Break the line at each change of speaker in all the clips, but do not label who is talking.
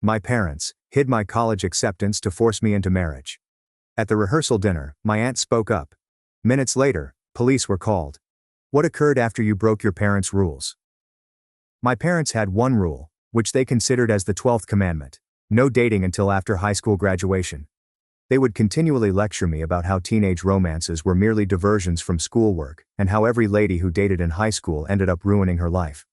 My parents hid my college acceptance to force me into marriage. At the rehearsal dinner, my aunt spoke up. Minutes later, police were called. What occurred after you broke your parents' rules? My parents had one rule, which they considered as the 12th commandment: no dating until after high school graduation. They would continually lecture me about how teenage romances were merely diversions from schoolwork, and how every lady who dated in high school ended up ruining her life.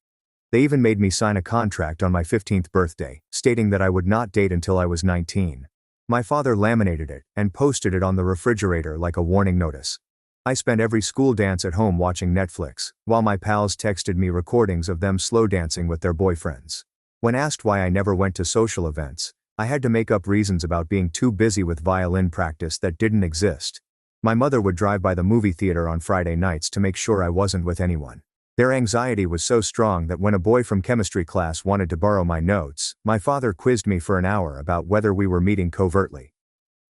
They even made me sign a contract on my 15th birthday, stating that I would not date until I was 19. My father laminated it and posted it on the refrigerator like a warning notice. I spent every school dance at home watching Netflix, while my pals texted me recordings of them slow dancing with their boyfriends. When asked why I never went to social events, I had to make up reasons about being too busy with violin practice that didn't exist. My mother would drive by the movie theater on Friday nights to make sure I wasn't with anyone. Their anxiety was so strong that when a boy from chemistry class wanted to borrow my notes, my father quizzed me for an hour about whether we were meeting covertly.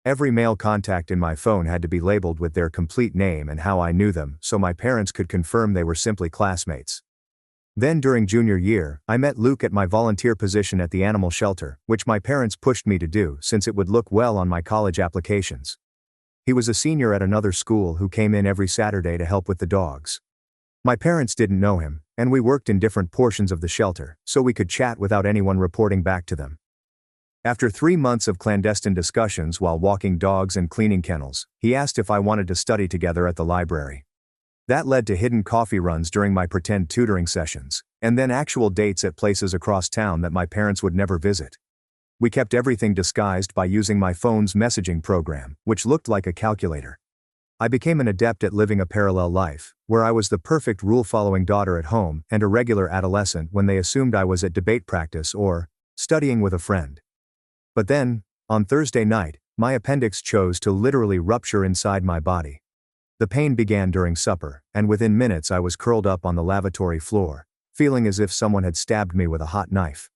Every male contact in my phone had to be labeled with their complete name and how I knew them, so my parents could confirm they were simply classmates. Then during junior year, I met Luke at my volunteer position at the animal shelter, which my parents pushed me to do since it would look well on my college applications. He was a senior at another school who came in every Saturday to help with the dogs. My parents didn't know him, and we worked in different portions of the shelter, so we could chat without anyone reporting back to them. After 3 months of clandestine discussions while walking dogs and cleaning kennels, he asked if I wanted to study together at the library. That led to hidden coffee runs during my pretend tutoring sessions, and then actual dates at places across town that my parents would never visit. We kept everything disguised by using my phone's messaging program, which looked like a calculator. I became an adept at living a parallel life, where I was the perfect rule-following daughter at home and a regular adolescent when they assumed I was at debate practice or studying with a friend. But then, on Thursday night, my appendix chose to literally rupture inside my body. The pain began during supper, and within minutes I was curled up on the lavatory floor, feeling as if someone had stabbed me with a hot knife.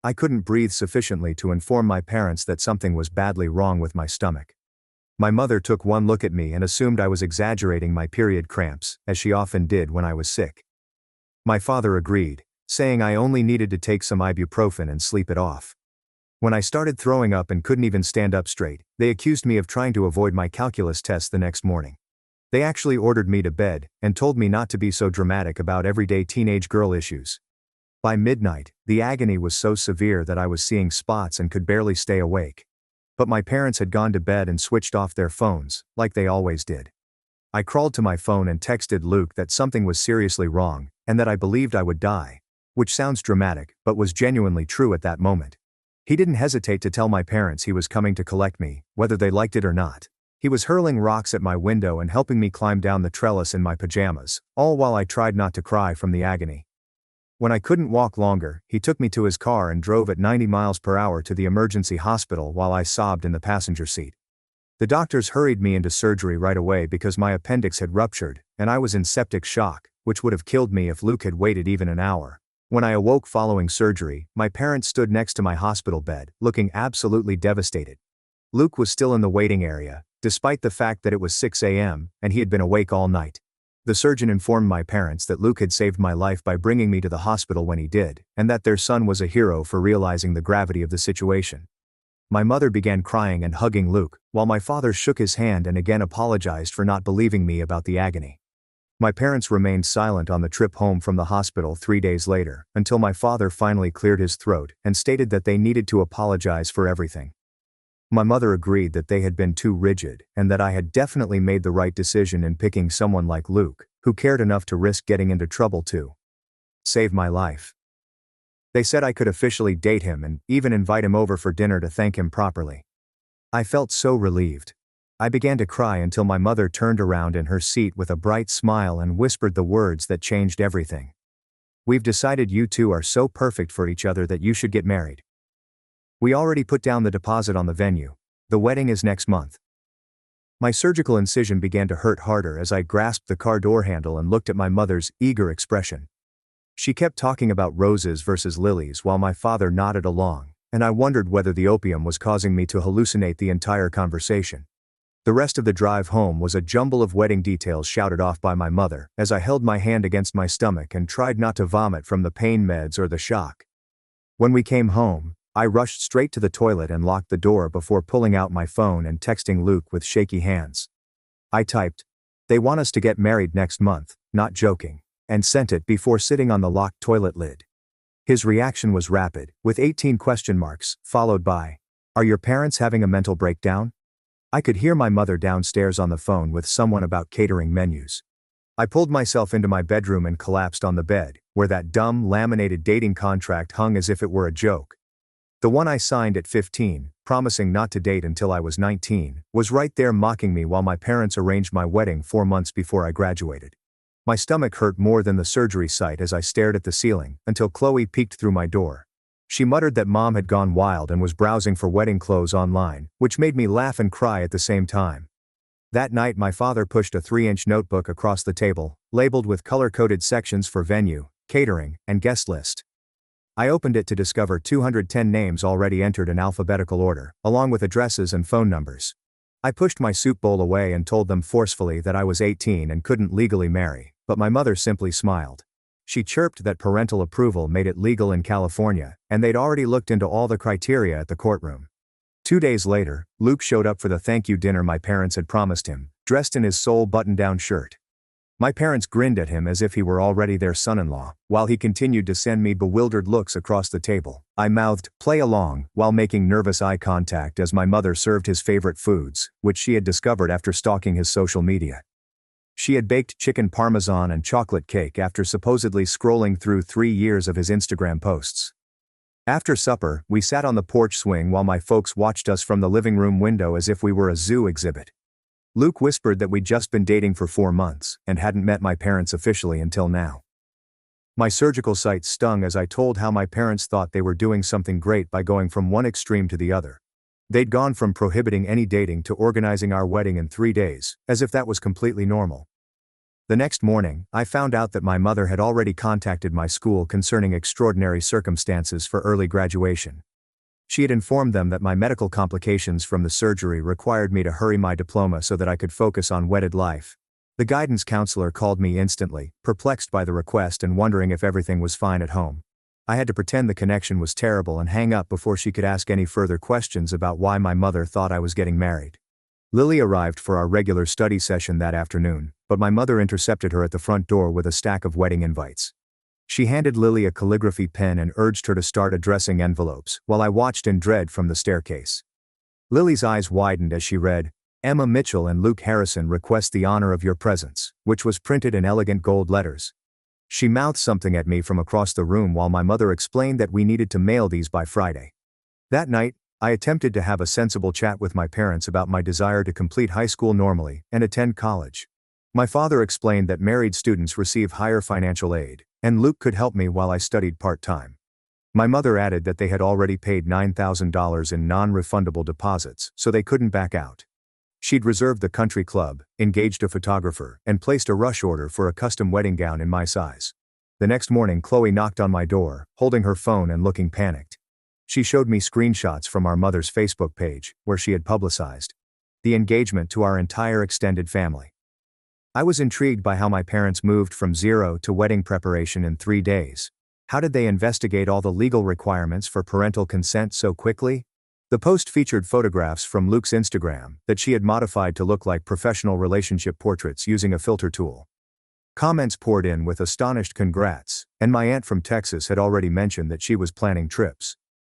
I couldn't breathe sufficiently to inform my parents that something was badly wrong with my stomach. My mother took one look at me and assumed I was exaggerating my period cramps, as she often did when I was sick. My father agreed, saying I only needed to take some ibuprofen and sleep it off. When I started throwing up and couldn't even stand up straight, they accused me of trying to avoid my calculus test the next morning. They actually ordered me to bed and told me not to be so dramatic about everyday teenage girl issues. By midnight, the agony was so severe that I was seeing spots and could barely stay awake. But my parents had gone to bed and switched off their phones, like they always did. I crawled to my phone and texted Luke that something was seriously wrong, and that I believed I would die. Which sounds dramatic, but was genuinely true at that moment. He didn't hesitate to tell my parents he was coming to collect me, whether they liked it or not. He was hurling rocks at my window and helping me climb down the trellis in my pajamas, all while I tried not to cry from the agony. When I couldn't walk longer, he took me to his car and drove at 90 miles per hour to the emergency hospital while I sobbed in the passenger seat. The doctors hurried me into surgery right away because my appendix had ruptured, and I was in septic shock, which would have killed me if Luke had waited even an hour. When I awoke following surgery, my parents stood next to my hospital bed, looking absolutely devastated. Luke was still in the waiting area, despite the fact that it was 6 a.m., and he had been awake all night. The surgeon informed my parents that Luke had saved my life by bringing me to the hospital when he did, and that their son was a hero for realizing the gravity of the situation. My mother began crying and hugging Luke, while my father shook his hand and again apologized for not believing me about the agony. My parents remained silent on the trip home from the hospital 3 days later, until my father finally cleared his throat and stated that they needed to apologize for everything. My mother agreed that they had been too rigid, and that I had definitely made the right decision in picking someone like Luke, who cared enough to risk getting into trouble to save my life. They said I could officially date him and even invite him over for dinner to thank him properly. I felt so relieved. I began to cry until my mother turned around in her seat with a bright smile and whispered the words that changed everything. "We've decided you two are so perfect for each other that you should get married. We already put down the deposit on the venue. The wedding is next month." My surgical incision began to hurt harder as I grasped the car door handle and looked at my mother's eager expression. She kept talking about roses versus lilies while my father nodded along, and I wondered whether the opium was causing me to hallucinate the entire conversation. The rest of the drive home was a jumble of wedding details shouted off by my mother as I held my hand against my stomach and tried not to vomit from the pain meds or the shock. When we came home, I rushed straight to the toilet and locked the door before pulling out my phone and texting Luke with shaky hands. I typed, "They want us to get married next month, not joking," and sent it before sitting on the locked toilet lid. His reaction was rapid, with 18 question marks, followed by, "Are your parents having a mental breakdown?" I could hear my mother downstairs on the phone with someone about catering menus. I pulled myself into my bedroom and collapsed on the bed, where that dumb, laminated dating contract hung as if it were a joke. The one I signed at 15, promising not to date until I was 19, was right there mocking me while my parents arranged my wedding 4 months before I graduated. My stomach hurt more than the surgery site as I stared at the ceiling, until Chloe peeked through my door. She muttered that Mom had gone wild and was browsing for wedding clothes online, which made me laugh and cry at the same time. That night my father pushed a 3-inch notebook across the table, labeled with color-coded sections for venue, catering, and guest list. I opened it to discover 210 names already entered in alphabetical order, along with addresses and phone numbers. I pushed my soup bowl away and told them forcefully that I was 18 and couldn't legally marry, but my mother simply smiled. She chirped that parental approval made it legal in California, and they'd already looked into all the criteria at the courtroom. 2 days later, Luke showed up for the thank you dinner my parents had promised him, dressed in his sole button-down shirt. My parents grinned at him as if he were already their son-in-law, while he continued to send me bewildered looks across the table. I mouthed, "Play along," while making nervous eye contact as my mother served his favorite foods, which she had discovered after stalking his social media. She had baked chicken parmesan and chocolate cake after supposedly scrolling through 3 years of his Instagram posts. After supper, we sat on the porch swing while my folks watched us from the living room window as if we were a zoo exhibit. Luke whispered that we'd just been dating for 4 months, and hadn't met my parents officially until now. My surgical site stung as I told how my parents thought they were doing something great by going from one extreme to the other. They'd gone from prohibiting any dating to organizing our wedding in 3 days, as if that was completely normal. The next morning, I found out that my mother had already contacted my school concerning extraordinary circumstances for early graduation. She had informed them that my medical complications from the surgery required me to hurry my diploma so that I could focus on wedded life. The guidance counselor called me instantly, perplexed by the request and wondering if everything was fine at home. I had to pretend the connection was terrible and hang up before she could ask any further questions about why my mother thought I was getting married. Lily arrived for our regular study session that afternoon, but my mother intercepted her at the front door with a stack of wedding invites. She handed Lily a calligraphy pen and urged her to start addressing envelopes, while I watched in dread from the staircase. Lily's eyes widened as she read, "Emma Mitchell and Luke Harrison request the honor of your presence," which was printed in elegant gold letters. She mouthed something at me from across the room while my mother explained that we needed to mail these by Friday. That night, I attempted to have a sensible chat with my parents about my desire to complete high school normally and attend college. My father explained that married students receive higher financial aid, and Luke could help me while I studied part-time. My mother added that they had already paid $9,000 in non-refundable deposits, so they couldn't back out. She'd reserved the country club, engaged a photographer, and placed a rush order for a custom wedding gown in my size. The next morning, Chloe knocked on my door, holding her phone and looking panicked. She showed me screenshots from our mother's Facebook page, where she had publicized the engagement to our entire extended family. I was intrigued by how my parents moved from zero to wedding preparation in 3 days. How did they investigate all the legal requirements for parental consent so quickly? The post featured photographs from Luke's Instagram that she had modified to look like professional relationship portraits using a filter tool. Comments poured in with astonished congrats, and my aunt from Texas had already mentioned that she was planning trips.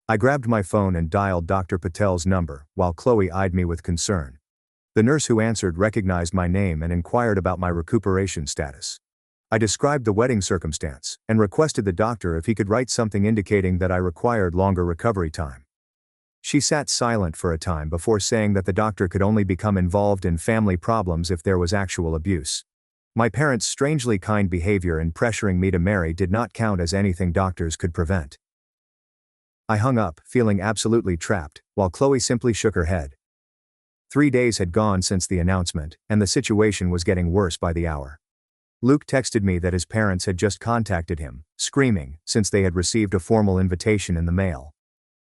I grabbed my phone and dialed Dr. Patel's number, while Chloe eyed me with concern. The nurse who answered recognized my name and inquired about my recuperation status. I described the wedding circumstance, and requested the doctor if he could write something indicating that I required longer recovery time. She sat silent for a time before saying that the doctor could only become involved in family problems if there was actual abuse. My parents' strangely kind behavior in pressuring me to marry did not count as anything doctors could prevent. I hung up, feeling absolutely trapped, while Chloe simply shook her head. 3 days had gone since the announcement, and the situation was getting worse by the hour. Luke texted me that his parents had just contacted him, screaming, since they had received a formal invitation in the mail.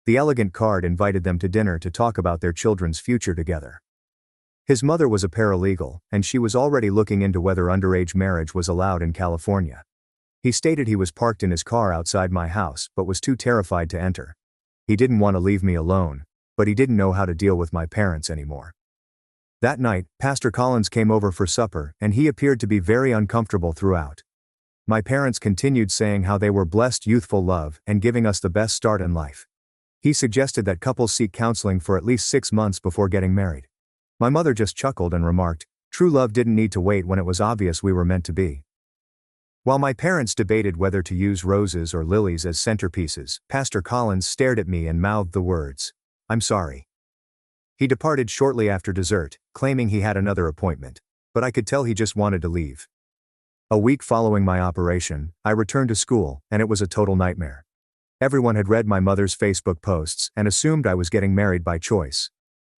The elegant card invited them to dinner to talk about their children's future together. His mother was a paralegal, and she was already looking into whether underage marriage was allowed in California. He stated he was parked in his car outside my house but was too terrified to enter. He didn't want to leave me alone, but he didn't know how to deal with my parents anymore. That night, Pastor Collins came over for supper, and he appeared to be very uncomfortable throughout. My parents continued saying how they were blessed youthful love and giving us the best start in life. He suggested that couples seek counseling for at least 6 months before getting married. My mother just chuckled and remarked, "True love didn't need to wait when it was obvious we were meant to be." While my parents debated whether to use roses or lilies as centerpieces, Pastor Collins stared at me and mouthed the words, "I'm sorry." He departed shortly after dessert, claiming he had another appointment, but I could tell he just wanted to leave. A week following my operation, I returned to school, and it was a total nightmare. Everyone had read my mother's Facebook posts and assumed I was getting married by choice.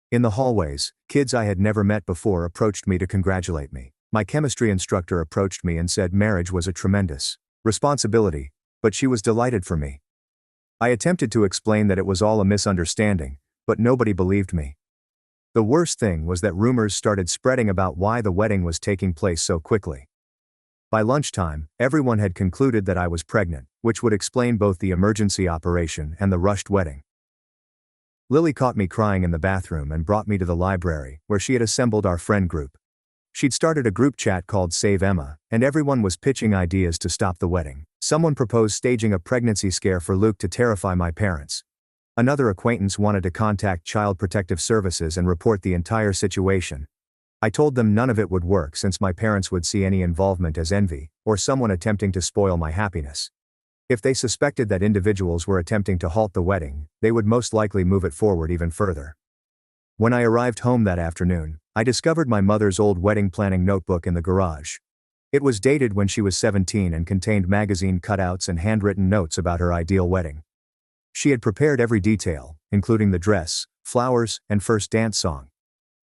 In the hallways, kids I had never met before approached me to congratulate me. My chemistry instructor approached me and said marriage was a tremendous responsibility, but she was delighted for me. I attempted to explain that it was all a misunderstanding, but nobody believed me. The worst thing was that rumors started spreading about why the wedding was taking place so quickly. By lunchtime, everyone had concluded that I was pregnant, which would explain both the emergency operation and the rushed wedding. Lily caught me crying in the bathroom and brought me to the library, where she had assembled our friend group. She'd started a group chat called Save Emma, and everyone was pitching ideas to stop the wedding. Someone proposed staging a pregnancy scare for Luke to terrify my parents. Another acquaintance wanted to contact Child Protective Services and report the entire situation. I told them none of it would work since my parents would see any involvement as envy, or someone attempting to spoil my happiness. If they suspected that individuals were attempting to halt the wedding, they would most likely move it forward even further. When I arrived home that afternoon, I discovered my mother's old wedding planning notebook in the garage. It was dated when she was 17 and contained magazine cutouts and handwritten notes about her ideal wedding. She had prepared every detail, including the dress, flowers, and first dance song.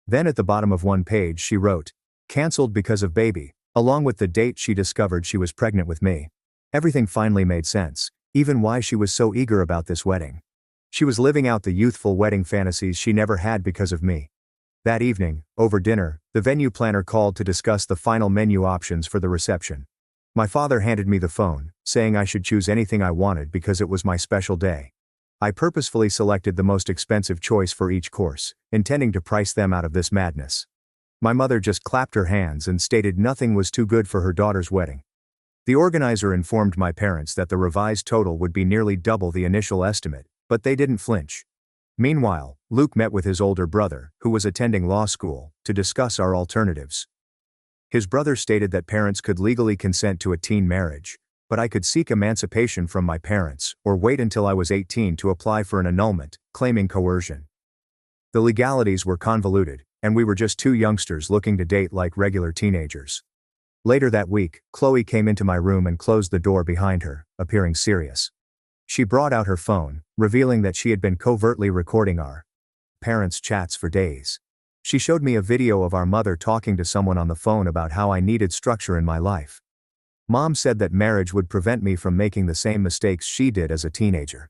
Then at the bottom of one page she wrote, "Cancelled because of baby," along with the date she discovered she was pregnant with me. Everything finally made sense, even why she was so eager about this wedding. She was living out the youthful wedding fantasies she never had because of me. That evening, over dinner, the venue planner called to discuss the final menu options for the reception. My father handed me the phone, saying I should choose anything I wanted because it was my special day. I purposefully selected the most expensive choice for each course, intending to price them out of this madness. My mother just clapped her hands and stated nothing was too good for her daughter's wedding. The organizer informed my parents that the revised total would be nearly double the initial estimate, but they didn't flinch. Meanwhile, Luke met with his older brother, who was attending law school, to discuss our alternatives. His brother stated that parents could legally consent to a teen marriage, but I could seek emancipation from my parents, or wait until I was 18 to apply for an annulment, claiming coercion. The legalities were convoluted, and we were just two youngsters looking to date like regular teenagers. Later that week, Chloe came into my room and closed the door behind her, appearing serious. She brought out her phone, revealing that she had been covertly recording our parents' chats for days. She showed me a video of our mother talking to someone on the phone about how I needed structure in my life. Mom said that marriage would prevent me from making the same mistakes she did as a teenager.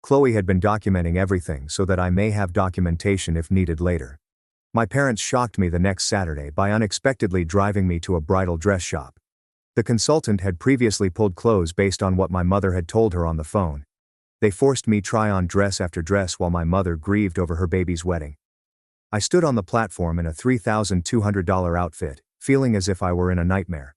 Chloe had been documenting everything so that I may have documentation if needed later. My parents shocked me the next Saturday by unexpectedly driving me to a bridal dress shop. The consultant had previously pulled clothes based on what my mother had told her on the phone. They forced me try on dress after dress while my mother grieved over her baby's wedding. I stood on the platform in a $3,200 outfit, feeling as if I were in a nightmare.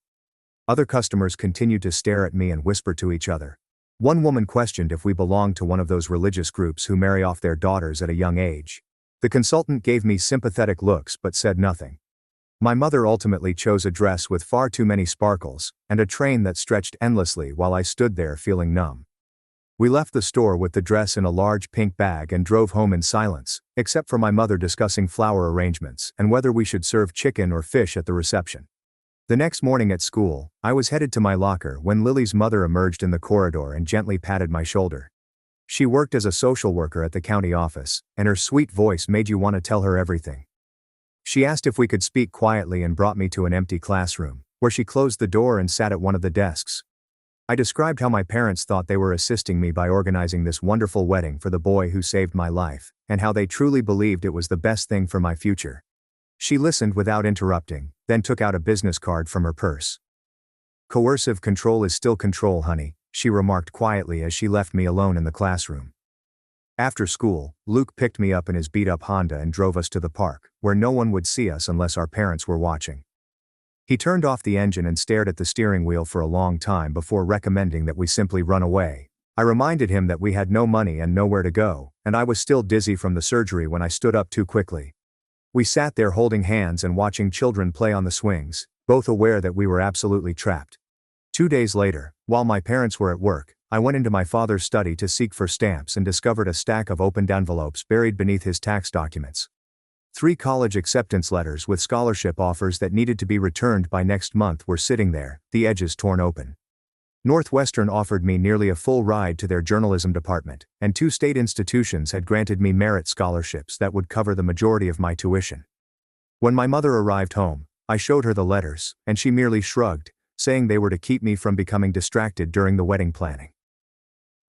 Other customers continued to stare at me and whisper to each other. One woman questioned if we belonged to one of those religious groups who marry off their daughters at a young age. The consultant gave me sympathetic looks but said nothing. My mother ultimately chose a dress with far too many sparkles, and a train that stretched endlessly while I stood there feeling numb. We left the store with the dress in a large pink bag and drove home in silence, except for my mother discussing flower arrangements and whether we should serve chicken or fish at the reception. The next morning at school, I was headed to my locker when Lily's mother emerged in the corridor and gently patted my shoulder. She worked as a social worker at the county office, and her sweet voice made you want to tell her everything. She asked if we could speak quietly and brought me to an empty classroom, where she closed the door and sat at one of the desks. I described how my parents thought they were assisting me by organizing this wonderful wedding for the boy who saved my life, and how they truly believed it was the best thing for my future. She listened without interrupting, then took out a business card from her purse. "Coercive control is still control, honey," she remarked quietly as she left me alone in the classroom. After school, Luke picked me up in his beat-up Honda and drove us to the park, where no one would see us unless our parents were watching. He turned off the engine and stared at the steering wheel for a long time before recommending that we simply run away. I reminded him that we had no money and nowhere to go, and I was still dizzy from the surgery when I stood up too quickly. We sat there holding hands and watching children play on the swings, both aware that we were absolutely trapped. 2 days later, while my parents were at work, I went into my father's study to seek for stamps and discovered a stack of opened envelopes buried beneath his tax documents. 3 college acceptance letters with scholarship offers that needed to be returned by next month were sitting there, the edges torn open. Northwestern offered me nearly a full ride to their journalism department, and 2 state institutions had granted me merit scholarships that would cover the majority of my tuition. When my mother arrived home, I showed her the letters, and she merely shrugged, saying they were to keep me from becoming distracted during the wedding planning.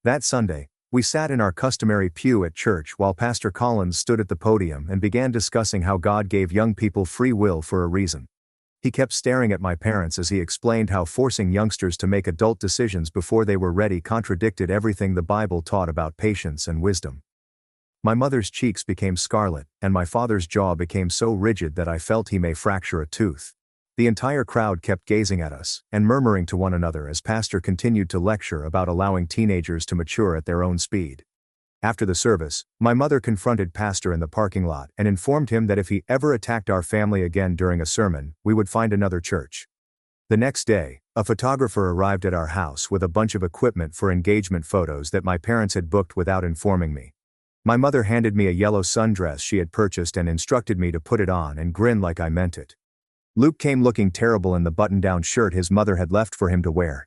That Sunday, we sat in our customary pew at church while Pastor Collins stood at the podium and began discussing how God gave young people free will for a reason. He kept staring at my parents as he explained how forcing youngsters to make adult decisions before they were ready contradicted everything the Bible taught about patience and wisdom. My mother's cheeks became scarlet, and my father's jaw became so rigid that I felt he may fracture a tooth. The entire crowd kept gazing at us and murmuring to one another as Pastor continued to lecture about allowing teenagers to mature at their own speed. After the service, my mother confronted Pastor in the parking lot and informed him that if he ever attacked our family again during a sermon, we would find another church. The next day, a photographer arrived at our house with a bunch of equipment for engagement photos that my parents had booked without informing me. My mother handed me a yellow sundress she had purchased and instructed me to put it on and grin like I meant it. Luke came looking terrible in the button-down shirt his mother had left for him to wear.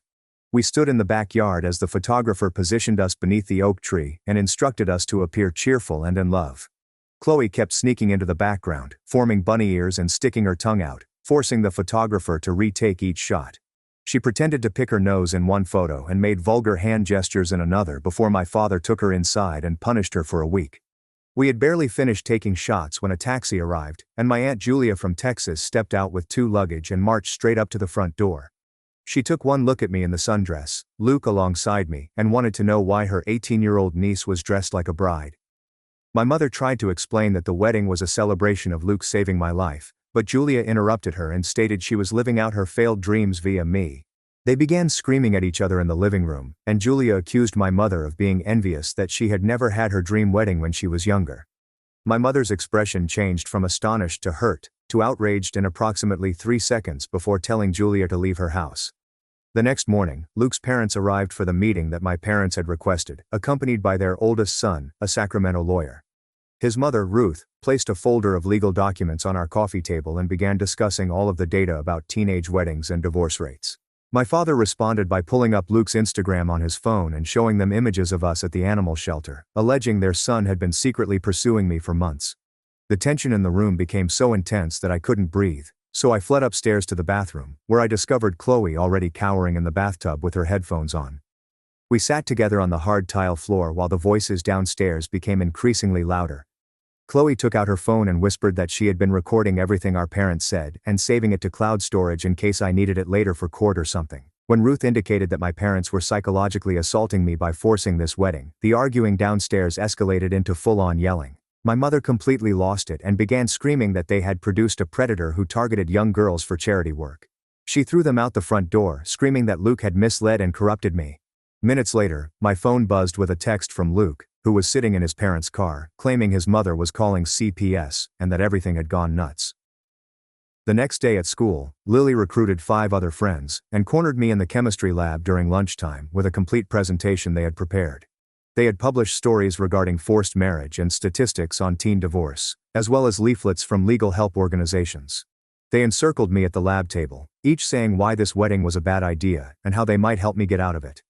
We stood in the backyard as the photographer positioned us beneath the oak tree and instructed us to appear cheerful and in love. Chloe kept sneaking into the background, forming bunny ears and sticking her tongue out, forcing the photographer to retake each shot. She pretended to pick her nose in one photo and made vulgar hand gestures in another before my father took her inside and punished her for a week. We had barely finished taking shots when a taxi arrived, and my Aunt Julia from Texas stepped out with 2 luggage and marched straight up to the front door. She took one look at me in the sundress, Luke alongside me, and wanted to know why her 18-year-old niece was dressed like a bride. My mother tried to explain that the wedding was a celebration of Luke saving my life, but Julia interrupted her and stated she was living out her failed dreams via me. They began screaming at each other in the living room, and Julia accused my mother of being envious that she had never had her dream wedding when she was younger. My mother's expression changed from astonished to hurt, to outraged in approximately 3 seconds before telling Julia to leave her house. The next morning, Luke's parents arrived for the meeting that my parents had requested, accompanied by their oldest son, a Sacramento lawyer. His mother, Ruth, placed a folder of legal documents on our coffee table and began discussing all of the data about teenage weddings and divorce rates. My father responded by pulling up Luke's Instagram on his phone and showing them images of us at the animal shelter, alleging their son had been secretly pursuing me for months. The tension in the room became so intense that I couldn't breathe, so I fled upstairs to the bathroom, where I discovered Chloe already cowering in the bathtub with her headphones on. We sat together on the hard tile floor while the voices downstairs became increasingly louder. Chloe took out her phone and whispered that she had been recording everything our parents said and saving it to cloud storage in case I needed it later for court or something. When Ruth indicated that my parents were psychologically assaulting me by forcing this wedding, the arguing downstairs escalated into full-on yelling. My mother completely lost it and began screaming that they had produced a predator who targeted young girls for charity work. She threw them out the front door, screaming that Luke had misled and corrupted me. Minutes later, my phone buzzed with a text from Luke, who was sitting in his parents' car, claiming his mother was calling CPS and that everything had gone nuts. The next day at school, Lily recruited 5 other friends and cornered me in the chemistry lab during lunchtime with a complete presentation they had prepared. They had published stories regarding forced marriage and statistics on teen divorce, as well as leaflets from legal help organizations. They encircled me at the lab table, each saying why this wedding was a bad idea and how they might help me get out of it.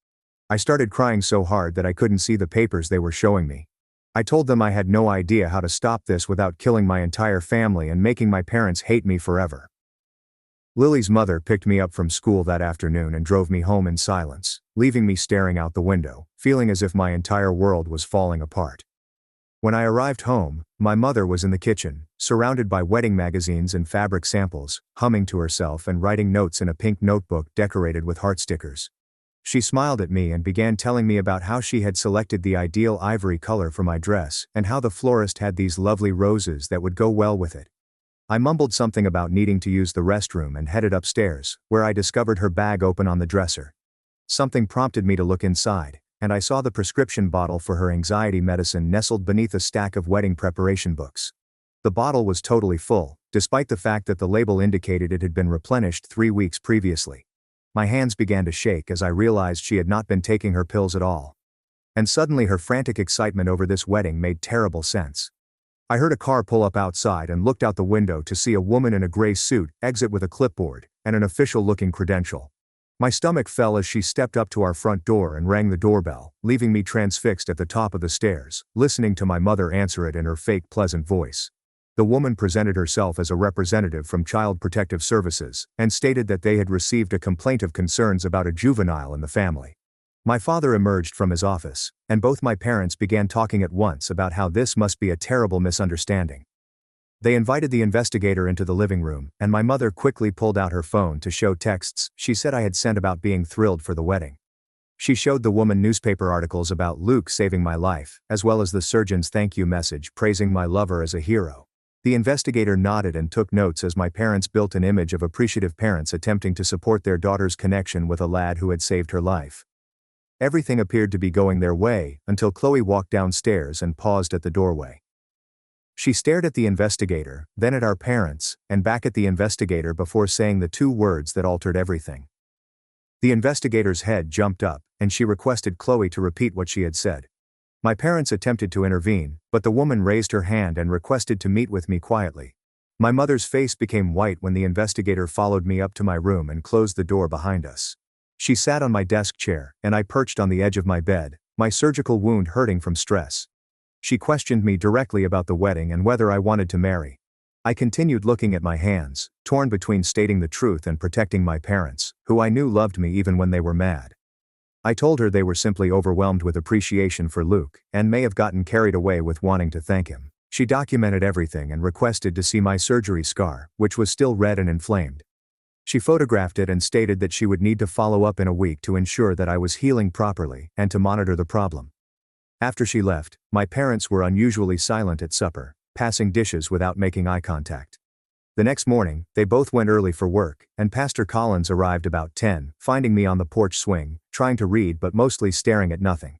I started crying so hard that I couldn't see the papers they were showing me. I told them I had no idea how to stop this without killing my entire family and making my parents hate me forever. Lily's mother picked me up from school that afternoon and drove me home in silence, leaving me staring out the window, feeling as if my entire world was falling apart. When I arrived home, my mother was in the kitchen, surrounded by wedding magazines and fabric samples, humming to herself and writing notes in a pink notebook decorated with heart stickers. She smiled at me and began telling me about how she had selected the ideal ivory color for my dress and how the florist had these lovely roses that would go well with it. I mumbled something about needing to use the restroom and headed upstairs, where I discovered her bag open on the dresser. Something prompted me to look inside, and I saw the prescription bottle for her anxiety medicine nestled beneath a stack of wedding preparation books. The bottle was totally full, despite the fact that the label indicated it had been replenished 3 weeks previously. My hands began to shake as I realized she had not been taking her pills at all. And suddenly her frantic excitement over this wedding made terrible sense. I heard a car pull up outside and looked out the window to see a woman in a gray suit exit with a clipboard and an official-looking credential. My stomach fell as she stepped up to our front door and rang the doorbell, leaving me transfixed at the top of the stairs, listening to my mother answer it in her fake pleasant voice. The woman presented herself as a representative from Child Protective Services and stated that they had received a complaint of concerns about a juvenile in the family. My father emerged from his office, and both my parents began talking at once about how this must be a terrible misunderstanding. They invited the investigator into the living room, and my mother quickly pulled out her phone to show texts she said I had sent about being thrilled for the wedding. She showed the woman newspaper articles about Luke saving my life, as well as the surgeon's thank you message praising my lover as a hero. The investigator nodded and took notes as my parents built an image of appreciative parents attempting to support their daughter's connection with a lad who had saved her life. Everything appeared to be going their way until Chloe walked downstairs and paused at the doorway. She stared at the investigator, then at our parents, and back at the investigator before saying the 2 words that altered everything. The investigator's head jumped up, and she requested Chloe to repeat what she had said. My parents attempted to intervene, but the woman raised her hand and requested to meet with me quietly. My mother's face became white when the investigator followed me up to my room and closed the door behind us. She sat on my desk chair, and I perched on the edge of my bed, my surgical wound hurting from stress. She questioned me directly about the wedding and whether I wanted to marry. I continued looking at my hands, torn between stating the truth and protecting my parents, who I knew loved me even when they were mad. I told her they were simply overwhelmed with appreciation for Luke, and may have gotten carried away with wanting to thank him. She documented everything and requested to see my surgery scar, which was still red and inflamed. She photographed it and stated that she would need to follow up in a week to ensure that I was healing properly and to monitor the problem. After she left, my parents were unusually silent at supper, passing dishes without making eye contact. The next morning, they both went early for work, and Pastor Collins arrived about 10, finding me on the porch swing, trying to read but mostly staring at nothing.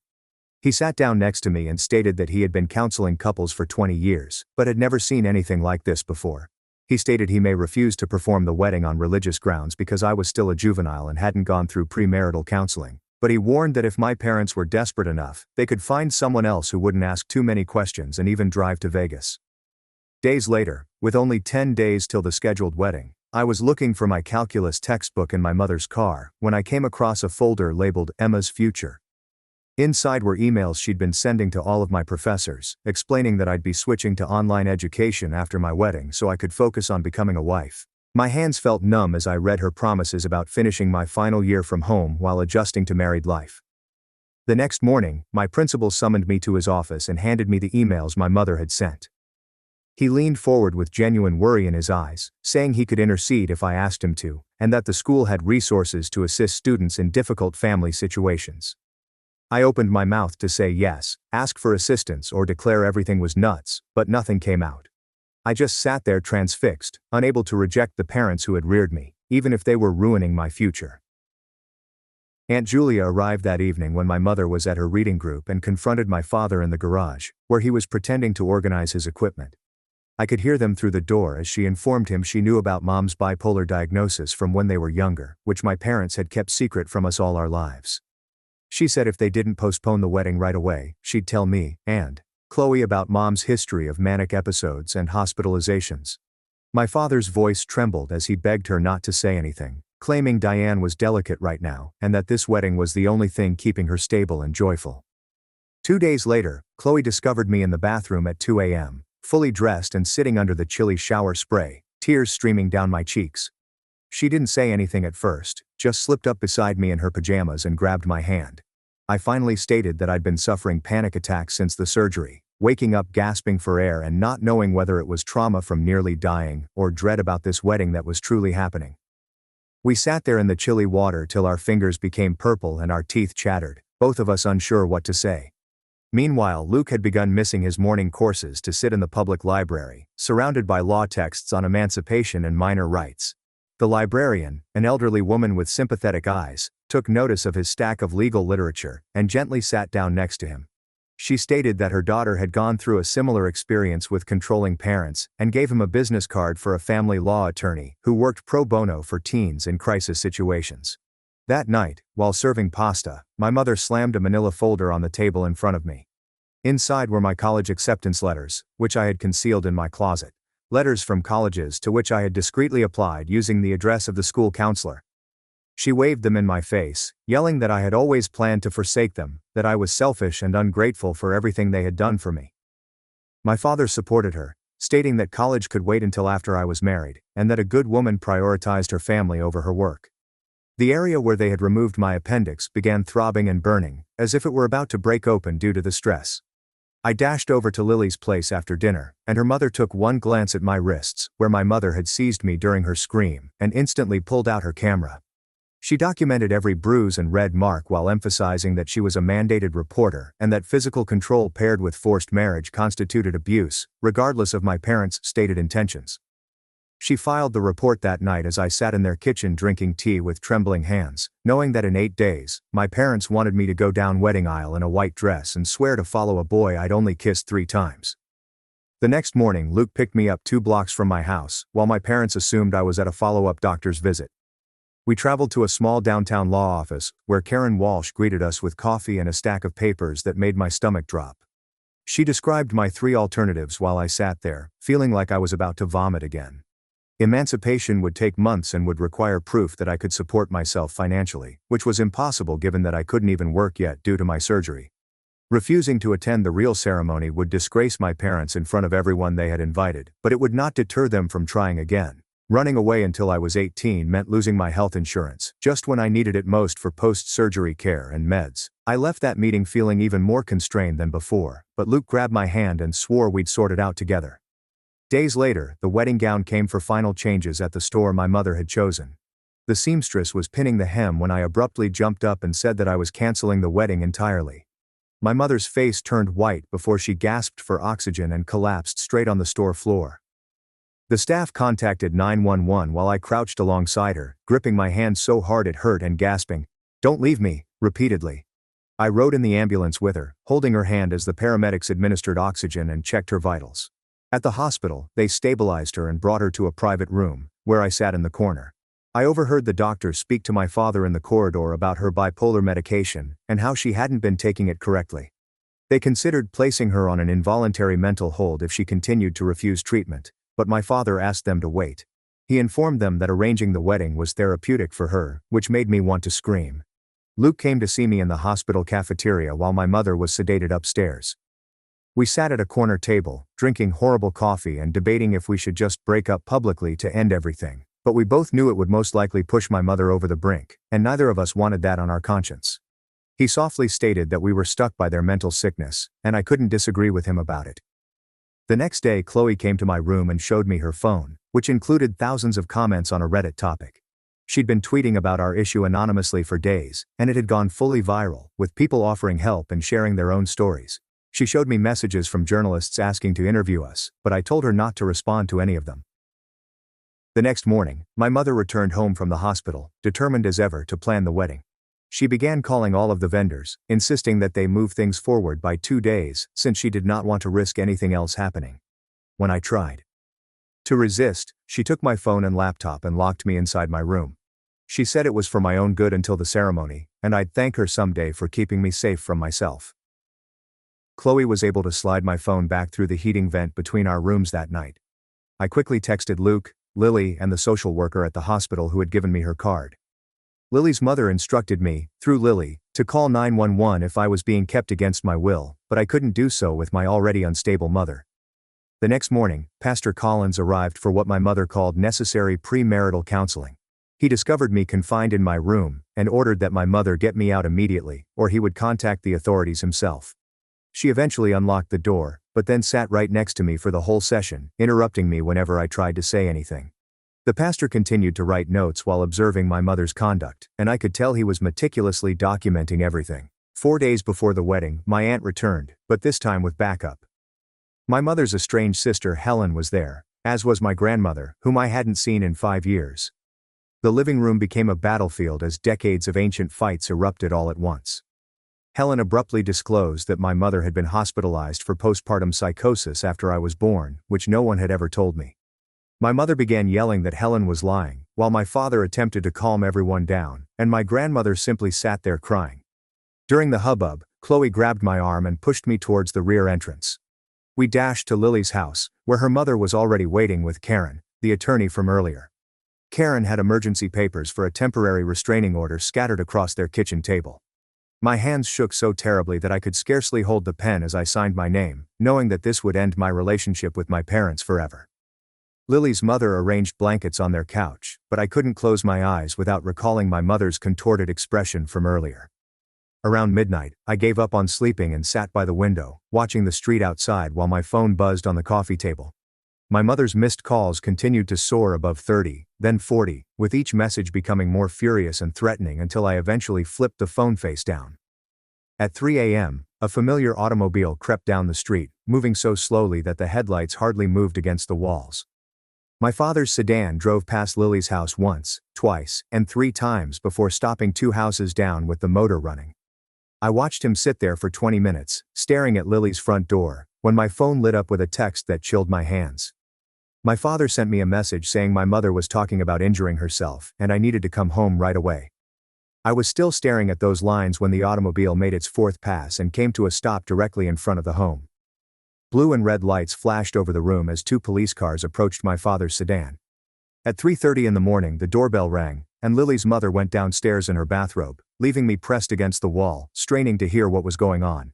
He sat down next to me and stated that he had been counseling couples for 20 years, but had never seen anything like this before. He stated he may refuse to perform the wedding on religious grounds because I was still a juvenile and hadn't gone through premarital counseling, but he warned that if my parents were desperate enough, they could find someone else who wouldn't ask too many questions and even drive to Vegas. Days later, with only 10 days till the scheduled wedding, I was looking for my calculus textbook in my mother's car when I came across a folder labeled Emma's Future. Inside were emails she'd been sending to all of my professors, explaining that I'd be switching to online education after my wedding so I could focus on becoming a wife. My hands felt numb as I read her promises about finishing my final year from home while adjusting to married life. The next morning, my principal summoned me to his office and handed me the emails my mother had sent. He leaned forward with genuine worry in his eyes, saying he could intercede if I asked him to, and that the school had resources to assist students in difficult family situations. I opened my mouth to say yes, ask for assistance or declare everything was nuts, but nothing came out. I just sat there transfixed, unable to reject the parents who had reared me, even if they were ruining my future. Aunt Julia arrived that evening when my mother was at her reading group and confronted my father in the garage, where he was pretending to organize his equipment. I could hear them through the door as she informed him she knew about Mom's bipolar diagnosis from when they were younger, which my parents had kept secret from us all our lives. She said if they didn't postpone the wedding right away, she'd tell me and Chloe about Mom's history of manic episodes and hospitalizations. My father's voice trembled as he begged her not to say anything, claiming Diane was delicate right now and that this wedding was the only thing keeping her stable and joyful. 2 days later, Chloe discovered me in the bathroom at 2 a.m., fully dressed and sitting under the chilly shower spray, tears streaming down my cheeks. She didn't say anything at first, just slipped up beside me in her pajamas and grabbed my hand. I finally stated that I'd been suffering panic attacks since the surgery, waking up gasping for air and not knowing whether it was trauma from nearly dying or dread about this wedding that was truly happening. We sat there in the chilly water till our fingers became purple and our teeth chattered, both of us unsure what to say. Meanwhile, Luke had begun missing his morning courses to sit in the public library, surrounded by law texts on emancipation and minor rights. The librarian, an elderly woman with sympathetic eyes, took notice of his stack of legal literature and gently sat down next to him. She stated that her daughter had gone through a similar experience with controlling parents and gave him a business card for a family law attorney who worked pro bono for teens in crisis situations. That night, while serving pasta, my mother slammed a manila folder on the table in front of me. Inside were my college acceptance letters, which I had concealed in my closet. Letters from colleges to which I had discreetly applied using the address of the school counselor. She waved them in my face, yelling that I had always planned to forsake them, that I was selfish and ungrateful for everything they had done for me. My father supported her, stating that college could wait until after I was married, and that a good woman prioritized her family over her work. The area where they had removed my appendix began throbbing and burning, as if it were about to break open due to the stress. I dashed over to Lily's place after dinner, and her mother took one glance at my wrists, where my mother had seized me during her scream, and instantly pulled out her camera. She documented every bruise and red mark while emphasizing that she was a mandated reporter and that physical control paired with forced marriage constituted abuse, regardless of my parents' stated intentions. She filed the report that night as I sat in their kitchen drinking tea with trembling hands, knowing that in 8 days, my parents wanted me to go down wedding aisle in a white dress and swear to follow a boy I'd only kissed 3 times. The next morning, Luke picked me up 2 blocks from my house, while my parents assumed I was at a follow-up doctor's visit. We traveled to a small downtown law office, where Karen Walsh greeted us with coffee and a stack of papers that made my stomach drop. She described my 3 alternatives while I sat there, feeling like I was about to vomit again. Emancipation would take months and would require proof that I could support myself financially, which was impossible given that I couldn't even work yet due to my surgery. Refusing to attend the real ceremony would disgrace my parents in front of everyone they had invited, but it would not deter them from trying again. Running away until I was 18 meant losing my health insurance, just when I needed it most for post-surgery care and meds. I left that meeting feeling even more constrained than before, but Luke grabbed my hand and swore we'd sort it out together. Days later, the wedding gown came for final changes at the store my mother had chosen. The seamstress was pinning the hem when I abruptly jumped up and said that I was canceling the wedding entirely. My mother's face turned white before she gasped for oxygen and collapsed straight on the store floor. The staff contacted 911 while I crouched alongside her, gripping my hand so hard it hurt and gasping, "Don't leave me," repeatedly. I rode in the ambulance with her, holding her hand as the paramedics administered oxygen and checked her vitals. At the hospital, they stabilized her and brought her to a private room, where I sat in the corner. I overheard the doctor speak to my father in the corridor about her bipolar medication and how she hadn't been taking it correctly. They considered placing her on an involuntary mental hold if she continued to refuse treatment, but my father asked them to wait. He informed them that arranging the wedding was therapeutic for her, which made me want to scream. Luke came to see me in the hospital cafeteria while my mother was sedated upstairs. We sat at a corner table, drinking horrible coffee and debating if we should just break up publicly to end everything, but we both knew it would most likely push my mother over the brink, and neither of us wanted that on our conscience. He softly stated that we were stuck by their mental sickness, and I couldn't disagree with him about it. The next day, Chloe came to my room and showed me her phone, which included thousands of comments on a Reddit topic. She'd been tweeting about our issue anonymously for days, and it had gone fully viral, with people offering help and sharing their own stories. She showed me messages from journalists asking to interview us, but I told her not to respond to any of them. The next morning, my mother returned home from the hospital, determined as ever to plan the wedding. She began calling all of the vendors, insisting that they move things forward by 2 days, since she did not want to risk anything else happening. When I tried to resist, she took my phone and laptop and locked me inside my room. She said it was for my own good until the ceremony, and I'd thank her someday for keeping me safe from myself. Chloe was able to slide my phone back through the heating vent between our rooms that night. I quickly texted Luke, Lily, and the social worker at the hospital who had given me her card. Lily's mother instructed me, through Lily, to call 911 if I was being kept against my will, but I couldn't do so with my already unstable mother. The next morning, Pastor Collins arrived for what my mother called necessary premarital counseling. He discovered me confined in my room and ordered that my mother get me out immediately, or he would contact the authorities himself. She eventually unlocked the door, but then sat right next to me for the whole session, interrupting me whenever I tried to say anything. The pastor continued to write notes while observing my mother's conduct, and I could tell he was meticulously documenting everything. 4 days before the wedding, my aunt returned, but this time with backup. My mother's estranged sister Helen was there, as was my grandmother, whom I hadn't seen in 5 years. The living room became a battlefield as decades of ancient fights erupted all at once. Helen abruptly disclosed that my mother had been hospitalized for postpartum psychosis after I was born, which no one had ever told me. My mother began yelling that Helen was lying, while my father attempted to calm everyone down, and my grandmother simply sat there crying. During the hubbub, Chloe grabbed my arm and pushed me towards the rear entrance. We dashed to Lily's house, where her mother was already waiting with Karen, the attorney from earlier. Karen had emergency papers for a temporary restraining order scattered across their kitchen table. My hands shook so terribly that I could scarcely hold the pen as I signed my name, knowing that this would end my relationship with my parents forever. Lily's mother arranged blankets on their couch, but I couldn't close my eyes without recalling my mother's contorted expression from earlier. Around midnight, I gave up on sleeping and sat by the window, watching the street outside while my phone buzzed on the coffee table. My mother's missed calls continued to soar above 30, then 40, with each message becoming more furious and threatening until I eventually flipped the phone face down. At 3 a.m., a familiar automobile crept down the street, moving so slowly that the headlights hardly moved against the walls. My father's sedan drove past Lily's house once, twice, and 3 times before stopping 2 houses down with the motor running. I watched him sit there for 20 minutes, staring at Lily's front door, when my phone lit up with a text that chilled my hands. My father sent me a message saying my mother was talking about injuring herself and I needed to come home right away. I was still staring at those lines when the automobile made its 4th pass and came to a stop directly in front of the home. Blue and red lights flashed over the room as 2 police cars approached my father's sedan. At 3:30 in the morning, the doorbell rang, and Lily's mother went downstairs in her bathrobe, leaving me pressed against the wall, straining to hear what was going on.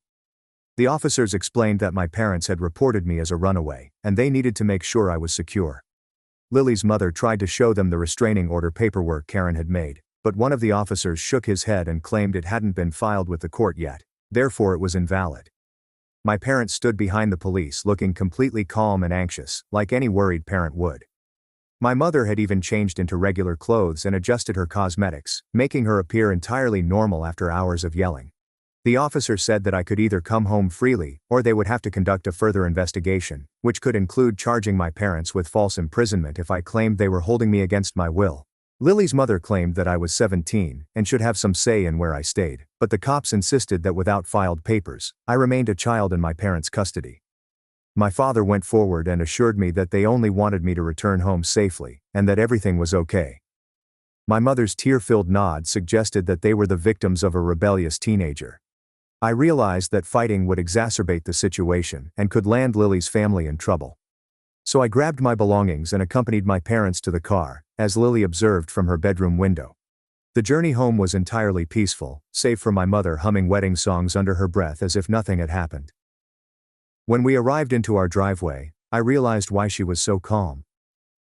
The officers explained that my parents had reported me as a runaway, and they needed to make sure I was secure. Lily's mother tried to show them the restraining order paperwork Karen had made, but one of the officers shook his head and claimed it hadn't been filed with the court yet, therefore it was invalid. My parents stood behind the police looking completely calm and anxious, like any worried parent would. My mother had even changed into regular clothes and adjusted her cosmetics, making her appear entirely normal after hours of yelling. The officer said that I could either come home freely, or they would have to conduct a further investigation, which could include charging my parents with false imprisonment if I claimed they were holding me against my will. Lily's mother claimed that I was 17 and should have some say in where I stayed, but the cops insisted that without filed papers, I remained a child in my parents' custody. My father went forward and assured me that they only wanted me to return home safely, and that everything was okay. My mother's tear-filled nod suggested that they were the victims of a rebellious teenager. I realized that fighting would exacerbate the situation and could land Lily's family in trouble. So I grabbed my belongings and accompanied my parents to the car, as Lily observed from her bedroom window. The journey home was entirely peaceful, save for my mother humming wedding songs under her breath as if nothing had happened. When we arrived into our driveway, I realized why she was so calm.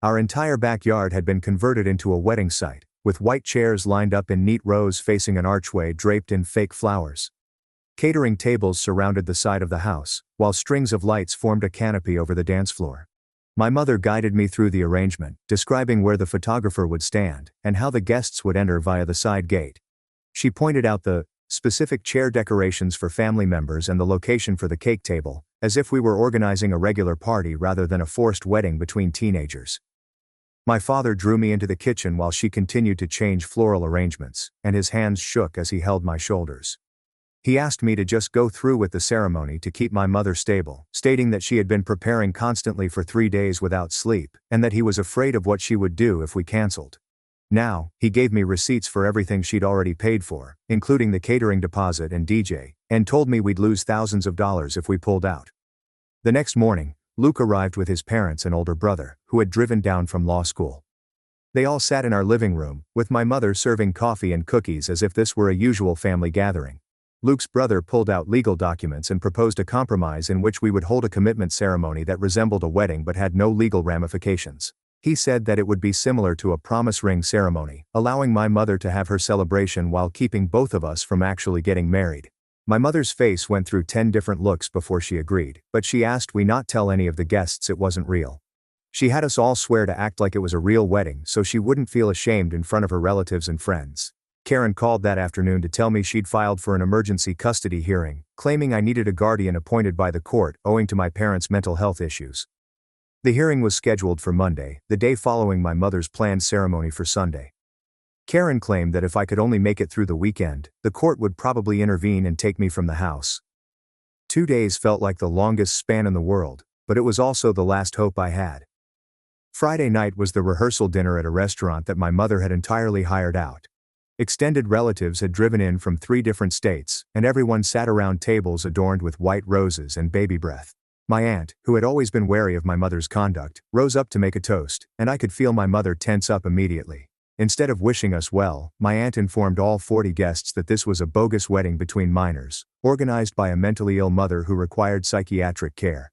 Our entire backyard had been converted into a wedding site, with white chairs lined up in neat rows facing an archway draped in fake flowers. Catering tables surrounded the side of the house, while strings of lights formed a canopy over the dance floor. My mother guided me through the arrangement, describing where the photographer would stand, and how the guests would enter via the side gate. She pointed out the specific chair decorations for family members and the location for the cake table, as if we were organizing a regular party rather than a forced wedding between teenagers. My father drew me into the kitchen while she continued to change floral arrangements, and his hands shook as he held my shoulders. He asked me to just go through with the ceremony to keep my mother stable, stating that she had been preparing constantly for 3 days without sleep, and that he was afraid of what she would do if we canceled. Now, he gave me receipts for everything she'd already paid for, including the catering deposit and DJ, and told me we'd lose thousands of dollars if we pulled out. The next morning, Luke arrived with his parents and older brother, who had driven down from law school. They all sat in our living room, with my mother serving coffee and cookies as if this were a usual family gathering. Luke's brother pulled out legal documents and proposed a compromise in which we would hold a commitment ceremony that resembled a wedding but had no legal ramifications. He said that it would be similar to a promise ring ceremony, allowing my mother to have her celebration while keeping both of us from actually getting married. My mother's face went through 10 different looks before she agreed, but she asked we not tell any of the guests it wasn't real. She had us all swear to act like it was a real wedding so she wouldn't feel ashamed in front of her relatives and friends. Karen called that afternoon to tell me she'd filed for an emergency custody hearing, claiming I needed a guardian appointed by the court owing to my parents' mental health issues. The hearing was scheduled for Monday, the day following my mother's planned ceremony for Sunday. Karen claimed that if I could only make it through the weekend, the court would probably intervene and take me from the house. 2 days felt like the longest span in the world, but it was also the last hope I had. Friday night was the rehearsal dinner at a restaurant that my mother had entirely hired out. Extended relatives had driven in from 3 different states, and everyone sat around tables adorned with white roses and baby breath. My aunt, who had always been wary of my mother's conduct, rose up to make a toast, and I could feel my mother tense up immediately. Instead of wishing us well, my aunt informed all 40 guests that this was a bogus wedding between minors, organized by a mentally ill mother who required psychiatric care.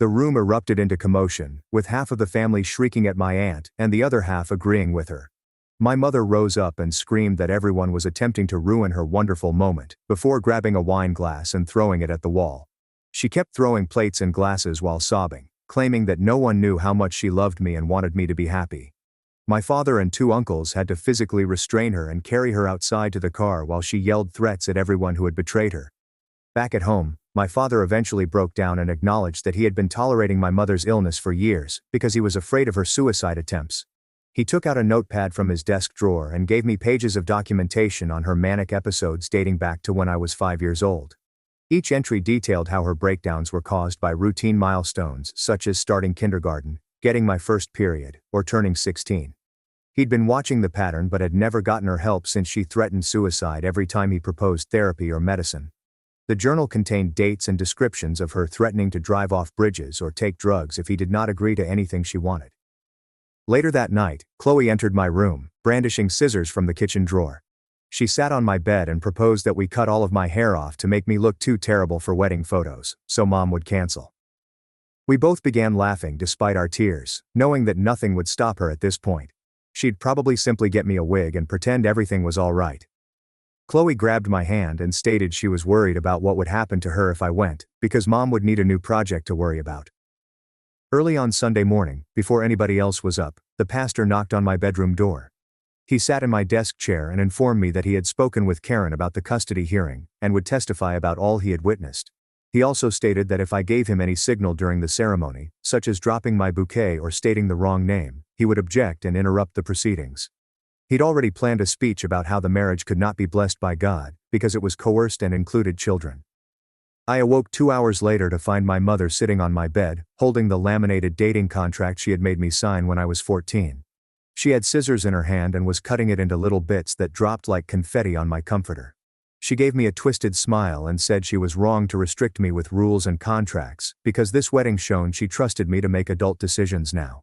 The room erupted into commotion, with half of the family shrieking at my aunt and the other half agreeing with her. My mother rose up and screamed that everyone was attempting to ruin her wonderful moment, before grabbing a wine glass and throwing it at the wall. She kept throwing plates and glasses while sobbing, claiming that no one knew how much she loved me and wanted me to be happy. My father and 2 uncles had to physically restrain her and carry her outside to the car while she yelled threats at everyone who had betrayed her. Back at home, my father eventually broke down and acknowledged that he had been tolerating my mother's illness for years because he was afraid of her suicide attempts. He took out a notepad from his desk drawer and gave me pages of documentation on her manic episodes dating back to when I was 5 years old. Each entry detailed how her breakdowns were caused by routine milestones such as starting kindergarten, getting my first period, or turning 16. He'd been watching the pattern but had never gotten her help since she threatened suicide every time he proposed therapy or medicine. The journal contained dates and descriptions of her threatening to drive off bridges or take drugs if he did not agree to anything she wanted. Later that night, Chloe entered my room, brandishing scissors from the kitchen drawer. She sat on my bed and proposed that we cut all of my hair off to make me look too terrible for wedding photos, so Mom would cancel. We both began laughing despite our tears, knowing that nothing would stop her at this point. She'd probably simply get me a wig and pretend everything was all right. Chloe grabbed my hand and stated she was worried about what would happen to her if I went, because Mom would need a new project to worry about. Early on Sunday morning, before anybody else was up, the pastor knocked on my bedroom door. He sat in my desk chair and informed me that he had spoken with Karen about the custody hearing, and would testify about all he had witnessed. He also stated that if I gave him any signal during the ceremony, such as dropping my bouquet or stating the wrong name, he would object and interrupt the proceedings. He'd already planned a speech about how the marriage could not be blessed by God, because it was coerced and included children. I awoke 2 hours later to find my mother sitting on my bed, holding the laminated dating contract she had made me sign when I was 14. She had scissors in her hand and was cutting it into little bits that dropped like confetti on my comforter. She gave me a twisted smile and said she was wrong to restrict me with rules and contracts, because this wedding showed she trusted me to make adult decisions now.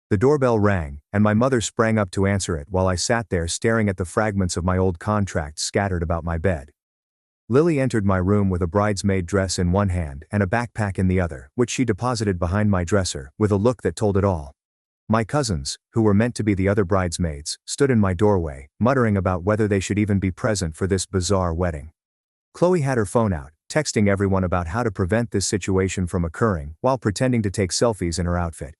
The doorbell rang, and my mother sprang up to answer it while I sat there staring at the fragments of my old contract scattered about my bed. Lily entered my room with a bridesmaid dress in one hand and a backpack in the other, which she deposited behind my dresser, with a look that told it all. My cousins, who were meant to be the other bridesmaids, stood in my doorway, muttering about whether they should even be present for this bizarre wedding. Chloe had her phone out, texting everyone about how to prevent this situation from occurring, while pretending to take selfies in her outfit.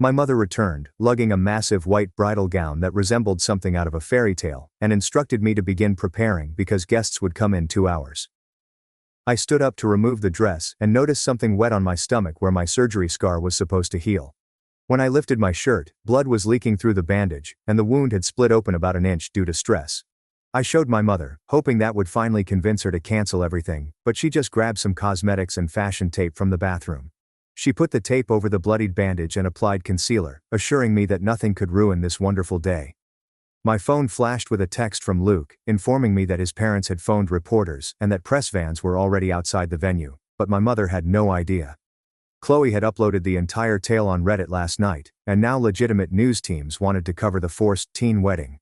My mother returned, lugging a massive white bridal gown that resembled something out of a fairy tale, and instructed me to begin preparing because guests would come in 2 hours. I stood up to remove the dress and noticed something wet on my stomach where my surgery scar was supposed to heal. When I lifted my shirt, blood was leaking through the bandage, and the wound had split open about an inch due to stress. I showed my mother, hoping that would finally convince her to cancel everything, but she just grabbed some cosmetics and fashion tape from the bathroom. She put the tape over the bloodied bandage and applied concealer, assuring me that nothing could ruin this wonderful day. My phone flashed with a text from Luke, informing me that his parents had phoned reporters and that press vans were already outside the venue, but my mother had no idea. Chloe had uploaded the entire tale on Reddit last night, and now legitimate news teams wanted to cover the forced teen wedding.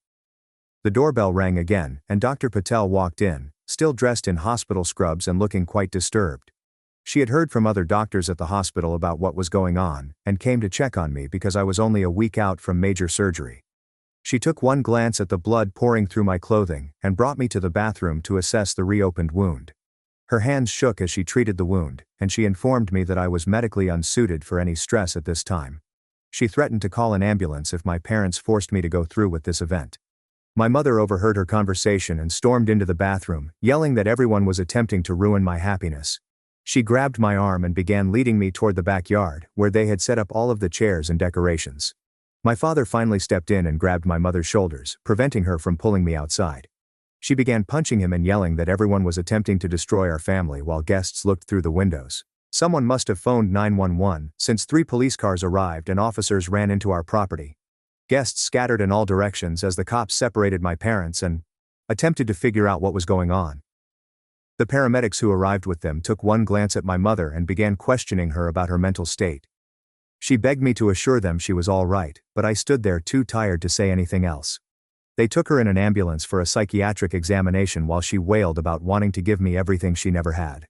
The doorbell rang again, and Dr. Patel walked in, still dressed in hospital scrubs and looking quite disturbed. She had heard from other doctors at the hospital about what was going on, and came to check on me because I was only a week out from major surgery. She took one glance at the blood pouring through my clothing, and brought me to the bathroom to assess the reopened wound. Her hands shook as she treated the wound, and she informed me that I was medically unsuited for any stress at this time. She threatened to call an ambulance if my parents forced me to go through with this event. My mother overheard her conversation and stormed into the bathroom, yelling that everyone was attempting to ruin my happiness. She grabbed my arm and began leading me toward the backyard, where they had set up all of the chairs and decorations. My father finally stepped in and grabbed my mother's shoulders, preventing her from pulling me outside. She began punching him and yelling that everyone was attempting to destroy our family while guests looked through the windows. Someone must have phoned 911, since 3 police cars arrived and officers ran into our property. Guests scattered in all directions as the cops separated my parents and attempted to figure out what was going on. The paramedics who arrived with them took one glance at my mother and began questioning her about her mental state. She begged me to assure them she was all right, but I stood there too tired to say anything else. They took her in an ambulance for a psychiatric examination while she wailed about wanting to give me everything she never had.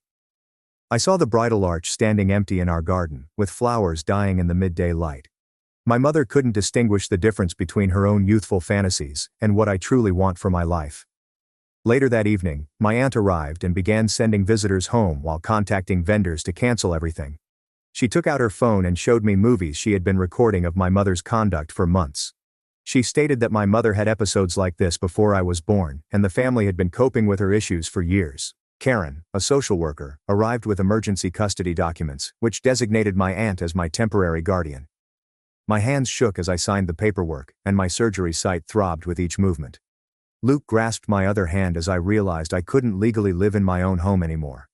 I saw the bridal arch standing empty in our garden, with flowers dying in the midday light. My mother couldn't distinguish the difference between her own youthful fantasies and what I truly want for my life. Later that evening, my aunt arrived and began sending visitors home while contacting vendors to cancel everything. She took out her phone and showed me movies she had been recording of my mother's conduct for months. She stated that my mother had episodes like this before I was born, and the family had been coping with her issues for years. Karen, a social worker, arrived with emergency custody documents, which designated my aunt as my temporary guardian. My hands shook as I signed the paperwork, and my surgery site throbbed with each movement. Luke grasped my other hand as I realized I couldn't legally live in my own home anymore.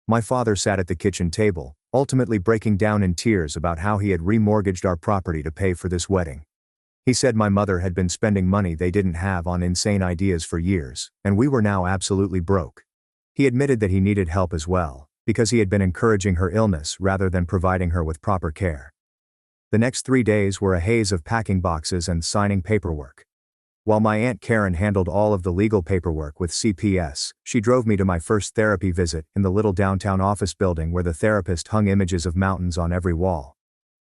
My father sat at the kitchen table, ultimately breaking down in tears about how he had remortgaged our property to pay for this wedding. He said my mother had been spending money they didn't have on insane ideas for years, and we were now absolutely broke. He admitted that he needed help as well, because he had been encouraging her illness rather than providing her with proper care. The next 3 days were a haze of packing boxes and signing paperwork. While my Aunt Karen handled all of the legal paperwork with CPS, she drove me to my first therapy visit in the little downtown office building where the therapist hung images of mountains on every wall.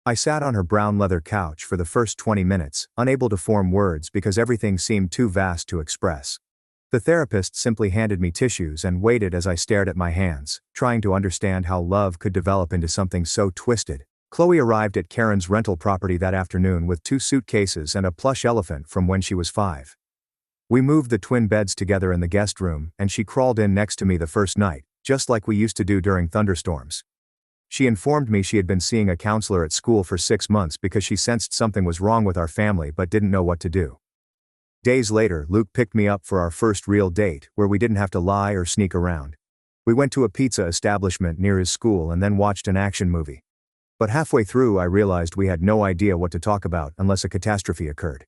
I sat on her brown leather couch for the first 20 minutes, unable to form words because everything seemed too vast to express. The therapist simply handed me tissues and waited as I stared at my hands, trying to understand how love could develop into something so twisted. Chloe arrived at Karen's rental property that afternoon with 2 suitcases and a plush elephant from when she was 5. We moved the twin beds together in the guest room, and she crawled in next to me the first night, just like we used to do during thunderstorms. She informed me she had been seeing a counselor at school for 6 months because she sensed something was wrong with our family but didn't know what to do. Days later, Luke picked me up for our first real date, where we didn't have to lie or sneak around. We went to a pizza establishment near his school and then watched an action movie. But halfway through I realized we had no idea what to talk about unless a catastrophe occurred.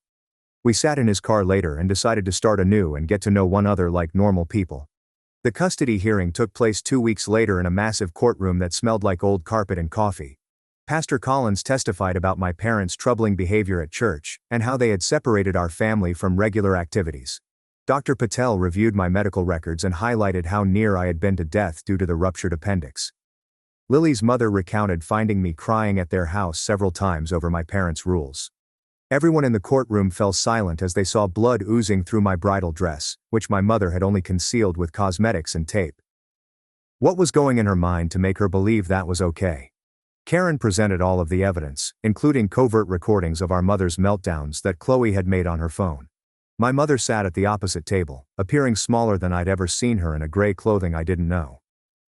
We sat in his car later and decided to start anew and get to know one another like normal people. The custody hearing took place 2 weeks later in a massive courtroom that smelled like old carpet and coffee. Pastor Collins testified about my parents' troubling behavior at church and how they had separated our family from regular activities. Dr. Patel reviewed my medical records and highlighted how near I had been to death due to the ruptured appendix. Lily's mother recounted finding me crying at their house several times over my parents' rules. Everyone in the courtroom fell silent as they saw blood oozing through my bridal dress, which my mother had only concealed with cosmetics and tape. What was going in her mind to make her believe that was okay? Karen presented all of the evidence, including covert recordings of our mother's meltdowns that Chloe had made on her phone. My mother sat at the opposite table, appearing smaller than I'd ever seen her in a gray clothing I didn't know.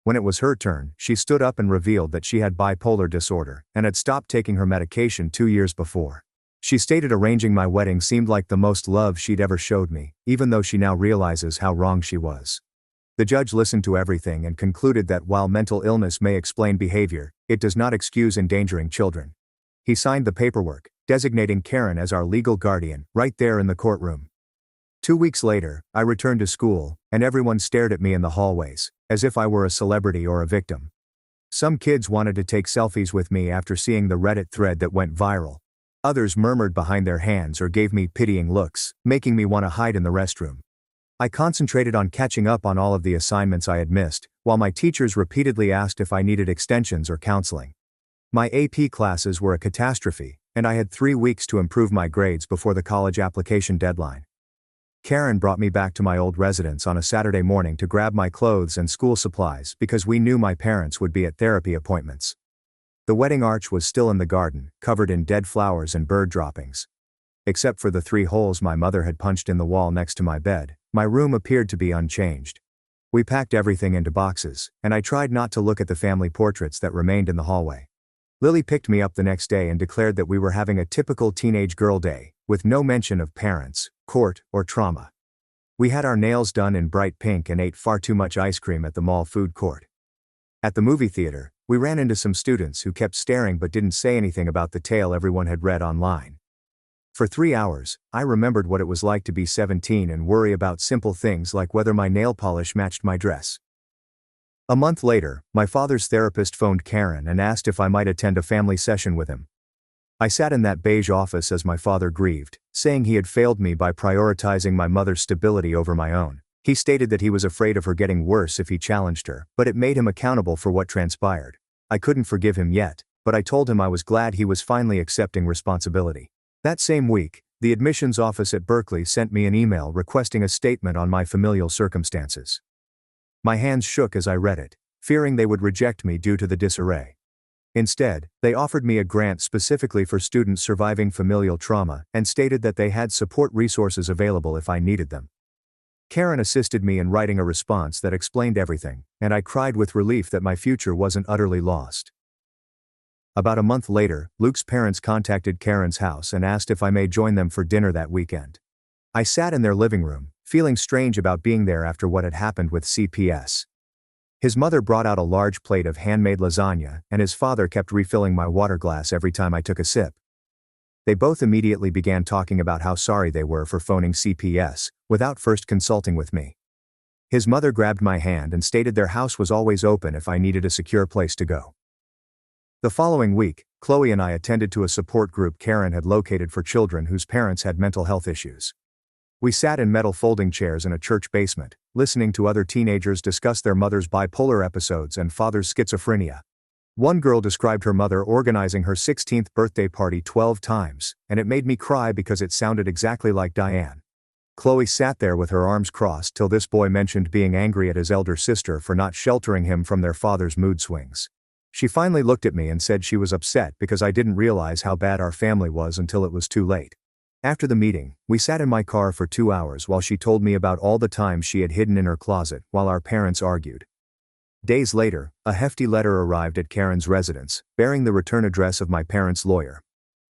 When it was her turn, she stood up and revealed that she had bipolar disorder and had stopped taking her medication 2 years before. She stated arranging my wedding seemed like the most love she'd ever showed me, even though she now realizes how wrong she was. The judge listened to everything and concluded that while mental illness may explain behavior, it does not excuse endangering children. He signed the paperwork, designating Karen as our legal guardian, right there in the courtroom. 2 weeks later, I returned to school, and everyone stared at me in the hallways, as if I were a celebrity or a victim. Some kids wanted to take selfies with me after seeing the Reddit thread that went viral. Others murmured behind their hands or gave me pitying looks, making me want to hide in the restroom. I concentrated on catching up on all of the assignments I had missed, while my teachers repeatedly asked if I needed extensions or counseling. My AP classes were a catastrophe, and I had 3 weeks to improve my grades before the college application deadline. Karen brought me back to my old residence on a Saturday morning to grab my clothes and school supplies because we knew my parents would be at therapy appointments. The wedding arch was still in the garden, covered in dead flowers and bird droppings. Except for the 3 holes my mother had punched in the wall next to my bed, my room appeared to be unchanged. We packed everything into boxes, and I tried not to look at the family portraits that remained in the hallway. Lily picked me up the next day and declared that we were having a typical teenage girl day, with no mention of parents, court, or trauma. We had our nails done in bright pink and ate far too much ice cream at the mall food court. At the movie theater, we ran into some students who kept staring but didn't say anything about the tale everyone had read online. For 3 hours, I remembered what it was like to be 17 and worry about simple things like whether my nail polish matched my dress. A month later, my father's therapist phoned Karen and asked if I might attend a family session with him. I sat in that beige office as my father grieved, saying he had failed me by prioritizing my mother's stability over my own. He stated that he was afraid of her getting worse if he challenged her, but it made him accountable for what transpired. I couldn't forgive him yet, but I told him I was glad he was finally accepting responsibility. That same week, the admissions office at Berkeley sent me an email requesting a statement on my familial circumstances. My hands shook as I read it, fearing they would reject me due to the disarray. Instead, they offered me a grant specifically for students surviving familial trauma and stated that they had support resources available if I needed them. Karen assisted me in writing a response that explained everything, and I cried with relief that my future wasn't utterly lost. About a month later, Luke's parents contacted Karen's house and asked if I may join them for dinner that weekend. I sat in their living room, feeling strange about being there after what had happened with CPS. His mother brought out a large plate of handmade lasagna, and his father kept refilling my water glass every time I took a sip. They both immediately began talking about how sorry they were for phoning CPS, without first consulting with me. His mother grabbed my hand and stated their house was always open if I needed a secure place to go. The following week, Chloe and I attended to a support group Karen had located for children whose parents had mental health issues. We sat in metal folding chairs in a church basement, listening to other teenagers discuss their mother's bipolar episodes and father's schizophrenia. One girl described her mother organizing her 16th birthday party 12 times, and it made me cry because it sounded exactly like Diane. Chloe sat there with her arms crossed till this boy mentioned being angry at his elder sister for not sheltering him from their father's mood swings. She finally looked at me and said she was upset because I didn't realize how bad our family was until it was too late. After the meeting, we sat in my car for 2 hours while she told me about all the times she had hidden in her closet while our parents argued. Days later, a hefty letter arrived at Karen's residence, bearing the return address of my parents' lawyer.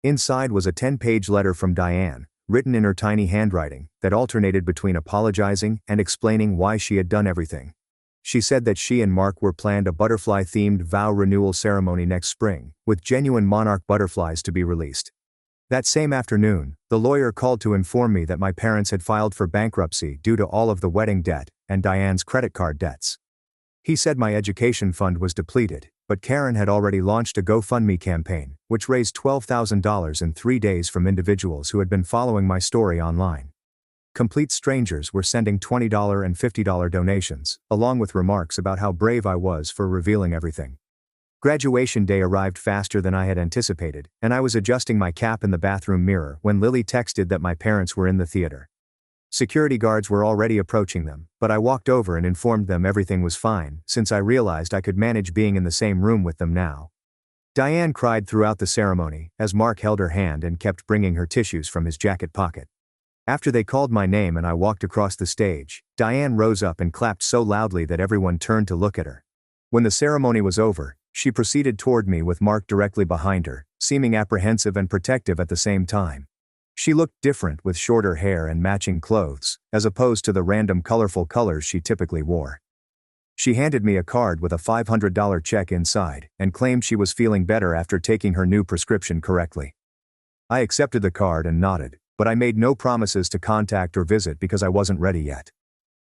Inside was a 10-page letter from Diane, written in her tiny handwriting, that alternated between apologizing and explaining why she had done everything. She said that she and Mark were planned a butterfly-themed vow renewal ceremony next spring, with genuine monarch butterflies to be released. That same afternoon, the lawyer called to inform me that my parents had filed for bankruptcy due to all of the wedding debt and Diane's credit card debts. He said my education fund was depleted, but Karen had already launched a GoFundMe campaign, which raised $12,000 in 3 days from individuals who had been following my story online. Complete strangers were sending $20 and $50 donations, along with remarks about how brave I was for revealing everything. Graduation day arrived faster than I had anticipated, and I was adjusting my cap in the bathroom mirror when Lily texted that my parents were in the theater. Security guards were already approaching them, but I walked over and informed them everything was fine, since I realized I could manage being in the same room with them now. Diane cried throughout the ceremony, as Mark held her hand and kept bringing her tissues from his jacket pocket. After they called my name and I walked across the stage, Diane rose up and clapped so loudly that everyone turned to look at her. When the ceremony was over, she proceeded toward me with Mark directly behind her, seeming apprehensive and protective at the same time. She looked different with shorter hair and matching clothes, as opposed to the random colorful colors she typically wore. She handed me a card with a $500 check inside, and claimed she was feeling better after taking her new prescription correctly. I accepted the card and nodded, but I made no promises to contact or visit because I wasn't ready yet.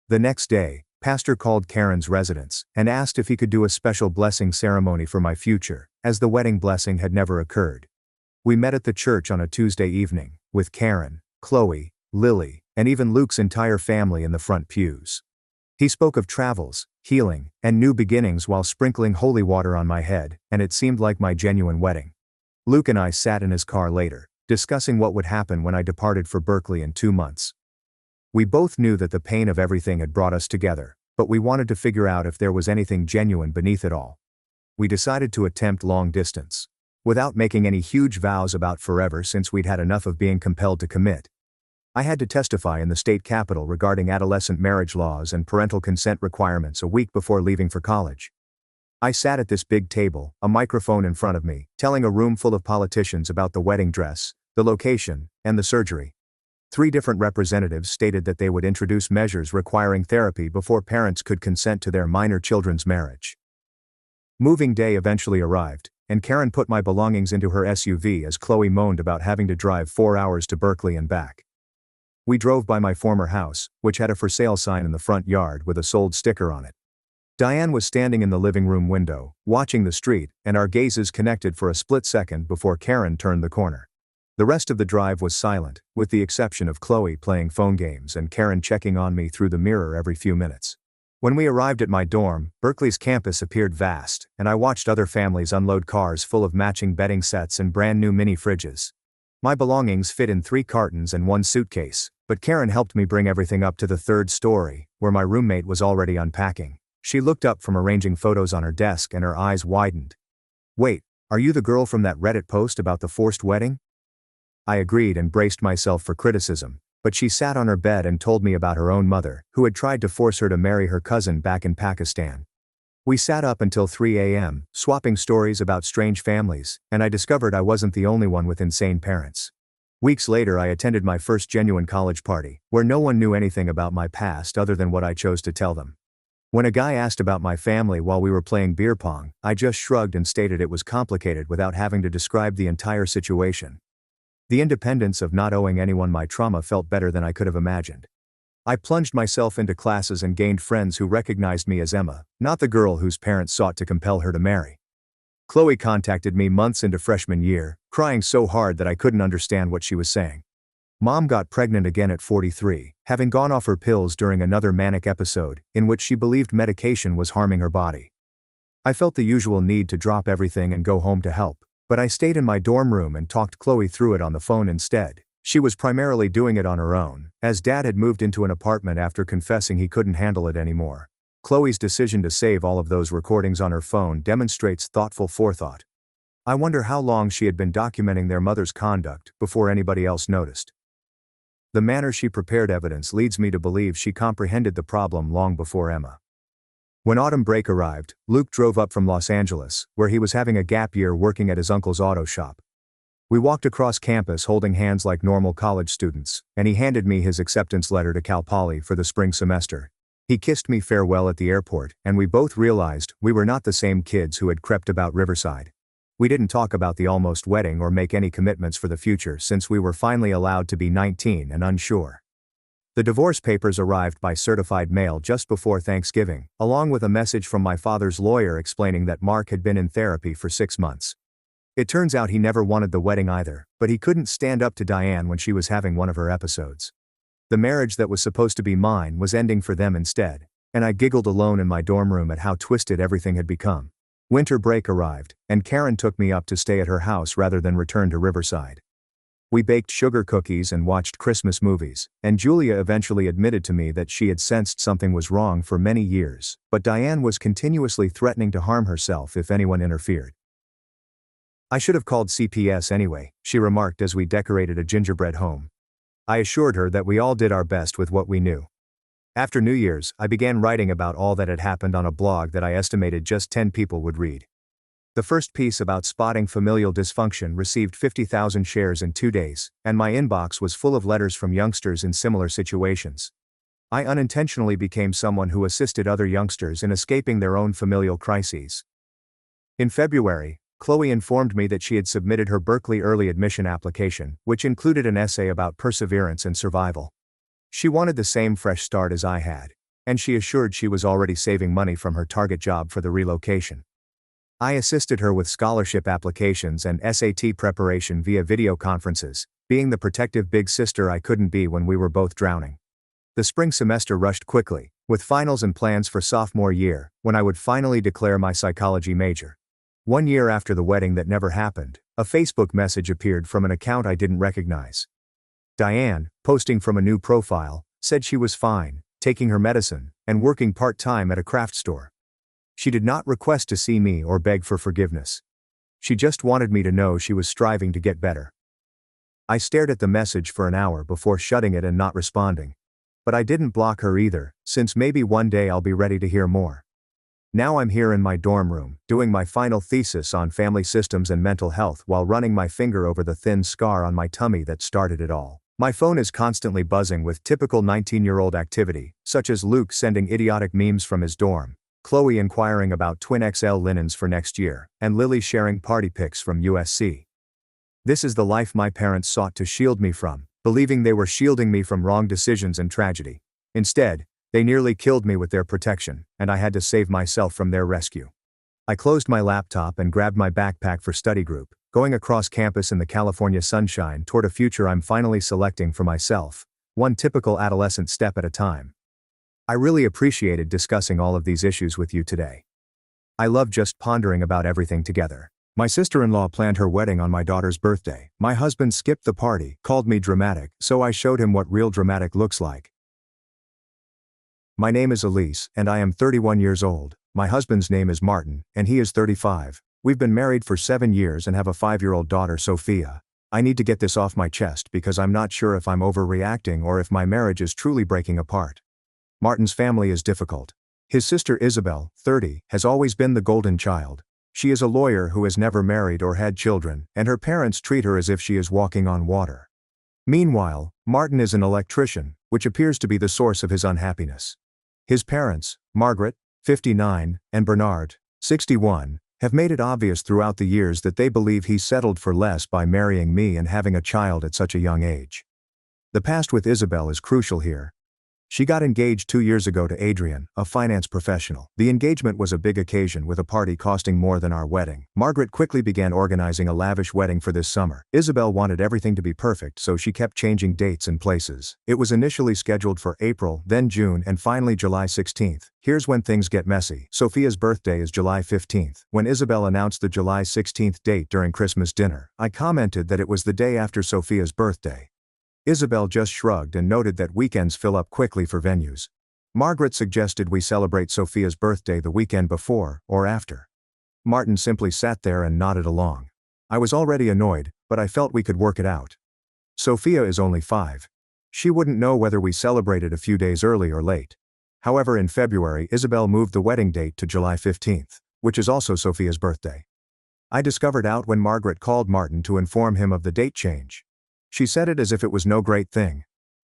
The next day, Pastor called Karen's residence and asked if he could do a special blessing ceremony for my future, as the wedding blessing had never occurred. We met at the church on a Tuesday evening, with Karen, Chloe, Lily, and even Luke's entire family in the front pews. He spoke of travels, healing, and new beginnings while sprinkling holy water on my head, and it seemed like my genuine wedding. Luke and I sat in his car later, discussing what would happen when I departed for Berkeley in 2 months. We both knew that the pain of everything had brought us together, but we wanted to figure out if there was anything genuine beneath it all. we decided to attempt long distance. Without making any huge vows about forever since we'd had enough of being compelled to commit. I had to testify in the state capitol regarding adolescent marriage laws and parental consent requirements a week before leaving for college. I sat at this big table, a microphone in front of me, telling a room full of politicians about the wedding dress, the location, and the surgery. 3 different representatives stated that they would introduce measures requiring therapy before parents could consent to their minor children's marriage. Moving day eventually arrived, and Karen put my belongings into her SUV as Chloe moaned about having to drive 4 hours to Berkeley and back. We drove by my former house, which had a for sale sign in the front yard with a sold sticker on it. Diane was standing in the living room window, watching the street, and our gazes connected for a split second before Karen turned the corner. The rest of the drive was silent, with the exception of Chloe playing phone games and Karen checking on me through the mirror every few minutes. When we arrived at my dorm, Berkeley's campus appeared vast, and I watched other families unload cars full of matching bedding sets and brand new mini fridges. My belongings fit in 3 cartons and 1 suitcase, but Karen helped me bring everything up to the 3rd story, where my roommate was already unpacking. She looked up from arranging photos on her desk and her eyes widened. "Wait, are you the girl from that Reddit post about the forced wedding?" I agreed and braced myself for criticism, but she sat on her bed and told me about her own mother, who had tried to force her to marry her cousin back in Pakistan. We sat up until 3 a.m., swapping stories about strange families, and I discovered I wasn't the only one with insane parents. Weeks later I attended my first genuine college party, where no one knew anything about my past other than what I chose to tell them. When a guy asked about my family while we were playing beer pong, I just shrugged and stated it was complicated without having to describe the entire situation. The independence of not owing anyone my trauma felt better than I could have imagined. I plunged myself into classes and gained friends who recognized me as Emma, not the girl whose parents sought to compel her to marry. Chloe contacted me months into freshman year, crying so hard that I couldn't understand what she was saying. Mom got pregnant again at 43, having gone off her pills during another manic episode, in which she believed medication was harming her body. I felt the usual need to drop everything and go home to help. But I stayed in my dorm room and talked Chloe through it on the phone instead. She was primarily doing it on her own, as Dad had moved into an apartment after confessing he couldn't handle it anymore. Chloe's decision to save all of those recordings on her phone demonstrates thoughtful forethought. I wonder how long she had been documenting their mother's conduct before anybody else noticed. The manner she prepared evidence leads me to believe she comprehended the problem long before Emma. When autumn break arrived, Luke drove up from Los Angeles, where he was having a gap year working at his uncle's auto shop. We walked across campus holding hands like normal college students, and he handed me his acceptance letter to Cal Poly for the spring semester. He kissed me farewell at the airport, and we both realized we were not the same kids who had crept about Riverside. We didn't talk about the almost wedding or make any commitments for the future since we were finally allowed to be 19 and unsure. The divorce papers arrived by certified mail just before Thanksgiving, along with a message from my father's lawyer explaining that Mark had been in therapy for 6 months. It turns out he never wanted the wedding either, but he couldn't stand up to Diane when she was having one of her episodes. The marriage that was supposed to be mine was ending for them instead, and I giggled alone in my dorm room at how twisted everything had become. Winter break arrived, and Karen took me up to stay at her house rather than return to Riverside. We baked sugar cookies and watched Christmas movies, and Julia eventually admitted to me that she had sensed something was wrong for many years, but Diane was continuously threatening to harm herself if anyone interfered. "I should have called CPS anyway," she remarked as we decorated a gingerbread home. I assured her that we all did our best with what we knew. After New Year's, I began writing about all that had happened on a blog that I estimated just 10 people would read. The first piece about spotting familial dysfunction received 50,000 shares in 2 days, and my inbox was full of letters from youngsters in similar situations. I unintentionally became someone who assisted other youngsters in escaping their own familial crises. In February, Chloe informed me that she had submitted her Berkeley early admission application, which included an essay about perseverance and survival. She wanted the same fresh start as I had, and she assured she was already saving money from her target job for the relocation. I assisted her with scholarship applications and SAT preparation via video conferences, being the protective big sister I couldn't be when we were both drowning. The spring semester rushed quickly, with finals and plans for sophomore year, when I would finally declare my psychology major. 1 year after the wedding that never happened, a Facebook message appeared from an account I didn't recognize. Diane, posting from a new profile, said she was fine, taking her medicine, and working part-time at a craft store. She did not request to see me or beg for forgiveness. She just wanted me to know she was striving to get better. I stared at the message for an hour before shutting it and not responding. But I didn't block her either, since maybe one day I'll be ready to hear more. Now I'm here in my dorm room, doing my final thesis on family systems and mental health while running my finger over the thin scar on my tummy that started it all. My phone is constantly buzzing with typical 19-year-old activity, such as Luke sending idiotic memes from his dorm, Chloe inquiring about twin XL linens for next year, and Lily sharing party pics from USC. This is the life my parents sought to shield me from, believing they were shielding me from wrong decisions and tragedy. Instead, they nearly killed me with their protection, and I had to save myself from their rescue. I closed my laptop and grabbed my backpack for study group, going across campus in the California sunshine toward a future I'm finally selecting for myself, one typical adolescent step at a time. I really appreciated discussing all of these issues with you today. I love just pondering about everything together. My sister-in-law planned her wedding on my daughter's birthday. My husband skipped the party, called me dramatic, so I showed him what real dramatic looks like. My name is Elise, and I am 31 years old. My husband's name is Martin, and he is 35. We've been married for 7 years and have a 5-year-old daughter, Sophia. I need to get this off my chest because I'm not sure if I'm overreacting or if my marriage is truly breaking apart. Martin's family is difficult. His sister Isabel, 30, has always been the golden child. She is a lawyer who has never married or had children, and her parents treat her as if she is walking on water. Meanwhile, Martin is an electrician, which appears to be the source of his unhappiness. His parents, Margaret, 59, and Bernard, 61, have made it obvious throughout the years that they believe he settled for less by marrying me and having a child at such a young age. The past with Isabel is crucial here. She got engaged 2 years ago to Adrian, a finance professional. The engagement was a big occasion with a party costing more than our wedding. Margaret quickly began organizing a lavish wedding for this summer. Isabel wanted everything to be perfect, so she kept changing dates and places. It was initially scheduled for April, then June, and finally July 16th. Here's when things get messy. Sophia's birthday is July 15th. When Isabel announced the July 16th date during Christmas dinner, I commented that it was the day after Sophia's birthday. Isabel just shrugged and noted that weekends fill up quickly for venues. Margaret suggested we celebrate Sophia's birthday the weekend before or after. Martin simply sat there and nodded along. I was already annoyed, but I felt we could work it out. Sophia is only 5. She wouldn't know whether we celebrated a few days early or late. However, in February, Isabel moved the wedding date to July 15th, which is also Sophia's birthday. I discovered out when Margaret called Martin to inform him of the date change. She said it as if it was no great thing.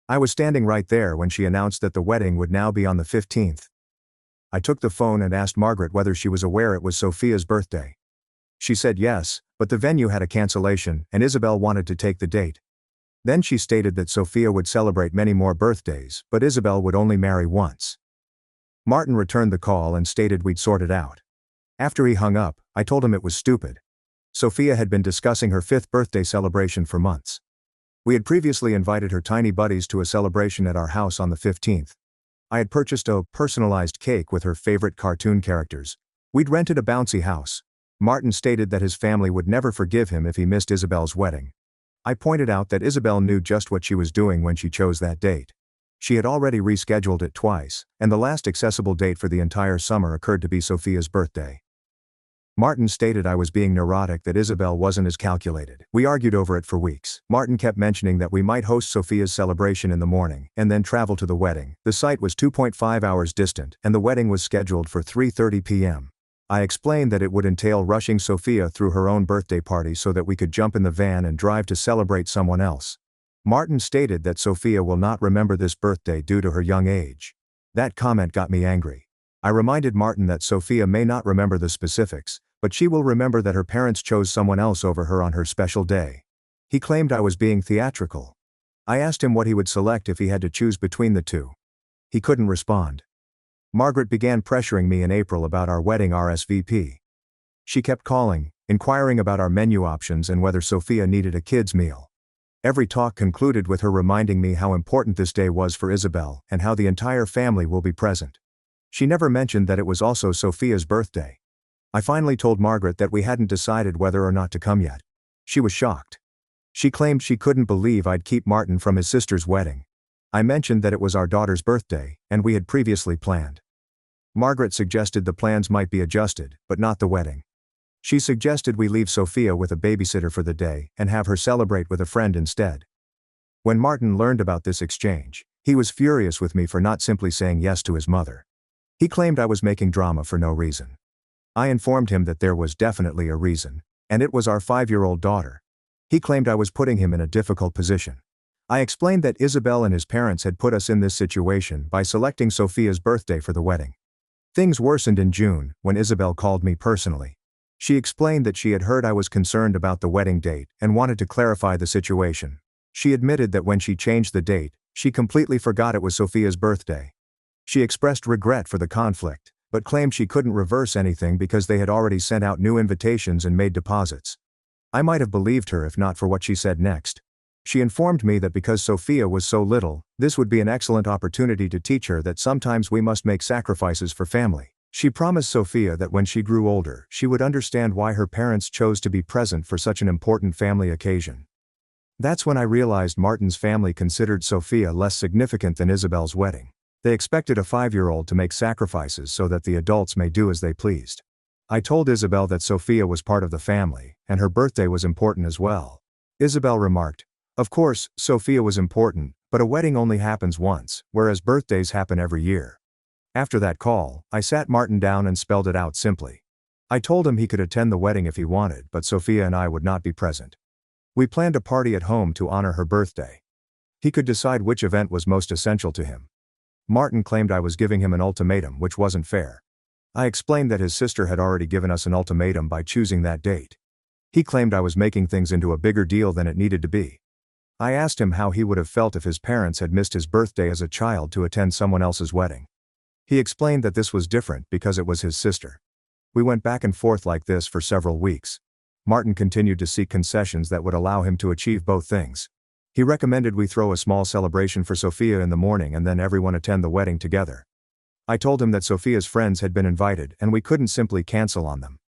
I was standing right there when she announced that the wedding would now be on the 15th. I took the phone and asked Margaret whether she was aware it was Sophia's birthday. She said yes, but the venue had a cancellation and Isabel wanted to take the date. Then she stated that Sophia would celebrate many more birthdays, but Isabel would only marry once. Martin returned the call and stated we'd sort it out. After he hung up, I told him it was stupid. Sophia had been discussing her 5th birthday celebration for months. We had previously invited her tiny buddies to a celebration at our house on the 15th. I had purchased a personalized cake with her favorite cartoon characters. We'd rented a bouncy house. Martin stated that his family would never forgive him if he missed Isabel's wedding. I pointed out that Isabel knew just what she was doing when she chose that date. She had already rescheduled it twice, and the last accessible date for the entire summer occurred to be Sophia's birthday. Martin stated I was being neurotic, that Isabel wasn't as calculated. We argued over it for weeks. Martin kept mentioning that we might host Sophia's celebration in the morning, and then travel to the wedding. The site was 2.5 hours distant, and the wedding was scheduled for 3:30 p.m. I explained that it would entail rushing Sophia through her own birthday party so that we could jump in the van and drive to celebrate someone else. Martin stated that Sophia will not remember this birthday due to her young age. That comment got me angry. I reminded Martin that Sophia may not remember the specifics, but she will remember that her parents chose someone else over her on her special day. He claimed I was being theatrical. I asked him what he would select if he had to choose between the two. He couldn't respond. Margaret began pressuring me in April about our wedding RSVP. She kept calling, inquiring about our menu options and whether Sophia needed a kids' meal. Every talk concluded with her reminding me how important this day was for Isabel and how the entire family will be present. She never mentioned that it was also Sophia's birthday. I finally told Margaret that we hadn't decided whether or not to come yet. She was shocked. She claimed she couldn't believe I'd keep Martin from his sister's wedding. I mentioned that it was our daughter's birthday, and we had previously planned. Margaret suggested the plans might be adjusted, but not the wedding. She suggested we leave Sophia with a babysitter for the day and have her celebrate with a friend instead. When Martin learned about this exchange, he was furious with me for not simply saying yes to his mother. He claimed I was making drama for no reason. I informed him that there was definitely a reason, and it was our 5-year-old daughter. He claimed I was putting him in a difficult position. I explained that Isabel and his parents had put us in this situation by selecting Sophia's birthday for the wedding. Things worsened in June, when Isabel called me personally. She explained that she had heard I was concerned about the wedding date and wanted to clarify the situation. She admitted that when she changed the date, she completely forgot it was Sophia's birthday. She expressed regret for the conflict, but claimed she couldn't reverse anything because they had already sent out new invitations and made deposits. I might have believed her if not for what she said next. She informed me that because Sophia was so little, this would be an excellent opportunity to teach her that sometimes we must make sacrifices for family. She promised Sophia that when she grew older, she would understand why her parents chose to be present for such an important family occasion. That's when I realized Martin's family considered Sophia less significant than Isabel's wedding. They expected a 5-year-old to make sacrifices so that the adults may do as they pleased. I told Isabel that Sophia was part of the family, and her birthday was important as well. Isabel remarked, "Of course, Sophia was important, but a wedding only happens once, whereas birthdays happen every year." After that call, I sat Martin down and spelled it out simply. I told him he could attend the wedding if he wanted, but Sophia and I would not be present. We planned a party at home to honor her birthday. He could decide which event was most essential to him. Martin claimed I was giving him an ultimatum, which wasn't fair. I explained that his sister had already given us an ultimatum by choosing that date. He claimed I was making things into a bigger deal than it needed to be. I asked him how he would have felt if his parents had missed his birthday as a child to attend someone else's wedding. He explained that this was different because it was his sister. We went back and forth like this for several weeks. Martin continued to seek concessions that would allow him to achieve both things. He recommended we throw a small celebration for Sophia in the morning and then everyone attend the wedding together. I told him that Sophia's friends had been invited and we couldn't simply cancel on them.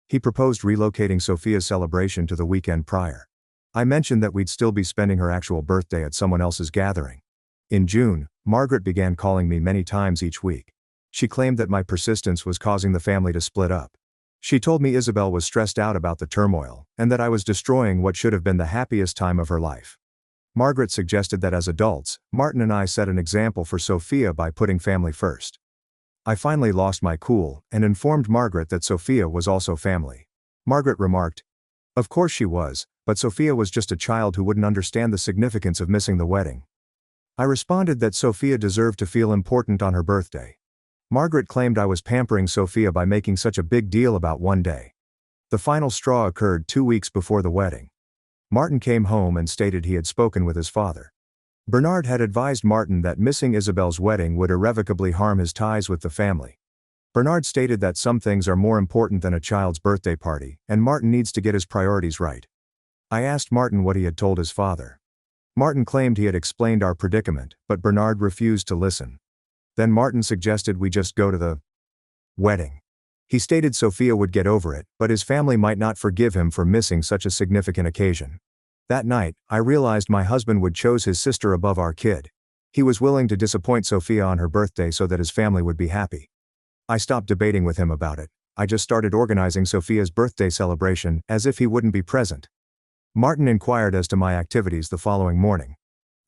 He proposed relocating Sophia's celebration to the weekend prior. I mentioned that we'd still be spending her actual birthday at someone else's gathering. In June, Margaret began calling me many times each week. She claimed that my persistence was causing the family to split up. She told me Isabel was stressed out about the turmoil, and that I was destroying what should have been the happiest time of her life. Margaret suggested that as adults, Martin and I set an example for Sophia by putting family first. I finally lost my cool, and informed Margaret that Sophia was also family. Margaret remarked, "Of course she was, but Sophia was just a child who wouldn't understand the significance of missing the wedding." I responded that Sophia deserved to feel important on her birthday. Margaret claimed I was pampering Sophia by making such a big deal about one day. The final straw occurred 2 weeks before the wedding. Martin came home and stated he had spoken with his father. Bernard had advised Martin that missing Isabel's wedding would irrevocably harm his ties with the family. Bernard stated that some things are more important than a child's birthday party, and Martin needs to get his priorities right. I asked Martin what he had told his father. Martin claimed he had explained our predicament, but Bernard refused to listen. Then Martin suggested we just go to the wedding. He stated Sophia would get over it, but his family might not forgive him for missing such a significant occasion. That night, I realized my husband would choose his sister above our kid. He was willing to disappoint Sophia on her birthday so that his family would be happy. I stopped debating with him about it. I just started organizing Sophia's birthday celebration, as if he wouldn't be present. Martin inquired as to my activities the following morning.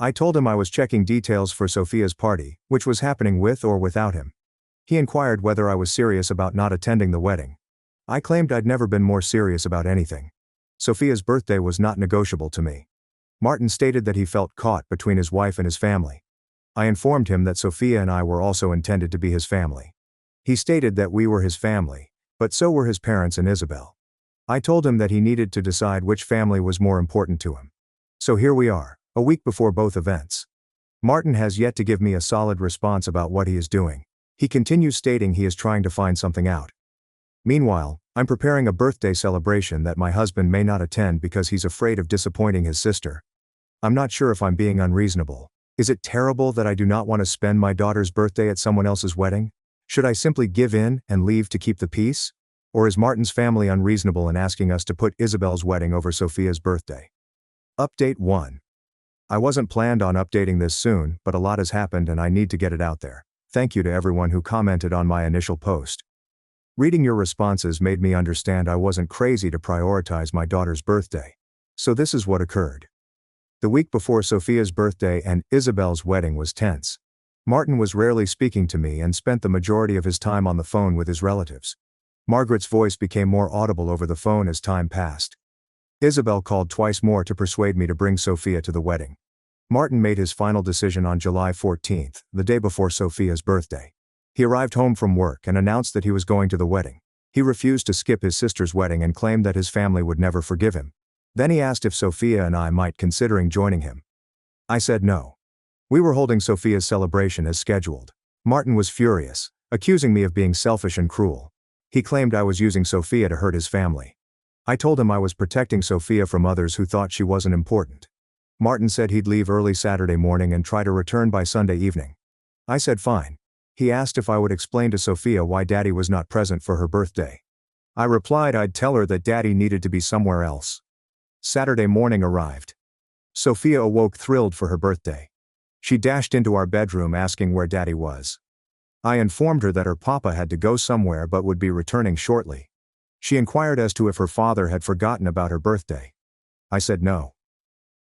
I told him I was checking details for Sophia's party, which was happening with or without him. He inquired whether I was serious about not attending the wedding. I claimed I'd never been more serious about anything. Sophia's birthday was not negotiable to me. Martin stated that he felt caught between his wife and his family. I informed him that Sophia and I were also intended to be his family. He stated that we were his family, but so were his parents and Isabel. I told him that he needed to decide which family was more important to him. So here we are, a week before both events. Martin has yet to give me a solid response about what he is doing. He continues stating he is trying to find something out. Meanwhile, I'm preparing a birthday celebration that my husband may not attend because he's afraid of disappointing his sister. I'm not sure if I'm being unreasonable. Is it terrible that I do not want to spend my daughter's birthday at someone else's wedding? Should I simply give in and leave to keep the peace? Or is Martin's family unreasonable in asking us to put Isabel's wedding over Sophia's birthday? Update 1. I wasn't planned on updating this soon, but a lot has happened and I need to get it out there. Thank you to everyone who commented on my initial post. Reading your responses made me understand I wasn't crazy to prioritize my daughter's birthday. So this is what occurred. The week before Sophia's birthday and Isabel's wedding was tense. Martin was rarely speaking to me and spent the majority of his time on the phone with his relatives. Margaret's voice became more audible over the phone as time passed. Isabel called twice more to persuade me to bring Sophia to the wedding. Martin made his final decision on July 14th, the day before Sophia's birthday. He arrived home from work and announced that he was going to the wedding. He refused to skip his sister's wedding and claimed that his family would never forgive him. Then he asked if Sophia and I might consider joining him. I said no. We were holding Sophia's celebration as scheduled. Martin was furious, accusing me of being selfish and cruel. He claimed I was using Sophia to hurt his family. I told him I was protecting Sophia from others who thought she wasn't important. Martin said he'd leave early Saturday morning and try to return by Sunday evening. I said fine. He asked if I would explain to Sophia why Daddy was not present for her birthday. I replied I'd tell her that Daddy needed to be somewhere else. Saturday morning arrived. Sophia awoke thrilled for her birthday. She dashed into our bedroom asking where Daddy was. I informed her that her papa had to go somewhere but would be returning shortly. She inquired as to if her father had forgotten about her birthday. I said no.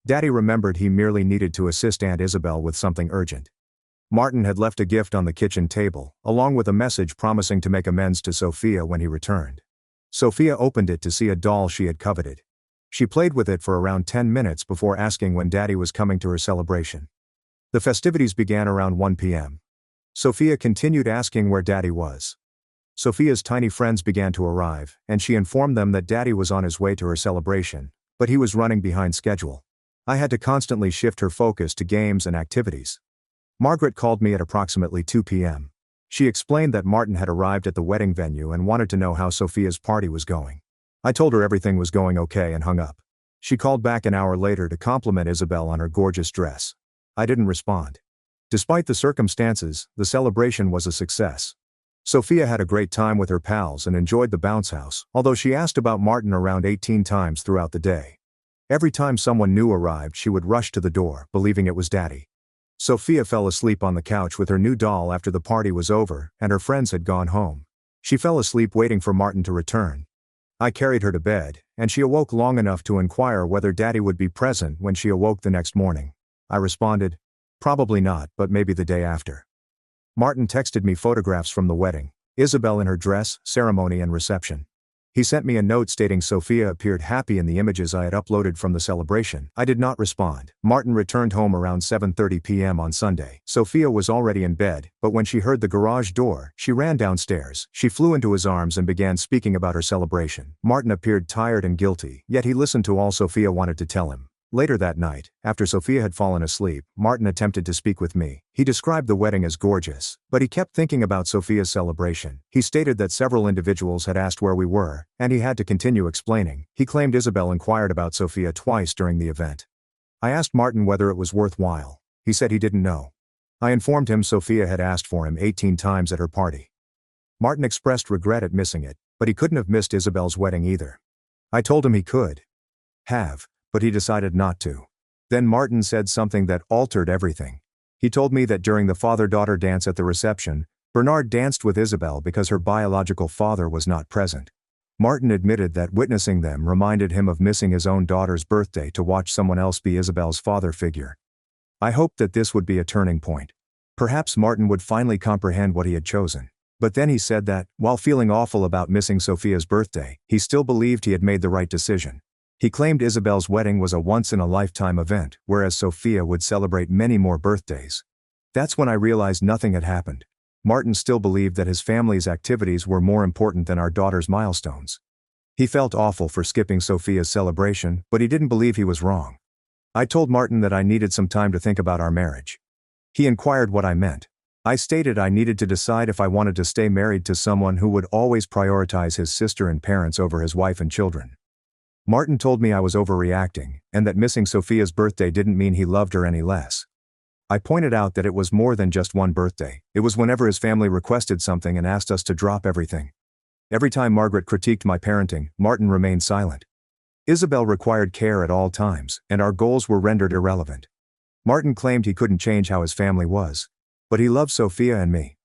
Daddy remembered he merely needed to assist Aunt Isabel with something urgent. Martin had left a gift on the kitchen table, along with a message promising to make amends to Sophia when he returned. Sophia opened it to see a doll she had coveted. She played with it for around 10 minutes before asking when Daddy was coming to her celebration. The festivities began around 1 p.m. Sophia continued asking where Daddy was. Sophia's tiny friends began to arrive, and she informed them that Daddy was on his way to her celebration, but he was running behind schedule. I had to constantly shift her focus to games and activities. Margaret called me at approximately 2 p.m. She explained that Martin had arrived at the wedding venue and wanted to know how Sophia's party was going. I told her everything was going okay and hung up. She called back an hour later to compliment Isabel on her gorgeous dress. I didn't respond. Despite the circumstances, the celebration was a success. Sophia had a great time with her pals and enjoyed the bounce house, although she asked about Martin around 18 times throughout the day. Every time someone new arrived, she would rush to the door, believing it was Daddy. Sophia fell asleep on the couch with her new doll after the party was over and her friends had gone home. She fell asleep waiting for Martin to return. I carried her to bed, and she awoke long enough to inquire whether Daddy would be present when she awoke the next morning. I responded, probably not, but maybe the day after. Martin texted me photographs from the wedding, Isabel in her dress, ceremony and reception. He sent me a note stating Sophia appeared happy in the images I had uploaded from the celebration. I did not respond. Martin returned home around 7:30 p.m. on Sunday. Sophia was already in bed, but when she heard the garage door, she ran downstairs. She flew into his arms and began speaking about her celebration. Martin appeared tired and guilty, yet he listened to all Sophia wanted to tell him. Later that night, after Sophia had fallen asleep, Martin attempted to speak with me. He described the wedding as gorgeous, but he kept thinking about Sophia's celebration. He stated that several individuals had asked where we were, and he had to continue explaining. He claimed Isabel inquired about Sophia twice during the event. I asked Martin whether it was worthwhile. He said he didn't know. I informed him Sophia had asked for him 18 times at her party. Martin expressed regret at missing it, but he couldn't have missed Isabel's wedding either. I told him he could have, but he decided not to. Then Martin said something that altered everything. He told me that during the father-daughter dance at the reception, Bernard danced with Isabel because her biological father was not present. Martin admitted that witnessing them reminded him of missing his own daughter's birthday to watch someone else be Isabel's father figure. I hoped that this would be a turning point. Perhaps Martin would finally comprehend what he had chosen. But then he said that, while feeling awful about missing Sophia's birthday, he still believed he had made the right decision. He claimed Isabel's wedding was a once-in-a-lifetime event, whereas Sophia would celebrate many more birthdays. That's when I realized nothing had happened. Martin still believed that his family's activities were more important than our daughter's milestones. He felt awful for skipping Sophia's celebration, but he didn't believe he was wrong. I told Martin that I needed some time to think about our marriage. He inquired what I meant. I stated I needed to decide if I wanted to stay married to someone who would always prioritize his sister and parents over his wife and children. Martin told me I was overreacting, and that missing Sophia's birthday didn't mean he loved her any less. I pointed out that it was more than just one birthday. It was whenever his family requested something and asked us to drop everything. Every time Margaret critiqued my parenting, Martin remained silent. Isabel required care at all times, and our goals were rendered irrelevant. Martin claimed he couldn't change how his family was. But he loved Sophia and me.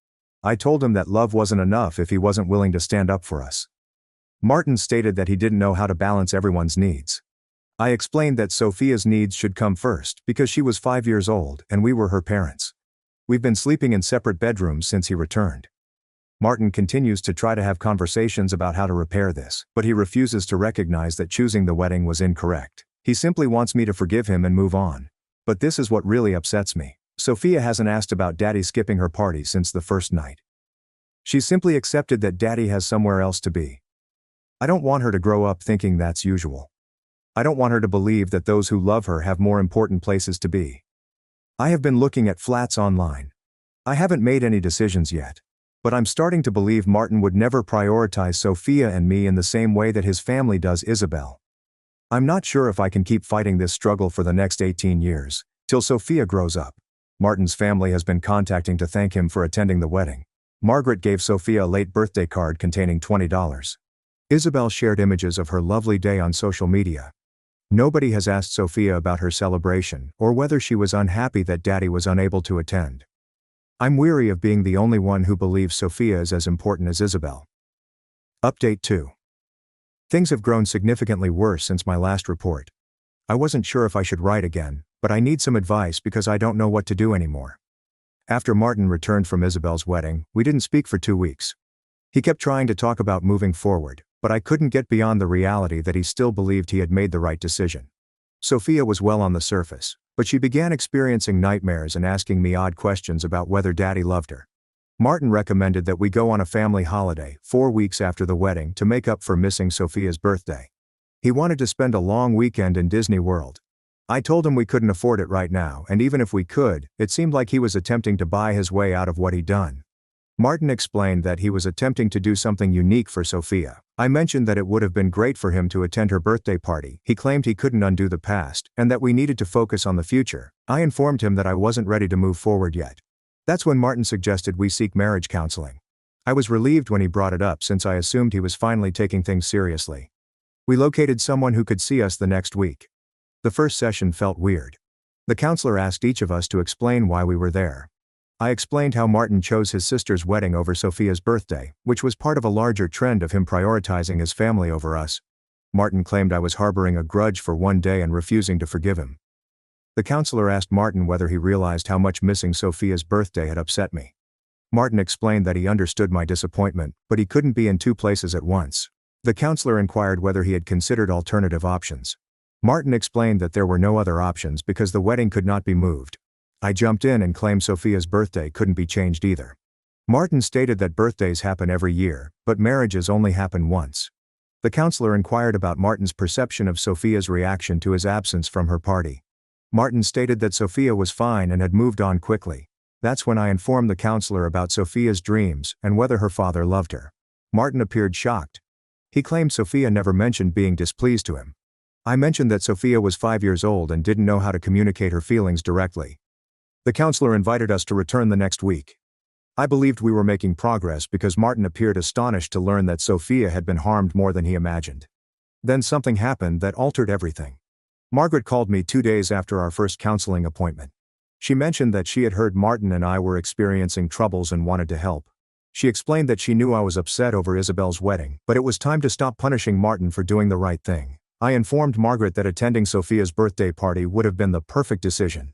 I told him that love wasn't enough if he wasn't willing to stand up for us. Martin stated that he didn't know how to balance everyone's needs. I explained that Sophia's needs should come first because she was 5 years old and we were her parents. We've been sleeping in separate bedrooms since he returned. Martin continues to try to have conversations about how to repair this, but he refuses to recognize that choosing the wedding was incorrect. He simply wants me to forgive him and move on. But this is what really upsets me. Sophia hasn't asked about Daddy skipping her party since the first night. She's simply accepted that Daddy has somewhere else to be. I don't want her to grow up thinking that's usual. I don't want her to believe that those who love her have more important places to be. I have been looking at flats online. I haven't made any decisions yet. But I'm starting to believe Martin would never prioritize Sophia and me in the same way that his family does Isabel. I'm not sure if I can keep fighting this struggle for the next 18 years, till Sophia grows up. Martin's family has been contacting to thank him for attending the wedding. Margaret gave Sophia a late birthday card containing $20. Isabel shared images of her lovely day on social media. Nobody has asked Sophia about her celebration or whether she was unhappy that Daddy was unable to attend. I'm weary of being the only one who believes Sophia is as important as Isabel. Update 2. Things have grown significantly worse since my last report. I wasn't sure if I should write again, but I need some advice because I don't know what to do anymore. After Martin returned from Isabel's wedding, we didn't speak for 2 weeks. He kept trying to talk about moving forward, but I couldn't get beyond the reality that he still believed he had made the right decision. Sophia was well on the surface, but she began experiencing nightmares and asking me odd questions about whether Daddy loved her. Martin recommended that we go on a family holiday 4 weeks after the wedding to make up for missing Sophia's birthday. He wanted to spend a long weekend in Disney World. I told him we couldn't afford it right now, and even if we could, it seemed like he was attempting to buy his way out of what he'd done. Martin explained that he was attempting to do something unique for Sophia. I mentioned that it would have been great for him to attend her birthday party. He claimed he couldn't undo the past, and that we needed to focus on the future. I informed him that I wasn't ready to move forward yet. That's when Martin suggested we seek marriage counseling. I was relieved when he brought it up since I assumed he was finally taking things seriously. We located someone who could see us the next week. The first session felt weird. The counselor asked each of us to explain why we were there. I explained how Martin chose his sister's wedding over Sophia's birthday, which was part of a larger trend of him prioritizing his family over us. Martin claimed I was harboring a grudge for one day and refusing to forgive him. The counselor asked Martin whether he realized how much missing Sophia's birthday had upset me. Martin explained that he understood my disappointment, but he couldn't be in 2 places at once. The counselor inquired whether he had considered alternative options. Martin explained that there were no other options because the wedding could not be moved. I jumped in and claimed Sophia's birthday couldn't be changed either. Martin stated that birthdays happen every year, but marriages only happen once. The counselor inquired about Martin's perception of Sophia's reaction to his absence from her party. Martin stated that Sophia was fine and had moved on quickly. That's when I informed the counselor about Sophia's dreams and whether her father loved her. Martin appeared shocked. He claimed Sophia never mentioned being displeased to him. I mentioned that Sophia was 5 years old and didn't know how to communicate her feelings directly. The counselor invited us to return the next week. I believed we were making progress because Martin appeared astonished to learn that Sophia had been harmed more than he imagined. Then something happened that altered everything. Margaret called me 2 days after our first counseling appointment. She mentioned that she had heard Martin and I were experiencing troubles and wanted to help. She explained that she knew I was upset over Isabel's wedding, but it was time to stop punishing Martin for doing the right thing. I informed Margaret that attending Sophia's birthday party would have been the perfect decision.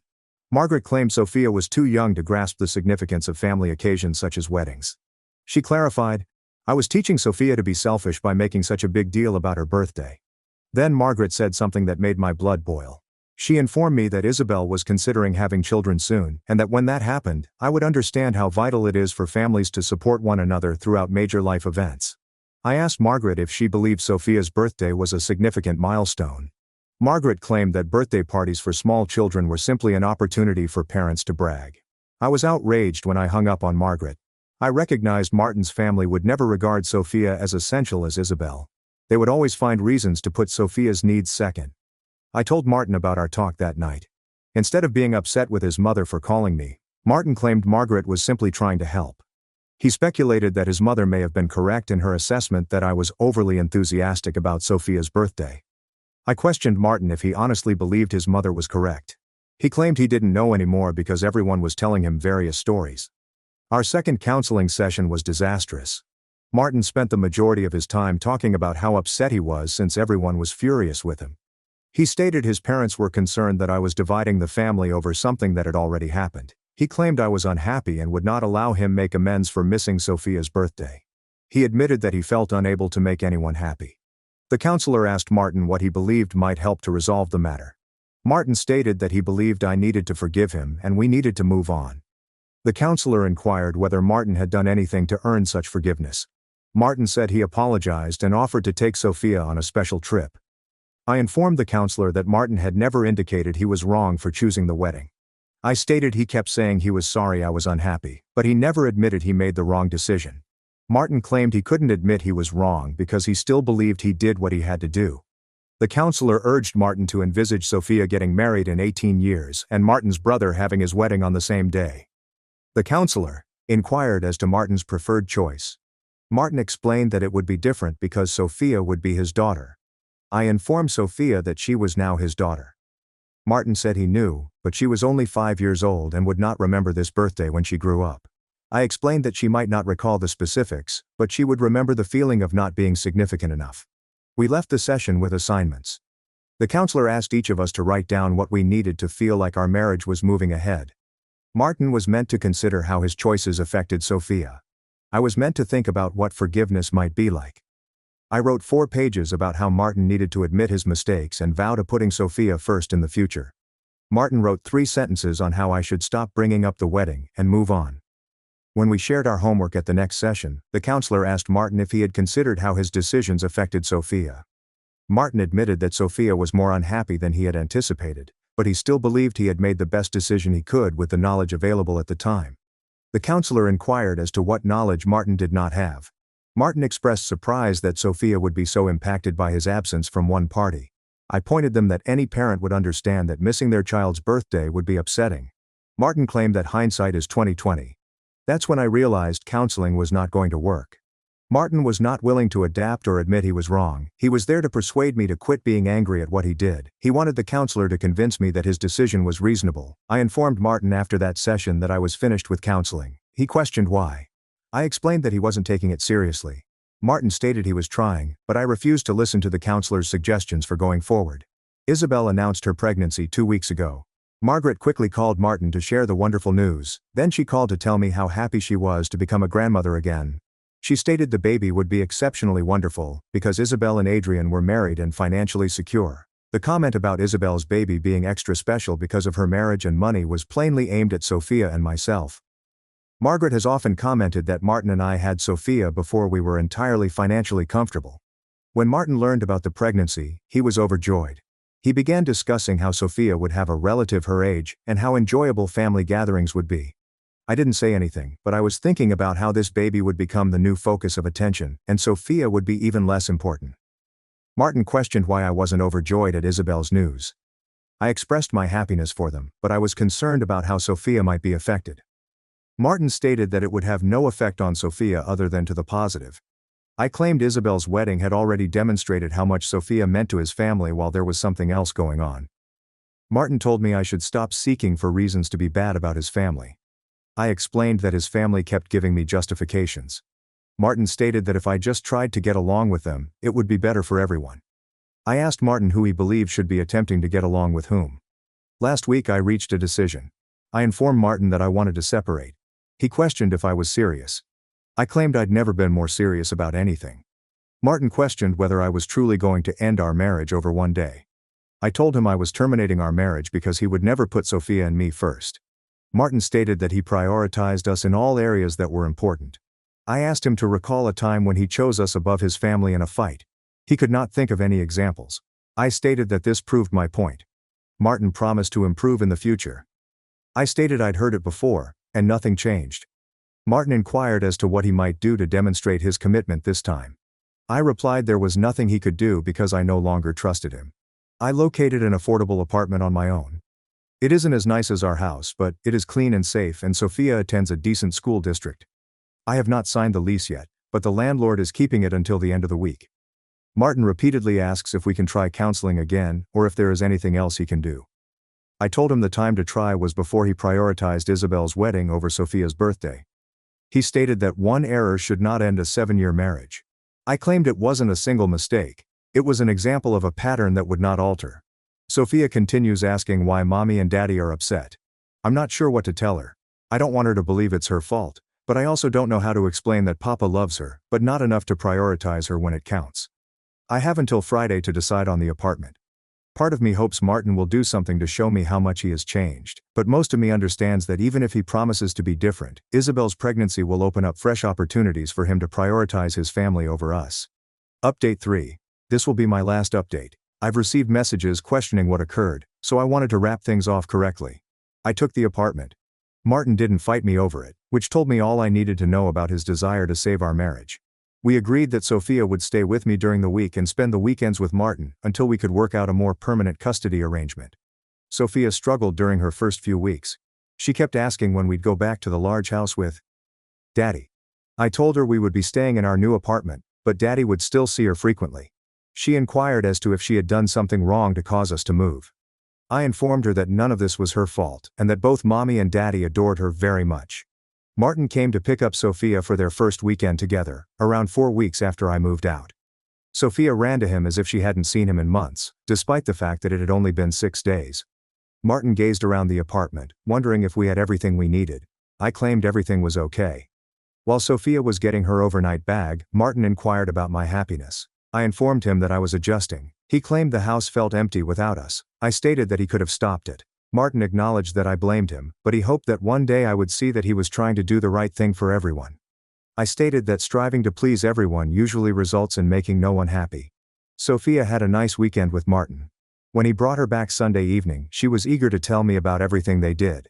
Margaret claimed Sophia was too young to grasp the significance of family occasions such as weddings. She clarified, "I was teaching Sophia to be selfish by making such a big deal about her birthday." Then Margaret said something that made my blood boil. She informed me that Isabel was considering having children soon, and that when that happened, I would understand how vital it is for families to support one another throughout major life events. I asked Margaret if she believed Sophia's birthday was a significant milestone. Margaret claimed that birthday parties for small children were simply an opportunity for parents to brag. I was outraged when I hung up on Margaret. I recognized Martin's family would never regard Sophia as essential as Isabel. They would always find reasons to put Sophia's needs second. I told Martin about our talk that night. Instead of being upset with his mother for calling me, Martin claimed Margaret was simply trying to help. He speculated that his mother may have been correct in her assessment that I was overly enthusiastic about Sophia's birthday. I questioned Martin if he honestly believed his mother was correct. He claimed he didn't know anymore because everyone was telling him various stories. Our second counseling session was disastrous. Martin spent the majority of his time talking about how upset he was since everyone was furious with him. He stated his parents were concerned that I was dividing the family over something that had already happened. He claimed I was unhappy and would not allow him make amends for missing Sophia's birthday. He admitted that he felt unable to make anyone happy. The counselor asked Martin what he believed might help to resolve the matter. Martin stated that he believed I needed to forgive him and we needed to move on. The counselor inquired whether Martin had done anything to earn such forgiveness. Martin said he apologized and offered to take Sophia on a special trip. I informed the counselor that Martin had never indicated he was wrong for choosing the wedding. I stated he kept saying he was sorry I was unhappy, but he never admitted he made the wrong decision. Martin claimed he couldn't admit he was wrong because he still believed he did what he had to do. The counselor urged Martin to envisage Sophia getting married in 18 years and Martin's brother having his wedding on the same day. The counselor inquired as to Martin's preferred choice. Martin explained that it would be different because Sophia would be his daughter. I informed Sophia that she was now his daughter. Martin said he knew, but she was only 5 years old and would not remember this birthday when she grew up. I explained that she might not recall the specifics, but she would remember the feeling of not being significant enough. We left the session with assignments. The counselor asked each of us to write down what we needed to feel like our marriage was moving ahead. Martin was meant to consider how his choices affected Sophia. I was meant to think about what forgiveness might be like. I wrote 4 pages about how Martin needed to admit his mistakes and vow to putting Sophia first in the future. Martin wrote 3 sentences on how I should stop bringing up the wedding and move on. When we shared our homework at the next session, the counselor asked Martin if he had considered how his decisions affected Sophia. Martin admitted that Sophia was more unhappy than he had anticipated, but he still believed he had made the best decision he could with the knowledge available at the time. The counselor inquired as to what knowledge Martin did not have. Martin expressed surprise that Sophia would be so impacted by his absence from one party. I pointed them that any parent would understand that missing their child's birthday would be upsetting. Martin claimed that hindsight is 20/20. That's when I realized counseling was not going to work. Martin was not willing to adapt or admit he was wrong. He was there to persuade me to quit being angry at what he did. He wanted the counselor to convince me that his decision was reasonable. I informed Martin after that session that I was finished with counseling. He questioned why. I explained that he wasn't taking it seriously. Martin stated he was trying, but I refused to listen to the counselor's suggestions for going forward. Isabel announced her pregnancy 2 weeks ago. Margaret quickly called Martin to share the wonderful news. Then she called to tell me how happy she was to become a grandmother again. She stated the baby would be exceptionally wonderful, because Isabel and Adrian were married and financially secure. The comment about Isabel's baby being extra special because of her marriage and money was plainly aimed at Sophia and myself. Margaret has often commented that Martin and I had Sophia before we were entirely financially comfortable. When Martin learned about the pregnancy, he was overjoyed. He began discussing how Sophia would have a relative her age and how enjoyable family gatherings would be. I didn't say anything, but I was thinking about how this baby would become the new focus of attention, and Sophia would be even less important. Martin questioned why I wasn't overjoyed at Isabel's news. I expressed my happiness for them, but I was concerned about how Sophia might be affected. Martin stated that it would have no effect on Sophia other than to the positive. I claimed Isabel's wedding had already demonstrated how much Sophia meant to his family while there was something else going on. Martin told me I should stop seeking for reasons to be bad about his family. I explained that his family kept giving me justifications. Martin stated that if I just tried to get along with them, it would be better for everyone. I asked Martin who he believed should be attempting to get along with whom. Last week I reached a decision. I informed Martin that I wanted to separate. He questioned if I was serious. I claimed I'd never been more serious about anything. Martin questioned whether I was truly going to end our marriage over one day. I told him I was terminating our marriage because he would never put Sophia and me first. Martin stated that he prioritized us in all areas that were important. I asked him to recall a time when he chose us above his family in a fight. He could not think of any examples. I stated that this proved my point. Martin promised to improve in the future. I stated I'd heard it before, and nothing changed. Martin inquired as to what he might do to demonstrate his commitment this time. I replied there was nothing he could do because I no longer trusted him. I located an affordable apartment on my own. It isn't as nice as our house, but it is clean and safe, and Sophia attends a decent school district. I have not signed the lease yet, but the landlord is keeping it until the end of the week. Martin repeatedly asks if we can try counseling again, or if there is anything else he can do. I told him the time to try was before he prioritized Isabel's wedding over Sophia's birthday. He stated that one error should not end a 7-year marriage. I claimed it wasn't a single mistake. It was an example of a pattern that would not alter. Sophia continues asking why mommy and daddy are upset. I'm not sure what to tell her. I don't want her to believe it's her fault, but I also don't know how to explain that Papa loves her, but not enough to prioritize her when it counts. I have until Friday to decide on the apartment. Part of me hopes Martin will do something to show me how much he has changed, but most of me understands that even if he promises to be different, Isabel's pregnancy will open up fresh opportunities for him to prioritize his family over us. Update 3. This will be my last update. I've received messages questioning what occurred, so I wanted to wrap things off correctly. I took the apartment. Martin didn't fight me over it, which told me all I needed to know about his desire to save our marriage. We agreed that Sophia would stay with me during the week and spend the weekends with Martin until we could work out a more permanent custody arrangement. Sophia struggled during her first few weeks. She kept asking when we'd go back to the large house with Daddy. I told her we would be staying in our new apartment, but Daddy would still see her frequently. She inquired as to if she had done something wrong to cause us to move. I informed her that none of this was her fault and that both Mommy and Daddy adored her very much. Martin came to pick up Sophia for their first weekend together, around 4 weeks after I moved out. Sophia ran to him as if she hadn't seen him in months, despite the fact that it had only been 6 days. Martin gazed around the apartment, wondering if we had everything we needed. I claimed everything was okay. While Sophia was getting her overnight bag, Martin inquired about my happiness. I informed him that I was adjusting. He claimed the house felt empty without us. I stated that he could have stopped it. Martin acknowledged that I blamed him, but he hoped that one day I would see that he was trying to do the right thing for everyone. I stated that striving to please everyone usually results in making no one happy. Sophia had a nice weekend with Martin. When he brought her back Sunday evening, she was eager to tell me about everything they did.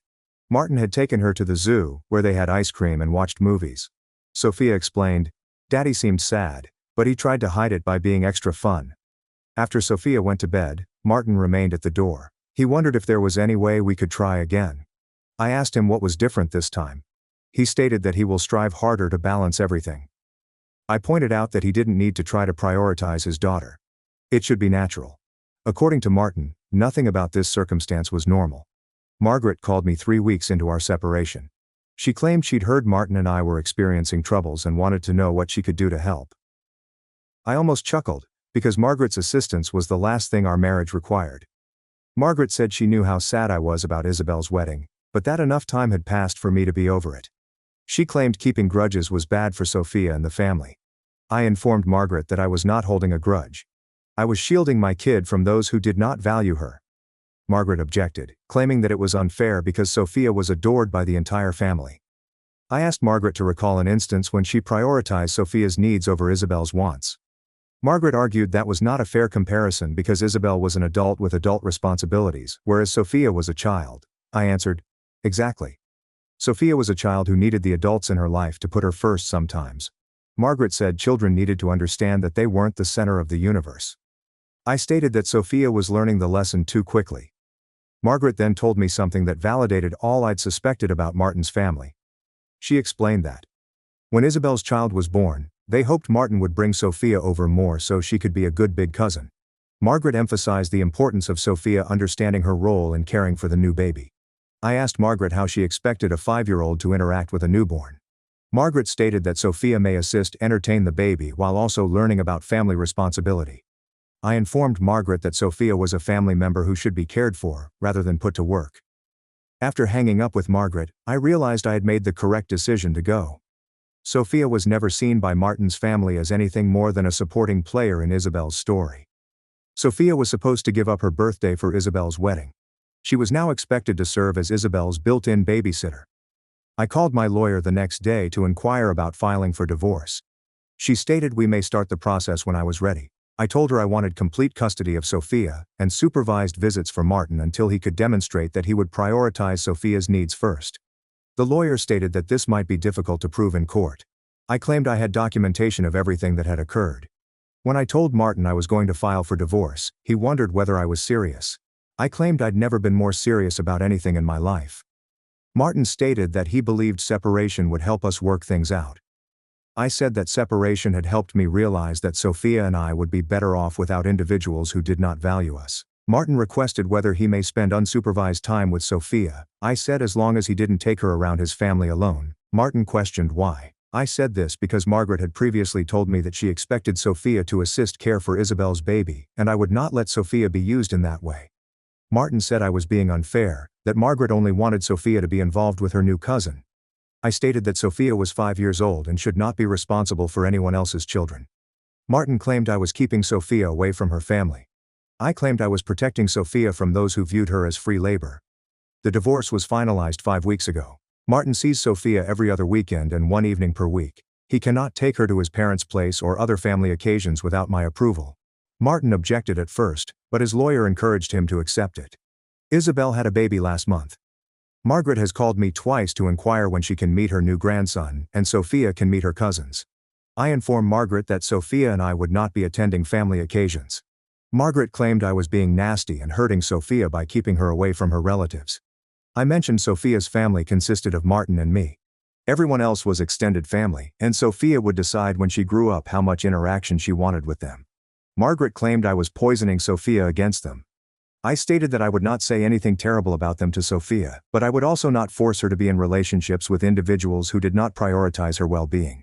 Martin had taken her to the zoo, where they had ice cream and watched movies. Sophia explained, Daddy seemed sad, but he tried to hide it by being extra fun. After Sophia went to bed, Martin remained at the door. He wondered if there was any way we could try again. I asked him what was different this time. He stated that he will strive harder to balance everything. I pointed out that he didn't need to try to prioritize his daughter. It should be natural. According to Martin, nothing about this circumstance was normal. Margaret called me 3 weeks into our separation. She claimed she'd heard Martin and I were experiencing troubles and wanted to know what she could do to help. I almost chuckled, because Margaret's assistance was the last thing our marriage required. Margaret said she knew how sad I was about Isabel's wedding, but that enough time had passed for me to be over it. She claimed keeping grudges was bad for Sophia and the family. I informed Margaret that I was not holding a grudge. I was shielding my kid from those who did not value her. Margaret objected, claiming that it was unfair because Sophia was adored by the entire family. I asked Margaret to recall an instance when she prioritized Sophia's needs over Isabel's wants. Margaret argued that was not a fair comparison because Isabel was an adult with adult responsibilities, whereas Sophia was a child. I answered, exactly. Sophia was a child who needed the adults in her life to put her first sometimes. Margaret said children needed to understand that they weren't the center of the universe. I stated that Sophia was learning the lesson too quickly. Margaret then told me something that validated all I'd suspected about Martin's family. She explained that when Isabel's child was born, they hoped Martin would bring Sophia over more so she could be a good big cousin. Margaret emphasized the importance of Sophia understanding her role in caring for the new baby. I asked Margaret how she expected a 5-year-old to interact with a newborn. Margaret stated that Sophia may assist entertain the baby while also learning about family responsibility. I informed Margaret that Sophia was a family member who should be cared for, rather than put to work. After hanging up with Margaret, I realized I had made the correct decision to go. Sophia was never seen by Martin's family as anything more than a supporting player in Isabel's story. Sophia was supposed to give up her birthday for Isabel's wedding. She was now expected to serve as Isabel's built-in babysitter. I called my lawyer the next day to inquire about filing for divorce. She stated we may start the process when I was ready. I told her I wanted complete custody of Sophia and supervised visits for Martin until he could demonstrate that he would prioritize Sophia's needs first. The lawyer stated that this might be difficult to prove in court. I claimed I had documentation of everything that had occurred. When I told Martin I was going to file for divorce, he wondered whether I was serious. I claimed I'd never been more serious about anything in my life. Martin stated that he believed separation would help us work things out. I said that separation had helped me realize that Sophia and I would be better off without individuals who did not value us. Martin requested whether he may spend unsupervised time with Sophia. I said as long as he didn't take her around his family alone. Martin questioned why. I said this because Margaret had previously told me that she expected Sophia to assist care for Isabel's baby, and I would not let Sophia be used in that way. Martin said I was being unfair, that Margaret only wanted Sophia to be involved with her new cousin. I stated that Sophia was 5 years old and should not be responsible for anyone else's children. Martin claimed I was keeping Sophia away from her family. I claimed I was protecting Sophia from those who viewed her as free labor. The divorce was finalized 5 weeks ago. Martin sees Sophia every other weekend and 1 evening per week. He cannot take her to his parents' place or other family occasions without my approval. Martin objected at first, but his lawyer encouraged him to accept it. Isabel had a baby last month. Margaret has called me twice to inquire when she can meet her new grandson, and Sophia can meet her cousins. I informed Margaret that Sophia and I would not be attending family occasions. Margaret claimed I was being nasty and hurting Sophia by keeping her away from her relatives. I mentioned Sophia's family consisted of Martin and me. Everyone else was extended family, and Sophia would decide when she grew up how much interaction she wanted with them. Margaret claimed I was poisoning Sophia against them. I stated that I would not say anything terrible about them to Sophia, but I would also not force her to be in relationships with individuals who did not prioritize her well-being.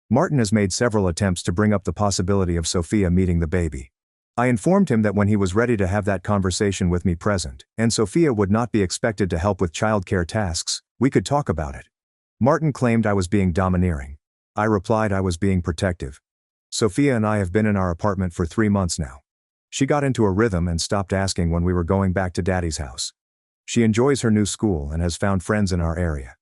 Martin has made several attempts to bring up the possibility of Sophia meeting the baby. I informed him that when he was ready to have that conversation with me present, and Sophia would not be expected to help with childcare tasks, we could talk about it. Martin claimed I was being domineering. I replied I was being protective. Sophia and I have been in our apartment for 3 months now. She got into a rhythm and stopped asking when we were going back to Daddy's house. She enjoys her new school and has found friends in our area.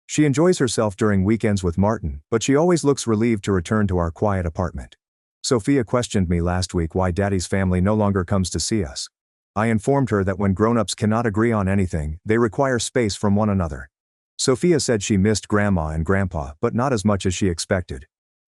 She enjoys herself during weekends with Martin, but she always looks relieved to return to our quiet apartment. Sophia questioned me last week why Daddy's family no longer comes to see us. I informed her that when grown-ups cannot agree on anything, they require space from one another. Sophia said she missed Grandma and Grandpa, but not as much as she expected.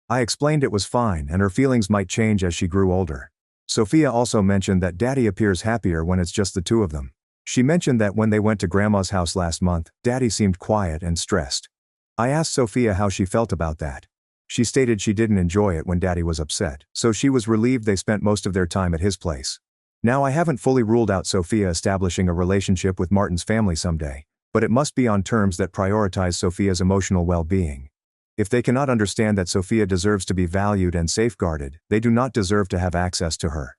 I explained it was fine and her feelings might change as she grew older. Sophia also mentioned that Daddy appears happier when it's just the two of them. She mentioned that when they went to Grandma's house last month, Daddy seemed quiet and stressed. I asked Sophia how she felt about that. She stated she didn't enjoy it when Daddy was upset, so she was relieved they spent most of their time at his place. Now I haven't fully ruled out Sophia establishing a relationship with Martin's family someday, but it must be on terms that prioritize Sophia's emotional well-being. If they cannot understand that Sophia deserves to be valued and safeguarded, they do not deserve to have access to her.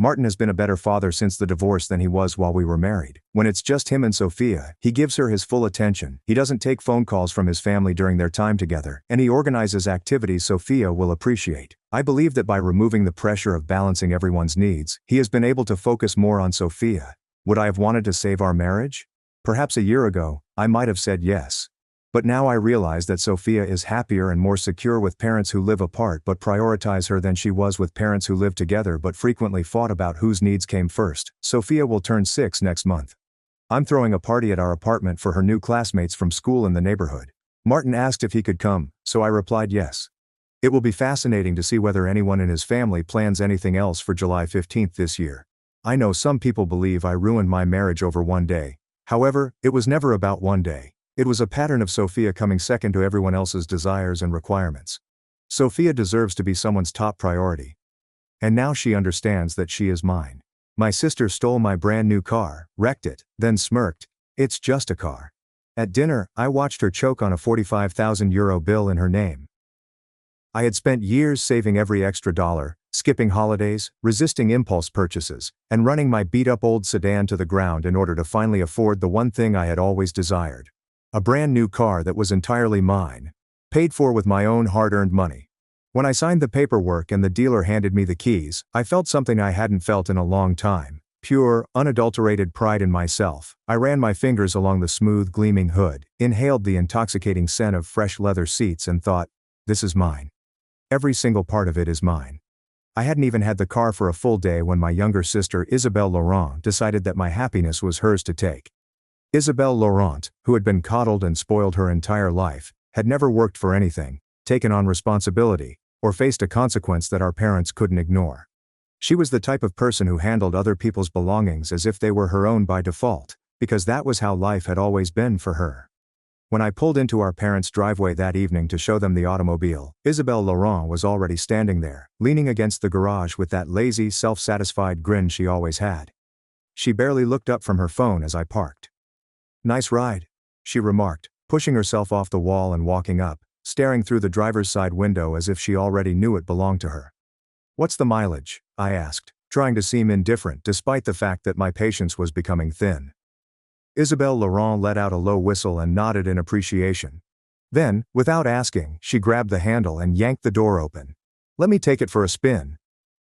Martin has been a better father since the divorce than he was while we were married. When it's just him and Sophia, he gives her his full attention, he doesn't take phone calls from his family during their time together, and he organizes activities Sophia will appreciate. I believe that by removing the pressure of balancing everyone's needs, he has been able to focus more on Sophia. Would I have wanted to save our marriage? Perhaps a year ago, I might have said yes. But now I realize that Sophia is happier and more secure with parents who live apart but prioritize her than she was with parents who live together but frequently fought about whose needs came first. Sophia will turn 6 next month. I'm throwing a party at our apartment for her new classmates from school in the neighborhood. Martin asked if he could come, so I replied yes. It will be fascinating to see whether anyone in his family plans anything else for July 15th this year. I know some people believe I ruined my marriage over one day. However, it was never about one day. It was a pattern of Sophia coming second to everyone else's desires and requirements. Sophia deserves to be someone's top priority. And now she understands that she is mine. My sister stole my brand new car, wrecked it, then smirked. It's just a car. At dinner, I watched her choke on a €45,000 bill in her name. I had spent years saving every extra dollar, skipping holidays, resisting impulse purchases, and running my beat-up old sedan to the ground in order to finally afford the one thing I had always desired. A brand new car that was entirely mine. Paid for with my own hard-earned money. When I signed the paperwork and the dealer handed me the keys, I felt something I hadn't felt in a long time. Pure, unadulterated pride in myself. I ran my fingers along the smooth, gleaming hood, inhaled the intoxicating scent of fresh leather seats and thought, this is mine. Every single part of it is mine. I hadn't even had the car for a full day when my younger sister Isabelle Laurent decided that my happiness was hers to take. Isabelle Laurent, who had been coddled and spoiled her entire life, had never worked for anything, taken on responsibility, or faced a consequence that our parents couldn't ignore. She was the type of person who handled other people's belongings as if they were her own by default, because that was how life had always been for her. When I pulled into our parents' driveway that evening to show them the automobile, Isabelle Laurent was already standing there, leaning against the garage with that lazy, self-satisfied grin she always had. She barely looked up from her phone as I parked. Nice ride, she remarked, pushing herself off the wall and walking up, staring through the driver's side window as if she already knew it belonged to her. "What's the mileage?" I asked, trying to seem indifferent despite the fact that my patience was becoming thin. Isabelle Laurent let out a low whistle and nodded in appreciation. Then, without asking, she grabbed the handle and yanked the door open. "Let me take it for a spin."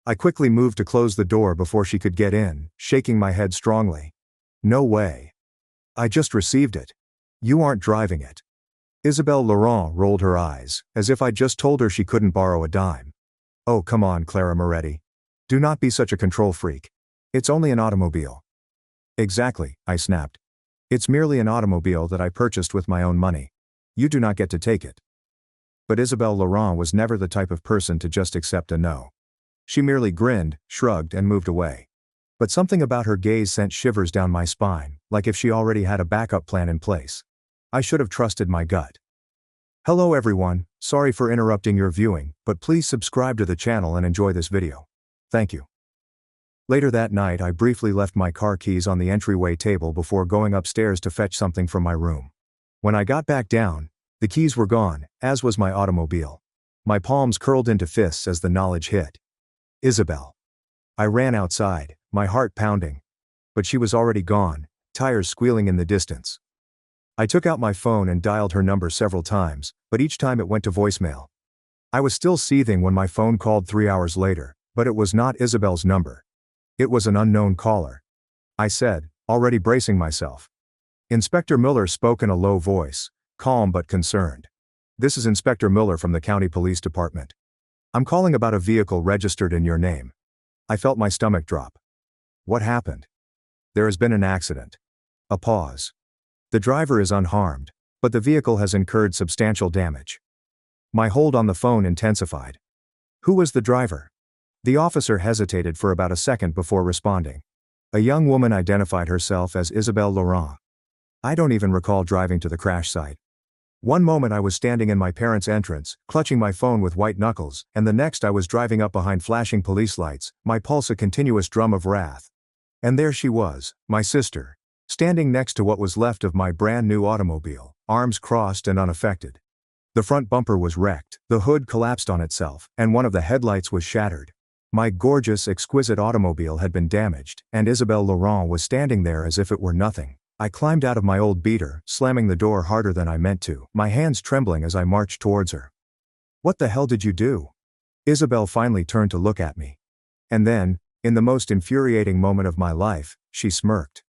I quickly moved to close the door before she could get in, shaking my head strongly. "No way. I just received it. You aren't driving it." Isabelle Laurent rolled her eyes, as if I'd just told her she couldn't borrow a dime. "Oh, come on, Clara Moretti. Do not be such a control freak. It's only an automobile." "Exactly," I snapped. "It's merely an automobile that I purchased with my own money. You do not get to take it." But Isabelle Laurent was never the type of person to just accept a no. She merely grinned, shrugged, and moved away. But something about her gaze sent shivers down my spine, like if she already had a backup plan in place. I should have trusted my gut. Hello everyone, sorry for interrupting your viewing, but please subscribe to the channel and enjoy this video. Thank you. Later that night I briefly left my car keys on the entryway table before going upstairs to fetch something from my room. When I got back down, the keys were gone, as was my automobile. My palms curled into fists as the knowledge hit. Isabelle. I ran outside, my heart pounding. But she was already gone, tires squealing in the distance. I took out my phone and dialed her number several times, but each time it went to voicemail. I was still seething when my phone called 3 hours later, but it was not Isabelle's number. It was an unknown caller. I said, already bracing myself. Inspector Miller spoke in a low voice, calm but concerned. "This is Inspector Miller from the County Police Department. I'm calling about a vehicle registered in your name." I felt my stomach drop. "What happened?" "There has been an accident." A pause. "The driver is unharmed, but the vehicle has incurred substantial damage." My hold on the phone intensified. "Who was the driver?" The officer hesitated for about a second before responding. A young woman identified herself as Isabelle Laurent. I don't even recall driving to the crash site. One moment I was standing in my parents' entrance, clutching my phone with white knuckles, and the next I was driving up behind flashing police lights, my pulse a continuous drum of wrath. And there she was, my sister, standing next to what was left of my brand new automobile, arms crossed and unaffected. The front bumper was wrecked, the hood collapsed on itself, and one of the headlights was shattered. My gorgeous, exquisite automobile had been damaged, and Isabelle Laurent was standing there as if it were nothing. I climbed out of my old beater, slamming the door harder than I meant to, my hands trembling as I marched towards her. "What the hell did you do?" Isabelle finally turned to look at me. And then, in the most infuriating moment of my life, she smirked.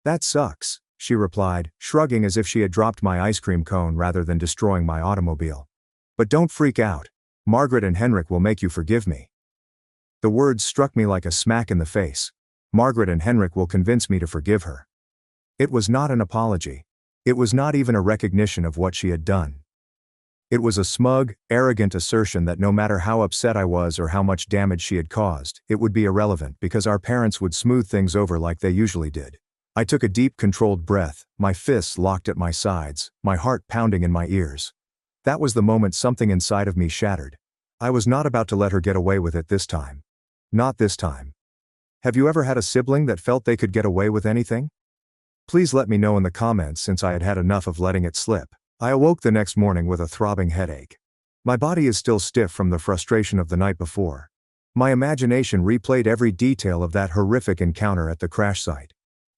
"That sucks," she replied, shrugging as if she had dropped my ice cream cone rather than destroying my automobile. "But don't freak out. Margaret and Henrik will make you forgive me." The words struck me like a smack in the face. Margaret and Henrik will convince me to forgive her. It was not an apology. It was not even a recognition of what she had done. It was a smug, arrogant assertion that no matter how upset I was or how much damage she had caused, it would be irrelevant because our parents would smooth things over like they usually did. I took a deep, controlled breath, my fists locked at my sides, my heart pounding in my ears. That was the moment something inside of me shattered. I was not about to let her get away with it this time. Not this time. Have you ever had a sibling that felt they could get away with anything? Please let me know in the comments since I had had enough of letting it slip. I awoke the next morning with a throbbing headache. My body is still stiff from the frustration of the night before. My imagination replayed every detail of that horrific encounter at the crash site.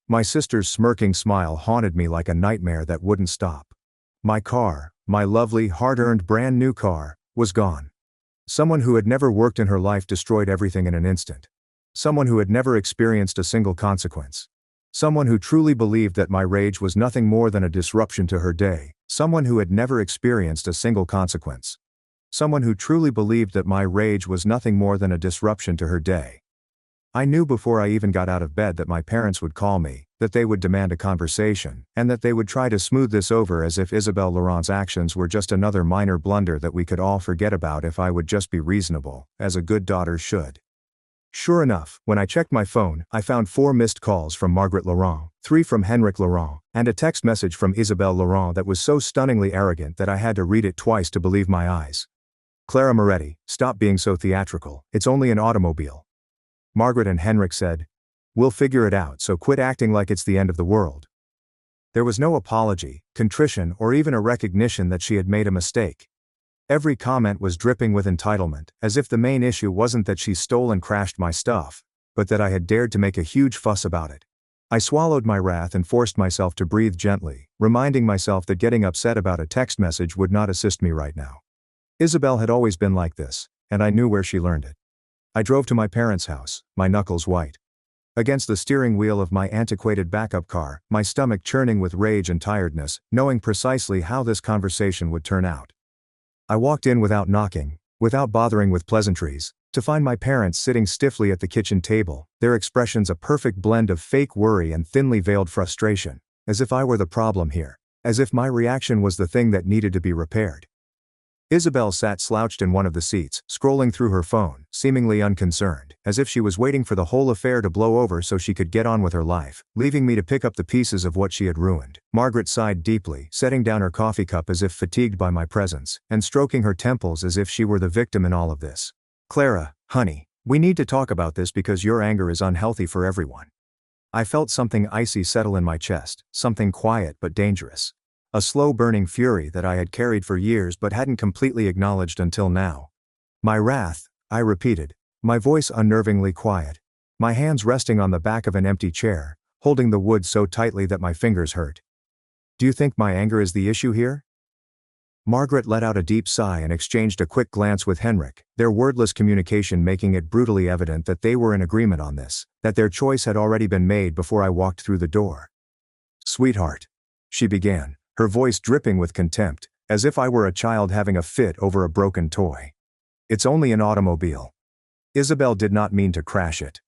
My sister's smirking smile haunted me like a nightmare that wouldn't stop. My car, my lovely, hard-earned brand new car, was gone. Someone who had never worked in her life destroyed everything in an instant. Someone who had never experienced a single consequence. Someone who truly believed that my rage was nothing more than a disruption to her day. Someone who had never experienced a single consequence. Someone who truly believed that my rage was nothing more than a disruption to her day. I knew before I even got out of bed that my parents would call me, that they would demand a conversation, and that they would try to smooth this over as if Isabelle Laurent's actions were just another minor blunder that we could all forget about if I would just be reasonable, as a good daughter should. Sure enough, when I checked my phone, I found 4 missed calls from Margaret Laurent, 3 from Henrik Laurent, and a text message from Isabelle Laurent that was so stunningly arrogant that I had to read it twice to believe my eyes. "Clara Moretti, stop being so theatrical, it's only an automobile." Margaret and Henrik said, "We'll figure it out, so quit acting like it's the end of the world." There was no apology, contrition, or even a recognition that she had made a mistake. Every comment was dripping with entitlement, as if the main issue wasn't that she stole and crashed my stuff, but that I had dared to make a huge fuss about it. I swallowed my wrath and forced myself to breathe gently, reminding myself that getting upset about a text message would not assist me right now. Isabel had always been like this, and I knew where she learned it. I drove to my parents' house, my knuckles white against the steering wheel of my antiquated backup car, my stomach churning with rage and tiredness, knowing precisely how this conversation would turn out. I walked in without knocking, without bothering with pleasantries, to find my parents sitting stiffly at the kitchen table, their expressions a perfect blend of fake worry and thinly veiled frustration, as if I were the problem here, as if my reaction was the thing that needed to be repaired. Isabel sat slouched in one of the seats, scrolling through her phone, seemingly unconcerned, as if she was waiting for the whole affair to blow over so she could get on with her life, leaving me to pick up the pieces of what she had ruined. Margaret sighed deeply, setting down her coffee cup as if fatigued by my presence, and stroking her temples as if she were the victim in all of this. "Clara, honey, we need to talk about this because your anger is unhealthy for everyone." I felt something icy settle in my chest, something quiet but dangerous. A slow-burning fury that I had carried for years but hadn't completely acknowledged until now. "My wrath," I repeated, my voice unnervingly quiet, my hands resting on the back of an empty chair, holding the wood so tightly that my fingers hurt. "Do you think my anger is the issue here?" Margaret let out a deep sigh and exchanged a quick glance with Henrik, their wordless communication making it brutally evident that they were in agreement on this, that their choice had already been made before I walked through the door. "Sweetheart," she began, her voice dripping with contempt, as if I were a child having a fit over a broken toy. "It's only an automobile. Isabel did not mean to crash it.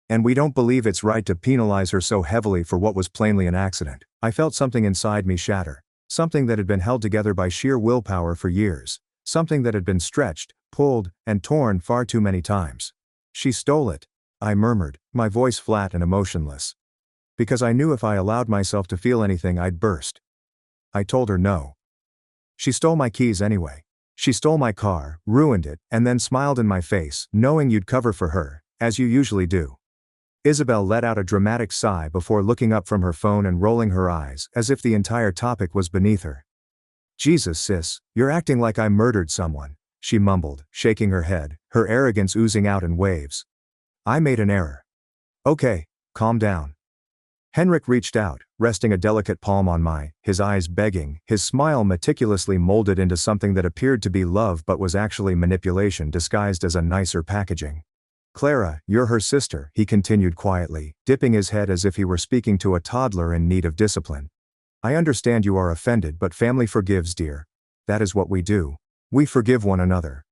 And we don't believe it's right to penalize her so heavily for what was plainly an accident." I felt something inside me shatter, something that had been held together by sheer willpower for years, something that had been stretched, pulled, and torn far too many times. "She stole it," I murmured, my voice flat and emotionless. Because I knew if I allowed myself to feel anything I'd burst. I told her no. "She stole my keys anyway. She stole my car, ruined it, and then smiled in my face, knowing you'd cover for her, as you usually do." Isabel let out a dramatic sigh before looking up from her phone and rolling her eyes, as if the entire topic was beneath her. "Jesus sis, you're acting like I murdered someone," she mumbled, shaking her head, her arrogance oozing out in waves. "I made an error. Okay, calm down." Henrik reached out, resting a delicate palm on his eyes begging, his smile meticulously molded into something that appeared to be love but was actually manipulation disguised as a nicer packaging. "Clara, you're her sister," he continued quietly, dipping his head as if he were speaking to a toddler in need of discipline. "I understand you are offended, but family forgives, dear. That is what we do. We forgive one another."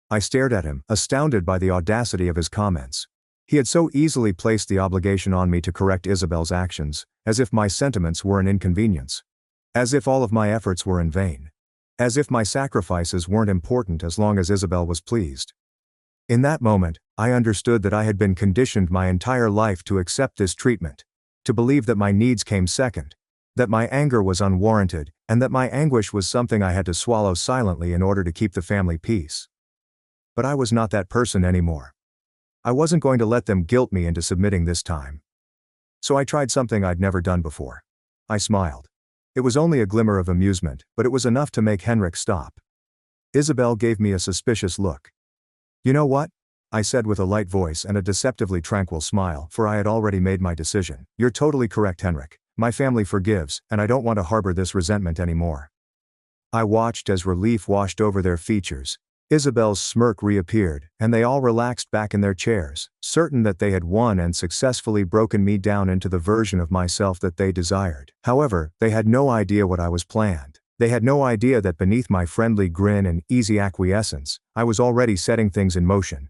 I stared at him, astounded by the audacity of his comments. He had so easily placed the obligation on me to correct Isabel's actions, as if my sentiments were an inconvenience. As if all of my efforts were in vain. As if my sacrifices weren't important as long as Isabel was pleased. In that moment, I understood that I had been conditioned my entire life to accept this treatment, to believe that my needs came second, that my anger was unwarranted, and that my anguish was something I had to swallow silently in order to keep the family peace. But I was not that person anymore. I wasn't going to let them guilt me into submitting this time. So I tried something I'd never done before. I smiled. It was only a glimmer of amusement, but it was enough to make Henrik stop. Isabel gave me a suspicious look. "You know what?" I said with a light voice and a deceptively tranquil smile, for I had already made my decision. "You're totally correct, Henrik. My family forgives, and I don't want to harbor this resentment anymore." I watched as relief washed over their features. Isabel's smirk reappeared, and they all relaxed back in their chairs, certain that they had won and successfully broken me down into the version of myself that they desired. However, they had no idea what I was planned. They had no idea that beneath my friendly grin and easy acquiescence, I was already setting things in motion.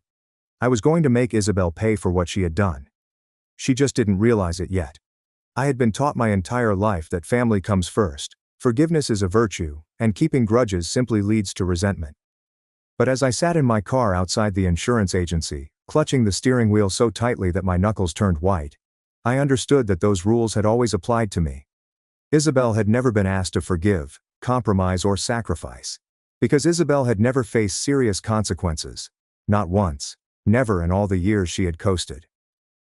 I was going to make Isabel pay for what she had done. She just didn't realize it yet. I had been taught my entire life that family comes first, forgiveness is a virtue, and keeping grudges simply leads to resentment. But as I sat in my car outside the insurance agency, clutching the steering wheel so tightly that my knuckles turned white, I understood that those rules had always applied to me. Isabel had never been asked to forgive, compromise, or sacrifice. Because Isabel had never faced serious consequences. Not once. Never in all the years she had coasted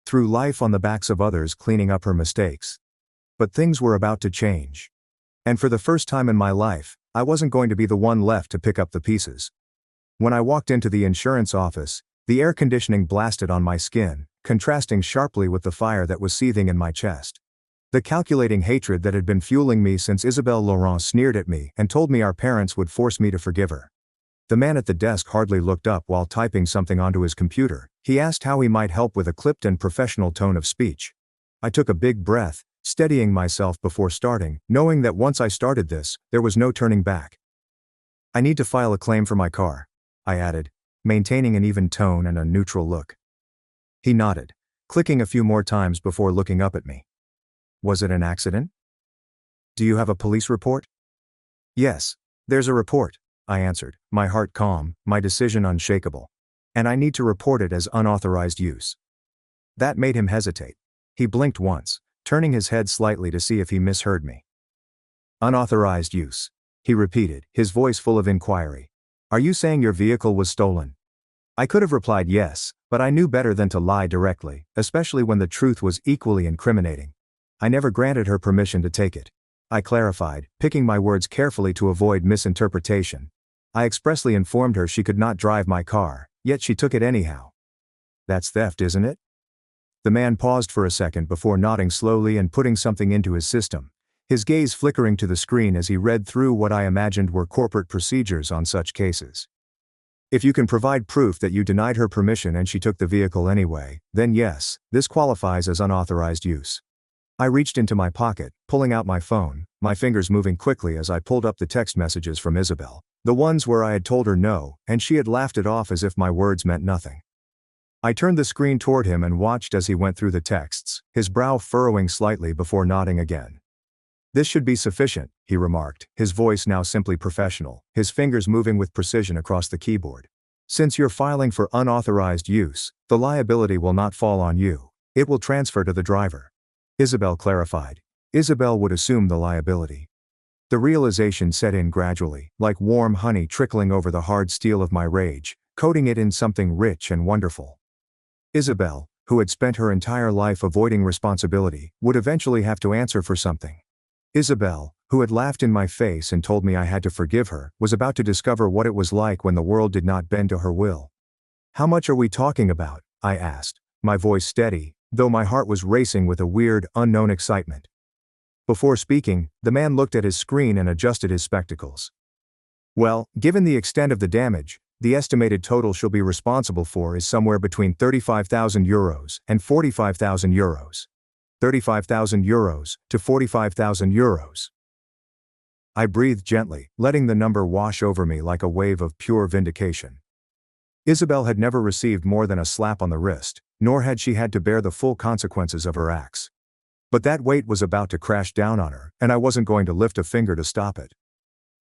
through life on the backs of others cleaning up her mistakes. But things were about to change. And for the first time in my life, I wasn't going to be the one left to pick up the pieces. When I walked into the insurance office, the air conditioning blasted on my skin, contrasting sharply with the fire that was seething in my chest. The calculating hatred that had been fueling me since Isabelle Laurent sneered at me and told me our parents would force me to forgive her. The man at the desk hardly looked up while typing something onto his computer. He asked how he might help with a clipped and professional tone of speech. I took a big breath, steadying myself before starting, knowing that once I started this, there was no turning back. "I need to file a claim for my car," I added, maintaining an even tone and a neutral look. He nodded, clicking a few more times before looking up at me. "Was it an accident? Do you have a police report?" "Yes, there's a report," I answered, my heart calm, my decision unshakable. "And I need to report it as unauthorized use." That made him hesitate. He blinked once, turning his head slightly to see if he misheard me. "Unauthorized use," he repeated, his voice full of inquiry. "Are you saying your vehicle was stolen?" I could have replied yes, but I knew better than to lie directly, especially when the truth was equally incriminating. "I never granted her permission to take it," I clarified, picking my words carefully to avoid misinterpretation. "I expressly informed her she could not drive my car, yet she took it anyhow." "That's theft, isn't it?" The man paused for a second before nodding slowly and putting something into his system, his gaze flickering to the screen as he read through what I imagined were corporate procedures on such cases. "If you can provide proof that you denied her permission and she took the vehicle anyway, then yes, this qualifies as unauthorized use." I reached into my pocket, pulling out my phone, my fingers moving quickly as I pulled up the text messages from Isabelle, the ones where I had told her no, and she had laughed it off as if my words meant nothing. I turned the screen toward him and watched as he went through the texts, his brow furrowing slightly before nodding again. "This should be sufficient," he remarked, his voice now simply professional, his fingers moving with precision across the keyboard. "Since you're filing for unauthorized use, the liability will not fall on you. It will transfer to the driver." Isabelle clarified. Isabelle would assume the liability. The realization set in gradually, like warm honey trickling over the hard steel of my rage, coating it in something rich and wonderful. Isabelle, who had spent her entire life avoiding responsibility, would eventually have to answer for something. Isabelle, who had laughed in my face and told me I had to forgive her, was about to discover what it was like when the world did not bend to her will. "How much are we talking about?" I asked, my voice steady, though my heart was racing with a weird, unknown excitement. Before speaking, the man looked at his screen and adjusted his spectacles. "Well, given the extent of the damage, the estimated total she'll be responsible for is somewhere between €35,000 and €45,000. €35,000 to €45,000. I breathed gently, letting the number wash over me like a wave of pure vindication. Isabelle had never received more than a slap on the wrist, nor had she had to bear the full consequences of her acts. But that weight was about to crash down on her, and I wasn't going to lift a finger to stop it.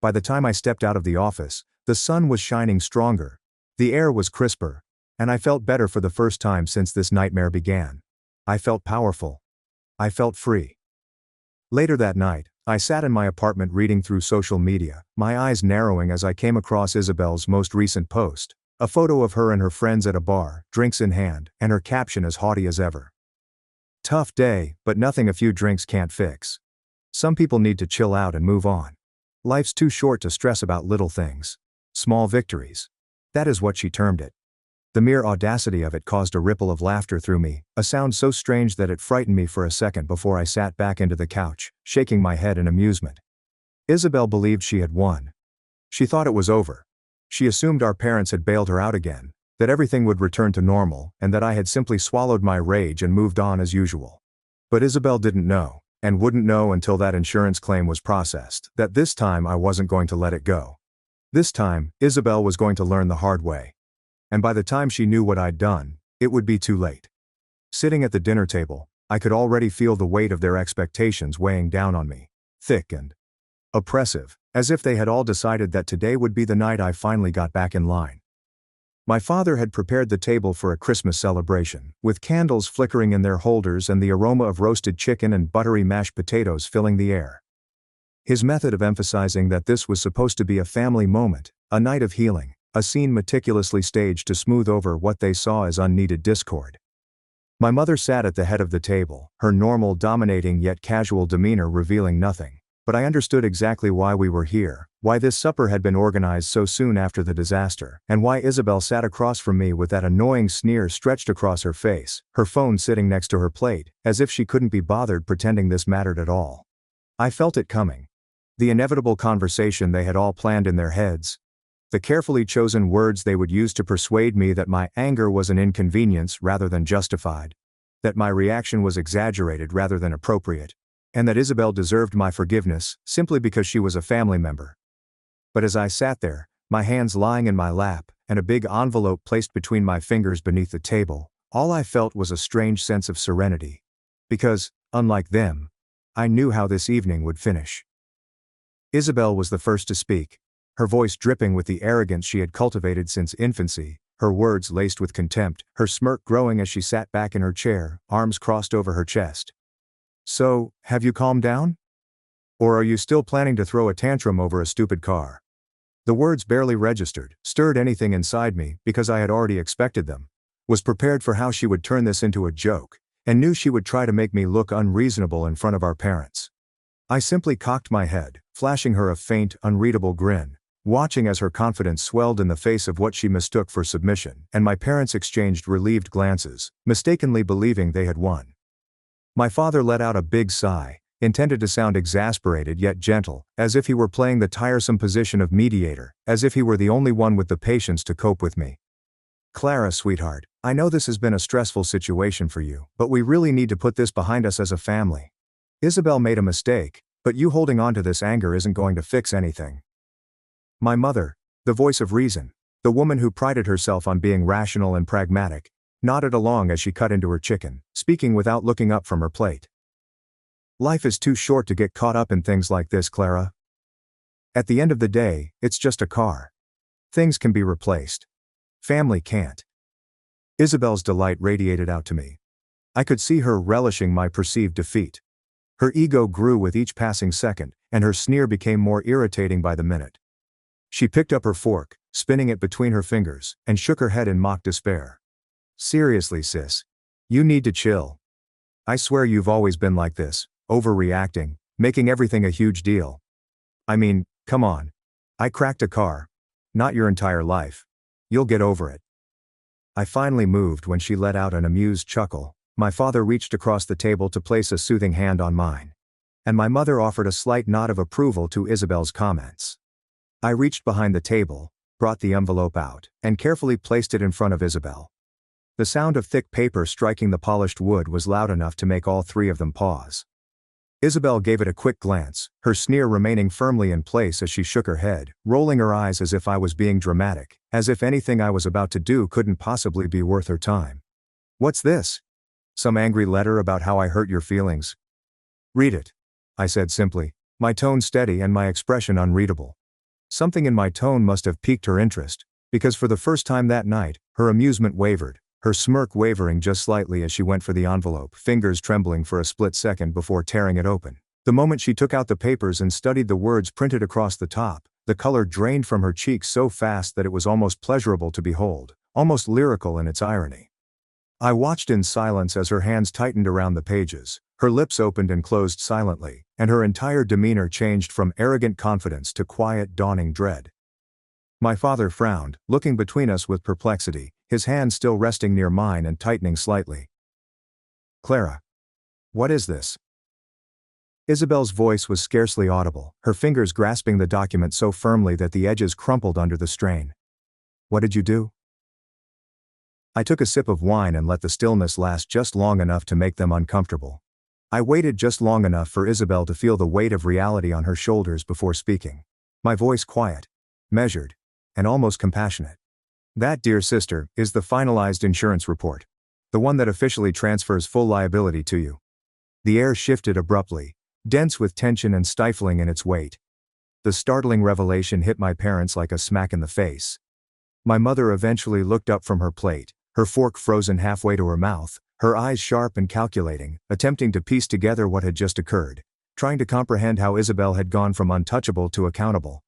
By the time I stepped out of the office, the sun was shining stronger, the air was crisper, and I felt better for the first time since this nightmare began. I felt powerful. I felt free. Later that night, I sat in my apartment reading through social media, my eyes narrowing as I came across Isabelle's most recent post, a photo of her and her friends at a bar, drinks in hand, and her caption as haughty as ever. "Tough day, but nothing a few drinks can't fix. Some people need to chill out and move on. Life's too short to stress about little things. Small victories." That is what she termed it. The mere audacity of it caused a ripple of laughter through me, a sound so strange that it frightened me for a second before I sat back into the couch, shaking my head in amusement. Isabelle believed she had won. She thought it was over. She assumed our parents had bailed her out again, that everything would return to normal, and that I had simply swallowed my rage and moved on as usual. But Isabelle didn't know, and wouldn't know until that insurance claim was processed, that this time I wasn't going to let it go. This time, Isabelle was going to learn the hard way. And by the time she knew what I'd done, it would be too late. Sitting at the dinner table, I could already feel the weight of their expectations weighing down on me, thick and oppressive, as if they had all decided that today would be the night I finally got back in line. My father had prepared the table for a Christmas celebration, with candles flickering in their holders and the aroma of roasted chicken and buttery mashed potatoes filling the air. His method of emphasizing that this was supposed to be a family moment, a night of healing, a scene meticulously staged to smooth over what they saw as unneeded discord. My mother sat at the head of the table, her normal, dominating yet casual demeanor revealing nothing. But I understood exactly why we were here, why this supper had been organized so soon after the disaster, and why Isabel sat across from me with that annoying sneer stretched across her face, her phone sitting next to her plate, as if she couldn't be bothered pretending this mattered at all. I felt it coming. The inevitable conversation they had all planned in their heads. The carefully chosen words they would use to persuade me that my anger was an inconvenience rather than justified. That my reaction was exaggerated rather than appropriate. And that Isabel deserved my forgiveness, simply because she was a family member. But as I sat there, my hands lying in my lap, and a big envelope placed between my fingers beneath the table, all I felt was a strange sense of serenity. Because, unlike them, I knew how this evening would finish. Isabel was the first to speak, her voice dripping with the arrogance she had cultivated since infancy, her words laced with contempt, her smirk growing as she sat back in her chair, arms crossed over her chest. "So, have you calmed down? Or are you still planning to throw a tantrum over a stupid car?" The words barely registered, stirred anything inside me, because I had already expected them, was prepared for how she would turn this into a joke, and knew she would try to make me look unreasonable in front of our parents. I simply cocked my head, flashing her a faint, unreadable grin, watching as her confidence swelled in the face of what she mistook for submission, and my parents exchanged relieved glances, mistakenly believing they had won. My father let out a big sigh, intended to sound exasperated yet gentle, as if he were playing the tiresome position of mediator, as if he were the only one with the patience to cope with me. "Clara, sweetheart, I know this has been a stressful situation for you, but we really need to put this behind us as a family. Isabel made a mistake, but you holding on to this anger isn't going to fix anything." My mother, the voice of reason, the woman who prided herself on being rational and pragmatic, nodded along as she cut into her chicken, speaking without looking up from her plate. "Life is too short to get caught up in things like this, Clara. At the end of the day, it's just a car. Things can be replaced. Family can't." Isabel's delight radiated out to me. I could see her relishing my perceived defeat. Her ego grew with each passing second, and her sneer became more irritating by the minute. She picked up her fork, spinning it between her fingers, and shook her head in mock despair. "Seriously, sis. You need to chill. I swear you've always been like this, overreacting, making everything a huge deal. I mean, come on. I cracked a car. Not your entire life. You'll get over it." I finally moved when she let out an amused chuckle. My father reached across the table to place a soothing hand on mine. And my mother offered a slight nod of approval to Isabel's comments. I reached behind the table, brought the envelope out, and carefully placed it in front of Isabel. The sound of thick paper striking the polished wood was loud enough to make all three of them pause. Isabel gave it a quick glance, her sneer remaining firmly in place as she shook her head, rolling her eyes as if I was being dramatic, as if anything I was about to do couldn't possibly be worth her time. "What's this? Some angry letter about how I hurt your feelings?" "Read it," I said simply, my tone steady and my expression unreadable. Something in my tone must have piqued her interest, because for the first time that night, her amusement wavered, her smirk wavering just slightly as she went for the envelope, fingers trembling for a split second before tearing it open. The moment she took out the papers and studied the words printed across the top, the color drained from her cheeks so fast that it was almost pleasurable to behold, almost lyrical in its irony. I watched in silence as her hands tightened around the pages, her lips opened and closed silently, and her entire demeanor changed from arrogant confidence to quiet, dawning dread. My father frowned, looking between us with perplexity, his hand still resting near mine and tightening slightly. "Clara. What is this?" Isabel's voice was scarcely audible, her fingers grasping the document so firmly that the edges crumpled under the strain. "What did you do?" I took a sip of wine and let the stillness last just long enough to make them uncomfortable. I waited just long enough for Isabel to feel the weight of reality on her shoulders before speaking. My voice quiet, measured, and almost compassionate. "That, dear sister, is the finalized insurance report. The one that officially transfers full liability to you." The air shifted abruptly, dense with tension and stifling in its weight. The startling revelation hit my parents like a smack in the face. My mother eventually looked up from her plate, her fork frozen halfway to her mouth, her eyes sharp and calculating, attempting to piece together what had just occurred, trying to comprehend how Isabel had gone from untouchable to accountable.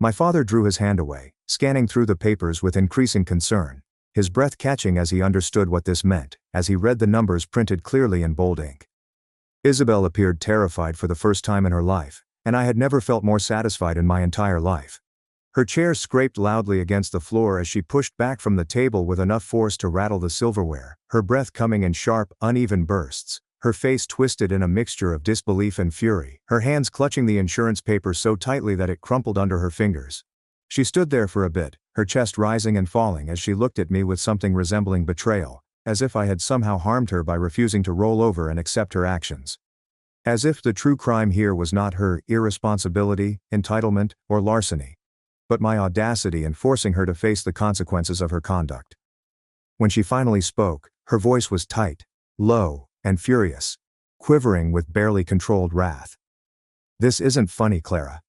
My father drew his hand away, scanning through the papers with increasing concern, his breath catching as he understood what this meant, as he read the numbers printed clearly in bold ink. Isabel appeared terrified for the first time in her life, and I had never felt more satisfied in my entire life. Her chair scraped loudly against the floor as she pushed back from the table with enough force to rattle the silverware, her breath coming in sharp, uneven bursts, her face twisted in a mixture of disbelief and fury, her hands clutching the insurance paper so tightly that it crumpled under her fingers. She stood there for a bit, her chest rising and falling as she looked at me with something resembling betrayal, as if I had somehow harmed her by refusing to roll over and accept her actions. As if the true crime here was not her irresponsibility, entitlement, or larceny, but my audacity in forcing her to face the consequences of her conduct. When she finally spoke, her voice was tight, low, and furious, quivering with barely controlled wrath. "This isn't funny, Clara.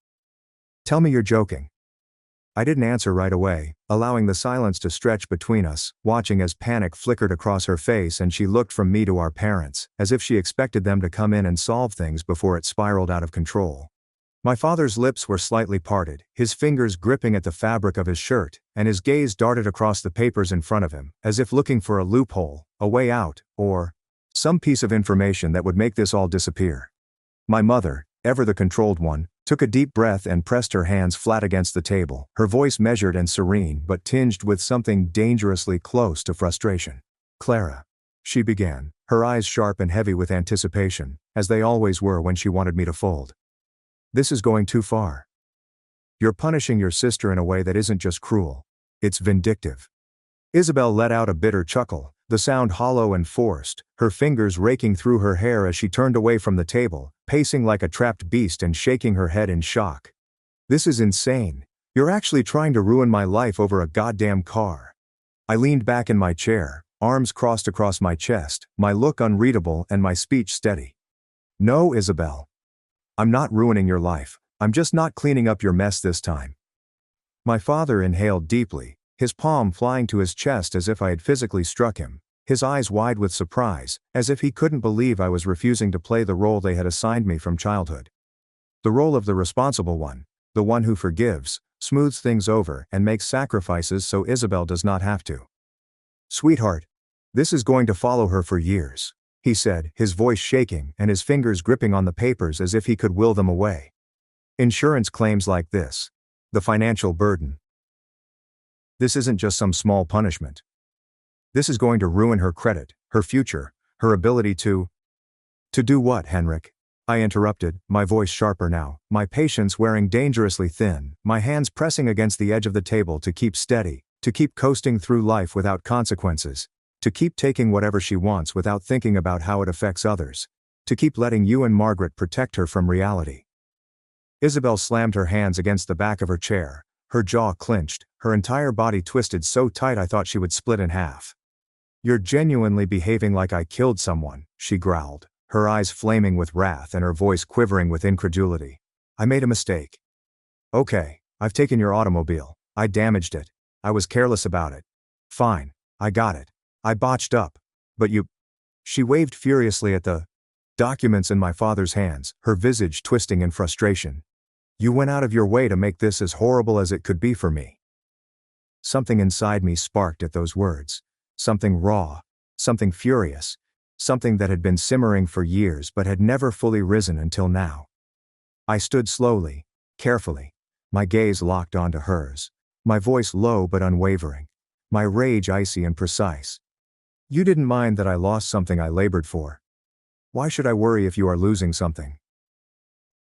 Tell me you're joking." I didn't answer right away, allowing the silence to stretch between us, watching as panic flickered across her face and she looked from me to our parents, as if she expected them to come in and solve things before it spiraled out of control. My father's lips were slightly parted, his fingers gripping at the fabric of his shirt, and his gaze darted across the papers in front of him, as if looking for a loophole, a way out, or some piece of information that would make this all disappear. My mother, ever the controlled one, took a deep breath and pressed her hands flat against the table, her voice measured and serene but tinged with something dangerously close to frustration. "Clara," she began, her eyes sharp and heavy with anticipation, as they always were when she wanted me to fold. "This is going too far. You're punishing your sister in a way that isn't just cruel. It's vindictive." Isabel let out a bitter chuckle, the sound hollow and forced, her fingers raking through her hair as she turned away from the table, pacing like a trapped beast and shaking her head in shock. "This is insane. You're actually trying to ruin my life over a goddamn car." I leaned back in my chair, arms crossed across my chest, my look unreadable and my speech steady. "No, Isabel. I'm not ruining your life. I'm just not cleaning up your mess this time." My father inhaled deeply, his palm flying to his chest as if I had physically struck him, his eyes wide with surprise, as if he couldn't believe I was refusing to play the role they had assigned me from childhood. The role of the responsible one, the one who forgives, smooths things over, and makes sacrifices so Isabel does not have to. "Sweetheart, this is going to follow her for years," he said, his voice shaking and his fingers gripping on the papers as if he could will them away. "Insurance claims like this. The financial burden. This isn't just some small punishment. This is going to ruin her credit, her future, her ability to—" "To do what, Henrik?" I interrupted, my voice sharper now, my patience wearing dangerously thin, my hands pressing against the edge of the table to keep steady, to keep coasting through life without consequences, to keep taking whatever she wants without thinking about how it affects others, to keep letting you and Margaret protect her from reality. Isabel slammed her hands against the back of her chair, her jaw clenched, her entire body twisted so tight I thought she would split in half. "You're genuinely behaving like I killed someone," she growled, her eyes flaming with wrath and her voice quivering with incredulity. "I made a mistake. Okay, I've taken your automobile. I damaged it. I was careless about it. Fine, I got it. I botched up. But you—" She waved furiously at the documents in my father's hands, her visage twisting in frustration. "You went out of your way to make this as horrible as it could be for me." Something inside me sparked at those words. Something raw, something furious, something that had been simmering for years but had never fully risen until now. I stood slowly, carefully, my gaze locked onto hers, my voice low but unwavering, my rage icy and precise. "You didn't mind that I lost something I labored for. Why should I worry if you are losing something?"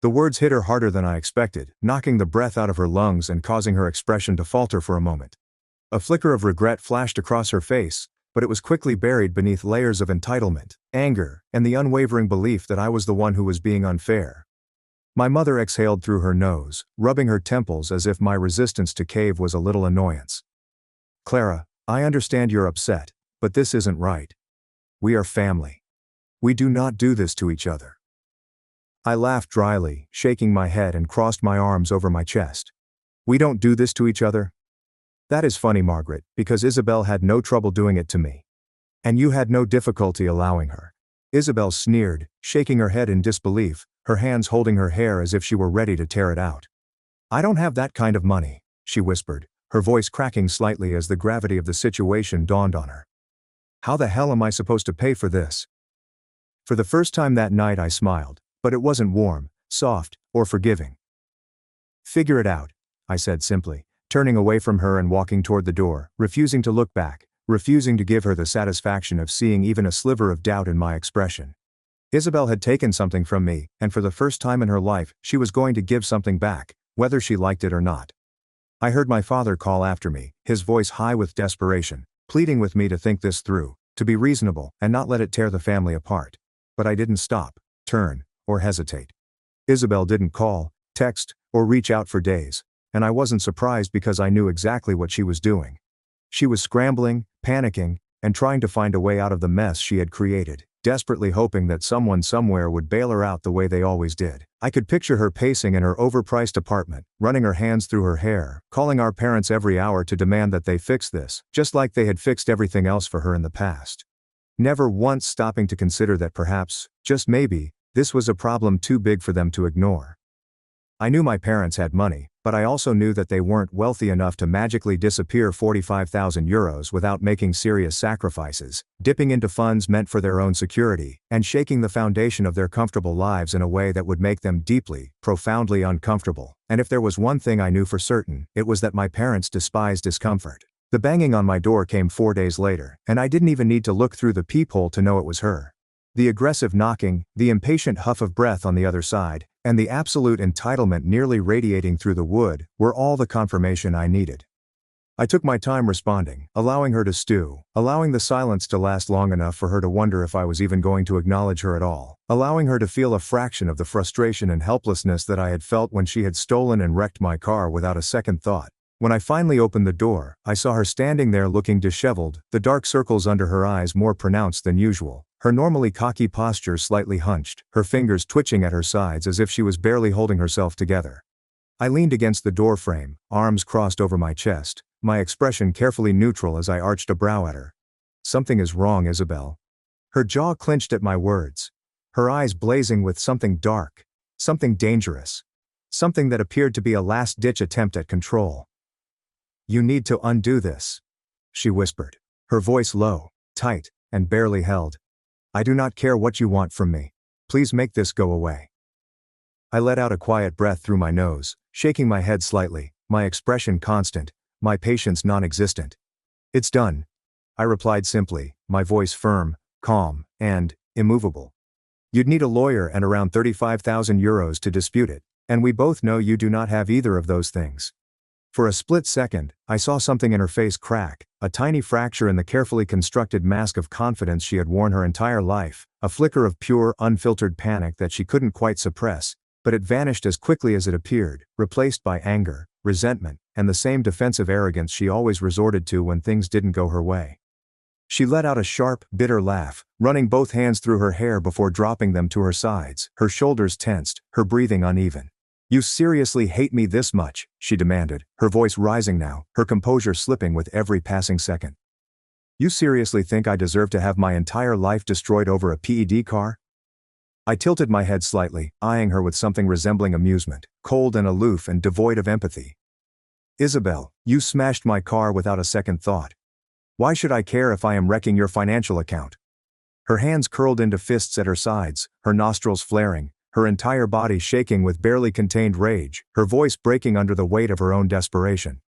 The words hit her harder than I expected, knocking the breath out of her lungs and causing her expression to falter for a moment. A flicker of regret flashed across her face, but it was quickly buried beneath layers of entitlement, anger, and the unwavering belief that I was the one who was being unfair. My mother exhaled through her nose, rubbing her temples as if my resistance to cave was a little annoyance. "Clara, I understand you're upset, but this isn't right. We are family. We do not do this to each other." I laughed dryly, shaking my head and crossed my arms over my chest. "We don't do this to each other? That is funny, Margaret, because Isabel had no trouble doing it to me. And you had no difficulty allowing her." Isabel sneered, shaking her head in disbelief, her hands holding her hair as if she were ready to tear it out. "I don't have that kind of money," she whispered, her voice cracking slightly as the gravity of the situation dawned on her. How the hell am I supposed to pay for this? For the first time that night I smiled, but it wasn't warm, soft, or forgiving. Figure it out, I said simply, turning away from her and walking toward the door, refusing to look back, refusing to give her the satisfaction of seeing even a sliver of doubt in my expression. Isabel had taken something from me, and for the first time in her life, she was going to give something back, whether she liked it or not. I heard my father call after me, his voice high with desperation, pleading with me to think this through, to be reasonable, and not let it tear the family apart. But I didn't stop, turn, or hesitate. Isabel didn't call, text, or reach out for days, and I wasn't surprised because I knew exactly what she was doing. She was scrambling, panicking, and trying to find a way out of the mess she had created, desperately hoping that someone somewhere would bail her out the way they always did. I could picture her pacing in her overpriced apartment, running her hands through her hair, calling our parents every hour to demand that they fix this, just like they had fixed everything else for her in the past. Never once stopping to consider that perhaps, just maybe, this was a problem too big for them to ignore. I knew my parents had money, but I also knew that they weren't wealthy enough to magically disappear 45,000 euros without making serious sacrifices, dipping into funds meant for their own security, and shaking the foundation of their comfortable lives in a way that would make them deeply, profoundly uncomfortable. And if there was one thing I knew for certain, it was that my parents despised discomfort. The banging on my door came 4 days later, and I didn't even need to look through the peephole to know it was her. The aggressive knocking, the impatient huff of breath on the other side, and the absolute entitlement nearly radiating through the wood, were all the confirmation I needed. I took my time responding, allowing her to stew, allowing the silence to last long enough for her to wonder if I was even going to acknowledge her at all, allowing her to feel a fraction of the frustration and helplessness that I had felt when she had stolen and wrecked my car without a second thought. When I finally opened the door, I saw her standing there looking disheveled, the dark circles under her eyes more pronounced than usual, her normally cocky posture slightly hunched, her fingers twitching at her sides as if she was barely holding herself together. I leaned against the door frame, arms crossed over my chest, my expression carefully neutral as I arched a brow at her. Something is wrong, Isabel. Her jaw clenched at my words, her eyes blazing with something dark, something dangerous, something that appeared to be a last-ditch attempt at control. You need to undo this, she whispered, her voice low, tight, and barely held. I do not care what you want from me. Please make this go away. I let out a quiet breath through my nose, shaking my head slightly, my expression constant, my patience non-existent. It's done, I replied simply, my voice firm, calm, and immovable. You'd need a lawyer and around 35,000 euros to dispute it, and we both know you do not have either of those things. For a split second, I saw something in her face crack, a tiny fracture in the carefully constructed mask of confidence she had worn her entire life, a flicker of pure, unfiltered panic that she couldn't quite suppress, but it vanished as quickly as it appeared, replaced by anger, resentment, and the same defensive arrogance she always resorted to when things didn't go her way. She let out a sharp, bitter laugh, running both hands through her hair before dropping them to her sides, her shoulders tensed, her breathing uneven. You seriously hate me this much, she demanded, her voice rising now, her composure slipping with every passing second. You seriously think I deserve to have my entire life destroyed over a PED car? I tilted my head slightly, eyeing her with something resembling amusement, cold and aloof and devoid of empathy. Isabel, you smashed my car without a second thought. Why should I care if I am wrecking your financial account? Her hands curled into fists at her sides, her nostrils flaring, her entire body shaking with barely contained rage, her voice breaking under the weight of her own desperation.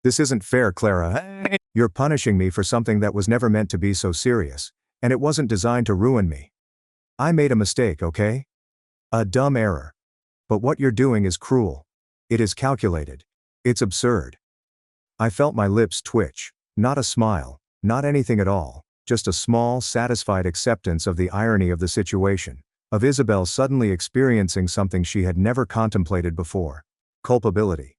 This isn't fair, Clara. You're punishing me for something that was never meant to be so serious, and it wasn't designed to ruin me. I made a mistake, okay? A dumb error. But what you're doing is cruel. It is calculated. It's absurd. I felt my lips twitch, not a smile, not anything at all, just a small, satisfied acceptance of the irony of the situation. Of Isabel suddenly experiencing something she had never contemplated before. Culpability.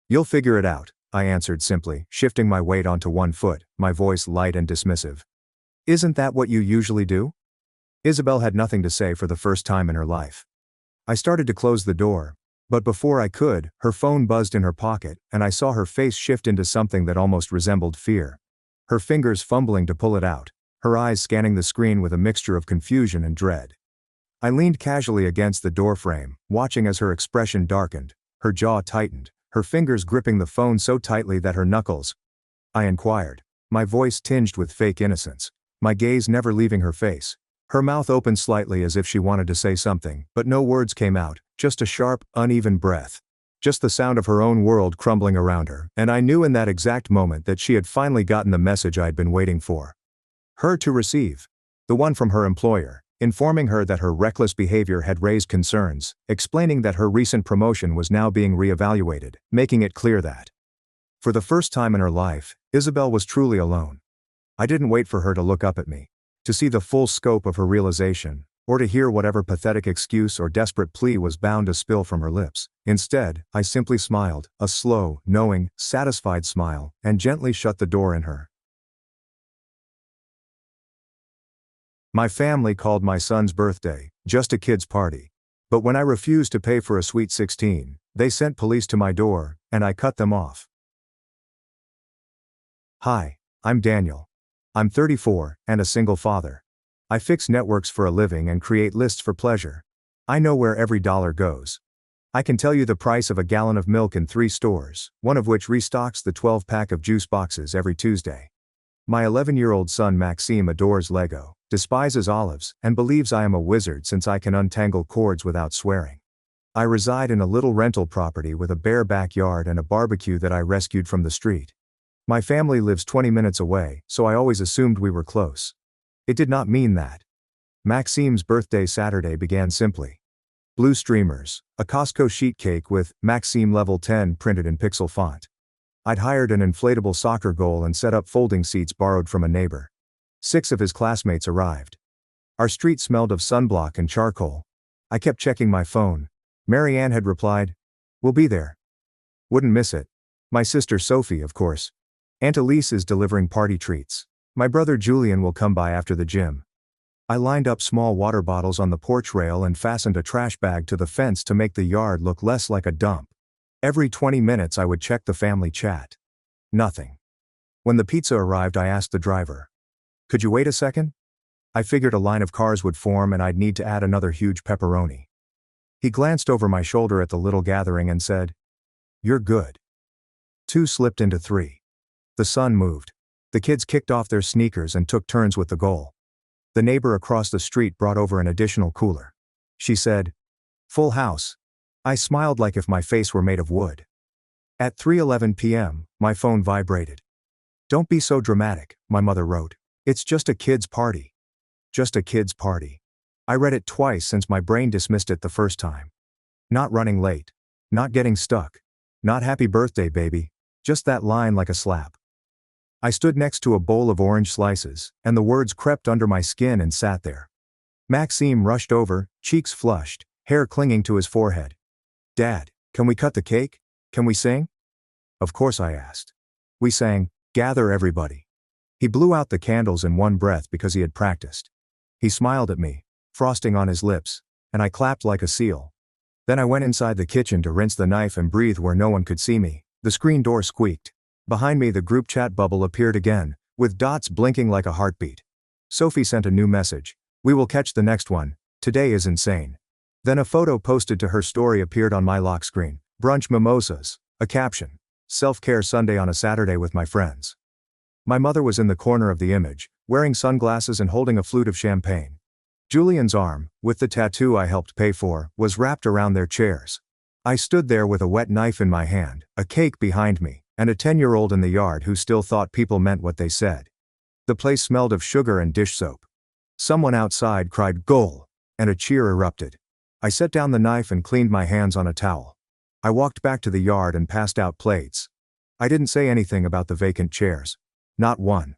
You'll figure it out, I answered simply, shifting my weight onto one foot, my voice light and dismissive. Isn't that what you usually do? Isabel had nothing to say for the first time in her life. I started to close the door, but before I could, her phone buzzed in her pocket, and I saw her face shift into something that almost resembled fear. Her fingers fumbling to pull it out, her eyes scanning the screen with a mixture of confusion and dread. I leaned casually against the doorframe, watching as her expression darkened, her jaw tightened, her fingers gripping the phone so tightly that her knuckles. I inquired, my voice tinged with fake innocence, my gaze never leaving her face. Her mouth opened slightly as if she wanted to say something, but no words came out, just a sharp, uneven breath. Just the sound of her own world crumbling around her, and I knew in that exact moment that she had finally gotten the message I'd been waiting for. Her to receive. The one from her employer, informing her that her reckless behavior had raised concerns, explaining that her recent promotion was now being reevaluated, making it clear that, for the first time in her life, Isabel was truly alone. I didn't wait for her to look up at me, to see the full scope of her realization, or to hear whatever pathetic excuse or desperate plea was bound to spill from her lips. Instead, I simply smiled, a slow, knowing, satisfied smile, and gently shut the door in her. My family called my son's birthday just a kid's party. But when I refused to pay for a sweet 16, they sent police to my door, and I cut them off. Hi, I'm Daniel. I'm 34, and a single father. I fix networks for a living and create lists for pleasure. I know where every dollar goes. I can tell you the price of a gallon of milk in 3 stores, one of which restocks the 12-pack of juice boxes every Tuesday. My 11-year-old son Maxime adores Lego, despises olives, and believes I am a wizard since I can untangle cords without swearing. I reside in a little rental property with a bare backyard and a barbecue that I rescued from the street. My family lives 20 minutes away, so I always assumed we were close. It did not mean that. Maxime's birthday Saturday began simply. Blue streamers, a Costco sheet cake with Maxime Level 10 printed in pixel font. I'd hired an inflatable soccer goal and set up folding seats borrowed from a neighbor. 6 of his classmates arrived. Our street smelled of sunblock and charcoal. I kept checking my phone. Mary Ann had replied, "We'll be there." Wouldn't miss it. My sister Sophie, of course. Aunt Elise is delivering party treats. My brother Julian will come by after the gym. I lined up small water bottles on the porch rail and fastened a trash bag to the fence to make the yard look less like a dump. Every 20 minutes I would check the family chat. Nothing. When the pizza arrived, I asked the driver, "Could you wait a second?" I figured a line of cars would form and I'd need to add another huge pepperoni. He glanced over my shoulder at the little gathering and said, "You're good." 2 slipped into 3. The sun moved. The kids kicked off their sneakers and took turns with the goal. The neighbor across the street brought over an additional cooler. She said, "Full house." I smiled like if my face were made of wood. At 3:11 p.m., my phone vibrated. "Don't be so dramatic," my mother wrote. "It's just a kid's party." Just a kid's party. I read it twice since my brain dismissed it the first time. Not running late. Not getting stuck. Not happy birthday, baby. Just that line like a slap. I stood next to a bowl of orange slices, and the words crept under my skin and sat there. Maxime rushed over, cheeks flushed, hair clinging to his forehead. "Dad, can we cut the cake? Can we sing?" Of course I asked. We sang, "Gather Everybody." He blew out the candles in one breath because he had practiced. He smiled at me, frosting on his lips, and I clapped like a seal. Then I went inside the kitchen to rinse the knife and breathe where no one could see me. The screen door squeaked. Behind me the group chat bubble appeared again, with dots blinking like a heartbeat. Sophie sent a new message. "We will catch the next one. Today is insane." Then a photo posted to her story appeared on my lock screen. "Brunch mimosas." A caption. "Self-care Sunday on a Saturday with my friends." My mother was in the corner of the image, wearing sunglasses and holding a flute of champagne. Julian's arm, with the tattoo I helped pay for, was wrapped around their chairs. I stood there with a wet knife in my hand, a cake behind me, and a 10-year-old in the yard who still thought people meant what they said. The place smelled of sugar and dish soap. Someone outside cried, "Goal!" and a cheer erupted. I set down the knife and cleaned my hands on a towel. I walked back to the yard and passed out plates. I didn't say anything about the vacant chairs. Not one.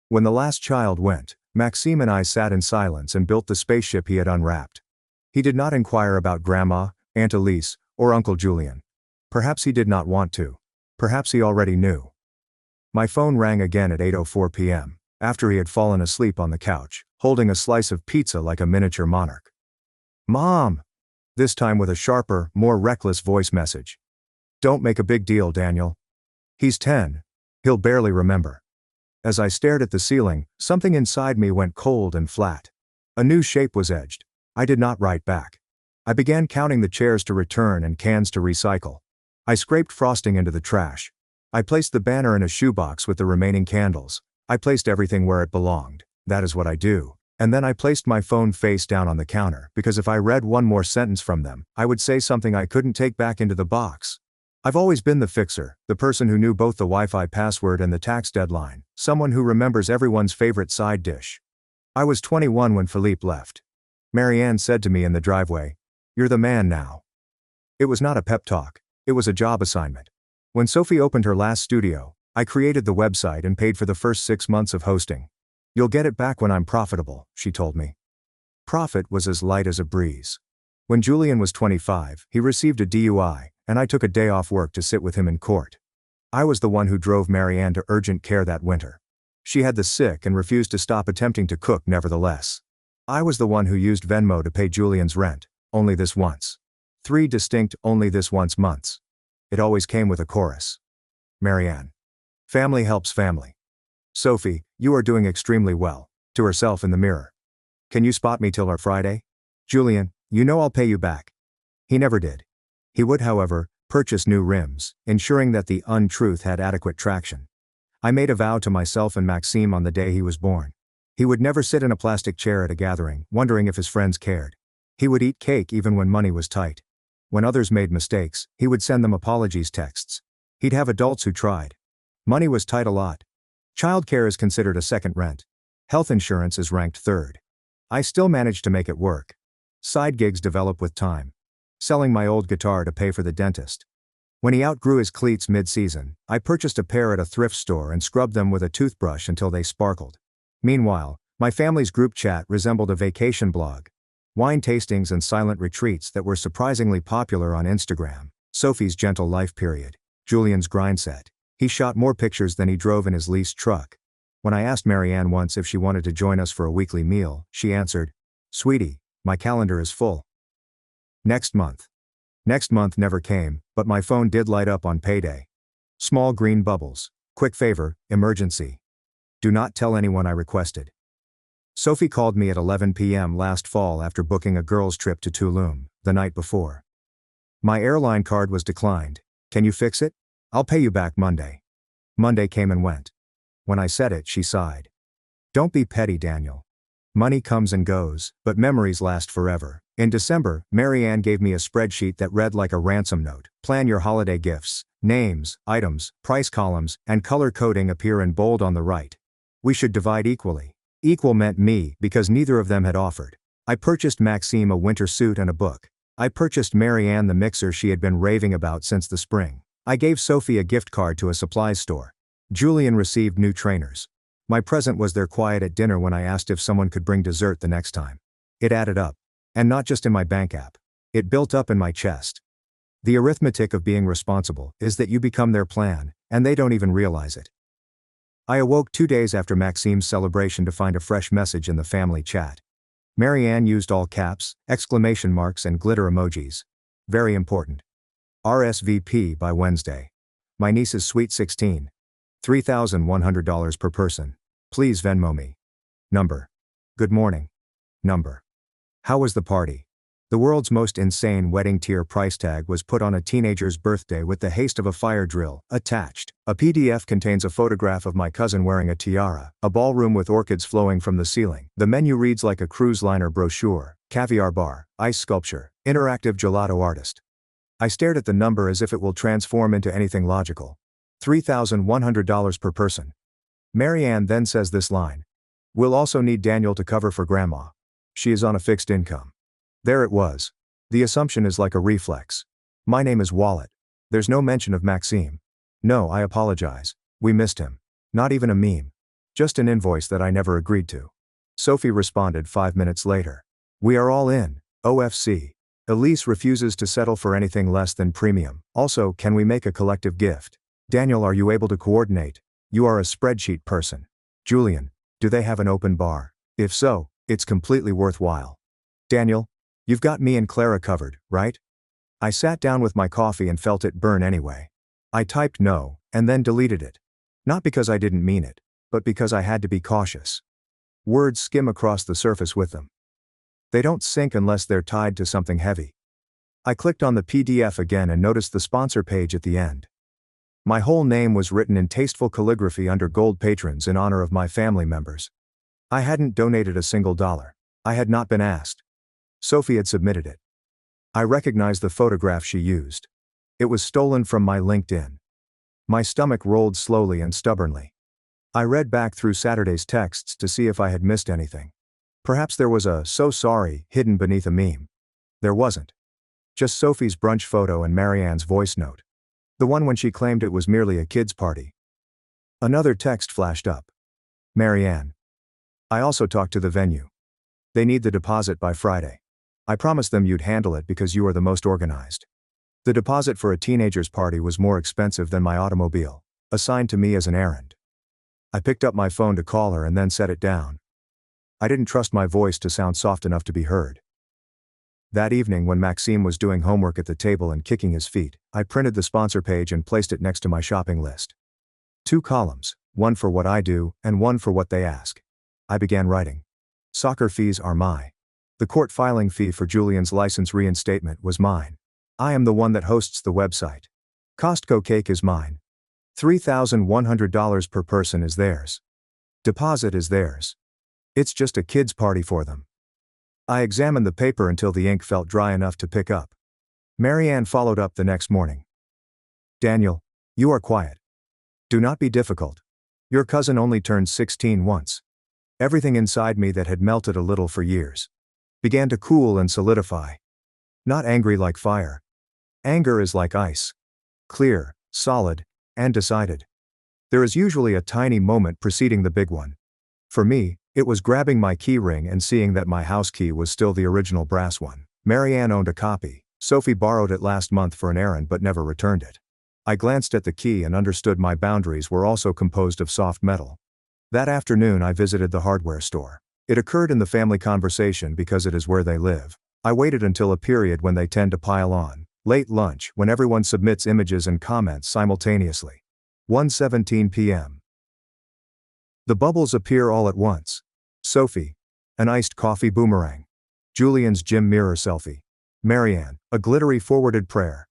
When the last child went, Maxime and I sat in silence and built the spaceship he had unwrapped. He did not inquire about Grandma, Aunt Elise, or Uncle Julian. Perhaps he did not want to. Perhaps he already knew. My phone rang again at 8:04 p.m., after he had fallen asleep on the couch, holding a slice of pizza like a miniature monarch. "Mom!" This time with a sharper, more reckless voice message. "Don't make a big deal, Daniel. He's 10. He'll barely remember." As I stared at the ceiling, something inside me went cold and flat. A new shape was edged. I did not write back. I began counting the chairs to return and cans to recycle. I scraped frosting into the trash. I placed the banner in a shoebox with the remaining candles. I placed everything where it belonged. That is what I do. And then I placed my phone face down on the counter, because if I read one more sentence from them, I would say something I couldn't take back into the box. I've always been the fixer, the person who knew both the Wi-Fi password and the tax deadline, someone who remembers everyone's favorite side dish. I was 21 when Philippe left. Marianne said to me in the driveway, "You're the man now." It was not a pep talk. It was a job assignment. When Sophie opened her last studio, I created the website and paid for the first 6 months of hosting. "You'll get it back when I'm profitable," she told me. Profit was as light as a breeze. When Julian was 25, he received a DUI, and I took a day off work to sit with him in court. I was the one who drove Marianne to urgent care that winter. She had the sick and refused to stop attempting to cook nevertheless. I was the one who used Venmo to pay Julian's rent, only this once. 3 distinct only this once months. It always came with a chorus. Marianne. Family helps family. Sophie, you are doing extremely well. To herself in the mirror. Can you spot me till our Friday? Julian, you know I'll pay you back. He never did. He would, however, purchase new rims, ensuring that the untruth had adequate traction. I made a vow to myself and Maxime on the day he was born. He would never sit in a plastic chair at a gathering, wondering if his friends cared. He would eat cake even when money was tight. When others made mistakes, he would send them apologies texts. He'd have adults who tried. Money was tight a lot. Childcare is considered a second rent. Health insurance is ranked third. I still managed to make it work. Side gigs develop with time. Selling my old guitar to pay for the dentist. When he outgrew his cleats mid-season, I purchased a pair at a thrift store and scrubbed them with a toothbrush until they sparkled. Meanwhile, my family's group chat resembled a vacation blog. Wine tastings and silent retreats that were surprisingly popular on Instagram. Sophie's gentle life period. Julian's grind set. He shot more pictures than he drove in his leased truck. When I asked Marianne once if she wanted to join us for a weekly meal, she answered, "Sweetie, my calendar is full." Next month. Next month never came, but my phone did light up on payday. Small green bubbles. Quick favor, emergency. Do not tell anyone I requested. Sophie called me at 11 p.m. last fall after booking a girls' trip to Tulum, the night before. My airline card was declined. Can you fix it? I'll pay you back Monday. Monday came and went. When I said it, she sighed. Don't be petty, Daniel. Money comes and goes, but memories last forever. In December, Marianne gave me a spreadsheet that read like a ransom note. Plan your holiday gifts. Names, items, price columns, and color coding appear in bold on the right. We should divide equally. Equal meant me, because neither of them had offered. I purchased Maxime a winter suit and a book. I purchased Marianne the mixer she had been raving about since the spring. I gave Sophie a gift card to a supplies store. Julian received new trainers. My present was their quiet at dinner when I asked if someone could bring dessert the next time. It added up. And not just in my bank app. It built up in my chest. The arithmetic of being responsible is that you become their plan, and they don't even realize it. I awoke 2 days after Maxime's celebration to find a fresh message in the family chat. Marianne used all caps, exclamation marks, and glitter emojis. Very important. RSVP by Wednesday. My niece's sweet 16. $3,100 per person. Please Venmo me. Number. Good morning. Number. How was the party? The world's most insane wedding tier price tag was put on a teenager's birthday with the haste of a fire drill attached. A PDF contains a photograph of my cousin wearing a tiara, a ballroom with orchids flowing from the ceiling. The menu reads like a cruise liner brochure: caviar bar, ice sculpture, interactive gelato artist. I stared at the number as if it will transform into anything logical. $3,100 per person. Marianne then says this line. We'll also need Daniel to cover for grandma. She is on a fixed income. There it was. The assumption is like a reflex. My name is Wallet. There's no mention of Maxime. No, I apologize. We missed him. Not even a meme. Just an invoice that I never agreed to. Sophie responded 5 minutes later. We are all in. OFC. Elise refuses to settle for anything less than premium. Also, can we make a collective gift? Daniel, are you able to coordinate? You are a spreadsheet person. Julian, do they have an open bar? If so, it's completely worthwhile. Daniel, you've got me and Clara covered, right? I sat down with my coffee and felt it burn anyway. I typed no, and then deleted it. Not because I didn't mean it, but because I had to be cautious. Words skim across the surface with them. They don't sink unless they're tied to something heavy. I clicked on the PDF again and noticed the sponsor page at the end. My whole name was written in tasteful calligraphy under gold patrons in honor of my family members. I hadn't donated a single dollar. I had not been asked. Sophie had submitted it. I recognized the photograph she used. It was stolen from my LinkedIn. My stomach rolled slowly and stubbornly. I read back through Saturday's texts to see if I had missed anything. Perhaps there was a "so sorry" hidden beneath a meme. There wasn't. Just Sophie's brunch photo and Marianne's voice note. The one when she claimed it was merely a kid's party. Another text flashed up. Marianne. I also talked to the venue. They need the deposit by Friday. I promised them you'd handle it because you are the most organized. The deposit for a teenager's party was more expensive than my automobile, assigned to me as an errand. I picked up my phone to call her and then set it down. I didn't trust my voice to sound soft enough to be heard. That evening when Maxime was doing homework at the table and kicking his feet, I printed the sponsor page and placed it next to my shopping list. 2 columns, one for what I do and one for what they ask. I began writing. Soccer fees are mine. The court filing fee for Julian's license reinstatement was mine. I am the one that hosts the website. Costco cake is mine. $3,100 per person is theirs. Deposit is theirs. It's just a kid's party for them. I examined the paper until the ink felt dry enough to pick up. Marianne followed up the next morning. Daniel, you are quiet. Do not be difficult. Your cousin only turned 16 once. Everything inside me that had melted a little for years began to cool and solidify. Not angry like fire. Anger is like ice. Clear, solid, and decided. There is usually a tiny moment preceding the big one. For me, it was grabbing my key ring and seeing that my house key was still the original brass one. Marianne owned a copy. Sophie borrowed it last month for an errand but never returned it. I glanced at the key and understood my boundaries were also composed of soft metal. That afternoon I visited the hardware store. It occurred in the family conversation because it is where they live. I waited until a period when they tend to pile on. Late lunch, when everyone submits images and comments simultaneously. 1:17 p.m. The bubbles appear all at once. Sophie. An iced coffee boomerang. Julian's gym mirror selfie. Marianne. A glittery forwarded prayer.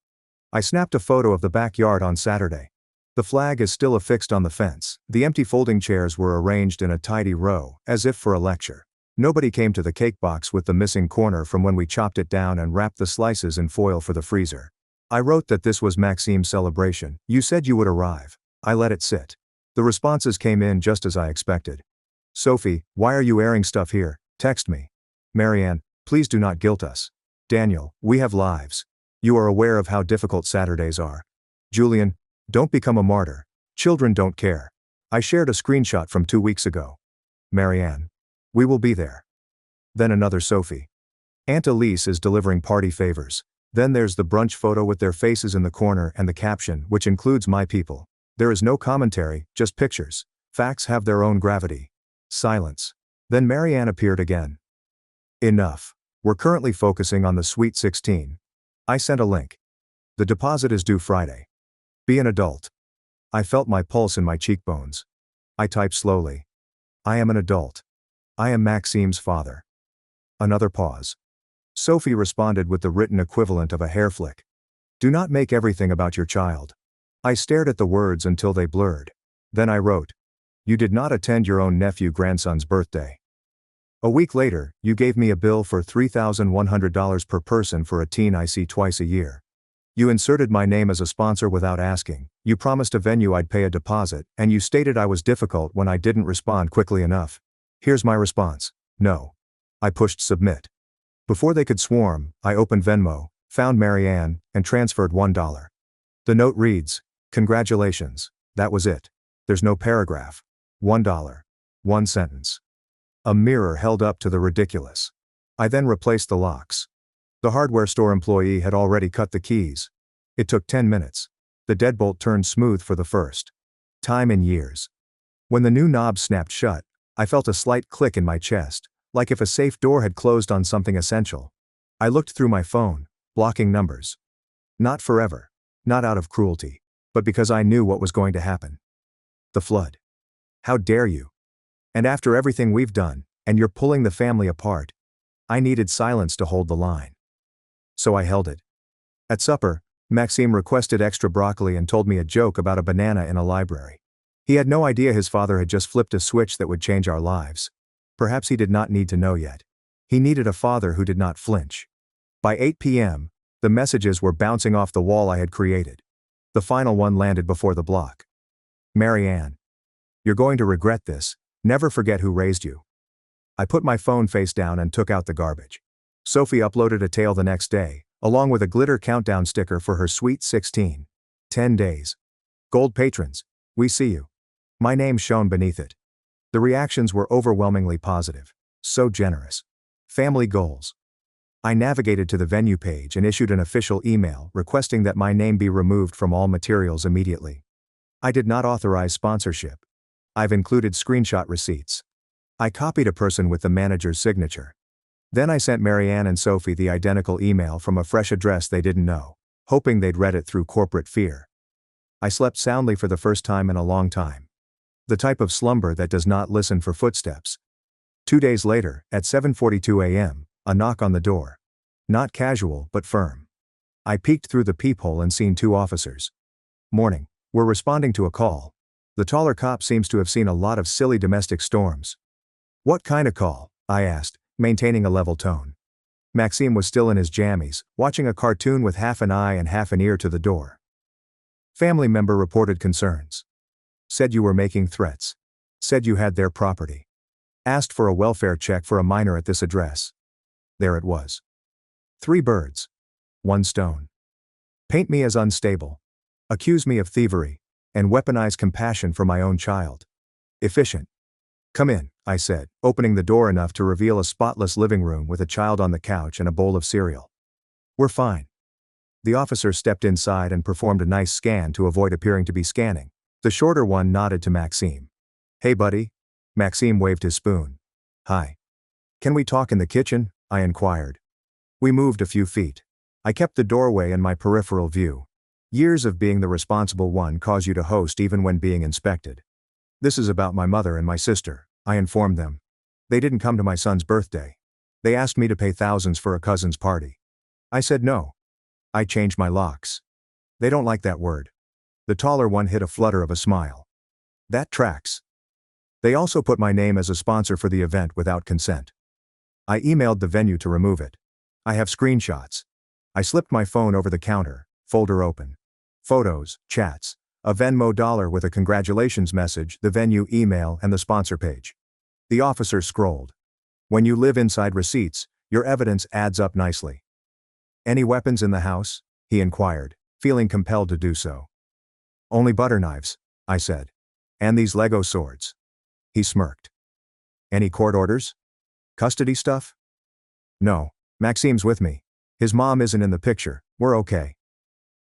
I snapped a photo of the backyard on Saturday. The flag is still affixed on the fence. The empty folding chairs were arranged in a tidy row, as if for a lecture. Nobody came to the cake box with the missing corner from when we chopped it down and wrapped the slices in foil for the freezer. I wrote that this was Maxime's celebration. You said you would arrive. I let it sit. The responses came in just as I expected. Sophie, why are you airing stuff here? Text me. Marianne, please do not guilt us. Daniel, we have lives. You are aware of how difficult Saturdays are. Julian, don't become a martyr. Children don't care. I shared a screenshot from 2 weeks ago. Marianne. We will be there. Then another Sophie. Aunt Elise is delivering party favors. Then there's the brunch photo with their faces in the corner and the caption, which includes my people. There is no commentary, just pictures. Facts have their own gravity. Silence. Then Marianne appeared again. Enough. We're currently focusing on the Sweet 16. I sent a link. The deposit is due Friday. Be an adult. I felt my pulse in my cheekbones. I typed slowly. I am an adult. I am Maxime's father. Another pause. Sophie responded with the written equivalent of a hair flick. Do not make everything about your child. I stared at the words until they blurred. Then I wrote. You did not attend your own nephew-grandson's birthday. A week later, you gave me a bill for $3,100 per person for a teen I see twice a year. You inserted my name as a sponsor without asking, you promised a venue I'd pay a deposit, and you stated I was difficult when I didn't respond quickly enough. Here's my response. No. I pushed submit. Before they could swarm, I opened Venmo, found Marianne, and transferred $1. The note reads, congratulations. That was it. There's no paragraph. $1. One sentence. A mirror held up to the ridiculous. I then replaced the locks. The hardware store employee had already cut the keys. It took 10 minutes. The deadbolt turned smooth for the first time in years. When the new knob snapped shut, I felt a slight click in my chest, like if a safe door had closed on something essential. I looked through my phone, blocking numbers. Not forever. Not out of cruelty. But because I knew what was going to happen. The flood. How dare you? And after everything we've done, and you're pulling the family apart. I needed silence to hold the line. So I held it. At supper, Maxime requested extra broccoli and told me a joke about a banana in a library. He had no idea his father had just flipped a switch that would change our lives. Perhaps he did not need to know yet. He needed a father who did not flinch. By 8 p.m., the messages were bouncing off the wall I had created. The final one landed before the block. Marianne. You're going to regret this. Never forget who raised you. I put my phone face down and took out the garbage. Sophie uploaded a tale the next day, along with a glitter countdown sticker for her sweet 16. 10 days. Gold patrons, we see you. My name shone beneath it. The reactions were overwhelmingly positive. So generous. Family goals. I navigated to the venue page and issued an official email requesting that my name be removed from all materials immediately. I did not authorize sponsorship. I've included screenshot receipts. I copied a person with the manager's signature. Then I sent Marianne and Sophie the identical email from a fresh address they didn't know, hoping they'd read it through corporate fear. I slept soundly for the first time in a long time. The type of slumber that does not listen for footsteps. 2 days later, at 7:42 a.m., a knock on the door. Not casual, but firm. I peeked through the peephole and seen 2 officers. Morning. We're responding to a call. The taller cop seems to have seen a lot of silly domestic storms. What kind of call? I asked, maintaining a level tone. Maxime was still in his jammies, watching a cartoon with half an eye and half an ear to the door. Family member reported concerns. Said you were making threats. Said you had their property. Asked for a welfare check for a minor at this address. There it was. 3 birds. 1 stone. Paint me as unstable. Accuse me of thievery. And weaponize compassion for my own child. Efficient. Come in, I said, opening the door enough to reveal a spotless living room with a child on the couch and a bowl of cereal. We're fine. The officer stepped inside and performed a nice scan to avoid appearing to be scanning. The shorter one nodded to Maxime. Hey buddy. Maxime waved his spoon. Hi. Can we talk in the kitchen? I inquired. We moved a few feet. I kept the doorway in my peripheral view. Years of being the responsible one cause you to host even when being inspected. This is about my mother and my sister, I informed them. They didn't come to my son's birthday. They asked me to pay thousands for a cousin's party. I said no. I changed my locks. They don't like that word. The taller one hid a flutter of a smile. That tracks. They also put my name as a sponsor for the event without consent. I emailed the venue to remove it. I have screenshots. I slipped my phone over the counter, folder open. Photos, chats, a Venmo dollar with a congratulations message, the venue email and the sponsor page. The officer scrolled. When you live inside receipts, your evidence adds up nicely. Any weapons in the house? He inquired, feeling compelled to do so. Only butter knives, I said. And these Lego swords. He smirked. Any court orders? Custody stuff? No, Maxime's with me. His mom isn't in the picture, we're okay.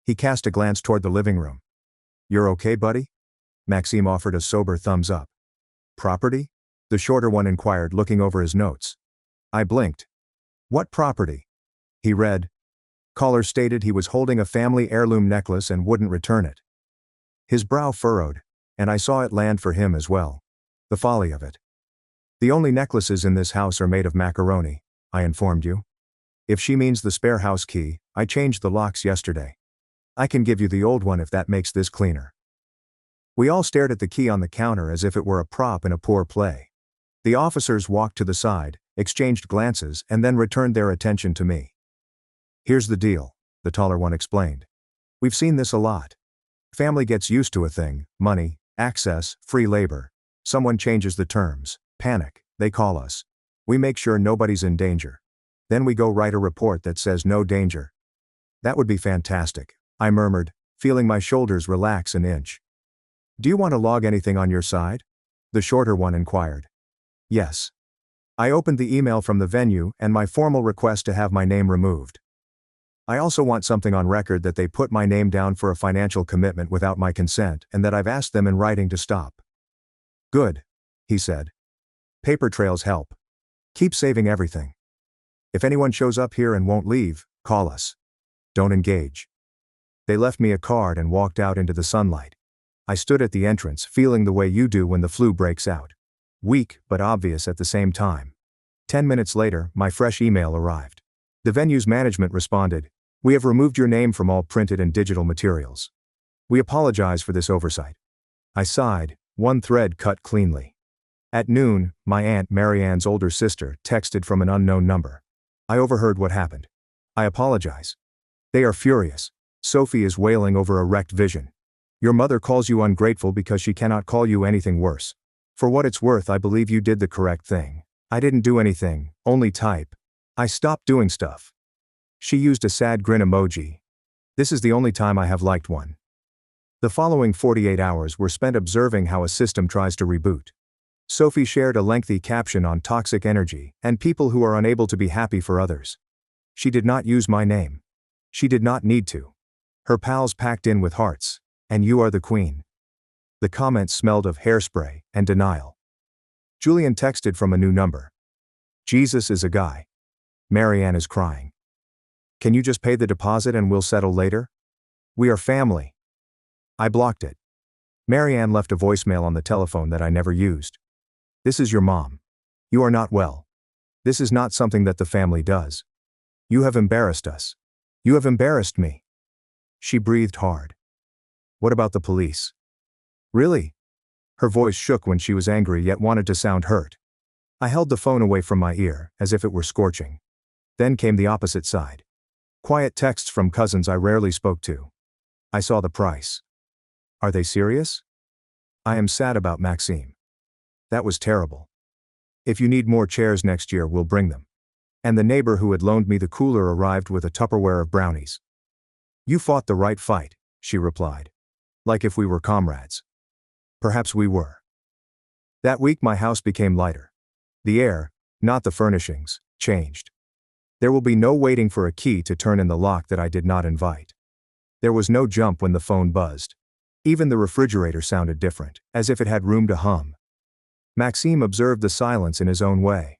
He cast a glance toward the living room. You're okay, buddy? Maxime offered a sober thumbs up. Property? The shorter one inquired, looking over his notes. I blinked. What property? He read. Caller stated he was holding a family heirloom necklace and wouldn't return it. His brow furrowed, and I saw it land for him as well. The folly of it. The only necklaces in this house are made of macaroni, I informed you. If she means the spare house key, I changed the locks yesterday. I can give you the old one if that makes this cleaner. We all stared at the key on the counter as if it were a prop in a poor play. The officers walked to the side, exchanged glances, and then returned their attention to me. Here's the deal, the taller one explained. We've seen this a lot. Family gets used to a thing, money, access, free labor. Someone changes the terms, panic, they call us. We make sure nobody's in danger. Then we go write a report that says no danger. That would be fantastic, I murmured, feeling my shoulders relax an inch. Do you want to log anything on your side? The shorter one inquired. Yes. I opened the email from the venue and my formal request to have my name removed. I also want something on record that they put my name down for a financial commitment without my consent and that I've asked them in writing to stop. Good, he said. Paper trails help. Keep saving everything. If anyone shows up here and won't leave, call us. Don't engage. They left me a card and walked out into the sunlight. I stood at the entrance, feeling the way you do when the flu breaks out. Weak, but obvious at the same time. 10 minutes later, my fresh email arrived. The venue's management responded, We have removed your name from all printed and digital materials. We apologize for this oversight. I sighed, one thread cut cleanly. At noon, my Aunt Marianne's older sister texted from an unknown number. I overheard what happened. I apologize. They are furious. Sophie is wailing over a wrecked vision. Your mother calls you ungrateful because she cannot call you anything worse. For what it's worth, I believe you did the correct thing. I didn't do anything, only type. I stopped doing stuff. She used a sad grin emoji. This is the only time I have liked one. The following 48 hours were spent observing how a system tries to reboot. Sophie shared a lengthy caption on toxic energy and people who are unable to be happy for others. She did not use my name. She did not need to. Her pals packed in with hearts, and you are the queen. The comments smelled of hairspray and denial. Julian texted from a new number. Jesus is a guy. Marianne is crying. Can you just pay the deposit and we'll settle later? We are family. I blocked it. Marianne left a voicemail on the telephone that I never used. This is your mom. You are not well. This is not something that the family does. You have embarrassed us. You have embarrassed me. She breathed hard. What about the police? Really? Her voice shook when she was angry yet wanted to sound hurt. I held the phone away from my ear, as if it were scorching. Then came the opposite side. Quiet texts from cousins I rarely spoke to. I saw the price. Are they serious? I am sad about Maxime. That was terrible. If you need more chairs next year, we'll bring them. And the neighbor who had loaned me the cooler arrived with a Tupperware of brownies. You fought the right fight, she replied. Like if we were comrades. Perhaps we were. That week my house became lighter. The air, not the furnishings, changed. There will be no waiting for a key to turn in the lock that I did not invite. There was no jump when the phone buzzed. Even the refrigerator sounded different, as if it had room to hum. Maxime observed the silence in his own way.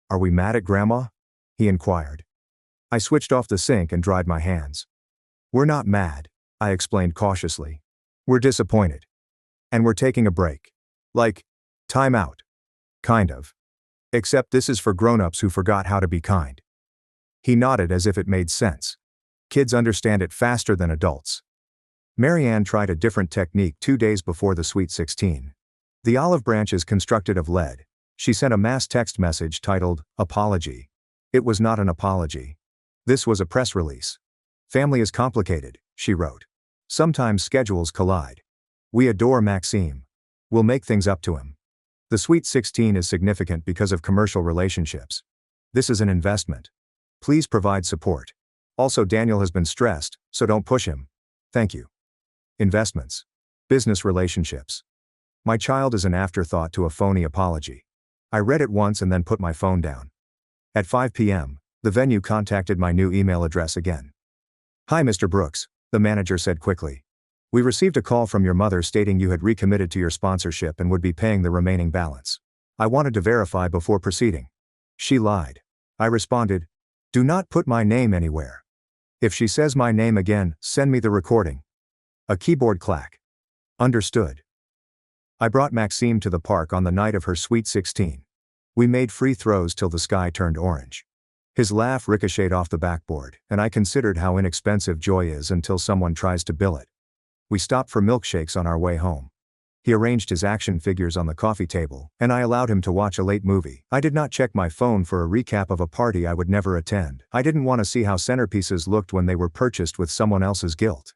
Are we mad at Grandma? He inquired. I switched off the sink and dried my hands. We're not mad, I explained cautiously. We're disappointed. And we're taking a break. Like, time out. Kind of. Except this is for grown-ups who forgot how to be kind. He nodded as if it made sense. Kids understand it faster than adults. Marianne tried a different technique 2 days before the Sweet 16. The olive branch is constructed of lead. She sent a mass text message titled, Apology. It was not an apology. This was a press release. Family is complicated, she wrote. Sometimes schedules collide. We adore Maxime. We'll make things up to him. The Sweet 16 is significant because of commercial relationships. This is an investment. Please provide support. Also, Daniel has been stressed, so don't push him. Thank you. Investments. Business relationships. My child is an afterthought to a phony apology. I read it once and then put my phone down. At 5 p.m., the venue contacted my new email address again. Hi, Mr. Brooks, the manager said quickly. We received a call from your mother stating you had recommitted to your sponsorship and would be paying the remaining balance. I wanted to verify before proceeding. She lied. I responded, do not put my name anywhere. If she says my name again, send me the recording. A keyboard clack. Understood. I brought Maxime to the park on the night of her Sweet 16. We made free throws till the sky turned orange. His laugh ricocheted off the backboard, and I considered how inexpensive joy is until someone tries to bill it. We stopped for milkshakes on our way home. He arranged his action figures on the coffee table, and I allowed him to watch a late movie. I did not check my phone for a recap of a party I would never attend. I didn't want to see how centerpieces looked when they were purchased with someone else's guilt.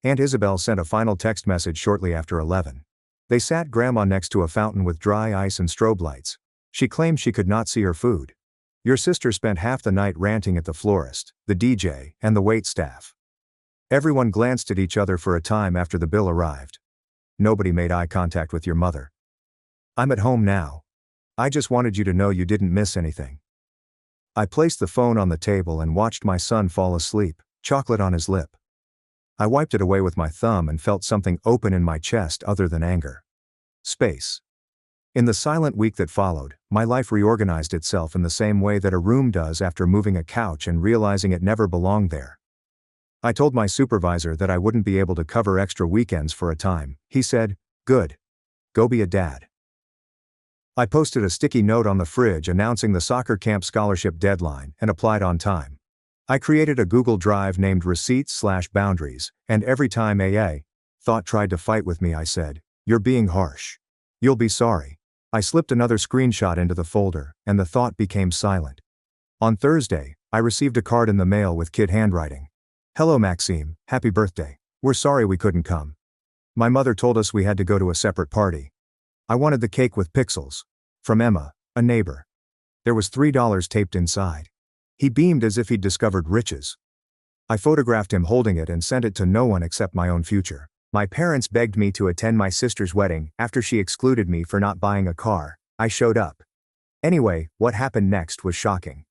Aunt Isabel sent a final text message shortly after 11. They sat Grandma next to a fountain with dry ice and strobe lights. She claimed she could not see her food. Your sister spent half the night ranting at the florist, the DJ, and the wait staff. Everyone glanced at each other for a time after the bill arrived. Nobody made eye contact with your mother. I'm at home now. I just wanted you to know you didn't miss anything. I placed the phone on the table and watched my son fall asleep, chocolate on his lip. I wiped it away with my thumb and felt something open in my chest other than anger. Space. In the silent week that followed, my life reorganized itself in the same way that a room does after moving a couch and realizing it never belonged there. I told my supervisor that I wouldn't be able to cover extra weekends for a time. He said, good. Go be a dad. I posted a sticky note on the fridge announcing the soccer camp scholarship deadline and applied on time. I created a Google Drive named Receipts/Boundaries, and every time thought tried to fight with me, I said, "You're being harsh. You'll be sorry." I slipped another screenshot into the folder, and the thought became silent. On Thursday, I received a card in the mail with kid handwriting. "Hello Maxime, happy birthday. We're sorry we couldn't come. My mother told us we had to go to a separate party. I wanted the cake with pixels. From Emma, a neighbor." There was $3 taped inside. He beamed as if he'd discovered riches. I photographed him holding it and sent it to no one except my own future. My parents begged me to attend my sister's wedding after she excluded me for not buying a car. I showed up. Anyway, what happened next was shocking.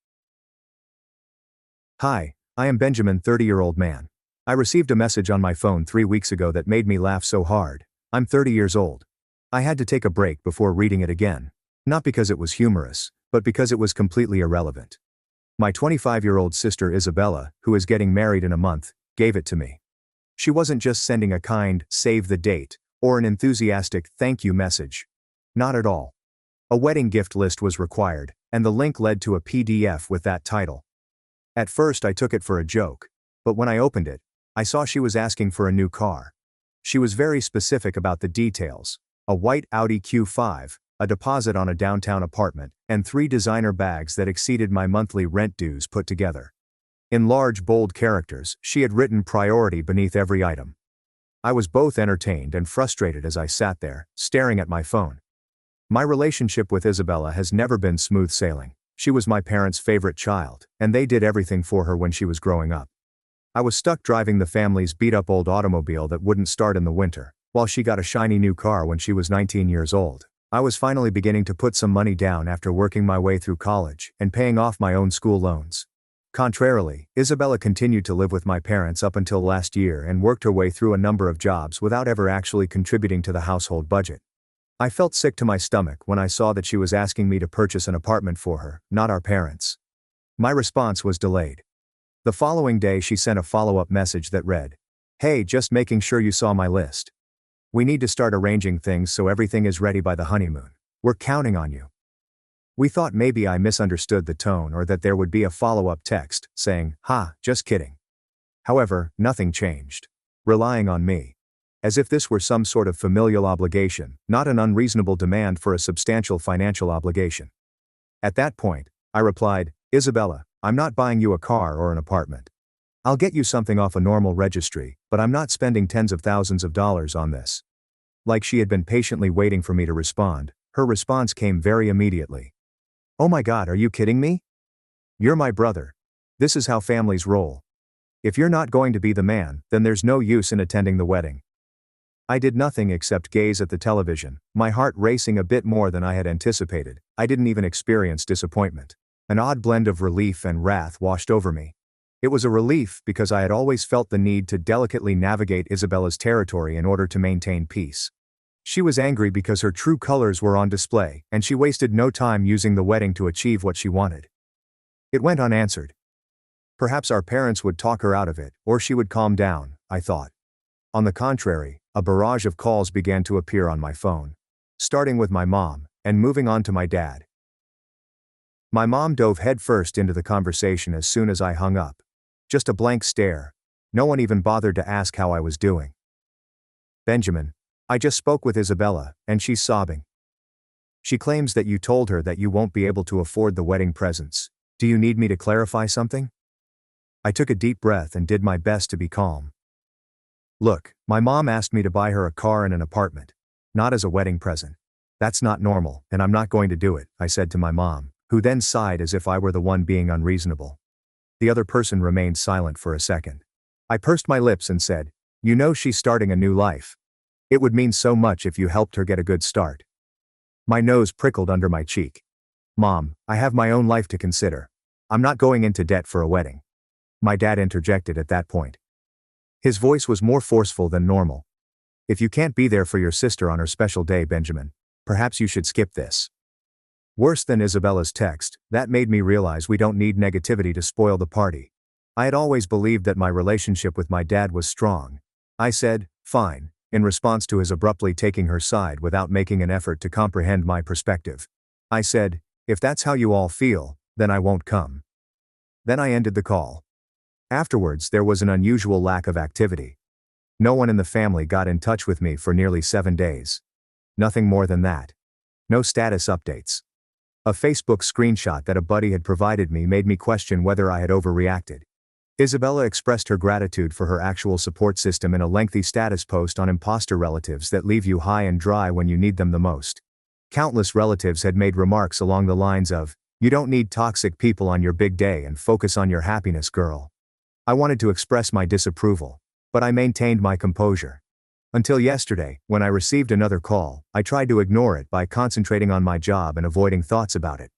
"Hi, I am Benjamin, 30-year-old man. I received a message on my phone 3 weeks ago that made me laugh so hard. I'm 30 years old. I had to take a break before reading it again. Not because it was humorous, but because it was completely irrelevant. My 25-year-old sister Isabella, who is getting married in a month, gave it to me. She wasn't just sending a kind, save the date, or an enthusiastic thank you message. Not at all. A wedding gift list was required, and the link led to a PDF with that title. At first I took it for a joke, but when I opened it, I saw she was asking for a new car. She was very specific about the details: a white Audi Q5, a deposit on a downtown apartment, and 3 designer bags that exceeded my monthly rent dues put together. In large, bold characters, she had written priority beneath every item. I was both entertained and frustrated as I sat there, staring at my phone. My relationship with Isabella has never been smooth sailing. She was my parents' favorite child, and they did everything for her when she was growing up. I was stuck driving the family's beat-up old automobile that wouldn't start in the winter, while she got a shiny new car when she was 19 years old. I was finally beginning to put some money down after working my way through college and paying off my own school loans. Contrarily, Isabella continued to live with my parents up until last year and worked her way through a number of jobs without ever actually contributing to the household budget. I felt sick to my stomach when I saw that she was asking me to purchase an apartment for her, not our parents. My response was delayed. The following day she sent a follow-up message that read, "Hey, just making sure you saw my list. We need to start arranging things so everything is ready by the honeymoon. We're counting on you." We thought maybe I misunderstood the tone or that there would be a follow-up text saying, "Ha, just kidding." However, nothing changed. Relying on me. As if this were some sort of familial obligation, not an unreasonable demand for a substantial financial obligation. At that point, I replied, "Isabella, I'm not buying you a car or an apartment. I'll get you something off a normal registry, but I'm not spending tens of thousands of dollars on this." Like she had been patiently waiting for me to respond, her response came very immediately. "Oh my God, are you kidding me? You're my brother. This is how families roll. If you're not going to be the man, then there's no use in attending the wedding." I did nothing except gaze at the television, my heart racing a bit more than I had anticipated. I didn't even experience disappointment. An odd blend of relief and wrath washed over me. It was a relief because I had always felt the need to delicately navigate Isabella's territory in order to maintain peace. She was angry because her true colors were on display, and she wasted no time using the wedding to achieve what she wanted. It went unanswered. Perhaps our parents would talk her out of it, or she would calm down, I thought. On the contrary, a barrage of calls began to appear on my phone. Starting with my mom, and moving on to my dad. My mom dove headfirst into the conversation as soon as I hung up. Just a blank stare. No one even bothered to ask how I was doing. "Benjamin, I just spoke with Isabella, and she's sobbing. She claims that you told her that you won't be able to afford the wedding presents. Do you need me to clarify something?" I took a deep breath and did my best to be calm. "Look, my mom asked me to buy her a car and an apartment. Not as a wedding present. That's not normal, and I'm not going to do it," I said to my mom, who then sighed as if I were the one being unreasonable. The other person remained silent for a second. I pursed my lips and said, "You know she's starting a new life. It would mean so much if you helped her get a good start." My nose prickled under my cheek. "Mom, I have my own life to consider. I'm not going into debt for a wedding." My dad interjected at that point. His voice was more forceful than normal. "If you can't be there for your sister on her special day, Benjamin, perhaps you should skip this." Worse than Isabella's text, that made me realize we don't need negativity to spoil the party. I had always believed that my relationship with my dad was strong. I said, "Fine," in response to his abruptly taking her side without making an effort to comprehend my perspective. I said, "If that's how you all feel, then I won't come." Then I ended the call. Afterwards, there was an unusual lack of activity. No one in the family got in touch with me for nearly 7 days. Nothing more than that. No status updates. A Facebook screenshot that a buddy had provided me made me question whether I had overreacted. Isabella expressed her gratitude for her actual support system in a lengthy status post on imposter relatives that leave you high and dry when you need them the most. Countless relatives had made remarks along the lines of, "You don't need toxic people on your big day and focus on your happiness, girl." I wanted to express my disapproval, but I maintained my composure. Until yesterday, when I received another call, I tried to ignore it by concentrating on my job and avoiding thoughts about it.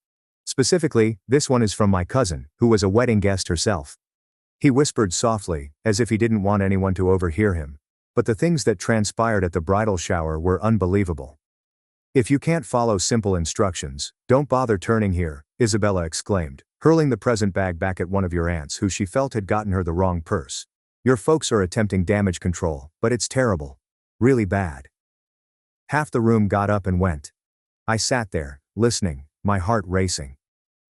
Specifically, this one is from my cousin, who was a wedding guest herself. He whispered softly, as if he didn't want anyone to overhear him, but the things that transpired at the bridal shower were unbelievable. "If you can't follow simple instructions, don't bother turning here," Isabella exclaimed, hurling the present bag back at one of your aunts who she felt had gotten her the wrong purse. "Your folks are attempting damage control, but it's terrible. Really bad." Half the room got up and went. I sat there, listening, my heart racing.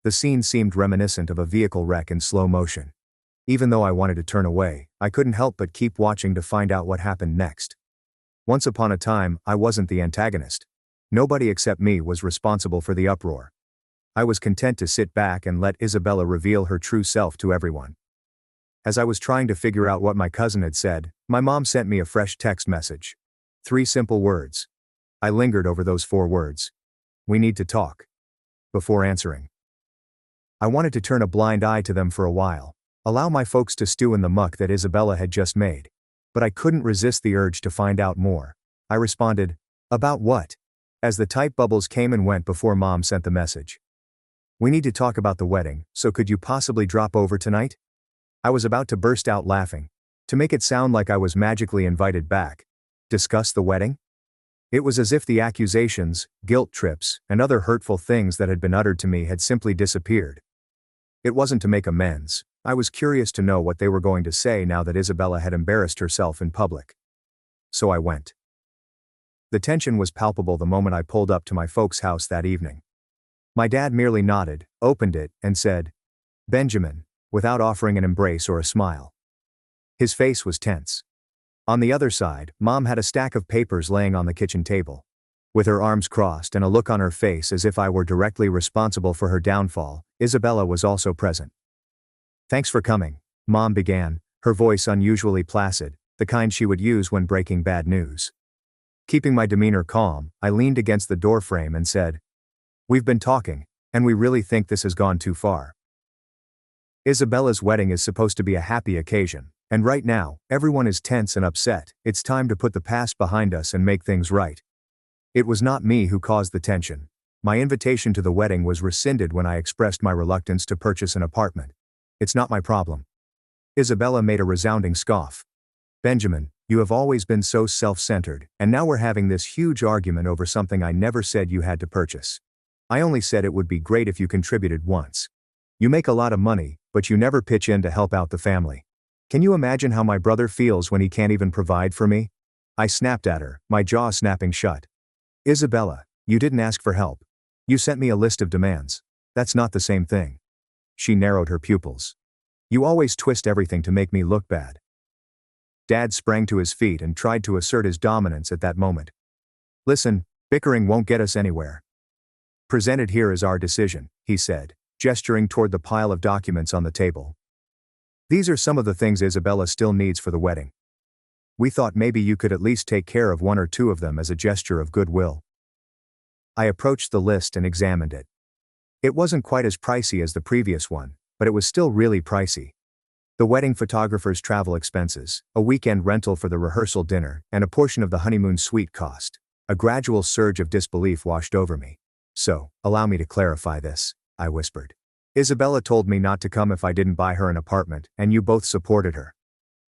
The scene seemed reminiscent of a vehicle wreck in slow motion. Even though I wanted to turn away, I couldn't help but keep watching to find out what happened next. Once upon a time, I wasn't the antagonist. Nobody except me was responsible for the uproar. I was content to sit back and let Isabella reveal her true self to everyone. As I was trying to figure out what my cousin had said, my mom sent me a fresh text message. 3 simple words. I lingered over those 4 words. "We need to talk." Before answering. I wanted to turn a blind eye to them for a while, allow my folks to stew in the muck that Isabella had just made. But I couldn't resist the urge to find out more. I responded, "About what?" as the type bubbles came and went before Mom sent the message. "We need to talk about the wedding, so could you possibly drop over tonight?" I was about to burst out laughing. To make it sound like I was magically invited back. Discuss the wedding? It was as if the accusations, guilt trips, and other hurtful things that had been uttered to me had simply disappeared. It wasn't to make amends. I was curious to know what they were going to say now that Isabella had embarrassed herself in public. So I went. The tension was palpable the moment I pulled up to my folks' house that evening. My dad merely nodded, opened it, and said, "Benjamin," without offering an embrace or a smile. His face was tense. On the other side, Mom had a stack of papers laying on the kitchen table. With her arms crossed and a look on her face as if I were directly responsible for her downfall, Isabella was also present. "Thanks for coming," Mom began, her voice unusually placid, the kind she would use when breaking bad news. Keeping my demeanor calm, I leaned against the doorframe and said, "We've been talking, and we really think this has gone too far. Isabella's wedding is supposed to be a happy occasion, and right now, everyone is tense and upset. It's time to put the past behind us and make things right." It was not me who caused the tension. My invitation to the wedding was rescinded when I expressed my reluctance to purchase an apartment. It's not my problem. Isabella made a resounding scoff. "Benjamin, you have always been so self-centered, and now we're having this huge argument over something I never said you had to purchase. I only said it would be great if you contributed once. You make a lot of money, but you never pitch in to help out the family. Can you imagine how my brother feels when he can't even provide for me?" I snapped at her, my jaw snapping shut. "Isabella, you didn't ask for help. You sent me a list of demands. That's not the same thing." She narrowed her pupils. "You always twist everything to make me look bad." Dad sprang to his feet and tried to assert his dominance at that moment. "Listen, bickering won't get us anywhere. Presented here is our decision," he said, gesturing toward the pile of documents on the table. "These are some of the things Isabella still needs for the wedding. We thought maybe you could at least take care of 1 or 2 of them as a gesture of goodwill." I approached the list and examined it. It wasn't quite as pricey as the previous one, but it was still really pricey. The wedding photographer's travel expenses, a weekend rental for the rehearsal dinner, and a portion of the honeymoon suite cost. A gradual surge of disbelief washed over me. "So, allow me to clarify this," I whispered. "Isabella told me not to come if I didn't buy her an apartment, and you both supported her.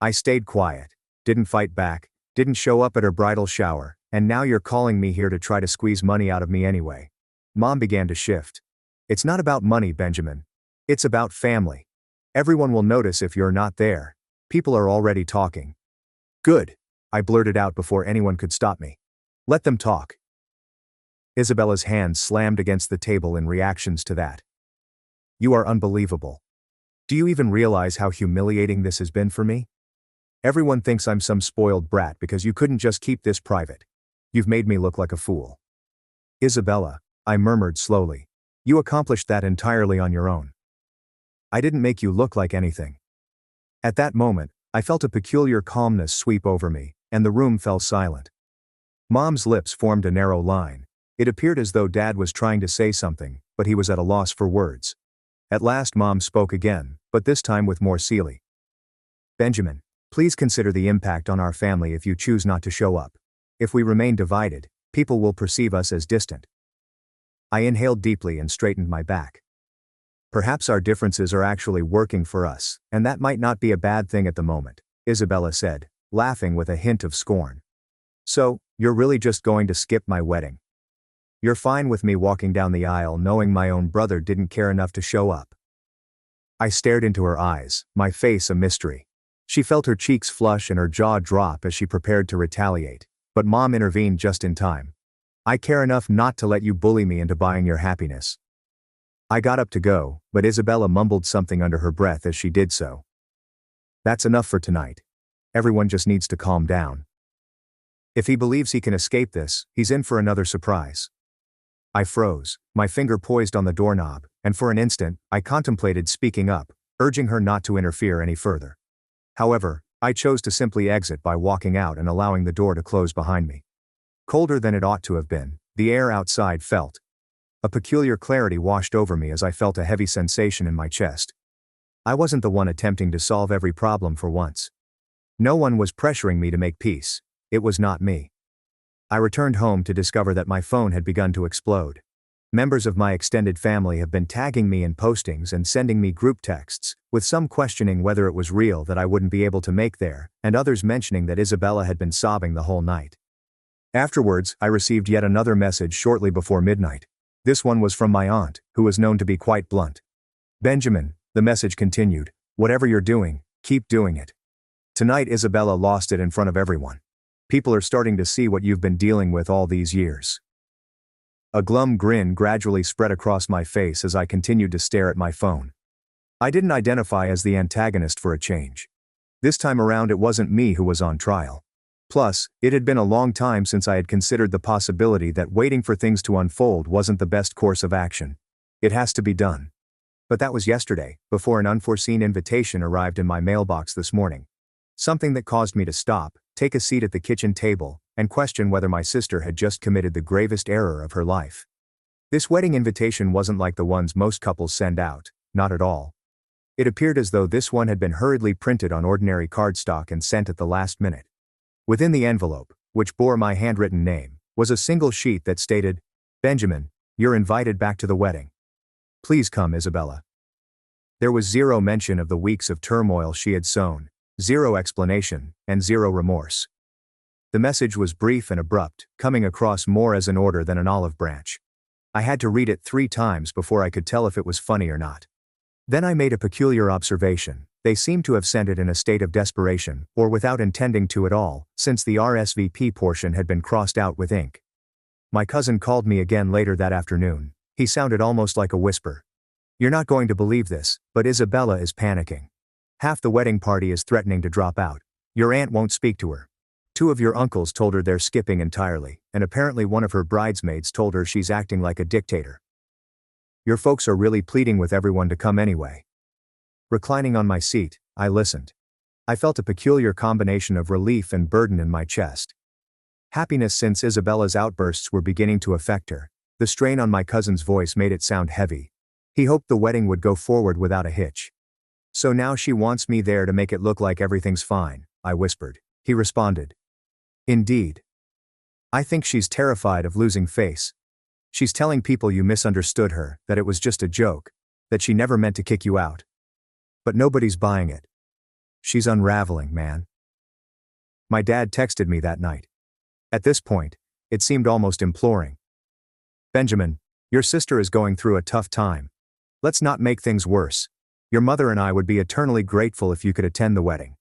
I stayed quiet, didn't fight back, didn't show up at her bridal shower, and now you're calling me here to try to squeeze money out of me anyway." Mom began to shift. "It's not about money, Benjamin. It's about family. Everyone will notice if you're not there. People are already talking." "Good," I blurted out before anyone could stop me. "Let them talk." Isabella's hand slammed against the table in reactions to that. "You are unbelievable. Do you even realize how humiliating this has been for me? Everyone thinks I'm some spoiled brat because you couldn't just keep this private. You've made me look like a fool. Isabella, I murmured slowly. You accomplished that entirely on your own. I didn't make you look like anything. At that moment, I felt a peculiar calmness sweep over me, and the room fell silent. Mom's lips formed a narrow line. It appeared as though Dad was trying to say something, but he was at a loss for words. At last Mom spoke again, but this time with more Sealy. Benjamin, please consider the impact on our family if you choose not to show up. If we remain divided, people will perceive us as distant. I inhaled deeply and straightened my back. Perhaps our differences are actually working for us, and that might not be a bad thing at the moment, Isabella said, laughing with a hint of scorn. So, you're really just going to skip my wedding? You're fine with me walking down the aisle knowing my own brother didn't care enough to show up? I stared into her eyes, my face a mystery. She felt her cheeks flush and her jaw drop as she prepared to retaliate, but Mom intervened just in time. I care enough not to let you bully me into buying your happiness. I got up to go, but Isabella mumbled something under her breath as she did so. That's enough for tonight. Everyone just needs to calm down. If he believes he can escape this, he's in for another surprise. I froze, my finger poised on the doorknob, and for an instant, I contemplated speaking up, urging her not to interfere any further. However, I chose to simply exit by walking out and allowing the door to close behind me. Colder than it ought to have been, the air outside felt. A peculiar clarity washed over me as I felt a heavy sensation in my chest. I wasn't the one attempting to solve every problem for once. No one was pressuring me to make peace. It was not me. I returned home to discover that my phone had begun to explode. Members of my extended family have been tagging me in postings and sending me group texts, with some questioning whether it was real that I wouldn't be able to make there, and others mentioning that Isabella had been sobbing the whole night. Afterwards, I received yet another message shortly before midnight. This one was from my aunt, who was known to be quite blunt. Benjamin, the message continued, whatever you're doing, keep doing it. Tonight Isabella lost it in front of everyone. People are starting to see what you've been dealing with all these years. A glum grin gradually spread across my face as I continued to stare at my phone. I didn't identify as the antagonist for a change. This time around it wasn't me who was on trial. Plus, it had been a long time since I had considered the possibility that waiting for things to unfold wasn't the best course of action. It has to be done. But that was yesterday, before an unforeseen invitation arrived in my mailbox this morning. Something that caused me to stop, take a seat at the kitchen table, and question whether my sister had just committed the gravest error of her life. This wedding invitation wasn't like the ones most couples send out, not at all. It appeared as though this one had been hurriedly printed on ordinary cardstock and sent at the last minute. Within the envelope, which bore my handwritten name, was a single sheet that stated, Benjamin, you're invited back to the wedding. Please come, Isabella. There was zero mention of the weeks of turmoil she had sown, zero explanation, and zero remorse. The message was brief and abrupt, coming across more as an order than an olive branch. I had to read it 3 times before I could tell if it was funny or not. Then I made a peculiar observation. They seemed to have sent it in a state of desperation, or without intending to at all, since the RSVP portion had been crossed out with ink. My cousin called me again later that afternoon. He sounded almost like a whisper. You're not going to believe this, but Isabella is panicking. Half the wedding party is threatening to drop out. Your aunt won't speak to her. 2 of your uncles told her they're skipping entirely, and apparently one of her bridesmaids told her she's acting like a dictator. Your folks are really pleading with everyone to come anyway. Reclining on my seat, I listened. I felt a peculiar combination of relief and burden in my chest. Happiness since Isabella's outbursts were beginning to affect her. The strain on my cousin's voice made it sound heavy. He hoped the wedding would go forward without a hitch. So now she wants me there to make it look like everything's fine, I whispered. He responded. Indeed. I think she's terrified of losing face. She's telling people you misunderstood her, that it was just a joke, that she never meant to kick you out. But nobody's buying it. She's unraveling, man. My dad texted me that night. At this point, it seemed almost imploring. Benjamin, your sister is going through a tough time. Let's not make things worse. Your mother and I would be eternally grateful if you could attend the wedding.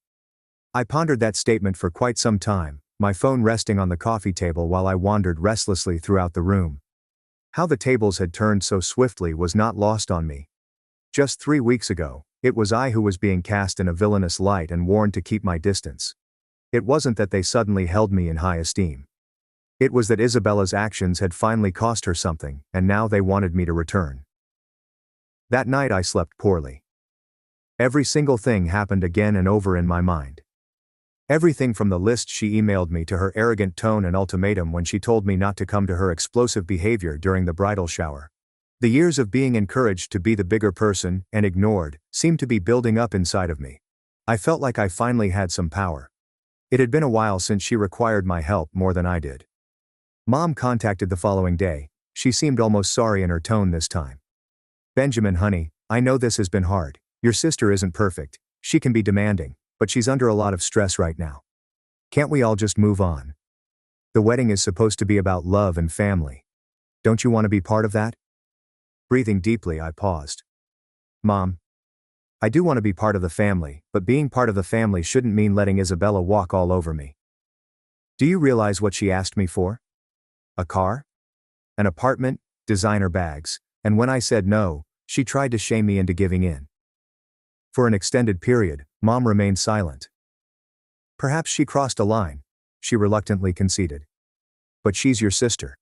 I pondered that statement for quite some time, my phone resting on the coffee table while I wandered restlessly throughout the room. How the tables had turned so swiftly was not lost on me. Just 3 weeks ago, It was I who was being cast in a villainous light and warned to keep my distance. It wasn't that they suddenly held me in high esteem. It was that Isabella's actions had finally cost her something, and now they wanted me to return. That night I slept poorly. Every single thing happened again and over in my mind. Everything from the list she emailed me to her arrogant tone and ultimatum when she told me not to come to her explosive behavior during the bridal shower. The years of being encouraged to be the bigger person and ignored seemed to be building up inside of me. I felt like I finally had some power. It had been a while since she required my help more than I did. Mom contacted the following day. She seemed almost sorry in her tone this time. "Benjamin, honey, I know this has been hard. Your sister isn't perfect. She can be demanding, but she's under a lot of stress right now. Can't we all just move on? The wedding is supposed to be about love and family. Don't you want to be part of that?" Breathing deeply, I paused. "Mom, I do want to be part of the family, but being part of the family shouldn't mean letting Isabella walk all over me. Do you realize what she asked me for? A car? An apartment? Designer bags? And when I said no, she tried to shame me into giving in." For an extended period, Mom remained silent. "Perhaps she crossed a line," she reluctantly conceded. "But she's your sister.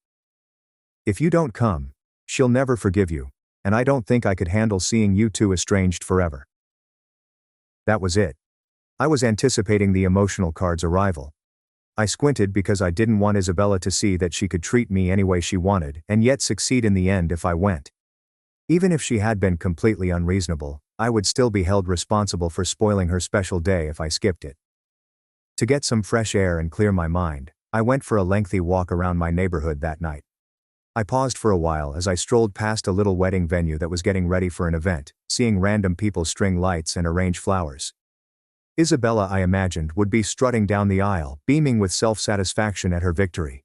If you don't come, she'll never forgive you, and I don't think I could handle seeing you two estranged forever." That was it. I was anticipating the emotional card's arrival. I squinted because I didn't want Isabella to see that she could treat me any way she wanted and yet succeed in the end if I went. Even if she had been completely unreasonable, I would still be held responsible for spoiling her special day if I skipped it. To get some fresh air and clear my mind, I went for a lengthy walk around my neighborhood that night. I paused for a while as I strolled past a little wedding venue that was getting ready for an event, seeing random people string lights and arrange flowers. Isabella, I imagined, would be strutting down the aisle, beaming with self-satisfaction at her victory.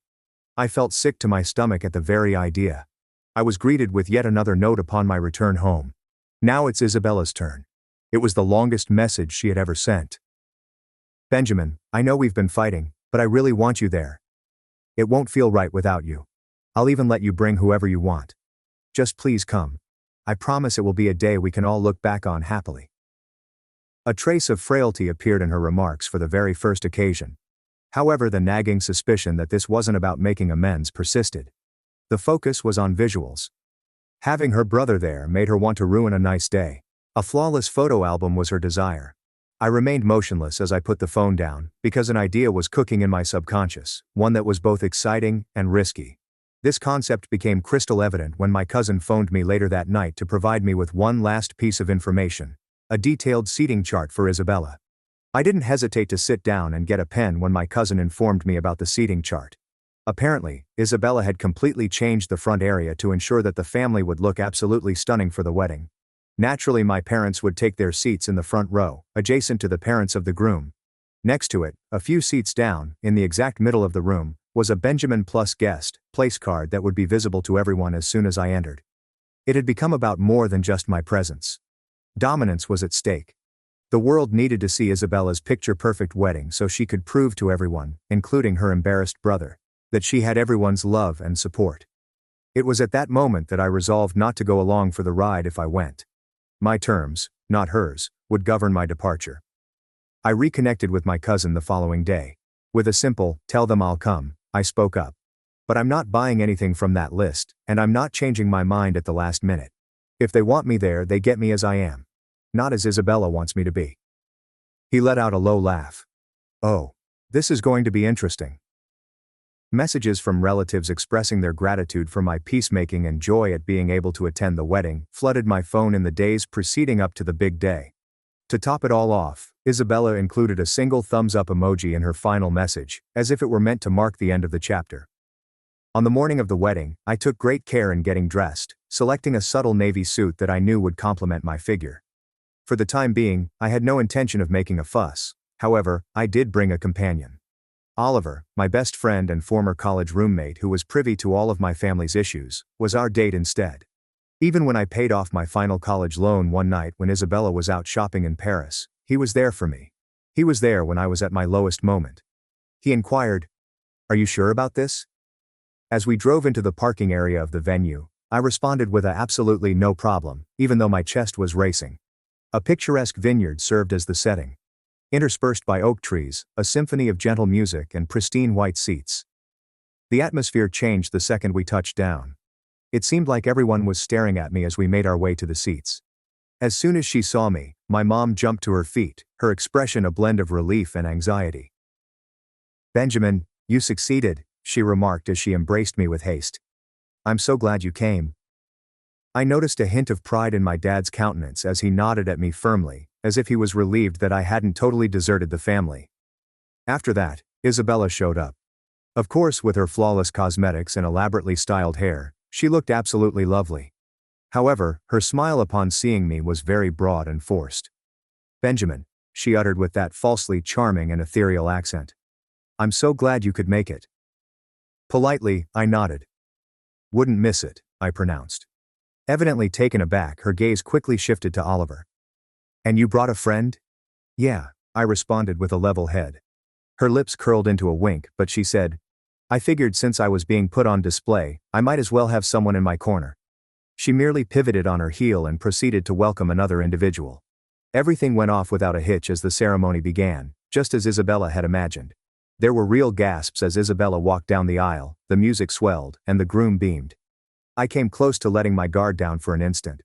I felt sick to my stomach at the very idea. I was greeted with yet another note upon my return home. Now it's Isabella's turn. It was the longest message she had ever sent. "Benjamin, I know we've been fighting, but I really want you there. It won't feel right without you. I'll even let you bring whoever you want. Just please come. I promise it will be a day we can all look back on happily." A trace of frailty appeared in her remarks for the very first occasion. However, the nagging suspicion that this wasn't about making amends persisted. The focus was on visuals. Having her brother there made her want to ruin a nice day. A flawless photo album was her desire. I remained motionless as I put the phone down, because an idea was cooking in my subconscious, one that was both exciting and risky. This concept became crystal evident when my cousin phoned me later that night to provide me with one last piece of information: a detailed seating chart for Isabella. I didn't hesitate to sit down and get a pen when my cousin informed me about the seating chart. Apparently, Isabella had completely changed the front area to ensure that the family would look absolutely stunning for the wedding. Naturally, my parents would take their seats in the front row, adjacent to the parents of the groom. Next to it, a few seats down, in the exact middle of the room, was a Benjamin Plus guest place card that would be visible to everyone as soon as I entered. It had become about more than just my presence. Dominance was at stake. The world needed to see Isabella's picture-perfect wedding so she could prove to everyone, including her embarrassed brother, that she had everyone's love and support. It was at that moment that I resolved not to go along for the ride if I went. My terms, not hers, would govern my departure. I reconnected with my cousin the following day. With a simple, "Tell them I'll come," I spoke up. "But I'm not buying anything from that list, and I'm not changing my mind at the last minute. If they want me there, they get me as I am. Not as Isabella wants me to be." He let out a low laugh. "Oh, this is going to be interesting." Messages from relatives expressing their gratitude for my peacemaking and joy at being able to attend the wedding flooded my phone in the days preceding up to the big day. To top it all off, Isabella included a single thumbs-up emoji in her final message, as if it were meant to mark the end of the chapter. On the morning of the wedding, I took great care in getting dressed, selecting a subtle navy suit that I knew would complement my figure. For the time being, I had no intention of making a fuss. However, I did bring a companion. Oliver, my best friend and former college roommate who was privy to all of my family's issues, was our date instead. Even when I paid off my final college loan one night when Isabella was out shopping in Paris, he was there for me. He was there when I was at my lowest moment. He inquired, "Are you sure about this?" As we drove into the parking area of the venue, I responded with a absolutely no problem, even though my chest was racing. A picturesque vineyard served as the setting, interspersed by oak trees, a symphony of gentle music and pristine white seats. The atmosphere changed the second we touched down. It seemed like everyone was staring at me as we made our way to the seats. As soon as she saw me, my mom jumped to her feet, her expression a blend of relief and anxiety. "Benjamin, you succeeded," she remarked as she embraced me with haste. "I'm so glad you came." I noticed a hint of pride in my dad's countenance as he nodded at me firmly, as if he was relieved that I hadn't totally deserted the family. After that, Isabella showed up. Of course, with her flawless cosmetics and elaborately styled hair, she looked absolutely lovely. However, her smile upon seeing me was very broad and forced. "Benjamin," she uttered with that falsely charming and ethereal accent. "I'm so glad you could make it." Politely, I nodded. "Wouldn't miss it," I pronounced. Evidently taken aback, her gaze quickly shifted to Oliver. "And you brought a friend?" "Yeah," I responded with a level head. Her lips curled into a wink, but she said, "I figured since I was being put on display, I might as well have someone in my corner." She merely pivoted on her heel and proceeded to welcome another individual. Everything went off without a hitch as the ceremony began, just as Isabella had imagined. There were real gasps as Isabella walked down the aisle, the music swelled, and the groom beamed. I came close to letting my guard down for an instant.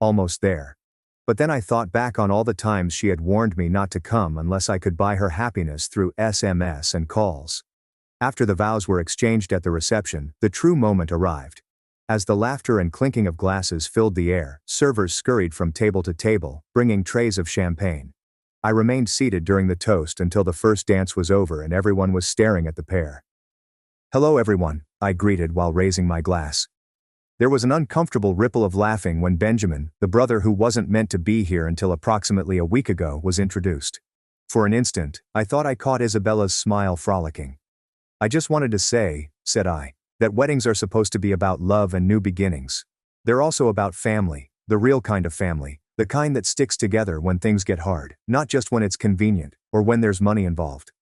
Almost there. But then I thought back on all the times she had warned me not to come unless I could buy her happiness through SMS and calls. After the vows were exchanged at the reception, the true moment arrived. As the laughter and clinking of glasses filled the air, servers scurried from table to table, bringing trays of champagne. I remained seated during the toast until the first dance was over and everyone was staring at the pair. "Hello everyone," I greeted while raising my glass. There was an uncomfortable ripple of laughing when Benjamin, the brother who wasn't meant to be here until approximately a week ago, was introduced. For an instant, I thought I caught Isabella's smile frolicking. "I just wanted to say," said I, "that weddings are supposed to be about love and new beginnings. They're also about family, the real kind of family, the kind that sticks together when things get hard, not just when it's convenient, or when there's money involved.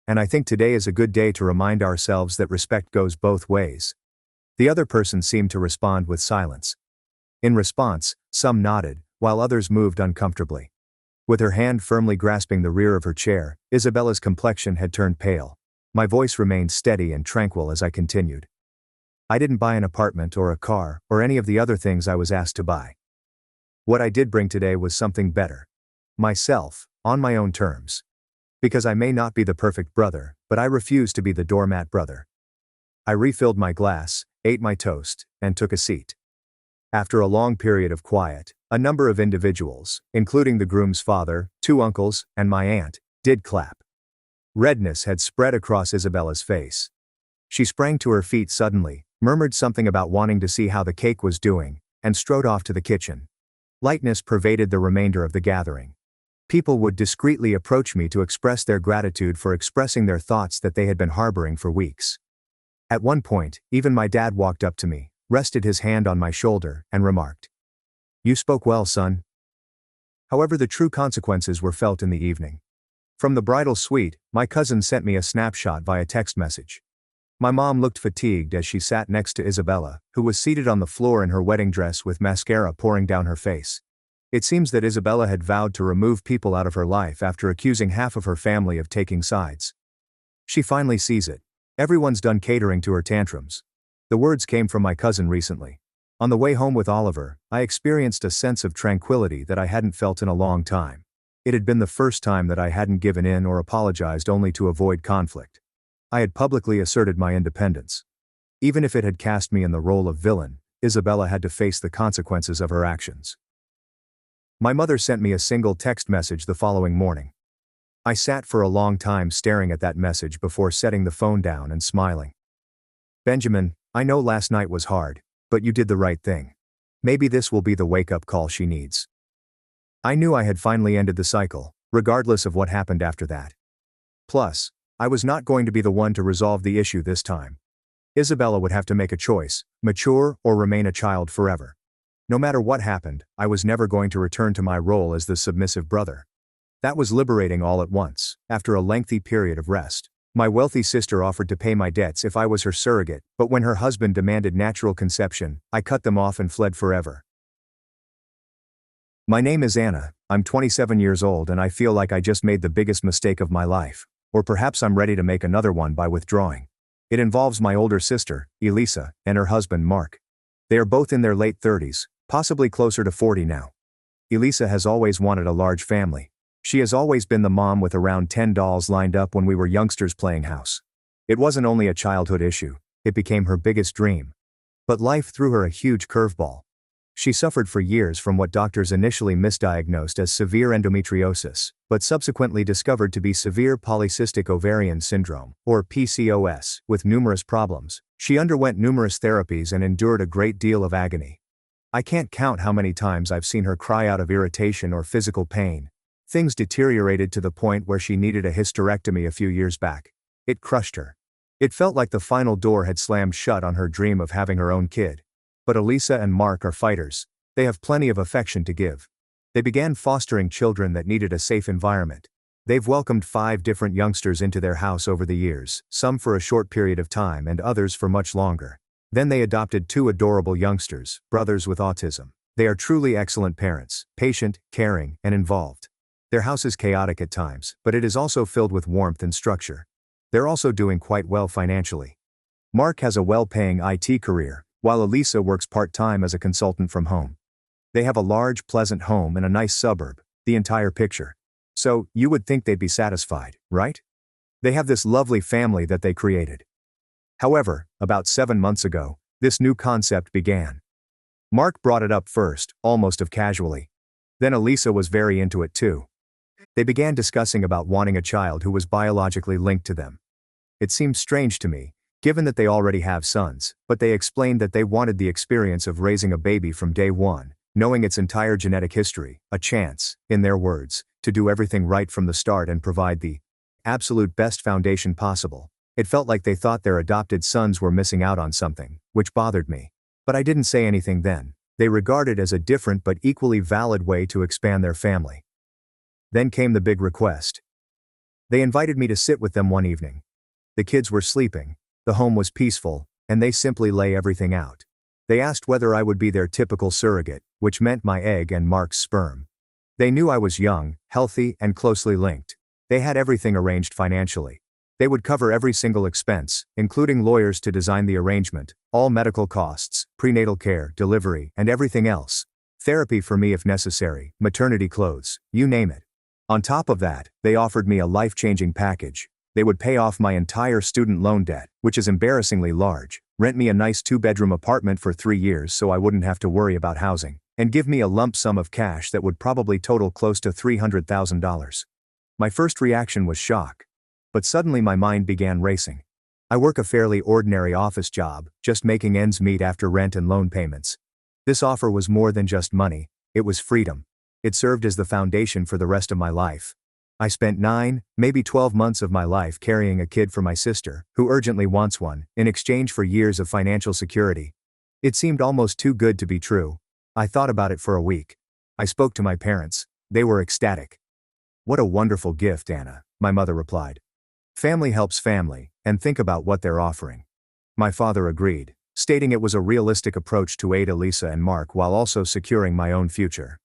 And I think today is a good day to remind ourselves that respect goes both ways." The other person seemed to respond with silence. In response, some nodded, while others moved uncomfortably. With her hand firmly grasping the rear of her chair, Isabella's complexion had turned pale. My voice remained steady and tranquil as I continued. "I didn't buy an apartment or a car, or any of the other things I was asked to buy. What I did bring today was something better. Myself, on my own terms. Because I may not be the perfect brother, but I refuse to be the doormat brother." I refilled my glass, ate my toast, and took a seat. After a long period of quiet, a number of individuals, including the groom's father, 2 uncles, and my aunt, did clap. Redness had spread across Isabella's face. She sprang to her feet suddenly, murmured something about wanting to see how the cake was doing, and strode off to the kitchen. Lightness pervaded the remainder of the gathering. People would discreetly approach me to express their gratitude for expressing their thoughts that they had been harboring for weeks. At one point, even my dad walked up to me, rested his hand on my shoulder, and remarked, "You spoke well, son." However, the true consequences were felt in the evening. From the bridal suite, my cousin sent me a snapshot via text message. My mom looked fatigued as she sat next to Isabella, who was seated on the floor in her wedding dress with mascara pouring down her face. It seems that Isabella had vowed to remove people out of her life after accusing half of her family of taking sides. She finally sees it. Everyone's done catering to her tantrums. The words came from my cousin recently. On the way home with Oliver, I experienced a sense of tranquility that I hadn't felt in a long time. It had been the first time that I hadn't given in or apologized only to avoid conflict. I had publicly asserted my independence. Even if it had cast me in the role of villain, Isabella had to face the consequences of her actions. My mother sent me a single text message the following morning. I sat for a long time staring at that message before setting the phone down and smiling. "Benjamin, I know last night was hard, but you did the right thing. Maybe this will be the wake-up call she needs." I knew I had finally ended the cycle, regardless of what happened after that. Plus, I was not going to be the one to resolve the issue this time. Isabella would have to make a choice, mature or remain a child forever. No matter what happened, I was never going to return to my role as the submissive brother. That was liberating all at once, after a lengthy period of rest. My wealthy sister offered to pay my debts if I was her surrogate, but when her husband demanded natural conception, I cut them off and fled forever. My name is Anna, I'm 27 years old and I feel like I just made the biggest mistake of my life. Or perhaps I'm ready to make another one by withdrawing. It involves my older sister, Elisa, and her husband, Mark. They are both in their late 30s, possibly closer to 40 now. Elisa has always wanted a large family. She has always been the mom with around 10 dolls lined up when we were youngsters playing house. It wasn't only a childhood issue, it became her biggest dream. But life threw her a huge curveball. She suffered for years from what doctors initially misdiagnosed as severe endometriosis, but subsequently discovered to be severe polycystic ovarian syndrome, or PCOS, with numerous problems. She underwent numerous therapies and endured a great deal of agony. I can't count how many times I've seen her cry out of irritation or physical pain. Things deteriorated to the point where she needed a hysterectomy a few years back. It crushed her. It felt like the final door had slammed shut on her dream of having her own kid. But Elisa and Mark are fighters. They have plenty of affection to give. They began fostering children that needed a safe environment. They've welcomed 5 different youngsters into their house over the years, some for a short period of time and others for much longer. Then they adopted 2 adorable youngsters, brothers with autism. They are truly excellent parents, patient, caring, and involved. Their house is chaotic at times, but it is also filled with warmth and structure. They're also doing quite well financially. Mark has a well-paying IT career, while Elisa works part-time as a consultant from home. They have a large, pleasant home in a nice suburb, the entire picture. So, you would think they'd be satisfied, right? They have this lovely family that they created. However, about 7 months ago, this new concept began. Mark brought it up first, almost casually. Then Elisa was very into it too. They began discussing about wanting a child who was biologically linked to them. It seemed strange to me, given that they already have sons, but they explained that they wanted the experience of raising a baby from day one, knowing its entire genetic history, a chance, in their words, to do everything right from the start and provide the absolute best foundation possible. It felt like they thought their adopted sons were missing out on something, which bothered me. But I didn't say anything then. They regarded it as a different but equally valid way to expand their family. Then came the big request. They invited me to sit with them one evening. The kids were sleeping. The home was peaceful, and they simply lay everything out. They asked whether I would be their typical surrogate, which meant my egg and Mark's sperm. They knew I was young, healthy, and closely linked. They had everything arranged financially. They would cover every single expense, including lawyers to design the arrangement, all medical costs, prenatal care, delivery, and everything else. Therapy for me if necessary, maternity clothes, you name it. On top of that, they offered me a life-changing package. They would pay off my entire student loan debt, which is embarrassingly large, rent me a nice 2-bedroom apartment for 3 years so I wouldn't have to worry about housing, and give me a lump sum of cash that would probably total close to $300,000. My first reaction was shock. But suddenly my mind began racing. I work a fairly ordinary office job, just making ends meet after rent and loan payments. This offer was more than just money, it was freedom. It served as the foundation for the rest of my life. I spent 9, maybe 12 months of my life carrying a kid for my sister, who urgently wants one, in exchange for years of financial security. It seemed almost too good to be true. I thought about it for a week. I spoke to my parents. They were ecstatic. "What a wonderful gift, Anna," my mother replied. "Family helps family, and think about what they're offering." My father agreed, stating it was a realistic approach to aid Elisa and Mark while also securing my own future.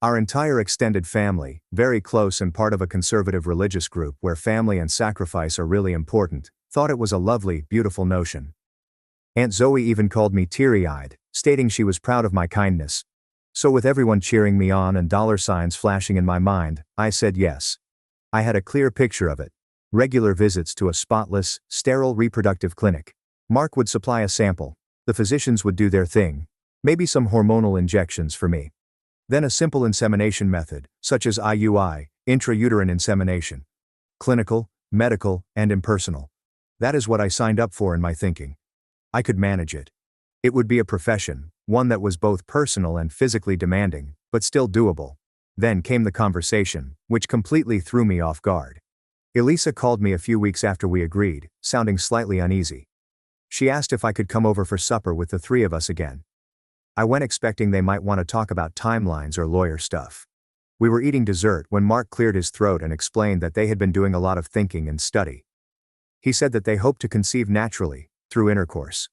Our entire extended family, very close and part of a conservative religious group where family and sacrifice are really important, thought it was a lovely, beautiful notion. Aunt Zoe even called me teary-eyed, stating she was proud of my kindness. So with everyone cheering me on and dollar signs flashing in my mind, I said yes. I had a clear picture of it. Regular visits to a spotless, sterile reproductive clinic. Mark would supply a sample. The physicians would do their thing. Maybe some hormonal injections for me. Then a simple insemination method, such as IUI, intrauterine insemination. Clinical, medical, and impersonal. That is what I signed up for in my thinking. I could manage it. It would be a profession, one that was both personal and physically demanding, but still doable. Then came the conversation, which completely threw me off guard. Elisa called me a few weeks after we agreed, sounding slightly uneasy. She asked if I could come over for supper with the 3 of us again. I went expecting they might want to talk about timelines or lawyer stuff. We were eating dessert when Mark cleared his throat and explained that they had been doing a lot of thinking and study. He said that they hoped to conceive naturally, through intercourse.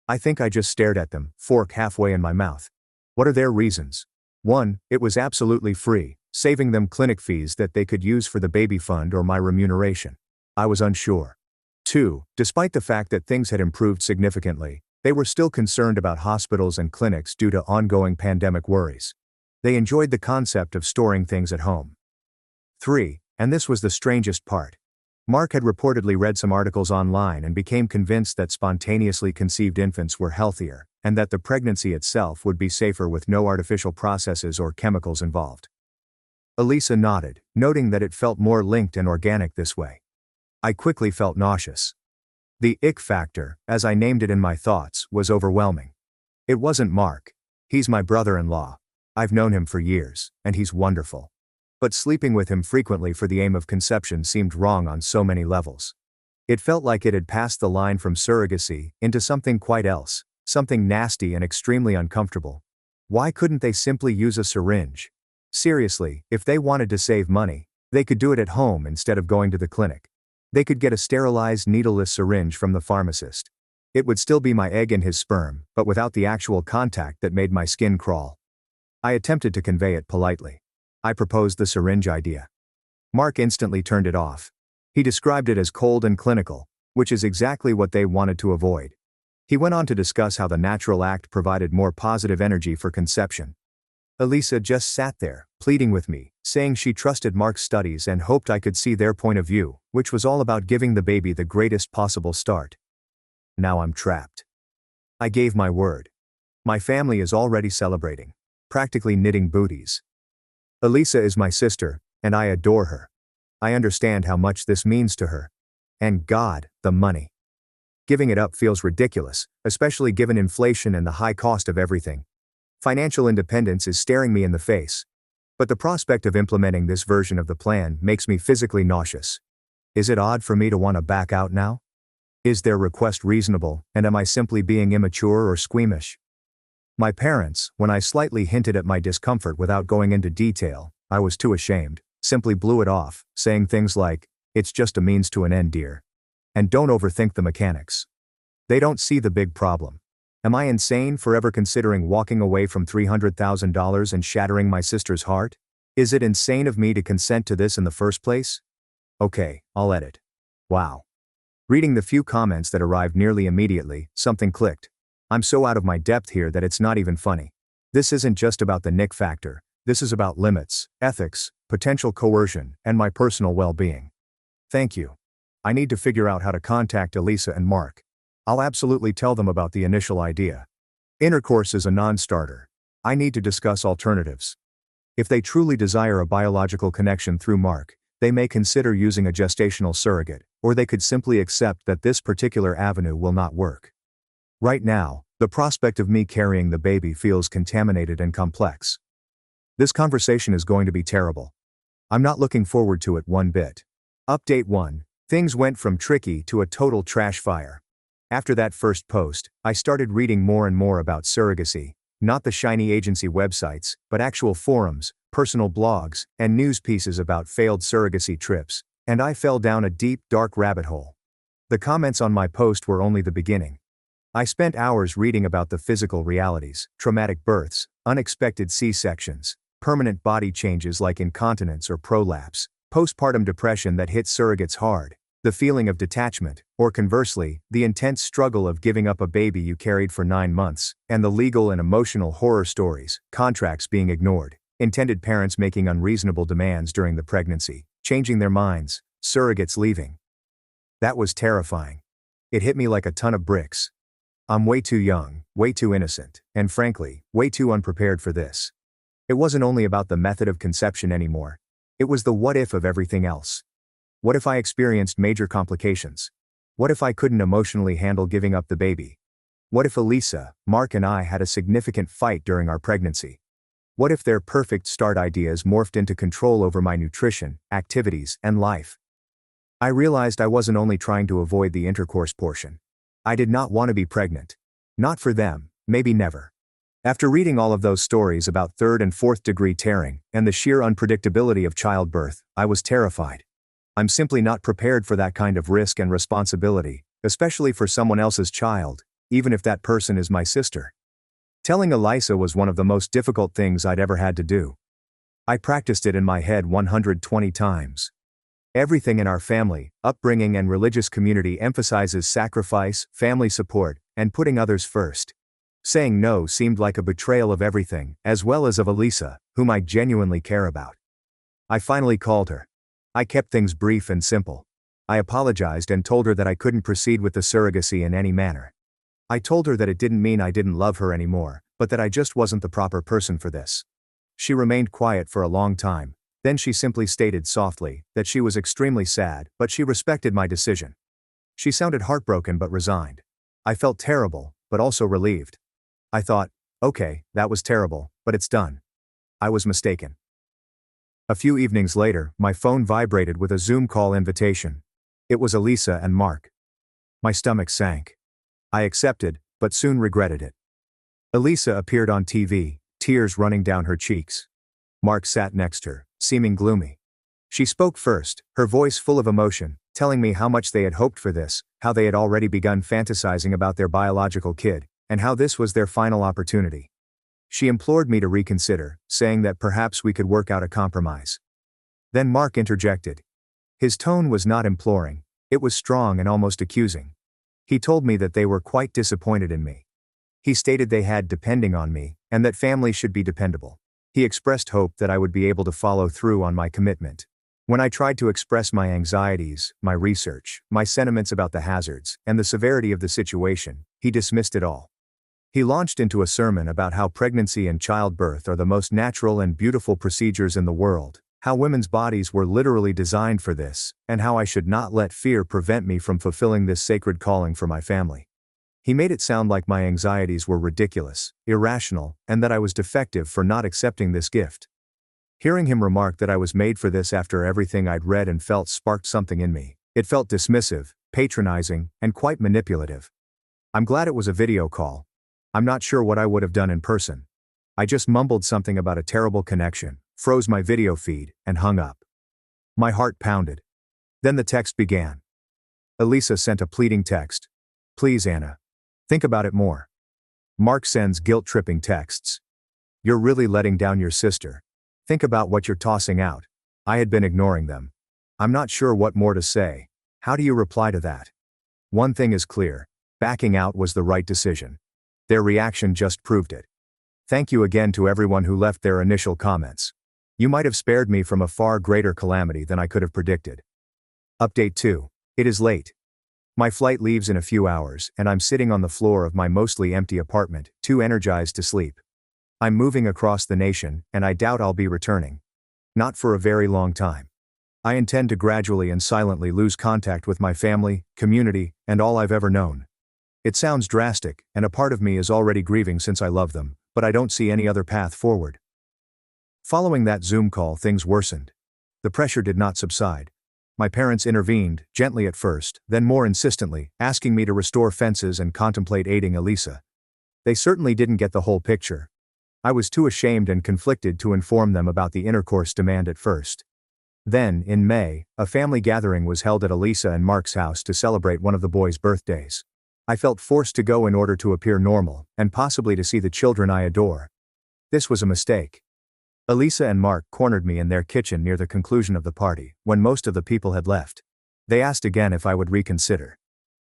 I think I just stared at them, fork halfway in my mouth. What are their reasons? 1. It was absolutely free, saving them clinic fees that they could use for the baby fund or my remuneration. I was unsure. 2. Despite the fact that things had improved significantly, they were still concerned about hospitals and clinics due to ongoing pandemic worries. They enjoyed the concept of storing things at home. 3. And this was the strangest part. Mark had reportedly read some articles online and became convinced that spontaneously conceived infants were healthier, and that the pregnancy itself would be safer with no artificial processes or chemicals involved. Elisa nodded, noting that it felt more linked and organic this way. I quickly felt nauseous. The ick factor, as I named it in my thoughts, was overwhelming. It wasn't Mark. He's my brother-in-law. I've known him for years, and he's wonderful. But sleeping with him frequently for the aim of conception seemed wrong on so many levels. It felt like it had passed the line from surrogacy into something quite else, something nasty and extremely uncomfortable. Why couldn't they simply use a syringe? Seriously, if they wanted to save money, they could do it at home instead of going to the clinic. They could get a sterilized needleless syringe from the pharmacist. It would still be my egg and his sperm, but without the actual contact that made my skin crawl. I attempted to convey it politely. I proposed the syringe idea. Mark instantly turned it off. He described it as cold and clinical, which is exactly what they wanted to avoid. He went on to discuss how the natural act provided more positive energy for conception. Elisa just sat there, pleading with me, saying she trusted Mark's studies and hoped I could see their point of view, which was all about giving the baby the greatest possible start. Now I'm trapped. I gave my word. My family is already celebrating, practically knitting booties. Elisa is my sister, and I adore her. I understand how much this means to her. And God, the money. Giving it up feels ridiculous, especially given inflation and the high cost of everything. Financial independence is staring me in the face. But the prospect of implementing this version of the plan makes me physically nauseous. Is it odd for me to want to back out now? Is their request reasonable, and am I simply being immature or squeamish? My parents, when I slightly hinted at my discomfort without going into detail, I was too ashamed, simply blew it off, saying things like, "It's just a means to an end, dear. And don't overthink the mechanics." They don't see the big problem. Am I insane for ever considering walking away from $300,000 and shattering my sister's heart? Is it insane of me to consent to this in the first place? Okay, I'll edit. Wow. Reading the few comments that arrived nearly immediately, something clicked. I'm so out of my depth here that it's not even funny. This isn't just about the nick factor, this is about limits, ethics, potential coercion, and my personal well-being. Thank you. I need to figure out how to contact Elisa and Mark. I'll absolutely tell them about the initial idea. Intercourse is a non-starter. I need to discuss alternatives. If they truly desire a biological connection through Mark, they may consider using a gestational surrogate, or they could simply accept that this particular avenue will not work. Right now, the prospect of me carrying the baby feels contaminated and complex. This conversation is going to be terrible. I'm not looking forward to it one bit. Update 1. Things went from tricky to a total trash fire. After that first post, I started reading more and more about surrogacy, not the shiny agency websites, but actual forums, personal blogs, and news pieces about failed surrogacy trips, and I fell down a deep, dark rabbit hole. The comments on my post were only the beginning. I spent hours reading about the physical realities, traumatic births, unexpected C-sections, permanent body changes like incontinence or prolapse, postpartum depression that hit surrogates hard, the feeling of detachment, or conversely, the intense struggle of giving up a baby you carried for 9 months, and the legal and emotional horror stories, contracts being ignored, intended parents making unreasonable demands during the pregnancy, changing their minds, surrogates leaving. That was terrifying. It hit me like a ton of bricks. I'm way too young, way too innocent, and frankly, way too unprepared for this. It wasn't only about the method of conception anymore. It was the what if of everything else. What if I experienced major complications? What if I couldn't emotionally handle giving up the baby? What if Elisa, Mark and I had a significant fight during our pregnancy? What if their perfect start ideas morphed into control over my nutrition, activities, and life? I realized I wasn't only trying to avoid the intercourse portion. I did not want to be pregnant. Not for them, maybe never. After reading all of those stories about 3rd and 4th degree tearing, and the sheer unpredictability of childbirth, I was terrified. I'm simply not prepared for that kind of risk and responsibility, especially for someone else's child, even if that person is my sister. Telling Elisa was one of the most difficult things I'd ever had to do. I practiced it in my head 120 times. Everything in our family, upbringing and religious community emphasizes sacrifice, family support, and putting others first. Saying no seemed like a betrayal of everything, as well as of Elisa, whom I genuinely care about. I finally called her. I kept things brief and simple. I apologized and told her that I couldn't proceed with the surrogacy in any manner. I told her that it didn't mean I didn't love her anymore, but that I just wasn't the proper person for this. She remained quiet for a long time. Then she simply stated softly that she was extremely sad, but she respected my decision. She sounded heartbroken but resigned. I felt terrible, but also relieved. I thought, okay, that was terrible, but it's done. I was mistaken. A few evenings later, my phone vibrated with a Zoom call invitation. It was Elisa and Mark. My stomach sank. I accepted, but soon regretted it. Elisa appeared on TV, tears running down her cheeks. Mark sat next to her, seeming gloomy. She spoke first, her voice full of emotion, telling me how much they had hoped for this, how they had already begun fantasizing about their biological kid, and how this was their final opportunity. She implored me to reconsider, saying that perhaps we could work out a compromise. Then Mark interjected. His tone was not imploring, it was strong and almost accusing. He told me that they were quite disappointed in me. He stated they had depending on me, and that family should be dependable. He expressed hope that I would be able to follow through on my commitment. When I tried to express my anxieties, my research, my sentiments about the hazards, and the severity of the situation, he dismissed it all. He launched into a sermon about how pregnancy and childbirth are the most natural and beautiful procedures in the world, how women's bodies were literally designed for this, and how I should not let fear prevent me from fulfilling this sacred calling for my family. He made it sound like my anxieties were ridiculous, irrational, and that I was defective for not accepting this gift. Hearing him remark that I was made for this after everything I'd read and felt sparked something in me. It felt dismissive, patronizing, and quite manipulative. I'm glad it was a video call. I'm not sure what I would have done in person. I just mumbled something about a terrible connection, froze my video feed, and hung up. My heart pounded. Then the text began. Elisa sent a pleading text. Please, Anna. Think about it more. Mark sends guilt-tripping texts. You're really letting down your sister. Think about what you're tossing out. I had been ignoring them. I'm not sure what more to say. How do you reply to that? One thing is clear. Backing out was the right decision. Their reaction just proved it. Thank you again to everyone who left their initial comments. You might have spared me from a far greater calamity than I could have predicted. Update 2. It is late. My flight leaves in a few hours, and I'm sitting on the floor of my mostly empty apartment, too energized to sleep. I'm moving across the nation, and I doubt I'll be returning. Not for a very long time. I intend to gradually and silently lose contact with my family, community, and all I've ever known. It sounds drastic, and a part of me is already grieving since I love them, but I don't see any other path forward. Following that Zoom call, things worsened. The pressure did not subside. My parents intervened, gently at first, then more insistently, asking me to restore fences and contemplate aiding Elisa. They certainly didn't get the whole picture. I was too ashamed and conflicted to inform them about the intercourse demand at first. Then, in May, a family gathering was held at Elisa and Mark's house to celebrate one of the boys' birthdays. I felt forced to go in order to appear normal, and possibly to see the children I adore. This was a mistake. Elisa and Mark cornered me in their kitchen near the conclusion of the party, when most of the people had left. They asked again if I would reconsider.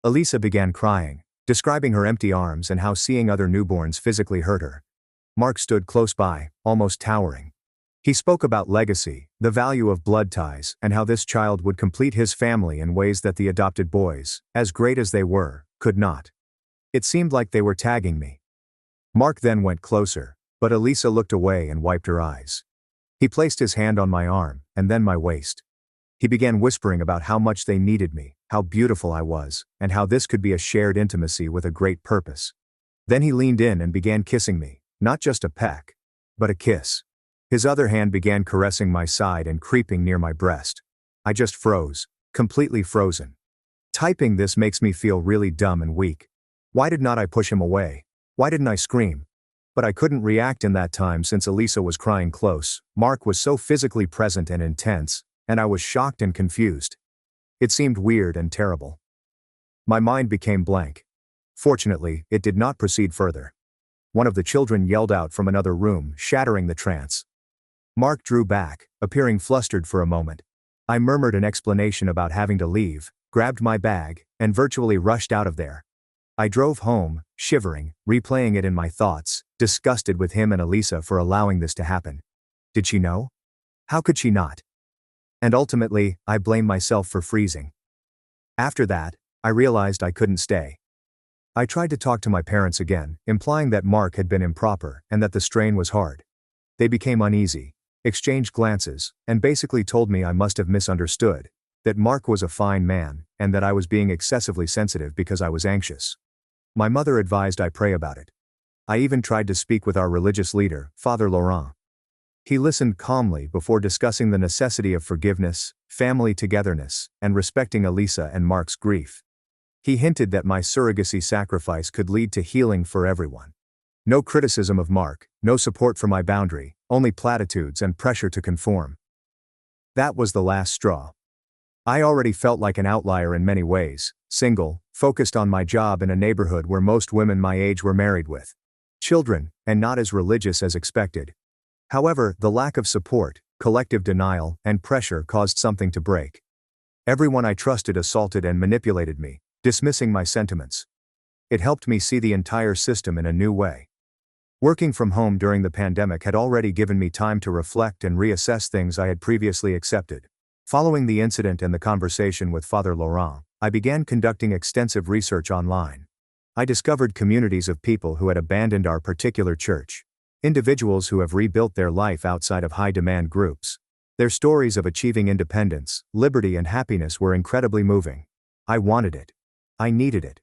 Elisa began crying, describing her empty arms and how seeing other newborns physically hurt her. Mark stood close by, almost towering. He spoke about legacy, the value of blood ties, and how this child would complete his family in ways that the adopted boys, as great as they were, could not. It seemed like they were tagging me. Mark then went closer, but Elisa looked away and wiped her eyes. He placed his hand on my arm, and then my waist. He began whispering about how much they needed me, how beautiful I was, and how this could be a shared intimacy with a great purpose. Then he leaned in and began kissing me, not just a peck, but a kiss. His other hand began caressing my side and creeping near my breast. I just froze, completely frozen. Typing this makes me feel really dumb and weak. Why did not I push him away? Why didn't I scream? But I couldn't react in that time since Elisa was crying close, Mark was so physically present and intense, and I was shocked and confused. It seemed weird and terrible. My mind became blank. Fortunately, it did not proceed further. One of the children yelled out from another room, shattering the trance. Mark drew back, appearing flustered for a moment. I murmured an explanation about having to leave, grabbed my bag, and virtually rushed out of there. I drove home, shivering, replaying it in my thoughts, disgusted with him and Elisa for allowing this to happen. Did she know? How could she not? And ultimately, I blamed myself for freezing. After that, I realized I couldn't stay. I tried to talk to my parents again, implying that Mark had been improper and that the strain was hard. They became uneasy, exchanged glances, and basically told me I must have misunderstood, that Mark was a fine man, and that I was being excessively sensitive because I was anxious. My mother advised I pray about it. I even tried to speak with our religious leader, Father Laurent. He listened calmly before discussing the necessity of forgiveness, family togetherness, and respecting Elisa and Mark's grief. He hinted that my surrogacy sacrifice could lead to healing for everyone. No criticism of Mark, no support for my boundary, only platitudes and pressure to conform. That was the last straw. I already felt like an outlier in many ways, single, focused on my job in a neighborhood where most women my age were married with children, and not as religious as expected. However, the lack of support, collective denial, and pressure caused something to break. Everyone I trusted assaulted and manipulated me, dismissing my sentiments. It helped me see the entire system in a new way. Working from home during the pandemic had already given me time to reflect and reassess things I had previously accepted. Following the incident and the conversation with Father Laurent, I began conducting extensive research online. I discovered communities of people who had abandoned our particular church. Individuals who have rebuilt their life outside of high-demand groups. Their stories of achieving independence, liberty, and happiness were incredibly moving. I wanted it. I needed it.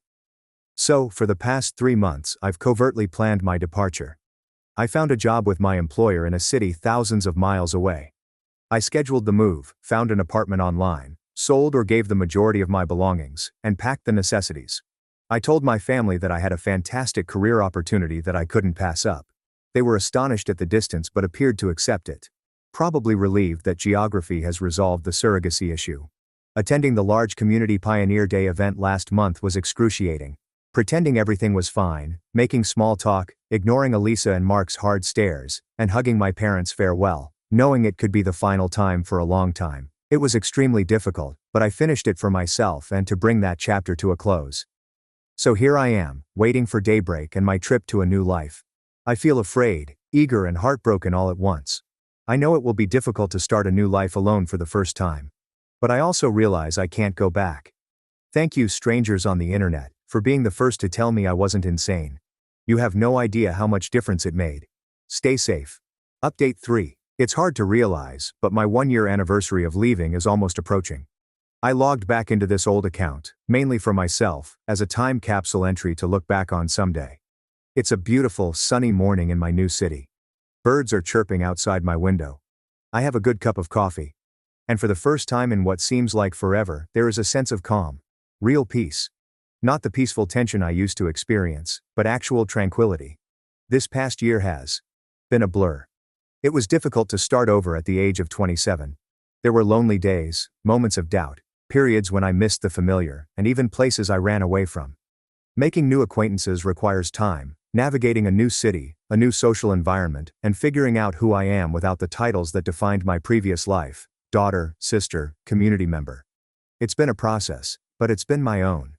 So, for the past 3 months, I've covertly planned my departure. I found a job with my employer in a city thousands of miles away. I scheduled the move, found an apartment online, sold or gave the majority of my belongings, and packed the necessities. I told my family that I had a fantastic career opportunity that I couldn't pass up. They were astonished at the distance but appeared to accept it. Probably relieved that geography has resolved the surrogacy issue. Attending the large Community Pioneer Day event last month was excruciating. Pretending everything was fine, making small talk, ignoring Elisa and Mark's hard stares, and hugging my parents farewell, knowing it could be the final time for a long time. It was extremely difficult, but I finished it for myself and to bring that chapter to a close. So here I am, waiting for daybreak and my trip to a new life. I feel afraid, eager, and heartbroken all at once. I know it will be difficult to start a new life alone for the first time. But I also realize I can't go back. Thank you, strangers on the internet, for being the first to tell me I wasn't insane. You have no idea how much difference it made. Stay safe. Update 3. It's hard to realize, but my 1-year anniversary of leaving is almost approaching. I logged back into this old account, mainly for myself, as a time capsule entry to look back on someday. It's a beautiful, sunny morning in my new city. Birds are chirping outside my window. I have a good cup of coffee. And for the first time in what seems like forever, there is a sense of calm. Real peace. Not the peaceful tension I used to experience, but actual tranquility. This past year has been a blur. It was difficult to start over at the age of 27. There were lonely days, moments of doubt, periods when I missed the familiar, and even places I ran away from. Making new acquaintances requires time, navigating a new city, a new social environment, and figuring out who I am without the titles that defined my previous life: daughter, sister, community member. It's been a process, but it's been my own.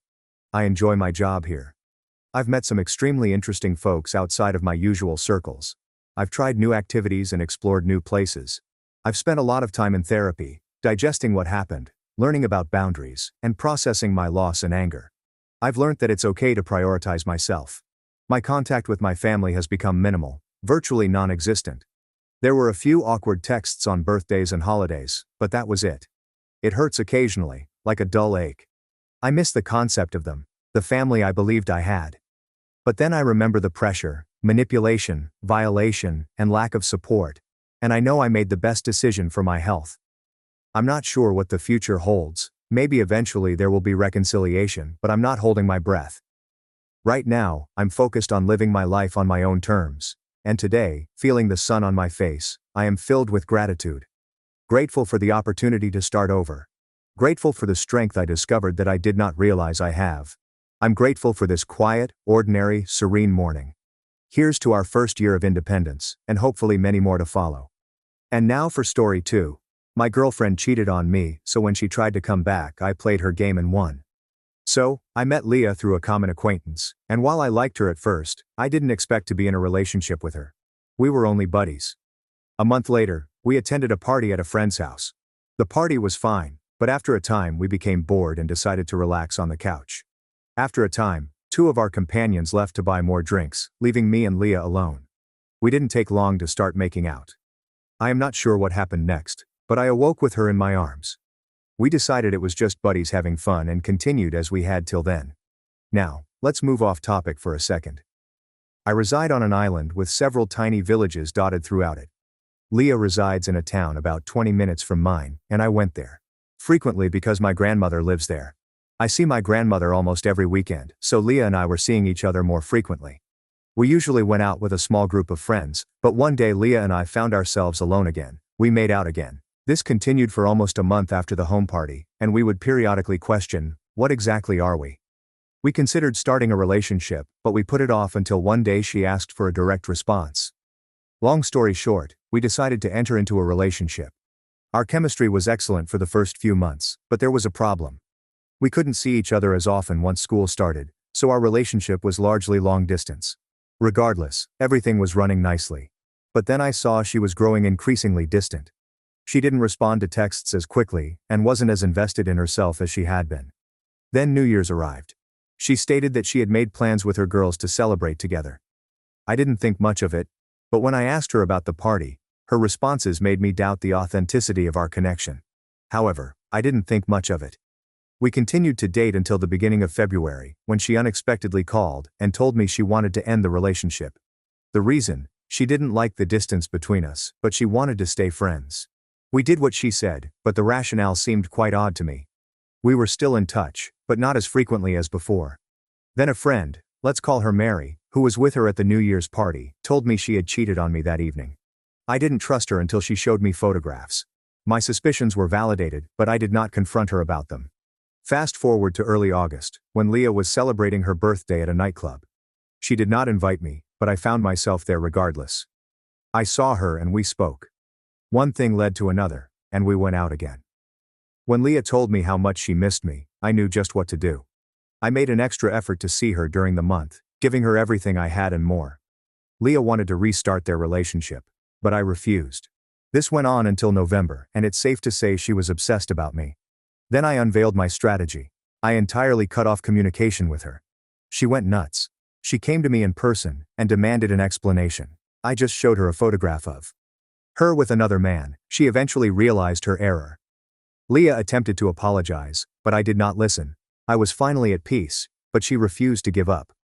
I enjoy my job here. I've met some extremely interesting folks outside of my usual circles. I've tried new activities and explored new places. I've spent a lot of time in therapy, digesting what happened, learning about boundaries, and processing my loss and anger. I've learned that it's okay to prioritize myself. My contact with my family has become minimal, virtually non-existent. There were a few awkward texts on birthdays and holidays, but that was it. It hurts occasionally, like a dull ache. I miss the concept of them, the family I believed I had. But then I remember the pressure, manipulation, violation, and lack of support, and I know I made the best decision for my health. I'm not sure what the future holds. Maybe eventually there will be reconciliation, but I'm not holding my breath. Right now, I'm focused on living my life on my own terms, and today, feeling the sun on my face, I am filled with gratitude. Grateful for the opportunity to start over. Grateful for the strength I discovered that I did not realize I have. I'm grateful for this quiet, ordinary, serene morning. Here's to our first year of independence, and hopefully many more to follow. And now for story 2. My girlfriend cheated on me, so when she tried to come back, I played her game and won. So, I met Leah through a common acquaintance, and while I liked her at first, I didn't expect to be in a relationship with her. We were only buddies. A month later, we attended a party at a friend's house. The party was fine, but after a time we became bored and decided to relax on the couch. After a time, 2 of our companions left to buy more drinks, leaving me and Leah alone. We didn't take long to start making out. I am not sure what happened next, but I awoke with her in my arms. We decided it was just buddies having fun and continued as we had till then. Now, let's move off topic for a second. I reside on an island with several tiny villages dotted throughout it. Leah resides in a town about 20 minutes from mine, and I went there frequently because my grandmother lives there. I see my grandmother almost every weekend, so Leah and I were seeing each other more frequently. We usually went out with a small group of friends, but one day Leah and I found ourselves alone again. We made out again. This continued for almost a month after the home party, and we would periodically question, what exactly are we? We considered starting a relationship, but we put it off until one day she asked for a direct response. Long story short, we decided to enter into a relationship. Our chemistry was excellent for the first few months, but there was a problem. We couldn't see each other as often once school started, so our relationship was largely long distance. Regardless, everything was running nicely. But then I saw she was growing increasingly distant. She didn't respond to texts as quickly, and wasn't as invested in herself as she had been. Then New Year's arrived. She stated that she had made plans with her girls to celebrate together. I didn't think much of it, but when I asked her about the party, her responses made me doubt the authenticity of our connection. However, I didn't think much of it. We continued to date until the beginning of February, when she unexpectedly called and told me she wanted to end the relationship. The reason? She didn't like the distance between us, but she wanted to stay friends. We did what she said, but the rationale seemed quite odd to me. We were still in touch, but not as frequently as before. Then a friend, let's call her Mary, who was with her at the New Year's party, told me she had cheated on me that evening. I didn't trust her until she showed me photographs. My suspicions were validated, but I did not confront her about them. Fast forward to early August, when Leah was celebrating her birthday at a nightclub. She did not invite me, but I found myself there regardless. I saw her and we spoke. One thing led to another, and we went out again. When Leah told me how much she missed me, I knew just what to do. I made an extra effort to see her during the month, giving her everything I had and more. Leah wanted to restart their relationship, but I refused. This went on until November, and it's safe to say she was obsessed about me. Then I unveiled my strategy. I entirely cut off communication with her. She went nuts. She came to me in person and demanded an explanation. I just showed her a photograph of her with another man. She eventually realized her error. Leah attempted to apologize, but I did not listen. I was finally at peace, but she refused to give up.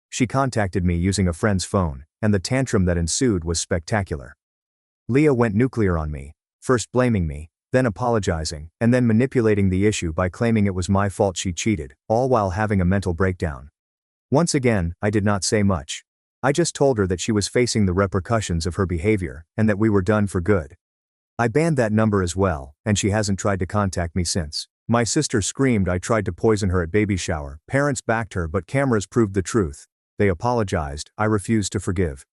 She contacted me using a friend's phone, and the tantrum that ensued was spectacular. Leah went nuclear on me, first blaming me, then apologizing, and then manipulating the issue by claiming it was my fault she cheated, all while having a mental breakdown. Once again, I did not say much. I just told her that she was facing the repercussions of her behavior, and that we were done for good. I banned that number as well, and she hasn't tried to contact me since. My sister screamed I tried to poison her at baby shower. Parents backed her, but cameras proved the truth. They apologized. I refused to forgive.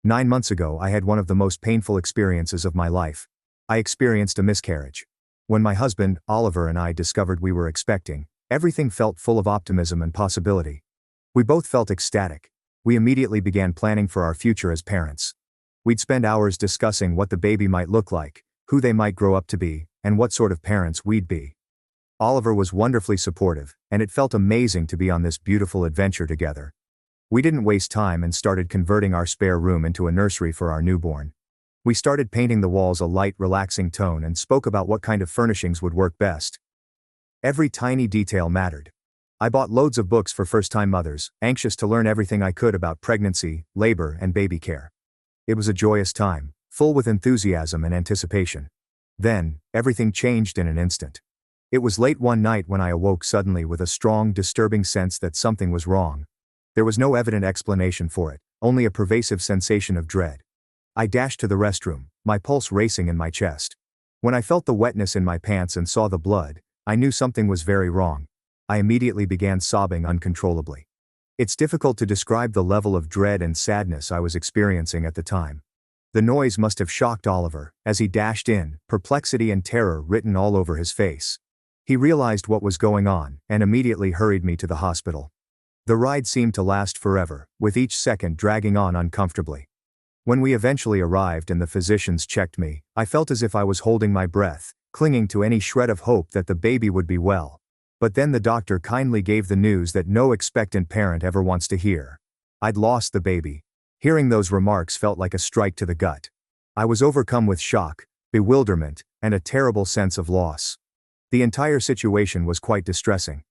9 months ago I had one of the most painful experiences of my life. I experienced a miscarriage. When my husband, Oliver, and I discovered we were expecting, everything felt full of optimism and possibility. We both felt ecstatic. We immediately began planning for our future as parents. We'd spend hours discussing what the baby might look like, who they might grow up to be, and what sort of parents we'd be. Oliver was wonderfully supportive, and it felt amazing to be on this beautiful adventure together. We didn't waste time and started converting our spare room into a nursery for our newborn. We started painting the walls a light, relaxing tone and spoke about what kind of furnishings would work best. Every tiny detail mattered. I bought loads of books for first-time mothers, anxious to learn everything I could about pregnancy, labor, and baby care. It was a joyous time, full with enthusiasm and anticipation. Then, everything changed in an instant. It was late one night when I awoke suddenly with a strong, disturbing sense that something was wrong. There was no evident explanation for it, only a pervasive sensation of dread. I dashed to the restroom, my pulse racing in my chest. When I felt the wetness in my pants and saw the blood, I knew something was very wrong. I immediately began sobbing uncontrollably. It's difficult to describe the level of dread and sadness I was experiencing at the time. The noise must have shocked Oliver, as he dashed in, perplexity and terror written all over his face. He realized what was going on, and immediately hurried me to the hospital. The ride seemed to last forever, with each second dragging on uncomfortably. When we eventually arrived and the physicians checked me, I felt as if I was holding my breath, clinging to any shred of hope that the baby would be well. But then the doctor kindly gave the news that no expectant parent ever wants to hear. I'd lost the baby. Hearing those remarks felt like a strike to the gut. I was overcome with shock, bewilderment, and a terrible sense of loss. The entire situation was quite distressing.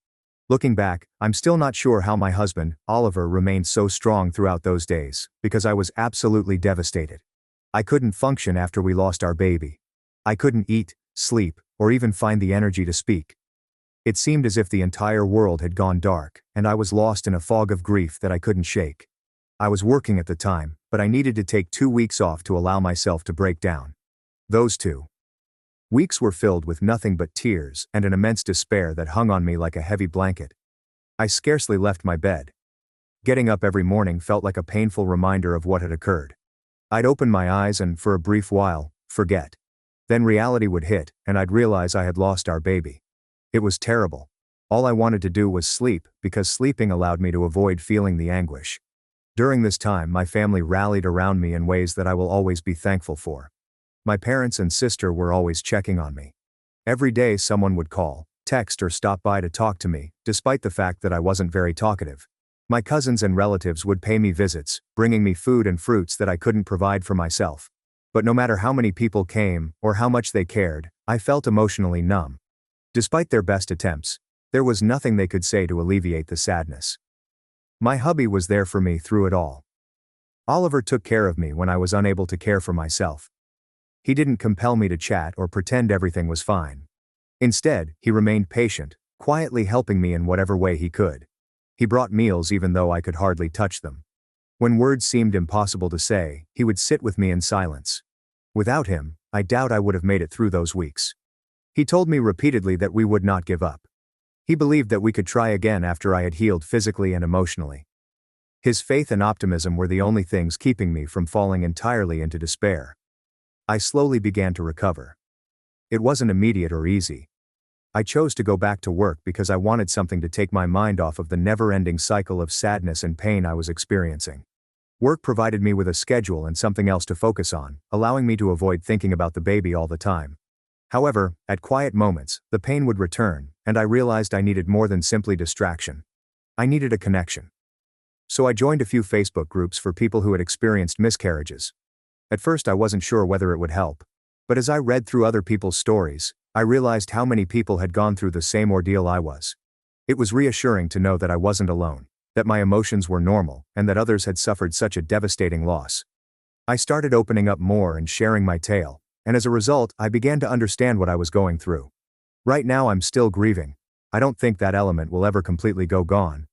Looking back, I'm still not sure how my husband, Oliver, remained so strong throughout those days, because I was absolutely devastated. I couldn't function after we lost our baby. I couldn't eat, sleep, or even find the energy to speak. It seemed as if the entire world had gone dark, and I was lost in a fog of grief that I couldn't shake. I was working at the time, but I needed to take 2 weeks off to allow myself to break down. Those 2 weeks were filled with nothing but tears and an immense despair that hung on me like a heavy blanket. I scarcely left my bed. Getting up every morning felt like a painful reminder of what had occurred. I'd open my eyes and, for a brief while, forget. Then reality would hit, and I'd realize I had lost our baby. It was terrible. All I wanted to do was sleep, because sleeping allowed me to avoid feeling the anguish. During this time, my family rallied around me in ways that I will always be thankful for. My parents and sister were always checking on me. Every day someone would call, text, or stop by to talk to me, despite the fact that I wasn't very talkative. My cousins and relatives would pay me visits, bringing me food and fruits that I couldn't provide for myself. But no matter how many people came, or how much they cared, I felt emotionally numb. Despite their best attempts, there was nothing they could say to alleviate the sadness. My hubby was there for me through it all. Oliver took care of me when I was unable to care for myself. He didn't compel me to chat or pretend everything was fine. Instead, he remained patient, quietly helping me in whatever way he could. He brought meals even though I could hardly touch them. When words seemed impossible to say, he would sit with me in silence. Without him, I doubt I would have made it through those weeks. He told me repeatedly that we would not give up. He believed that we could try again after I had healed physically and emotionally. His faith and optimism were the only things keeping me from falling entirely into despair. I slowly began to recover. It wasn't immediate or easy. I chose to go back to work because I wanted something to take my mind off of the never-ending cycle of sadness and pain I was experiencing. Work provided me with a schedule and something else to focus on, allowing me to avoid thinking about the baby all the time. However, at quiet moments, the pain would return, and I realized I needed more than simply distraction. I needed a connection. So I joined a few Facebook groups for people who had experienced miscarriages. At first I wasn't sure whether it would help. But as I read through other people's stories, I realized how many people had gone through the same ordeal I was. It was reassuring to know that I wasn't alone, that my emotions were normal, and that others had suffered such a devastating loss. I started opening up more and sharing my tale, and as a result, I began to understand what I was going through. Right now I'm still grieving. I don't think that element will ever completely go gone.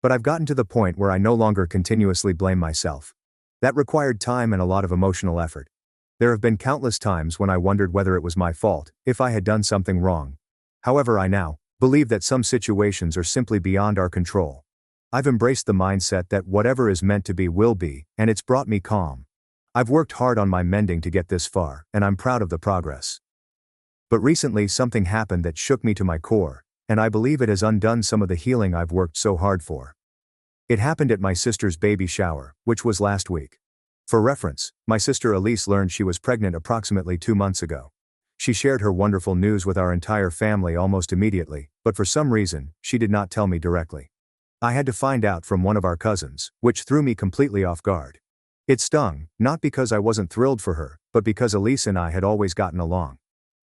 But I've gotten to the point where I no longer continuously blame myself. That required time and a lot of emotional effort. There have been countless times when I wondered whether it was my fault, if I had done something wrong. However, I now believe that some situations are simply beyond our control. I've embraced the mindset that whatever is meant to be will be, and it's brought me calm. I've worked hard on my mending to get this far, and I'm proud of the progress. But recently something happened that shook me to my core, and I believe it has undone some of the healing I've worked so hard for. It happened at my sister's baby shower, which was last week. For reference, my sister Elise learned she was pregnant approximately 2 months ago. She shared her wonderful news with our entire family almost immediately, but for some reason, she did not tell me directly. I had to find out from one of our cousins, which threw me completely off guard. It stung, not because I wasn't thrilled for her, but because Elise and I had always gotten along.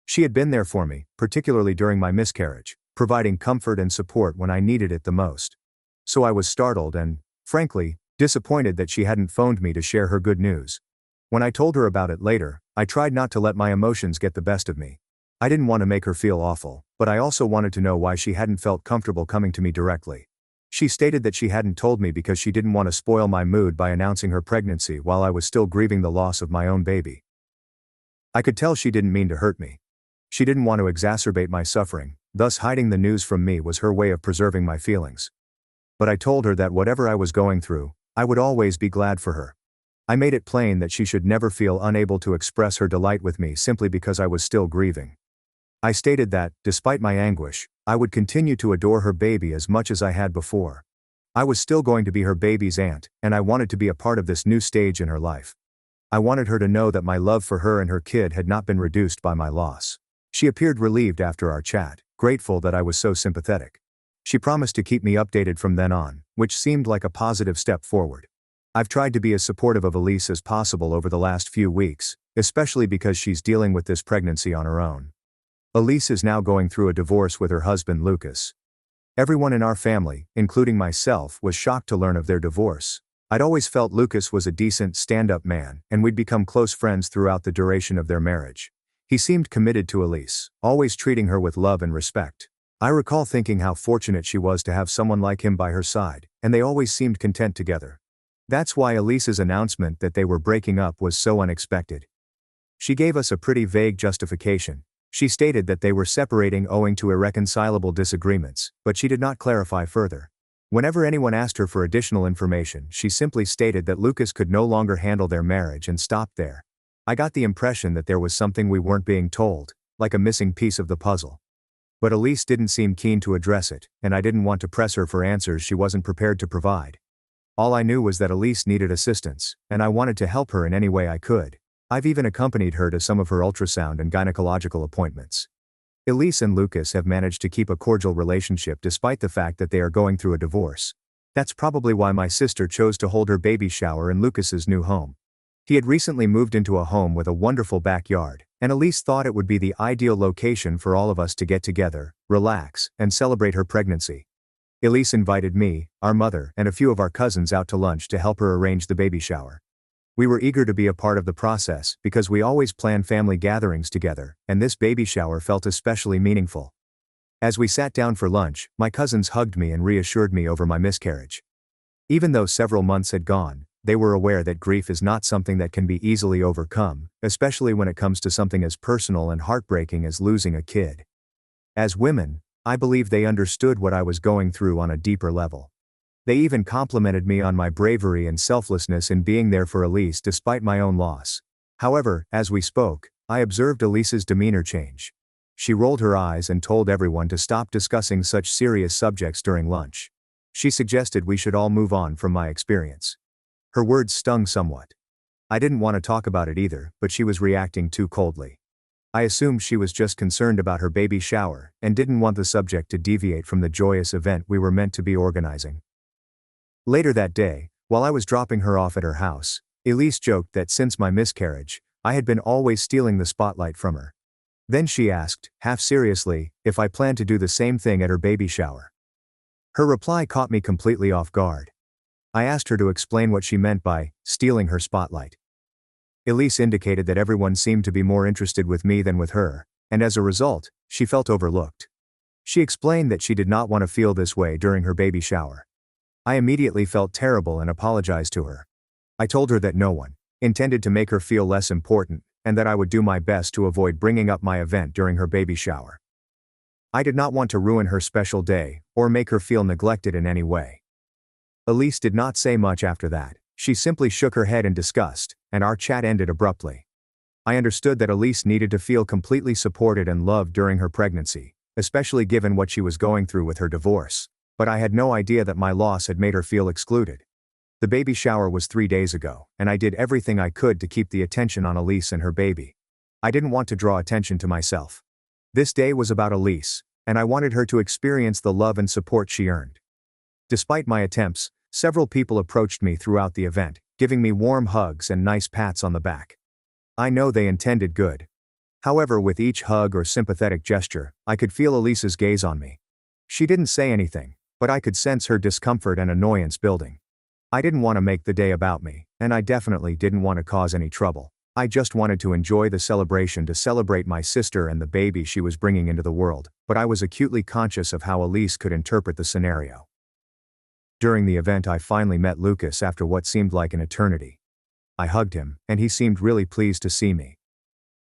She had been there for me, particularly during my miscarriage, providing comfort and support when I needed it the most. So I was startled and, frankly, disappointed that she hadn't phoned me to share her good news. When I told her about it later, I tried not to let my emotions get the best of me. I didn't want to make her feel awful, but I also wanted to know why she hadn't felt comfortable coming to me directly. She stated that she hadn't told me because she didn't want to spoil my mood by announcing her pregnancy while I was still grieving the loss of my own baby. I could tell she didn't mean to hurt me. She didn't want to exacerbate my suffering, thus hiding the news from me was her way of preserving my feelings. But I told her that whatever I was going through, I would always be glad for her. I made it plain that she should never feel unable to express her delight with me simply because I was still grieving. I stated that, despite my anguish, I would continue to adore her baby as much as I had before. I was still going to be her baby's aunt, and I wanted to be a part of this new stage in her life. I wanted her to know that my love for her and her kid had not been reduced by my loss. She appeared relieved after our chat, grateful that I was so sympathetic. She promised to keep me updated from then on, which seemed like a positive step forward. I've tried to be as supportive of Elise as possible over the last few weeks, especially because she's dealing with this pregnancy on her own. Elise is now going through a divorce with her husband Lucas. Everyone in our family, including myself, was shocked to learn of their divorce. I'd always felt Lucas was a decent, stand-up man, and we'd become close friends throughout the duration of their marriage. He seemed committed to Elise, always treating her with love and respect. I recall thinking how fortunate she was to have someone like him by her side, and they always seemed content together. That's why Elise's announcement that they were breaking up was so unexpected. She gave us a pretty vague justification. She stated that they were separating owing to irreconcilable disagreements, but she did not clarify further. Whenever anyone asked her for additional information, she simply stated that Lucas could no longer handle their marriage and stopped there. I got the impression that there was something we weren't being told, like a missing piece of the puzzle. But Elise didn't seem keen to address it, and I didn't want to press her for answers she wasn't prepared to provide. All I knew was that Elise needed assistance, and I wanted to help her in any way I could. I've even accompanied her to some of her ultrasound and gynecological appointments. Elise and Lucas have managed to keep a cordial relationship despite the fact that they are going through a divorce. That's probably why my sister chose to hold her baby shower in Lucas's new home. He had recently moved into a home with a wonderful backyard, and Elise thought it would be the ideal location for all of us to get together, relax, and celebrate her pregnancy. Elise invited me, our mother, and a few of our cousins out to lunch to help her arrange the baby shower. We were eager to be a part of the process because we always plan family gatherings together, and this baby shower felt especially meaningful. As we sat down for lunch, my cousins hugged me and reassured me over my miscarriage. Even though several months had gone, they were aware that grief is not something that can be easily overcome, especially when it comes to something as personal and heartbreaking as losing a kid. As women, I believe they understood what I was going through on a deeper level. They even complimented me on my bravery and selflessness in being there for Elise despite my own loss. However, as we spoke, I observed Elise's demeanor change. She rolled her eyes and told everyone to stop discussing such serious subjects during lunch. She suggested we should all move on from my experience. Her words stung somewhat. I didn't want to talk about it either, but she was reacting too coldly. I assumed she was just concerned about her baby shower and didn't want the subject to deviate from the joyous event we were meant to be organizing. Later that day, while I was dropping her off at her house, Elise joked that since my miscarriage, I had been always stealing the spotlight from her. Then she asked, half seriously, if I planned to do the same thing at her baby shower. Her reply caught me completely off guard. I asked her to explain what she meant by stealing her spotlight. Elise indicated that everyone seemed to be more interested with me than with her, and as a result, she felt overlooked. She explained that she did not want to feel this way during her baby shower. I immediately felt terrible and apologized to her. I told her that no one intended to make her feel less important, and that I would do my best to avoid bringing up my event during her baby shower. I did not want to ruin her special day, or make her feel neglected in any way. Elise did not say much after that. She simply shook her head in disgust, and our chat ended abruptly. I understood that Elise needed to feel completely supported and loved during her pregnancy, especially given what she was going through with her divorce. But I had no idea that my loss had made her feel excluded. The baby shower was 3 days ago, and I did everything I could to keep the attention on Elise and her baby. I didn't want to draw attention to myself. This day was about Elise, and I wanted her to experience the love and support she earned. Despite my attempts, several people approached me throughout the event, giving me warm hugs and nice pats on the back. I know they intended good. However, with each hug or sympathetic gesture, I could feel Elise's gaze on me. She didn't say anything, but I could sense her discomfort and annoyance building. I didn't want to make the day about me, and I definitely didn't want to cause any trouble. I just wanted to enjoy the celebration to celebrate my sister and the baby she was bringing into the world, but I was acutely conscious of how Elise could interpret the scenario. During the event, I finally met Lucas after what seemed like an eternity. I hugged him, and he seemed really pleased to see me.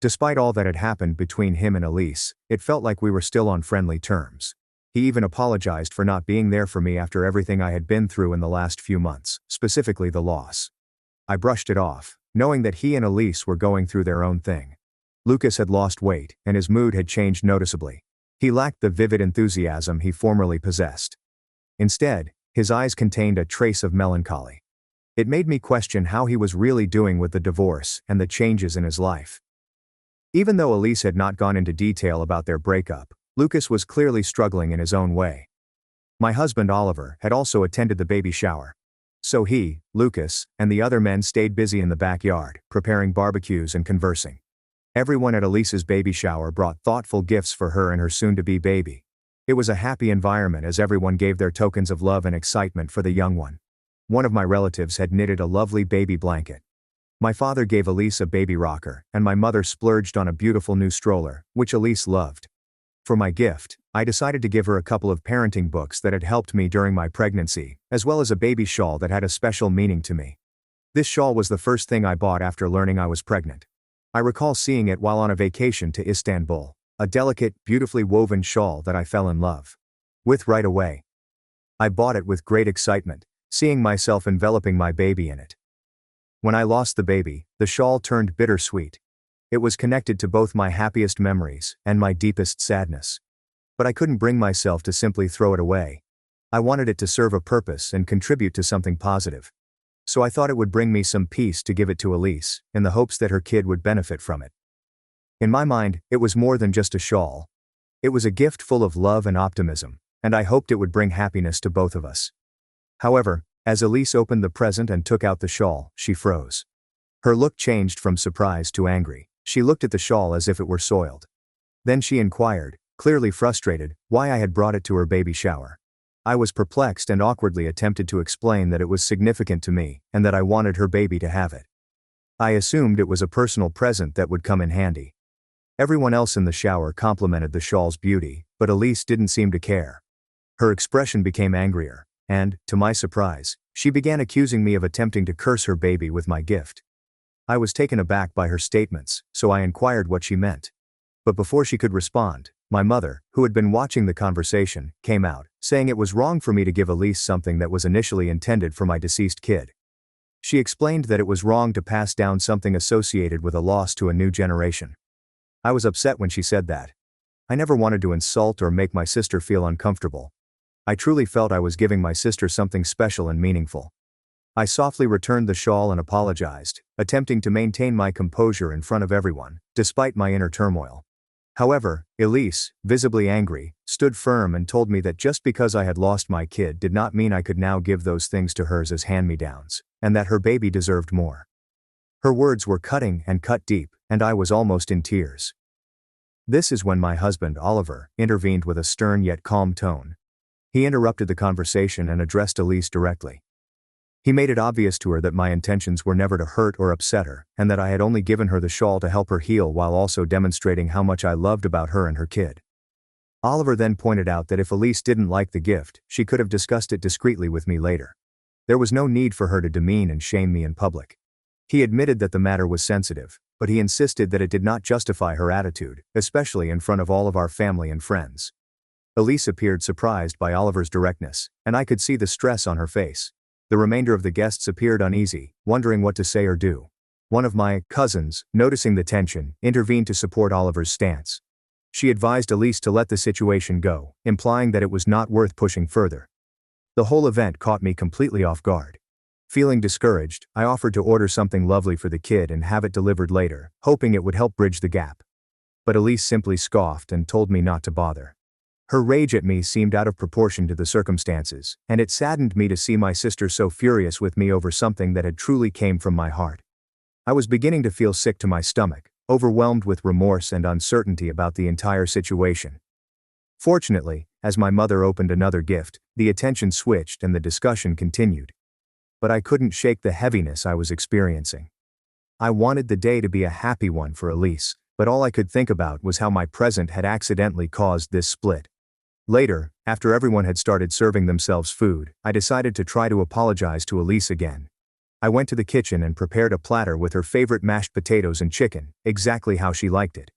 Despite all that had happened between him and Elise, it felt like we were still on friendly terms. He even apologized for not being there for me after everything I had been through in the last few months, specifically the loss. I brushed it off, knowing that he and Elise were going through their own thing. Lucas had lost weight, and his mood had changed noticeably. He lacked the vivid enthusiasm he formerly possessed. Instead, his eyes contained a trace of melancholy. It made me question how he was really doing with the divorce and the changes in his life. Even though Elise had not gone into detail about their breakup, Lucas was clearly struggling in his own way. My husband Oliver had also attended the baby shower. So he, Lucas, and the other men stayed busy in the backyard, preparing barbecues and conversing. Everyone at Elise's baby shower brought thoughtful gifts for her and her soon-to-be baby. It was a happy environment as everyone gave their tokens of love and excitement for the young one. One of my relatives had knitted a lovely baby blanket. My father gave Elise a baby rocker, and my mother splurged on a beautiful new stroller, which Elise loved. For my gift, I decided to give her a couple of parenting books that had helped me during my pregnancy, as well as a baby shawl that had a special meaning to me. This shawl was the first thing I bought after learning I was pregnant. I recall seeing it while on a vacation to Istanbul, a delicate, beautifully woven shawl that I fell in love with right away. I bought it with great excitement, seeing myself enveloping my baby in it. When I lost the baby, the shawl turned bittersweet. It was connected to both my happiest memories and my deepest sadness. But I couldn't bring myself to simply throw it away. I wanted it to serve a purpose and contribute to something positive. So I thought it would bring me some peace to give it to Elise, in the hopes that her kid would benefit from it. In my mind, it was more than just a shawl. It was a gift full of love and optimism, and I hoped it would bring happiness to both of us. However, as Elise opened the present and took out the shawl, she froze. Her look changed from surprise to angry. She looked at the shawl as if it were soiled. Then she inquired, clearly frustrated, why I had brought it to her baby shower. I was perplexed and awkwardly attempted to explain that it was significant to me, and that I wanted her baby to have it. I assumed it was a personal present that would come in handy. Everyone else in the shower complimented the shawl's beauty, but Elise didn't seem to care. Her expression became angrier, and, to my surprise, she began accusing me of attempting to curse her baby with my gift. I was taken aback by her statements, so I inquired what she meant. But before she could respond, my mother, who had been watching the conversation, came out, saying it was wrong for me to give Elise something that was initially intended for my deceased kid. She explained that it was wrong to pass down something associated with a loss to a new generation. I was upset when she said that. I never wanted to insult or make my sister feel uncomfortable. I truly felt I was giving my sister something special and meaningful. I softly returned the shawl and apologized, attempting to maintain my composure in front of everyone, despite my inner turmoil. However, Elise, visibly angry, stood firm and told me that just because I had lost my kid did not mean I could now give those things to hers as hand-me-downs, and that her baby deserved more. Her words were cutting and cut deep, and I was almost in tears. This is when my husband, Oliver, intervened with a stern yet calm tone. He interrupted the conversation and addressed Elise directly. He made it obvious to her that my intentions were never to hurt or upset her, and that I had only given her the shawl to help her heal while also demonstrating how much I loved about her and her kid. Oliver then pointed out that if Elise didn't like the gift, she could have discussed it discreetly with me later. There was no need for her to demean and shame me in public. He admitted that the matter was sensitive, but he insisted that it did not justify her attitude, especially in front of all of our family and friends. Elise appeared surprised by Oliver's directness, and I could see the stress on her face. The remainder of the guests appeared uneasy, wondering what to say or do. One of my cousins, noticing the tension, intervened to support Oliver's stance. She advised Elise to let the situation go, implying that it was not worth pushing further. The whole event caught me completely off guard. Feeling discouraged, I offered to order something lovely for the kid and have it delivered later, hoping it would help bridge the gap. But Elise simply scoffed and told me not to bother. Her rage at me seemed out of proportion to the circumstances, and it saddened me to see my sister so furious with me over something that had truly came from my heart. I was beginning to feel sick to my stomach, overwhelmed with remorse and uncertainty about the entire situation. Fortunately, as my mother opened another gift, the attention switched and the discussion continued. But I couldn't shake the heaviness I was experiencing. I wanted the day to be a happy one for Elise, but all I could think about was how my present had accidentally caused this split. Later, after everyone had started serving themselves food, I decided to try to apologize to Elise again. I went to the kitchen and prepared a platter with her favorite mashed potatoes and chicken, exactly how she liked it.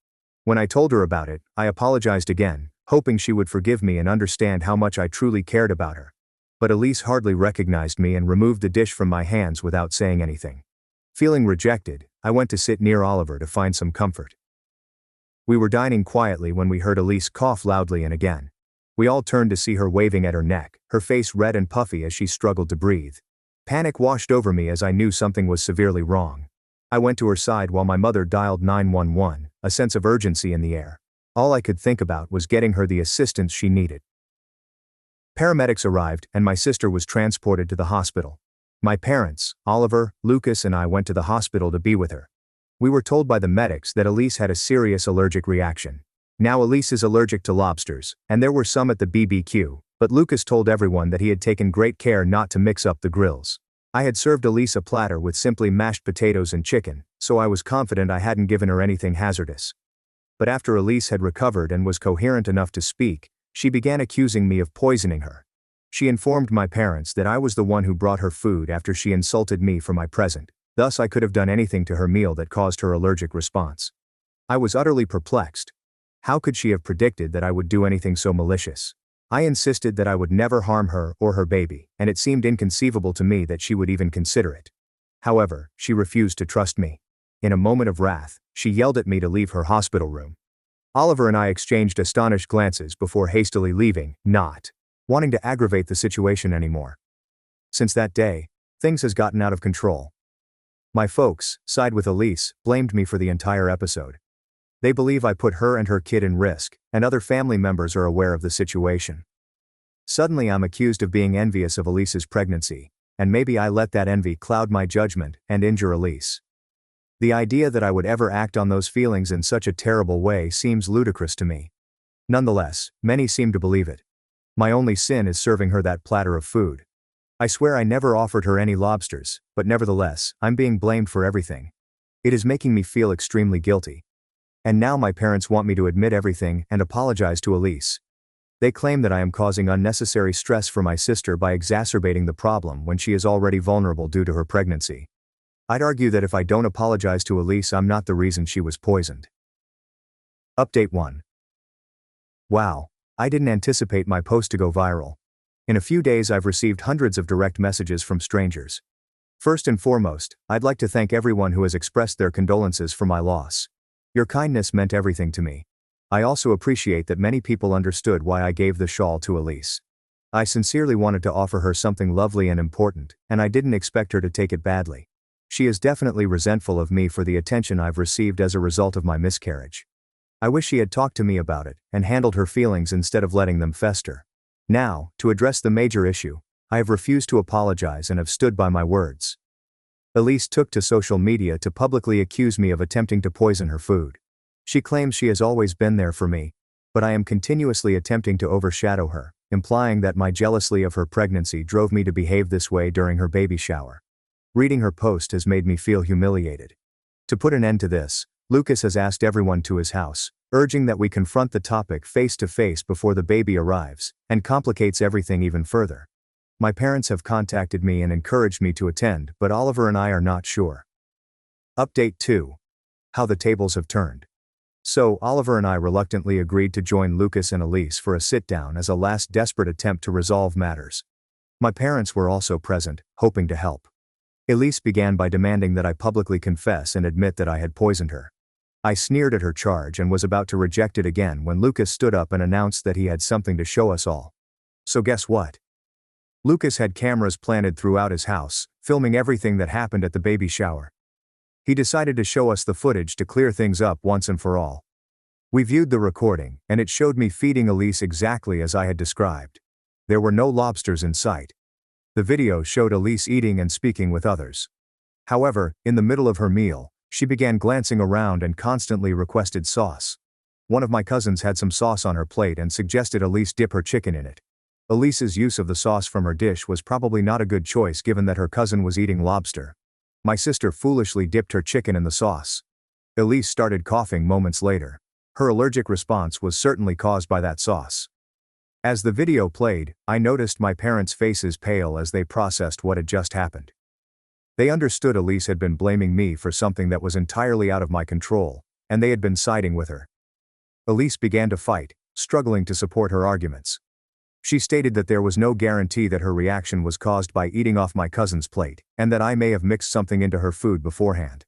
When I told her about it, I apologized again, hoping she would forgive me and understand how much I truly cared about her. But Elise hardly recognized me and removed the dish from my hands without saying anything. Feeling rejected, I went to sit near Oliver to find some comfort. We were dining quietly when we heard Elise cough loudly and again. We all turned to see her waving at her neck, her face red and puffy as she struggled to breathe. Panic washed over me as I knew something was severely wrong. I went to her side while my mother dialed 911, a sense of urgency in the air. All I could think about was getting her the assistance she needed. Paramedics arrived and my sister was transported to the hospital. My parents, Oliver, Lucas and I went to the hospital to be with her. We were told by the medics that Elise had a serious allergic reaction. Now Elise is allergic to lobsters, and there were some at the BBQ, but Lucas told everyone that he had taken great care not to mix up the grills. I had served Elise a platter with simply mashed potatoes and chicken, so I was confident I hadn't given her anything hazardous. But after Elise had recovered and was coherent enough to speak, she began accusing me of poisoning her. She informed my parents that I was the one who brought her food after she insulted me for my present, thus I could have done anything to her meal that caused her allergic response. I was utterly perplexed. How could she have predicted that I would do anything so malicious? I insisted that I would never harm her or her baby, and it seemed inconceivable to me that she would even consider it. However, she refused to trust me. In a moment of wrath, she yelled at me to leave her hospital room. Oliver and I exchanged astonished glances before hastily leaving, not wanting to aggravate the situation anymore. Since that day, things has gotten out of control. My folks, side with Elise, blamed me for the entire episode. They believe I put her and her kid in risk, and other family members are aware of the situation. Suddenly I'm accused of being envious of Elise's pregnancy, and maybe I let that envy cloud my judgment and injure Elise. The idea that I would ever act on those feelings in such a terrible way seems ludicrous to me. Nonetheless, many seem to believe it. My only sin is serving her that platter of food. I swear I never offered her any lobsters, but nevertheless, I'm being blamed for everything. It is making me feel extremely guilty. And now my parents want me to admit everything and apologize to Elise. They claim that I am causing unnecessary stress for my sister by exacerbating the problem when she is already vulnerable due to her pregnancy. I'd argue that if I don't apologize to Elise, I'm not the reason she was poisoned. Update 1. Wow, I didn't anticipate my post to go viral. In a few days I've received hundreds of direct messages from strangers. First and foremost, I'd like to thank everyone who has expressed their condolences for my loss. Your kindness meant everything to me. I also appreciate that many people understood why I gave the shawl to Elise. I sincerely wanted to offer her something lovely and important, and I didn't expect her to take it badly. She is definitely resentful of me for the attention I've received as a result of my miscarriage. I wish she had talked to me about it and handled her feelings instead of letting them fester. Now, to address the major issue, I have refused to apologize and have stood by my words. Elise took to social media to publicly accuse me of attempting to poison her food. She claims she has always been there for me, but I am continuously attempting to overshadow her, implying that my jealousy of her pregnancy drove me to behave this way during her baby shower. Reading her post has made me feel humiliated. To put an end to this, Lucas has asked everyone to his house, urging that we confront the topic face to face before the baby arrives, and complicates everything even further. My parents have contacted me and encouraged me to attend, but Oliver and I are not sure. Update 2. How the tables have turned. So, Oliver and I reluctantly agreed to join Lucas and Elise for a sit-down as a last desperate attempt to resolve matters. My parents were also present, hoping to help. Elise began by demanding that I publicly confess and admit that I had poisoned her. I sneered at her charge and was about to reject it again when Lucas stood up and announced that he had something to show us all. So guess what? Lucas had cameras planted throughout his house, filming everything that happened at the baby shower. He decided to show us the footage to clear things up once and for all. We viewed the recording, and it showed me feeding Elise exactly as I had described. There were no lobsters in sight. The video showed Elise eating and speaking with others. However, in the middle of her meal, she began glancing around and constantly requested sauce. One of my cousins had some sauce on her plate and suggested Elise dip her chicken in it. Elise's use of the sauce from her dish was probably not a good choice given that her cousin was eating lobster. My sister foolishly dipped her chicken in the sauce. Elise started coughing moments later. Her allergic response was certainly caused by that sauce. As the video played, I noticed my parents' faces pale as they processed what had just happened. They understood Elise had been blaming me for something that was entirely out of my control, and they had been siding with her. Elise began to fight, struggling to support her arguments. She stated that there was no guarantee that her reaction was caused by eating off my cousin's plate, and that I may have mixed something into her food beforehand.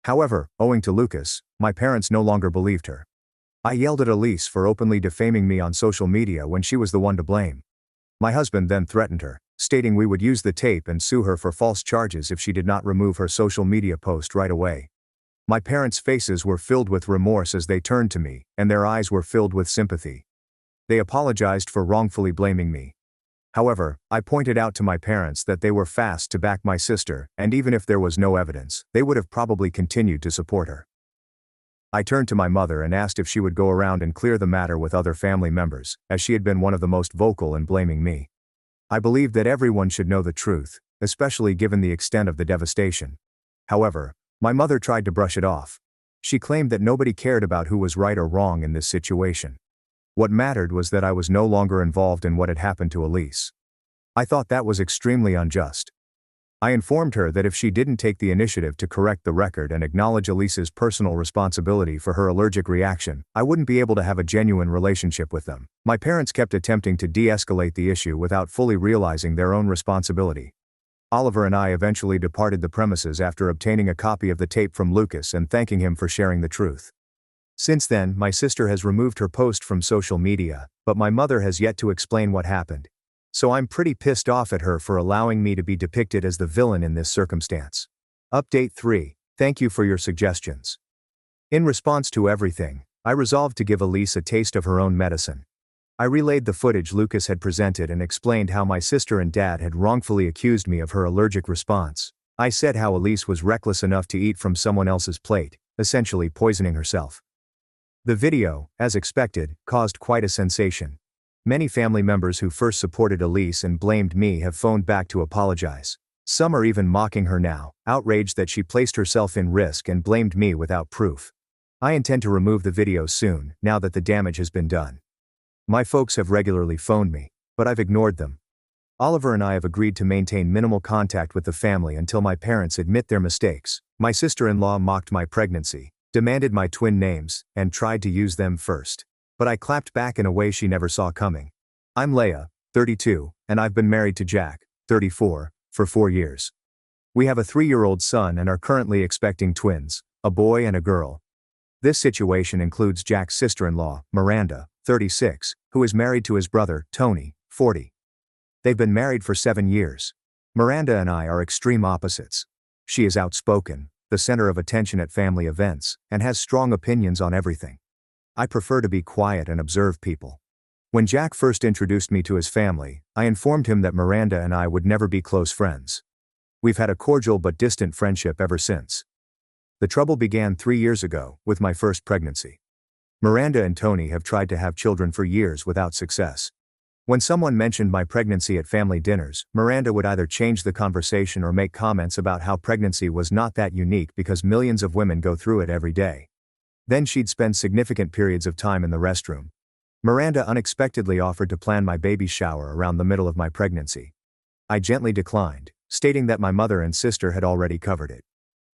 However, owing to Lucas, my parents no longer believed her. I yelled at Elise for openly defaming me on social media when she was the one to blame. My husband then threatened her, stating we would use the tape and sue her for false charges if she did not remove her social media post right away. My parents' faces were filled with remorse as they turned to me, and their eyes were filled with sympathy. They apologized for wrongfully blaming me. However, I pointed out to my parents that they were fast to back my sister, and even if there was no evidence, they would have probably continued to support her. I turned to my mother and asked if she would go around and clear the matter with other family members, as she had been one of the most vocal in blaming me. I believed that everyone should know the truth, especially given the extent of the devastation. However, my mother tried to brush it off. She claimed that nobody cared about who was right or wrong in this situation. What mattered was that I was no longer involved in what had happened to Elise. I thought that was extremely unjust. I informed her that if she didn't take the initiative to correct the record and acknowledge Elise's personal responsibility for her allergic reaction, I wouldn't be able to have a genuine relationship with them. My parents kept attempting to de-escalate the issue without fully realizing their own responsibility. Oliver and I eventually departed the premises after obtaining a copy of the tape from Lucas and thanking him for sharing the truth. Since then, my sister has removed her post from social media, but my mother has yet to explain what happened. So I'm pretty pissed off at her for allowing me to be depicted as the villain in this circumstance. Update 3. Thank you for your suggestions. In response to everything, I resolved to give Elise a taste of her own medicine. I relayed the footage Lucas had presented and explained how my sister and dad had wrongfully accused me of her allergic response. I said how Elise was reckless enough to eat from someone else's plate, essentially poisoning herself. The video, as expected, caused quite a sensation. Many family members who first supported Elise and blamed me have phoned back to apologize. Some are even mocking her now, outraged that she placed herself in risk and blamed me without proof. I intend to remove the video soon, now that the damage has been done. My folks have regularly phoned me, but I've ignored them. Oliver and I have agreed to maintain minimal contact with the family until my parents admit their mistakes. My sister-in-law mocked my pregnancy, demanded my twin names, and tried to use them first. But I clapped back in a way she never saw coming. I'm Leia, 32, and I've been married to Jack, 34, for 4 years. We have a 3-year-old son and are currently expecting twins, a boy and a girl. This situation includes Jack's sister-in-law, Miranda, 36, who is married to his brother, Tony, 40. They've been married for 7 years. Miranda and I are extreme opposites. She is outspoken, the center of attention at family events, and has strong opinions on everything. I prefer to be quiet and observe people. When Jack first introduced me to his family, I informed him that Miranda and I would never be close friends. We've had a cordial but distant friendship ever since. The trouble began 3 years ago, with my first pregnancy. Miranda and Tony have tried to have children for years without success. When someone mentioned my pregnancy at family dinners, Miranda would either change the conversation or make comments about how pregnancy was not that unique because millions of women go through it every day. Then she'd spend significant periods of time in the restroom. Miranda unexpectedly offered to plan my baby shower around the middle of my pregnancy. I gently declined, stating that my mother and sister had already covered it.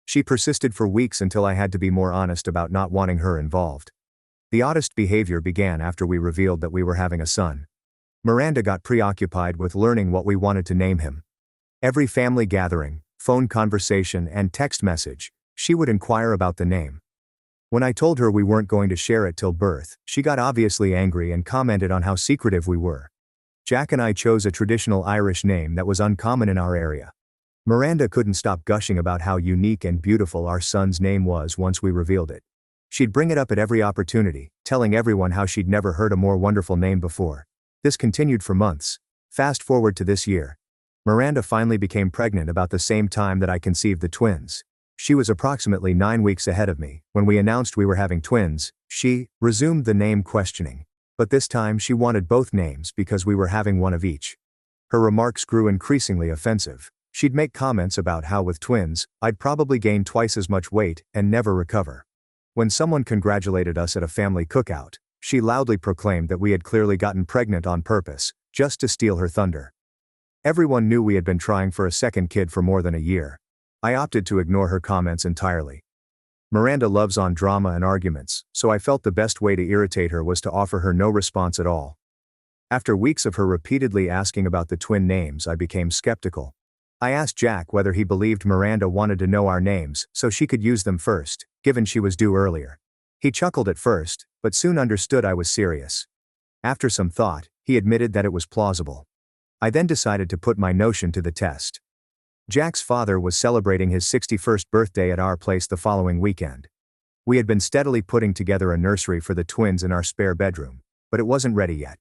She persisted for weeks until I had to be more honest about not wanting her involved. The oddest behavior began after we revealed that we were having a son. Miranda got preoccupied with learning what we wanted to name him. Every family gathering, phone conversation, and text message, she would inquire about the name. When I told her we weren't going to share it till birth, she got obviously angry and commented on how secretive we were. Jack and I chose a traditional Irish name that was uncommon in our area. Miranda couldn't stop gushing about how unique and beautiful our son's name was once we revealed it. She'd bring it up at every opportunity, telling everyone how she'd never heard a more wonderful name before. This continued for months. Fast forward to this year. Miranda finally became pregnant about the same time that I conceived the twins. She was approximately 9 weeks ahead of me. When we announced we were having twins, she resumed the name questioning. But this time she wanted both names because we were having one of each. Her remarks grew increasingly offensive. She'd make comments about how with twins, I'd probably gain twice as much weight and never recover. When someone congratulated us at a family cookout, she loudly proclaimed that we had clearly gotten pregnant on purpose, just to steal her thunder. Everyone knew we had been trying for a second kid for more than a year. I opted to ignore her comments entirely. Miranda loves on drama and arguments, so I felt the best way to irritate her was to offer her no response at all. After weeks of her repeatedly asking about the twin names, I became skeptical. I asked Jack whether he believed Miranda wanted to know our names so she could use them first, given she was due earlier. He chuckled at first, but soon understood I was serious. After some thought, he admitted that it was plausible. I then decided to put my notion to the test. Jack's father was celebrating his 61st birthday at our place the following weekend. We had been steadily putting together a nursery for the twins in our spare bedroom, but it wasn't ready yet.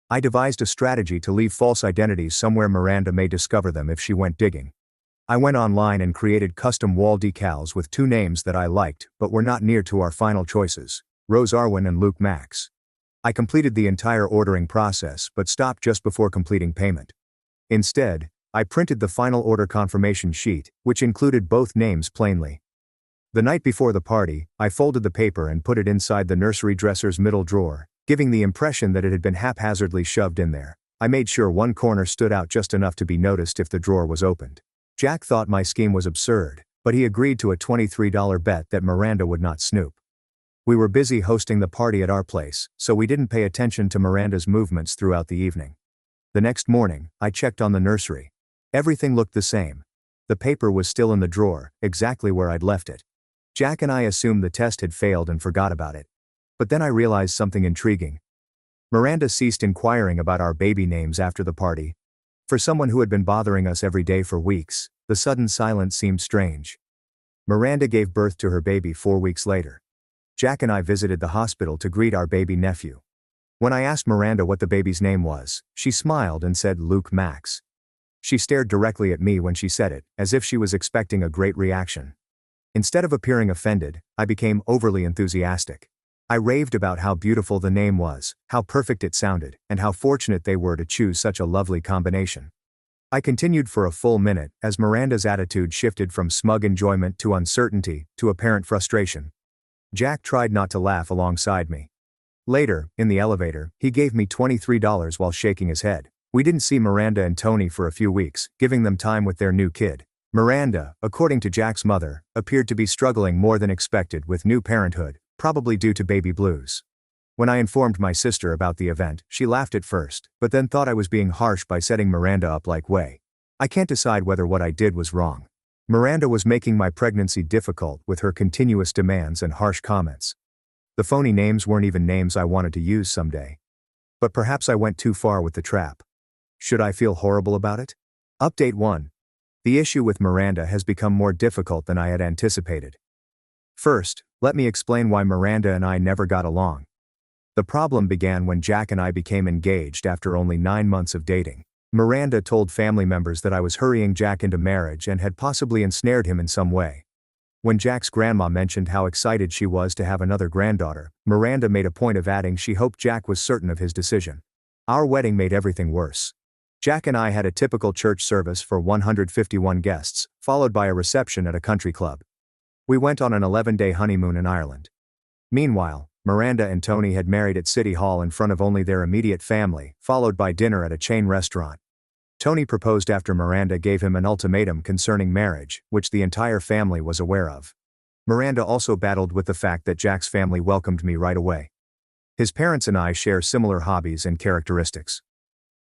I devised a strategy to leave false identities somewhere Miranda may discover them if she went digging. I went online and created custom wall decals with two names that I liked but were not near to our final choices, Rose Arwen and Luke Max. I completed the entire ordering process but stopped just before completing payment. Instead, I printed the final order confirmation sheet, which included both names plainly. The night before the party, I folded the paper and put it inside the nursery dresser's middle drawer, giving the impression that it had been haphazardly shoved in there. I made sure one corner stood out just enough to be noticed if the drawer was opened. Jack thought my scheme was absurd, but he agreed to a $23 bet that Miranda would not snoop. We were busy hosting the party at our place, so we didn't pay attention to Miranda's movements throughout the evening. The next morning, I checked on the nursery. Everything looked the same. The paper was still in the drawer, exactly where I'd left it. Jack and I assumed the test had failed and forgot about it. But then I realized something intriguing. Miranda ceased inquiring about our baby names after the party. For someone who had been bothering us every day for weeks, the sudden silence seemed strange. Miranda gave birth to her baby 4 weeks later. Jack and I visited the hospital to greet our baby nephew. When I asked Miranda what the baby's name was, she smiled and said Luke Max. She stared directly at me when she said it, as if she was expecting a great reaction. Instead of appearing offended, I became overly enthusiastic. I raved about how beautiful the name was, how perfect it sounded, and how fortunate they were to choose such a lovely combination. I continued for a full minute as Miranda's attitude shifted from smug enjoyment to uncertainty to apparent frustration. Jack tried not to laugh alongside me. Later, in the elevator, he gave me $23 while shaking his head. We didn't see Miranda and Tony for a few weeks, giving them time with their new kid. Miranda, according to Jack's mother, appeared to be struggling more than expected with new parenthood, probably due to baby blues. When I informed my sister about the event, she laughed at first, but then thought I was being harsh by setting Miranda up like way. I can't decide whether what I did was wrong. Miranda was making my pregnancy difficult with her continuous demands and harsh comments. The phony names weren't even names I wanted to use someday. But perhaps I went too far with the trap. Should I feel horrible about it? Update 1. The issue with Miranda has become more difficult than I had anticipated. First, let me explain why Miranda and I never got along. The problem began when Jack and I became engaged after only 9 months of dating. Miranda told family members that I was hurrying Jack into marriage and had possibly ensnared him in some way. When Jack's grandma mentioned how excited she was to have another granddaughter, Miranda made a point of adding she hoped Jack was certain of his decision. Our wedding made everything worse. Jack and I had a typical church service for 151 guests, followed by a reception at a country club. We went on an 11-day honeymoon in Ireland. Meanwhile, Miranda and Tony had married at City Hall in front of only their immediate family, followed by dinner at a chain restaurant. Tony proposed after Miranda gave him an ultimatum concerning marriage, which the entire family was aware of. Miranda also battled with the fact that Jack's family welcomed me right away. His parents and I share similar hobbies and characteristics.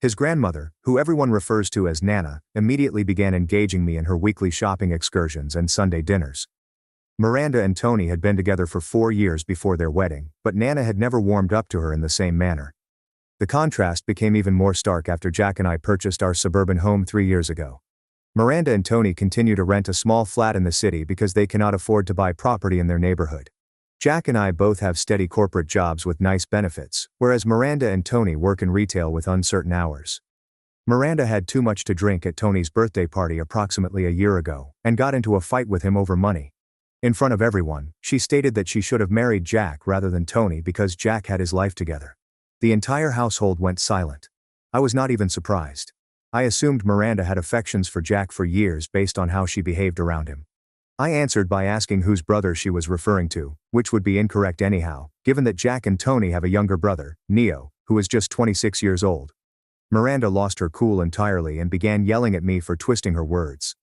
His grandmother, who everyone refers to as Nana, immediately began engaging me in her weekly shopping excursions and Sunday dinners. Miranda and Tony had been together for 4 years before their wedding, but Nana had never warmed up to her in the same manner. The contrast became even more stark after Jack and I purchased our suburban home 3 years ago. Miranda and Tony continue to rent a small flat in the city because they cannot afford to buy property in their neighborhood. Jack and I both have steady corporate jobs with nice benefits, whereas Miranda and Tony work in retail with uncertain hours. Miranda had too much to drink at Tony's birthday party approximately a year ago, and got into a fight with him over money. In front of everyone, she stated that she should have married Jack rather than Tony because Jack had his life together. The entire household went silent. I was not even surprised. I assumed Miranda had affections for Jack for years based on how she behaved around him. I answered by asking whose brother she was referring to, which would be incorrect anyhow, given that Jack and Tony have a younger brother, Neo, who is just 26 years old. Miranda lost her cool entirely and began yelling at me for twisting her words.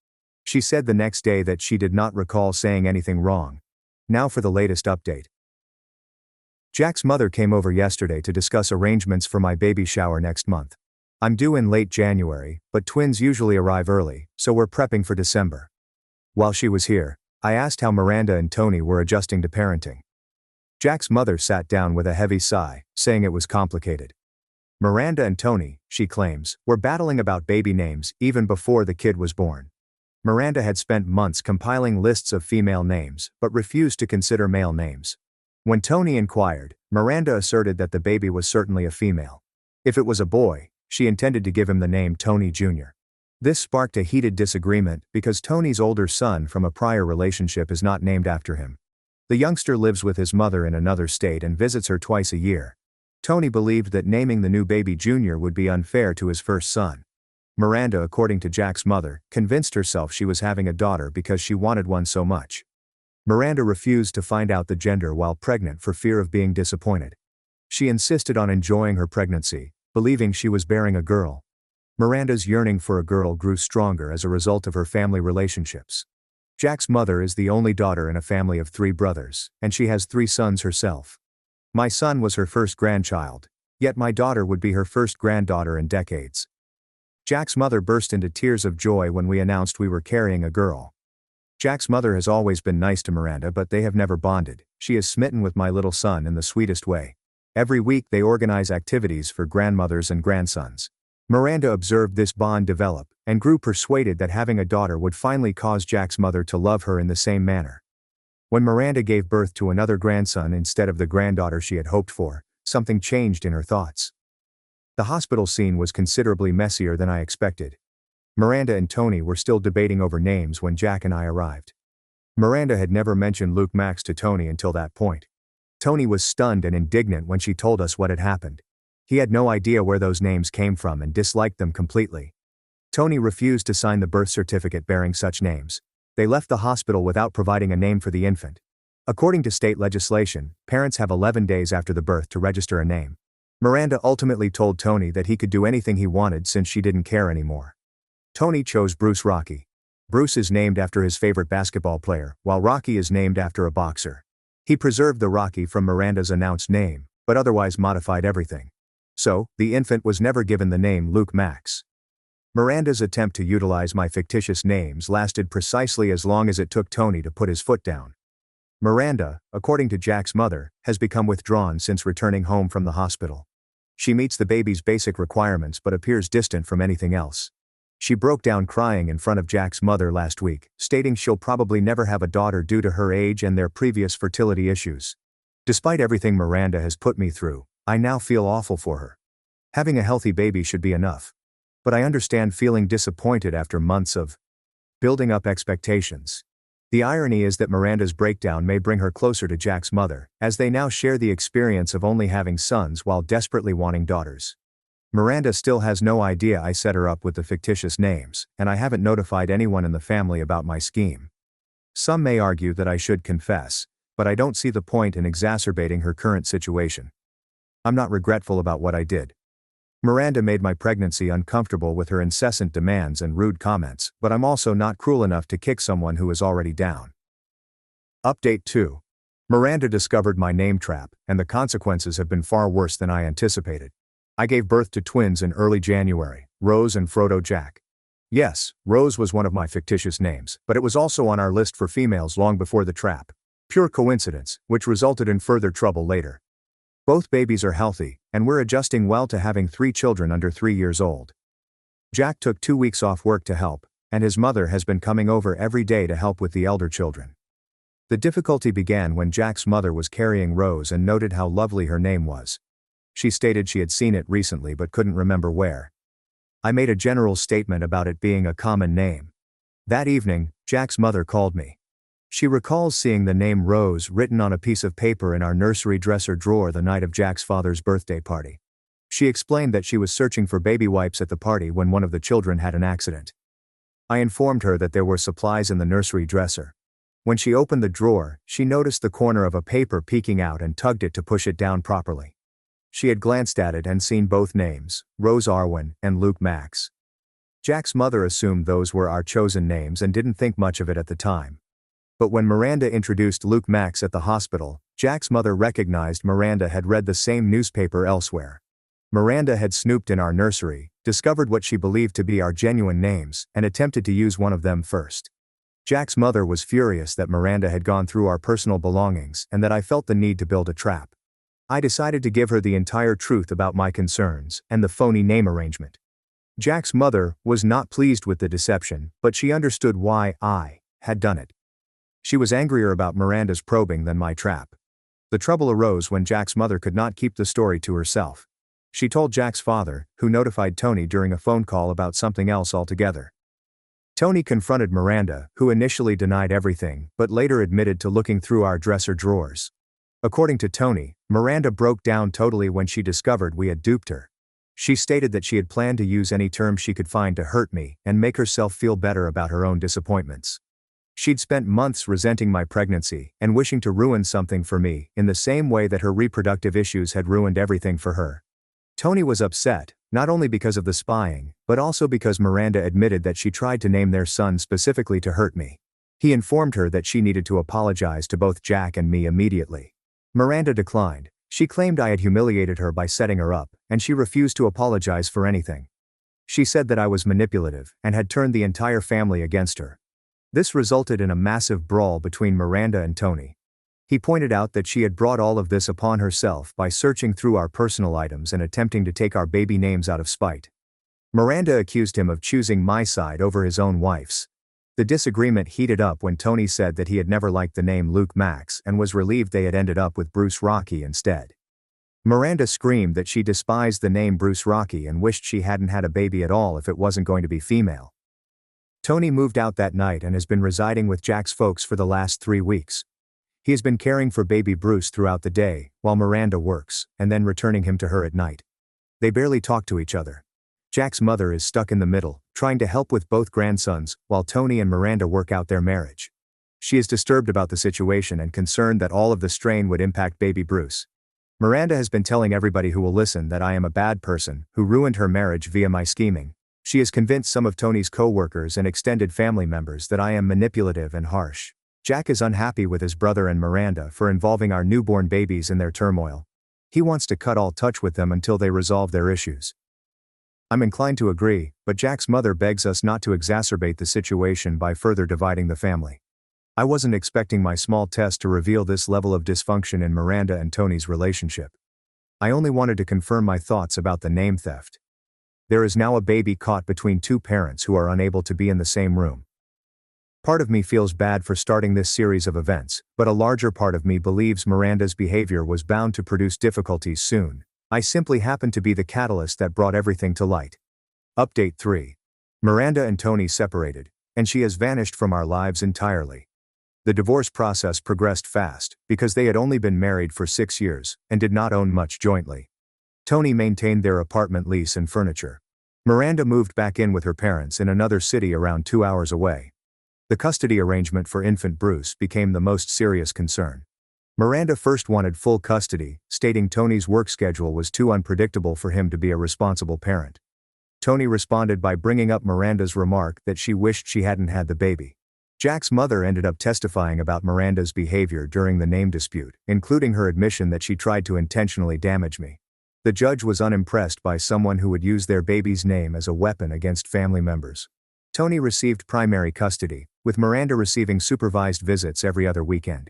She said the next day that she did not recall saying anything wrong. Now for the latest update. Jack's mother came over yesterday to discuss arrangements for my baby shower next month. I'm due in late January, but twins usually arrive early, so we're prepping for December. While she was here, I asked how Miranda and Tony were adjusting to parenting. Jack's mother sat down with a heavy sigh, saying it was complicated. Miranda and Tony, she claims, were battling about baby names even before the kid was born. Miranda had spent months compiling lists of female names, but refused to consider male names. When Tony inquired, Miranda asserted that the baby was certainly a female. If it was a boy, she intended to give him the name Tony Jr. This sparked a heated disagreement because Tony's older son from a prior relationship is not named after him. The youngster lives with his mother in another state and visits her twice a year. Tony believed that naming the new baby Junior would be unfair to his first son. Miranda, according to Jack's mother, convinced herself she was having a daughter because she wanted one so much. Miranda refused to find out the gender while pregnant for fear of being disappointed. She insisted on enjoying her pregnancy, believing she was bearing a girl. Miranda's yearning for a girl grew stronger as a result of her family relationships. Jack's mother is the only daughter in a family of 3 brothers, and she has 3 sons herself. My son was her first grandchild, yet my daughter would be her first granddaughter in decades. Jack's mother burst into tears of joy when we announced we were carrying a girl. Jack's mother has always been nice to Miranda, but they have never bonded. She is smitten with my little son in the sweetest way. Every week they organize activities for grandmothers and grandsons. Miranda observed this bond develop, and grew persuaded that having a daughter would finally cause Jack's mother to love her in the same manner. When Miranda gave birth to another grandson instead of the granddaughter she had hoped for, something changed in her thoughts. The hospital scene was considerably messier than I expected. Miranda and Tony were still debating over names when Jack and I arrived. Miranda had never mentioned Luke Max to Tony until that point. Tony was stunned and indignant when she told us what had happened. He had no idea where those names came from and disliked them completely. Tony refused to sign the birth certificate bearing such names. They left the hospital without providing a name for the infant. According to state legislation, parents have 11 days after the birth to register a name. Miranda ultimately told Tony that he could do anything he wanted since she didn't care anymore. Tony chose Bruce Rocky. Bruce is named after his favorite basketball player, while Rocky is named after a boxer. He preserved the Rocky from Miranda's announced name, but otherwise modified everything. So, the infant was never given the name Luke Max. Miranda's attempt to utilize my fictitious names lasted precisely as long as it took Tony to put his foot down. Miranda, according to Jack's mother, has become withdrawn since returning home from the hospital. She meets the baby's basic requirements but appears distant from anything else. She broke down crying in front of Jack's mother last week, stating she'll probably never have a daughter due to her age and their previous fertility issues. Despite everything Miranda has put me through, I now feel awful for her. Having a healthy baby should be enough. But I understand feeling disappointed after months of building up expectations. The irony is that Miranda's breakdown may bring her closer to Jack's mother, as they now share the experience of only having sons while desperately wanting daughters. Miranda still has no idea I set her up with the fictitious names, and I haven't notified anyone in the family about my scheme. Some may argue that I should confess, but I don't see the point in exacerbating her current situation. I'm not regretful about what I did. Miranda made my pregnancy uncomfortable with her incessant demands and rude comments, but I'm also not cruel enough to kick someone who is already down. Update 2. Miranda discovered my name trap, and the consequences have been far worse than I anticipated. I gave birth to twins in early January, Rose and Frodo Jack. Yes, Rose was one of my fictitious names, but it was also on our list for females long before the trap. Pure coincidence, which resulted in further trouble later. Both babies are healthy, and we're adjusting well to having 3 children under 3 years old. Jack took 2 weeks off work to help, and his mother has been coming over every day to help with the elder children. The difficulty began when Jack's mother was carrying Rose and noted how lovely her name was. She stated she had seen it recently but couldn't remember where. I made a general statement about it being a common name. That evening, Jack's mother called me. She recalls seeing the name Rose written on a piece of paper in our nursery dresser drawer the night of Jack's father's birthday party. She explained that she was searching for baby wipes at the party when one of the children had an accident. I informed her that there were supplies in the nursery dresser. When she opened the drawer, she noticed the corner of a paper peeking out and tugged it to push it down properly. She had glanced at it and seen both names, Rose Arwen and Luke Max. Jack's mother assumed those were our chosen names and didn't think much of it at the time. But when Miranda introduced Luke Max at the hospital, Jack's mother recognized Miranda had read the same newspaper elsewhere. Miranda had snooped in our nursery, discovered what she believed to be our genuine names, and attempted to use one of them first. Jack's mother was furious that Miranda had gone through our personal belongings and that I felt the need to build a trap. I decided to give her the entire truth about my concerns and the phony name arrangement. Jack's mother was not pleased with the deception, but she understood why I had done it. She was angrier about Miranda's probing than my trap. The trouble arose when Jack's mother could not keep the story to herself. She told Jack's father, who notified Tony during a phone call about something else altogether. Tony confronted Miranda, who initially denied everything but later admitted to looking through our dresser drawers. According to Tony, Miranda broke down totally when she discovered we had duped her. She stated that she had planned to use any term she could find to hurt me and make herself feel better about her own disappointments. She'd spent months resenting my pregnancy and wishing to ruin something for me in the same way that her reproductive issues had ruined everything for her. Tony was upset, not only because of the spying, but also because Miranda admitted that she tried to name their son specifically to hurt me. He informed her that she needed to apologize to both Jack and me immediately. Miranda declined. She claimed I had humiliated her by setting her up, and she refused to apologize for anything. She said that I was manipulative and had turned the entire family against her. This resulted in a massive brawl between Miranda and Tony. He pointed out that she had brought all of this upon herself by searching through our personal items and attempting to take our baby names out of spite. Miranda accused him of choosing my side over his own wife's. The disagreement heated up when Tony said that he had never liked the name Luke Max and was relieved they had ended up with Bruce Rocky instead. Miranda screamed that she despised the name Bruce Rocky and wished she hadn't had a baby at all if it wasn't going to be female. Tony moved out that night and has been residing with Jack's folks for the last 3 weeks. He has been caring for baby Bruce throughout the day, while Miranda works, and then returning him to her at night. They barely talk to each other. Jack's mother is stuck in the middle, trying to help with both grandsons, while Tony and Miranda work out their marriage. She is disturbed about the situation and concerned that all of the strain would impact baby Bruce. Miranda has been telling everybody who will listen that I am a bad person, who ruined her marriage via my scheming. She has convinced some of Tony's co-workers and extended family members that I am manipulative and harsh. Jack is unhappy with his brother and Miranda for involving our newborn babies in their turmoil. He wants to cut all touch with them until they resolve their issues. I'm inclined to agree, but Jack's mother begs us not to exacerbate the situation by further dividing the family. I wasn't expecting my small test to reveal this level of dysfunction in Miranda and Tony's relationship. I only wanted to confirm my thoughts about the name theft. There is now a baby caught between two parents who are unable to be in the same room. Part of me feels bad for starting this series of events, but a larger part of me believes Miranda's behavior was bound to produce difficulties soon. I simply happened to be the catalyst that brought everything to light. Update 3. Miranda and Tony separated, and she has vanished from our lives entirely. The divorce process progressed fast, because they had only been married for 6 years, and did not own much jointly. Tony maintained their apartment lease and furniture. Miranda moved back in with her parents in another city around 2 hours away. The custody arrangement for infant Bruce became the most serious concern. Miranda first wanted full custody, stating Tony's work schedule was too unpredictable for him to be a responsible parent. Tony responded by bringing up Miranda's remark that she wished she hadn't had the baby. Jack's mother ended up testifying about Miranda's behavior during the name dispute, including her admission that she tried to intentionally damage me. The judge was unimpressed by someone who would use their baby's name as a weapon against family members. Tony received primary custody, with Miranda receiving supervised visits every other weekend.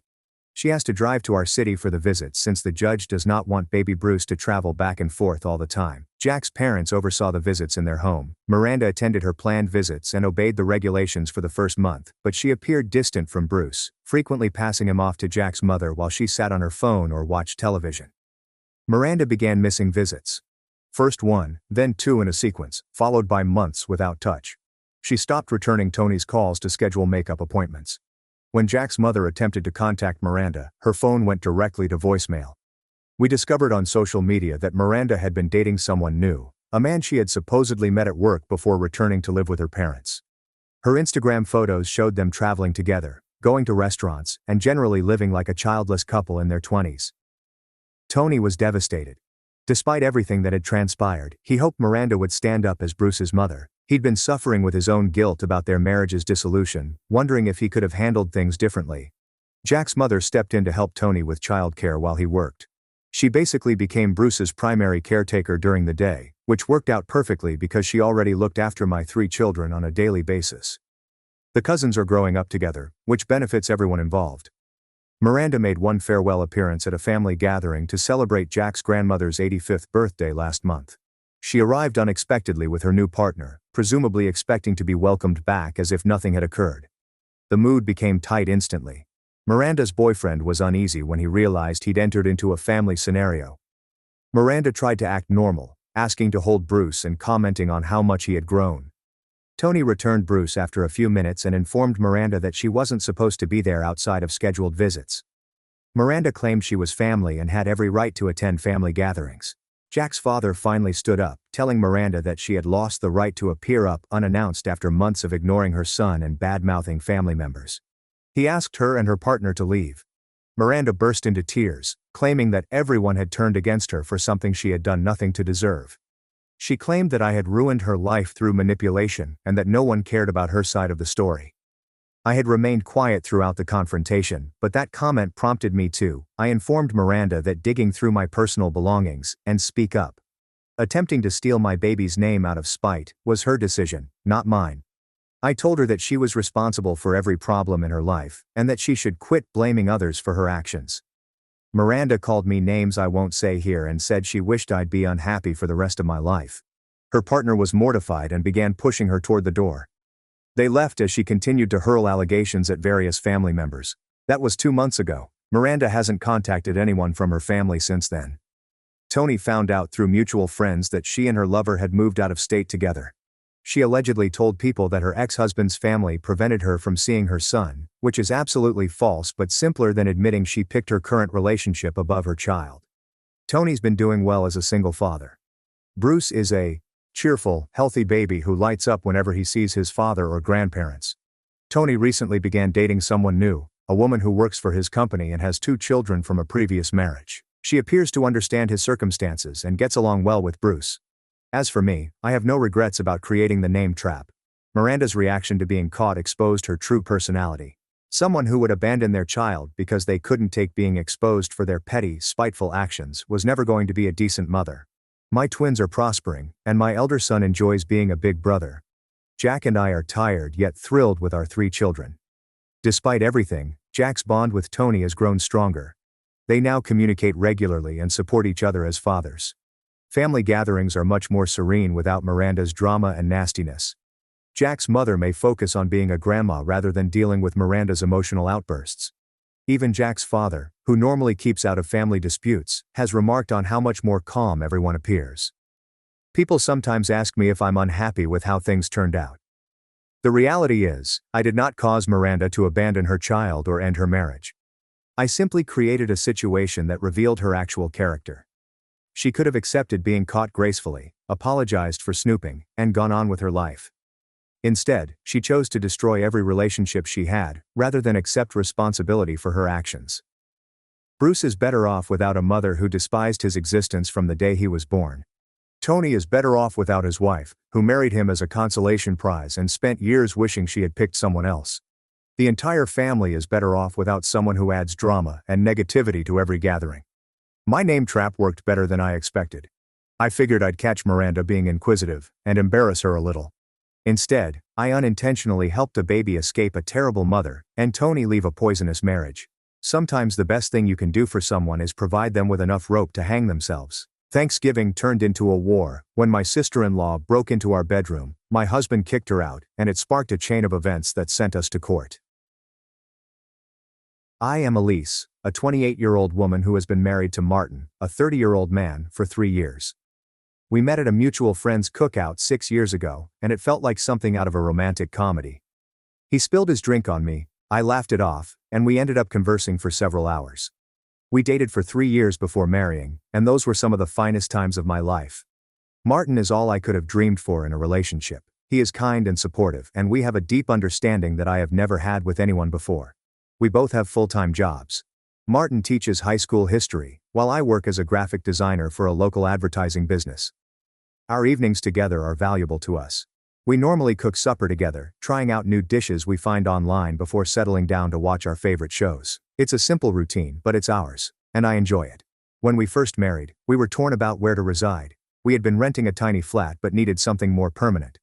She has to drive to our city for the visits since the judge does not want baby Bruce to travel back and forth all the time. Jack's parents oversaw the visits in their home. Miranda attended her planned visits and obeyed the regulations for the first month, but she appeared distant from Bruce, frequently passing him off to Jack's mother while she sat on her phone or watched television. Miranda began missing visits. First 1, then 2 in a sequence, followed by months without touch. She stopped returning Tony's calls to schedule makeup appointments. When Jack's mother attempted to contact Miranda, her phone went directly to voicemail. We discovered on social media that Miranda had been dating someone new, a man she had supposedly met at work before returning to live with her parents. Her Instagram photos showed them traveling together, going to restaurants, and generally living like a childless couple in their 20s. Tony was devastated. Despite everything that had transpired, he hoped Miranda would stand up as Bruce's mother, He'd been suffering with his own guilt about their marriage's dissolution, wondering if he could have handled things differently. Jack's mother stepped in to help Tony with childcare while he worked. She basically became Bruce's primary caretaker during the day, which worked out perfectly because she already looked after my 3 children on a daily basis. The cousins are growing up together, which benefits everyone involved. Miranda made one farewell appearance at a family gathering to celebrate Jack's grandmother's 85th birthday last month. She arrived unexpectedly with her new partner, presumably expecting to be welcomed back as if nothing had occurred. The mood became tight instantly. Miranda's boyfriend was uneasy when he realized he'd entered into a family scenario. Miranda tried to act normal, asking to hold Bruce and commenting on how much he had grown. Tony returned Bruce after a few minutes and informed Miranda that she wasn't supposed to be there outside of scheduled visits. Miranda claimed she was family and had every right to attend family gatherings. Jack's father finally stood up, telling Miranda that she had lost the right to appear up unannounced after months of ignoring her son and bad-mouthing family members. He asked her and her partner to leave. Miranda burst into tears, claiming that everyone had turned against her for something she had done nothing to deserve. She claimed that I had ruined her life through manipulation and that no one cared about her side of the story. I had remained quiet throughout the confrontation, but that comment prompted me to. I informed Miranda that digging through my personal belongings and speak up, attempting to steal my baby's name out of spite, was her decision, not mine. I told her that she was responsible for every problem in her life, and that she should quit blaming others for her actions. Miranda called me names I won't say here and said she wished I'd be unhappy for the rest of my life. Her partner was mortified and began pushing her toward the door. They left as she continued to hurl allegations at various family members. That was 2 months ago. Miranda hasn't contacted anyone from her family since then. Tony found out through mutual friends that she and her lover had moved out of state together. She allegedly told people that her ex-husband's family prevented her from seeing her son, which is absolutely false but simpler than admitting she picked her current relationship above her child. Tony's been doing well as a single father. Bruce is a cheerful, healthy baby who lights up whenever he sees his father or grandparents. Tony recently began dating someone new, a woman who works for his company and has 2 children from a previous marriage. She appears to understand his circumstances and gets along well with Bruce. As for me, I have no regrets about creating the name trap. Miranda's reaction to being caught exposed her true personality. Someone who would abandon their child because they couldn't take being exposed for their petty, spiteful actions was never going to be a decent mother. My twins are prospering, and my elder son enjoys being a big brother. Jack and I are tired yet thrilled with our 3 children. Despite everything, Jack's bond with Tony has grown stronger. They now communicate regularly and support each other as fathers. Family gatherings are much more serene without Miranda's drama and nastiness. Jack's mother may focus on being a grandma rather than dealing with Miranda's emotional outbursts. Even Jack's father, who normally keeps out of family disputes, has remarked on how much more calm everyone appears. People sometimes ask me if I'm unhappy with how things turned out. The reality is, I did not cause Miranda to abandon her child or end her marriage. I simply created a situation that revealed her actual character. She could have accepted being caught gracefully, apologized for snooping, and gone on with her life. Instead, she chose to destroy every relationship she had, rather than accept responsibility for her actions. Bruce is better off without a mother who despised his existence from the day he was born. Tony is better off without his wife, who married him as a consolation prize and spent years wishing she had picked someone else. The entire family is better off without someone who adds drama and negativity to every gathering. My name trap worked better than I expected. I figured I'd catch Miranda being inquisitive and embarrass her a little. Instead, I unintentionally helped a baby escape a terrible mother and Tony leave a poisonous marriage. Sometimes the best thing you can do for someone is provide them with enough rope to hang themselves. Thanksgiving turned into a war. When my sister-in-law broke into our bedroom, my husband kicked her out, and it sparked a chain of events that sent us to court. I am Elise, a 28-year-old woman who has been married to Martin, a 30-year-old man, for 3 years. We met at a mutual friend's cookout 6 years ago, and it felt like something out of a romantic comedy. He spilled his drink on me, I laughed it off, and we ended up conversing for several hours. We dated for 3 years before marrying, and those were some of the finest times of my life. Martin is all I could have dreamed for in a relationship. He is kind and supportive, and we have a deep understanding that I have never had with anyone before. We both have full-time jobs. Martin teaches high school history, while I work as a graphic designer for a local advertising business. Our evenings together are valuable to us. We normally cook supper together, trying out new dishes we find online before settling down to watch our favorite shows. It's a simple routine, but it's ours, and I enjoy it. When we first married, we were torn about where to reside. We had been renting a tiny flat but needed something more permanent.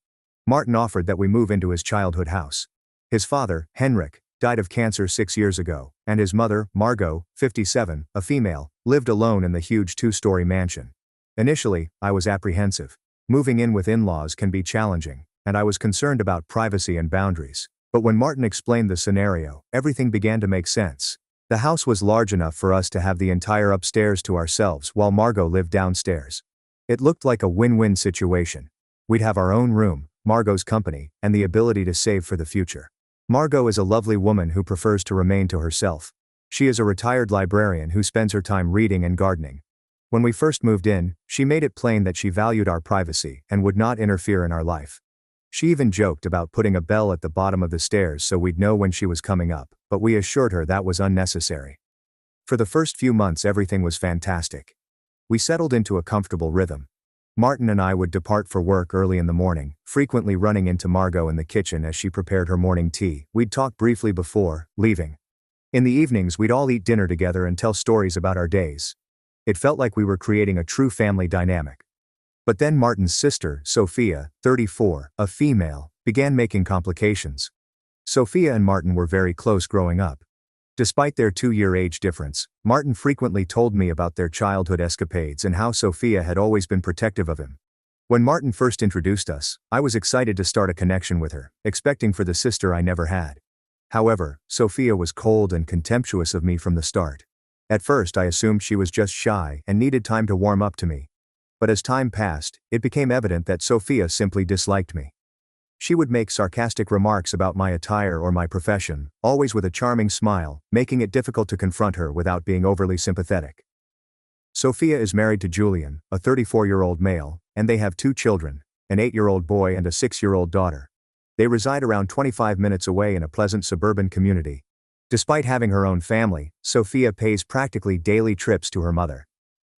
Martin offered that we move into his childhood house. His father, Henrik, died of cancer 6 years ago, and his mother, Margot, 57, a female, lived alone in the huge 2-story mansion. Initially, I was apprehensive. Moving in with in-laws can be challenging, and I was concerned about privacy and boundaries. But when Martin explained the scenario, everything began to make sense. The house was large enough for us to have the entire upstairs to ourselves while Margot lived downstairs. It looked like a win-win situation. We'd have our own room, Margot's company, and the ability to save for the future. Margot is a lovely woman who prefers to remain to herself. She is a retired librarian who spends her time reading and gardening. When we first moved in, she made it plain that she valued our privacy and would not interfere in our life. She even joked about putting a bell at the bottom of the stairs so we'd know when she was coming up, but we assured her that was unnecessary. For the first few months everything was fantastic. We settled into a comfortable rhythm. Martin and I would depart for work early in the morning, frequently running into Margot in the kitchen as she prepared her morning tea. We'd talk briefly before leaving. In the evenings we'd all eat dinner together and tell stories about our days. It felt like we were creating a true family dynamic. But then Martin's sister, Sophia, 34, a female, began making complications. Sophia and Martin were very close growing up. Despite their 2-year age difference, Martin frequently told me about their childhood escapades and how Sophia had always been protective of him. When Martin first introduced us, I was excited to start a connection with her, expecting for the sister I never had. However, Sophia was cold and contemptuous of me from the start. At first I assumed she was just shy and needed time to warm up to me. But as time passed, it became evident that Sophia simply disliked me. She would make sarcastic remarks about my attire or my profession, always with a charming smile, making it difficult to confront her without being overly sympathetic. Sophia is married to Julian, a 34-year-old male, and they have 2 children, an 8-year-old boy and a 6-year-old daughter. They reside around 25 minutes away in a pleasant suburban community. Despite having her own family, Sophia pays practically daily trips to her mother.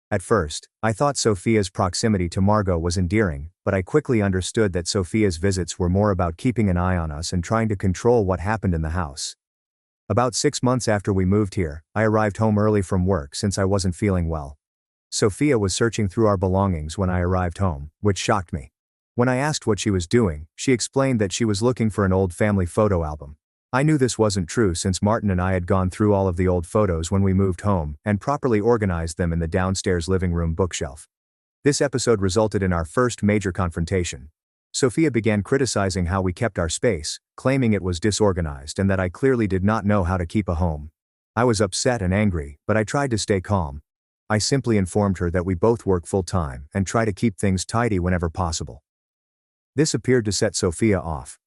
At first, I thought Sophia's proximity to Margot was endearing, but I quickly understood that Sophia's visits were more about keeping an eye on us and trying to control what happened in the house. About 6 months after we moved here, I arrived home early from work since I wasn't feeling well. Sophia was searching through our belongings when I arrived home, which shocked me. When I asked what she was doing, she explained that she was looking for an old family photo album. I knew this wasn't true since Martin and I had gone through all of the old photos when we moved home and properly organized them in the downstairs living room bookshelf. This episode resulted in our first major confrontation. Sophia began criticizing how we kept our space, claiming it was disorganized and that I clearly did not know how to keep a home. I was upset and angry, but I tried to stay calm. I simply informed her that we both work full-time and try to keep things tidy whenever possible. This appeared to set Sophia off.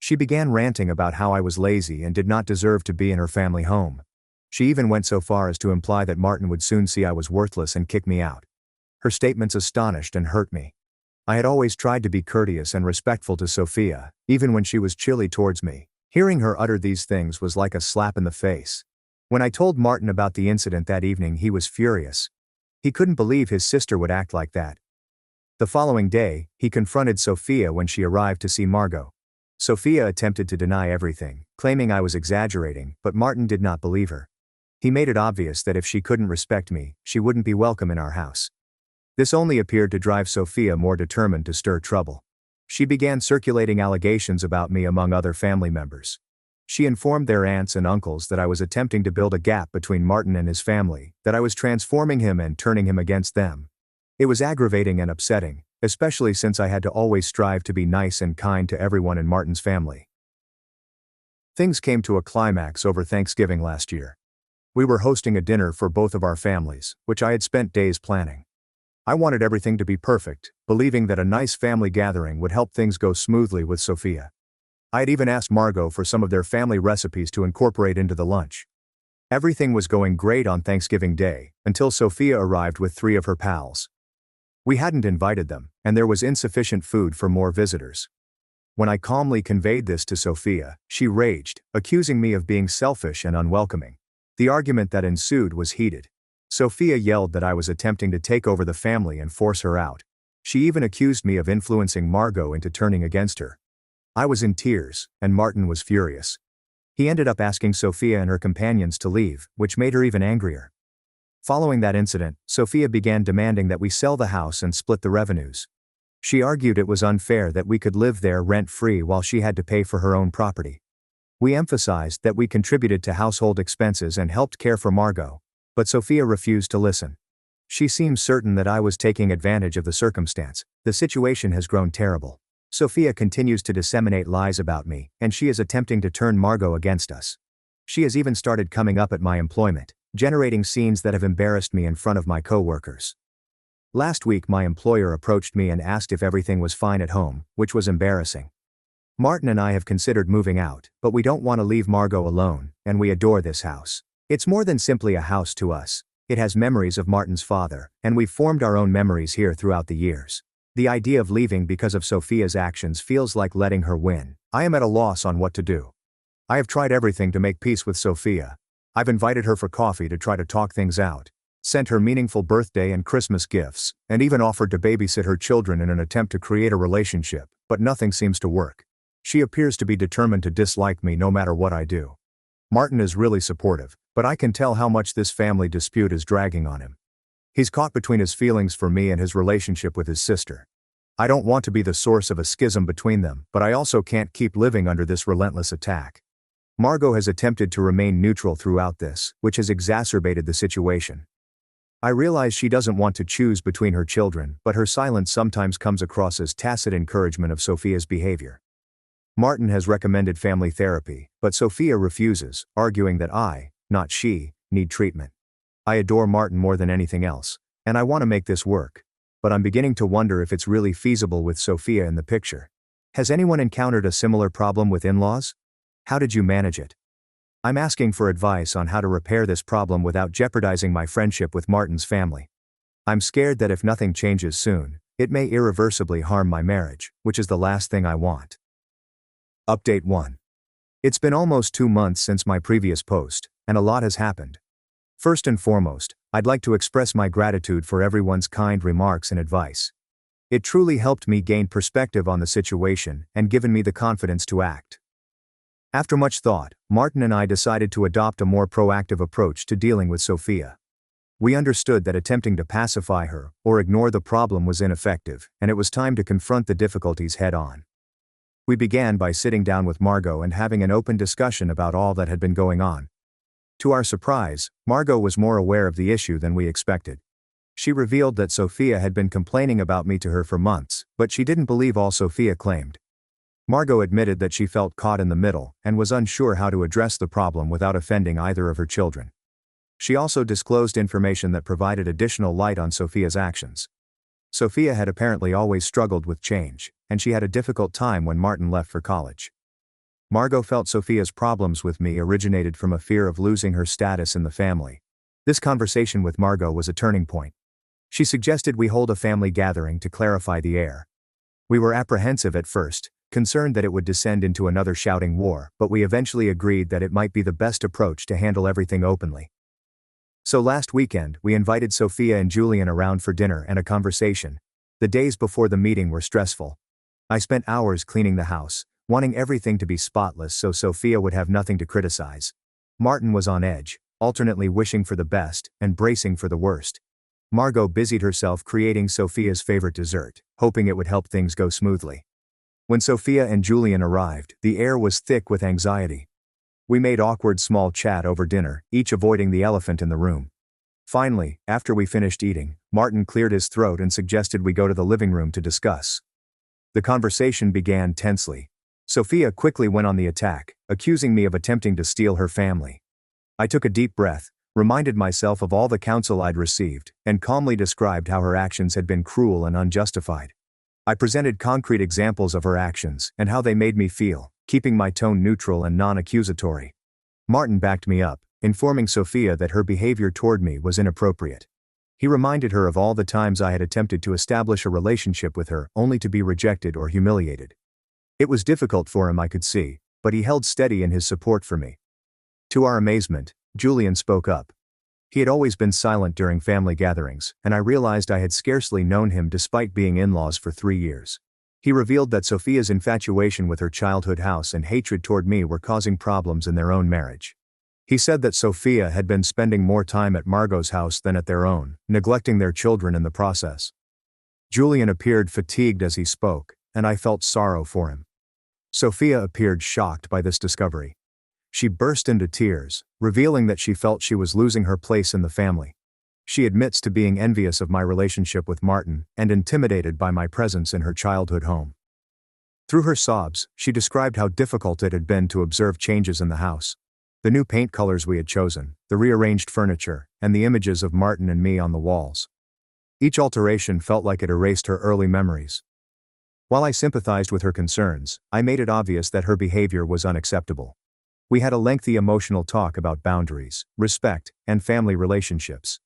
She began ranting about how I was lazy and did not deserve to be in her family home. She even went so far as to imply that Martin would soon see I was worthless and kick me out. Her statements astonished and hurt me. I had always tried to be courteous and respectful to Sophia, even when she was chilly towards me. Hearing her utter these things was like a slap in the face. When I told Martin about the incident that evening, he was furious. He couldn't believe his sister would act like that. The following day, he confronted Sophia when she arrived to see Margot. Sophia attempted to deny everything, claiming I was exaggerating, but Martin did not believe her. He made it obvious that if she couldn't respect me, she wouldn't be welcome in our house. This only appeared to drive Sophia more determined to stir trouble. She began circulating allegations about me among other family members. She informed their aunts and uncles that I was attempting to build a gap between Martin and his family, that I was transforming him and turning him against them. It was aggravating and upsetting, especially since I had to always strive to be nice and kind to everyone in Martin's family. Things came to a climax over Thanksgiving last year. We were hosting a dinner for both of our families, which I had spent days planning. I wanted everything to be perfect, believing that a nice family gathering would help things go smoothly with Sophia. I had even asked Margot for some of their family recipes to incorporate into the lunch. Everything was going great on Thanksgiving Day, until Sophia arrived with 3 of her pals. We hadn't invited them, and there was insufficient food for more visitors. When I calmly conveyed this to Sophia, she raged, accusing me of being selfish and unwelcoming. The argument that ensued was heated. Sophia yelled that I was attempting to take over the family and force her out. She even accused me of influencing Margot into turning against her. I was in tears, and Martin was furious. He ended up asking Sophia and her companions to leave, which made her even angrier. Following that incident, Sophia began demanding that we sell the house and split the revenues. She argued it was unfair that we could live there rent-free while she had to pay for her own property. We emphasized that we contributed to household expenses and helped care for Margot, but Sophia refused to listen. She seemed certain that I was taking advantage of the circumstance. The situation has grown terrible. Sophia continues to disseminate lies about me, and she is attempting to turn Margot against us. She has even started coming up at my employment, generating scenes that have embarrassed me in front of my co-workers. Last week my employer approached me and asked if everything was fine at home, which was embarrassing. Martin and I have considered moving out, but we don't want to leave Margot alone, and we adore this house. It's more than simply a house to us. It has memories of Martin's father, and we've formed our own memories here throughout the years. The idea of leaving because of Sophia's actions feels like letting her win. I am at a loss on what to do. I have tried everything to make peace with Sophia. I've invited her for coffee to try to talk things out, sent her meaningful birthday and Christmas gifts, and even offered to babysit her children in an attempt to create a relationship, but nothing seems to work. She appears to be determined to dislike me no matter what I do. Martin is really supportive, but I can tell how much this family dispute is dragging on him. He's caught between his feelings for me and his relationship with his sister. I don't want to be the source of a schism between them, but I also can't keep living under this relentless attack. Margot has attempted to remain neutral throughout this, which has exacerbated the situation. I realize she doesn't want to choose between her children, but her silence sometimes comes across as tacit encouragement of Sophia's behavior. Martin has recommended family therapy, but Sophia refuses, arguing that I, not she, need treatment. I adore Martin more than anything else, and I want to make this work. But I'm beginning to wonder if it's really feasible with Sophia in the picture. Has anyone encountered a similar problem with in-laws? How did you manage it? I'm asking for advice on how to repair this problem without jeopardizing my friendship with Martin's family. I'm scared that if nothing changes soon, it may irreversibly harm my marriage, which is the last thing I want. Update 1. It's been almost 2 months since my previous post, and a lot has happened. First and foremost, I'd like to express my gratitude for everyone's kind remarks and advice. It truly helped me gain perspective on the situation and given me the confidence to act. After much thought, Martin and I decided to adopt a more proactive approach to dealing with Sophia. We understood that attempting to pacify her or ignore the problem was ineffective, and it was time to confront the difficulties head-on. We began by sitting down with Margot and having an open discussion about all that had been going on. To our surprise, Margot was more aware of the issue than we expected. She revealed that Sophia had been complaining about me to her for months, but she didn't believe all Sophia claimed. Margot admitted that she felt caught in the middle and was unsure how to address the problem without offending either of her children. She also disclosed information that provided additional light on Sophia's actions. Sophia had apparently always struggled with change, and she had a difficult time when Martin left for college. Margot felt Sophia's problems with me originated from a fear of losing her status in the family. This conversation with Margot was a turning point. She suggested we hold a family gathering to clarify the air. We were apprehensive at first, concerned that it would descend into another shouting war, but we eventually agreed that it might be the best approach to handle everything openly. So last weekend, we invited Sophia and Julian around for dinner and a conversation. The days before the meeting were stressful. I spent hours cleaning the house, wanting everything to be spotless so Sophia would have nothing to criticize. Martin was on edge, alternately wishing for the best and bracing for the worst. Margot busied herself creating Sophia's favorite dessert, hoping it would help things go smoothly. When Sophia and Julian arrived, the air was thick with anxiety. We made awkward small chat over dinner, each avoiding the elephant in the room. Finally, after we finished eating, Martin cleared his throat and suggested we go to the living room to discuss. The conversation began tensely. Sophia quickly went on the attack, accusing me of attempting to steal her family. I took a deep breath, reminded myself of all the counsel I'd received, and calmly described how her actions had been cruel and unjustified. I presented concrete examples of her actions and how they made me feel, keeping my tone neutral and non-accusatory. Martin backed me up, informing Sophia that her behavior toward me was inappropriate. He reminded her of all the times I had attempted to establish a relationship with her only to be rejected or humiliated. It was difficult for him, I could see, but he held steady in his support for me. To our amazement, Julian spoke up. He had always been silent during family gatherings, and I realized I had scarcely known him despite being in-laws for 3 years. He revealed that Sophia's infatuation with her childhood house and hatred toward me were causing problems in their own marriage. He said that Sophia had been spending more time at Margot's house than at their own, neglecting their children in the process. Julian appeared fatigued as he spoke, and I felt sorrow for him. Sophia appeared shocked by this discovery. She burst into tears, revealing that she felt she was losing her place in the family. She admits to being envious of my relationship with Martin and intimidated by my presence in her childhood home. Through her sobs, she described how difficult it had been to observe changes in the house. The new paint colors we had chosen, the rearranged furniture, and the images of Martin and me on the walls. Each alteration felt like it erased her early memories. While I sympathized with her concerns, I made it obvious that her behavior was unacceptable. We had a lengthy emotional talk about boundaries, respect, and family relationships.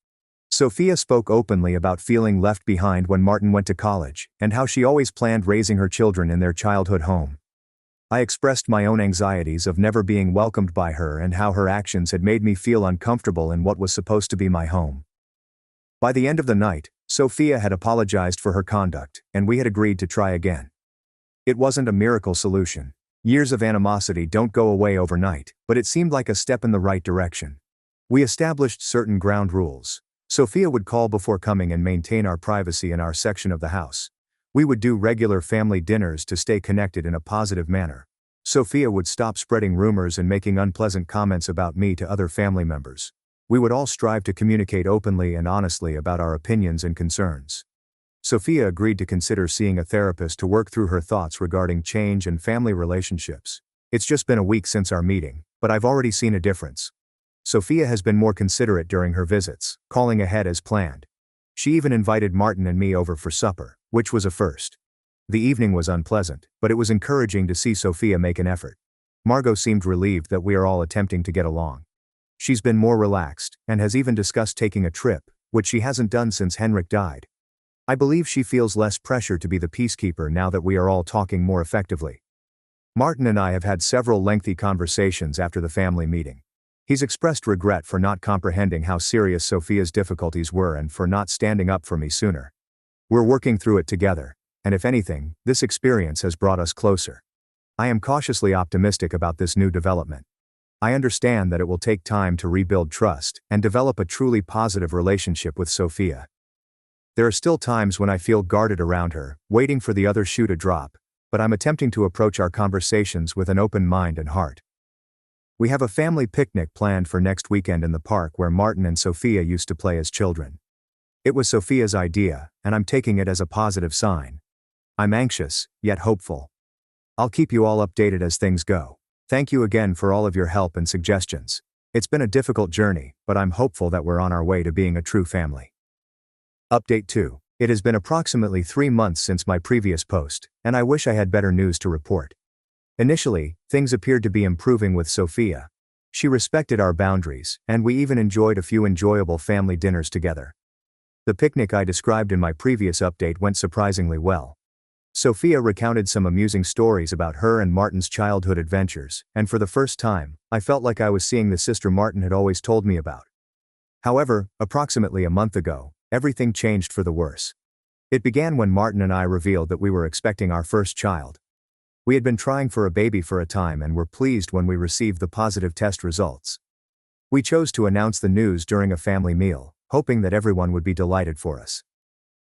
Sophia spoke openly about feeling left behind when Martin went to college, and how she always planned raising her children in their childhood home. I expressed my own anxieties of never being welcomed by her and how her actions had made me feel uncomfortable in what was supposed to be my home. By the end of the night, Sophia had apologized for her conduct, and we had agreed to try again. It wasn't a miracle solution. Years of animosity don't go away overnight, but it seemed like a step in the right direction. We established certain ground rules. Sophia would call before coming and maintain our privacy in our section of the house. We would do regular family dinners to stay connected in a positive manner. Sophia would stop spreading rumors and making unpleasant comments about me to other family members. We would all strive to communicate openly and honestly about our opinions and concerns. Sophia agreed to consider seeing a therapist to work through her thoughts regarding change and family relationships. It's just been a week since our meeting, but I've already seen a difference. Sophia has been more considerate during her visits, calling ahead as planned. She even invited Martin and me over for supper, which was a first. The evening was unpleasant, but it was encouraging to see Sophia make an effort. Margot seemed relieved that we are all attempting to get along. She's been more relaxed, and has even discussed taking a trip, which she hasn't done since Henrik died. I believe she feels less pressure to be the peacekeeper now that we are all talking more effectively. Martin and I have had several lengthy conversations after the family meeting. He's expressed regret for not comprehending how serious Sophia's difficulties were and for not standing up for me sooner. We're working through it together, and if anything, this experience has brought us closer. I am cautiously optimistic about this new development. I understand that it will take time to rebuild trust and develop a truly positive relationship with Sophia. There are still times when I feel guarded around her, waiting for the other shoe to drop, but I'm attempting to approach our conversations with an open mind and heart. We have a family picnic planned for next weekend in the park where Martin and Sophia used to play as children. It was Sophia's idea, and I'm taking it as a positive sign. I'm anxious, yet hopeful. I'll keep you all updated as things go. Thank you again for all of your help and suggestions. It's been a difficult journey, but I'm hopeful that we're on our way to being a true family. Update 2. It has been approximately 3 months since my previous post, and I wish I had better news to report. Initially, things appeared to be improving with Sophia. She respected our boundaries, and we even enjoyed a few enjoyable family dinners together. The picnic I described in my previous update went surprisingly well. Sophia recounted some amusing stories about her and Martin's childhood adventures, and for the first time, I felt like I was seeing the sister Martin had always told me about. However, approximately a month ago, everything changed for the worse. It began when Martin and I revealed that we were expecting our first child. We had been trying for a baby for a time and were pleased when we received the positive test results. We chose to announce the news during a family meal, hoping that everyone would be delighted for us.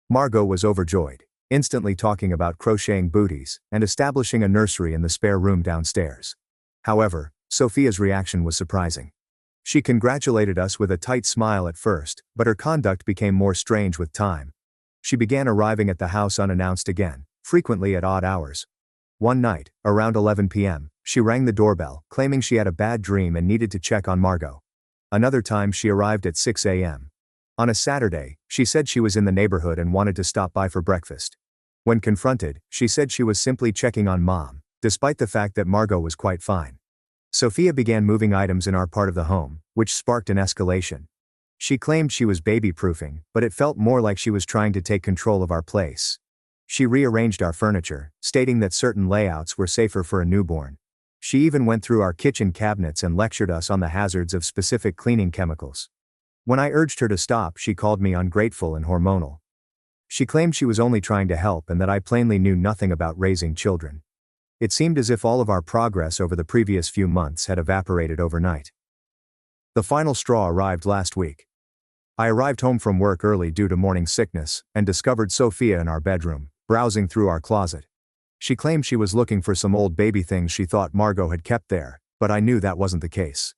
Margot was overjoyed, instantly talking about crocheting booties and establishing a nursery in the spare room downstairs. However, Sophia's reaction was surprising. She congratulated us with a tight smile at first, but her conduct became more strange with time. She began arriving at the house unannounced again, frequently at odd hours. One night, around 11 p.m., she rang the doorbell, claiming she had a bad dream and needed to check on Margot. Another time she arrived at 6 a.m. On a Saturday, she said she was in the neighborhood and wanted to stop by for breakfast. When confronted, she said she was simply checking on Mom, despite the fact that Margot was quite fine. Sophia began moving items in our part of the home, which sparked an escalation. She claimed she was baby-proofing, but it felt more like she was trying to take control of our place. She rearranged our furniture, stating that certain layouts were safer for a newborn. She even went through our kitchen cabinets and lectured us on the hazards of specific cleaning chemicals. When I urged her to stop, she called me ungrateful and hormonal. She claimed she was only trying to help and that I plainly knew nothing about raising children. It seemed as if all of our progress over the previous few months had evaporated overnight. The final straw arrived last week. I arrived home from work early due to morning sickness and discovered Sophia in our bedroom, browsing through our closet. She claimed she was looking for some old baby things she thought Margot had kept there, but I knew that wasn't the case.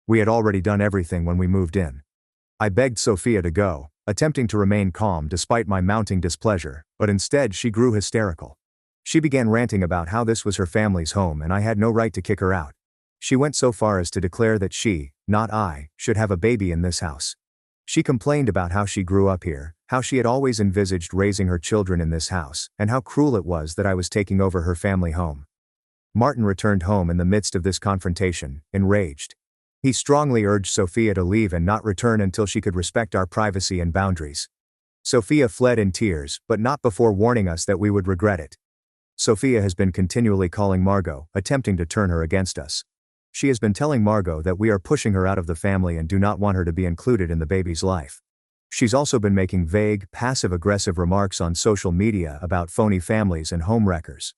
We had already done everything when we moved in. I begged Sophia to go, attempting to remain calm despite my mounting displeasure, but instead she grew hysterical. She began ranting about how this was her family's home and I had no right to kick her out. She went so far as to declare that she, not I, should have a baby in this house. She complained about how she grew up here, how she had always envisaged raising her children in this house, and how cruel it was that I was taking over her family home. Martin returned home in the midst of this confrontation, enraged. He strongly urged Sophia to leave and not return until she could respect our privacy and boundaries. Sophia fled in tears, but not before warning us that we would regret it. Sophia has been continually calling Margot, attempting to turn her against us. She has been telling Margot that we are pushing her out of the family and do not want her to be included in the baby's life. She's also been making vague, passive-aggressive remarks on social media about phony families and homewreckers.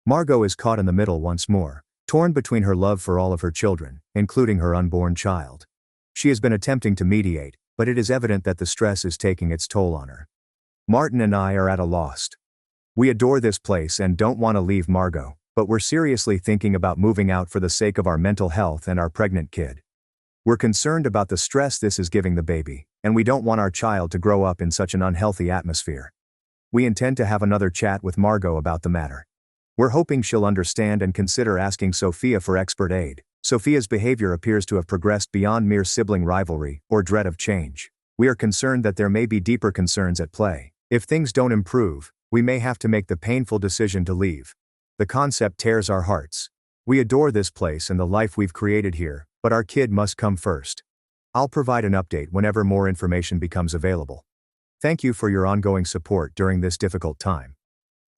Margot is caught in the middle once more, torn between her love for all of her children, including her unborn child. She has been attempting to mediate, but it is evident that the stress is taking its toll on her. Martin and I are at a loss. We adore this place and don't want to leave Margot, but we're seriously thinking about moving out for the sake of our mental health and our pregnant kid. We're concerned about the stress this is giving the baby, and we don't want our child to grow up in such an unhealthy atmosphere. We intend to have another chat with Margot about the matter. We're hoping she'll understand and consider asking Sophia for expert aid. Sophia's behavior appears to have progressed beyond mere sibling rivalry or dread of change. We are concerned that there may be deeper concerns at play. If things don't improve, we may have to make the painful decision to leave. The concept tears our hearts. We adore this place and the life we've created here, but our kid must come first. I'll provide an update whenever more information becomes available. Thank you for your ongoing support during this difficult time.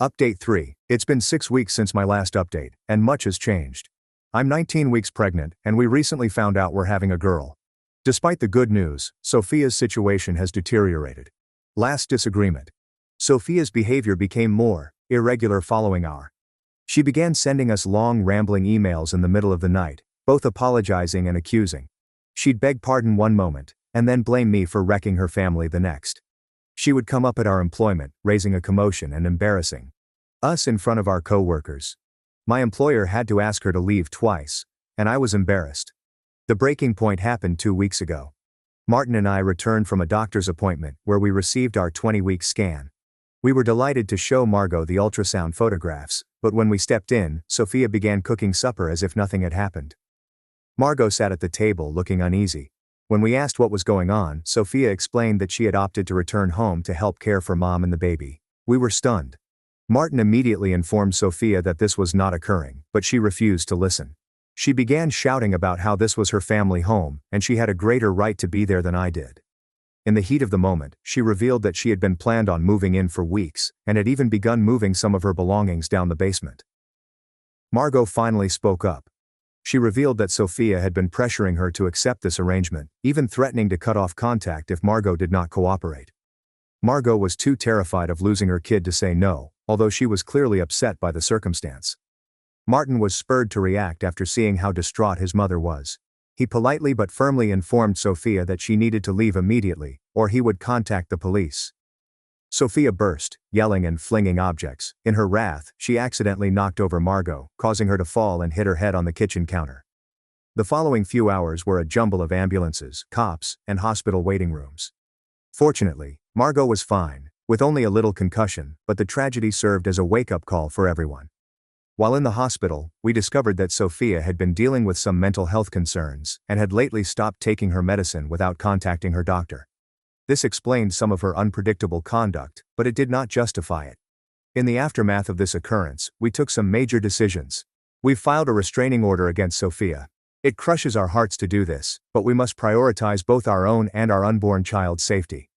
Update 3. It's been 6 weeks since my last update, and much has changed. I'm 19 weeks pregnant, and we recently found out we're having a girl. Despite the good news, Sophia's situation has deteriorated. Last disagreement. Sophia's behavior became more irregular following our. She began sending us long, rambling emails in the middle of the night, both apologizing and accusing. She'd beg pardon one moment, and then blame me for wrecking her family the next. She would come up at our employment, raising a commotion and embarrassing us in front of our co-workers. My employer had to ask her to leave twice, and I was embarrassed. The breaking point happened 2 weeks ago. Martin and I returned from a doctor's appointment where we received our 20-week scan. We were delighted to show Margot the ultrasound photographs, but when we stepped in, Sophia began cooking supper as if nothing had happened. Margot sat at the table looking uneasy. When we asked what was going on, Sophia explained that she had opted to return home to help care for Mom and the baby. We were stunned. Martin immediately informed Sophia that this was not occurring, but she refused to listen. She began shouting about how this was her family home, and she had a greater right to be there than I did. In the heat of the moment, she revealed that she had been planned on moving in for weeks, and had even begun moving some of her belongings down the basement. Margot finally spoke up. She revealed that Sophia had been pressuring her to accept this arrangement, even threatening to cut off contact if Margot did not cooperate. Margot was too terrified of losing her kid to say no, although she was clearly upset by the circumstance. Martin was spurred to react after seeing how distraught his mother was. He politely but firmly informed Sophia that she needed to leave immediately, or he would contact the police. Sophia burst, yelling and flinging objects. In her wrath, she accidentally knocked over Margot, causing her to fall and hit her head on the kitchen counter. The following few hours were a jumble of ambulances, cops, and hospital waiting rooms. Fortunately, Margot was fine, with only a little concussion, but the tragedy served as a wake-up call for everyone. While in the hospital, we discovered that Sophia had been dealing with some mental health concerns, and had lately stopped taking her medicine without contacting her doctor. This explained some of her unpredictable conduct, but it did not justify it. In the aftermath of this occurrence, we took some major decisions. We've filed a restraining order against Sophia. It crushes our hearts to do this, but we must prioritize both our own and our unborn child's safety.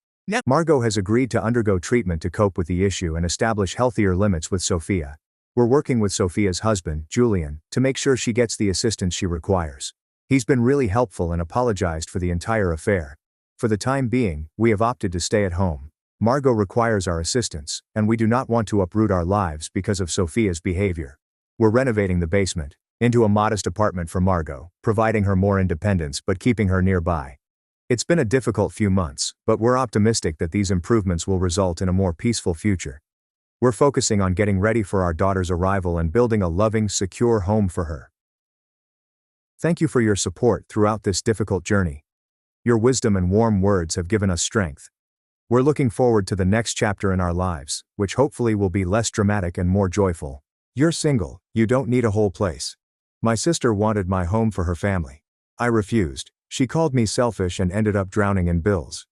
Margot has agreed to undergo treatment to cope with the issue and establish healthier limits with Sophia. We're working with Sophia's husband, Julian, to make sure she gets the assistance she requires. He's been really helpful and apologized for the entire affair. For the time being, we have opted to stay at home. Margot requires our assistance, and we do not want to uproot our lives because of Sophia's behavior. We're renovating the basement into a modest apartment for Margot, providing her more independence but keeping her nearby. It's been a difficult few months, but we're optimistic that these improvements will result in a more peaceful future. We're focusing on getting ready for our daughter's arrival and building a loving, secure home for her. Thank you for your support throughout this difficult journey. Your wisdom and warm words have given us strength. We're looking forward to the next chapter in our lives, which hopefully will be less dramatic and more joyful. You're single, you don't need a whole place. My sister wanted my home for her family. I refused. She called me selfish and ended up drowning in bills.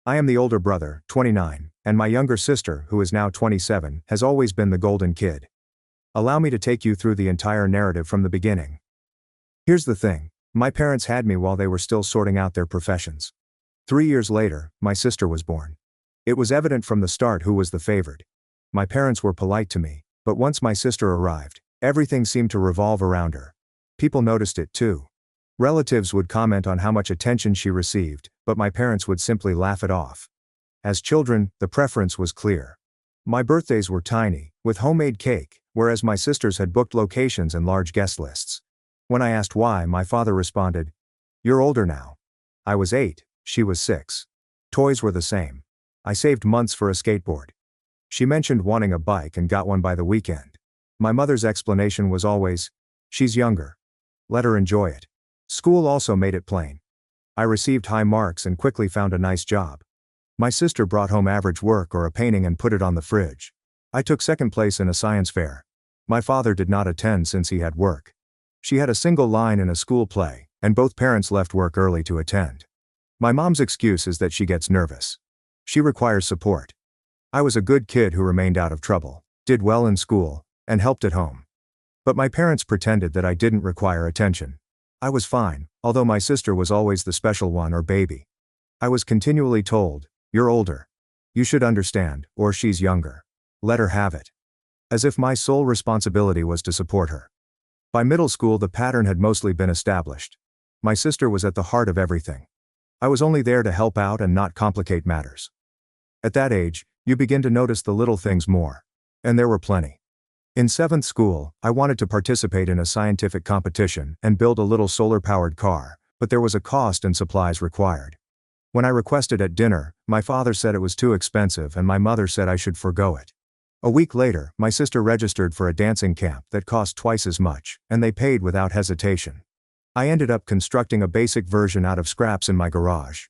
I am the older brother, 29, and my younger sister, who is now 27, has always been the golden kid. Allow me to take you through the entire narrative from the beginning. Here's the thing. My parents had me while they were still sorting out their professions. 3 years later, my sister was born. It was evident from the start who was the favored. My parents were polite to me, but once my sister arrived, everything seemed to revolve around her. People noticed it too. Relatives would comment on how much attention she received, but my parents would simply laugh it off. As children, the preference was clear. My birthdays were tiny, with homemade cake, whereas my sisters had booked locations and large guest lists. When I asked why, my father responded, "You're older now." I was 8, she was 6. Toys were the same. I saved months for a skateboard. She mentioned wanting a bike and got one by the weekend. My mother's explanation was always, "She's younger. Let her enjoy it." School also made it plain. I received high marks and quickly found a nice job. My sister brought home average work or a painting and put it on the fridge. I took second place in a science fair. My father did not attend since he had work. She had a single line in a school play, and both parents left work early to attend. My mom's excuse is that she gets nervous. She requires support. I was a good kid who remained out of trouble, did well in school, and helped at home. But my parents pretended that I didn't require attention. I was fine, although my sister was always the special one or baby. I was continually told, "You're older. You should understand," or "She's younger. Let her have it." As if my sole responsibility was to support her. By middle school, the pattern had mostly been established. My sister was at the heart of everything. I was only there to help out and not complicate matters. At that age, you begin to notice the little things more. And there were plenty. In 7th school, I wanted to participate in a scientific competition and build a little solar-powered car, but there was a cost and supplies required. When I requested at dinner, my father said it was too expensive and my mother said I should forgo it. A week later, my sister registered for a dancing camp that cost twice as much, and they paid without hesitation. I ended up constructing a basic version out of scraps in my garage.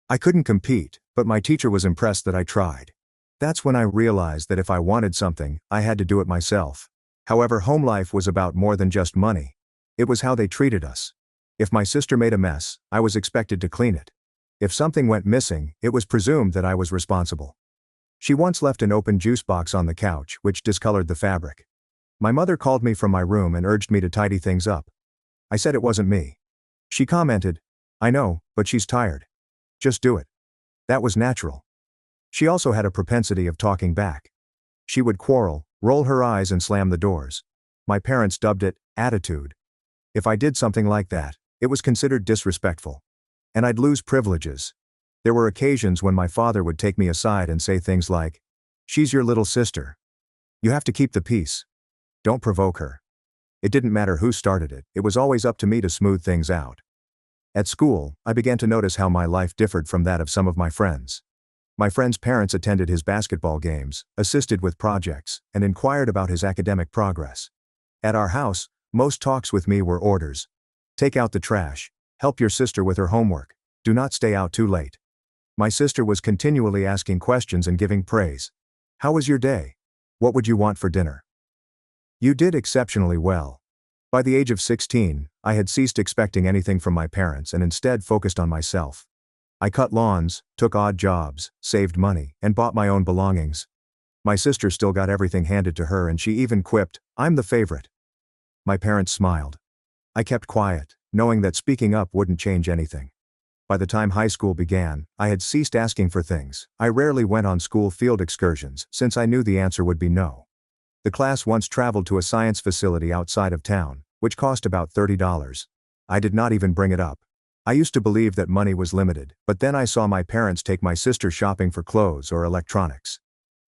I couldn't compete, but my teacher was impressed that I tried. That's when I realized that if I wanted something, I had to do it myself. However, home life was about more than just money. It was how they treated us. If my sister made a mess, I was expected to clean it. If something went missing, it was presumed that I was responsible. She once left an open juice box on the couch, which discolored the fabric. My mother called me from my room and urged me to tidy things up. I said it wasn't me. She commented, "I know, but she's tired. Just do it." That was natural. She also had a propensity of talking back. She would quarrel, roll her eyes and slam the doors. My parents dubbed it attitude. If I did something like that, it was considered disrespectful. And I'd lose privileges. There were occasions when my father would take me aside and say things like, "She's your little sister. You have to keep the peace. Don't provoke her." It didn't matter who started it, it was always up to me to smooth things out. At school, I began to notice how my life differed from that of some of my friends. My friend's parents attended his basketball games, assisted with projects, and inquired about his academic progress. At our house, most talks with me were orders. Take out the trash. Help your sister with her homework. Do not stay out too late. My sister was continually asking questions and giving praise. How was your day? What would you want for dinner? You did exceptionally well. By the age of 16, I had ceased expecting anything from my parents and instead focused on myself. I cut lawns, took odd jobs, saved money, and bought my own belongings. My sister still got everything handed to her and she even quipped, "I'm the favorite." My parents smiled. I kept quiet, knowing that speaking up wouldn't change anything. By the time high school began, I had ceased asking for things. I rarely went on school field excursions, since I knew the answer would be no. The class once traveled to a science facility outside of town, which cost about $30. I did not even bring it up. I used to believe that money was limited, but then I saw my parents take my sister shopping for clothes or electronics.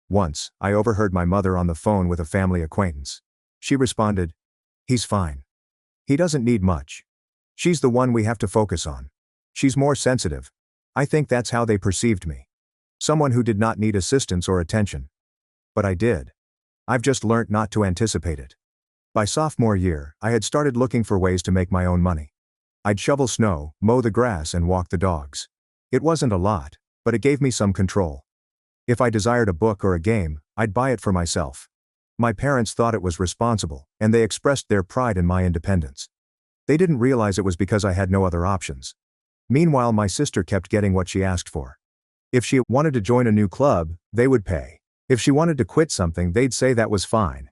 Once, I overheard my mother on the phone with a family acquaintance. She responded, "He's fine. He doesn't need much. She's the one we have to focus on. She's more sensitive." I think that's how they perceived me. Someone who did not need assistance or attention. But I did. I've just learnt not to anticipate it. By sophomore year, I had started looking for ways to make my own money. I'd shovel snow, mow the grass, and walk the dogs. It wasn't a lot, but it gave me some control. If I desired a book or a game, I'd buy it for myself. My parents thought it was responsible, and they expressed their pride in my independence. They didn't realize it was because I had no other options. Meanwhile, my sister kept getting what she asked for. If she wanted to join a new club, they would pay. If she wanted to quit something, they'd say that was fine.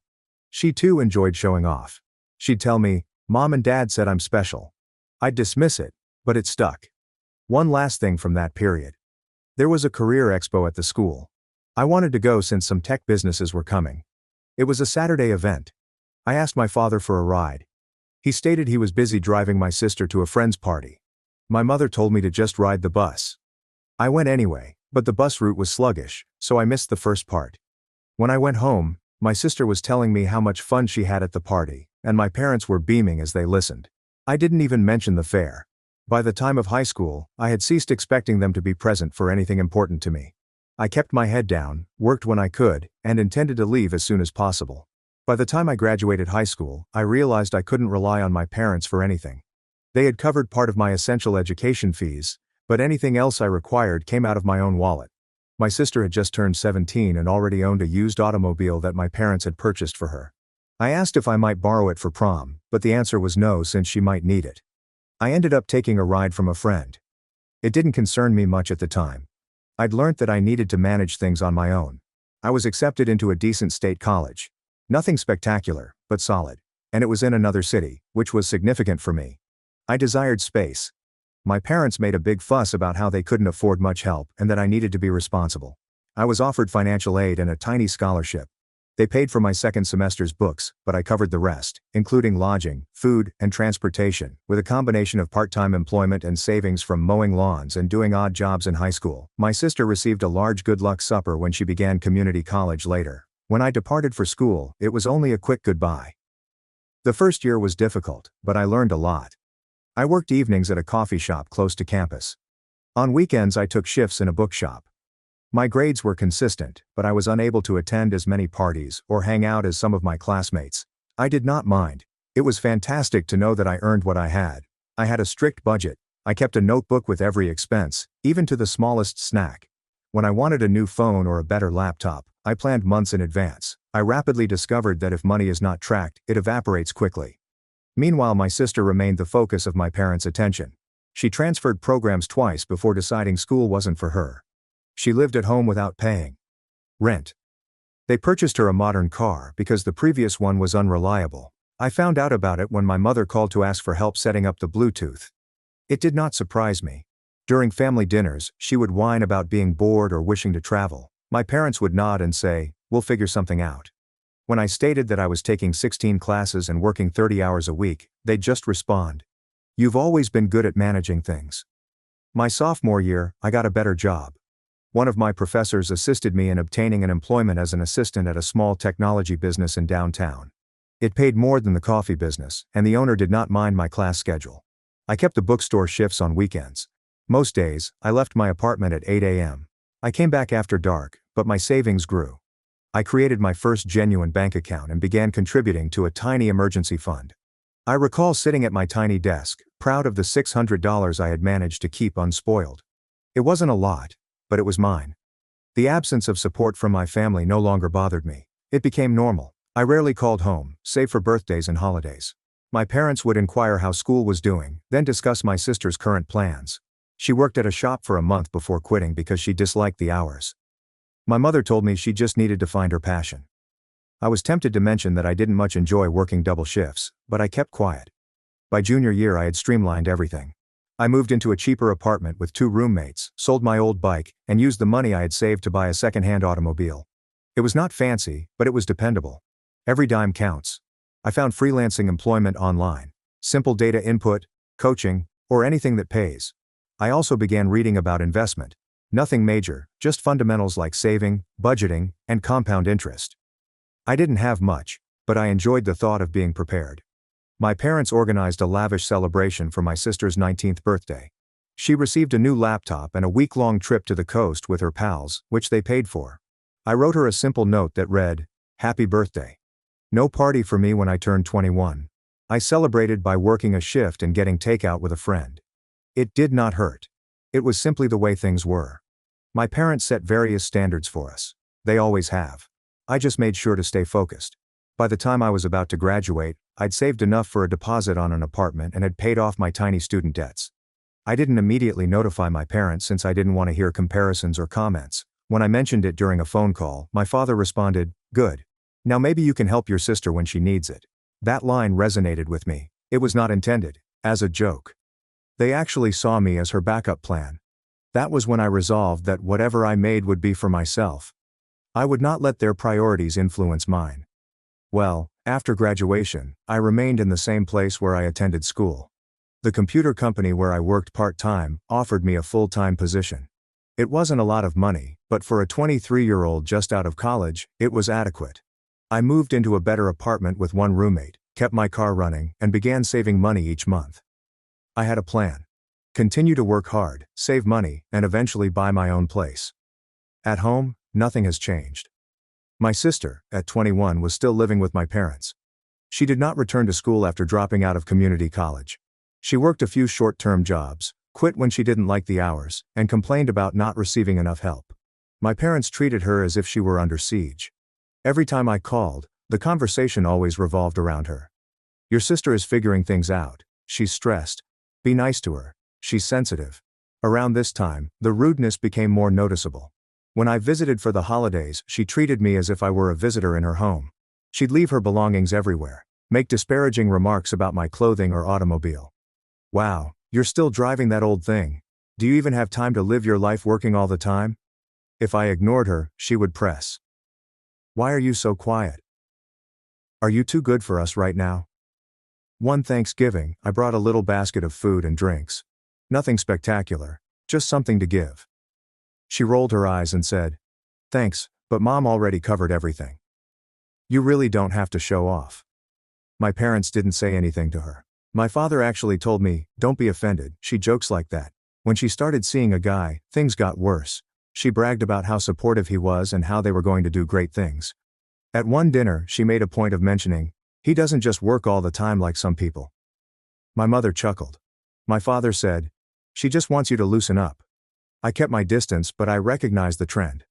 She too enjoyed showing off. She'd tell me, "Mom and Dad said I'm special." I'd dismiss it, but it stuck. One last thing from that period. There was a career expo at the school. I wanted to go since some tech businesses were coming. It was a Saturday event. I asked my father for a ride. He stated he was busy driving my sister to a friend's party. My mother told me to just ride the bus. I went anyway, but the bus route was sluggish, so I missed the first part. When I went home, my sister was telling me how much fun she had at the party, and my parents were beaming as they listened. I didn't even mention the fare. By the time of high school, I had ceased expecting them to be present for anything important to me. I kept my head down, worked when I could, and intended to leave as soon as possible. By the time I graduated high school, I realized I couldn't rely on my parents for anything. They had covered part of my essential education fees, but anything else I required came out of my own wallet. My sister had just turned 17 and already owned a used automobile that my parents had purchased for her. I asked if I might borrow it for prom, but the answer was no since she might need it. I ended up taking a ride from a friend. It didn't concern me much at the time. I'd learnt that I needed to manage things on my own. I was accepted into a decent state college. Nothing spectacular, but solid. And it was in another city, which was significant for me. I desired space. My parents made a big fuss about how they couldn't afford much help and that I needed to be responsible. I was offered financial aid and a tiny scholarship. They paid for my second semester's books, but I covered the rest, including lodging, food, and transportation, with a combination of part-time employment and savings from mowing lawns and doing odd jobs in high school. My sister received a large good luck supper when she began community college later. When I departed for school, it was only a quick goodbye. The first year was difficult, but I learned a lot. I worked evenings at a coffee shop close to campus. On weekends I took shifts in a bookshop. My grades were consistent, but I was unable to attend as many parties or hang out as some of my classmates. I did not mind. It was fantastic to know that I earned what I had. I had a strict budget. I kept a notebook with every expense, even to the smallest snack. When I wanted a new phone or a better laptop, I planned months in advance. I rapidly discovered that if money is not tracked, it evaporates quickly. Meanwhile, my sister remained the focus of my parents' attention. She transferred programs twice before deciding school wasn't for her. She lived at home without paying rent. They purchased her a modern car because the previous one was unreliable. I found out about it when my mother called to ask for help setting up the Bluetooth. It did not surprise me. During family dinners, she would whine about being bored or wishing to travel. My parents would nod and say, "We'll figure something out." When I stated that I was taking 16 classes and working 30 hours a week, they'd just respond, "You've always been good at managing things." My sophomore year, I got a better job. One of my professors assisted me in obtaining an employment as an assistant at a small technology business in downtown. It paid more than the coffee business, and the owner did not mind my class schedule. I kept the bookstore shifts on weekends. Most days, I left my apartment at 8 a.m. I came back after dark, but my savings grew. I created my first genuine bank account and began contributing to a tiny emergency fund. I recall sitting at my tiny desk, proud of the $600 I had managed to keep unspoiled. It wasn't a lot, but it was mine. The absence of support from my family no longer bothered me. It became normal. I rarely called home, save for birthdays and holidays. My parents would inquire how school was doing, then discuss my sister's current plans. She worked at a shop for a month before quitting because she disliked the hours. My mother told me she just needed to find her passion. I was tempted to mention that I didn't much enjoy working double shifts, but I kept quiet. By junior year I had streamlined everything. I moved into a cheaper apartment with 2 roommates, sold my old bike, and used the money I had saved to buy a second-hand automobile. It was not fancy, but it was dependable. Every dime counts. I found freelancing employment online. Simple data input, coaching, Or anything that pays. I also began reading about investment. Nothing major, just fundamentals like saving, budgeting, and compound interest. I didn't have much, but I enjoyed the thought of being prepared. My parents organized a lavish celebration for my sister's 19th birthday. She received a new laptop and a week-long trip to the coast with her pals, which they paid for. I wrote her a simple note that read, "Happy birthday." No party for me when I turned 21. I celebrated by working a shift and getting takeout with a friend. It did not hurt. It was simply the way things were. My parents set various standards for us. They always have. I just made sure to stay focused. By the time I was about to graduate, I'd saved enough for a deposit on an apartment and had paid off my tiny student debts. I didn't immediately notify my parents since I didn't want to hear comparisons or comments. When I mentioned it during a phone call, my father responded, "Good. Now maybe you can help your sister when she needs it." That line resonated with me. It was not intended as a joke. They actually saw me as her backup plan. That was when I resolved that whatever I made would be for myself. I would not let their priorities influence mine. Well, after graduation, I remained in the same place where I attended school. The computer company where I worked part-time offered me a full-time position. It wasn't a lot of money, but for a 23-year-old just out of college, it was adequate. I moved into a better apartment with one roommate, kept my car running, and began saving money each month. I had a plan. Continue to work hard, save money, and eventually buy my own place. At home, nothing has changed. My sister, at 21, was still living with my parents. She did not return to school after dropping out of community college. She worked a few short-term jobs, quit when she didn't like the hours, and complained about not receiving enough help. My parents treated her as if she were under siege. Every time I called, the conversation always revolved around her. "Your sister is figuring things out. She's stressed. Be nice to her. She's sensitive." Around this time, the rudeness became more noticeable. When I visited for the holidays, she treated me as if I were a visitor in her home. She'd leave her belongings everywhere, make disparaging remarks about my clothing or automobile. "Wow, you're still driving that old thing. Do you even have time to live your life working all the time?" If I ignored her, she would press, "Why are you so quiet? Are you too good for us right now?" One Thanksgiving, I brought a little basket of food and drinks. Nothing spectacular, just something to give. She rolled her eyes and said, "Thanks, but Mom already covered everything." "You really don't have to show off." My parents didn't say anything to her. My father actually told me, "Don't be offended, she jokes like that." When she started seeing a guy, things got worse. She bragged about how supportive he was and how they were going to do great things. At one dinner, she made a point of mentioning, "He doesn't just work all the time like some people." My mother chuckled. My father said, "She just wants you to loosen up." I kept my distance, but I recognized the trend.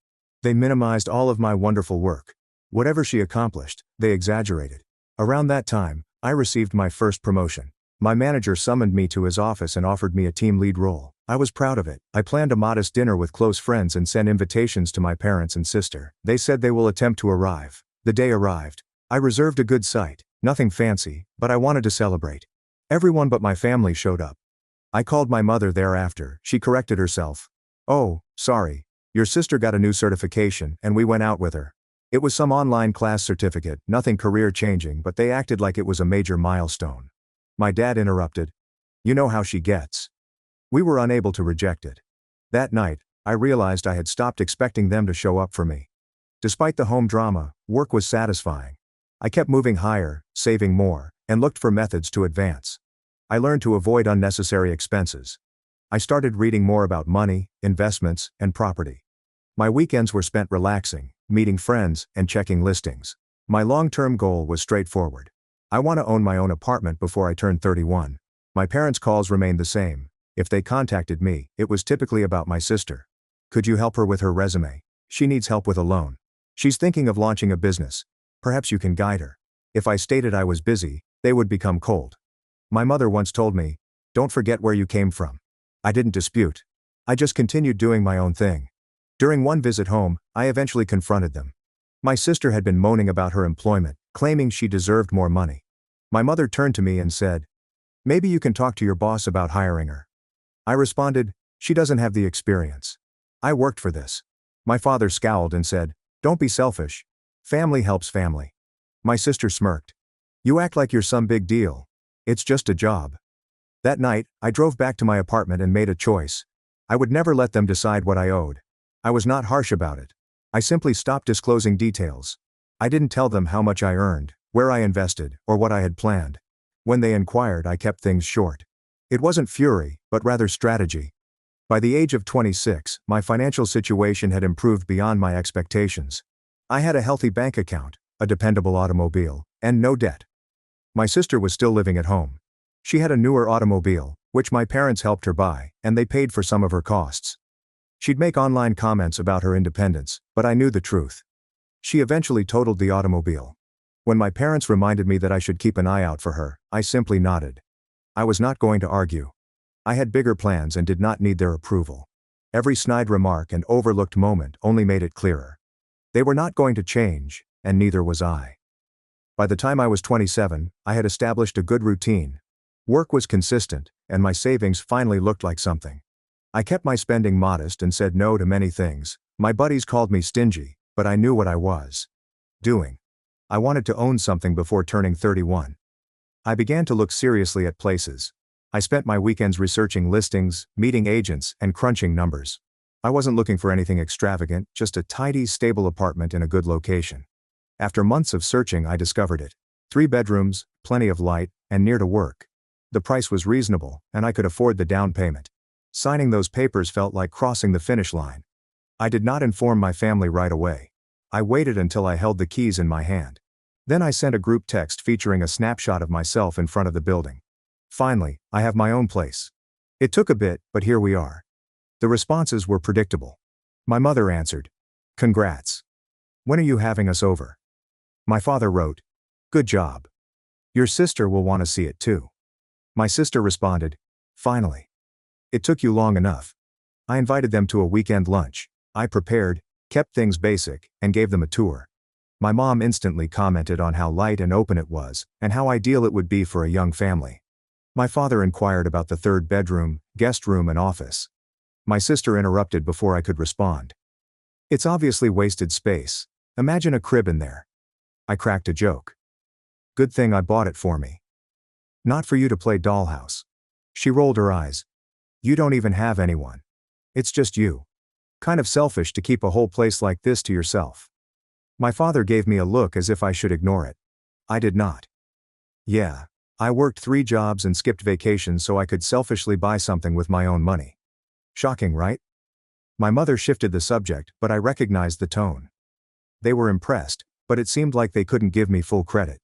They minimized all of my wonderful work. Whatever she accomplished, they exaggerated. Around that time, I received my first promotion. My manager summoned me to his office and offered me a team lead role. I was proud of it. I planned a modest dinner with close friends and sent invitations to my parents and sister. They said they will attempt to arrive. The day arrived. I reserved a good site, nothing fancy, but I wanted to celebrate. Everyone but my family showed up. I called my mother thereafter. She corrected herself. "Oh, sorry. Your sister got a new certification and we went out with her. It was some online class certificate, nothing career-changing, but they acted like it was a major milestone." My dad interrupted. "You know how she gets." We were unable to reject it. That night, I realized I had stopped expecting them to show up for me. Despite the home drama, work was satisfying. I kept moving higher, saving more, and looked for methods to advance. I learned to avoid unnecessary expenses. I started reading more about money, investments, and property. My weekends were spent relaxing, meeting friends, and checking listings. My long-term goal was straightforward. I want to own my own apartment before I turn 31. My parents' calls remained the same. If they contacted me, it was typically about my sister. "Could you help her with her resume? She needs help with a loan. She's thinking of launching a business. Perhaps you can guide her." If I stated I was busy, they would become cold. My mother once told me, "Don't forget where you came from." I didn't dispute. I just continued doing my own thing. During one visit home, I eventually confronted them. My sister had been moaning about her employment, claiming she deserved more money. My mother turned to me and said, "Maybe you can talk to your boss about hiring her." I responded, "She doesn't have the experience. I worked for this." My father scowled and said, "Don't be selfish. Family helps family." My sister smirked. "You act like you're some big deal. It's just a job." That night, I drove back to my apartment and made a choice. I would never let them decide what I owed. I was not harsh about it. I simply stopped disclosing details. I didn't tell them how much I earned, where I invested, or what I had planned. When they inquired, I kept things short. It wasn't fury, but rather strategy. By the age of 26, my financial situation had improved beyond my expectations. I had a healthy bank account, a dependable automobile, and no debt. My sister was still living at home. She had a newer automobile, which my parents helped her buy, and they paid for some of her costs. She'd make online comments about her independence, but I knew the truth. She eventually totaled the automobile. When my parents reminded me that I should keep an eye out for her, I simply nodded. I was not going to argue. I had bigger plans and did not need their approval. Every snide remark and overlooked moment only made it clearer. They were not going to change, and neither was I. By the time I was 27, I had established a good routine. Work was consistent, and my savings finally looked like something. I kept my spending modest and said no to many things. My buddies called me stingy, but I knew what I was doing. I wanted to own something before turning 31. I began to look seriously at places. I spent my weekends researching listings, meeting agents, and crunching numbers. I wasn't looking for anything extravagant, just a tidy, stable apartment in a good location. After months of searching, I discovered it. 3 bedrooms, plenty of light, and near to work. The price was reasonable, and I could afford the down payment. Signing those papers felt like crossing the finish line. I did not inform my family right away. I waited until I held the keys in my hand. Then I sent a group text featuring a snapshot of myself in front of the building. Finally, I have my own place. It took a bit, but here we are. The responses were predictable. My mother answered, "Congrats. When are you having us over?" My father wrote, "Good job. Your sister will want to see it too." My sister responded, "Finally. It took you long enough." I invited them to a weekend lunch. I prepared, kept things basic, and gave them a tour. My mom instantly commented on how light and open it was, and how ideal it would be for a young family. My father inquired about the 3rd bedroom, guest room, and office. My sister interrupted before I could respond. "It's obviously wasted space. Imagine a crib in there." I cracked a joke. "Good thing I bought it for me. Not for you to play dollhouse." She rolled her eyes. "You don't even have anyone. It's just you. Kind of selfish to keep a whole place like this to yourself." My father gave me a look as if I should ignore it. I did not. "Yeah. I worked 3 jobs and skipped vacations so I could selfishly buy something with my own money. Shocking, right?" My mother shifted the subject, but I recognized the tone. They were impressed, but it seemed like they couldn't give me full credit.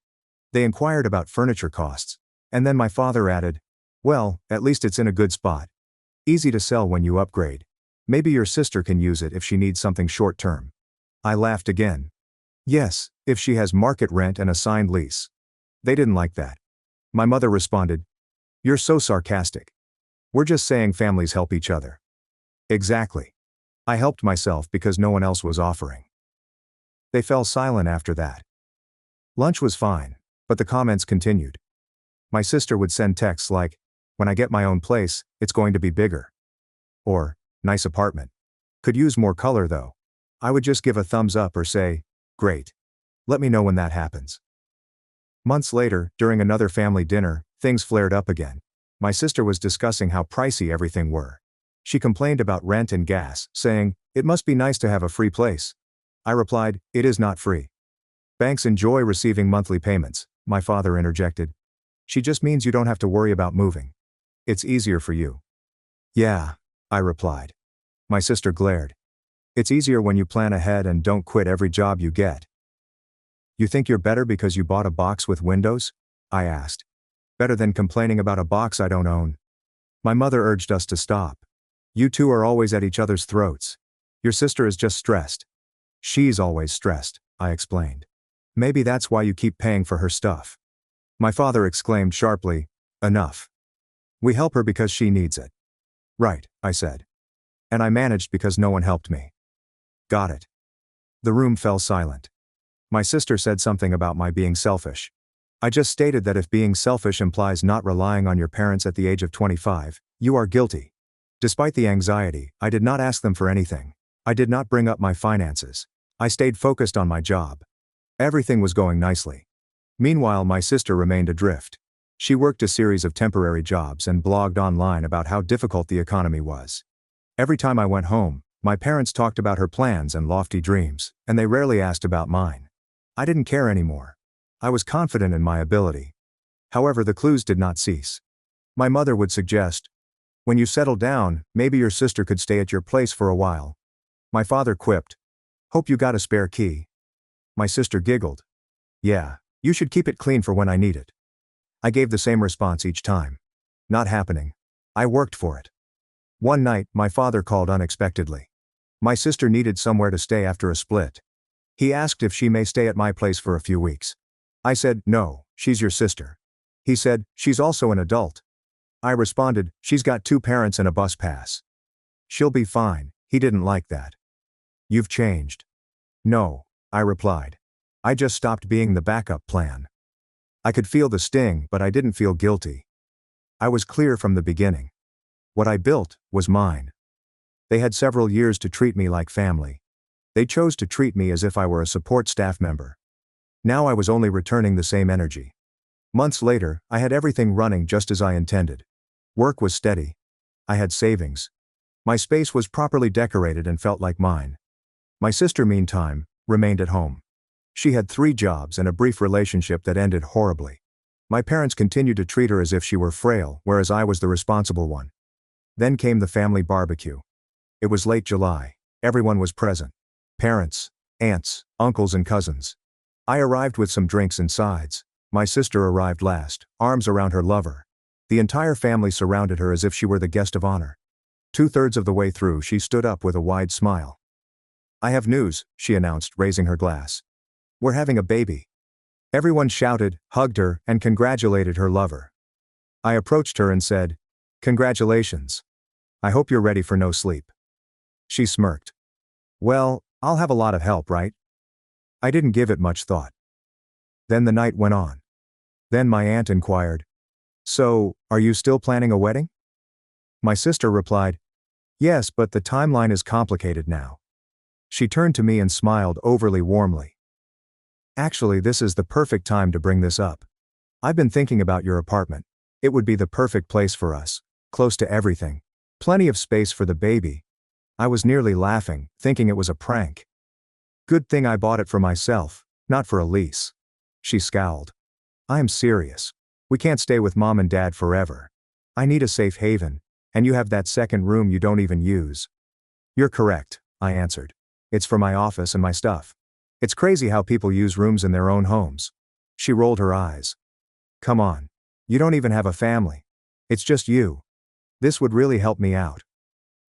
They inquired about furniture costs, and then my father added, "Well, at least it's in a good spot. Easy to sell when you upgrade. Maybe your sister can use it if she needs something short term." I laughed again. "Yes, if she has market rent and a signed lease." They didn't like that. My mother responded, "You're so sarcastic. We're just saying families help each other." Exactly. I helped myself because no one else was offering. They fell silent after that. Lunch was fine, but the comments continued. My sister would send texts like, "When I get my own place, it's going to be bigger." Or, "Nice apartment. Could use more color though." I would just give a thumbs up or say, "Great. Let me know when that happens." Months later, during another family dinner, things flared up again. My sister was discussing how pricey everything were. She complained about rent and gas, saying, "It must be nice to have a free place." I replied, "It is not free. Banks enjoy receiving monthly payments." My father interjected, "She just means you don't have to worry about moving. It's easier for you." "Yeah," I replied. My sister glared. "It's easier when you plan ahead and don't quit every job you get." "You think you're better because you bought a box with windows?" I asked. "Better than complaining about a box I don't own." My mother urged us to stop. "You two are always at each other's throats. Your sister is just stressed." "She's always stressed," I explained. "Maybe that's why you keep paying for her stuff." My father exclaimed sharply, "Enough. We help her because she needs it." "Right," I said. "And I managed because no one helped me." "Got it." The room fell silent. My sister said something about my being selfish. I just stated that if being selfish implies not relying on your parents at the age of 25, you are guilty. Despite the anxiety, I did not ask them for anything. I did not bring up my finances. I stayed focused on my job. Everything was going nicely. Meanwhile, my sister remained adrift. She worked a series of temporary jobs and blogged online about how difficult the economy was. Every time I went home, my parents talked about her plans and lofty dreams, and they rarely asked about mine. I didn't care anymore. I was confident in my ability. However, the clues did not cease. My mother would suggest, "When you settle down, maybe your sister could stay at your place for a while." My father quipped, "Hope you got a spare key." My sister giggled, "Yeah, you should keep it clean for when I need it." I gave the same response each time. Not happening. I worked for it. One night, my father called unexpectedly. My sister needed somewhere to stay after a split. He asked if she may stay at my place for a few weeks. I said, "No, she's your sister." He said, "She's also an adult." I responded, "She's got 2 parents and a bus pass. She'll be fine." He didn't like that. "You've changed." "No," I replied. "I just stopped being the backup plan." I could feel the sting, but I didn't feel guilty. I was clear from the beginning. What I built was mine. They had several years to treat me like family. They chose to treat me as if I were a support staff member. Now I was only returning the same energy. Months later, I had everything running just as I intended. Work was steady. I had savings. My space was properly decorated and felt like mine. My sister, meantime, remained at home. She had 3 jobs and a brief relationship that ended horribly. My parents continued to treat her as if she were frail, whereas I was the responsible one. Then came the family barbecue. It was late July. Everyone was present. Parents, aunts, uncles and cousins. I arrived with some drinks and sides. My sister arrived last, arms around her lover. The entire family surrounded her as if she were the guest of honor. 2/3 of the way through, she stood up with a wide smile. "I have news," she announced, raising her glass. "We're having a baby." Everyone shouted, hugged her, and congratulated her lover. I approached her and said, "Congratulations. I hope you're ready for no sleep." She smirked. "Well, I'll have a lot of help, right?" I didn't give it much thought. Then the night went on. Then my aunt inquired, "So, are you still planning a wedding?" My sister replied, "Yes, but the timeline is complicated now." She turned to me and smiled overly warmly. "Actually, this is the perfect time to bring this up. I've been thinking about your apartment. It would be the perfect place for us. Close to everything. Plenty of space for the baby." I was nearly laughing, thinking it was a prank. "Good thing I bought it for myself, not for a lease." She scowled. "I am serious. We can't stay with mom and dad forever. I need a safe haven, and you have that second room you don't even use." "You're correct," I answered. "It's for my office and my stuff. It's crazy how people use rooms in their own homes." She rolled her eyes. "Come on. You don't even have a family. It's just you. This would really help me out.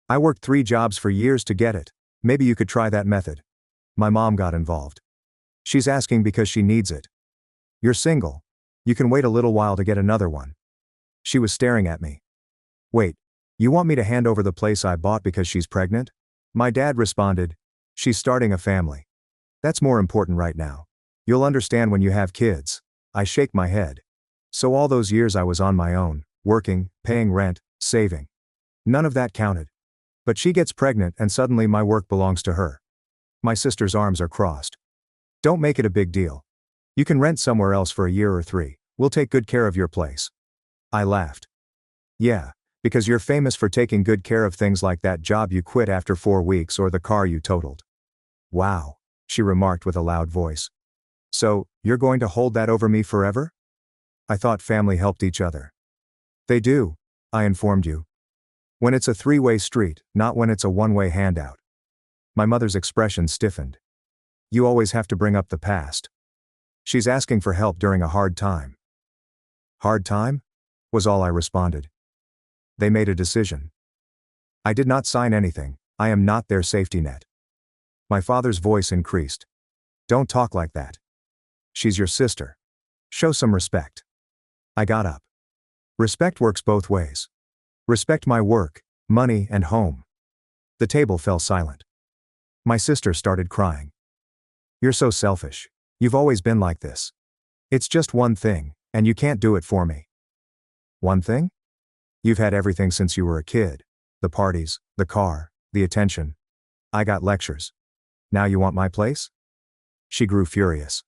I worked 3 jobs for years to get it. Maybe you could try that method." My mom got involved. "She's asking because she needs it. You're single. You can wait a little while to get another one." She was staring at me. "Wait, you want me to hand over the place I bought because she's pregnant?" My dad responded, "She's starting a family. That's more important right now. You'll understand when you have kids." I shake my head. So all those years I was on my own, working, paying rent, saving. None of that counted. But she gets pregnant and suddenly my work belongs to her. My sister's arms are crossed. "Don't make it a big deal. You can rent somewhere else for a year or 3. We'll take good care of your place." I laughed. "Yeah, because you're famous for taking good care of things like that job you quit after 4 weeks or the car you totaled." "Wow," she remarked with a loud voice. "So, you're going to hold that over me forever?" I thought family helped each other. "They do," I informed you. "When it's a 3-way street, not when it's a 1-way handout." My mother's expression stiffened. "You always have to bring up the past." "She's asking for help during a hard time." "Hard time?" was all I responded. They made a decision. I did not sign anything. I am not their safety net. My father's voice increased. "Don't talk like that. She's your sister. Show some respect." I got up. Respect works both ways. Respect my work, money, and home. The table fell silent. My sister started crying. "You're so selfish. You've always been like this. It's just one thing, and you can't do it for me." "One thing? You've had everything since you were a kid. The parties, the car, the attention. I got lectures. Now you want my place?" She grew furious.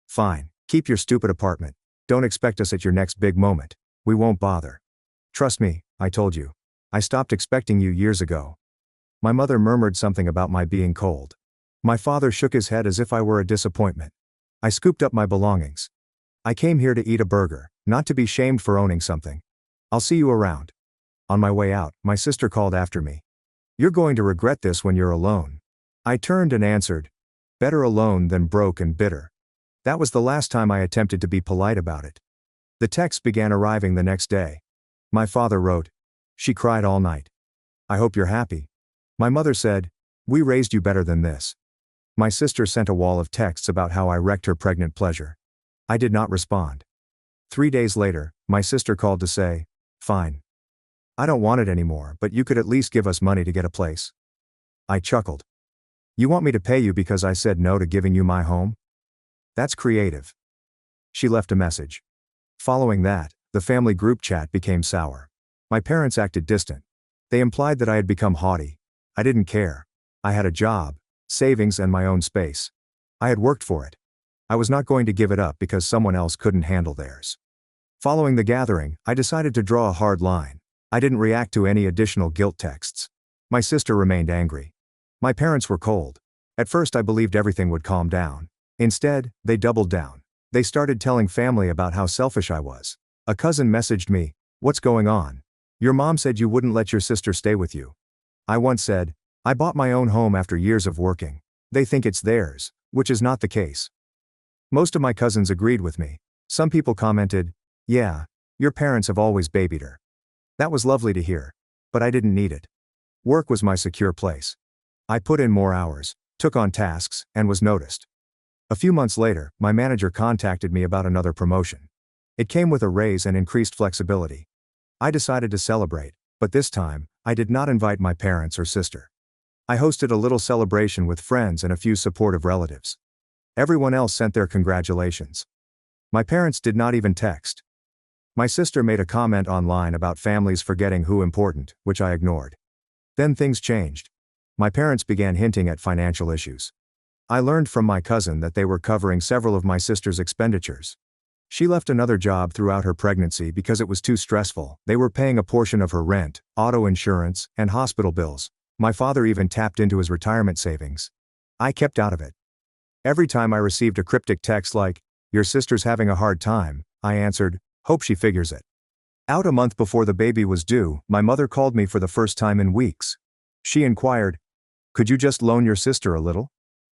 "Fine, keep your stupid apartment. Don't expect us at your next big moment. We won't bother. Trust me, I told you. I stopped expecting you years ago. My mother murmured something about my being cold. My father shook his head as if I were a disappointment. I scooped up my belongings. I came here to eat a burger, not to be shamed for owning something. I'll see you around. On my way out, my sister called after me. You're going to regret this when you're alone. I turned and answered, better alone than broke and bitter. That was the last time I attempted to be polite about it. The texts began arriving the next day. My father wrote, she cried all night. I hope you're happy. My mother said, we raised you better than this. My sister sent a wall of texts about how I wrecked her pregnant pleasure. I did not respond. 3 days later, my sister called to say, fine. I don't want it anymore, but you could at least give us money to get a place. I chuckled. You want me to pay you because I said no to giving you my home? That's creative. She left a message. Following that, the family group chat became sour. My parents acted distant. They implied that I had become haughty. I didn't care. I had a job, savings, and my own space. I had worked for it. I was not going to give it up because someone else couldn't handle theirs. Following the gathering, I decided to draw a hard line. I didn't react to any additional guilt texts. My sister remained angry. My parents were cold. At first I believed everything would calm down. Instead, they doubled down. They started telling family about how selfish I was. A cousin messaged me, what's going on? Your mom said you wouldn't let your sister stay with you. I once said, I bought my own home after years of working. They think it's theirs, which is not the case. Most of my cousins agreed with me. Some people commented, yeah, your parents have always babied her. That was lovely to hear. But I didn't need it. Work was my secure place. I put in more hours, took on tasks, and was noticed. A few months later, my manager contacted me about another promotion. It came with a raise and increased flexibility. I decided to celebrate, but this time, I did not invite my parents or sister. I hosted a little celebration with friends and a few supportive relatives. Everyone else sent their congratulations. My parents did not even text. My sister made a comment online about families forgetting who important, which I ignored. Then things changed. My parents began hinting at financial issues. I learned from my cousin that they were covering several of my sister's expenditures. She left another job throughout her pregnancy because it was too stressful. They were paying a portion of her rent, auto insurance, and hospital bills. My father even tapped into his retirement savings. I kept out of it. Every time I received a cryptic text like, your sister's having a hard time, I answered, hope she figures it. Out a month before the baby was due, my mother called me for the first time in weeks. She inquired, could you just loan your sister a little?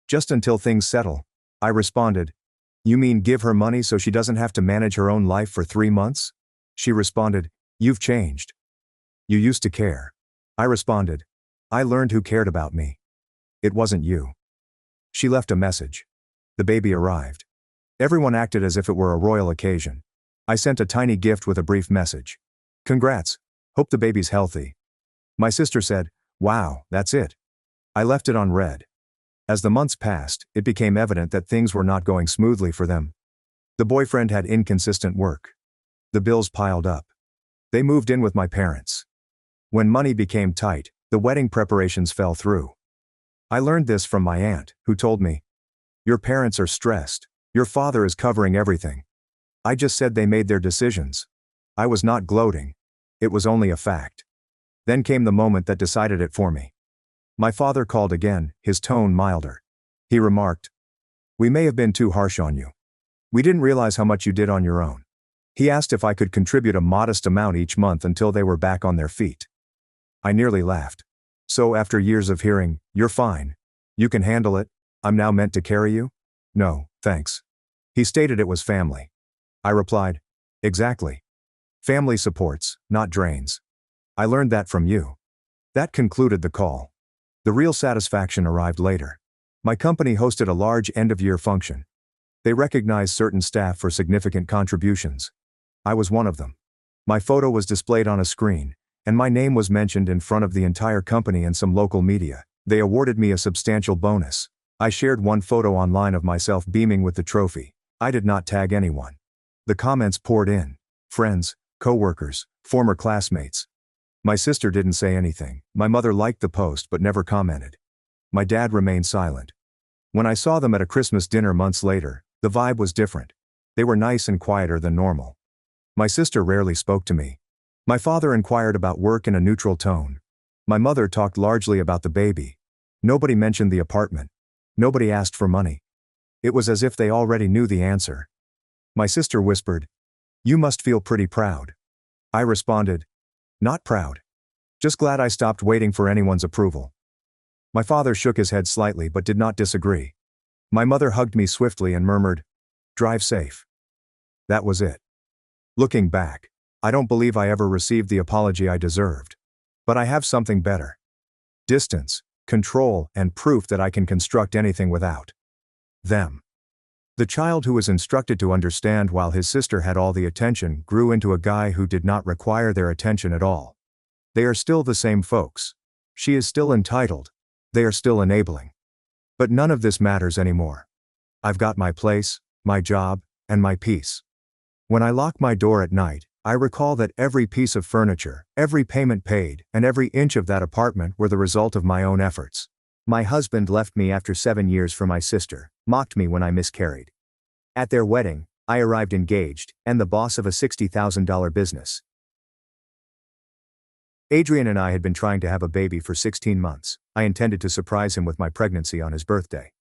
Just until things settle. I responded, you mean give her money so she doesn't have to manage her own life for 3 months? She responded, you've changed. You used to care. I responded, I learned who cared about me. It wasn't you. She left a message. The baby arrived. Everyone acted as if it were a royal occasion. I sent a tiny gift with a brief message. Congrats. Hope the baby's healthy. My sister said, wow, that's it. I left it on read. As the months passed, it became evident that things were not going smoothly for them. The boyfriend had inconsistent work. The bills piled up. They moved in with my parents. When money became tight, the wedding preparations fell through. I learned this from my aunt, who told me, your parents are stressed. Your father is covering everything. I just said they made their decisions. I was not gloating. It was only a fact. Then came the moment that decided it for me. My father called again, his tone milder. He remarked, we may have been too harsh on you. We didn't realize how much you did on your own. He asked if I could contribute a modest amount each month until they were back on their feet. I nearly laughed. So after years of hearing, you're fine. You can handle it, I'm now meant to carry you? No, thanks. He stated it was family. I replied, exactly. Family supports, not drains. I learned that from you. That concluded the call. The real satisfaction arrived later. My company hosted a large end-of-year function. They recognized certain staff for significant contributions. I was one of them. My photo was displayed on a screen, and my name was mentioned in front of the entire company and some local media. They awarded me a substantial bonus. I shared one photo online of myself beaming with the trophy. I did not tag anyone. The comments poured in. Friends, co-workers, former classmates. My sister didn't say anything. My mother liked the post but never commented. My dad remained silent. When I saw them at a Christmas dinner months later, the vibe was different. They were nice and quieter than normal. My sister rarely spoke to me. My father inquired about work in a neutral tone. My mother talked largely about the baby. Nobody mentioned the apartment. Nobody asked for money. It was as if they already knew the answer. My sister whispered, "You must feel pretty proud." I responded, "Not proud. Just glad I stopped waiting for anyone's approval." My father shook his head slightly but did not disagree. My mother hugged me swiftly and murmured, "Drive safe." That was it. Looking back, I don't believe I ever received the apology I deserved. But I have something better. Distance, control, and proof that I can construct anything without them. The child who was instructed to understand while his sister had all the attention grew into a guy who did not require their attention at all. They are still the same folks. She is still entitled. They are still enabling. But none of this matters anymore. I've got my place, my job, and my peace. When I lock my door at night, I recall that every piece of furniture, every payment paid, and every inch of that apartment were the result of my own efforts. My husband left me after 7 years for my sister, mocked me when I miscarried. At their wedding, I arrived engaged, and the boss of a $60,000 business. Adrian and I had been trying to have a baby for 16 months. I intended to surprise him with my pregnancy on his birthday.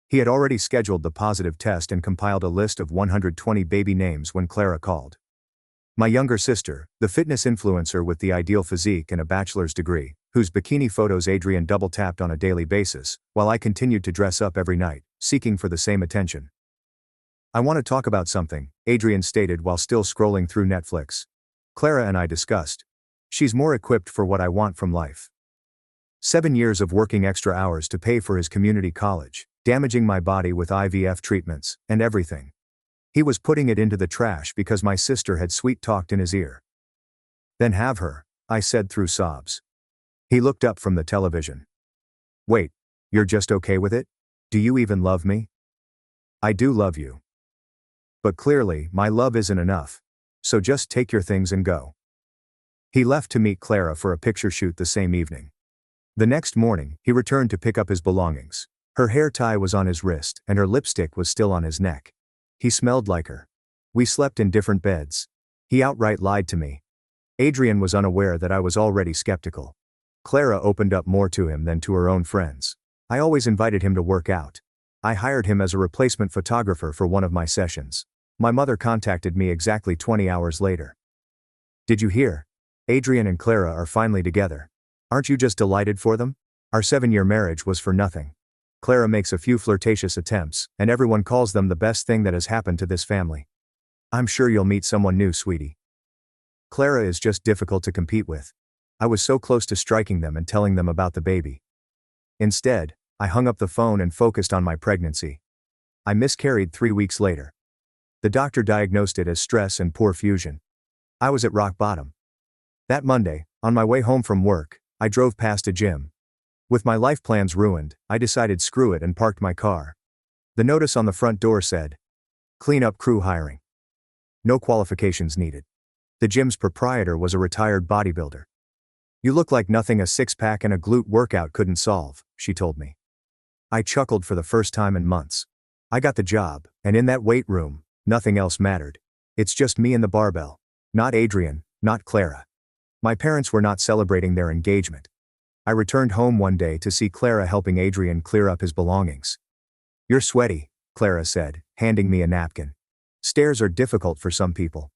He had already scheduled the positive test and compiled a list of 120 baby names when Clara called. My younger sister, the fitness influencer with the ideal physique and a bachelor's degree, whose bikini photos Adrian double-tapped on a daily basis, while I continued to dress up every night, seeking for the same attention. "I want to talk about something," Adrian stated while still scrolling through Netflix. Clara and I discussed. She's more equipped for what I want from life. 7 years of working extra hours to pay for his community college, damaging my body with IVF treatments, and everything. He was putting it into the trash because my sister had sweet-talked in his ear. "Then have her," I said through sobs. He looked up from the television. "Wait, you're just okay with it? Do you even love me?" "I do love you. But clearly, my love isn't enough. So just take your things and go." He left to meet Clara for a picture shoot the same evening. The next morning, he returned to pick up his belongings. Her hair tie was on his wrist, and her lipstick was still on his neck. He smelled like her. We slept in different beds. He outright lied to me. Adrian was unaware that I was already skeptical. Clara opened up more to him than to her own friends. I always invited him to work out. I hired him as a replacement photographer for one of my sessions. My mother contacted me exactly 20 hours later. "Did you hear? Adrian and Clara are finally together. Aren't you just delighted for them? Our 7-year marriage was for nothing. Clara makes a few flirtatious attempts, and everyone calls them the best thing that has happened to this family. I'm sure you'll meet someone new, sweetie. Clara is just difficult to compete with. I was so close to striking them and telling them about the baby. Instead, I hung up the phone and focused on my pregnancy. I miscarried 3 weeks later. The doctor diagnosed it as stress and poor fusion. I was at rock bottom. That Monday, on my way home from work, I drove past a gym. With my life plans ruined, I decided screw it and parked my car. The notice on the front door said, "Cleanup crew hiring. No qualifications needed." The gym's proprietor was a retired bodybuilder. "You look like nothing a six-pack and a glute workout couldn't solve," she told me. I chuckled for the first time in months. I got the job, and in that weight room, nothing else mattered. It's just me and the barbell. Not Adrian, not Clara. My parents were not celebrating their engagement. I returned home one day to see Clara helping Adrian clear up his belongings. "You're sweaty," Clara said, handing me a napkin. "Stairs are difficult for some people."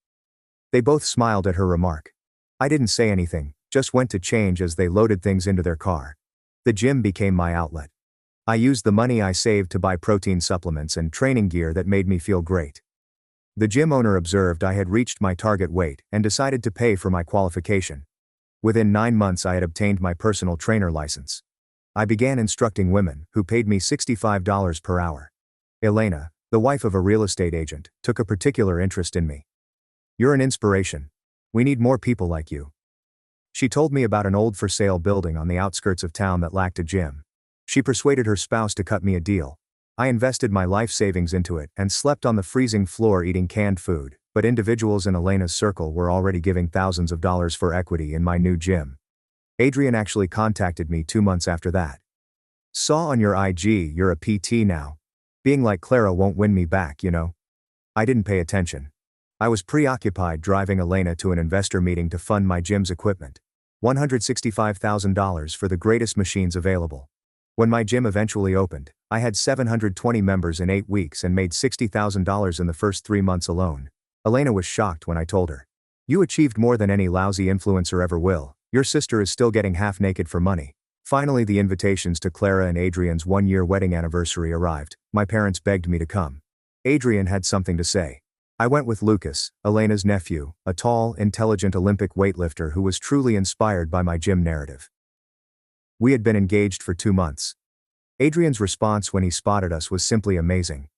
They both smiled at her remark. I didn't say anything, just went to change as they loaded things into their car. The gym became my outlet. I used the money I saved to buy protein supplements and training gear that made me feel great. The gym owner observed I had reached my target weight and decided to pay for my qualification. Within 9 months I had obtained my personal trainer license. I began instructing women, who paid me $65 per hour. Elena, the wife of a real estate agent, took a particular interest in me. "You're an inspiration. We need more people like you." She told me about an old for-sale building on the outskirts of town that lacked a gym. She persuaded her spouse to cut me a deal. I invested my life savings into it and slept on the freezing floor eating canned food, but individuals in Elena's circle were already giving thousands of dollars for equity in my new gym. Adrian actually contacted me 2 months after that. "Saw on your IG you're a PT now. Being like Clara won't win me back, you know." I didn't pay attention. I was preoccupied driving Elena to an investor meeting to fund my gym's equipment. $165,000 for the greatest machines available. When my gym eventually opened, I had 720 members in 8 weeks and made $60,000 in the first 3 months alone. Elena was shocked when I told her. You achieved more than any lousy influencer ever will. Your sister is still getting half naked for money. Finally, the invitations to Clara and Adrian's 1-year wedding anniversary arrived. My parents begged me to come. Adrian had something to say. I went with Lucas, Elena's nephew, a tall, intelligent Olympic weightlifter who was truly inspired by my gym narrative. We had been engaged for 2 months. Adrian's response when he spotted us was simply amazing.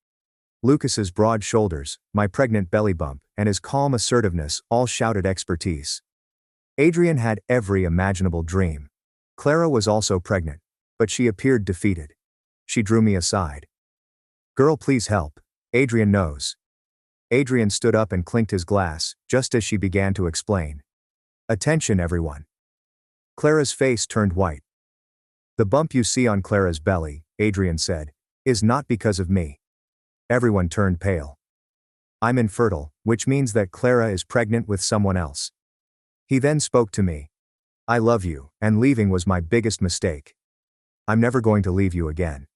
Lucas's broad shoulders, my pregnant belly bump, and his calm assertiveness all shouted expertise. Adrian had every imaginable dream. Clara was also pregnant, but she appeared defeated. She drew me aside. Girl, please help. Adrian knows. Adrian stood up and clinked his glass, just as she began to explain. Attention, everyone. Clara's face turned white. The bump you see on Clara's belly, Adrian said, is not because of me. Everyone turned pale. I'm infertile, which means that Clara is pregnant with someone else. He then spoke to me. I love you, and leaving was my biggest mistake. I'm never going to leave you again.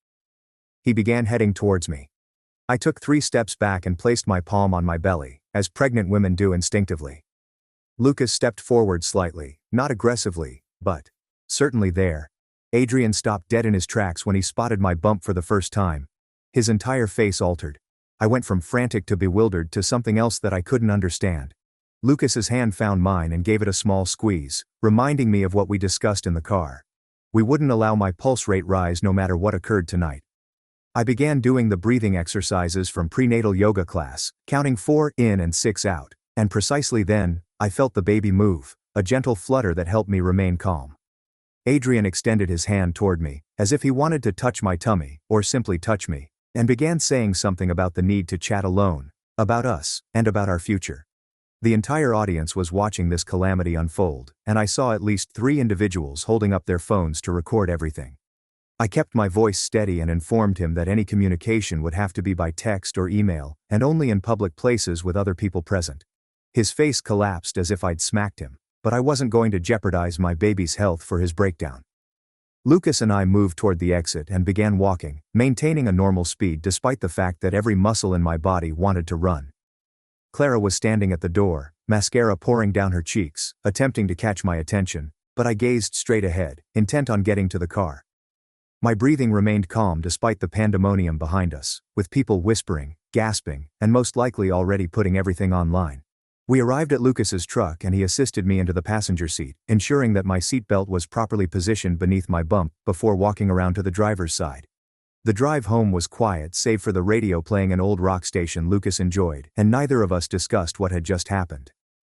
He began heading towards me. I took 3 steps back and placed my palm on my belly, as pregnant women do instinctively. Lucas stepped forward slightly, not aggressively, but certainly there. Adrian stopped dead in his tracks when he spotted my bump for the first time. His entire face altered. I went from frantic to bewildered to something else that I couldn't understand. Lucas's hand found mine and gave it a small squeeze, reminding me of what we discussed in the car. We wouldn't allow my pulse rate rise no matter what occurred tonight. I began doing the breathing exercises from prenatal yoga class, counting 4 in and 6 out, and precisely then, I felt the baby move, a gentle flutter that helped me remain calm. Adrian extended his hand toward me, as if he wanted to touch my tummy, or simply touch me, and began saying something about the need to chat alone, about us, and about our future. The entire audience was watching this calamity unfold, and I saw at least 3 individuals holding up their phones to record everything. I kept my voice steady and informed him that any communication would have to be by text or email, and only in public places with other people present. His face collapsed as if I'd smacked him, but I wasn't going to jeopardize my baby's health for his breakdown. Lucas and I moved toward the exit and began walking, maintaining a normal speed despite the fact that every muscle in my body wanted to run. Clara was standing at the door, mascara pouring down her cheeks, attempting to catch my attention, but I gazed straight ahead, intent on getting to the car. My breathing remained calm despite the pandemonium behind us, with people whispering, gasping, and most likely already putting everything online. We arrived at Lucas's truck and he assisted me into the passenger seat, ensuring that my seatbelt was properly positioned beneath my bump before walking around to the driver's side. The drive home was quiet save for the radio playing an old rock station Lucas enjoyed, and neither of us discussed what had just happened.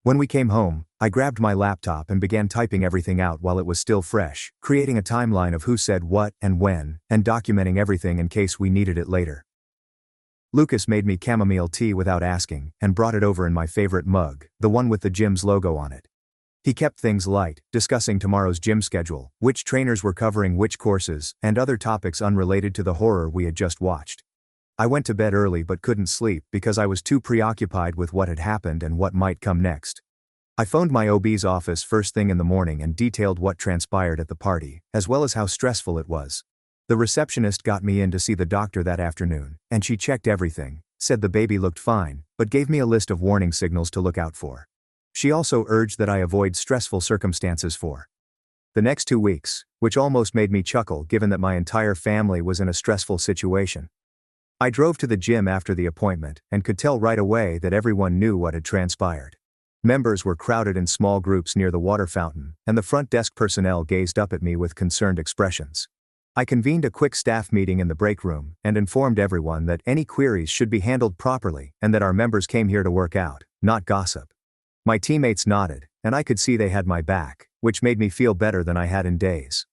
When we came home, I grabbed my laptop and began typing everything out while it was still fresh, creating a timeline of who said what and when, and documenting everything in case we needed it later. Lucas made me chamomile tea without asking, and brought it over in my favorite mug, the one with the gym's logo on it. He kept things light, discussing tomorrow's gym schedule, which trainers were covering which courses, and other topics unrelated to the horror we had just watched. I went to bed early but couldn't sleep because I was too preoccupied with what had happened and what might come next. I phoned my OB's office first thing in the morning and detailed what transpired at the party, as well as how stressful it was. The receptionist got me in to see the doctor that afternoon, and she checked everything, said the baby looked fine, but gave me a list of warning signals to look out for. She also urged that I avoid stressful circumstances for the next 2 weeks, which almost made me chuckle given that my entire family was in a stressful situation. I drove to the gym after the appointment and could tell right away that everyone knew what had transpired. Members were crowded in small groups near the water fountain, and the front desk personnel gazed up at me with concerned expressions. I convened a quick staff meeting in the break room and informed everyone that any queries should be handled properly and that our members came here to work out, not gossip. My teammates nodded, and I could see they had my back, which made me feel better than I had in days.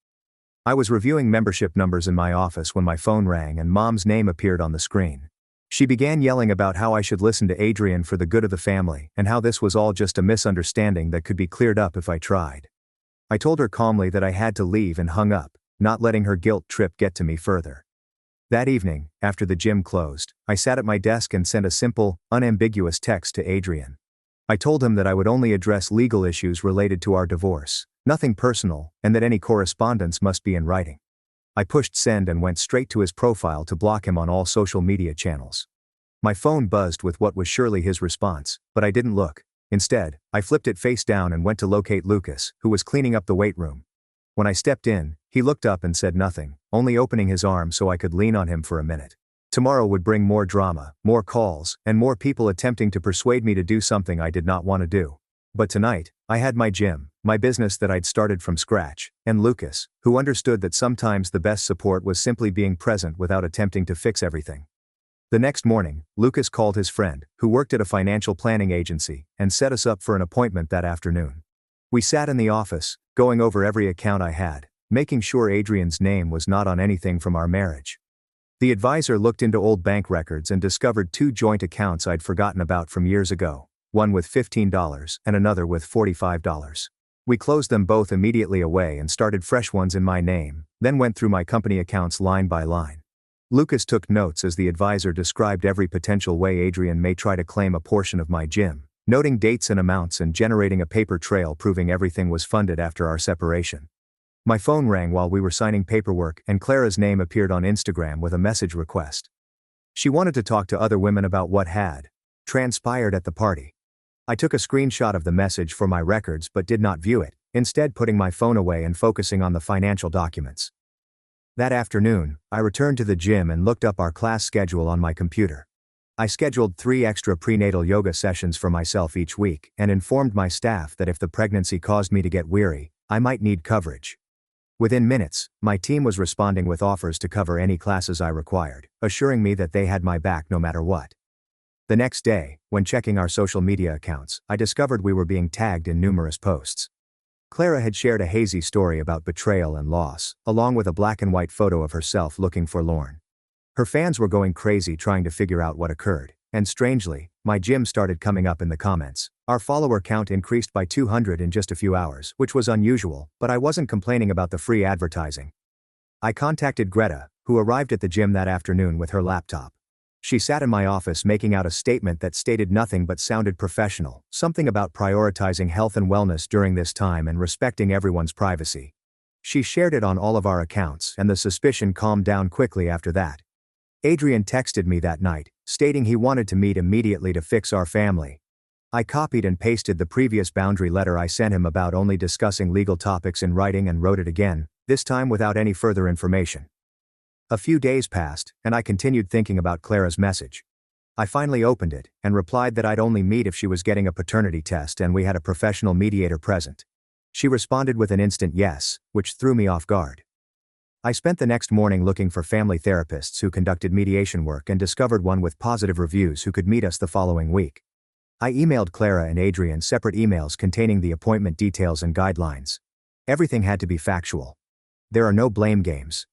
I was reviewing membership numbers in my office when my phone rang and Mom's name appeared on the screen. She began yelling about how I should listen to Adrian for the good of the family and how this was all just a misunderstanding that could be cleared up if I tried. I told her calmly that I had to leave and hung up, not letting her guilt trip get to me further. That evening, after the gym closed, I sat at my desk and sent a simple, unambiguous text to Adrian. I told him that I would only address legal issues related to our divorce, nothing personal, and that any correspondence must be in writing. I pushed send and went straight to his profile to block him on all social media channels. My phone buzzed with what was surely his response, but I didn't look. Instead, I flipped it face down and went to locate Lucas, who was cleaning up the weight room. When I stepped in, he looked up and said nothing, only opening his arm so I could lean on him for a minute. Tomorrow would bring more drama, more calls, and more people attempting to persuade me to do something I did not want to do. But tonight, I had my gym, my business that I'd started from scratch, and Lucas, who understood that sometimes the best support was simply being present without attempting to fix everything. The next morning, Lucas called his friend, who worked at a financial planning agency, and set us up for an appointment that afternoon. We sat in the office, going over every account I had, making sure Adrian's name was not on anything from our marriage. The advisor looked into old bank records and discovered 2 joint accounts I'd forgotten about from years ago, one with $15 and another with $45. We closed them both immediately away and started fresh ones in my name, then went through my company accounts line by line. Lucas took notes as the advisor described every potential way Adrian may try to claim a portion of my gym, noting dates and amounts and generating a paper trail proving everything was funded after our separation. My phone rang while we were signing paperwork and Clara's name appeared on Instagram with a message request. She wanted to talk to other women about what had transpired at the party. I took a screenshot of the message for my records but did not view it, instead putting my phone away and focusing on the financial documents. That afternoon, I returned to the gym and looked up our class schedule on my computer. I scheduled 3 extra prenatal yoga sessions for myself each week and informed my staff that if the pregnancy caused me to get weary, I might need coverage. Within minutes, my team was responding with offers to cover any classes I required, assuring me that they had my back no matter what. The next day, when checking our social media accounts, I discovered we were being tagged in numerous posts. Clara had shared a hazy story about betrayal and loss, along with a black and white photo of herself looking forlorn. Her fans were going crazy trying to figure out what occurred, and strangely, my gym started coming up in the comments. Our follower count increased by 200 in just a few hours, which was unusual, but I wasn't complaining about the free advertising. I contacted Greta, who arrived at the gym that afternoon with her laptop. She sat in my office making out a statement that stated nothing but sounded professional, something about prioritizing health and wellness during this time and respecting everyone's privacy. She shared it on all of our accounts and the suspicion calmed down quickly after that. Adrian texted me that night, stating he wanted to meet immediately to fix our family. I copied and pasted the previous boundary letter I sent him about only discussing legal topics in writing and wrote it again, this time without any further information. A few days passed, and I continued thinking about Clara's message. I finally opened it, and replied that I'd only meet if she was getting a paternity test and we had a professional mediator present. She responded with an instant yes, which threw me off guard. I spent the next morning looking for family therapists who conducted mediation work and discovered one with positive reviews who could meet us the following week. I emailed Clara and Adrian separate emails containing the appointment details and guidelines. Everything had to be factual. There are no blame games.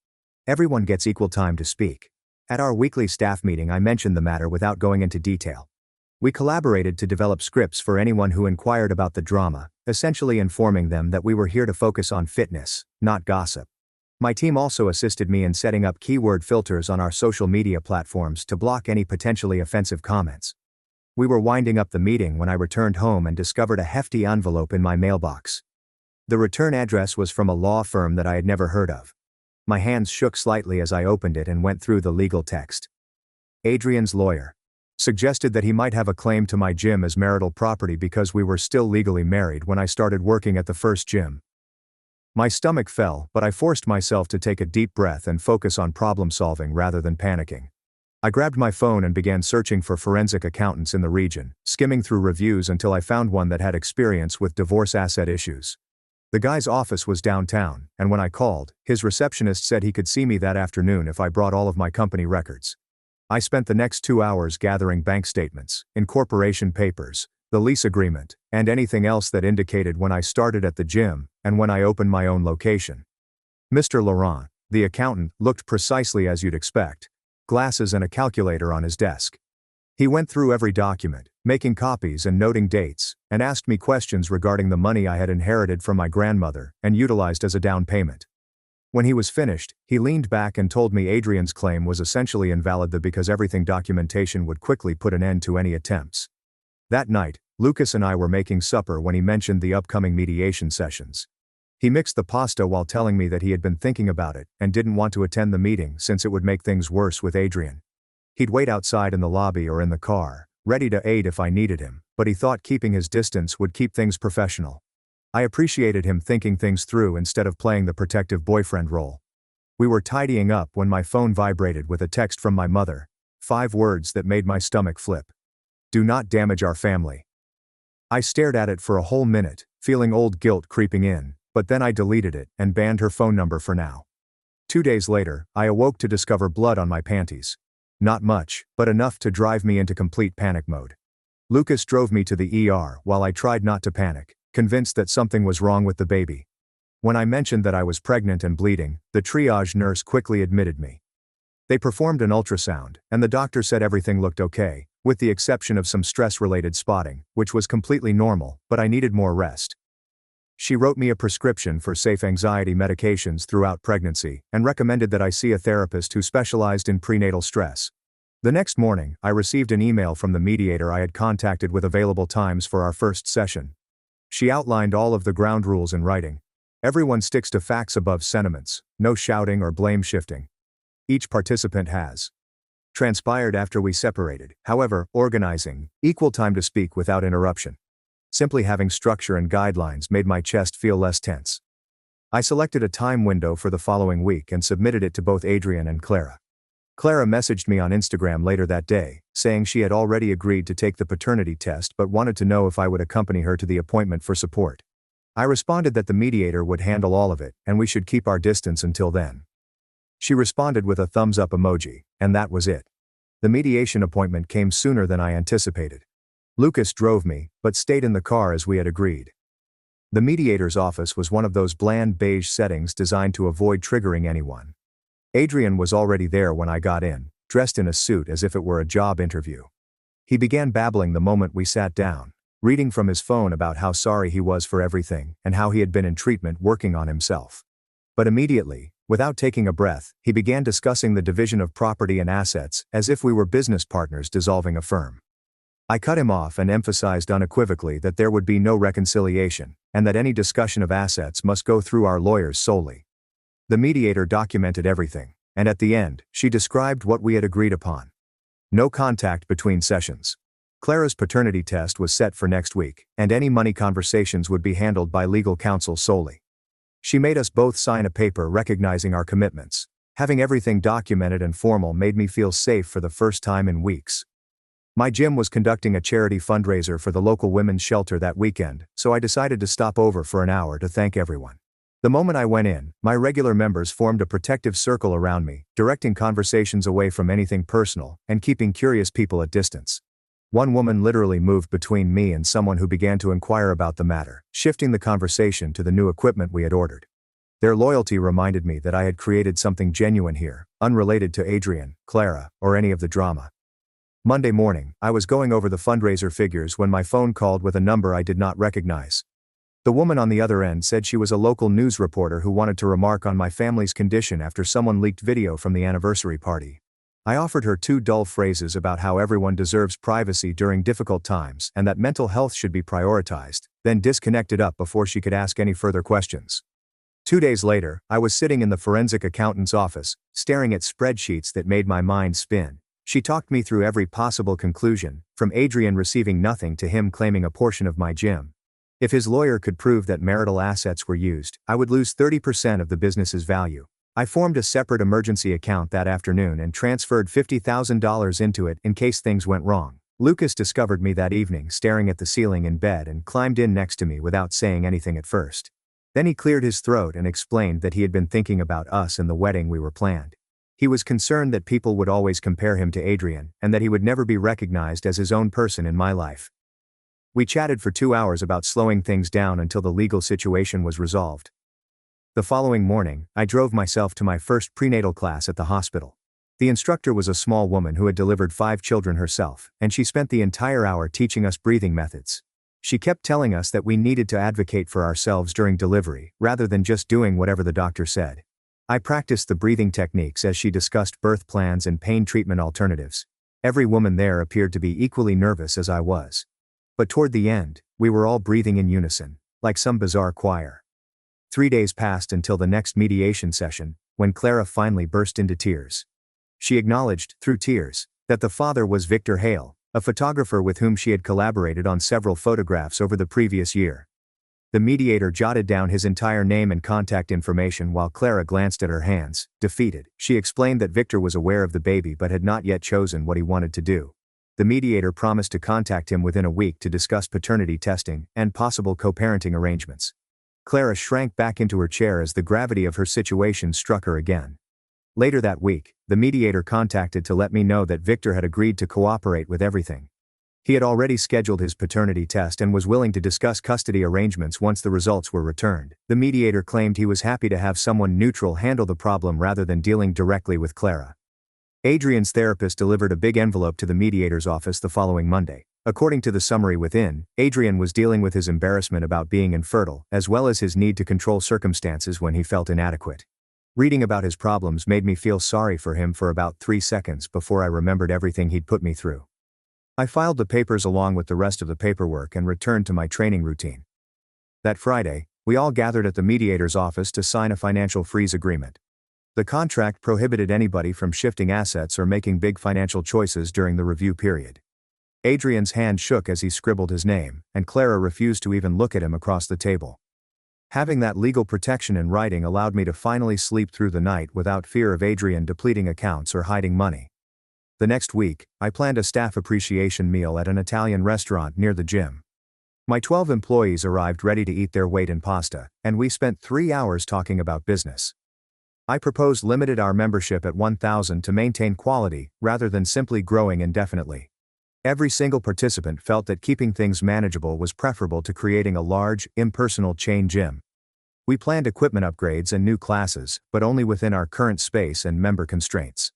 Everyone gets equal time to speak. At our weekly staff meeting I mentioned the matter without going into detail. We collaborated to develop scripts for anyone who inquired about the drama, essentially informing them that we were here to focus on fitness, not gossip. My team also assisted me in setting up keyword filters on our social media platforms to block any potentially offensive comments. We were winding up the meeting when I returned home and discovered a hefty envelope in my mailbox. The return address was from a law firm that I had never heard of. My hands shook slightly as I opened it and went through the legal text. Adrian's lawyer suggested that he might have a claim to my gym as marital property because we were still legally married when I started working at the first gym. My stomach fell, but I forced myself to take a deep breath and focus on problem solving rather than panicking. I grabbed my phone and began searching for forensic accountants in the region, skimming through reviews until I found one that had experience with divorce asset issues. The guy's office was downtown, and when I called, his receptionist said he could see me that afternoon if I brought all of my company records. I spent the next 2 hours gathering bank statements, incorporation papers, the lease agreement, and anything else that indicated when I started at the gym and when I opened my own location. Mr. Laurent, the accountant, looked precisely as you'd expect, glasses and a calculator on his desk. He went through every document, making copies and noting dates, and asked me questions regarding the money I had inherited from my grandmother and utilized as a down payment. When he was finished, he leaned back and told me Adrian's claim was essentially invalid because everything documentation would quickly put an end to any attempts. That night, Lucas and I were making supper when he mentioned the upcoming mediation sessions. He mixed the pasta while telling me that he had been thinking about it and didn't want to attend the meeting since it would make things worse with Adrian. He'd wait outside in the lobby or in the car, ready to aid if I needed him, but he thought keeping his distance would keep things professional. I appreciated him thinking things through instead of playing the protective boyfriend role. We were tidying up when my phone vibrated with a text from my mother. 5 words that made my stomach flip. Do not damage our family. I stared at it for a whole minute, feeling old guilt creeping in, but then I deleted it and banned her phone number for now. 2 days later, I awoke to discover blood on my panties. Not much, but enough to drive me into complete panic mode. Lucas drove me to the ER while I tried not to panic, convinced that something was wrong with the baby. When I mentioned that I was pregnant and bleeding, the triage nurse quickly admitted me. They performed an ultrasound, and the doctor said everything looked okay, with the exception of some stress-related spotting, which was completely normal, but I needed more rest. She wrote me a prescription for safe anxiety medications throughout pregnancy and recommended that I see a therapist who specialized in prenatal stress. The next morning, I received an email from the mediator I had contacted with available times for our first session. She outlined all of the ground rules in writing. Everyone sticks to facts above sentiments, no shouting or blame shifting. Each participant has transpired after we separated, however, organizing, equal time to speak without interruption. Simply having structure and guidelines made my chest feel less tense. I selected a time window for the following week and submitted it to both Adrian and Clara. Clara messaged me on Instagram later that day, saying she had already agreed to take the paternity test but wanted to know if I would accompany her to the appointment for support. I responded that the mediator would handle all of it and we should keep our distance until then. She responded with a thumbs up emoji, and that was it. The mediation appointment came sooner than I anticipated. Lucas drove me, but stayed in the car as we had agreed. The mediator's office was one of those bland beige settings designed to avoid triggering anyone. Adrian was already there when I got in, dressed in a suit as if it were a job interview. He began babbling the moment we sat down, reading from his phone about how sorry he was for everything and how he had been in treatment working on himself. But immediately, without taking a breath, he began discussing the division of property and assets as if we were business partners dissolving a firm. I cut him off and emphasized unequivocally that there would be no reconciliation, and that any discussion of assets must go through our lawyers solely. The mediator documented everything, and at the end, she described what we had agreed upon. No contact between sessions. Clara's paternity test was set for next week, and any money conversations would be handled by legal counsel solely. She made us both sign a paper recognizing our commitments. Having everything documented and formal made me feel safe for the first time in weeks. My gym was conducting a charity fundraiser for the local women's shelter that weekend, so I decided to stop over for an hour to thank everyone. The moment I went in, my regular members formed a protective circle around me, directing conversations away from anything personal and keeping curious people at distance. One woman literally moved between me and someone who began to inquire about the matter, shifting the conversation to the new equipment we had ordered. Their loyalty reminded me that I had created something genuine here, unrelated to Adrian, Clara, or any of the drama. Monday morning, I was going over the fundraiser figures when my phone called with a number I did not recognize. The woman on the other end said she was a local news reporter who wanted to remark on my family's condition after someone leaked video from the anniversary party. I offered her 2 dull phrases about how everyone deserves privacy during difficult times and that mental health should be prioritized, then disconnected up before she could ask any further questions. 2 days later, I was sitting in the forensic accountant's office, staring at spreadsheets that made my mind spin. She talked me through every possible conclusion, from Adrian receiving nothing to him claiming a portion of my gym. If his lawyer could prove that marital assets were used, I would lose 30% of the business's value. I formed a separate emergency account that afternoon and transferred $50,000 into it in case things went wrong. Lucas discovered me that evening staring at the ceiling in bed and climbed in next to me without saying anything at first. Then he cleared his throat and explained that he had been thinking about us and the wedding we were planned. He was concerned that people would always compare him to Adrian and that he would never be recognized as his own person in my life. We chatted for 2 hours about slowing things down until the legal situation was resolved. The following morning, I drove myself to my first prenatal class at the hospital. The instructor was a small woman who had delivered 5 children herself, and she spent the entire hour teaching us breathing methods. She kept telling us that we needed to advocate for ourselves during delivery, rather than just doing whatever the doctor said. I practiced the breathing techniques as she discussed birth plans and pain treatment alternatives. Every woman there appeared to be equally nervous as I was. But toward the end, we were all breathing in unison, like some bizarre choir. 3 days passed until the next mediation session, when Clara finally burst into tears. She acknowledged, through tears, that the father was Victor Hale, a photographer with whom she had collaborated on several photographs over the previous year. The mediator jotted down his entire name and contact information while Clara glanced at her hands, defeated. She explained that Victor was aware of the baby but had not yet chosen what he wanted to do. The mediator promised to contact him within a week to discuss paternity testing and possible co-parenting arrangements. Clara shrank back into her chair as the gravity of her situation struck her again. Later that week, the mediator contacted to let me know that Victor had agreed to cooperate with everything. He had already scheduled his paternity test and was willing to discuss custody arrangements once the results were returned. The mediator claimed he was happy to have someone neutral handle the problem rather than dealing directly with Clara. Adrian's therapist delivered a big envelope to the mediator's office the following Monday. According to the summary within, Adrian was dealing with his embarrassment about being infertile, as well as his need to control circumstances when he felt inadequate. Reading about his problems made me feel sorry for him for about 3 seconds before I remembered everything he'd put me through. I filed the papers along with the rest of the paperwork and returned to my training routine. That Friday, we all gathered at the mediator's office to sign a financial freeze agreement. The contract prohibited anybody from shifting assets or making big financial choices during the review period. Adrian's hand shook as he scribbled his name, and Clara refused to even look at him across the table. Having that legal protection in writing allowed me to finally sleep through the night without fear of Adrian depleting accounts or hiding money. The next week, I planned a staff appreciation meal at an Italian restaurant near the gym. My 12 employees arrived ready to eat their weight in pasta, and we spent 3 hours talking about business. I proposed limited our membership at 1,000 to maintain quality, rather than simply growing indefinitely. Every single participant felt that keeping things manageable was preferable to creating a large, impersonal chain gym. We planned equipment upgrades and new classes, but only within our current space and member constraints.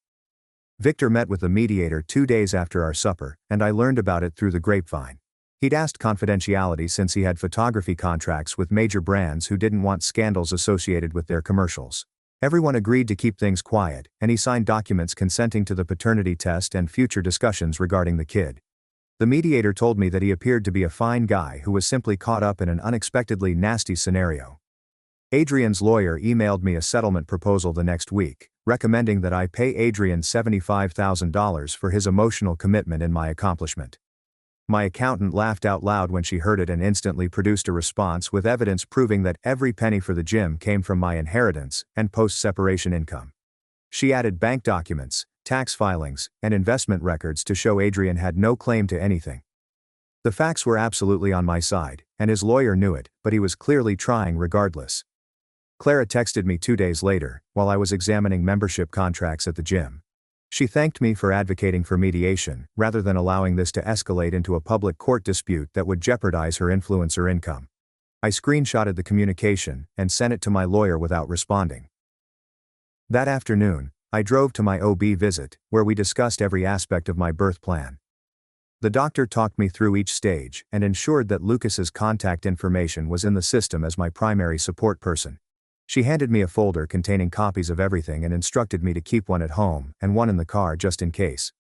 Victor met with the mediator 2 days after our supper, and I learned about it through the grapevine. He'd asked confidentiality since he had photography contracts with major brands who didn't want scandals associated with their commercials. Everyone agreed to keep things quiet, and he signed documents consenting to the paternity test and future discussions regarding the kid. The mediator told me that he appeared to be a fine guy who was simply caught up in an unexpectedly nasty scenario. Adrian's lawyer emailed me a settlement proposal the next week, recommending that I pay Adrian $75,000 for his emotional commitment in my accomplishment. My accountant laughed out loud when she heard it and instantly produced a response with evidence proving that every penny for the gym came from my inheritance and post-separation income. She added bank documents, tax filings, and investment records to show Adrian had no claim to anything. The facts were absolutely on my side, and his lawyer knew it, but he was clearly trying regardless. Clara texted me 2 days later, while I was examining membership contracts at the gym. She thanked me for advocating for mediation, rather than allowing this to escalate into a public court dispute that would jeopardize her influence or income. I screenshotted the communication and sent it to my lawyer without responding. That afternoon, I drove to my OB visit, where we discussed every aspect of my birth plan. The doctor talked me through each stage and ensured that Lucas's contact information was in the system as my primary support person. She handed me a folder containing copies of everything and instructed me to keep one at home and one in the car just in case.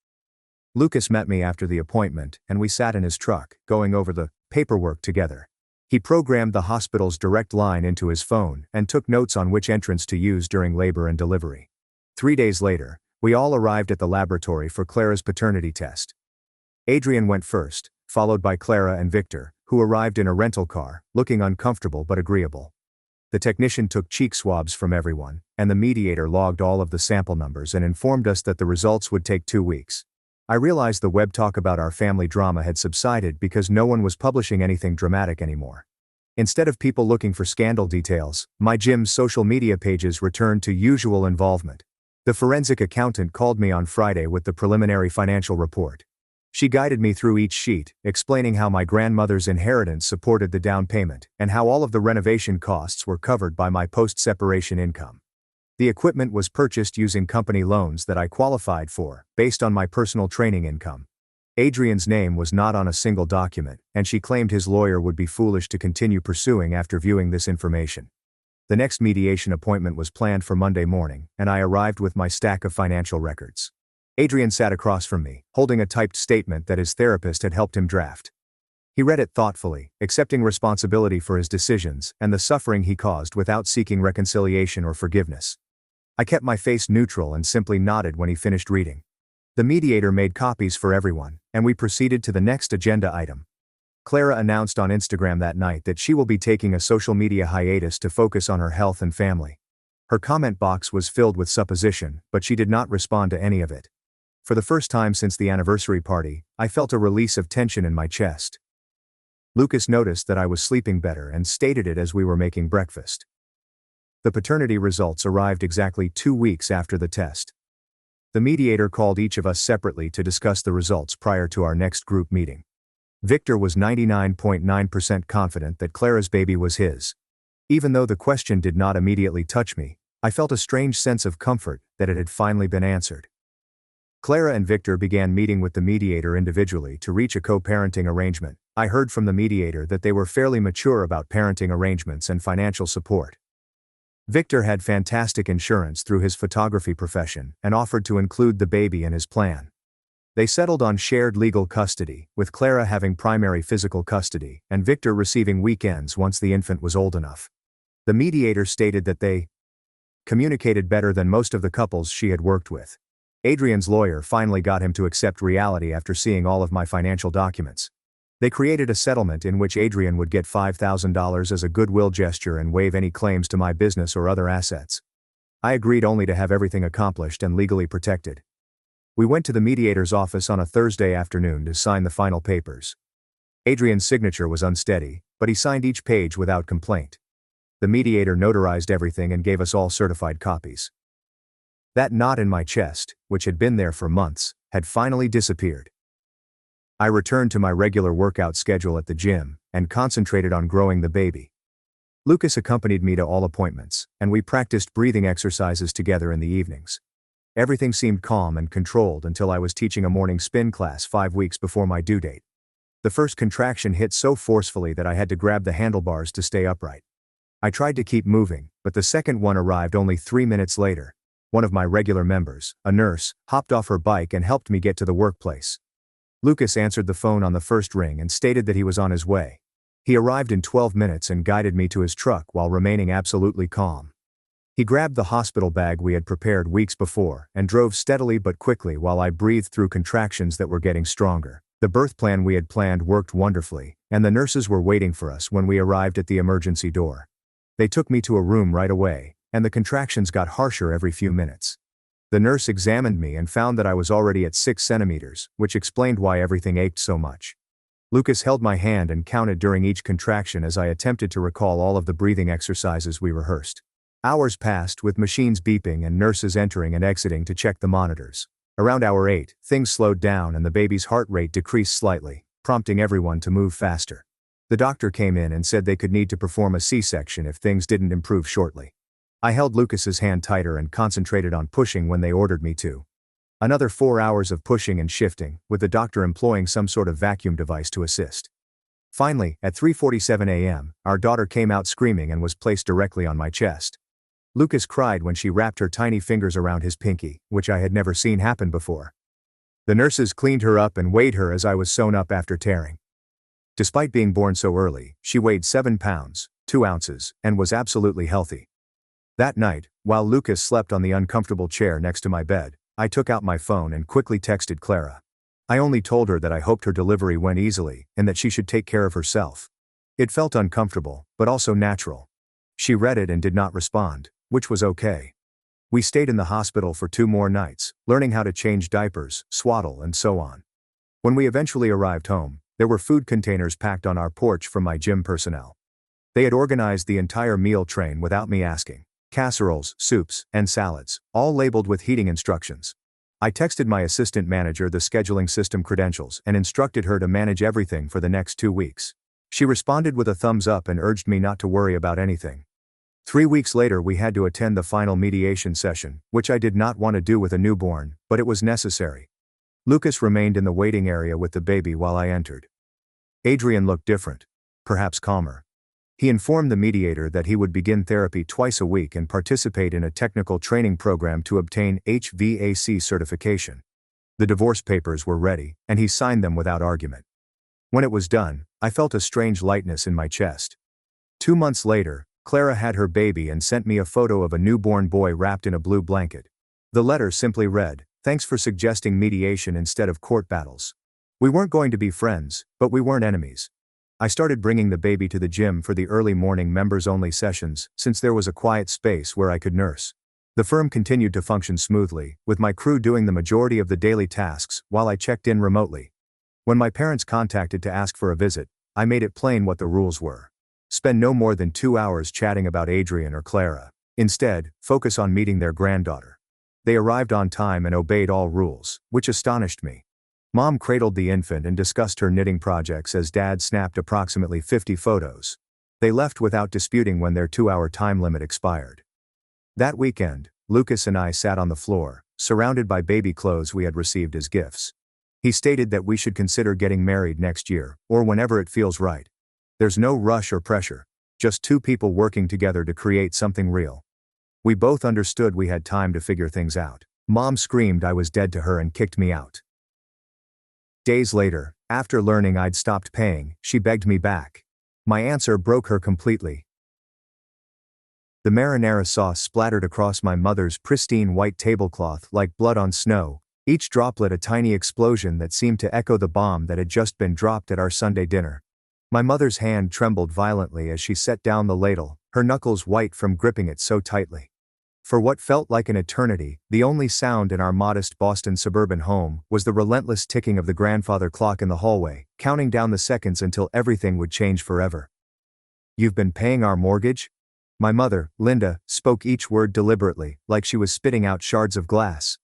Lucas met me after the appointment, and we sat in his truck, going over the paperwork together. He programmed the hospital's direct line into his phone and took notes on which entrance to use during labor and delivery. 3 days later, we all arrived at the laboratory for Clara's paternity test. Adrian went first, followed by Clara and Victor, who arrived in a rental car, looking uncomfortable but agreeable. The technician took cheek swabs from everyone, and the mediator logged all of the sample numbers and informed us that the results would take 2 weeks. I realized the web talk about our family drama had subsided because no one was publishing anything dramatic anymore. Instead of people looking for scandal details, my gym's social media pages returned to usual involvement. The forensic accountant called me on Friday with the preliminary financial report. She guided me through each sheet, explaining how my grandmother's inheritance supported the down payment, and how all of the renovation costs were covered by my post-separation income. The equipment was purchased using company loans that I qualified for, based on my personal training income. Adrian's name was not on a single document, and she claimed his lawyer would be foolish to continue pursuing after viewing this information. The next mediation appointment was planned for Monday morning, and I arrived with my stack of financial records. Adrian sat across from me, holding a typed statement that his therapist had helped him draft. He read it thoughtfully, accepting responsibility for his decisions and the suffering he caused without seeking reconciliation or forgiveness. I kept my face neutral and simply nodded when he finished reading. The mediator made copies for everyone, and we proceeded to the next agenda item. Clara announced on Instagram that night that she will be taking a social media hiatus to focus on her health and family. Her comment box was filled with supposition, but she did not respond to any of it. For the first time since the anniversary party, I felt a release of tension in my chest. Lucas noticed that I was sleeping better and stated it as we were making breakfast. The paternity results arrived exactly 2 weeks after the test. The mediator called each of us separately to discuss the results prior to our next group meeting. Victor was 99.9% confident that Clara's baby was his. Even though the question did not immediately touch me, I felt a strange sense of comfort that it had finally been answered. Clara and Victor began meeting with the mediator individually to reach a co-parenting arrangement. I heard from the mediator that they were fairly mature about parenting arrangements and financial support. Victor had fantastic insurance through his photography profession and offered to include the baby in his plan. They settled on shared legal custody, with Clara having primary physical custody and Victor receiving weekends once the infant was old enough. The mediator stated that they communicated better than most of the couples she had worked with. Adrian's lawyer finally got him to accept reality after seeing all of my financial documents. They created a settlement in which Adrian would get $5,000 as a goodwill gesture and waive any claims to my business or other assets. I agreed only to have everything accomplished and legally protected. We went to the mediator's office on a Thursday afternoon to sign the final papers. Adrian's signature was unsteady, but he signed each page without complaint. The mediator notarized everything and gave us all certified copies. That knot in my chest, which had been there for months, had finally disappeared. I returned to my regular workout schedule at the gym and concentrated on growing the baby. Lucas accompanied me to all appointments, and we practiced breathing exercises together in the evenings. Everything seemed calm and controlled until I was teaching a morning spin class 5 weeks before my due date. The first contraction hit so forcefully that I had to grab the handlebars to stay upright. I tried to keep moving, but the second one arrived only 3 minutes later. One of my regular members, a nurse, hopped off her bike and helped me get to the workplace. Lucas answered the phone on the first ring and stated that he was on his way. He arrived in 12 minutes and guided me to his truck while remaining absolutely calm. He grabbed the hospital bag we had prepared weeks before and drove steadily but quickly while I breathed through contractions that were getting stronger. The birth plan we had planned worked wonderfully, and the nurses were waiting for us when we arrived at the emergency door. They took me to a room right away, and the contractions got harsher every few minutes. The nurse examined me and found that I was already at 6 centimeters, which explained why everything ached so much. Lucas held my hand and counted during each contraction as I attempted to recall all of the breathing exercises we rehearsed. Hours passed with machines beeping and nurses entering and exiting to check the monitors. Around hour 8, things slowed down and the baby's heart rate decreased slightly, prompting everyone to move faster. The doctor came in and said they could need to perform a C-section if things didn't improve shortly. I held Lucas's hand tighter and concentrated on pushing when they ordered me to. Another 4 hours of pushing and shifting, with the doctor employing some sort of vacuum device to assist. Finally, at 3:47 a.m., our daughter came out screaming and was placed directly on my chest. Lucas cried when she wrapped her tiny fingers around his pinky, which I had never seen happen before. The nurses cleaned her up and weighed her as I was sewn up after tearing. Despite being born so early, she weighed 7 pounds, 2 ounces, and was absolutely healthy. That night, while Lucas slept on the uncomfortable chair next to my bed, I took out my phone and quickly texted Clara. I only told her that I hoped her delivery went easily and that she should take care of herself. It felt uncomfortable, but also natural. She read it and did not respond, which was okay. We stayed in the hospital for 2 more nights, learning how to change diapers, swaddle, and so on. When we eventually arrived home, there were food containers packed on our porch from my gym personnel. They had organized the entire meal train without me asking. Casseroles, soups, and salads, all labeled with heating instructions. I texted my assistant manager the scheduling system credentials and instructed her to manage everything for the next 2 weeks. She responded with a thumbs up and urged me not to worry about anything. 3 weeks later we had to attend the final mediation session, which I did not want to do with a newborn, but it was necessary. Lucas remained in the waiting area with the baby while I entered. Adrian looked different, perhaps calmer. He informed the mediator that he would begin therapy twice a week and participate in a technical training program to obtain HVAC certification. The divorce papers were ready, and he signed them without argument. When it was done, I felt a strange lightness in my chest. 2 months later, Clara had her baby and sent me a photo of a newborn boy wrapped in a blue blanket. The letter simply read, "Thanks for suggesting mediation instead of court battles. We weren't going to be friends, but we weren't enemies." I started bringing the baby to the gym for the early morning members-only sessions, since there was a quiet space where I could nurse. The firm continued to function smoothly, with my crew doing the majority of the daily tasks while I checked in remotely. When my parents contacted to ask for a visit, I made it plain what the rules were. Spend no more than 2 hours chatting about Adrian or Clara. Instead, focus on meeting their granddaughter. They arrived on time and obeyed all rules, which astonished me. Mom cradled the infant and discussed her knitting projects as Dad snapped approximately 50 photos. They left without disputing when their 2-hour time limit expired. That weekend, Lucas and I sat on the floor, surrounded by baby clothes we had received as gifts. He stated that we should consider getting married next year, or whenever it feels right. There's no rush or pressure, just two people working together to create something real. We both understood we had time to figure things out. Mom screamed I was dead to her and kicked me out. Days later, after learning I'd stopped paying, she begged me back. My answer broke her completely. The marinara sauce splattered across my mother's pristine white tablecloth like blood on snow, each droplet a tiny explosion that seemed to echo the bomb that had just been dropped at our Sunday dinner. My mother's hand trembled violently as she set down the ladle, her knuckles white from gripping it so tightly. For what felt like an eternity, the only sound in our modest Boston suburban home was the relentless ticking of the grandfather clock in the hallway, counting down the seconds until everything would change forever. "You've been paying our mortgage?" My mother, Linda, spoke each word deliberately, like she was spitting out shards of glass.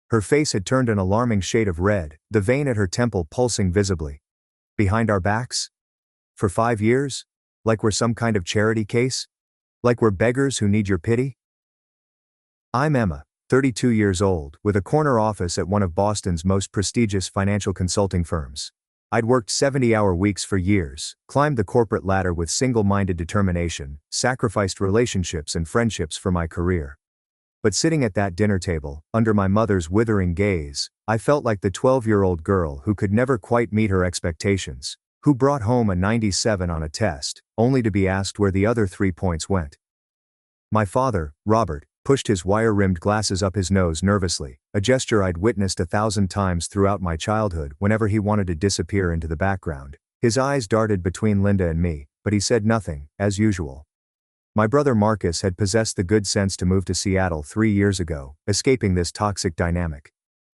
Her face had turned an alarming shade of red, the vein at her temple pulsing visibly. "Behind our backs? For 5 years? Like we're some kind of charity case? Like we're beggars who need your pity?" I'm Emma, 32 years old, with a corner office at one of Boston's most prestigious financial consulting firms. I'd worked 70-hour weeks for years, climbed the corporate ladder with single-minded determination, sacrificed relationships and friendships for my career. But sitting at that dinner table, under my mother's withering gaze, I felt like the 12-year-old girl who could never quite meet her expectations, who brought home a 97 on a test, only to be asked where the other 3 points went. My father, Robert, pushed his wire-rimmed glasses up his nose nervously, a gesture I'd witnessed 1,000 times throughout my childhood whenever he wanted to disappear into the background. His eyes darted between Linda and me, but he said nothing, as usual. My brother Marcus had possessed the good sense to move to Seattle 3 years ago, escaping this toxic dynamic.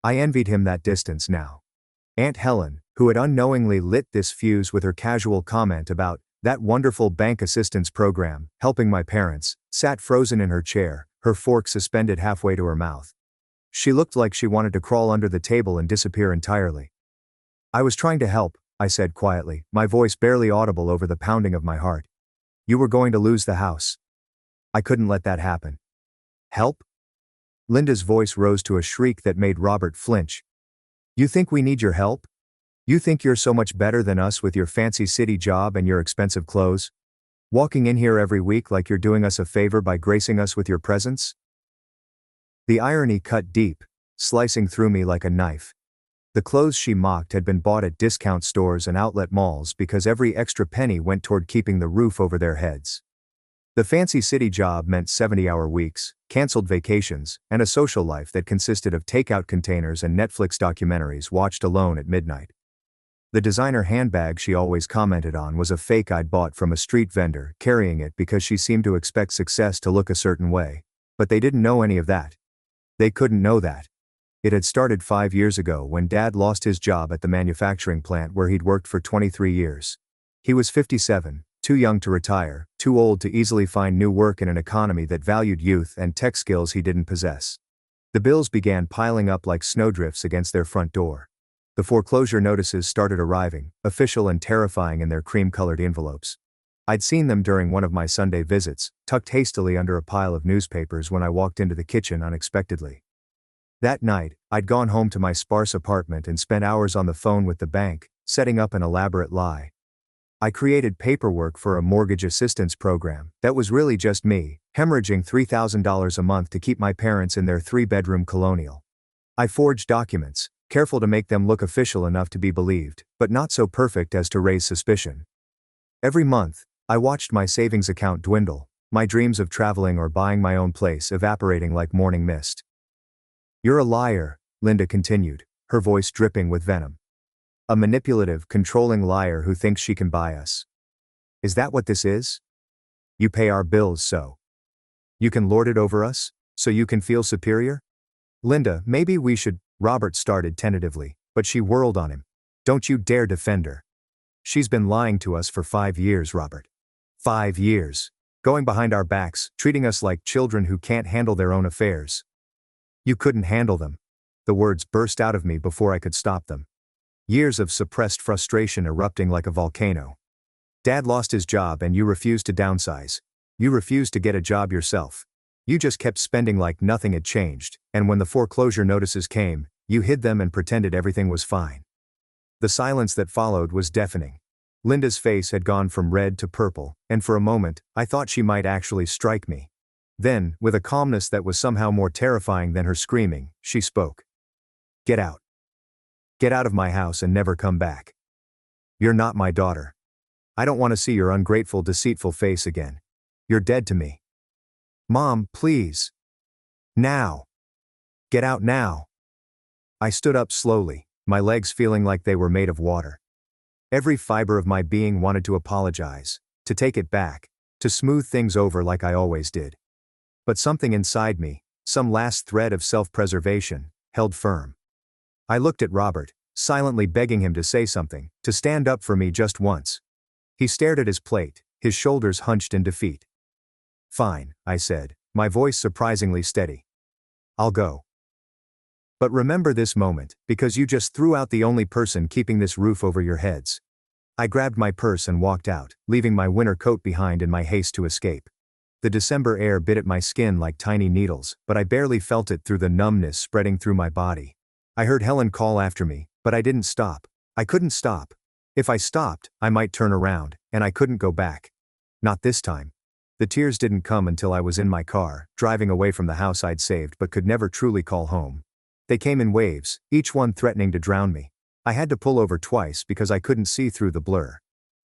I envied him that distance now. Aunt Helen, who had unknowingly lit this fuse with her casual comment about that wonderful bank assistance program, helping my parents, sat frozen in her chair, her fork suspended halfway to her mouth. She looked like she wanted to crawl under the table and disappear entirely. "I was trying to help," I said quietly, my voice barely audible over the pounding of my heart. "You were going to lose the house. I couldn't let that happen." "Help?" Linda's voice rose to a shriek that made Robert flinch. "You think we need your help? You think you're so much better than us with your fancy city job and your expensive clothes? Walking in here every week like you're doing us a favor by gracing us with your presence?" The irony cut deep, slicing through me like a knife. The clothes she mocked had been bought at discount stores and outlet malls because every extra penny went toward keeping the roof over their heads. The fancy city job meant 70-hour weeks, canceled vacations, and a social life that consisted of takeout containers and Netflix documentaries watched alone at midnight. The designer handbag she always commented on was a fake I'd bought from a street vendor, carrying it because she seemed to expect success to look a certain way. But they didn't know any of that. They couldn't know that. It had started 5 years ago when Dad lost his job at the manufacturing plant where he'd worked for 23 years. He was 57, too young to retire, too old to easily find new work in an economy that valued youth and tech skills he didn't possess. The bills began piling up like snowdrifts against their front door. The foreclosure notices started arriving, official and terrifying in their cream-colored envelopes. I'd seen them during one of my Sunday visits, tucked hastily under a pile of newspapers when I walked into the kitchen unexpectedly. That night, I'd gone home to my sparse apartment and spent hours on the phone with the bank, setting up an elaborate lie. I created paperwork for a mortgage assistance program that was really just me, hemorrhaging $3,000 a month to keep my parents in their 3-bedroom colonial. I forged documents, careful to make them look official enough to be believed, but not so perfect as to raise suspicion. Every month, I watched my savings account dwindle, my dreams of traveling or buying my own place evaporating like morning mist. "You're a liar," Linda continued, her voice dripping with venom. "A manipulative, controlling liar who thinks she can buy us. Is that what this is? You pay our bills so you can lord it over us, so you can feel superior?" "Linda, maybe we should," Robert started tentatively, but she whirled on him. "Don't you dare defend her. She's been lying to us for 5 years, Robert. 5 years. Going behind our backs, treating us like children who can't handle their own affairs." "You couldn't handle them." The words burst out of me before I could stop them. Years of suppressed frustration erupting like a volcano. Dad lost his job and you refused to downsize. You refused to get a job yourself. You just kept spending like nothing had changed, and when the foreclosure notices came, you hid them and pretended everything was fine. The silence that followed was deafening. Linda's face had gone from red to purple, and for a moment, I thought she might actually strike me. Then, with a calmness that was somehow more terrifying than her screaming, she spoke. "Get out. Get out of my house and never come back. You're not my daughter. I don't want to see your ungrateful, deceitful face again. You're dead to me. Mom, please. Now. Get out now." I stood up slowly, my legs feeling like they were made of water. Every fiber of my being wanted to apologize, to take it back, to smooth things over like I always did. But something inside me, some last thread of self-preservation, held firm. I looked at Robert, silently begging him to say something, to stand up for me just once. He stared at his plate, his shoulders hunched in defeat. "Fine," I said, my voice surprisingly steady. "I'll go. But remember this moment, because you just threw out the only person keeping this roof over your heads." I grabbed my purse and walked out, leaving my winter coat behind in my haste to escape. The December air bit at my skin like tiny needles, but I barely felt it through the numbness spreading through my body. I heard Helen call after me, but I didn't stop. I couldn't stop. If I stopped, I might turn around, and I couldn't go back. Not this time. The tears didn't come until I was in my car, driving away from the house I'd saved but could never truly call home. They came in waves, each one threatening to drown me. I had to pull over twice because I couldn't see through the blur.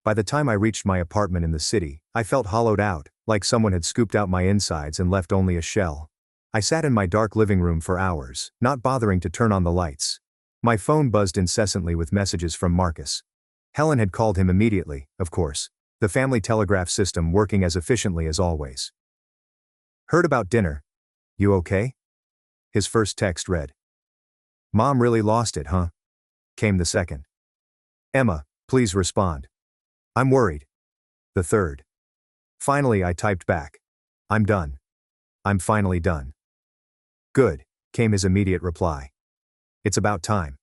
By the time I reached my apartment in the city, I felt hollowed out, like someone had scooped out my insides and left only a shell. I sat in my dark living room for hours, not bothering to turn on the lights. My phone buzzed incessantly with messages from Marcus. Helen had called him immediately, of course, the family telegraph system working as efficiently as always. "Heard about dinner. You okay?" His first text read. "Mom really lost it, huh?" Came the second. "Emma, please respond. I'm worried." The third. Finally I typed back. "I'm done. I'm finally done." "Good," came his immediate reply. "It's about time."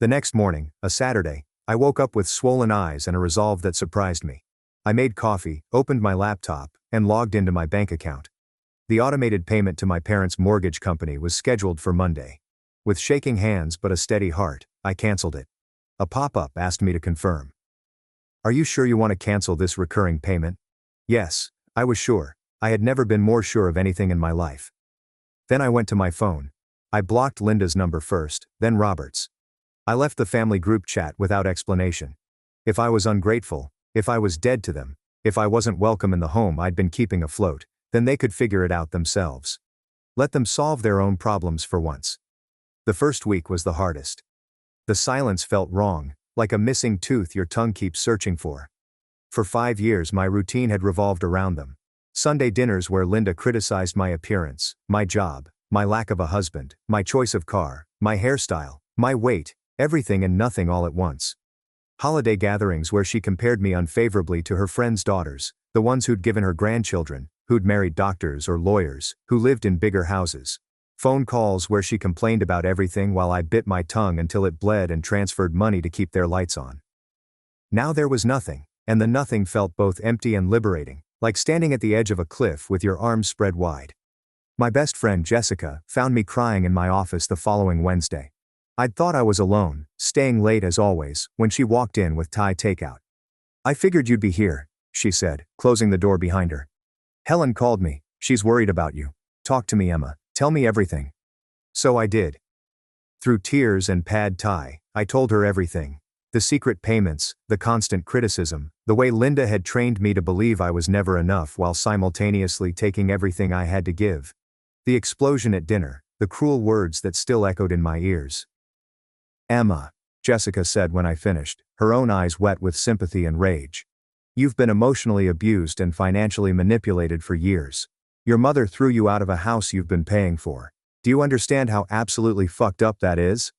The next morning, a Saturday, I woke up with swollen eyes and a resolve that surprised me. I made coffee, opened my laptop, and logged into my bank account. The automated payment to my parents' mortgage company was scheduled for Monday. With shaking hands but a steady heart, I canceled it. A pop-up asked me to confirm. "Are you sure you want to cancel this recurring payment?" Yes, I was sure. I had never been more sure of anything in my life. Then I went to my phone. I blocked Linda's number first, then Robert's. I left the family group chat without explanation. If I was ungrateful, if I was dead to them, if I wasn't welcome in the home I'd been keeping afloat, then they could figure it out themselves. Let them solve their own problems for once. The first week was the hardest. The silence felt wrong, like a missing tooth your tongue keeps searching for. For 5 years my routine had revolved around them. Sunday dinners where Linda criticized my appearance, my job, my lack of a husband, my choice of car, my hairstyle, my weight, everything and nothing all at once. Holiday gatherings where she compared me unfavorably to her friends' daughters, the ones who'd given her grandchildren, who'd married doctors or lawyers, who lived in bigger houses. Phone calls where she complained about everything while I bit my tongue until it bled and transferred money to keep their lights on. Now there was nothing, and the nothing felt both empty and liberating, like standing at the edge of a cliff with your arms spread wide. My best friend Jessica found me crying in my office the following Wednesday. I'd thought I was alone, staying late as always, when she walked in with Thai takeout. I figured you'd be here, she said, closing the door behind her. Helen called me. She's worried about you. Talk to me, Emma. Tell me everything. So I did. Through tears and pad thai, I told her everything. The secret payments, the constant criticism, the way Linda had trained me to believe I was never enough while simultaneously taking everything I had to give. The explosion at dinner, the cruel words that still echoed in my ears. Emma, Jessica said when I finished, her own eyes wet with sympathy and rage. You've been emotionally abused and financially manipulated for years. Your mother threw you out of a house you've been paying for. Do you understand how absolutely fucked up that is?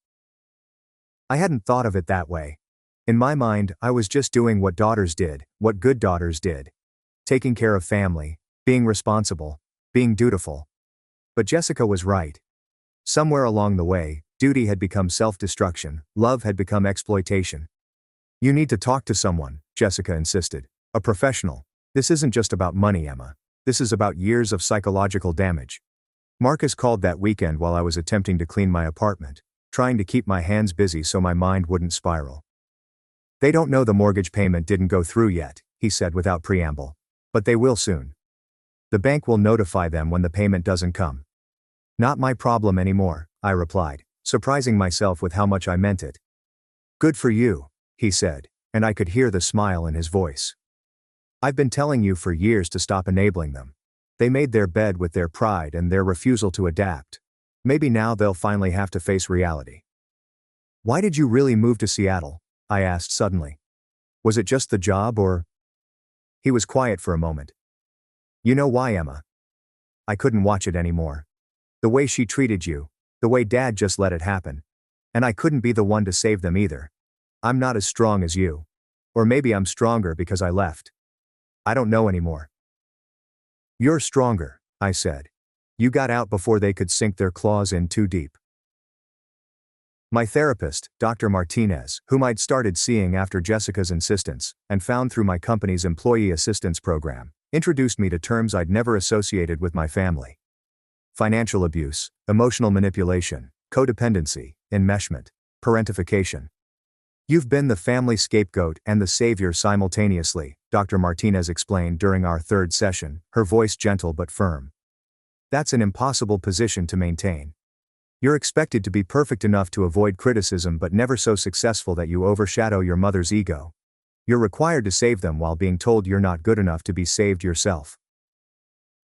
I hadn't thought of it that way. In my mind, I was just doing what daughters did, what good daughters did. Taking care of family, being responsible, being dutiful. But Jessica was right. Somewhere along the way, duty had become self-destruction, love had become exploitation. You need to talk to someone, Jessica insisted. A professional. This isn't just about money, Emma. This is about years of psychological damage. Marcus called that weekend while I was attempting to clean my apartment, trying to keep my hands busy so my mind wouldn't spiral. They don't know the mortgage payment didn't go through yet, he said without preamble. But they will soon. The bank will notify them when the payment doesn't come. Not my problem anymore, I replied, surprising myself with how much I meant it. Good for you, he said, and I could hear the smile in his voice. I've been telling you for years to stop enabling them. They made their bed with their pride and their refusal to adapt. Maybe now they'll finally have to face reality. Why did you really move to Seattle? I asked suddenly. Was it just the job or? He was quiet for a moment. You know why, Emma? I couldn't watch it anymore. The way she treated you, the way Dad just let it happen. And I couldn't be the one to save them either. I'm not as strong as you. Or maybe I'm stronger because I left. I don't know anymore. You're stronger, I said. You got out before they could sink their claws in too deep. My therapist, Dr. Martinez, whom I'd started seeing after Jessica's insistence, and found through my company's employee assistance program, introduced me to terms I'd never associated with my family. Financial abuse, emotional manipulation, codependency, enmeshment, parentification. You've been the family scapegoat and the savior simultaneously, Dr. Martinez explained during our third session, her voice gentle but firm. That's an impossible position to maintain. You're expected to be perfect enough to avoid criticism but never so successful that you overshadow your mother's ego. You're required to save them while being told you're not good enough to be saved yourself.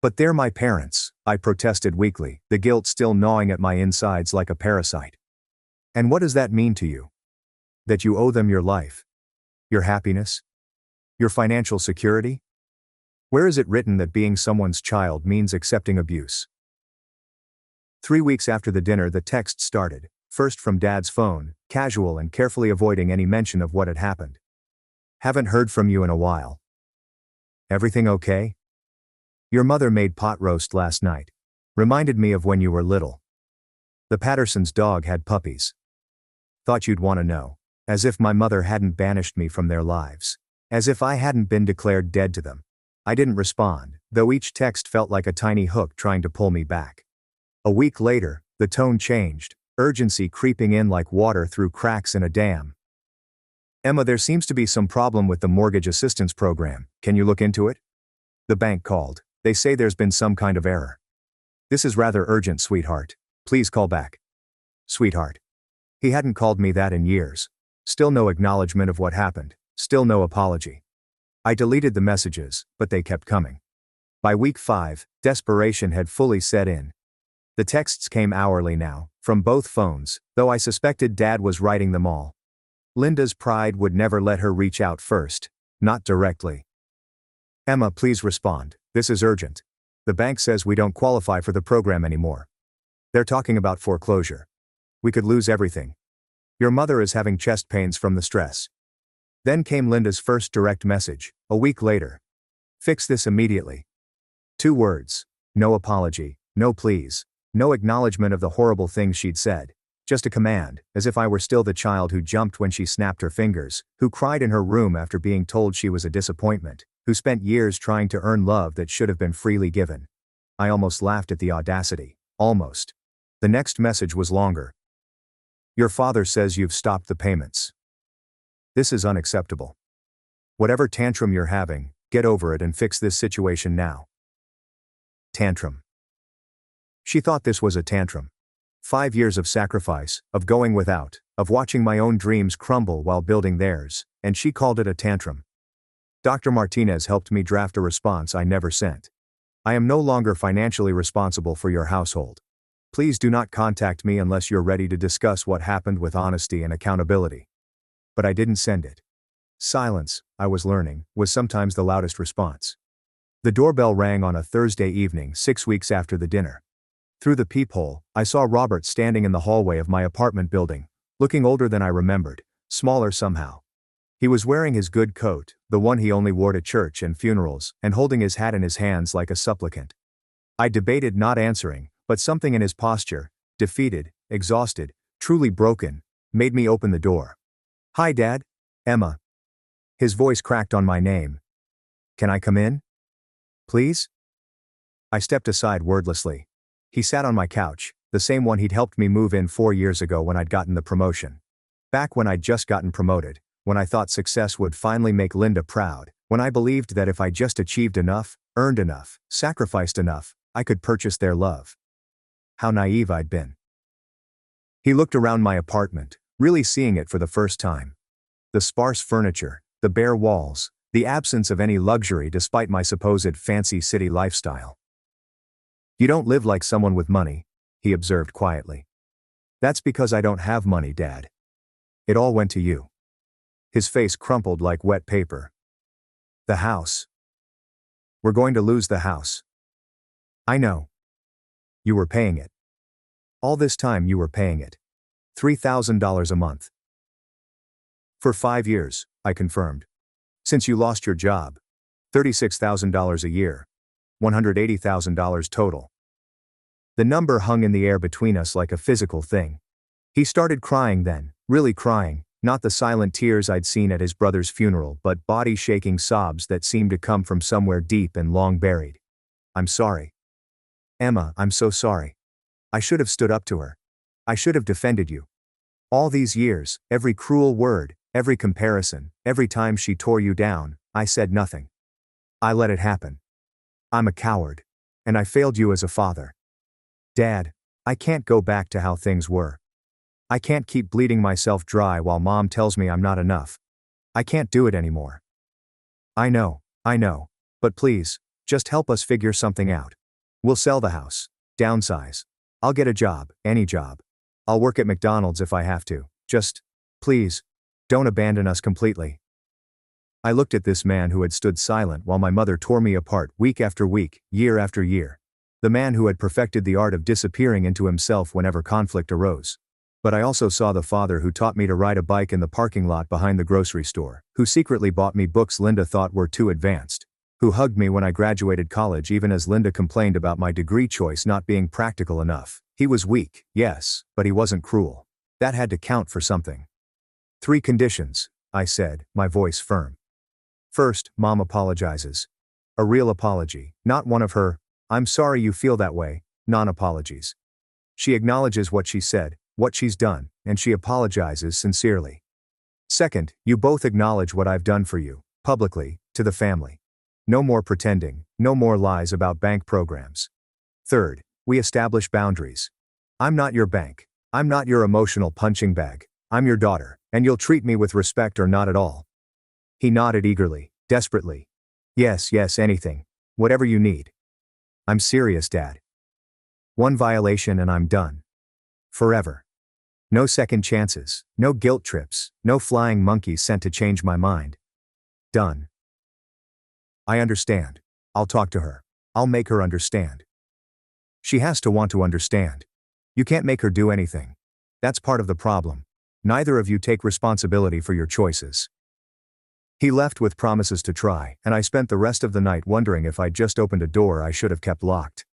But they're my parents, I protested weakly, the guilt still gnawing at my insides like a parasite. And what does that mean to you? That you owe them your life? Your happiness? Your financial security? Where is it written that being someone's child means accepting abuse? 3 weeks after the dinner, the text started, first from Dad's phone, casual and carefully avoiding any mention of what had happened. Haven't heard from you in a while. Everything okay? Your mother made pot roast last night. Reminded me of when you were little. The Pattersons' dog had puppies. Thought you'd want to know. As if my mother hadn't banished me from their lives. As if I hadn't been declared dead to them. I didn't respond, though each text felt like a tiny hook trying to pull me back. A week later, the tone changed, urgency creeping in like water through cracks in a dam. Emma, there seems to be some problem with the mortgage assistance program. Can you look into it? The bank called. They say there's been some kind of error. This is rather urgent, sweetheart. Please call back. Sweetheart. He hadn't called me that in years. Still no acknowledgement of what happened. Still no apology. I deleted the messages, but they kept coming. By week 5, desperation had fully set in. The texts came hourly now, from both phones, though I suspected Dad was writing them all. Linda's pride would never let her reach out first, not directly. Emma, please respond. This is urgent. The bank says we don't qualify for the program anymore. They're talking about foreclosure. We could lose everything. Your mother is having chest pains from the stress. Then came Linda's first direct message, a week later. Fix this immediately. 2 words. No apology, no please. No acknowledgement of the horrible things she'd said. Just a command, as if I were still the child who jumped when she snapped her fingers, who cried in her room after being told she was a disappointment, who spent years trying to earn love that should have been freely given. I almost laughed at the audacity. Almost. The next message was longer. Your father says you've stopped the payments. This is unacceptable. Whatever tantrum you're having, get over it and fix this situation now. Tantrum. She thought this was a tantrum. 5 years of sacrifice, of going without, of watching my own dreams crumble while building theirs, and she called it a tantrum. Dr. Martinez helped me draft a response I never sent. I am no longer financially responsible for your household. Please do not contact me unless you're ready to discuss what happened with honesty and accountability. But I didn't send it. Silence, I was learning, was sometimes the loudest response. The doorbell rang on a Thursday evening 6 weeks after the dinner. Through the peephole, I saw Robert standing in the hallway of my apartment building, looking older than I remembered, smaller somehow. He was wearing his good coat, the one he only wore to church and funerals, and holding his hat in his hands like a supplicant. I debated not answering, but something in his posture, defeated, exhausted, truly broken, made me open the door. "Hi, Dad. Emma." His voice cracked on my name. "Can I come in? Please?" I stepped aside wordlessly. He sat on my couch, the same one he'd helped me move in 4 years ago when I'd gotten the promotion. Back when I'd just gotten promoted, when I thought success would finally make Linda proud, when I believed that if I just achieved enough, earned enough, sacrificed enough, I could purchase their love. How naive I'd been. He looked around my apartment, really seeing it for the first time. The sparse furniture, the bare walls, the absence of any luxury despite my supposed fancy city lifestyle. "You don't live like someone with money," he observed quietly. "That's because I don't have money, Dad. It all went to you." His face crumpled like wet paper. "The house. We're going to lose the house." "I know. You were paying it. All this time you were paying it. $3,000 a month." "For 5 years," I confirmed. "Since you lost your job. $36,000 a year. $180,000 total." The number hung in the air between us like a physical thing. He started crying then, really crying, not the silent tears I'd seen at his brother's funeral but body-shaking sobs that seemed to come from somewhere deep and long buried. "I'm sorry. Emma, I'm so sorry. I should have stood up to her. I should have defended you. All these years, every cruel word, every comparison, every time she tore you down, I said nothing. I let it happen. I'm a coward. And I failed you as a father. Dad, I can't go back to how things were. I can't keep bleeding myself dry while Mom tells me I'm not enough. I can't do it anymore. I know, but please, just help us figure something out. We'll sell the house, downsize. I'll get a job, any job. I'll work at McDonald's if I have to. Just, please, don't abandon us completely." I looked at this man who had stood silent while my mother tore me apart week after week, year after year. The man who had perfected the art of disappearing into himself whenever conflict arose. But I also saw the father who taught me to ride a bike in the parking lot behind the grocery store, who secretly bought me books Linda thought were too advanced, who hugged me when I graduated college even as Linda complained about my degree choice not being practical enough. He was weak, yes, but he wasn't cruel. That had to count for something. 3 conditions, I said, my voice firm. First, Mom apologizes. A real apology, not one of her, "I'm sorry you feel that way," non-apologies. She acknowledges what she said, what she's done, and she apologizes sincerely. Second, you both acknowledge what I've done for you, publicly, to the family. No more pretending, no more lies about bank programs. Third, we establish boundaries. I'm not your bank. I'm not your emotional punching bag. I'm your daughter, and you'll treat me with respect or not at all. He nodded eagerly, desperately. Yes, anything. Whatever you need. I'm serious, Dad. 1 violation and I'm done. Forever. No second chances, no guilt trips, no flying monkeys sent to change my mind. Done. I understand. I'll talk to her. I'll make her understand. She has to want to understand. You can't make her do anything. That's part of the problem. Neither of you take responsibility for your choices. He left with promises to try, and I spent the rest of the night wondering if I'd just opened a door I should have kept locked.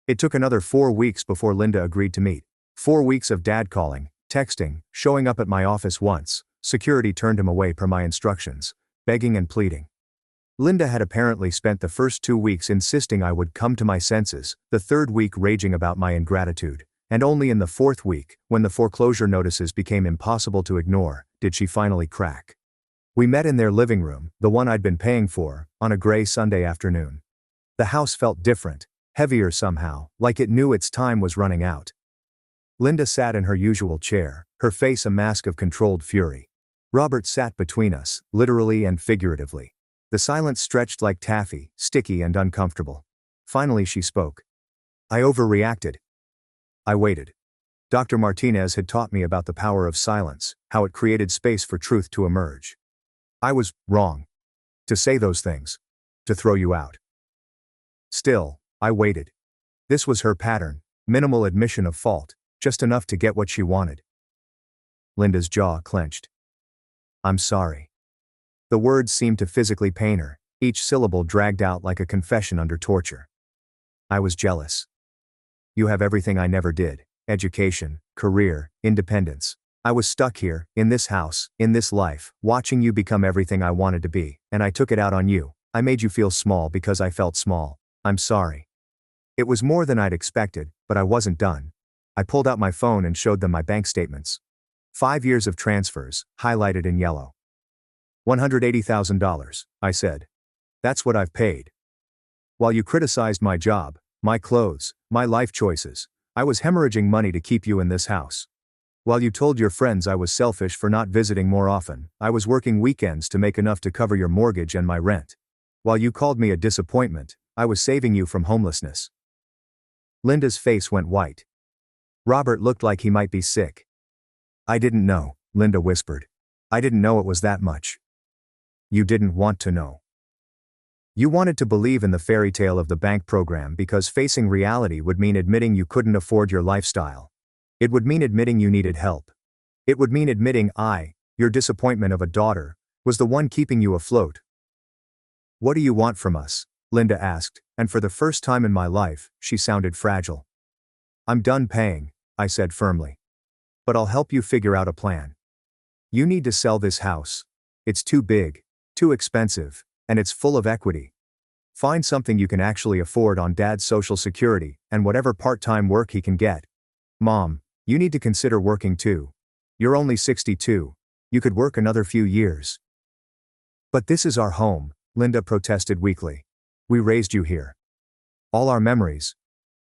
It took another 4 weeks before Linda agreed to meet. 4 weeks of Dad calling, texting, showing up at my office once. Security turned him away per my instructions, begging and pleading. Linda had apparently spent the first 2 weeks insisting I would come to my senses, the 3rd week raging about my ingratitude, and only in the 4th week, when the foreclosure notices became impossible to ignore, did she finally crack. We met in their living room, the one I'd been paying for, on a gray Sunday afternoon. The house felt different, heavier somehow, like it knew its time was running out. Linda sat in her usual chair, her face a mask of controlled fury. Robert sat between us, literally and figuratively. The silence stretched like taffy, sticky and uncomfortable. Finally she spoke. I overreacted. I waited. Dr. Martinez had taught me about the power of silence, how it created space for truth to emerge. I was wrong. To say those things. To throw you out. Still, I waited. This was her pattern, minimal admission of fault, just enough to get what she wanted. Linda's jaw clenched. I'm sorry. The words seemed to physically pain her, each syllable dragged out like a confession under torture. I was jealous. You have everything I never did: education, career, independence. I was stuck here, in this house, in this life, watching you become everything I wanted to be, and I took it out on you. I made you feel small because I felt small. I'm sorry. It was more than I'd expected, but I wasn't done. I pulled out my phone and showed them my bank statements. 5 years of transfers, highlighted in yellow. $180,000, I said. That's what I've paid. While you criticized my job, my clothes, my life choices, I was hemorrhaging money to keep you in this house. While you told your friends I was selfish for not visiting more often, I was working weekends to make enough to cover your mortgage and my rent. While you called me a disappointment, I was saving you from homelessness. Linda's face went white. Robert looked like he might be sick. I didn't know, Linda whispered. I didn't know it was that much. You didn't want to know. You wanted to believe in the fairy tale of the bank program because facing reality would mean admitting you couldn't afford your lifestyle. It would mean admitting you needed help. It would mean admitting your disappointment of a daughter, was the one keeping you afloat. What do you want from us? Linda asked, and for the first time in my life, she sounded fragile. I'm done paying, I said firmly. But I'll help you figure out a plan. You need to sell this house. It's too big, too expensive, and it's full of equity. Find something you can actually afford on Dad's Social Security and whatever part-time work he can get. Mom, you need to consider working too. You're only 62. You could work another few years. But this is our home, Linda protested weakly. We raised you here. All our memories.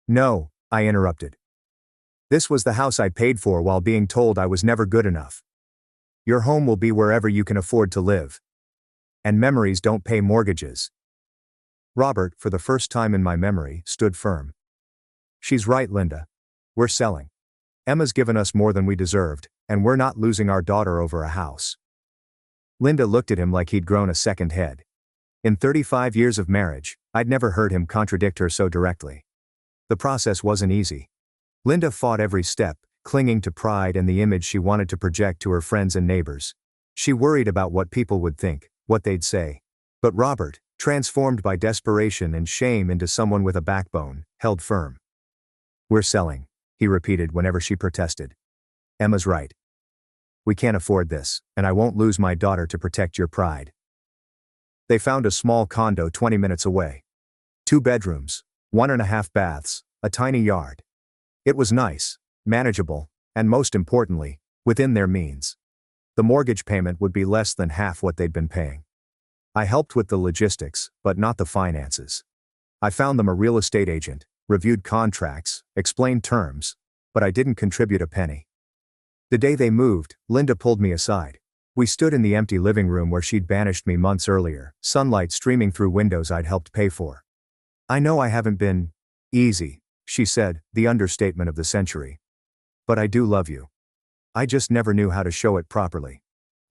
No, I interrupted. This was the house I paid for while being told I was never good enough. Your home will be wherever you can afford to live. And memories don't pay mortgages. Robert, for the first time in my memory, stood firm. She's right, Linda. We're selling. Emma's given us more than we deserved, and we're not losing our daughter over a house. Linda looked at him like he'd grown a second head. In 35 years of marriage, I'd never heard him contradict her so directly. The process wasn't easy. Linda fought every step, clinging to pride and the image she wanted to project to her friends and neighbors. She worried about what people would think, what they'd say. But Robert, transformed by desperation and shame into someone with a backbone, held firm. We're selling, he repeated whenever she protested. Emma's right. We can't afford this, and I won't lose my daughter to protect your pride. They found a small condo 20 minutes away. 2 bedrooms, 1.5 baths, a tiny yard. It was nice, manageable, and most importantly, within their means. The mortgage payment would be less than half what they'd been paying. I helped with the logistics, but not the finances. I found them a real estate agent, reviewed contracts, explained terms, but I didn't contribute a penny. The day they moved, Linda pulled me aside. We stood in the empty living room where she'd banished me months earlier, sunlight streaming through windows I'd helped pay for. I know I haven't been easy, she said, the understatement of the century. But I do love you. I just never knew how to show it properly.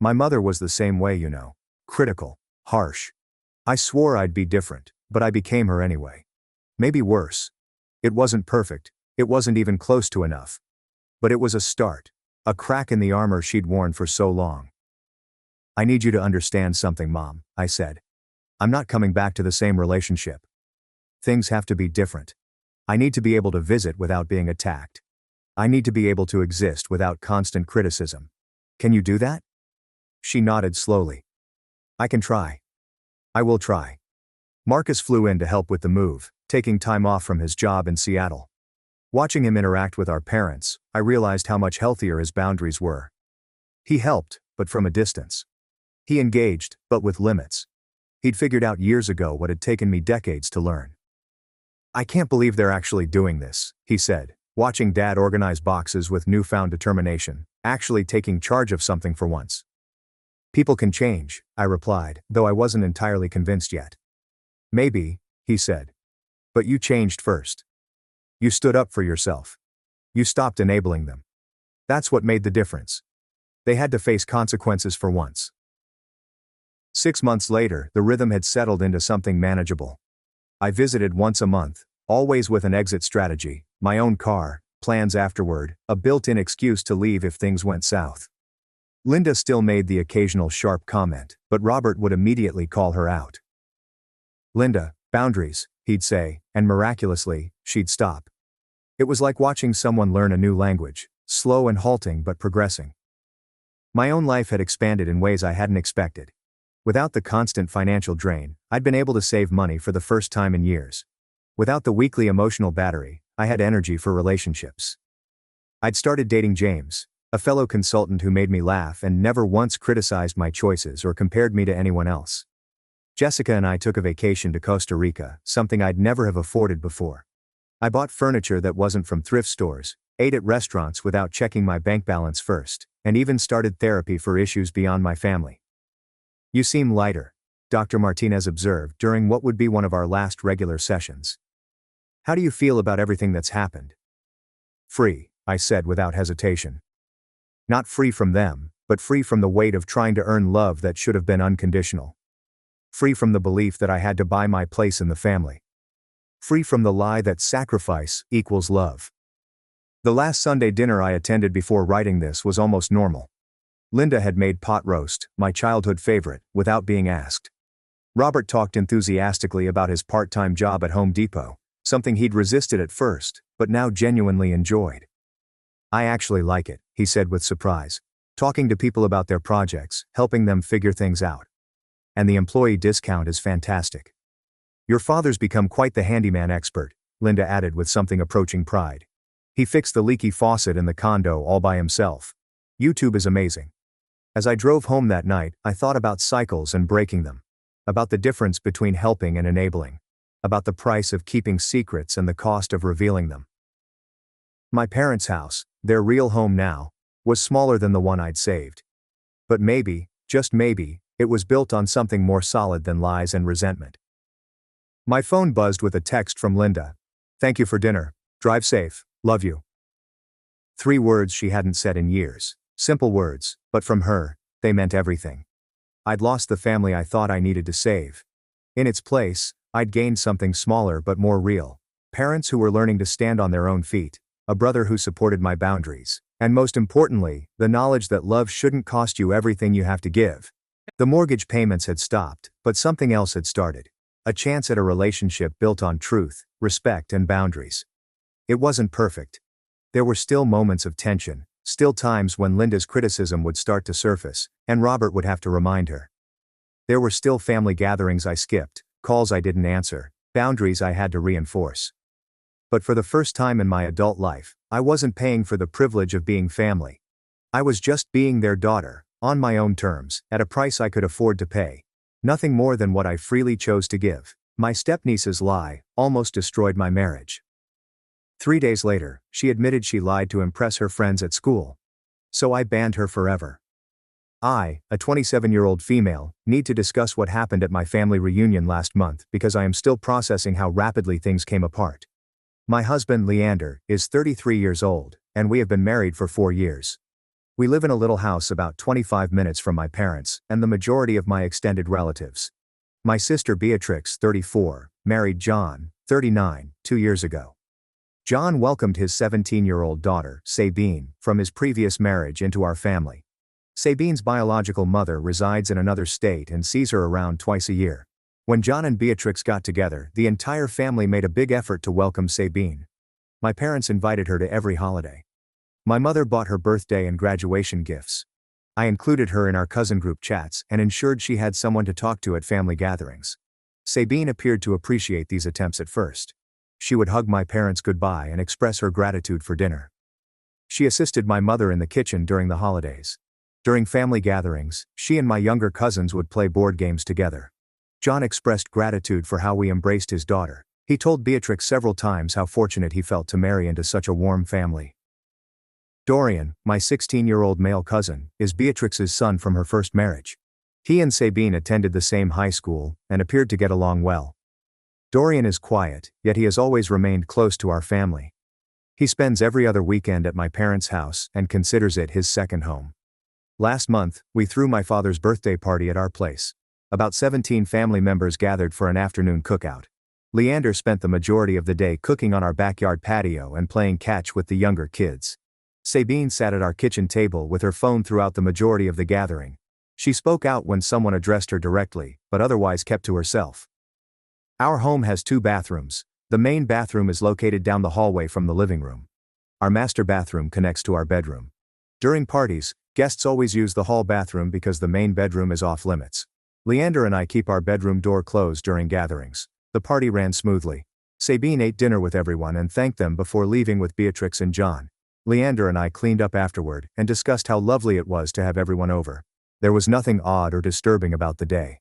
My mother was the same way, you know. Critical, harsh. I swore I'd be different, but I became her anyway. Maybe worse. It wasn't perfect, it wasn't even close to enough. But it was a start, a crack in the armor she'd worn for so long. I need you to understand something, Mom, I said. I'm not coming back to the same relationship. Things have to be different. I need to be able to visit without being attacked. I need to be able to exist without constant criticism. Can you do that? She nodded slowly. I can try. I will try. Marcus flew in to help with the move, taking time off from his job in Seattle. Watching him interact with our parents, I realized how much healthier his boundaries were. He helped, but from a distance. He engaged, but with limits. He'd figured out years ago what had taken me decades to learn. "I can't believe they're actually doing this," he said, watching Dad organize boxes with newfound determination, actually taking charge of something for once. "People can change," I replied, though I wasn't entirely convinced yet. "Maybe," he said. "But you changed first. You stood up for yourself. You stopped enabling them. That's what made the difference." They had to face consequences for once. 6 months later, the rhythm had settled into something manageable. I visited once a month, always with an exit strategy, my own car, plans afterward, a built-in excuse to leave if things went south. Linda still made the occasional sharp comment, but Robert would immediately call her out. "Linda, boundaries," he'd say, and miraculously, she'd stop. It was like watching someone learn a new language, slow and halting but progressing. My own life had expanded in ways I hadn't expected. Without the constant financial drain, I'd been able to save money for the first time in years. Without the weekly emotional battery, I had energy for relationships. I'd started dating James, a fellow consultant who made me laugh and never once criticized my choices or compared me to anyone else. Jessica and I took a vacation to Costa Rica, something I'd never have afforded before. I bought furniture that wasn't from thrift stores, ate at restaurants without checking my bank balance first, and even started therapy for issues beyond my family. "You seem lighter," Dr. Martinez observed during what would be one of our last regular sessions. "How do you feel about everything that's happened?" "Free," I said without hesitation. Not free from them, but free from the weight of trying to earn love that should have been unconditional. Free from the belief that I had to buy my place in the family. Free from the lie that sacrifice equals love. The last Sunday dinner I attended before writing this was almost normal. Linda had made pot roast, my childhood favorite, without being asked. Robert talked enthusiastically about his part-time job at Home Depot, something he'd resisted at first, but now genuinely enjoyed. "I actually like it," he said with surprise. "Talking to people about their projects, helping them figure things out. And the employee discount is fantastic." "Your father's become quite the handyman expert," Linda added with something approaching pride. "He fixed the leaky faucet in the condo all by himself. YouTube is amazing." As I drove home that night, I thought about cycles and breaking them. About the difference between helping and enabling. About the price of keeping secrets and the cost of revealing them. My parents' house, their real home now, was smaller than the one I'd saved. But maybe, just maybe, it was built on something more solid than lies and resentment. My phone buzzed with a text from Linda. "Thank you for dinner. Drive safe. Love you." 3 words she hadn't said in years. Simple words, but from her, they meant everything. I'd lost the family I thought I needed to save. In its place, I'd gained something smaller but more real. Parents who were learning to stand on their own feet, a brother who supported my boundaries, and most importantly, the knowledge that love shouldn't cost you everything you have to give. The mortgage payments had stopped, but something else had started. A chance at a relationship built on truth, respect, and boundaries. It wasn't perfect. There were still moments of tension. Still times when Linda's criticism would start to surface, and Robert would have to remind her. There were still family gatherings I skipped, calls I didn't answer, boundaries I had to reinforce. But for the first time in my adult life, I wasn't paying for the privilege of being family. I was just being their daughter, on my own terms, at a price I could afford to pay. Nothing more than what I freely chose to give. My stepniece's lie almost destroyed my marriage. 3 days later, she admitted she lied to impress her friends at school. So I banned her forever. I, a 27-year-old female, need to discuss what happened at my family reunion last month because I am still processing how rapidly things came apart. My husband, Leander, is 33 years old, and we have been married for 4 years. We live in a little house about 25 minutes from my parents and the majority of my extended relatives. My sister Beatrix, 34, married John, 39, 2 years ago. John welcomed his 17-year-old daughter, Sabine, from his previous marriage into our family. Sabine's biological mother resides in another state and sees her around twice a year. When John and Beatrix got together, the entire family made a big effort to welcome Sabine. My parents invited her to every holiday. My mother bought her birthday and graduation gifts. I included her in our cousin group chats and ensured she had someone to talk to at family gatherings. Sabine appeared to appreciate these attempts at first. She would hug my parents goodbye and express her gratitude for dinner. She assisted my mother in the kitchen during the holidays. During family gatherings, she and my younger cousins would play board games together. John expressed gratitude for how we embraced his daughter. He told Beatrix several times how fortunate he felt to marry into such a warm family. Dorian, my 16-year-old male cousin, is Beatrix's son from her first marriage. He and Sabine attended the same high school and appeared to get along well. Dorian is quiet, yet he has always remained close to our family. He spends every other weekend at my parents' house and considers it his second home. Last month, we threw my father's birthday party at our place. About 17 family members gathered for an afternoon cookout. Leander spent the majority of the day cooking on our backyard patio and playing catch with the younger kids. Sabine sat at our kitchen table with her phone throughout the majority of the gathering. She spoke out when someone addressed her directly, but otherwise kept to herself. Our home has 2 bathrooms. The main bathroom is located down the hallway from the living room. Our master bathroom connects to our bedroom. During parties, guests always use the hall bathroom because the main bedroom is off limits. Leander and I keep our bedroom door closed during gatherings. The party ran smoothly. Sabine ate dinner with everyone and thanked them before leaving with Beatrix and John. Leander and I cleaned up afterward and discussed how lovely it was to have everyone over. There was nothing odd or disturbing about the day.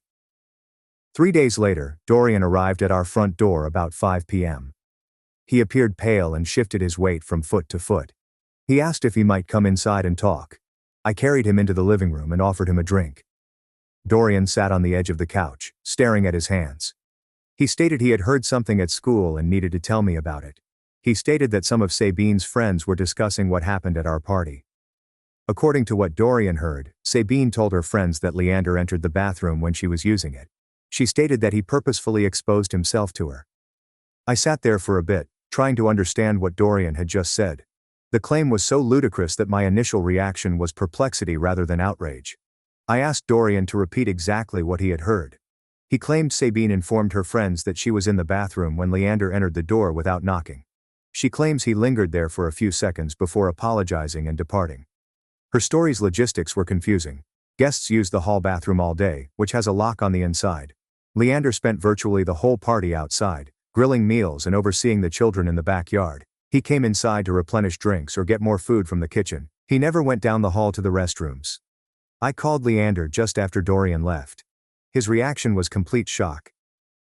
3 days later, Dorian arrived at our front door about 5 p.m. He appeared pale and shifted his weight from foot to foot. He asked if he might come inside and talk. I carried him into the living room and offered him a drink. Dorian sat on the edge of the couch, staring at his hands. He stated he had heard something at school and needed to tell me about it. He stated that some of Sabine's friends were discussing what happened at our party. According to what Dorian heard, Sabine told her friends that Leander entered the bathroom when she was using it. She stated that he purposefully exposed himself to her. I sat there for a bit, trying to understand what Dorian had just said. The claim was so ludicrous that my initial reaction was perplexity rather than outrage. I asked Dorian to repeat exactly what he had heard. He claimed Sabine informed her friends that she was in the bathroom when Leander entered the door without knocking. She claims he lingered there for a few seconds before apologizing and departing. Her story's logistics were confusing. Guests used the hall bathroom all day, which has a lock on the inside. Leander spent virtually the whole party outside, grilling meals and overseeing the children in the backyard. He came inside to replenish drinks or get more food from the kitchen. He never went down the hall to the restrooms. I called Leander just after Dorian left. His reaction was complete shock.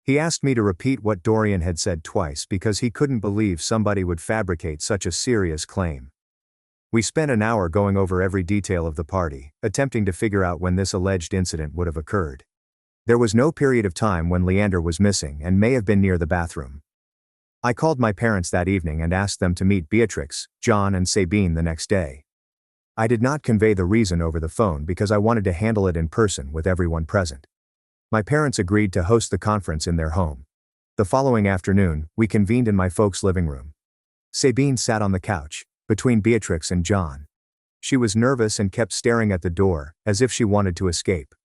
He asked me to repeat what Dorian had said twice because he couldn't believe somebody would fabricate such a serious claim. We spent an hour going over every detail of the party, attempting to figure out when this alleged incident would have occurred. There was no period of time when Leander was missing and may have been near the bathroom. I called my parents that evening and asked them to meet Beatrix, John and Sabine the next day. I did not convey the reason over the phone because I wanted to handle it in person with everyone present. My parents agreed to host the conference in their home. The following afternoon, we convened in my folks' living room. Sabine sat on the couch, between Beatrix and John. She was nervous and kept staring at the door, as if she wanted to escape.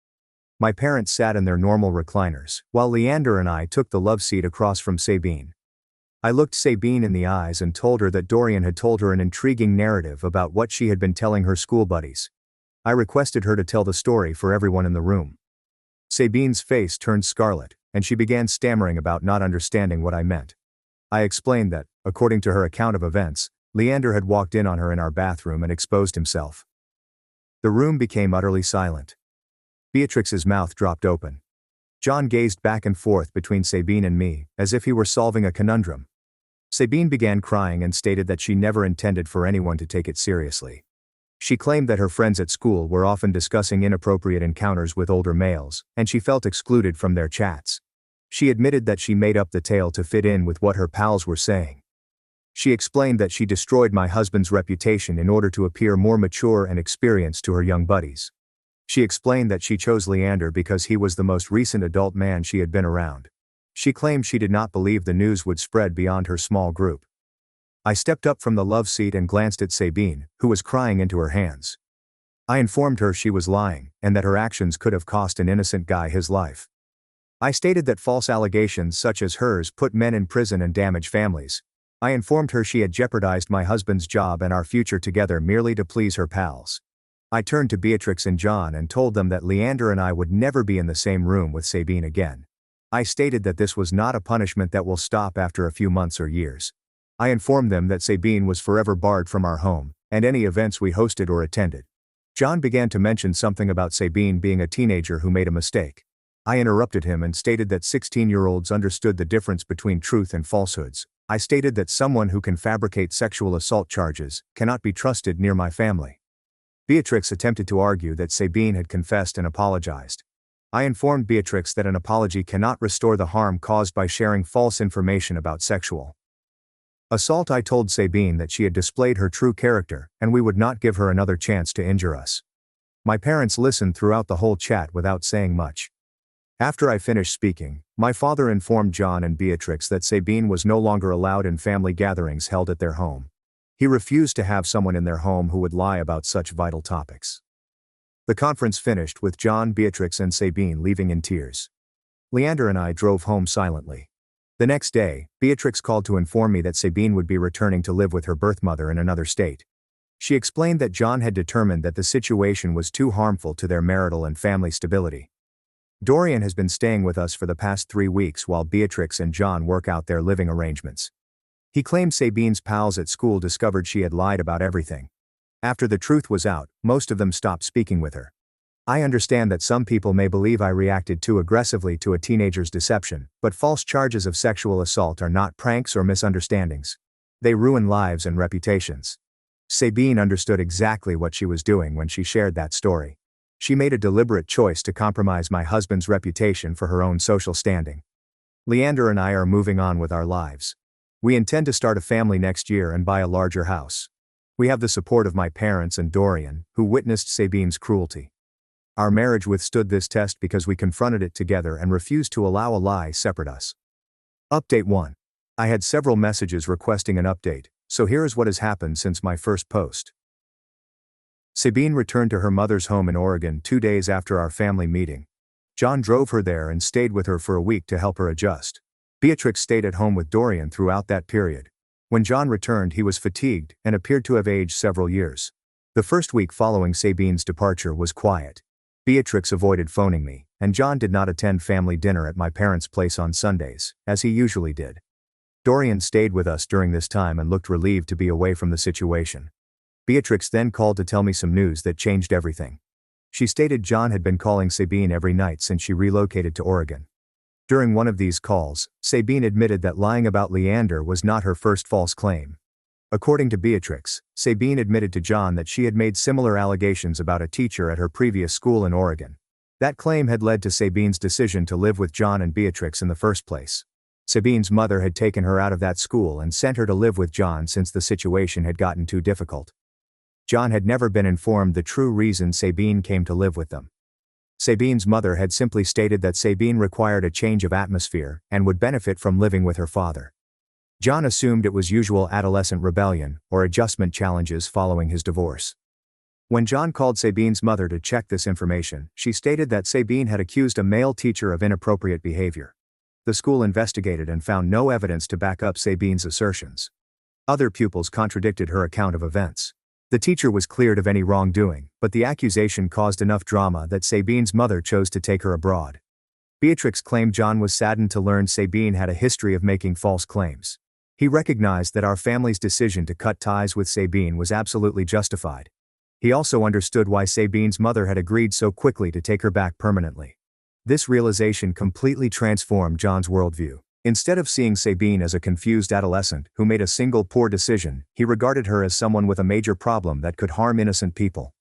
My parents sat in their normal recliners, while Leander and I took the love seat across from Sabine. I looked Sabine in the eyes and told her that Dorian had told her an intriguing narrative about what she had been telling her school buddies. I requested her to tell the story for everyone in the room. Sabine's face turned scarlet, and she began stammering about not understanding what I meant. I explained that, according to her account of events, Leander had walked in on her in our bathroom and exposed himself. The room became utterly silent. Beatrix's mouth dropped open. John gazed back and forth between Sabine and me, as if he were solving a conundrum. Sabine began crying and stated that she never intended for anyone to take it seriously. She claimed that her friends at school were often discussing inappropriate encounters with older males, and she felt excluded from their chats. She admitted that she made up the tale to fit in with what her pals were saying. She explained that she destroyed my husband's reputation in order to appear more mature and experienced to her young buddies. She explained that she chose Leander because he was the most recent adult man she had been around. She claimed she did not believe the news would spread beyond her small group. I stepped up from the love seat and glanced at Sabine, who was crying into her hands. I informed her she was lying, and that her actions could have cost an innocent guy his life. I stated that false allegations such as hers put men in prison and damage families. I informed her she had jeopardized my husband's job and our future together merely to please her pals. I turned to Beatrix and John and told them that Leander and I would never be in the same room with Sabine again. I stated that this was not a punishment that will stop after a few months or years. I informed them that Sabine was forever barred from our home, and any events we hosted or attended. John began to mention something about Sabine being a teenager who made a mistake. I interrupted him and stated that 16-year-olds understood the difference between truth and falsehoods. I stated that someone who can fabricate sexual assault charges cannot be trusted near my family. Beatrix attempted to argue that Sabine had confessed and apologized. I informed Beatrix that an apology cannot restore the harm caused by sharing false information about sexual assault. I told Sabine that she had displayed her true character, and we would not give her another chance to injure us. My parents listened throughout the whole chat without saying much. After I finished speaking, my father informed John and Beatrix that Sabine was no longer allowed in family gatherings held at their home. He refused to have someone in their home who would lie about such vital topics. The conference finished with John, Beatrix, and Sabine leaving in tears. Leander and I drove home silently. The next day, Beatrix called to inform me that Sabine would be returning to live with her birth mother in another state. She explained that John had determined that the situation was too harmful to their marital and family stability. Dorian has been staying with us for the past 3 weeks while Beatrix and John work out their living arrangements. He claimed Sabine's pals at school discovered she had lied about everything. After the truth was out, most of them stopped speaking with her. I understand that some people may believe I reacted too aggressively to a teenager's deception, but false charges of sexual assault are not pranks or misunderstandings. They ruin lives and reputations. Sabine understood exactly what she was doing when she shared that story. She made a deliberate choice to compromise my husband's reputation for her own social standing. Leander and I are moving on with our lives. We intend to start a family next year and buy a larger house. We have the support of my parents and Dorian, who witnessed Sabine's cruelty. Our marriage withstood this test because we confronted it together and refused to allow a lie separate us. Update 1. I had several messages requesting an update, so here is what has happened since my first post. Sabine returned to her mother's home in Oregon 2 days after our family meeting. John drove her there and stayed with her for a week to help her adjust. Beatrix stayed at home with Dorian throughout that period. When John returned, he was fatigued and appeared to have aged several years. The first week following Sabine's departure was quiet. Beatrix avoided phoning me, and John did not attend family dinner at my parents' place on Sundays, as he usually did. Dorian stayed with us during this time and looked relieved to be away from the situation. Beatrix then called to tell me some news that changed everything. She stated John had been calling Sabine every night since she relocated to Oregon. During one of these calls, Sabine admitted that lying about Leander was not her first false claim. According to Beatrix, Sabine admitted to John that she had made similar allegations about a teacher at her previous school in Oregon. That claim had led to Sabine's decision to live with John and Beatrix in the first place. Sabine's mother had taken her out of that school and sent her to live with John since the situation had gotten too difficult. John had never been informed the true reason Sabine came to live with them. Sabine's mother had simply stated that Sabine required a change of atmosphere and would benefit from living with her father. John assumed it was usual adolescent rebellion or adjustment challenges following his divorce. When John called Sabine's mother to check this information, she stated that Sabine had accused a male teacher of inappropriate behavior. The school investigated and found no evidence to back up Sabine's assertions. Other pupils contradicted her account of events. The teacher was cleared of any wrongdoing, but the accusation caused enough drama that Sabine's mother chose to take her abroad. Beatrix claimed John was saddened to learn Sabine had a history of making false claims. He recognized that our family's decision to cut ties with Sabine was absolutely justified. He also understood why Sabine's mother had agreed so quickly to take her back permanently. This realization completely transformed John's worldview. Instead of seeing Sabine as a confused adolescent who made a single poor decision, he regarded her as someone with a major problem that could harm innocent people.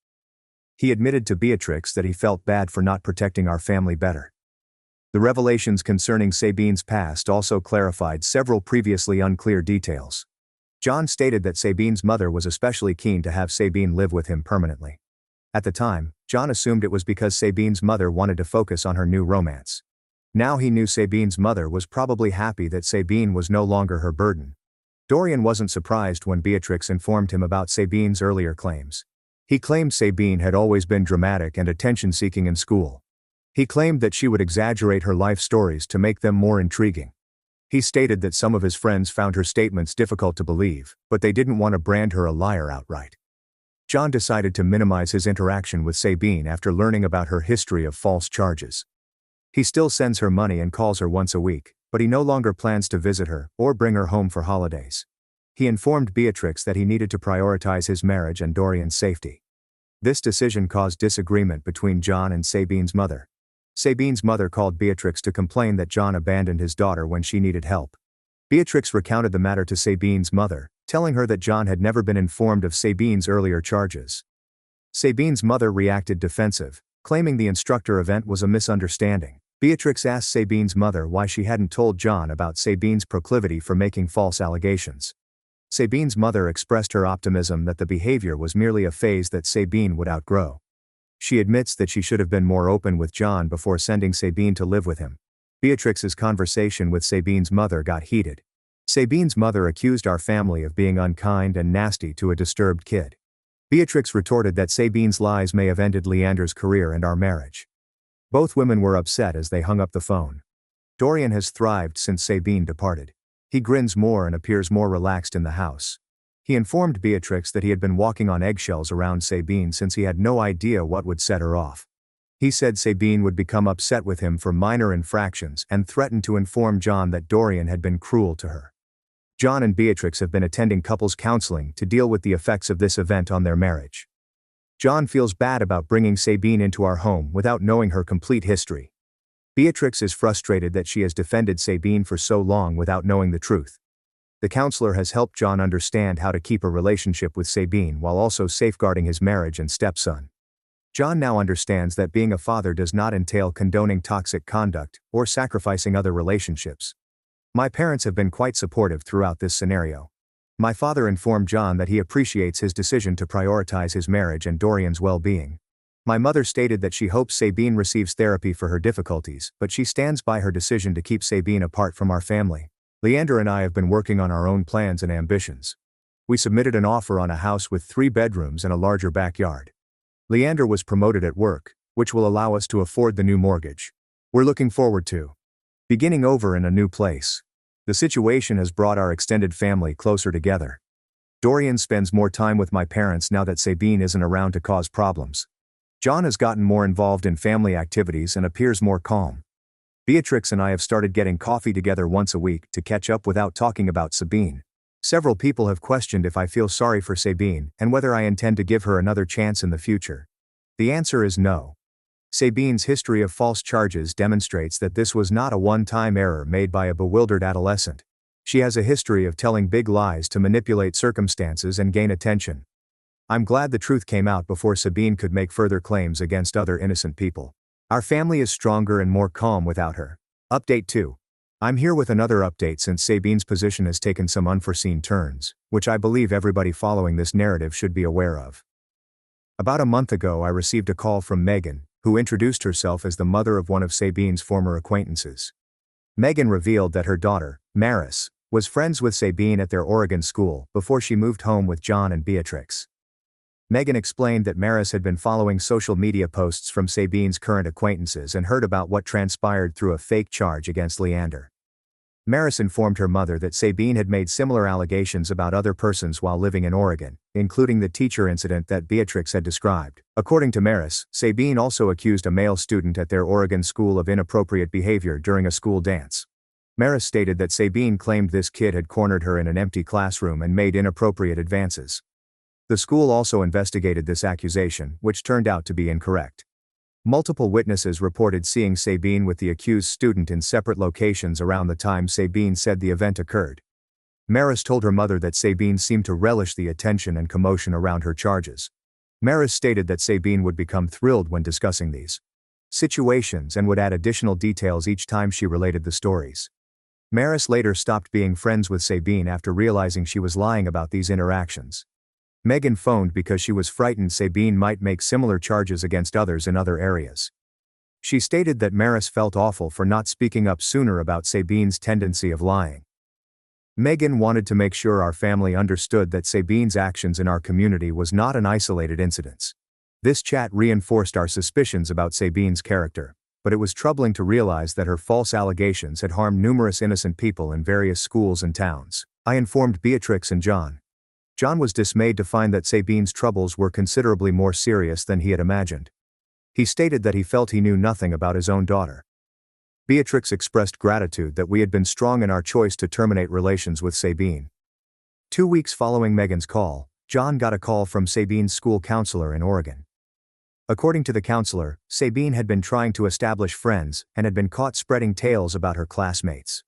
He admitted to Beatrix that he felt bad for not protecting our family better. The revelations concerning Sabine's past also clarified several previously unclear details. John stated that Sabine's mother was especially keen to have Sabine live with him permanently. At the time, John assumed it was because Sabine's mother wanted to focus on her new romance. Now he knew Sabine's mother was probably happy that Sabine was no longer her burden. Dorian wasn't surprised when Beatrix informed him about Sabine's earlier claims. He claimed Sabine had always been dramatic and attention-seeking in school. He claimed that she would exaggerate her life stories to make them more intriguing. He stated that some of his friends found her statements difficult to believe, but they didn't want to brand her a liar outright. John decided to minimize his interaction with Sabine after learning about her history of false charges. He still sends her money and calls her once a week, but he no longer plans to visit her or bring her home for holidays. He informed Beatrix that he needed to prioritize his marriage and Dorian's safety. This decision caused disagreement between John and Sabine's mother. Sabine's mother called Beatrix to complain that John abandoned his daughter when she needed help. Beatrix recounted the matter to Sabine's mother, telling her that John had never been informed of Sabine's earlier charges. Sabine's mother reacted defensive, claiming the instructor event was a misunderstanding. Beatrix asked Sabine's mother why she hadn't told John about Sabine's proclivity for making false allegations. Sabine's mother expressed her optimism that the behavior was merely a phase that Sabine would outgrow. She admits that she should have been more open with John before sending Sabine to live with him. Beatrix's conversation with Sabine's mother got heated. Sabine's mother accused our family of being unkind and nasty to a disturbed kid. Beatrix retorted that Sabine's lies may have ended Leander's career and our marriage. Both women were upset as they hung up the phone. Dorian has thrived since Sabine departed. He grins more and appears more relaxed in the house. He informed Beatrix that he had been walking on eggshells around Sabine since he had no idea what would set her off. He said Sabine would become upset with him for minor infractions and threatened to inform John that Dorian had been cruel to her. John and Beatrix have been attending couples counseling to deal with the effects of this event on their marriage. John feels bad about bringing Sabine into our home without knowing her complete history. Beatrix is frustrated that she has defended Sabine for so long without knowing the truth. The counselor has helped John understand how to keep a relationship with Sabine while also safeguarding his marriage and stepson. John now understands that being a father does not entail condoning toxic conduct or sacrificing other relationships. My parents have been quite supportive throughout this scenario. My father informed John that he appreciates his decision to prioritize his marriage and Dorian's well-being. My mother stated that she hopes Sabine receives therapy for her difficulties, but she stands by her decision to keep Sabine apart from our family. Leander and I have been working on our own plans and ambitions. We submitted an offer on a house with 3 bedrooms and a larger backyard. Leander was promoted at work, which will allow us to afford the new mortgage. We're looking forward to beginning over in a new place. The situation has brought our extended family closer together. Dorian spends more time with my parents now that Sabine isn't around to cause problems. John has gotten more involved in family activities and appears more calm. Beatrix and I have started getting coffee together once a week to catch up without talking about Sabine. Several people have questioned if I feel sorry for Sabine and whether I intend to give her another chance in the future. The answer is no. Sabine's history of false charges demonstrates that this was not a one-time error made by a bewildered adolescent. She has a history of telling big lies to manipulate circumstances and gain attention. I'm glad the truth came out before Sabine could make further claims against other innocent people. Our family is stronger and more calm without her. Update 2. I'm here with another update since Sabine's position has taken some unforeseen turns, which I believe everybody following this narrative should be aware of. About a month ago I received a call from Megan, who introduced herself as the mother of one of Sabine's former acquaintances. Megan revealed that her daughter, Maris, was friends with Sabine at their Oregon school before she moved home with John and Beatrix. Megan explained that Maris had been following social media posts from Sabine's current acquaintances and heard about what transpired through a fake charge against Leander. Maris informed her mother that Sabine had made similar allegations about other persons while living in Oregon, including the teacher incident that Beatrix had described. According to Maris, Sabine also accused a male student at their Oregon school of inappropriate behavior during a school dance. Maris stated that Sabine claimed this kid had cornered her in an empty classroom and made inappropriate advances. The school also investigated this accusation, which turned out to be incorrect. Multiple witnesses reported seeing Sabine with the accused student in separate locations around the time Sabine said the event occurred. Maris told her mother that Sabine seemed to relish the attention and commotion around her charges. Maris stated that Sabine would become thrilled when discussing these situations and would add additional details each time she related the stories. Maris later stopped being friends with Sabine after realizing she was lying about these interactions. Megan phoned because she was frightened Sabine might make similar charges against others in other areas. She stated that Maris felt awful for not speaking up sooner about Sabine's tendency of lying. Megan wanted to make sure our family understood that Sabine's actions in our community was not an isolated incident. This chat reinforced our suspicions about Sabine's character, but it was troubling to realize that her false allegations had harmed numerous innocent people in various schools and towns. I informed Beatrix and John. John was dismayed to find that Sabine's troubles were considerably more serious than he had imagined. He stated that he felt he knew nothing about his own daughter. Beatrix expressed gratitude that we had been strong in our choice to terminate relations with Sabine. 2 weeks following Megan's call, John got a call from Sabine's school counselor in Oregon. According to the counselor, Sabine had been trying to establish friends and had been caught spreading tales about her classmates.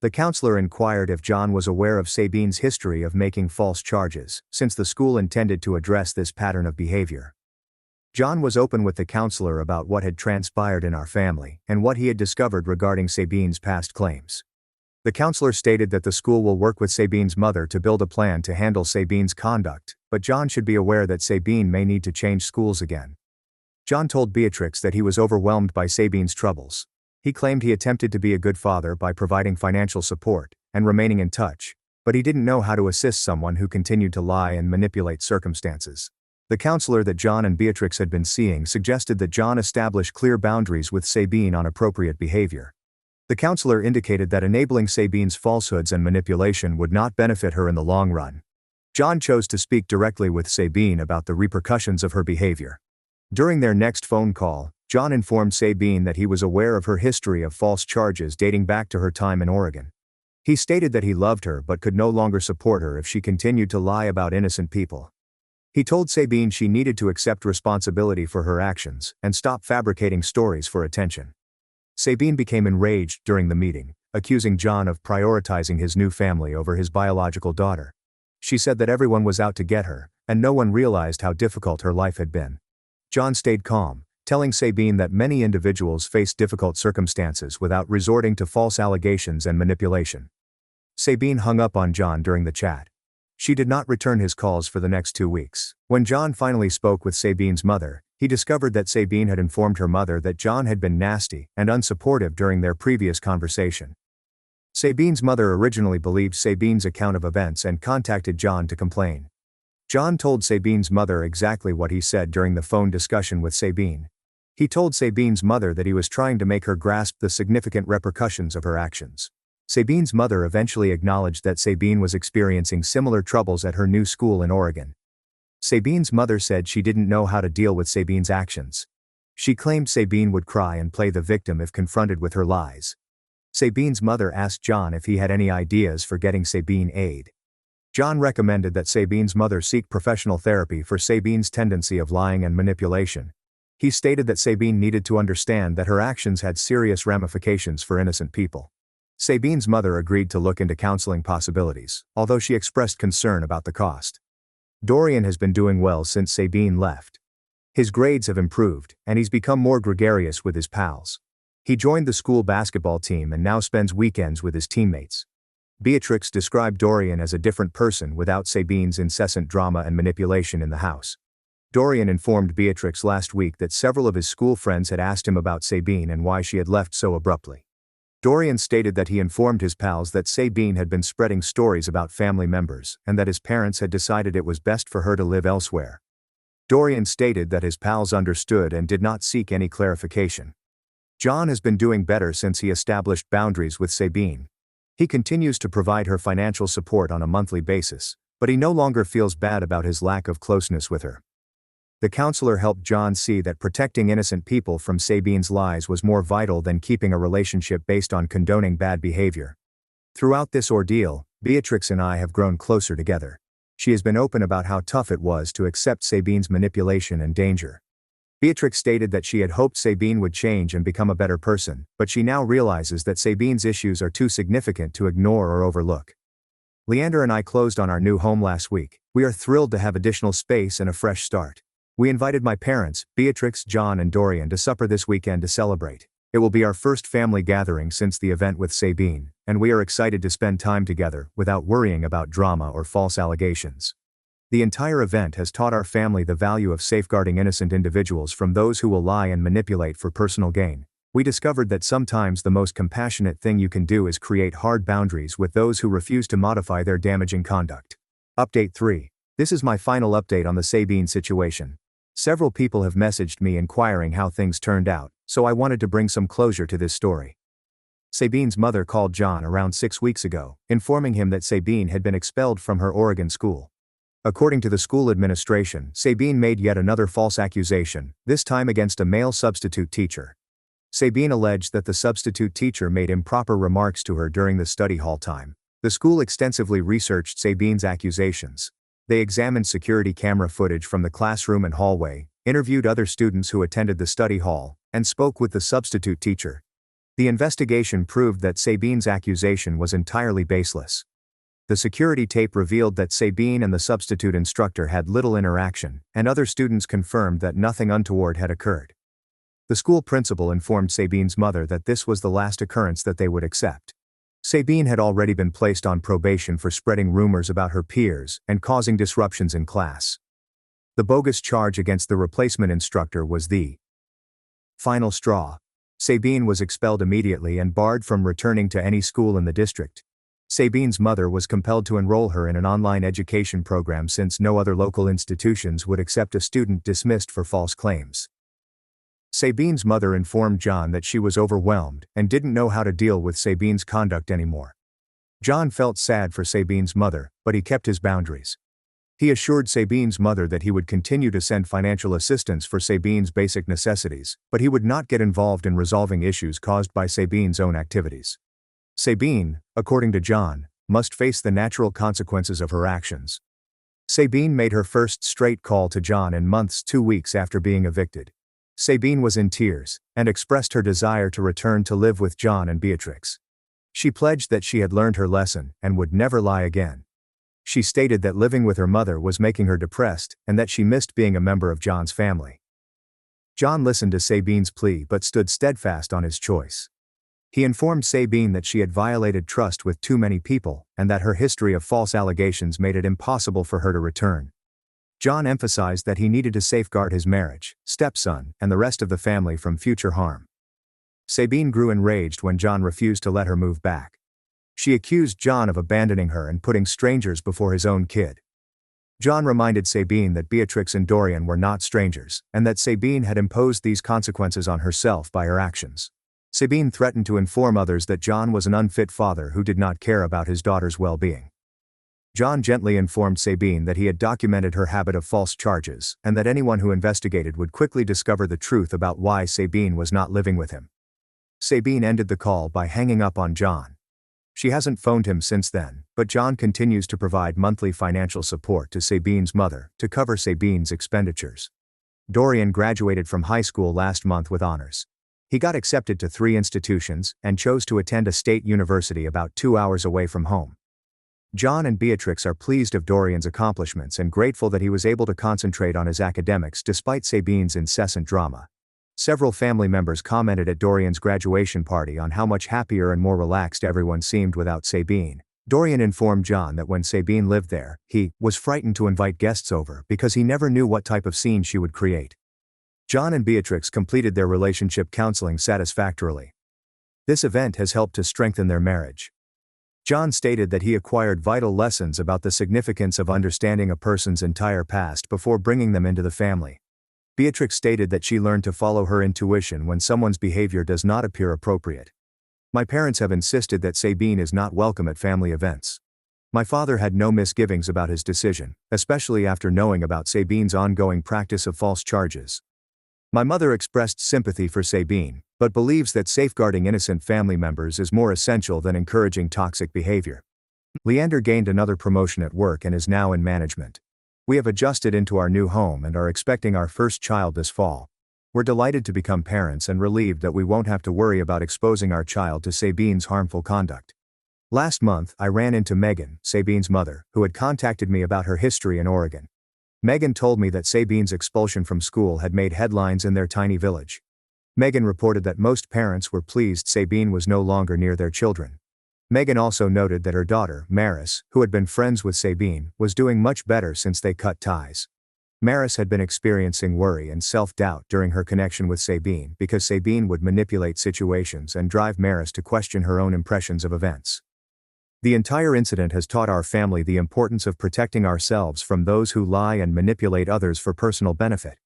The counselor inquired if John was aware of Sabine's history of making false charges, since the school intended to address this pattern of behavior. John was open with the counselor about what had transpired in our family and what he had discovered regarding Sabine's past claims. The counselor stated that the school will work with Sabine's mother to build a plan to handle Sabine's conduct, but John should be aware that Sabine may need to change schools again. John told Beatrix that he was overwhelmed by Sabine's troubles. He claimed he attempted to be a good father by providing financial support and remaining in touch, but he didn't know how to assist someone who continued to lie and manipulate circumstances. The counselor that John and Beatrix had been seeing suggested that John establish clear boundaries with Sabine on appropriate behavior. The counselor indicated that enabling Sabine's falsehoods and manipulation would not benefit her in the long run. John chose to speak directly with Sabine about the repercussions of her behavior. During their next phone call, John informed Sabine that he was aware of her history of false charges dating back to her time in Oregon. He stated that he loved her but could no longer support her if she continued to lie about innocent people. He told Sabine she needed to accept responsibility for her actions and stop fabricating stories for attention. Sabine became enraged during the meeting, accusing John of prioritizing his new family over his biological daughter. She said that everyone was out to get her, and no one realized how difficult her life had been. John stayed calm, telling Sabine that many individuals face difficult circumstances without resorting to false allegations and manipulation. Sabine hung up on John during the chat. She did not return his calls for the next 2 weeks. When John finally spoke with Sabine's mother, he discovered that Sabine had informed her mother that John had been nasty and unsupportive during their previous conversation. Sabine's mother originally believed Sabine's account of events and contacted John to complain. John told Sabine's mother exactly what he said during the phone discussion with Sabine. He told Sabine's mother that he was trying to make her grasp the significant repercussions of her actions. Sabine's mother eventually acknowledged that Sabine was experiencing similar troubles at her new school in Oregon. Sabine's mother said she didn't know how to deal with Sabine's actions. She claimed Sabine would cry and play the victim if confronted with her lies. Sabine's mother asked John if he had any ideas for getting Sabine aid. John recommended that Sabine's mother seek professional therapy for Sabine's tendency of lying and manipulation. He stated that Sabine needed to understand that her actions had serious ramifications for innocent people. Sabine's mother agreed to look into counseling possibilities, although she expressed concern about the cost. Dorian has been doing well since Sabine left. His grades have improved, and he's become more gregarious with his pals. He joined the school basketball team and now spends weekends with his teammates. Beatrix described Dorian as a different person without Sabine's incessant drama and manipulation in the house. Dorian informed Beatrix last week that several of his school friends had asked him about Sabine and why she had left so abruptly. Dorian stated that he informed his pals that Sabine had been spreading stories about family members and that his parents had decided it was best for her to live elsewhere. Dorian stated that his pals understood and did not seek any clarification. John has been doing better since he established boundaries with Sabine. He continues to provide her financial support on a monthly basis, but he no longer feels bad about his lack of closeness with her. The counselor helped John see that protecting innocent people from Sabine's lies was more vital than keeping a relationship based on condoning bad behavior. Throughout this ordeal, Beatrix and I have grown closer together. She has been open about how tough it was to accept Sabine's manipulation and danger. Beatrix stated that she had hoped Sabine would change and become a better person, but she now realizes that Sabine's issues are too significant to ignore or overlook. Leander and I closed on our new home last week. We are thrilled to have additional space and a fresh start. We invited my parents, Beatrix, John and Dorian to supper this weekend to celebrate. It will be our first family gathering since the event with Sabine, and we are excited to spend time together without worrying about drama or false allegations. The entire event has taught our family the value of safeguarding innocent individuals from those who will lie and manipulate for personal gain. We discovered that sometimes the most compassionate thing you can do is create hard boundaries with those who refuse to modify their damaging conduct. Update 3. This is my final update on the Sabine situation. Several people have messaged me inquiring how things turned out, so I wanted to bring some closure to this story. Sabine's mother called John around 6 weeks ago, informing him that Sabine had been expelled from her Oregon school. According to the school administration, Sabine made yet another false accusation, this time against a male substitute teacher. Sabine alleged that the substitute teacher made improper remarks to her during the study hall time. The school extensively researched Sabine's accusations. They examined security camera footage from the classroom and hallway, interviewed other students who attended the study hall, and spoke with the substitute teacher. The investigation proved that Sabine's accusation was entirely baseless. The security tape revealed that Sabine and the substitute instructor had little interaction, and other students confirmed that nothing untoward had occurred. The school principal informed Sabine's mother that this was the last occurrence that they would accept. Sabine had already been placed on probation for spreading rumors about her peers and causing disruptions in class. The bogus charge against the replacement instructor was the final straw. Sabine was expelled immediately and barred from returning to any school in the district. Sabine's mother was compelled to enroll her in an online education program since no other local institutions would accept a student dismissed for false claims. Sabine's mother informed John that she was overwhelmed and didn't know how to deal with Sabine's conduct anymore. John felt sad for Sabine's mother, but he kept his boundaries. He assured Sabine's mother that he would continue to send financial assistance for Sabine's basic necessities, but he would not get involved in resolving issues caused by Sabine's own activities. Sabine, according to John, must face the natural consequences of her actions. Sabine made her first straight call to John in months 2 weeks after being evicted. Sabine was in tears, and expressed her desire to return to live with John and Beatrix. She pledged that she had learned her lesson and would never lie again. She stated that living with her mother was making her depressed and that she missed being a member of John's family. John listened to Sabine's plea but stood steadfast on his choice. He informed Sabine that she had violated trust with too many people and that her history of false allegations made it impossible for her to return. John emphasized that he needed to safeguard his marriage, stepson, and the rest of the family from future harm. Sabine grew enraged when John refused to let her move back. She accused John of abandoning her and putting strangers before his own kid. John reminded Sabine that Beatrix and Dorian were not strangers, and that Sabine had imposed these consequences on herself by her actions. Sabine threatened to inform others that John was an unfit father who did not care about his daughter's well-being. John gently informed Sabine that he had documented her habit of false charges, and that anyone who investigated would quickly discover the truth about why Sabine was not living with him. Sabine ended the call by hanging up on John. She hasn't phoned him since then, but John continues to provide monthly financial support to Sabine's mother to cover Sabine's expenditures. Dorian graduated from high school last month with honors. He got accepted to 3 institutions and chose to attend a state university about 2 hours away from home. John and Beatrix are pleased of Dorian's accomplishments and grateful that he was able to concentrate on his academics despite Sabine's incessant drama. Several family members commented at Dorian's graduation party on how much happier and more relaxed everyone seemed without Sabine. Dorian informed John that when Sabine lived there, he was frightened to invite guests over because he never knew what type of scene she would create. John and Beatrix completed their relationship counseling satisfactorily. This event has helped to strengthen their marriage. John stated that he acquired vital lessons about the significance of understanding a person's entire past before bringing them into the family. Beatrix stated that she learned to follow her intuition when someone's behavior does not appear appropriate. My parents have insisted that Sabine is not welcome at family events. My father had no misgivings about his decision, especially after knowing about Sabine's ongoing practice of false charges. My mother expressed sympathy for Sabine, but believes that safeguarding innocent family members is more essential than encouraging toxic behavior. Leander gained another promotion at work and is now in management. We have adjusted into our new home and are expecting our first child this fall. We're delighted to become parents and relieved that we won't have to worry about exposing our child to Sabine's harmful conduct. Last month, I ran into Megan, Sabine's mother, who had contacted me about her history in Oregon. Megan told me that Sabine's expulsion from school had made headlines in their tiny village. Megan reported that most parents were pleased Sabine was no longer near their children. Megan also noted that her daughter, Maris, who had been friends with Sabine, was doing much better since they cut ties. Maris had been experiencing worry and self-doubt during her connection with Sabine because Sabine would manipulate situations and drive Maris to question her own impressions of events. The entire incident has taught our family the importance of protecting ourselves from those who lie and manipulate others for personal benefit.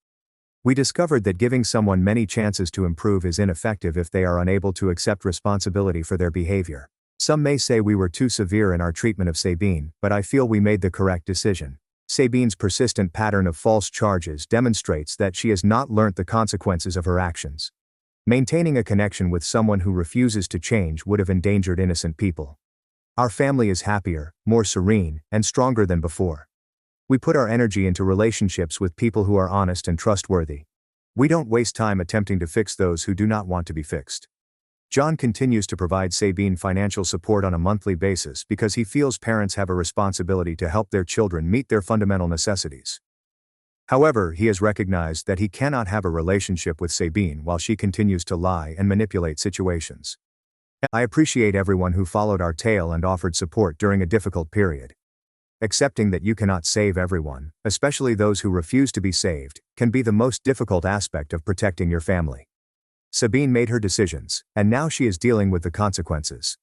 We discovered that giving someone many chances to improve is ineffective if they are unable to accept responsibility for their behavior. Some may say we were too severe in our treatment of Sabine, but I feel we made the correct decision. Sabine's persistent pattern of false charges demonstrates that she has not learnt the consequences of her actions. Maintaining a connection with someone who refuses to change would have endangered innocent people. Our family is happier, more serene, and stronger than before. We put our energy into relationships with people who are honest and trustworthy. We don't waste time attempting to fix those who do not want to be fixed. John continues to provide Sabine financial support on a monthly basis because he feels parents have a responsibility to help their children meet their fundamental necessities. However, he has recognized that he cannot have a relationship with Sabine while she continues to lie and manipulate situations. I appreciate everyone who followed our tale and offered support during a difficult period. Accepting that you cannot save everyone, especially those who refuse to be saved, can be the most difficult aspect of protecting your family. Sabine made her decisions, and now she is dealing with the consequences.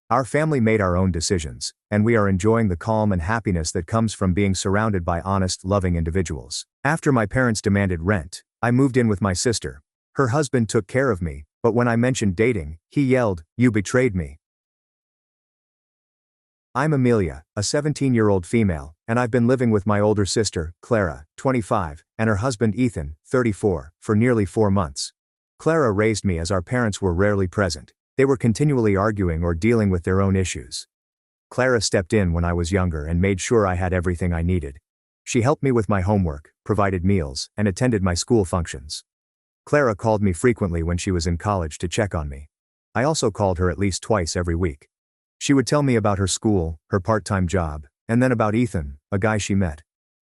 Our family made our own decisions, and we are enjoying the calm and happiness that comes from being surrounded by honest, loving individuals. After my parents demanded rent, I moved in with my sister. Her husband took care of me, but when I mentioned dating, he yelled, "You betrayed me." I'm Amelia, a 17-year-old female, and I've been living with my older sister, Clara, 25, and her husband Ethan, 34, for nearly 4 months. Clara raised me as our parents were rarely present. They were continually arguing or dealing with their own issues. Clara stepped in when I was younger and made sure I had everything I needed. She helped me with my homework, provided meals, and attended my school functions. Clara called me frequently when she was in college to check on me. I also called her at least twice every week. She would tell me about her school, her part-time job, and then about Ethan, a guy she met.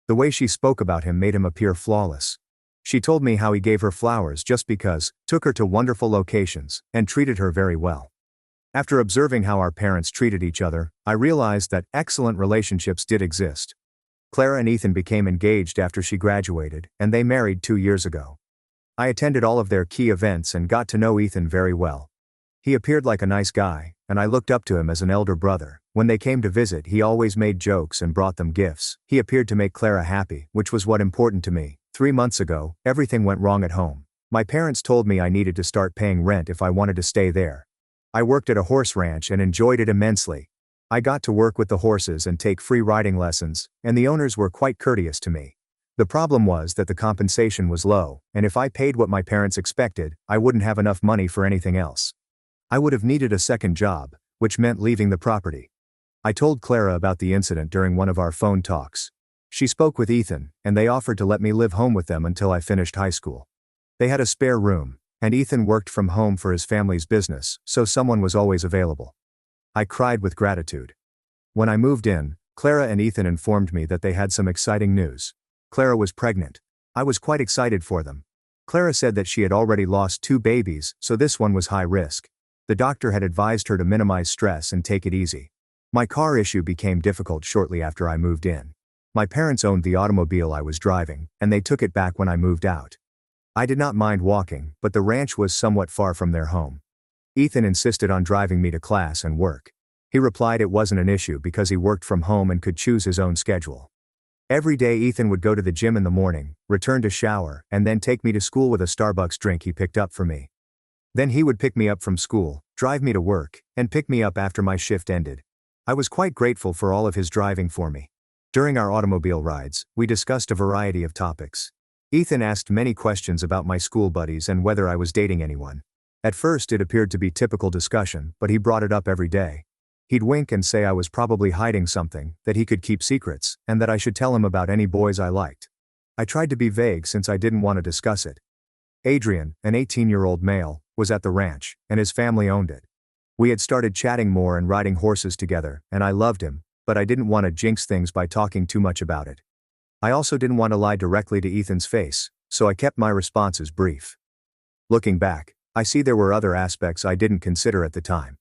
The way she spoke about him made him appear flawless. She told me how he gave her flowers just because, took her to wonderful locations, and treated her very well. After observing how our parents treated each other, I realized that excellent relationships did exist. Clara and Ethan became engaged after she graduated, and they married 2 years ago. I attended all of their key events and got to know Ethan very well. He appeared like a nice guy, and I looked up to him as an elder brother. When they came to visit, he always made jokes and brought them gifts. He appeared to make Clara happy, which was what important to me. 3 months ago, everything went wrong at home. My parents told me I needed to start paying rent if I wanted to stay there. I worked at a horse ranch and enjoyed it immensely. I got to work with the horses and take free riding lessons, and the owners were quite courteous to me. The problem was that the compensation was low, and if I paid what my parents expected, I wouldn't have enough money for anything else. I would have needed a second job, which meant leaving the property. I told Clara about the incident during one of our phone talks. She spoke with Ethan, and they offered to let me live home with them until I finished high school. They had a spare room, and Ethan worked from home for his family's business, so someone was always available. I cried with gratitude. When I moved in, Clara and Ethan informed me that they had some exciting news. Clara was pregnant. I was quite excited for them. Clara said that she had already lost 2 babies, so this one was high risk. The doctor had advised her to minimize stress and take it easy. My car issue became difficult shortly after I moved in. My parents owned the automobile I was driving, and they took it back when I moved out. I did not mind walking, but the ranch was somewhat far from their home. Ethan insisted on driving me to class and work. He replied it wasn't an issue because he worked from home and could choose his own schedule. Every day Ethan would go to the gym in the morning, return to shower, and then take me to school with a Starbucks drink he picked up for me. Then he would pick me up from school, drive me to work, and pick me up after my shift ended. I was quite grateful for all of his driving for me. During our automobile rides, we discussed a variety of topics. Ethan asked many questions about my school buddies and whether I was dating anyone. At first it appeared to be typical discussion, but he brought it up every day. He'd wink and say I was probably hiding something, that he could keep secrets, and that I should tell him about any boys I liked. I tried to be vague since I didn't want to discuss it. Adrian, an 18-year-old male, was at the ranch, and his family owned it. We had started chatting more and riding horses together, and I loved him, but I didn't want to jinx things by talking too much about it. I also didn't want to lie directly to Ethan's face, so I kept my responses brief. Looking back, I see there were other aspects I didn't consider at the time.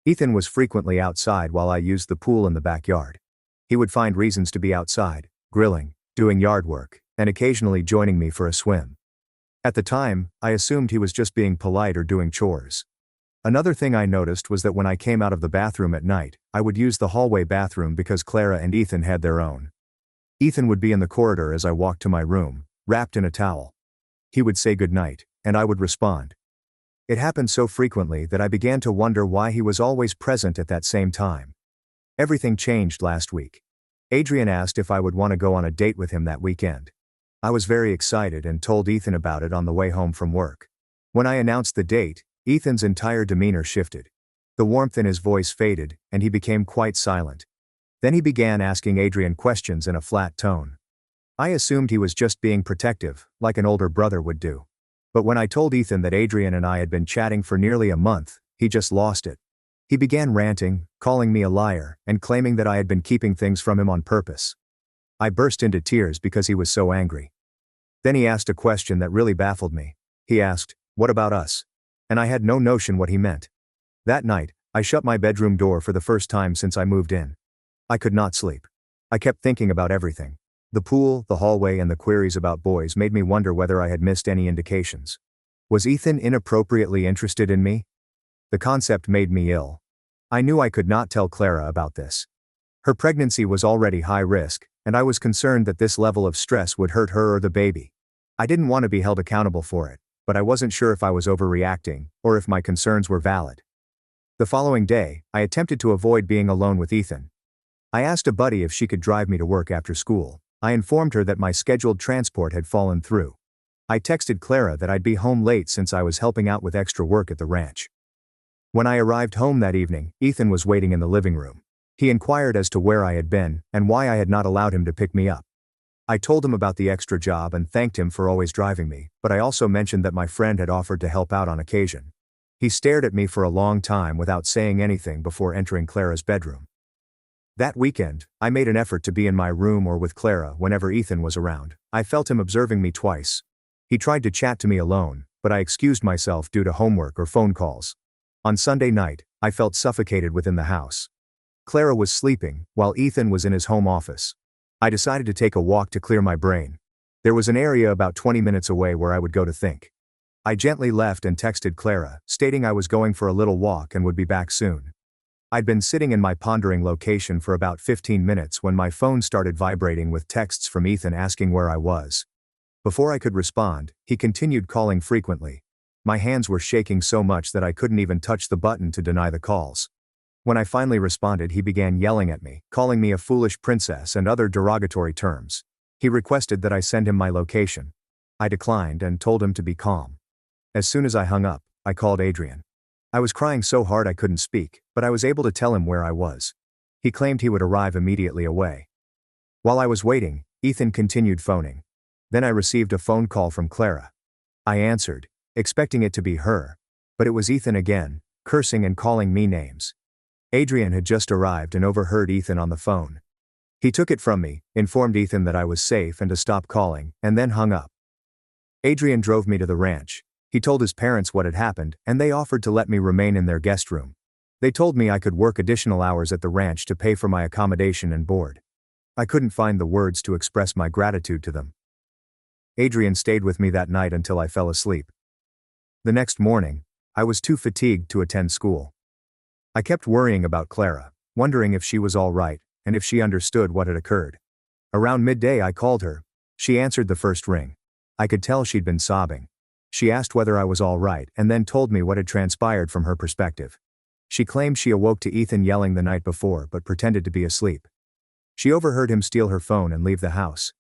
Ethan was frequently outside while I used the pool in the backyard. He would find reasons to be outside, grilling, doing yard work, and occasionally joining me for a swim. At the time, I assumed he was just being polite or doing chores. Another thing I noticed was that when I came out of the bathroom at night, I would use the hallway bathroom because Clara and Ethan had their own. Ethan would be in the corridor as I walked to my room, wrapped in a towel. He would say goodnight, and I would respond. It happened so frequently that I began to wonder why he was always present at that same time. Everything changed last week. Adrian asked if I would want to go on a date with him that weekend. I was very excited and told Ethan about it on the way home from work. When I announced the date, Ethan's entire demeanor shifted. The warmth in his voice faded, and he became quite silent. Then he began asking Adrian questions in a flat tone. I assumed he was just being protective, like an older brother would do. But when I told Ethan that Adrian and I had been chatting for nearly a month, he just lost it. He began ranting, calling me a liar, and claiming that I had been keeping things from him on purpose. I burst into tears because he was so angry. Then he asked a question that really baffled me. He asked, "What about us?" And I had no notion what he meant. That night, I shut my bedroom door for the first time since I moved in. I could not sleep. I kept thinking about everything. The pool, the hallway, and the queries about boys made me wonder whether I had missed any indications. Was Ethan inappropriately interested in me? The concept made me ill. I knew I could not tell Clara about this. Her pregnancy was already high risk, and I was concerned that this level of stress would hurt her or the baby. I didn't want to be held accountable for it, but I wasn't sure if I was overreacting, or if my concerns were valid. The following day, I attempted to avoid being alone with Ethan. I asked a buddy if she could drive me to work after school. I informed her that my scheduled transport had fallen through. I texted Clara that I'd be home late since I was helping out with extra work at the ranch. When I arrived home that evening, Ethan was waiting in the living room. He inquired as to where I had been, and why I had not allowed him to pick me up. I told him about the extra job and thanked him for always driving me, but I also mentioned that my friend had offered to help out on occasion. He stared at me for a long time without saying anything before entering Clara's bedroom. That weekend, I made an effort to be in my room or with Clara whenever Ethan was around. I felt him observing me twice. He tried to chat to me alone, but I excused myself due to homework or phone calls. On Sunday night, I felt suffocated within the house. Clara was sleeping, while Ethan was in his home office. I decided to take a walk to clear my brain. There was an area about 20 minutes away where I would go to think. I gently left and texted Clara, stating I was going for a little walk and would be back soon. I'd been sitting in my pondering location for about 15 minutes when my phone started vibrating with texts from Ethan asking where I was. Before I could respond, he continued calling frequently. My hands were shaking so much that I couldn't even touch the button to deny the calls. When I finally responded, he began yelling at me, calling me a foolish princess and other derogatory terms. He requested that I send him my location. I declined and told him to be calm. As soon as I hung up, I called Adrian. I was crying so hard I couldn't speak, but I was able to tell him where I was. He claimed he would arrive immediately away. While I was waiting, Ethan continued phoning. Then I received a phone call from Clara. I answered, expecting it to be her, but it was Ethan again, cursing and calling me names. Adrian had just arrived and overheard Ethan on the phone. He took it from me, informed Ethan that I was safe and to stop calling, and then hung up. Adrian drove me to the ranch. He told his parents what had happened, and they offered to let me remain in their guest room. They told me I could work additional hours at the ranch to pay for my accommodation and board. I couldn't find the words to express my gratitude to them. Adrian stayed with me that night until I fell asleep. The next morning, I was too fatigued to attend school. I kept worrying about Clara, wondering if she was all right, and if she understood what had occurred. Around midday I called her. She answered the first ring. I could tell she'd been sobbing. She asked whether I was all right and then told me what had transpired from her perspective. She claimed she awoke to Ethan yelling the night before but pretended to be asleep. She overheard him steal her phone and leave the house.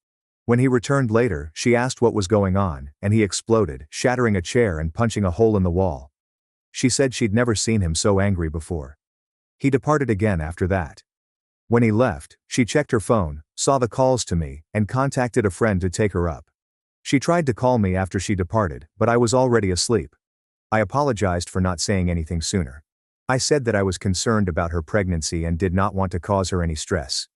When he returned later, she asked what was going on, and he exploded, shattering a chair and punching a hole in the wall. She said she'd never seen him so angry before. He departed again after that. When he left, she checked her phone, saw the calls to me, and contacted a friend to take her up. She tried to call me after she departed, but I was already asleep. I apologized for not saying anything sooner. I said that I was concerned about her pregnancy and did not want to cause her any stress.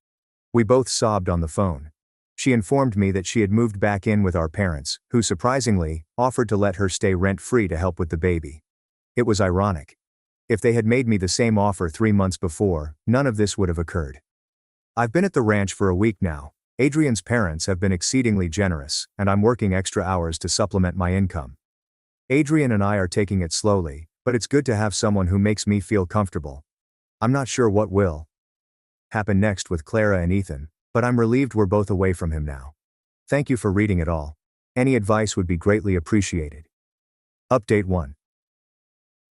We both sobbed on the phone. She informed me that she had moved back in with our parents, who surprisingly, offered to let her stay rent-free to help with the baby. It was ironic. If they had made me the same offer 3 months before, none of this would have occurred. I've been at the ranch for a week now. Adrian's parents have been exceedingly generous, and I'm working extra hours to supplement my income. Adrian and I are taking it slowly, but it's good to have someone who makes me feel comfortable. I'm not sure what will happen next with Clara and Ethan, but I'm relieved we're both away from him now. Thank you for reading it all. Any advice would be greatly appreciated. Update 1.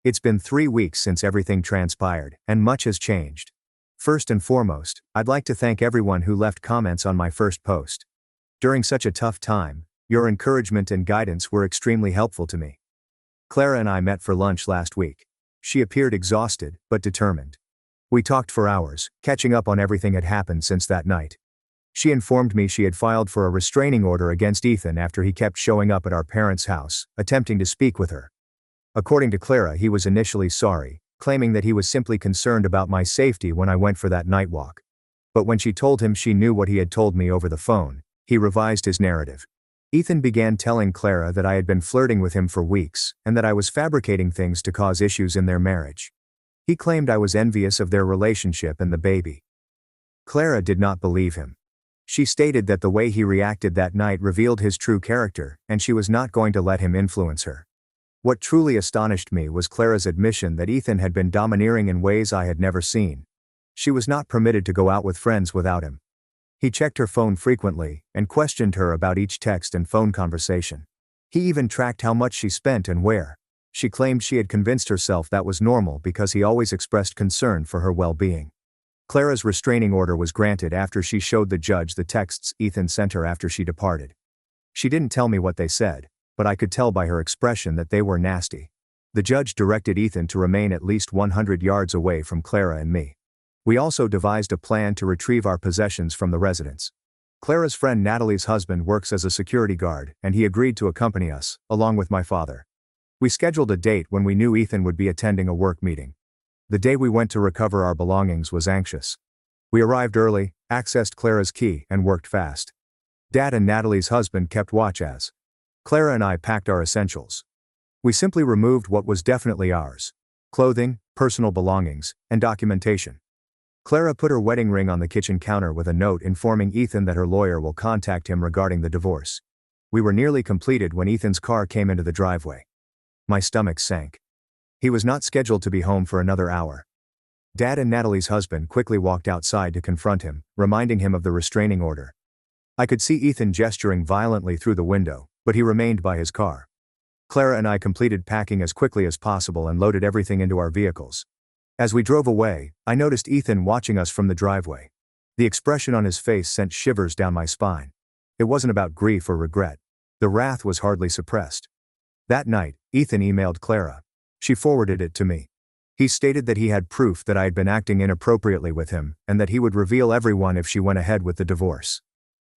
It's been 3 weeks since everything transpired, and much has changed. First and foremost, I'd like to thank everyone who left comments on my first post. During such a tough time, your encouragement and guidance were extremely helpful to me. Clara and I met for lunch last week. She appeared exhausted, but determined. We talked for hours, catching up on everything that had happened since that night. She informed me she had filed for a restraining order against Ethan after he kept showing up at our parents' house, attempting to speak with her. According to Clara, he was initially sorry, claiming that he was simply concerned about my safety when I went for that night walk. But when she told him she knew what he had told me over the phone, he revised his narrative. Ethan began telling Clara that I had been flirting with him for weeks, and that I was fabricating things to cause issues in their marriage. He claimed I was envious of their relationship and the baby. Clara did not believe him. She stated that the way he reacted that night revealed his true character, and she was not going to let him influence her. What truly astonished me was Clara's admission that Ethan had been domineering in ways I had never seen. She was not permitted to go out with friends without him. He checked her phone frequently, and questioned her about each text and phone conversation. He even tracked how much she spent and where. She claimed she had convinced herself that was normal because he always expressed concern for her well-being. Clara's restraining order was granted after she showed the judge the texts Ethan sent her after she departed. She didn't tell me what they said, but I could tell by her expression that they were nasty. The judge directed Ethan to remain at least 100 yards away from Clara and me. We also devised a plan to retrieve our possessions from the residence. Clara's friend Natalie's husband works as a security guard, and he agreed to accompany us, along with my father. We scheduled a date when we knew Ethan would be attending a work meeting. The day we went to recover our belongings was anxious. We arrived early, accessed Clara's key, and worked fast. Dad and Natalie's husband kept watch as Clara and I packed our essentials. We simply removed what was definitely ours: clothing, personal belongings, and documentation. Clara put her wedding ring on the kitchen counter with a note informing Ethan that her lawyer will contact him regarding the divorce. We were nearly completed when Ethan's car came into the driveway. My stomach sank. He was not scheduled to be home for another hour. Dad and Natalie's husband quickly walked outside to confront him, reminding him of the restraining order. I could see Ethan gesturing violently through the window, but he remained by his car. Clara and I completed packing as quickly as possible and loaded everything into our vehicles. As we drove away, I noticed Ethan watching us from the driveway. The expression on his face sent shivers down my spine. It wasn't about grief or regret. The wrath was hardly suppressed. That night, Ethan emailed Clara. She forwarded it to me. He stated that he had proof that I had been acting inappropriately with him, and that he would reveal everyone if she went ahead with the divorce.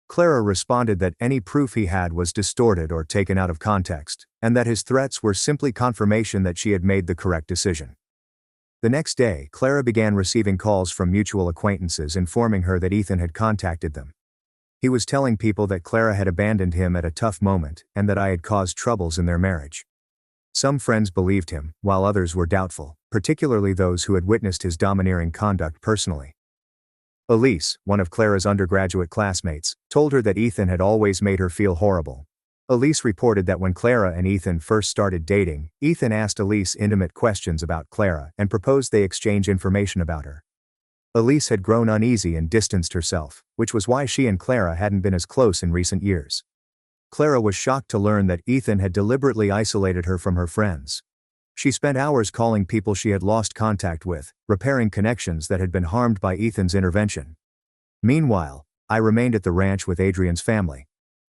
Clara responded that any proof he had was distorted or taken out of context, and that his threats were simply confirmation that she had made the correct decision. The next day, Clara began receiving calls from mutual acquaintances informing her that Ethan had contacted them. He was telling people that Clara had abandoned him at a tough moment and that I had caused troubles in their marriage. Some friends believed him, while others were doubtful, particularly those who had witnessed his domineering conduct personally. Elise, one of Clara's undergraduate classmates, told her that Ethan had always made her feel horrible. Elise reported that when Clara and Ethan first started dating, Ethan asked Elise intimate questions about Clara and proposed they exchange information about her. Elise had grown uneasy and distanced herself, which was why she and Clara hadn't been as close in recent years. Clara was shocked to learn that Ethan had deliberately isolated her from her friends. She spent hours calling people she had lost contact with, repairing connections that had been harmed by Ethan's intervention. Meanwhile, I remained at the ranch with Adrian's family.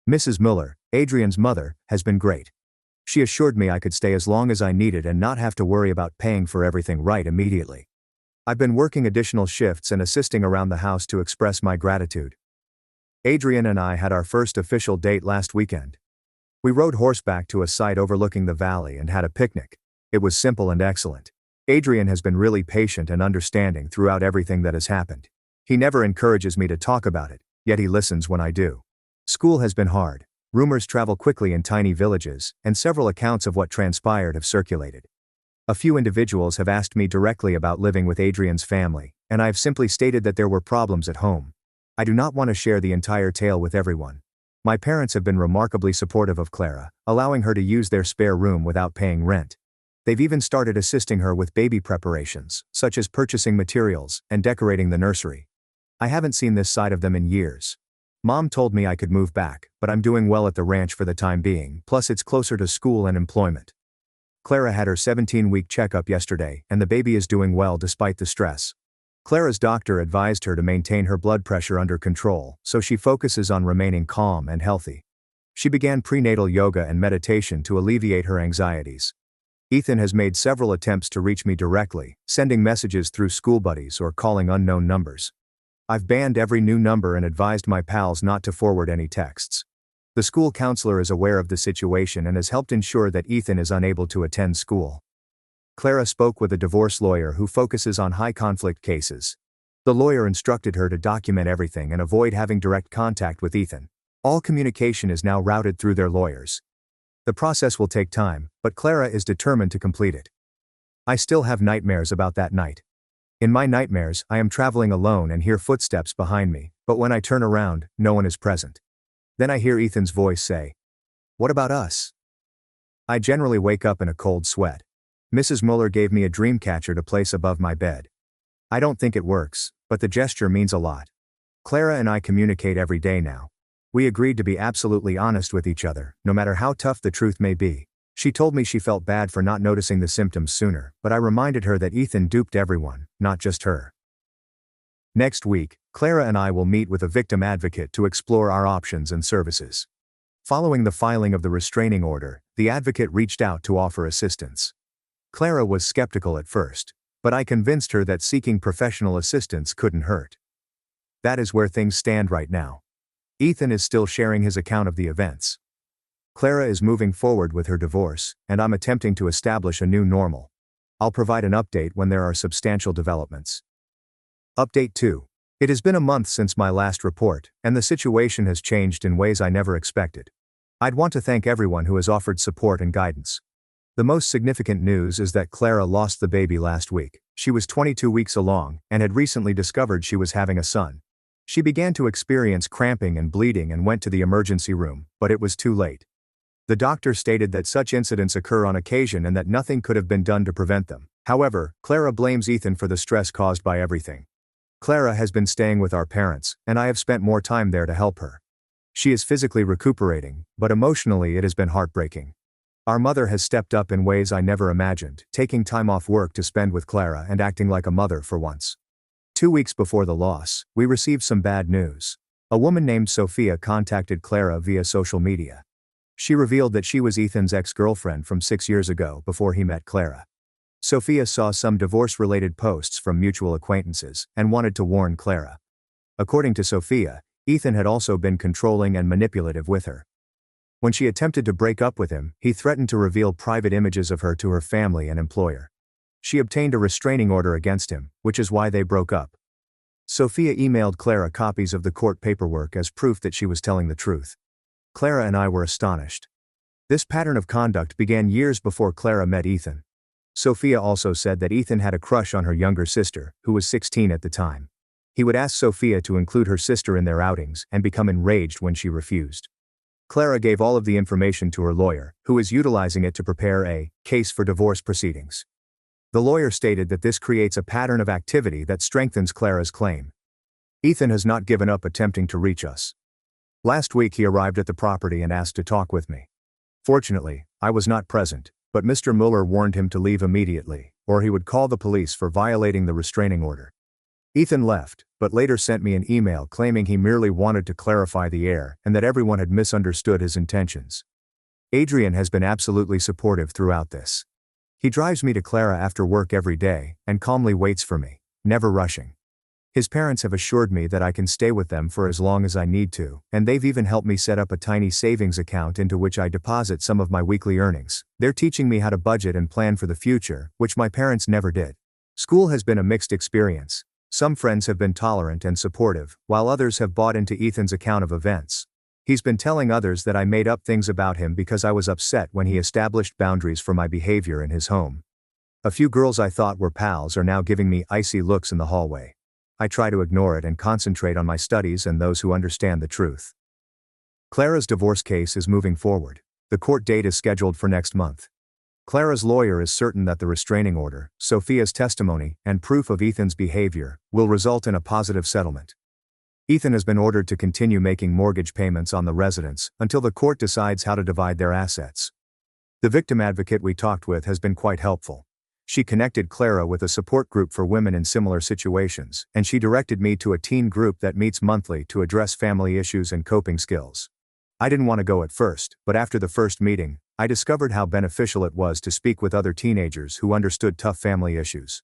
Mrs. Miller, Adrian's mother, has been great. She assured me I could stay as long as I needed and not have to worry about paying for everything right immediately. I've been working additional shifts and assisting around the house to express my gratitude. Adrian and I had our first official date last weekend. We rode horseback to a site overlooking the valley and had a picnic. It was simple and excellent. Adrian has been really patient and understanding throughout everything that has happened. He never encourages me to talk about it, yet he listens when I do. School has been hard. Rumors travel quickly in tiny villages, and several accounts of what transpired have circulated. A few individuals have asked me directly about living with Adrian's family, and I have simply stated that there were problems at home. I do not want to share the entire tale with everyone. My parents have been remarkably supportive of Clara, allowing her to use their spare room without paying rent. They've even started assisting her with baby preparations, such as purchasing materials and decorating the nursery. I haven't seen this side of them in years. Mom told me I could move back, but I'm doing well at the ranch for the time being, plus it's closer to school and employment. Clara had her 17-week checkup yesterday, and the baby is doing well despite the stress. Clara's doctor advised her to maintain her blood pressure under control, so she focuses on remaining calm and healthy. She began prenatal yoga and meditation to alleviate her anxieties. Ethan has made several attempts to reach me directly, sending messages through school buddies or calling unknown numbers. I've banned every new number and advised my pals not to forward any texts. The school counselor is aware of the situation and has helped ensure that Ethan is unable to attend school. Clara spoke with a divorce lawyer who focuses on high-conflict cases. The lawyer instructed her to document everything and avoid having direct contact with Ethan. All communication is now routed through their lawyers. The process will take time, but Clara is determined to complete it. I still have nightmares about that night. In my nightmares, I am traveling alone and hear footsteps behind me, but when I turn around, no one is present. Then I hear Ethan's voice say, "What about us?" I generally wake up in a cold sweat. Mrs. Mueller gave me a dream catcher to place above my bed. I don't think it works, but the gesture means a lot. Clara and I communicate every day now. We agreed to be absolutely honest with each other, no matter how tough the truth may be. She told me she felt bad for not noticing the symptoms sooner, but I reminded her that Ethan duped everyone, not just her. Next week, Clara and I will meet with a victim advocate to explore our options and services. Following the filing of the restraining order, the advocate reached out to offer assistance. Clara was skeptical at first, but I convinced her that seeking professional assistance couldn't hurt. That is where things stand right now. Ethan is still sharing his account of the events. Clara is moving forward with her divorce, and I'm attempting to establish a new normal. I'll provide an update when there are substantial developments. Update 2. It has been a month since my last report, and the situation has changed in ways I never expected. I'd want to thank everyone who has offered support and guidance. The most significant news is that Clara lost the baby last week. She was 22 weeks along, and had recently discovered she was having a son. She began to experience cramping and bleeding and went to the emergency room, but it was too late. The doctor stated that such incidents occur on occasion and that nothing could have been done to prevent them. However, Clara blames Ethan for the stress caused by everything. Clara has been staying with our parents, and I have spent more time there to help her. She is physically recuperating, but emotionally it has been heartbreaking. Our mother has stepped up in ways I never imagined, taking time off work to spend with Clara and acting like a mother for once. 2 weeks before the loss, we received some bad news. A woman named Sophia contacted Clara via social media. She revealed that she was Ethan's ex-girlfriend from 6 years ago before he met Clara. Sophia saw some divorce-related posts from mutual acquaintances and wanted to warn Clara. According to Sophia, Ethan had also been controlling and manipulative with her. When she attempted to break up with him, he threatened to reveal private images of her to her family and employer. She obtained a restraining order against him, which is why they broke up. Sophia emailed Clara copies of the court paperwork as proof that she was telling the truth. Clara and I were astonished. This pattern of conduct began years before Clara met Ethan. Sophia also said that Ethan had a crush on her younger sister, who was 16 at the time. He would ask Sophia to include her sister in their outings and become enraged when she refused. Clara gave all of the information to her lawyer, who is utilizing it to prepare a case for divorce proceedings. The lawyer stated that this creates a pattern of activity that strengthens Clara's claim. Ethan has not given up attempting to reach us. Last week he arrived at the property and asked to talk with me. Fortunately, I was not present, but Mr. Mueller warned him to leave immediately, or he would call the police for violating the restraining order. Ethan left, but later sent me an email claiming he merely wanted to clarify the air and that everyone had misunderstood his intentions. Adrian has been absolutely supportive throughout this. He drives me to Clara after work every day and calmly waits for me, never rushing. His parents have assured me that I can stay with them for as long as I need to, and they've even helped me set up a tiny savings account into which I deposit some of my weekly earnings. They're teaching me how to budget and plan for the future, which my parents never did. School has been a mixed experience. Some friends have been tolerant and supportive, while others have bought into Ethan's account of events. He's been telling others that I made up things about him because I was upset when he established boundaries for my behavior in his home. A few girls I thought were pals are now giving me icy looks in the hallway. I try to ignore it and concentrate on my studies and those who understand the truth. Clara's divorce case is moving forward. The court date is scheduled for next month. Clara's lawyer is certain that the restraining order, Sophia's testimony, and proof of Ethan's behavior will result in a positive settlement. Ethan has been ordered to continue making mortgage payments on the residence until the court decides how to divide their assets. The victim advocate we talked with has been quite helpful. She connected Clara with a support group for women in similar situations, and she directed me to a teen group that meets monthly to address family issues and coping skills. I didn't want to go at first, but after the first meeting, I discovered how beneficial it was to speak with other teenagers who understood tough family issues.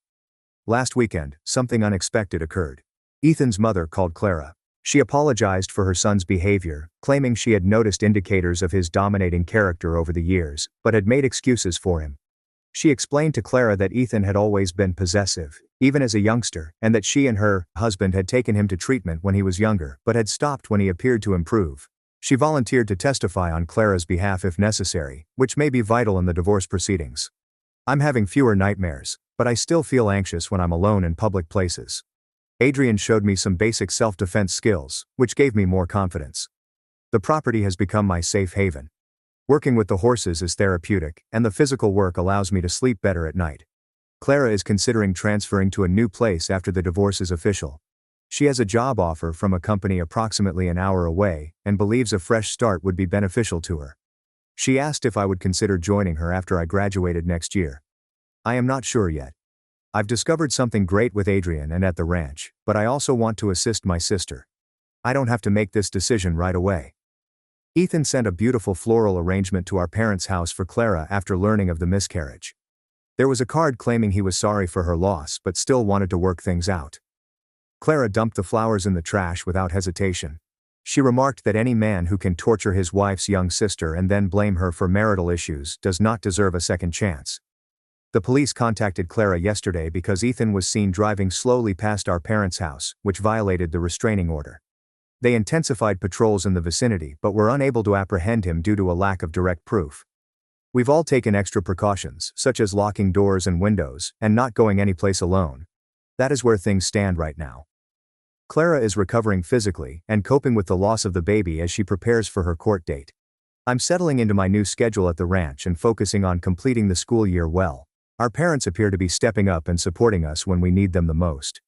Last weekend, something unexpected occurred. Ethan's mother called Clara. She apologized for her son's behavior, claiming she had noticed indicators of his dominating character over the years, but had made excuses for him. She explained to Clara that Ethan had always been possessive, even as a youngster, and that she and her husband had taken him to treatment when he was younger, but had stopped when he appeared to improve. She volunteered to testify on Clara's behalf if necessary, which may be vital in the divorce proceedings. I'm having fewer nightmares, but I still feel anxious when I'm alone in public places. Adrian showed me some basic self-defense skills, which gave me more confidence. The property has become my safe haven. Working with the horses is therapeutic, and the physical work allows me to sleep better at night. Clara is considering transferring to a new place after the divorce is official. She has a job offer from a company approximately an hour away, and believes a fresh start would be beneficial to her. She asked if I would consider joining her after I graduated next year. I am not sure yet. I've discovered something great with Adrian and at the ranch, but I also want to assist my sister. I don't have to make this decision right away. Ethan sent a beautiful floral arrangement to our parents' house for Clara after learning of the miscarriage. There was a card claiming he was sorry for her loss but still wanted to work things out. Clara dumped the flowers in the trash without hesitation. She remarked that any man who can torture his wife's young sister and then blame her for marital issues does not deserve a second chance. The police contacted Clara yesterday because Ethan was seen driving slowly past our parents' house, which violated the restraining order. They intensified patrols in the vicinity but were unable to apprehend him due to a lack of direct proof. We've all taken extra precautions, such as locking doors and windows, and not going anyplace alone. That is where things stand right now. Clara is recovering physically and coping with the loss of the baby as she prepares for her court date. I'm settling into my new schedule at the ranch and focusing on completing the school year well. Our parents appear to be stepping up and supporting us when we need them the most.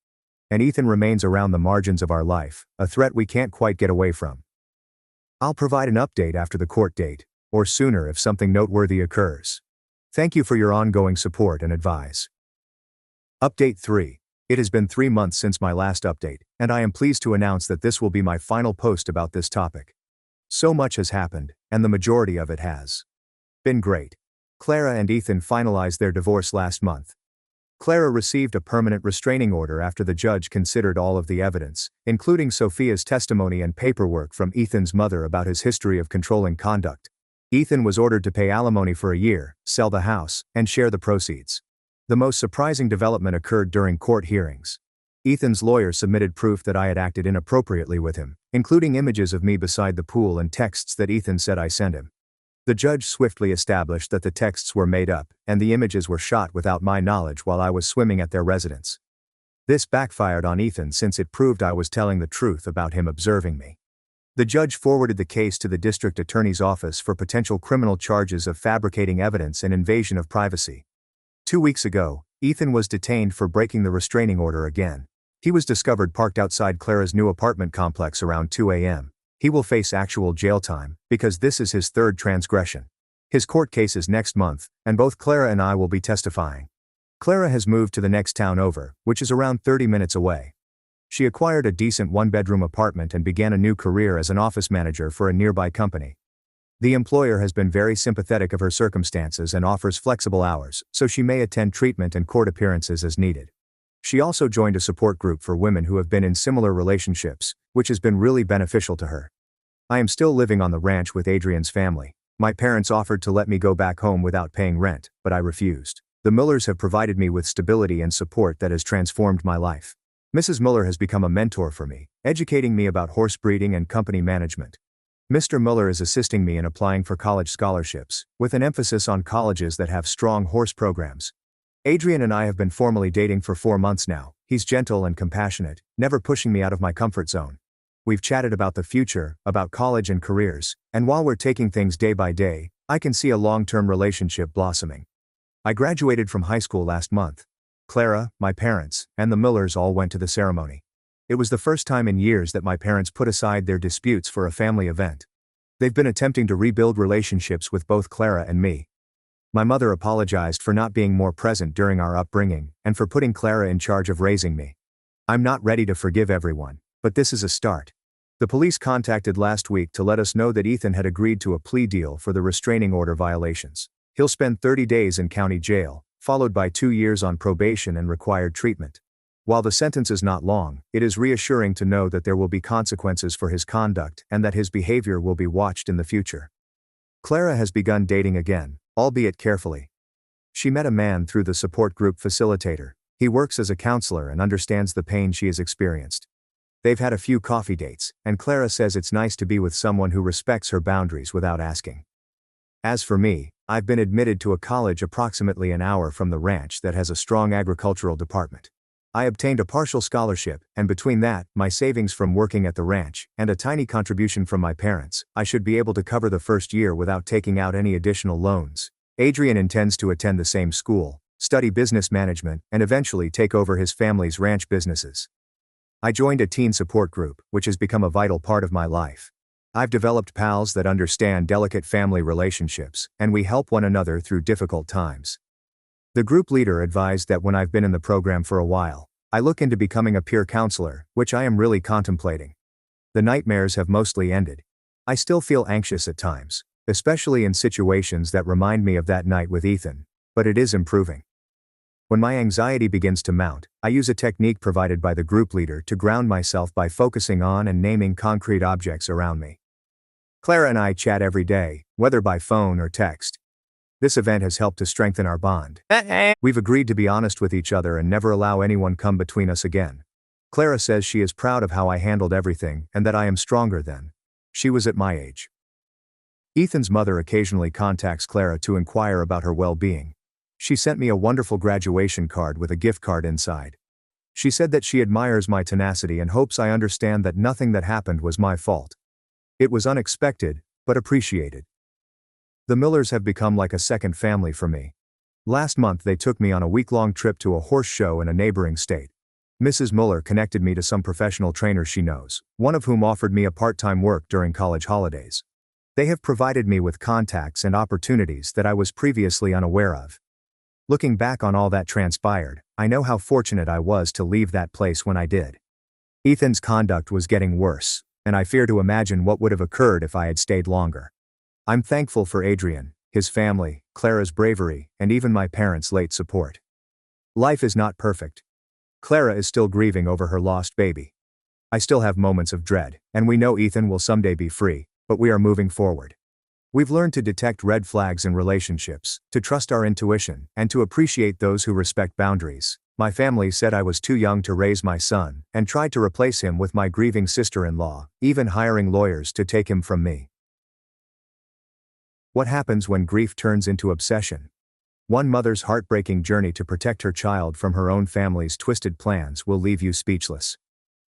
And Ethan remains around the margins of our life, a threat we can't quite get away from. I'll provide an update after the court date, or sooner if something noteworthy occurs. Thank you for your ongoing support and advice. Update 3. It has been 3 months since my last update, and I am pleased to announce that this will be my final post about this topic. So much has happened, and the majority of it has been great. Clara and Ethan finalized their divorce last month. Clara received a permanent restraining order after the judge considered all of the evidence, including Sophia's testimony and paperwork from Ethan's mother about his history of controlling conduct. Ethan was ordered to pay alimony for a year, sell the house, and share the proceeds. The most surprising development occurred during court hearings. Ethan's lawyer submitted proof that I had acted inappropriately with him, including images of me beside the pool and texts that Ethan said I sent him. The judge swiftly established that the texts were made up, and the images were shot without my knowledge while I was swimming at their residence. This backfired on Ethan since it proved I was telling the truth about him observing me. The judge forwarded the case to the district attorney's office for potential criminal charges of fabricating evidence and invasion of privacy. 2 weeks ago, Ethan was detained for breaking the restraining order again. He was discovered parked outside Clara's new apartment complex around 2 a.m. He will face actual jail time, because this is his third transgression. His court case is next month, and both Clara and I will be testifying. Clara has moved to the next town over, which is around 30 minutes away. She acquired a decent one-bedroom apartment and began a new career as an office manager for a nearby company. The employer has been very sympathetic of her circumstances and offers flexible hours, so she may attend treatment and court appearances as needed. She also joined a support group for women who have been in similar relationships, which has been really beneficial to her. I am still living on the ranch with Adrian's family. My parents offered to let me go back home without paying rent, but I refused. The Millers have provided me with stability and support that has transformed my life. Mrs. Miller has become a mentor for me, educating me about horse breeding and company management. Mr. Miller is assisting me in applying for college scholarships, with an emphasis on colleges that have strong horse programs. Adrian and I have been formally dating for 4 months now. He's gentle and compassionate, never pushing me out of my comfort zone. We've chatted about the future, about college and careers, and while we're taking things day by day, I can see a long-term relationship blossoming. I graduated from high school last month. Clara, my parents, and the Millers all went to the ceremony. It was the first time in years that my parents put aside their disputes for a family event. They've been attempting to rebuild relationships with both Clara and me. My mother apologized for not being more present during our upbringing, and for putting Clara in charge of raising me. I'm not ready to forgive everyone, but this is a start. The police contacted last week to let us know that Ethan had agreed to a plea deal for the restraining order violations. He'll spend 30 days in county jail, followed by 2 years on probation and required treatment. While the sentence is not long, it is reassuring to know that there will be consequences for his conduct and that his behavior will be watched in the future. Clara has begun dating again, albeit carefully. She met a man through the support group facilitator. He works as a counselor and understands the pain she has experienced. They've had a few coffee dates, and Clara says it's nice to be with someone who respects her boundaries without asking. As for me, I've been admitted to a college approximately an hour from the ranch that has a strong agricultural department. I obtained a partial scholarship, and between that, my savings from working at the ranch, and a tiny contribution from my parents, I should be able to cover the first year without taking out any additional loans. Adrian intends to attend the same school, study business management, and eventually take over his family's ranch businesses. I joined a teen support group, which has become a vital part of my life. I've developed pals that understand delicate family relationships, and we help one another through difficult times. The group leader advised that when I've been in the program for a while, I look into becoming a peer counselor, which I am really contemplating. The nightmares have mostly ended. I still feel anxious at times, especially in situations that remind me of that night with Ethan, but it is improving. When my anxiety begins to mount, I use a technique provided by the group leader to ground myself by focusing on and naming concrete objects around me. Clara and I chat every day, whether by phone or text. This event has helped to strengthen our bond. We've agreed to be honest with each other and never allow anyone come between us again. Clara says she is proud of how I handled everything and that I am stronger than she was at my age. Ethan's mother occasionally contacts Clara to inquire about her well-being. She sent me a wonderful graduation card with a gift card inside. She said that she admires my tenacity and hopes I understand that nothing that happened was my fault. It was unexpected, but appreciated. The Millers have become like a second family for me. Last month they took me on a week-long trip to a horse show in a neighboring state. Mrs. Muller connected me to some professional trainers she knows, one of whom offered me a part-time work during college holidays. They have provided me with contacts and opportunities that I was previously unaware of. Looking back on all that transpired, I know how fortunate I was to leave that place when I did. Ethan's conduct was getting worse, and I fear to imagine what would have occurred if I had stayed longer. I'm thankful for Adrian, his family, Clara's bravery, and even my parents' late support. Life is not perfect. Clara is still grieving over her lost baby. I still have moments of dread, and we know Ethan will someday be free, but we are moving forward. We've learned to detect red flags in relationships, to trust our intuition, and to appreciate those who respect boundaries. My family said I was too young to raise my son, and tried to replace him with my grieving sister-in-law, even hiring lawyers to take him from me. What happens when grief turns into obsession? One mother's heartbreaking journey to protect her child from her own family's twisted plans will leave you speechless.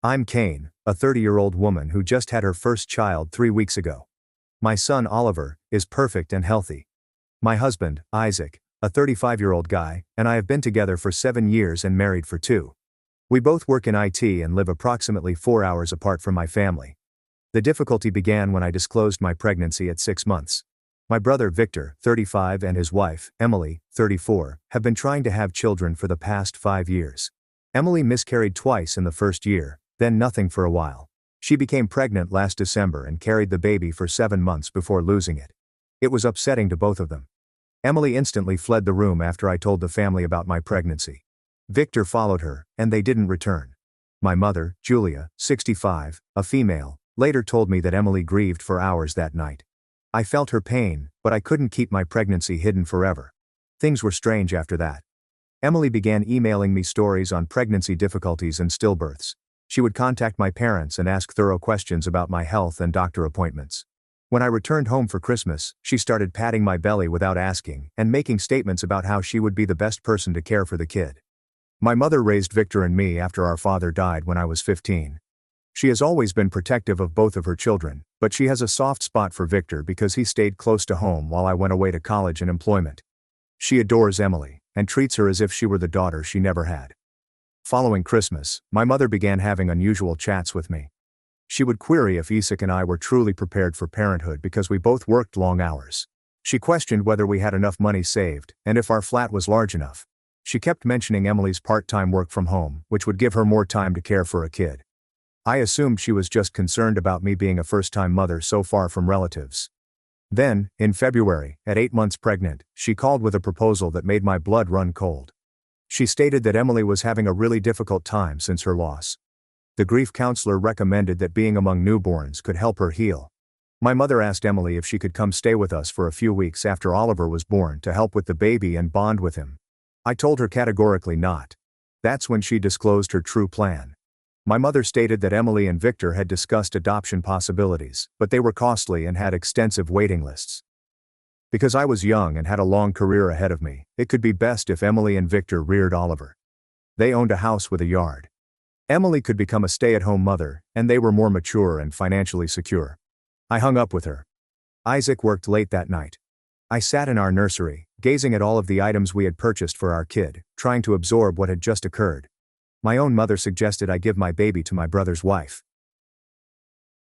I'm Kane, a 30-year-old woman who just had her first child 3 weeks ago. My son Oliver is perfect and healthy. My husband, Isaac, a 35-year-old guy, and I have been together for 7 years and married for 2. We both work in IT and live approximately 4 hours apart from my family. The difficulty began when I disclosed my pregnancy at 6 months. My brother Victor, 35, and his wife, Emily, 34, have been trying to have children for the past 5 years. Emily miscarried twice in the first year, then nothing for a while. She became pregnant last December and carried the baby for 7 months before losing it. It was upsetting to both of them. Emily instantly fled the room after I told the family about my pregnancy. Victor followed her, and they didn't return. My mother, Julia, 65, a female, later told me that Emily grieved for hours that night. I felt her pain, but I couldn't keep my pregnancy hidden forever. Things were strange after that. Emily began emailing me stories on pregnancy difficulties and stillbirths. She would contact my parents and ask thorough questions about my health and doctor appointments. When I returned home for Christmas, she started patting my belly without asking and making statements about how she would be the best person to care for the kid. My mother raised Victor and me after our father died when I was 15. She has always been protective of both of her children, but she has a soft spot for Victor because he stayed close to home while I went away to college and employment. She adores Emily, and treats her as if she were the daughter she never had. Following Christmas, my mother began having unusual chats with me. She would query if Isaac and I were truly prepared for parenthood because we both worked long hours. She questioned whether we had enough money saved, and if our flat was large enough. She kept mentioning Emily's part-time work from home, which would give her more time to care for a kid. I assumed she was just concerned about me being a first-time mother so far from relatives. Then, in February, at 8 months pregnant, she called with a proposal that made my blood run cold. She stated that Emily was having a really difficult time since her loss. The grief counselor recommended that being among newborns could help her heal. My mother asked Emily if she could come stay with us for a few weeks after Oliver was born to help with the baby and bond with him. I told her categorically not. That's when she disclosed her true plan. My mother stated that Emily and Victor had discussed adoption possibilities, but they were costly and had extensive waiting lists. Because I was young and had a long career ahead of me, it could be best if Emily and Victor reared Oliver. They owned a house with a yard. Emily could become a stay-at-home mother, and they were more mature and financially secure. I hung up with her. Isaac worked late that night. I sat in our nursery, gazing at all of the items we had purchased for our kid, trying to absorb what had just occurred. My own mother suggested I give my baby to my brother's wife.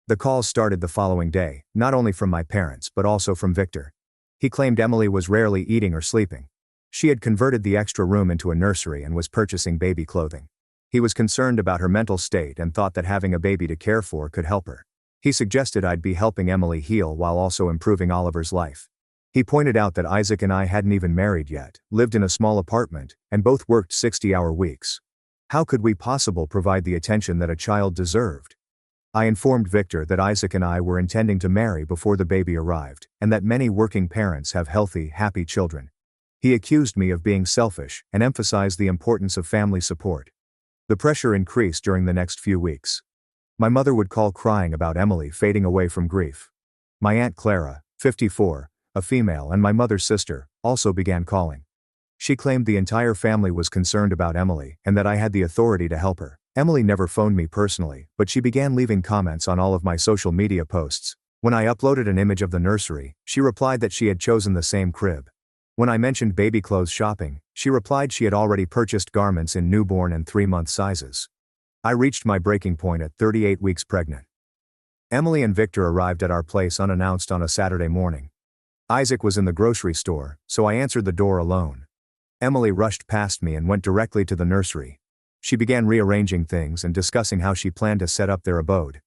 The calls started the following day, not only from my parents but also from Victor. He claimed Emily was rarely eating or sleeping. She had converted the extra room into a nursery and was purchasing baby clothing. He was concerned about her mental state and thought that having a baby to care for could help her. He suggested I'd be helping Emily heal while also improving Oliver's life. He pointed out that Isaac and I hadn't even married yet, lived in a small apartment, and both worked 60-hour weeks. How could we possibly provide the attention that a child deserved? I informed Victor that Isaac and I were intending to marry before the baby arrived, and that many working parents have healthy, happy children. He accused me of being selfish and emphasized the importance of family support. The pressure increased during the next few weeks. My mother would call crying about Emily fading away from grief. My Aunt Clara, 54, a female, and my mother's sister, also began calling. She claimed the entire family was concerned about Emily and that I had the authority to help her. Emily never phoned me personally, but she began leaving comments on all of my social media posts. When I uploaded an image of the nursery, she replied that she had chosen the same crib. When I mentioned baby clothes shopping, she replied she had already purchased garments in newborn and 3-month sizes. I reached my breaking point at 38 weeks pregnant. Emily and Victor arrived at our place unannounced on a Saturday morning. Isaac was in the grocery store, so I answered the door alone. Emily rushed past me and went directly to the nursery. She began rearranging things and discussing how she planned to set up their abode.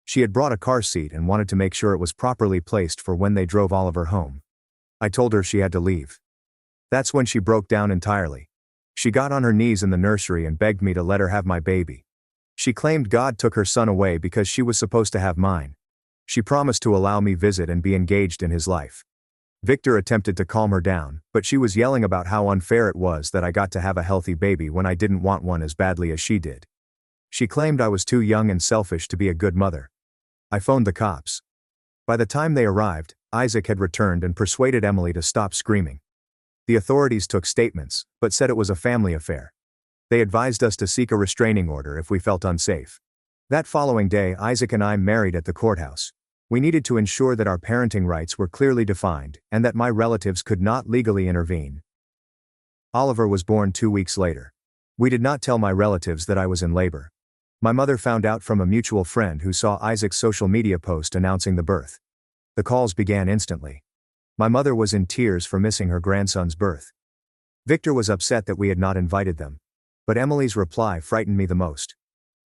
She had brought a car seat and wanted to make sure it was properly placed for when they drove Oliver home. I told her she had to leave. That's when she broke down entirely. She got on her knees in the nursery and begged me to let her have my baby. She claimed God took her son away because she was supposed to have mine. She promised to allow me visit and be engaged in his life. Victor attempted to calm her down, but she was yelling about how unfair it was that I got to have a healthy baby when I didn't want one as badly as she did. She claimed I was too young and selfish to be a good mother. I phoned the cops. By the time they arrived, Isaac had returned and persuaded Emily to stop screaming. The authorities took statements, but said it was a family affair. They advised us to seek a restraining order if we felt unsafe. That following day, Isaac and I married at the courthouse. We needed to ensure that our parenting rights were clearly defined, and that my relatives could not legally intervene. Oliver was born 2 weeks later. We did not tell my relatives that I was in labor. My mother found out from a mutual friend who saw Isaac's social media post announcing the birth. The calls began instantly. My mother was in tears for missing her grandson's birth. Victor was upset that we had not invited them. But Emily's reply frightened me the most.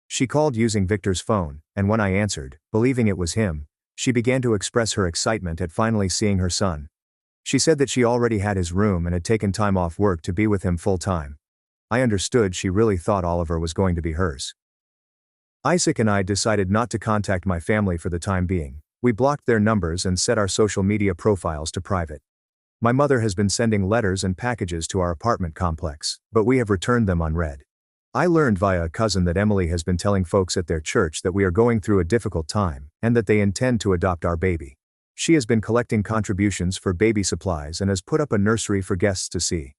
She called using Victor's phone, and when I answered, believing it was him, she began to express her excitement at finally seeing her son. She said that she already had his room and had taken time off work to be with him full time. I understood she really thought Oliver was going to be hers. Isaac and I decided not to contact my family for the time being. We blocked their numbers and set our social media profiles to private. My mother has been sending letters and packages to our apartment complex, but we have returned them unread. I learned via a cousin that Emily has been telling folks at their church that we are going through a difficult time, and that they intend to adopt our baby. She has been collecting contributions for baby supplies and has put up a nursery for guests to see.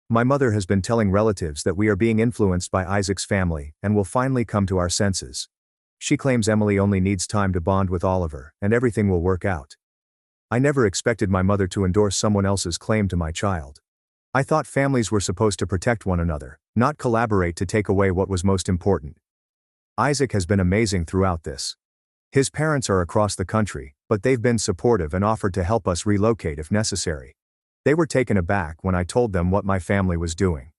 My mother has been telling relatives that we are being influenced by Isaac's family and will finally come to our senses. She claims Emily only needs time to bond with Oliver, and everything will work out. I never expected my mother to endorse someone else's claim to my child. I thought families were supposed to protect one another, not collaborate to take away what was most important. Isaac has been amazing throughout this. His parents are across the country, but they've been supportive and offered to help us relocate if necessary. They were taken aback when I told them what my family was doing.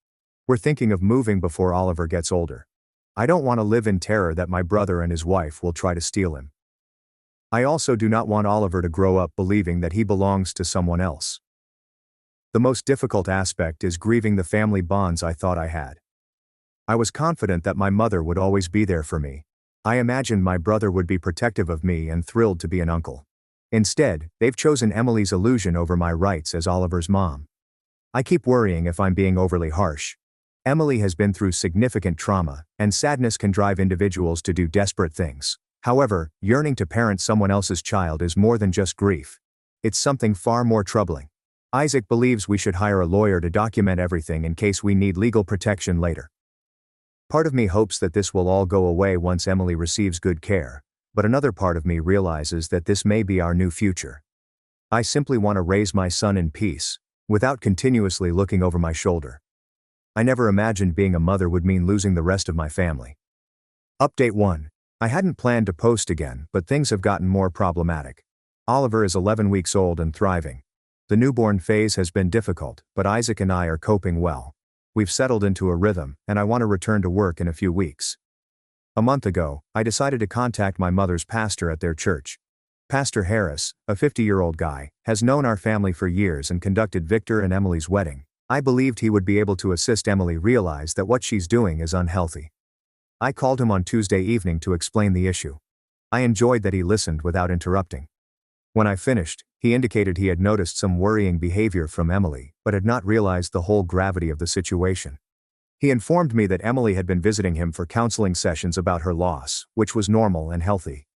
We're thinking of moving before Oliver gets older. I don't want to live in terror that my brother and his wife will try to steal him. I also do not want Oliver to grow up believing that he belongs to someone else. The most difficult aspect is grieving the family bonds I thought I had. I was confident that my mother would always be there for me. I imagined my brother would be protective of me and thrilled to be an uncle. Instead, they've chosen Emily's illusion over my rights as Oliver's mom. I keep worrying if I'm being overly harsh. Emily has been through significant trauma, and sadness can drive individuals to do desperate things. However, yearning to parent someone else's child is more than just grief. It's something far more troubling. Isaac believes we should hire a lawyer to document everything in case we need legal protection later. Part of me hopes that this will all go away once Emily receives good care, but another part of me realizes that this may be our new future. I simply want to raise my son in peace, without continuously looking over my shoulder. I never imagined being a mother would mean losing the rest of my family. Update 1. I hadn't planned to post again, but things have gotten more problematic. Oliver is 11 weeks old and thriving. The newborn phase has been difficult, but Isaac and I are coping well. We've settled into a rhythm, and I want to return to work in a few weeks. A month ago, I decided to contact my mother's pastor at their church. Pastor Harris, a 50-year-old guy, has known our family for years and conducted Victor and Emily's wedding. I believed he would be able to assist Emily realize that what she's doing is unhealthy. I called him on Tuesday evening to explain the issue. I enjoyed that he listened without interrupting. When I finished, he indicated he had noticed some worrying behavior from Emily, but had not realized the whole gravity of the situation. He informed me that Emily had been visiting him for counseling sessions about her loss, which was normal and healthy.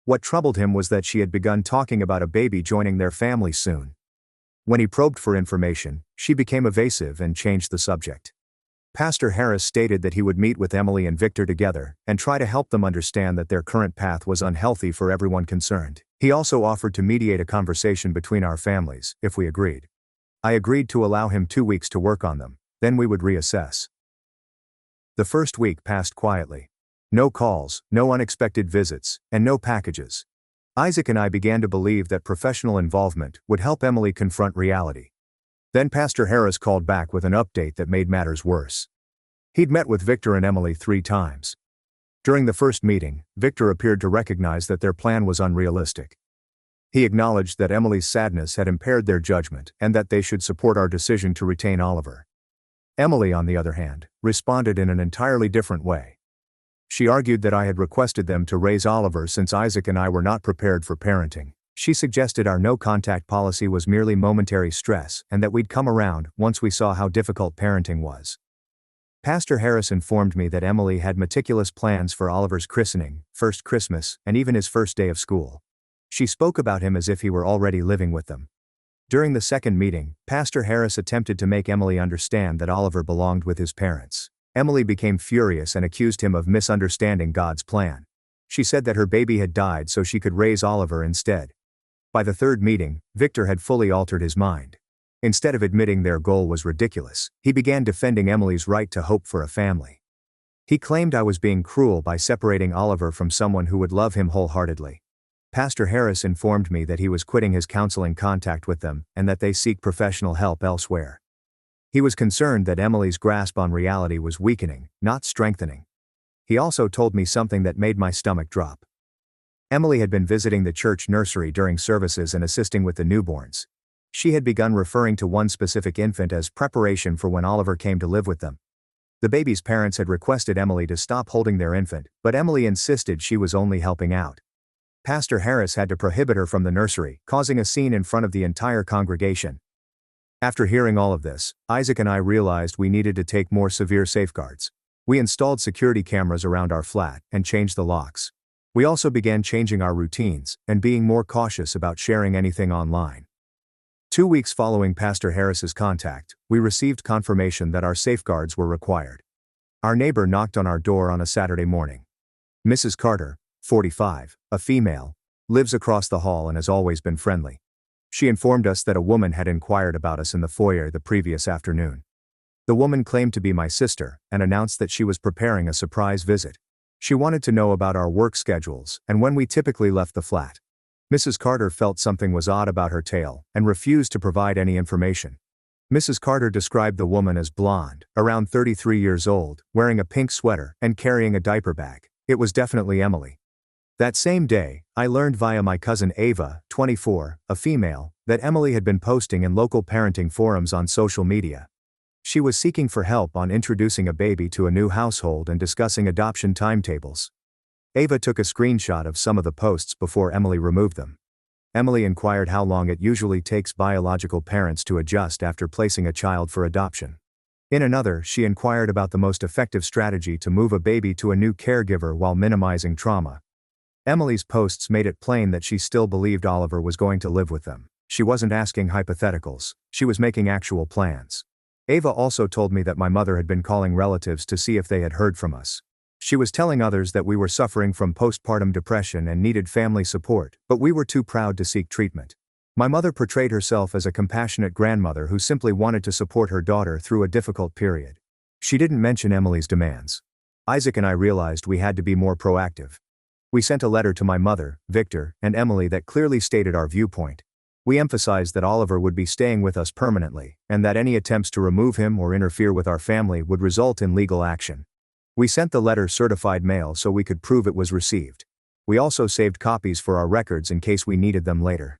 What troubled him was that she had begun talking about a baby joining their family soon. When he probed for information, she became evasive and changed the subject. Pastor Harris stated that he would meet with Emily and Victor together and try to help them understand that their current path was unhealthy for everyone concerned. He also offered to mediate a conversation between our families, if we agreed. I agreed to allow him 2 weeks to work on them, then we would reassess. The first week passed quietly. No calls, no unexpected visits, and no packages. Isaac and I began to believe that professional involvement would help Emily confront reality. Then Pastor Harris called back with an update that made matters worse. He'd met with Victor and Emily 3 times. During the first meeting, Victor appeared to recognize that their plan was unrealistic. He acknowledged that Emily's sadness had impaired their judgment and that they should support our decision to retain Oliver. Emily, on the other hand, responded in an entirely different way. She argued that I had requested them to raise Oliver since Isaac and I were not prepared for parenting. She suggested our no-contact policy was merely momentary stress and that we'd come around once we saw how difficult parenting was. Pastor Harris informed me that Emily had meticulous plans for Oliver's christening, first Christmas, and even his first day of school. She spoke about him as if he were already living with them. During the second meeting, Pastor Harris attempted to make Emily understand that Oliver belonged with his parents. Emily became furious and accused him of misunderstanding God's plan. She said that her baby had died so she could raise Oliver instead. By the third meeting, Victor had fully altered his mind. Instead of admitting their goal was ridiculous, he began defending Emily's right to hope for a family. He claimed I was being cruel by separating Oliver from someone who would love him wholeheartedly. Pastor Harris informed me that he was quitting his counseling contact with them and that they seek professional help elsewhere. He was concerned that Emily's grasp on reality was weakening, not strengthening. He also told me something that made my stomach drop. Emily had been visiting the church nursery during services and assisting with the newborns. She had begun referring to one specific infant as preparation for when Oliver came to live with them. The baby's parents had requested Emily to stop holding their infant, but Emily insisted she was only helping out. Pastor Harris had to prohibit her from the nursery, causing a scene in front of the entire congregation. After hearing all of this, Isaac and I realized we needed to take more severe safeguards. We installed security cameras around our flat and changed the locks. We also began changing our routines and being more cautious about sharing anything online. 2 weeks following Pastor Harris's contact, we received confirmation that our safeguards were required. Our neighbor knocked on our door on a Saturday morning. Mrs. Carter, 45, a female, lives across the hall and has always been friendly. She informed us that a woman had inquired about us in the foyer the previous afternoon. The woman claimed to be my sister and announced that she was preparing a surprise visit. She wanted to know about our work schedules and when we typically left the flat. Mrs. Carter felt something was odd about her tale and refused to provide any information. Mrs. Carter described the woman as blonde, around 33 years old, wearing a pink sweater, and carrying a diaper bag. It was definitely Emily. That same day, I learned via my cousin Ava, 24, a female, that Emily had been posting in local parenting forums on social media. She was seeking for help on introducing a baby to a new household and discussing adoption timetables. Ava took a screenshot of some of the posts before Emily removed them. Emily inquired how long it usually takes biological parents to adjust after placing a child for adoption. In another, she inquired about the most effective strategy to move a baby to a new caregiver while minimizing trauma. Emily's posts made it plain that she still believed Oliver was going to live with them. She wasn't asking hypotheticals, she was making actual plans. Ava also told me that my mother had been calling relatives to see if they had heard from us. She was telling others that we were suffering from postpartum depression and needed family support, but we were too proud to seek treatment. My mother portrayed herself as a compassionate grandmother who simply wanted to support her daughter through a difficult period. She didn't mention Emily's demands. Isaac and I realized we had to be more proactive. We sent a letter to my mother, Victor, and Emily that clearly stated our viewpoint. We emphasized that Oliver would be staying with us permanently, and that any attempts to remove him or interfere with our family would result in legal action. We sent the letter certified mail so we could prove it was received. We also saved copies for our records in case we needed them later.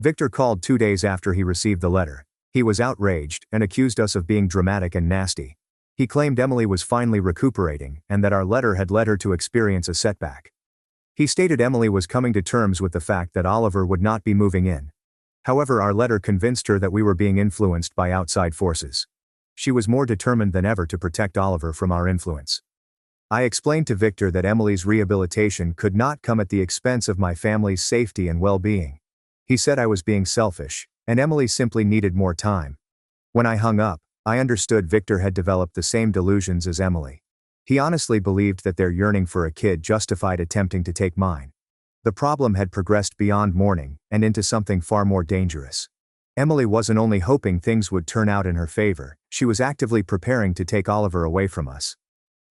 Victor called 2 days after he received the letter. He was outraged and accused us of being dramatic and nasty. He claimed Emily was finally recuperating and that our letter had led her to experience a setback. He stated Emily was coming to terms with the fact that Oliver would not be moving in. However, our letter convinced her that we were being influenced by outside forces. She was more determined than ever to protect Oliver from our influence. I explained to Victor that Emily's rehabilitation could not come at the expense of my family's safety and well-being. He said I was being selfish, and Emily simply needed more time. When I hung up, I understood Victor had developed the same delusions as Emily. He honestly believed that their yearning for a kid justified attempting to take mine. The problem had progressed beyond mourning and into something far more dangerous. Emily wasn't only hoping things would turn out in her favor, she was actively preparing to take Oliver away from us.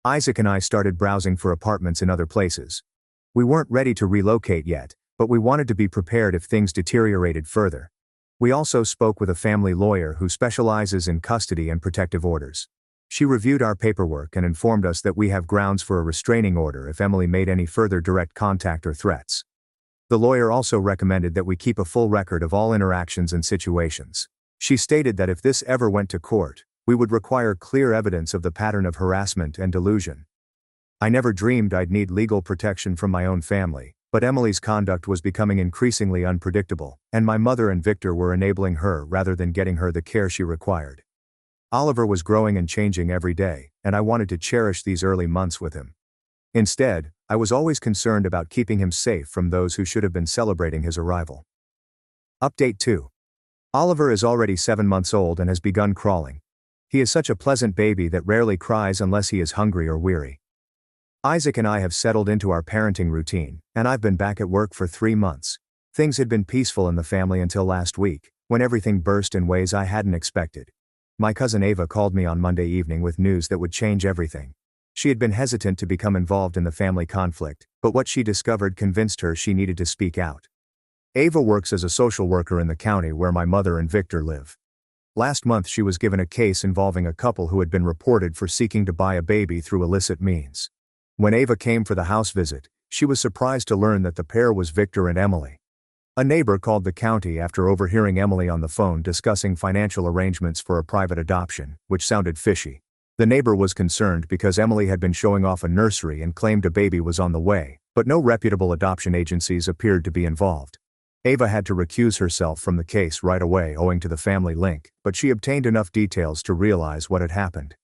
Isaac and I started browsing for apartments in other places. We weren't ready to relocate yet, but we wanted to be prepared if things deteriorated further. We also spoke with a family lawyer who specializes in custody and protective orders. She reviewed our paperwork and informed us that we have grounds for a restraining order if Emily made any further direct contact or threats. The lawyer also recommended that we keep a full record of all interactions and situations. She stated that if this ever went to court, we would require clear evidence of the pattern of harassment and delusion. I never dreamed I'd need legal protection from my own family, but Emily's conduct was becoming increasingly unpredictable, and my mother and Victor were enabling her rather than getting her the care she required. Oliver was growing and changing every day, and I wanted to cherish these early months with him. Instead, I was always concerned about keeping him safe from those who should have been celebrating his arrival. Update 2. Oliver is already 7 months old and has begun crawling. He is such a pleasant baby that rarely cries unless he is hungry or weary. Isaac and I have settled into our parenting routine, and I've been back at work for 3 months. Things had been peaceful in the family until last week, when everything burst in ways I hadn't expected. My cousin Ava called me on Monday evening with news that would change everything. She had been hesitant to become involved in the family conflict, but what she discovered convinced her she needed to speak out. Ava works as a social worker in the county where my mother and Victor live. Last month she was given a case involving a couple who had been reported for seeking to buy a baby through illicit means. When Ava came for the house visit, she was surprised to learn that the pair was Victor and Emily. A neighbor called the county after overhearing Emily on the phone discussing financial arrangements for a private adoption, which sounded fishy. The neighbor was concerned because Emily had been showing off a nursery and claimed a baby was on the way, but no reputable adoption agencies appeared to be involved. Ava had to recuse herself from the case right away owing to the family link, but she obtained enough details to realize what had happened.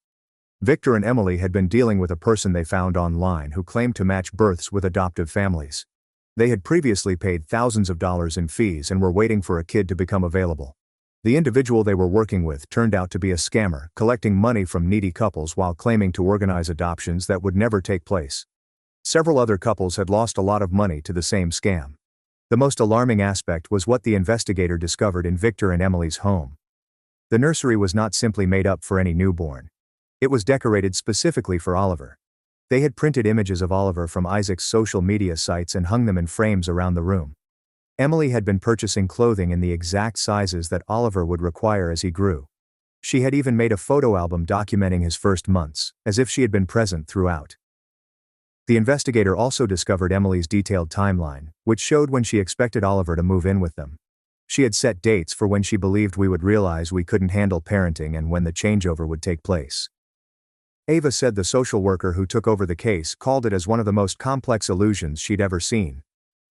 Victor and Emily had been dealing with a person they found online who claimed to match births with adoptive families. They had previously paid thousands of dollars in fees and were waiting for a kid to become available. The individual they were working with turned out to be a scammer, collecting money from needy couples while claiming to organize adoptions that would never take place. Several other couples had lost a lot of money to the same scam. The most alarming aspect was what the investigator discovered in Victor and Emily's home. The nursery was not simply made up for any newborn. It was decorated specifically for Oliver. They had printed images of Oliver from Isaac's social media sites and hung them in frames around the room. Emily had been purchasing clothing in the exact sizes that Oliver would require as he grew. She had even made a photo album documenting his first months, as if she had been present throughout. The investigator also discovered Emily's detailed timeline, which showed when she expected Oliver to move in with them. She had set dates for when she believed we would realize we couldn't handle parenting and when the changeover would take place. Ava said the social worker who took over the case called it as one of the most complex illusions she'd ever seen.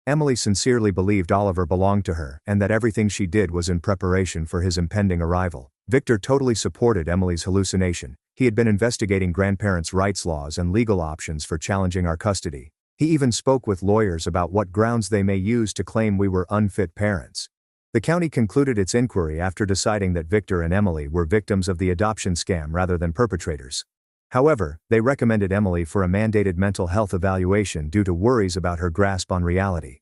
Emily sincerely believed Oliver belonged to her and that everything she did was in preparation for his impending arrival. Victor totally supported Emily's hallucination. He had been investigating grandparents' rights laws and legal options for challenging our custody. He even spoke with lawyers about what grounds they may use to claim we were unfit parents. The county concluded its inquiry after deciding that Victor and Emily were victims of the adoption scam rather than perpetrators. However, they recommended Emily for a mandated mental health evaluation due to worries about her grasp on reality.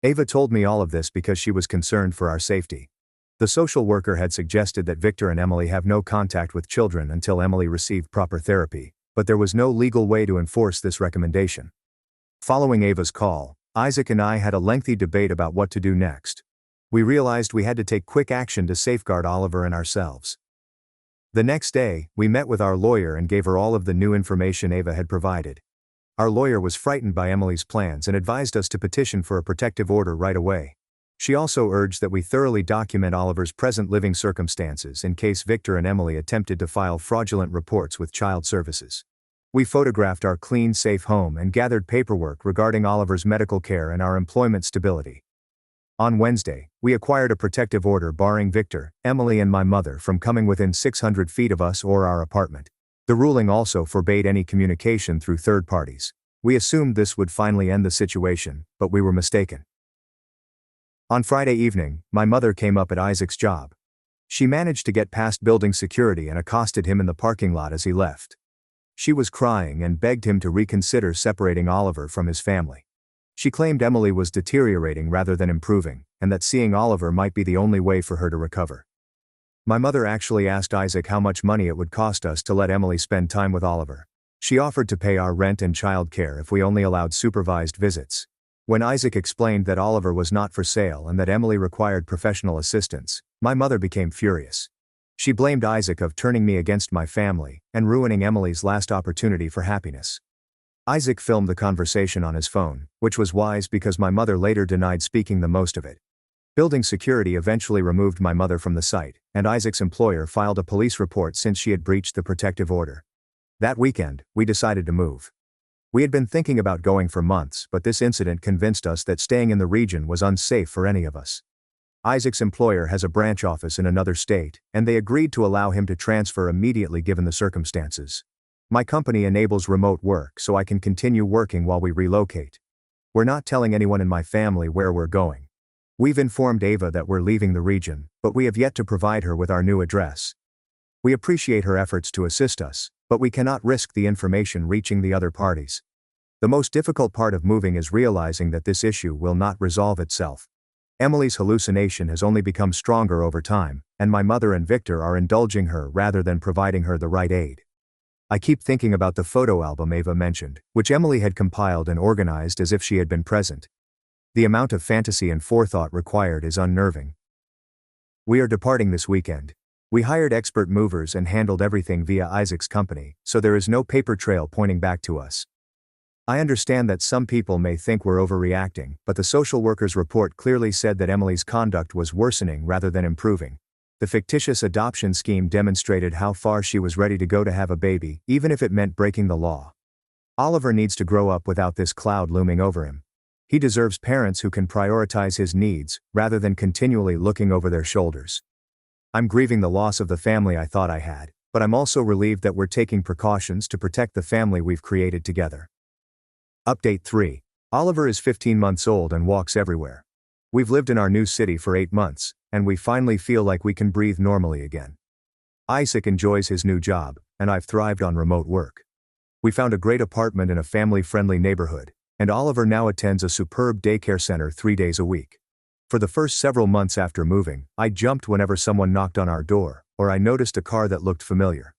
Ava told me all of this because she was concerned for our safety. The social worker had suggested that Victor and Emily have no contact with children until Emily received proper therapy, but there was no legal way to enforce this recommendation. Following Ava's call, Isaac and I had a lengthy debate about what to do next. We realized we had to take quick action to safeguard Oliver and ourselves. The next day, we met with our lawyer and gave her all of the new information Ava had provided. Our lawyer was frightened by Emily's plans and advised us to petition for a protective order right away. She also urged that we thoroughly document Oliver's present living circumstances in case Victor and Emily attempted to file fraudulent reports with child services. We photographed our clean, safe home and gathered paperwork regarding Oliver's medical care and our employment stability. On Wednesday, we acquired a protective order barring Victor, Emily and my mother from coming within 600 feet of us or our apartment. The ruling also forbade any communication through third parties. We assumed this would finally end the situation, but we were mistaken. On Friday evening, my mother came up at Isaac's job. She managed to get past building security and accosted him in the parking lot as he left. She was crying and begged him to reconsider separating Oliver from his family. She claimed Emily was deteriorating rather than improving, and that seeing Oliver might be the only way for her to recover. My mother actually asked Isaac how much money it would cost us to let Emily spend time with Oliver. She offered to pay our rent and child care if we only allowed supervised visits. When Isaac explained that Oliver was not for sale and that Emily required professional assistance, my mother became furious. She blamed Isaac of turning me against my family and ruining Emily's last opportunity for happiness. Isaac filmed the conversation on his phone, which was wise because my mother later denied speaking the most of it. Building security eventually removed my mother from the site, and Isaac's employer filed a police report since she had breached the protective order. That weekend, we decided to move. We had been thinking about going for months, but this incident convinced us that staying in the region was unsafe for any of us. Isaac's employer has a branch office in another state, and they agreed to allow him to transfer immediately given the circumstances. My company enables remote work so I can continue working while we relocate. We're not telling anyone in my family where we're going. We've informed Ava that we're leaving the region, but we have yet to provide her with our new address. We appreciate her efforts to assist us, but we cannot risk the information reaching the other parties. The most difficult part of moving is realizing that this issue will not resolve itself. Emily's hallucination has only become stronger over time, and my mother and Victor are indulging her rather than providing her the right aid. I keep thinking about the photo album Ava mentioned, which Emily had compiled and organized as if she had been present. The amount of fantasy and forethought required is unnerving. We are departing this weekend. We hired expert movers and handled everything via Isaac's company, so there is no paper trail pointing back to us. I understand that some people may think we're overreacting, but the social worker's report clearly said that Emily's conduct was worsening rather than improving. The fictitious adoption scheme demonstrated how far she was ready to go to have a baby, even if it meant breaking the law. Oliver needs to grow up without this cloud looming over him. He deserves parents who can prioritize his needs, rather than continually looking over their shoulders. I'm grieving the loss of the family I thought I had, but I'm also relieved that we're taking precautions to protect the family we've created together. Update 3. Oliver is 15 months old and walks everywhere. We've lived in our new city for 8 months, and we finally feel like we can breathe normally again. Isaac enjoys his new job, and I've thrived on remote work. We found a great apartment in a family-friendly neighborhood, and Oliver now attends a superb daycare center 3 days a week. For the first several months after moving, I jumped whenever someone knocked on our door, or I noticed a car that looked familiar.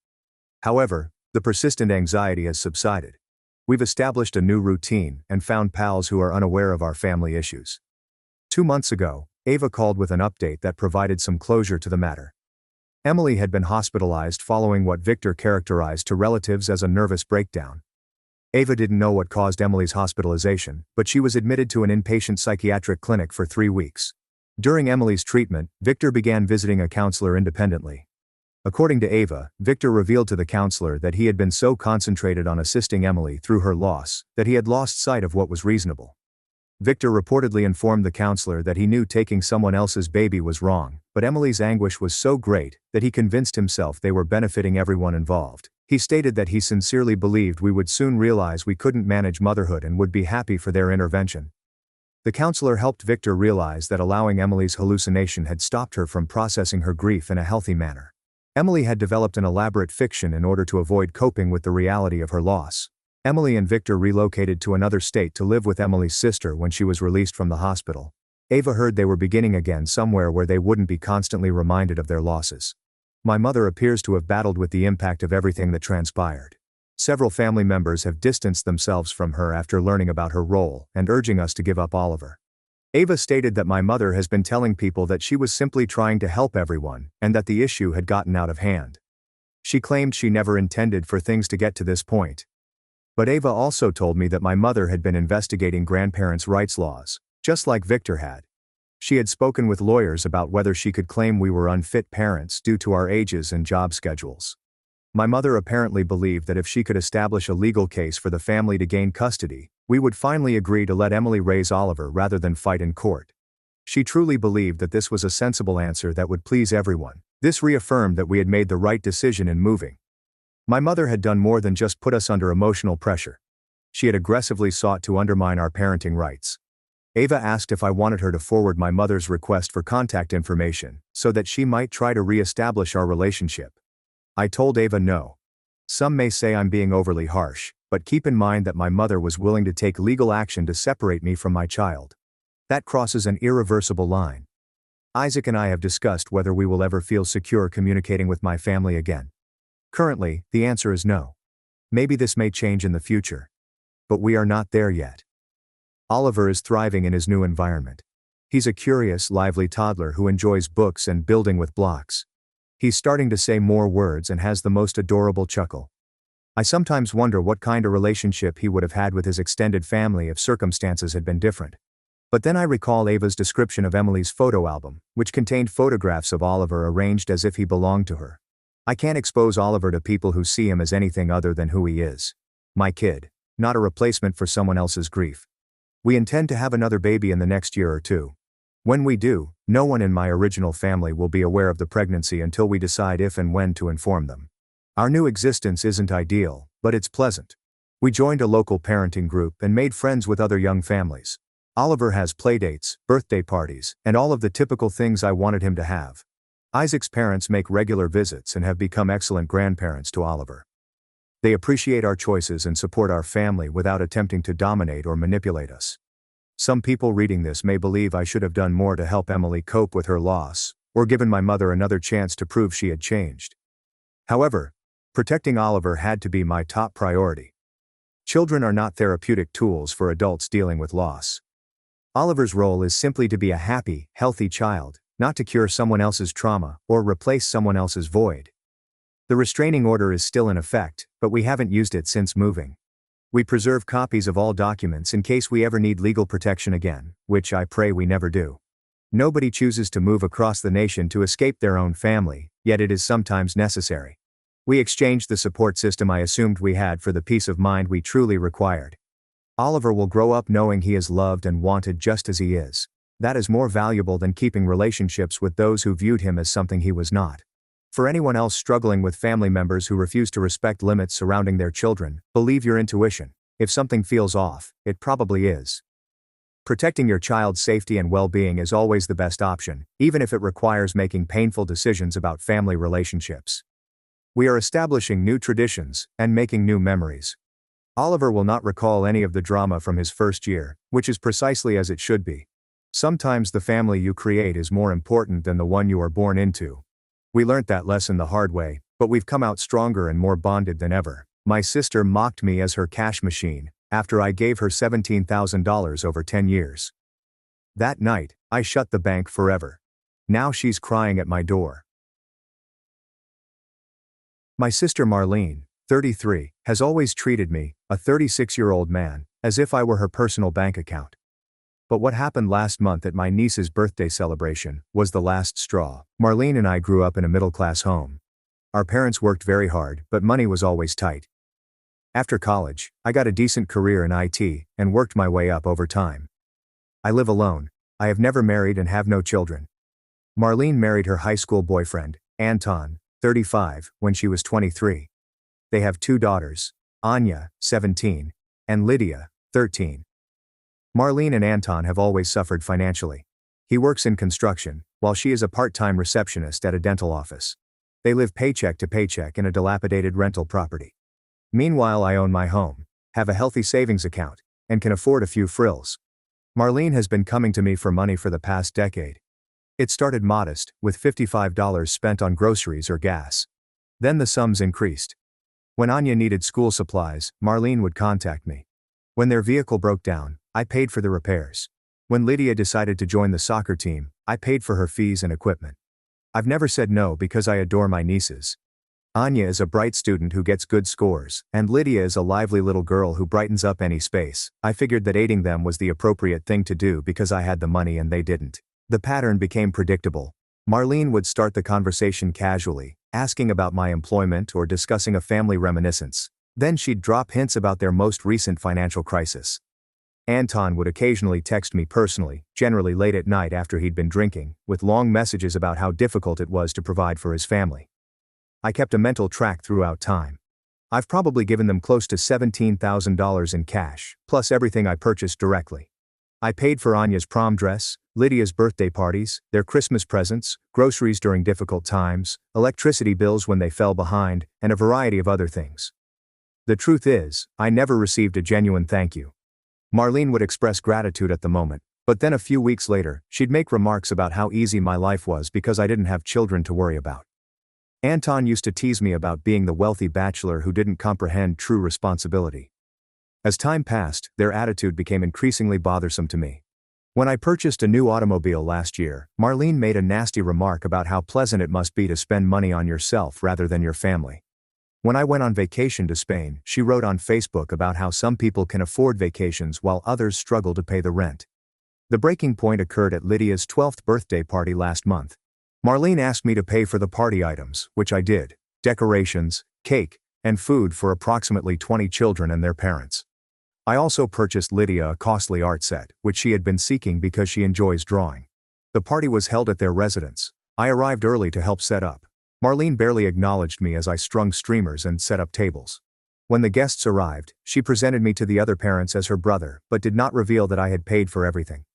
However, the persistent anxiety has subsided. We've established a new routine and found pals who are unaware of our family issues. 2 months ago, Ava called with an update that provided some closure to the matter. Emily had been hospitalized following what Victor characterized to relatives as a nervous breakdown. Ava didn't know what caused Emily's hospitalization, but she was admitted to an inpatient psychiatric clinic for 3 weeks. During Emily's treatment, Victor began visiting a counselor independently. According to Ava, Victor revealed to the counselor that he had been so concentrated on assisting Emily through her loss that he had lost sight of what was reasonable. Victor reportedly informed the counselor that he knew taking someone else's baby was wrong, but Emily's anguish was so great that he convinced himself they were benefiting everyone involved. He stated that he sincerely believed we would soon realize we couldn't manage motherhood and would be happy for their intervention. The counselor helped Victor realize that allowing Emily's hallucination had stopped her from processing her grief in a healthy manner. Emily had developed an elaborate fiction in order to avoid coping with the reality of her loss. Emily and Victor relocated to another state to live with Emily's sister when she was released from the hospital. Ava heard they were beginning again somewhere where they wouldn't be constantly reminded of their losses. My mother appears to have battled with the impact of everything that transpired. Several family members have distanced themselves from her after learning about her role and urging us to give up Oliver. Ava stated that my mother has been telling people that she was simply trying to help everyone and that the issue had gotten out of hand. She claimed she never intended for things to get to this point. But Ava also told me that my mother had been investigating grandparents' rights laws, just like Victor had. She had spoken with lawyers about whether she could claim we were unfit parents due to our ages and job schedules. My mother apparently believed that if she could establish a legal case for the family to gain custody, we would finally agree to let Emily raise Oliver rather than fight in court. She truly believed that this was a sensible answer that would please everyone. This reaffirmed that we had made the right decision in moving. My mother had done more than just put us under emotional pressure. She had aggressively sought to undermine our parenting rights. Ava asked if I wanted her to forward my mother's request for contact information, so that she might try to re-establish our relationship. I told Ava no. Some may say I'm being overly harsh, but keep in mind that my mother was willing to take legal action to separate me from my child. That crosses an irreversible line. Isaac and I have discussed whether we will ever feel secure communicating with my family again. Currently, the answer is no. Maybe this may change in the future. But we are not there yet. Oliver is thriving in his new environment. He's a curious, lively toddler who enjoys books and building with blocks. He's starting to say more words and has the most adorable chuckle. I sometimes wonder what kind of relationship he would have had with his extended family if circumstances had been different. But then I recall Ava's description of Emily's photo album, which contained photographs of Oliver arranged as if he belonged to her. I can't expose Oliver to people who see him as anything other than who he is. My kid, not a replacement for someone else's grief. We intend to have another baby in the next year or two. When we do, no one in my original family will be aware of the pregnancy until we decide if and when to inform them. Our new existence isn't ideal, but it's pleasant. We joined a local parenting group and made friends with other young families. Oliver has playdates, birthday parties, and all of the typical things I wanted him to have. Isaac's parents make regular visits and have become excellent grandparents to Oliver. They appreciate our choices and support our family without attempting to dominate or manipulate us. Some people reading this may believe I should have done more to help Emily cope with her loss, or given my mother another chance to prove she had changed. However, protecting Oliver had to be my top priority. Children are not therapeutic tools for adults dealing with loss. Oliver's role is simply to be a happy, healthy child, not to cure someone else's trauma or replace someone else's void. The restraining order is still in effect, but we haven't used it since moving. We preserve copies of all documents in case we ever need legal protection again, which I pray we never do. Nobody chooses to move across the nation to escape their own family, yet it is sometimes necessary. We exchanged the support system I assumed we had for the peace of mind we truly required. Oliver will grow up knowing he is loved and wanted just as he is. That is more valuable than keeping relationships with those who viewed him as something he was not. For anyone else struggling with family members who refuse to respect limits surrounding their children, believe your intuition. If something feels off, it probably is. Protecting your child's safety and well-being is always the best option, even if it requires making painful decisions about family relationships. We are establishing new traditions and making new memories. Oliver will not recall any of the drama from his first year, which is precisely as it should be. Sometimes the family you create is more important than the one you are born into. We learnt that lesson the hard way, but we've come out stronger and more bonded than ever. My sister mocked me as her cash machine, after I gave her $17,000 over 10 years. That night, I shut the bank forever. Now she's crying at my door. My sister Marlene, 33, has always treated me, a 36-year-old man, as if I were her personal bank account. But what happened last month at my niece's birthday celebration was the last straw. Marlene and I grew up in a middle-class home. Our parents worked very hard, but money was always tight. After college, I got a decent career in IT and worked my way up over time. I live alone. I have never married and have no children. Marlene married her high school boyfriend, Anton, 35, when she was 23. They have 2 daughters, Anya, 17, and Lydia, 13. Marlene and Anton have always suffered financially. He works in construction, while she is a part-time receptionist at a dental office. They live paycheck to paycheck in a dilapidated rental property. Meanwhile, I own my home, have a healthy savings account, and can afford a few frills. Marlene has been coming to me for money for the past decade. It started modest, with $55 spent on groceries or gas. Then the sums increased. When Anya needed school supplies, Marlene would contact me. When their vehicle broke down, I paid for the repairs. When Lydia decided to join the soccer team, I paid for her fees and equipment. I've never said no because I adore my nieces. Anya is a bright student who gets good scores, and Lydia is a lively little girl who brightens up any space. I figured that aiding them was the appropriate thing to do because I had the money and they didn't. The pattern became predictable. Marlene would start the conversation casually, asking about my employment or discussing a family reminiscence. Then she'd drop hints about their most recent financial crisis. Anton would occasionally text me personally, generally late at night after he'd been drinking, with long messages about how difficult it was to provide for his family. I kept a mental track throughout time. I've probably given them close to $17,000 in cash, plus everything I purchased directly. I paid for Anya's prom dress, Lydia's birthday parties, their Christmas presents, groceries during difficult times, electricity bills when they fell behind, and a variety of other things. The truth is, I never received a genuine thank you. Marlene would express gratitude at the moment, but then a few weeks later, she'd make remarks about how easy my life was because I didn't have children to worry about. Anton used to tease me about being the wealthy bachelor who didn't comprehend true responsibility. As time passed, their attitude became increasingly bothersome to me. When I purchased a new automobile last year, Marlene made a nasty remark about how pleasant it must be to spend money on yourself rather than your family. When I went on vacation to Spain, she wrote on Facebook about how some people can afford vacations while others struggle to pay the rent. The breaking point occurred at Lydia's 12th birthday party last month. Marlene asked me to pay for the party items, which I did: decorations, cake, and food for approximately 20 children and their parents. I also purchased Lydia a costly art set, which she had been seeking because she enjoys drawing. The party was held at their residence. I arrived early to help set up. Marlene barely acknowledged me as I strung streamers and set up tables. When the guests arrived, she presented me to the other parents as her brother, but did not reveal that I had paid for everything.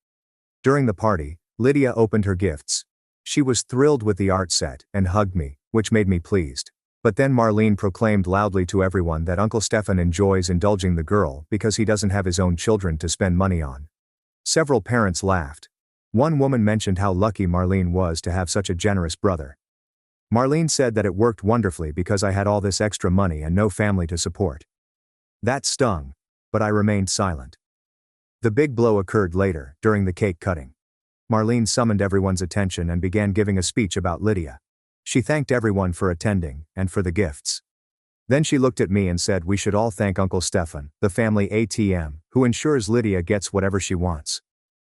During the party, Lydia opened her gifts. She was thrilled with the art set and hugged me, which made me pleased. But then Marlene proclaimed loudly to everyone that Uncle Stefan enjoys indulging the girl because he doesn't have his own children to spend money on. Several parents laughed. One woman mentioned how lucky Marlene was to have such a generous brother. Marlene said that it worked wonderfully because I had all this extra money and no family to support. That stung, but I remained silent. The big blow occurred later, during the cake cutting. Marlene summoned everyone's attention and began giving a speech about Lydia. She thanked everyone for attending, and for the gifts. Then she looked at me and said we should all thank Uncle Stefan, the family ATM, who ensures Lydia gets whatever she wants.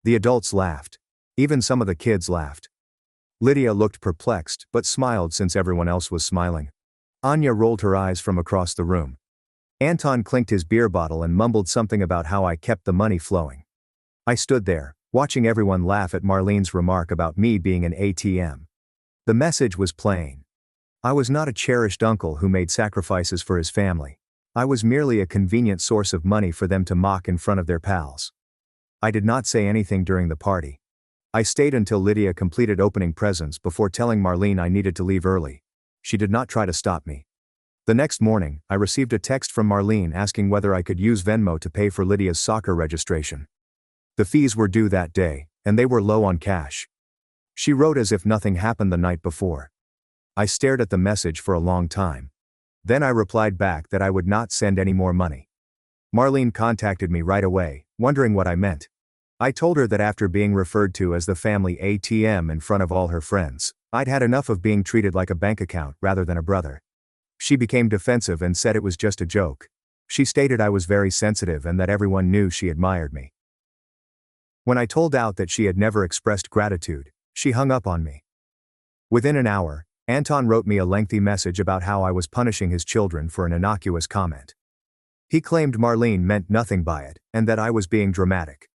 The adults laughed. Even some of the kids laughed. Lydia looked perplexed, but smiled since everyone else was smiling. Anya rolled her eyes from across the room. Anton clinked his beer bottle and mumbled something about how I kept the money flowing. I stood there, watching everyone laugh at Marlene's remark about me being an ATM. The message was plain. I was not a cherished uncle who made sacrifices for his family. I was merely a convenient source of money for them to mock in front of their pals. I did not say anything during the party. I stayed until Lydia completed opening presents before telling Marlene I needed to leave early. She did not try to stop me. The next morning, I received a text from Marlene asking whether I could use Venmo to pay for Lydia's soccer registration. The fees were due that day, and they were low on cash. She wrote as if nothing happened the night before. I stared at the message for a long time. Then I replied back that I would not send any more money. Marlene contacted me right away, wondering what I meant. I told her that after being referred to as the family ATM in front of all her friends, I'd had enough of being treated like a bank account rather than a brother. She became defensive and said it was just a joke. She stated I was very sensitive and that everyone knew she admired me. When I told out that she had never expressed gratitude, she hung up on me. Within an hour, Anton wrote me a lengthy message about how I was punishing his children for an innocuous comment. He claimed Marlene meant nothing by it, and that I was being dramatic.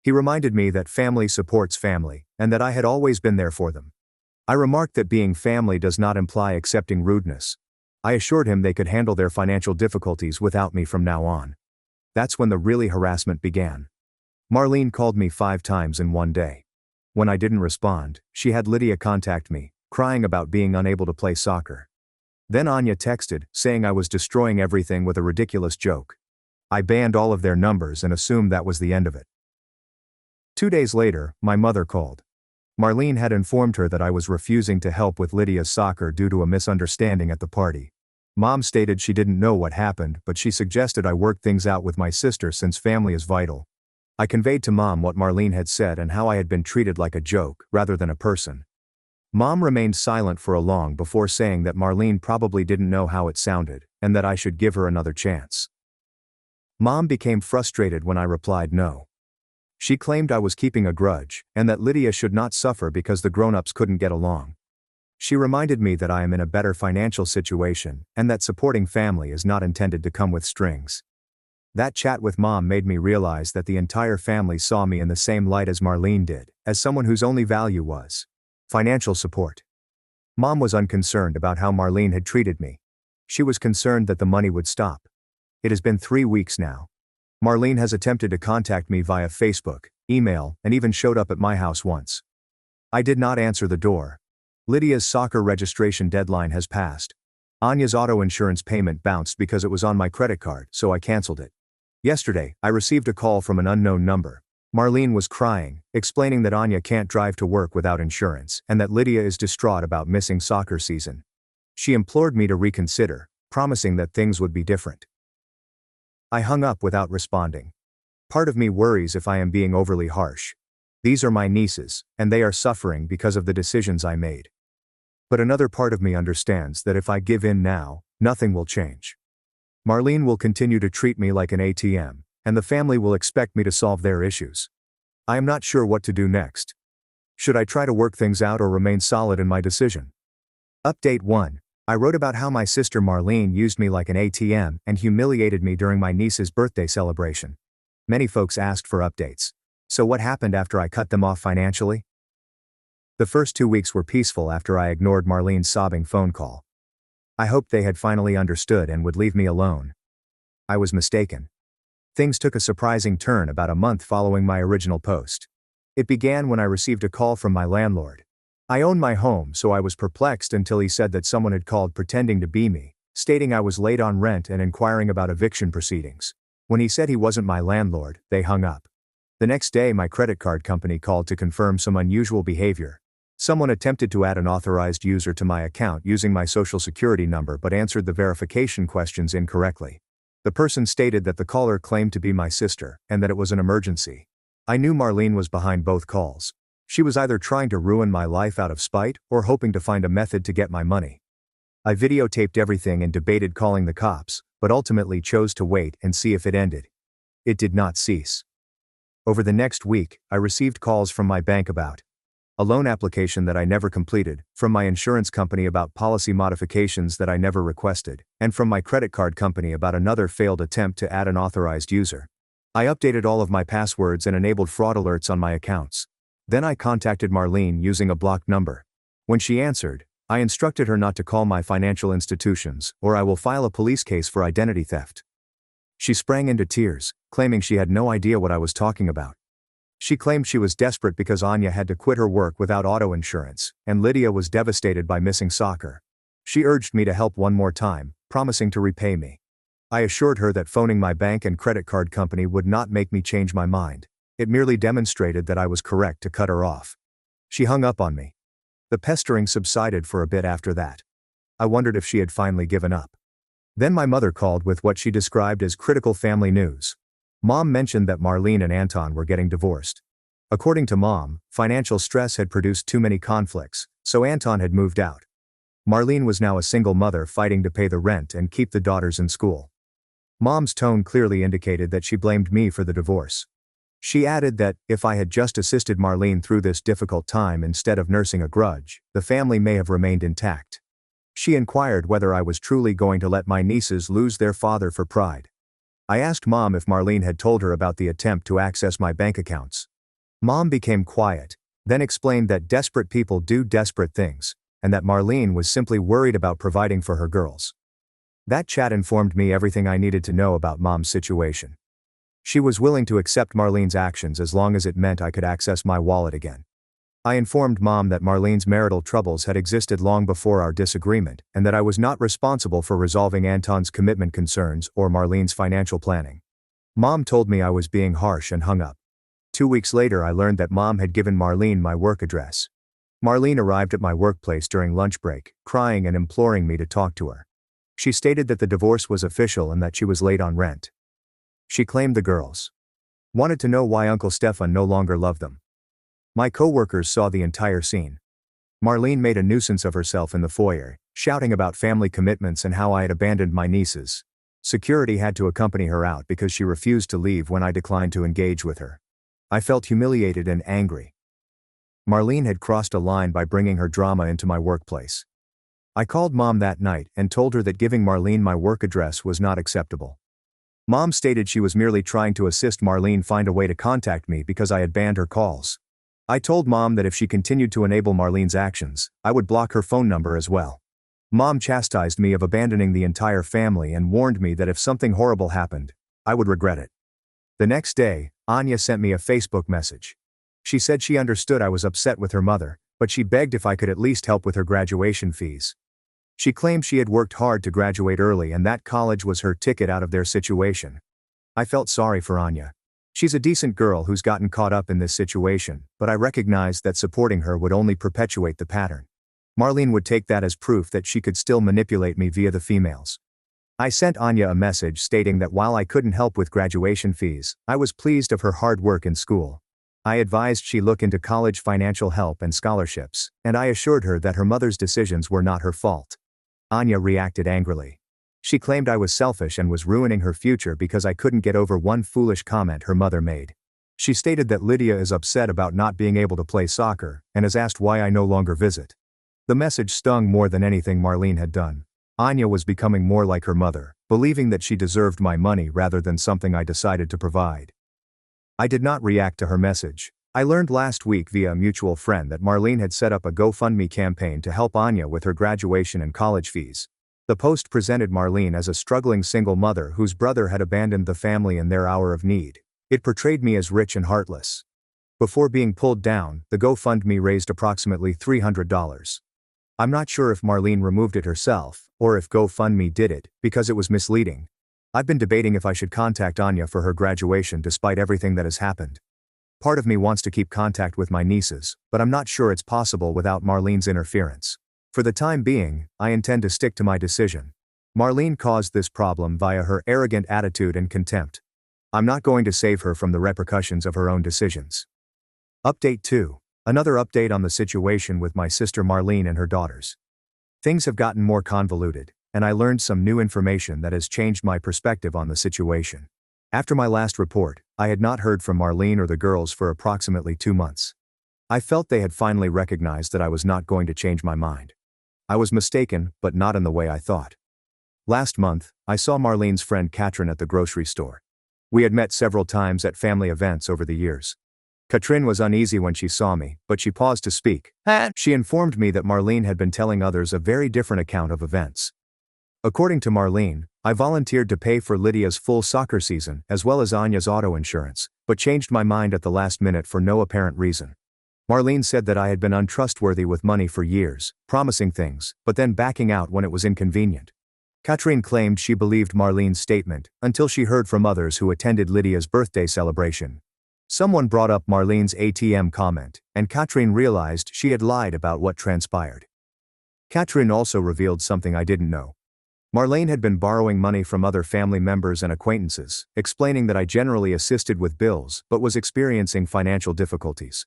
He reminded me that family supports family, and that I had always been there for them. I remarked that being family does not imply accepting rudeness. I assured him they could handle their financial difficulties without me from now on. That's when the really harassment began. Marlene called me 5 times in one day. When I didn't respond, she had Lydia contact me, crying about being unable to play soccer. Then Anya texted, saying I was destroying everything with a ridiculous joke. I banned all of their numbers and assumed that was the end of it. 2 days later, my mother called. Marlene had informed her that I was refusing to help with Lydia's soccer due to a misunderstanding at the party. Mom stated she didn't know what happened, but she suggested I work things out with my sister since family is vital. I conveyed to Mom what Marlene had said and how I had been treated like a joke, rather than a person. Mom remained silent for a long before saying that Marlene probably didn't know how it sounded, and that I should give her another chance. Mom became frustrated when I replied no. She claimed I was keeping a grudge, and that Lydia should not suffer because the grown-ups couldn't get along. She reminded me that I am in a better financial situation, and that supporting family is not intended to come with strings. That chat with Mom made me realize that the entire family saw me in the same light as Marlene did, as someone whose only value was financial support. Mom was unconcerned about how Marlene had treated me. She was concerned that the money would stop. It has been 3 weeks now. Marlene has attempted to contact me via Facebook, email, and even showed up at my house once. I did not answer the door. Lydia's soccer registration deadline has passed. Anya's auto insurance payment bounced because it was on my credit card, so I canceled it. Yesterday, I received a call from an unknown number. Marlene was crying, explaining that Anya can't drive to work without insurance, and that Lydia is distraught about missing soccer season. She implored me to reconsider, promising that things would be different. I hung up without responding. Part of me worries if I am being overly harsh. These are my nieces, and they are suffering because of the decisions I made. But another part of me understands that if I give in now, nothing will change. Marlene will continue to treat me like an ATM, and the family will expect me to solve their issues. I am not sure what to do next. Should I try to work things out or remain solid in my decision? Update 1. I wrote about how my sister Marlene used me like an ATM and humiliated me during my niece's birthday celebration. Many folks asked for updates. So what happened after I cut them off financially? The first 2 weeks were peaceful after I ignored Marlene's sobbing phone call. I hoped they had finally understood and would leave me alone. I was mistaken. Things took a surprising turn about a month following my original post. It began when I received a call from my landlord. I own my home, so I was perplexed until he said that someone had called pretending to be me, stating I was late on rent and inquiring about eviction proceedings. When he said he wasn't my landlord, they hung up. The next day my credit card company called to confirm some unusual behavior. Someone attempted to add an authorized user to my account using my social security number but answered the verification questions incorrectly. The person stated that the caller claimed to be my sister, and that it was an emergency. I knew Marlene was behind both calls. She was either trying to ruin my life out of spite, or hoping to find a method to get my money. I videotaped everything and debated calling the cops, but ultimately chose to wait and see if it ended. It did not cease. Over the next week, I received calls from my bank about a loan application that I never completed, from my insurance company about policy modifications that I never requested, and from my credit card company about another failed attempt to add an authorized user. I updated all of my passwords and enabled fraud alerts on my accounts. Then I contacted Marlene using a blocked number. When she answered, I instructed her not to call my financial institutions, or I will file a police case for identity theft. She sprang into tears, claiming she had no idea what I was talking about. She claimed she was desperate because Anya had to quit her work without auto insurance, and Lydia was devastated by missing soccer. She urged me to help one more time, promising to repay me. I assured her that phoning my bank and credit card company would not make me change my mind. It merely demonstrated that I was correct to cut her off. She hung up on me. The pestering subsided for a bit after that. I wondered if she had finally given up. Then my mother called with what she described as critical family news. Mom mentioned that Marlene and Anton were getting divorced. According to Mom, financial stress had produced too many conflicts, so Anton had moved out. Marlene was now a single mother fighting to pay the rent and keep the daughters in school. Mom's tone clearly indicated that she blamed me for the divorce. She added that, if I had just assisted Marlene through this difficult time instead of nursing a grudge, the family may have remained intact. She inquired whether I was truly going to let my nieces lose their father for pride. I asked Mom if Marlene had told her about the attempt to access my bank accounts. Mom became quiet, then explained that desperate people do desperate things, and that Marlene was simply worried about providing for her girls. That chat informed me everything I needed to know about Mom's situation. She was willing to accept Marlene's actions as long as it meant I could access my wallet again. I informed Mom that Marlene's marital troubles had existed long before our disagreement, and that I was not responsible for resolving Anton's commitment concerns or Marlene's financial planning. Mom told me I was being harsh and hung up. 2 weeks later, I learned that Mom had given Marlene my work address. Marlene arrived at my workplace during lunch break, crying and imploring me to talk to her. She stated that the divorce was official and that she was late on rent. She claimed the girls wanted to know why Uncle Stefan no longer loved them. My co-workers saw the entire scene. Marlene made a nuisance of herself in the foyer, shouting about family commitments and how I had abandoned my nieces. Security had to accompany her out because she refused to leave when I declined to engage with her. I felt humiliated and angry. Marlene had crossed a line by bringing her drama into my workplace. I called Mom that night and told her that giving Marlene my work address was not acceptable. Mom stated she was merely trying to assist Marlene find a way to contact me because I had banned her calls. I told Mom that if she continued to enable Marlene's actions, I would block her phone number as well. Mom chastised me of abandoning the entire family and warned me that if something horrible happened, I would regret it. The next day, Anya sent me a Facebook message. She said she understood I was upset with her mother, but she begged if I could at least help with her graduation fees. She claimed she had worked hard to graduate early and that college was her ticket out of their situation. I felt sorry for Anya. She's a decent girl who's gotten caught up in this situation, but I recognized that supporting her would only perpetuate the pattern. Marlene would take that as proof that she could still manipulate me via the females. I sent Anya a message stating that while I couldn't help with graduation fees, I was pleased of her hard work in school. I advised she look into college financial help and scholarships, and I assured her that her mother's decisions were not her fault. Anya reacted angrily. She claimed I was selfish and was ruining her future because I couldn't get over one foolish comment her mother made. She stated that Lydia is upset about not being able to play soccer, and has asked why I no longer visit. The message stung more than anything Marlene had done. Anya was becoming more like her mother, believing that she deserved my money rather than something I decided to provide. I did not react to her message. I learned last week via a mutual friend that Marlene had set up a GoFundMe campaign to help Anya with her graduation and college fees. The post presented Marlene as a struggling single mother whose brother had abandoned the family in their hour of need. It portrayed me as rich and heartless. Before being pulled down, the GoFundMe raised approximately $300. I'm not sure if Marlene removed it herself, or if GoFundMe did it, because it was misleading. I've been debating if I should contact Anya for her graduation despite everything that has happened. Part of me wants to keep contact with my nieces, but I'm not sure it's possible without Marlene's interference. For the time being, I intend to stick to my decision. Marlene caused this problem via her arrogant attitude and contempt. I'm not going to save her from the repercussions of her own decisions. Update 2. Another update on the situation with my sister Marlene and her daughters. Things have gotten more convoluted, and I learned some new information that has changed my perspective on the situation. After my last report, I had not heard from Marlene or the girls for approximately 2 months. I felt they had finally recognized that I was not going to change my mind. I was mistaken, but not in the way I thought. Last month, I saw Marlene's friend Katrin at the grocery store. We had met several times at family events over the years. Katrin was uneasy when she saw me, but she paused to speak. She informed me that Marlene had been telling others a very different account of events. According to Marlene, I volunteered to pay for Lydia's full soccer season as well as Anya's auto insurance, but changed my mind at the last minute for no apparent reason. Marlene said that I had been untrustworthy with money for years, promising things, but then backing out when it was inconvenient. Katrin claimed she believed Marlene's statement until she heard from others who attended Lydia's birthday celebration. Someone brought up Marlene's ATM comment, and Katrin realized she had lied about what transpired. Katrin also revealed something I didn't know. Marlene had been borrowing money from other family members and acquaintances, explaining that I generally assisted with bills but was experiencing financial difficulties.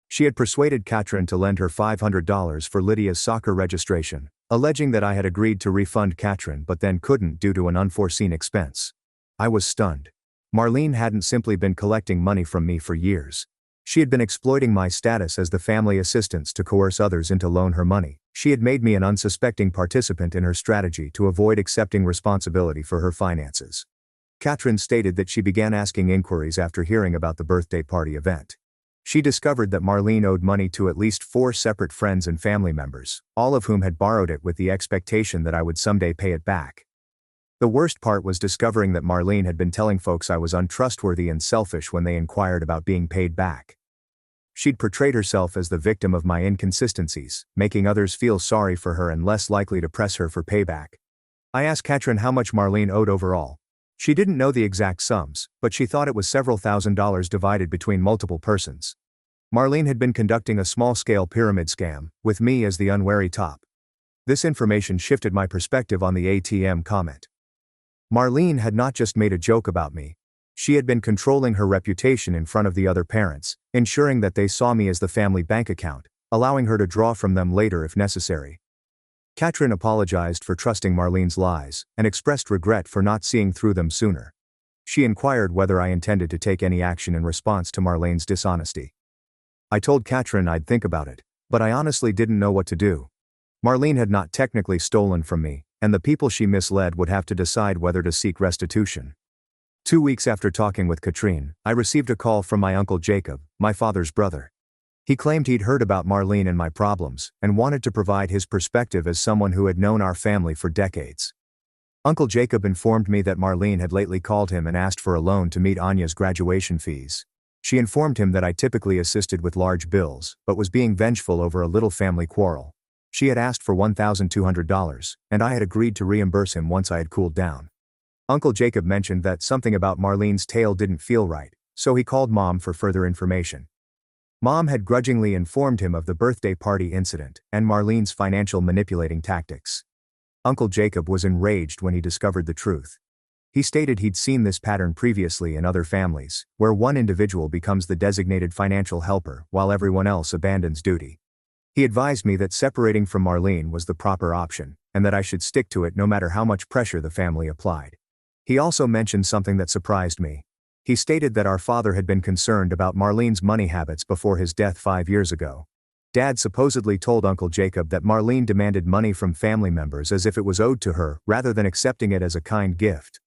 She had persuaded Katrin to lend her $500 for Lydia's soccer registration, alleging that I had agreed to refund Katrin but then couldn't due to an unforeseen expense. I was stunned. Marlene hadn't simply been collecting money from me for years. She had been exploiting my status as the family assistance to coerce others into loan her money. She had made me an unsuspecting participant in her strategy to avoid accepting responsibility for her finances. Katrin stated that she began asking inquiries after hearing about the birthday party event. She discovered that Marlene owed money to at least 4 separate friends and family members, all of whom had borrowed it with the expectation that I would someday pay it back. The worst part was discovering that Marlene had been telling folks I was untrustworthy and selfish when they inquired about being paid back. She'd portrayed herself as the victim of my inconsistencies, making others feel sorry for her and less likely to press her for payback. I asked Katrin how much Marlene owed overall. She didn't know the exact sums, but she thought it was several $1,000s divided between multiple persons. Marlene had been conducting a small-scale pyramid scam, with me as the unwary top. This information shifted my perspective on the ATM comment. Marlene had not just made a joke about me. She had been controlling her reputation in front of the other parents, ensuring that they saw me as the family bank account, allowing her to draw from them later if necessary. Katrin apologized for trusting Marlene's lies, and expressed regret for not seeing through them sooner. She inquired whether I intended to take any action in response to Marlene's dishonesty. I told Katrin I'd think about it, but I honestly didn't know what to do. Marlene had not technically stolen from me, and the people she misled would have to decide whether to seek restitution. 2 weeks after talking with Katrin, I received a call from my uncle Jacob, my father's brother. He claimed he'd heard about Marlene and my problems, and wanted to provide his perspective as someone who had known our family for decades. Uncle Jacob informed me that Marlene had lately called him and asked for a loan to meet Anya's graduation fees. She informed him that I typically assisted with large bills, but was being vengeful over a little family quarrel. She had asked for $1,200, and I had agreed to reimburse him once I had cooled down. Uncle Jacob mentioned that something about Marlene's tale didn't feel right, so he called Mom for further information. Mom had grudgingly informed him of the birthday party incident and Marlene's financial manipulating tactics. Uncle Jacob was enraged when he discovered the truth. He stated he'd seen this pattern previously in other families, where one individual becomes the designated financial helper while everyone else abandons duty. He advised me that separating from Marlene was the proper option, and that I should stick to it no matter how much pressure the family applied. He also mentioned something that surprised me. He stated that our father had been concerned about Marlene's money habits before his death 5 years ago. Dad supposedly told Uncle Jacob that Marlene demanded money from family members as if it was owed to her rather than accepting it as a kind gift.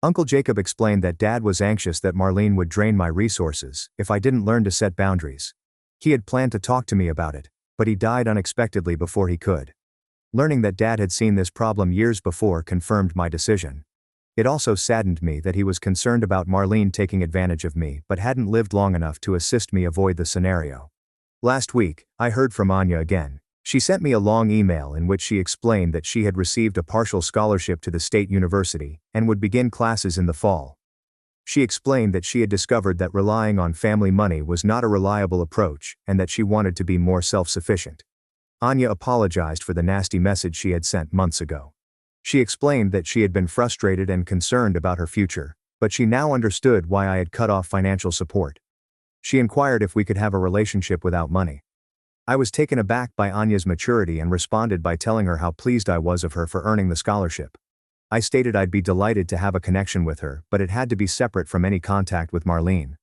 Uncle Jacob explained that Dad was anxious that Marlene would drain my resources if I didn't learn to set boundaries. He had planned to talk to me about it, but he died unexpectedly before he could. Learning that Dad had seen this problem years before confirmed my decision. It also saddened me that he was concerned about Marlene taking advantage of me but hadn't lived long enough to assist me avoid the scenario. Last week, I heard from Anya again. She sent me a long email in which she explained that she had received a partial scholarship to the state university and would begin classes in the fall. She explained that she had discovered that relying on family money was not a reliable approach and that she wanted to be more self-sufficient. Anya apologized for the nasty message she had sent months ago. She explained that she had been frustrated and concerned about her future, but she now understood why I had cut off financial support. She inquired if we could have a relationship without money. I was taken aback by Anya's maturity and responded by telling her how pleased I was of her for earning the scholarship. I stated I'd be delighted to have a connection with her, but it had to be separate from any contact with Marlene.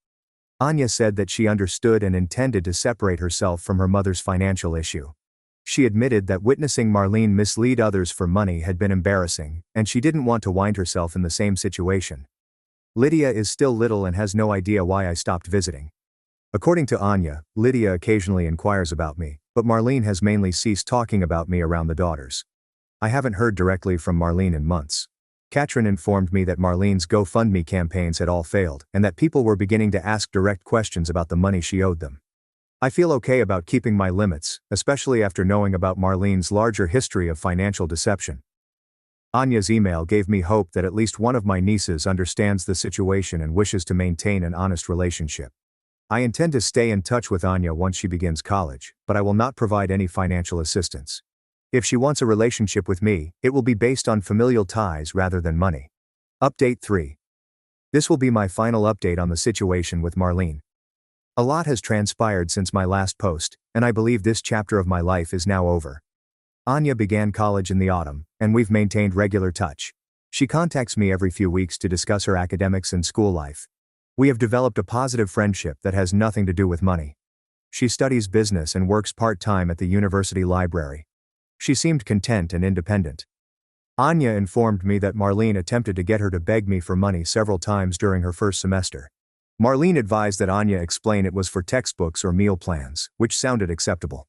Anya said that she understood and intended to separate herself from her mother's financial issue. She admitted that witnessing Marlene mislead others for money had been embarrassing, and she didn't want to wind herself in the same situation. Lydia is still little and has no idea why I stopped visiting. According to Anya, Lydia occasionally inquires about me, but Marlene has mainly ceased talking about me around the daughters. I haven't heard directly from Marlene in months. Katrin informed me that Marlene's GoFundMe campaigns had all failed, and that people were beginning to ask direct questions about the money she owed them. I feel okay about keeping my limits, especially after knowing about Marlene's larger history of financial deception. Anya's email gave me hope that at least one of my nieces understands the situation and wishes to maintain an honest relationship. I intend to stay in touch with Anya once she begins college, but I will not provide any financial assistance. If she wants a relationship with me, it will be based on familial ties rather than money. Update 3. This will be my final update on the situation with Marlene. A lot has transpired since my last post, and I believe this chapter of my life is now over. Anya began college in the autumn, and we've maintained regular touch. She contacts me every few weeks to discuss her academics and school life. We have developed a positive friendship that has nothing to do with money. She studies business and works part-time at the university library. She seemed content and independent. Anya informed me that Marlene attempted to get her to beg me for money several times during her first semester. Marlene advised that Anya explain it was for textbooks or meal plans, which sounded acceptable.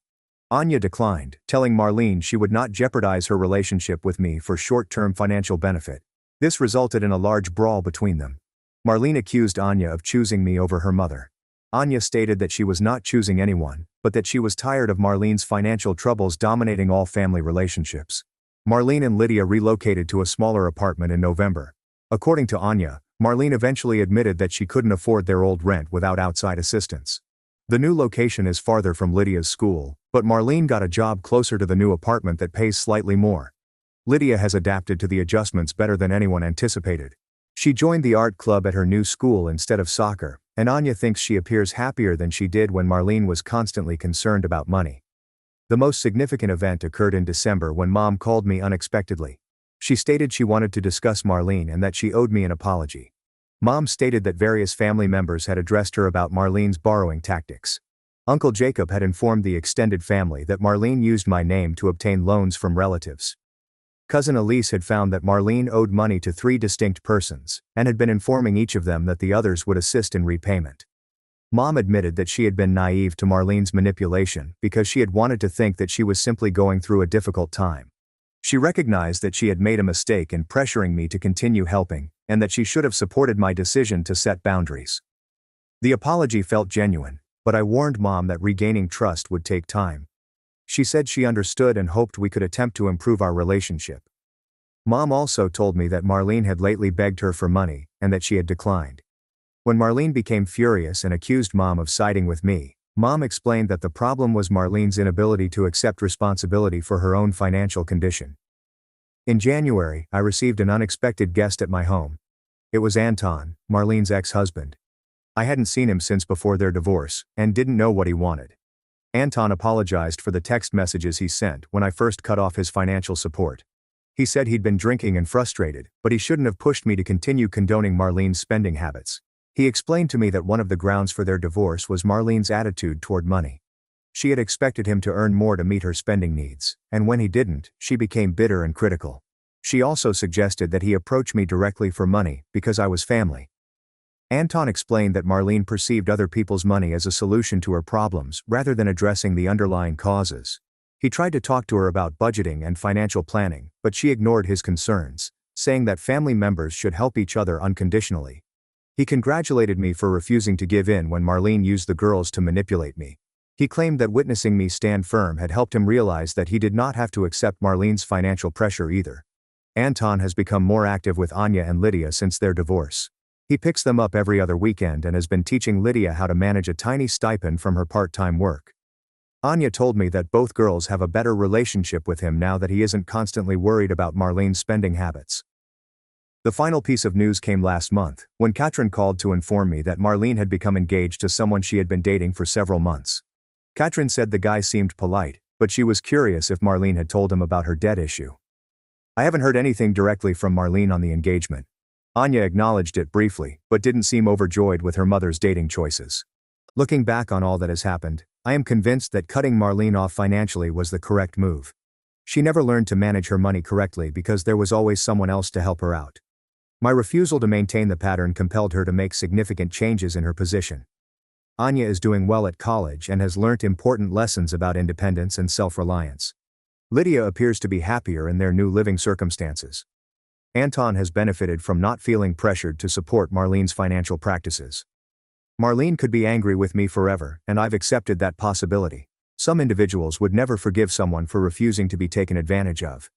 Anya declined, telling Marlene she would not jeopardize her relationship with me for short-term financial benefit. This resulted in a large brawl between them. Marlene accused Anya of choosing me over her mother. Anya stated that she was not choosing anyone, but that she was tired of Marlene's financial troubles dominating all family relationships. Marlene and Lydia relocated to a smaller apartment in November. According to Anya, Marlene eventually admitted that she couldn't afford their old rent without outside assistance. The new location is farther from Lydia's school, but Marlene got a job closer to the new apartment that pays slightly more. Lydia has adapted to the adjustments better than anyone anticipated. She joined the art club at her new school instead of soccer, and Anya thinks she appears happier than she did when Marlene was constantly concerned about money. The most significant event occurred in December when Mom called me unexpectedly. She stated she wanted to discuss Marlene and that she owed me an apology. Mom stated that various family members had addressed her about Marlene's borrowing tactics. Uncle Jacob had informed the extended family that Marlene used my name to obtain loans from relatives. Cousin Elise had found that Marlene owed money to 3 distinct persons, and had been informing each of them that the others would assist in repayment. Mom admitted that she had been naive to Marlene's manipulation because she had wanted to think that she was simply going through a difficult time. She recognized that she had made a mistake in pressuring me to continue helping, and that she should have supported my decision to set boundaries. The apology felt genuine, but I warned Mom that regaining trust would take time. She said she understood and hoped we could attempt to improve our relationship. Mom also told me that Marlene had lately begged her for money, and that she had declined. When Marlene became furious and accused Mom of siding with me, Mom explained that the problem was Marlene's inability to accept responsibility for her own financial condition. In January, I received an unexpected guest at my home. It was Anton, Marlene's ex-husband. I hadn't seen him since before their divorce, and didn't know what he wanted. Anton apologized for the text messages he sent when I first cut off his financial support. He said he'd been drinking and frustrated, but he shouldn't have pushed me to continue condoning Marlene's spending habits. He explained to me that one of the grounds for their divorce was Marlene's attitude toward money. She had expected him to earn more to meet her spending needs, and when he didn't, she became bitter and critical. She also suggested that he approach me directly for money, because I was family. Anton explained that Marlene perceived other people's money as a solution to her problems rather than addressing the underlying causes. He tried to talk to her about budgeting and financial planning, but she ignored his concerns, saying that family members should help each other unconditionally. He congratulated me for refusing to give in when Marlene used the girls to manipulate me. He claimed that witnessing me stand firm had helped him realize that he did not have to accept Marlene's financial pressure either. Anton has become more active with Anya and Lydia since their divorce. He picks them up every other weekend and has been teaching Lydia how to manage a tiny stipend from her part-time work. Anya told me that both girls have a better relationship with him now that he isn't constantly worried about Marlene's spending habits. The final piece of news came last month, when Katrin called to inform me that Marlene had become engaged to someone she had been dating for several months. Katrin said the guy seemed polite, but she was curious if Marlene had told him about her debt issue. I haven't heard anything directly from Marlene on the engagement. Anya acknowledged it briefly, but didn't seem overjoyed with her mother's dating choices. Looking back on all that has happened, I am convinced that cutting Marlene off financially was the correct move. She never learned to manage her money correctly because there was always someone else to help her out. My refusal to maintain the pattern compelled her to make significant changes in her position. Anya is doing well at college and has learnt important lessons about independence and self-reliance. Lydia appears to be happier in their new living circumstances. Anton has benefited from not feeling pressured to support Marlene's financial practices. Marlene could be angry with me forever, and I've accepted that possibility. Some individuals would never forgive someone for refusing to be taken advantage of.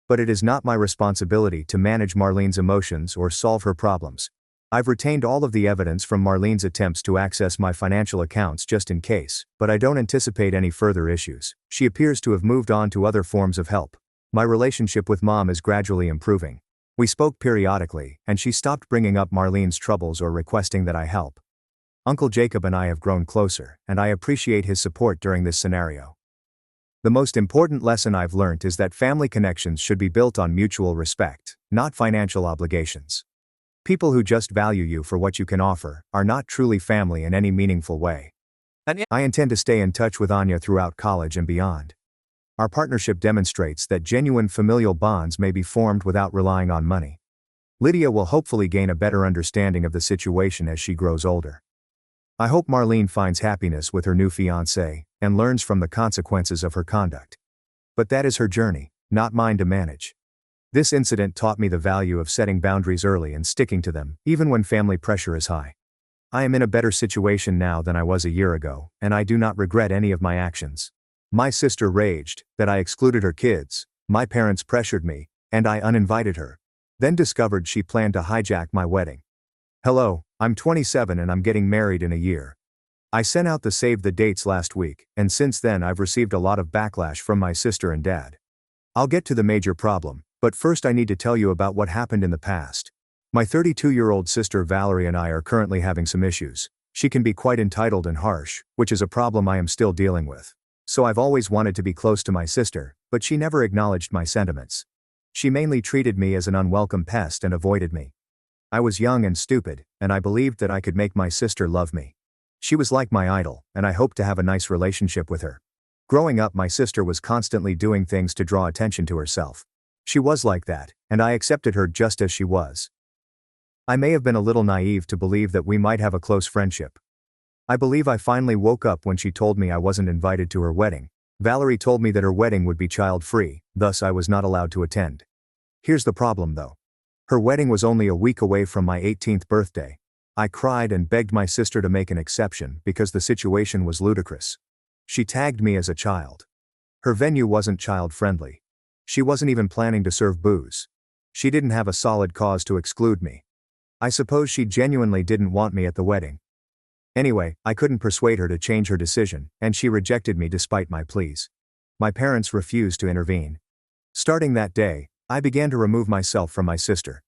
But it is not my responsibility to manage Marlene's emotions or solve her problems. I've retained all of the evidence from Marlene's attempts to access my financial accounts just in case, but I don't anticipate any further issues. She appears to have moved on to other forms of help. My relationship with Mom is gradually improving. We spoke periodically, and she stopped bringing up Marlene's troubles or requesting that I help. Uncle Jacob and I have grown closer, and I appreciate his support during this scenario. The most important lesson I've learned is that family connections should be built on mutual respect, not financial obligations. People who just value you for what you can offer are not truly family in any meaningful way. I intend to stay in touch with Anya throughout college and beyond. Our partnership demonstrates that genuine familial bonds may be formed without relying on money. Lydia will hopefully gain a better understanding of the situation as she grows older. I hope Marlene finds happiness with her new fiancé and learns from the consequences of her conduct. But that is her journey, not mine to manage. This incident taught me the value of setting boundaries early and sticking to them, even when family pressure is high. I am in a better situation now than I was a year ago, and I do not regret any of my actions. My sister raged that I excluded her kids, my parents pressured me, and I uninvited her. Then discovered she planned to hijack my wedding. Hello, I'm 27 and I'm getting married in a year. I sent out the save the dates last week, and since then I've received a lot of backlash from my sister and dad. I'll get to the major problem, but first I need to tell you about what happened in the past. My 32-year-old sister Valerie and I are currently having some issues. She can be quite entitled and harsh, which is a problem I am still dealing with. So I've always wanted to be close to my sister, but she never acknowledged my sentiments. She mainly treated me as an unwelcome pest and avoided me. I was young and stupid, and I believed that I could make my sister love me. She was like my idol, and I hoped to have a nice relationship with her. Growing up, my sister was constantly doing things to draw attention to herself. She was like that, and I accepted her just as she was. I may have been a little naive to believe that we might have a close friendship. I believe I finally woke up when she told me I wasn't invited to her wedding. Valerie told me that her wedding would be child-free, thus I was not allowed to attend. Here's the problem though. Her wedding was only a week away from my 18th birthday. I cried and begged my sister to make an exception because the situation was ludicrous. She tagged me as a child. Her venue wasn't child-friendly. She wasn't even planning to serve booze. She didn't have a solid cause to exclude me. I suppose she genuinely didn't want me at the wedding. Anyway, I couldn't persuade her to change her decision, and she rejected me despite my pleas. My parents refused to intervene. Starting that day, I began to remove myself from my sister.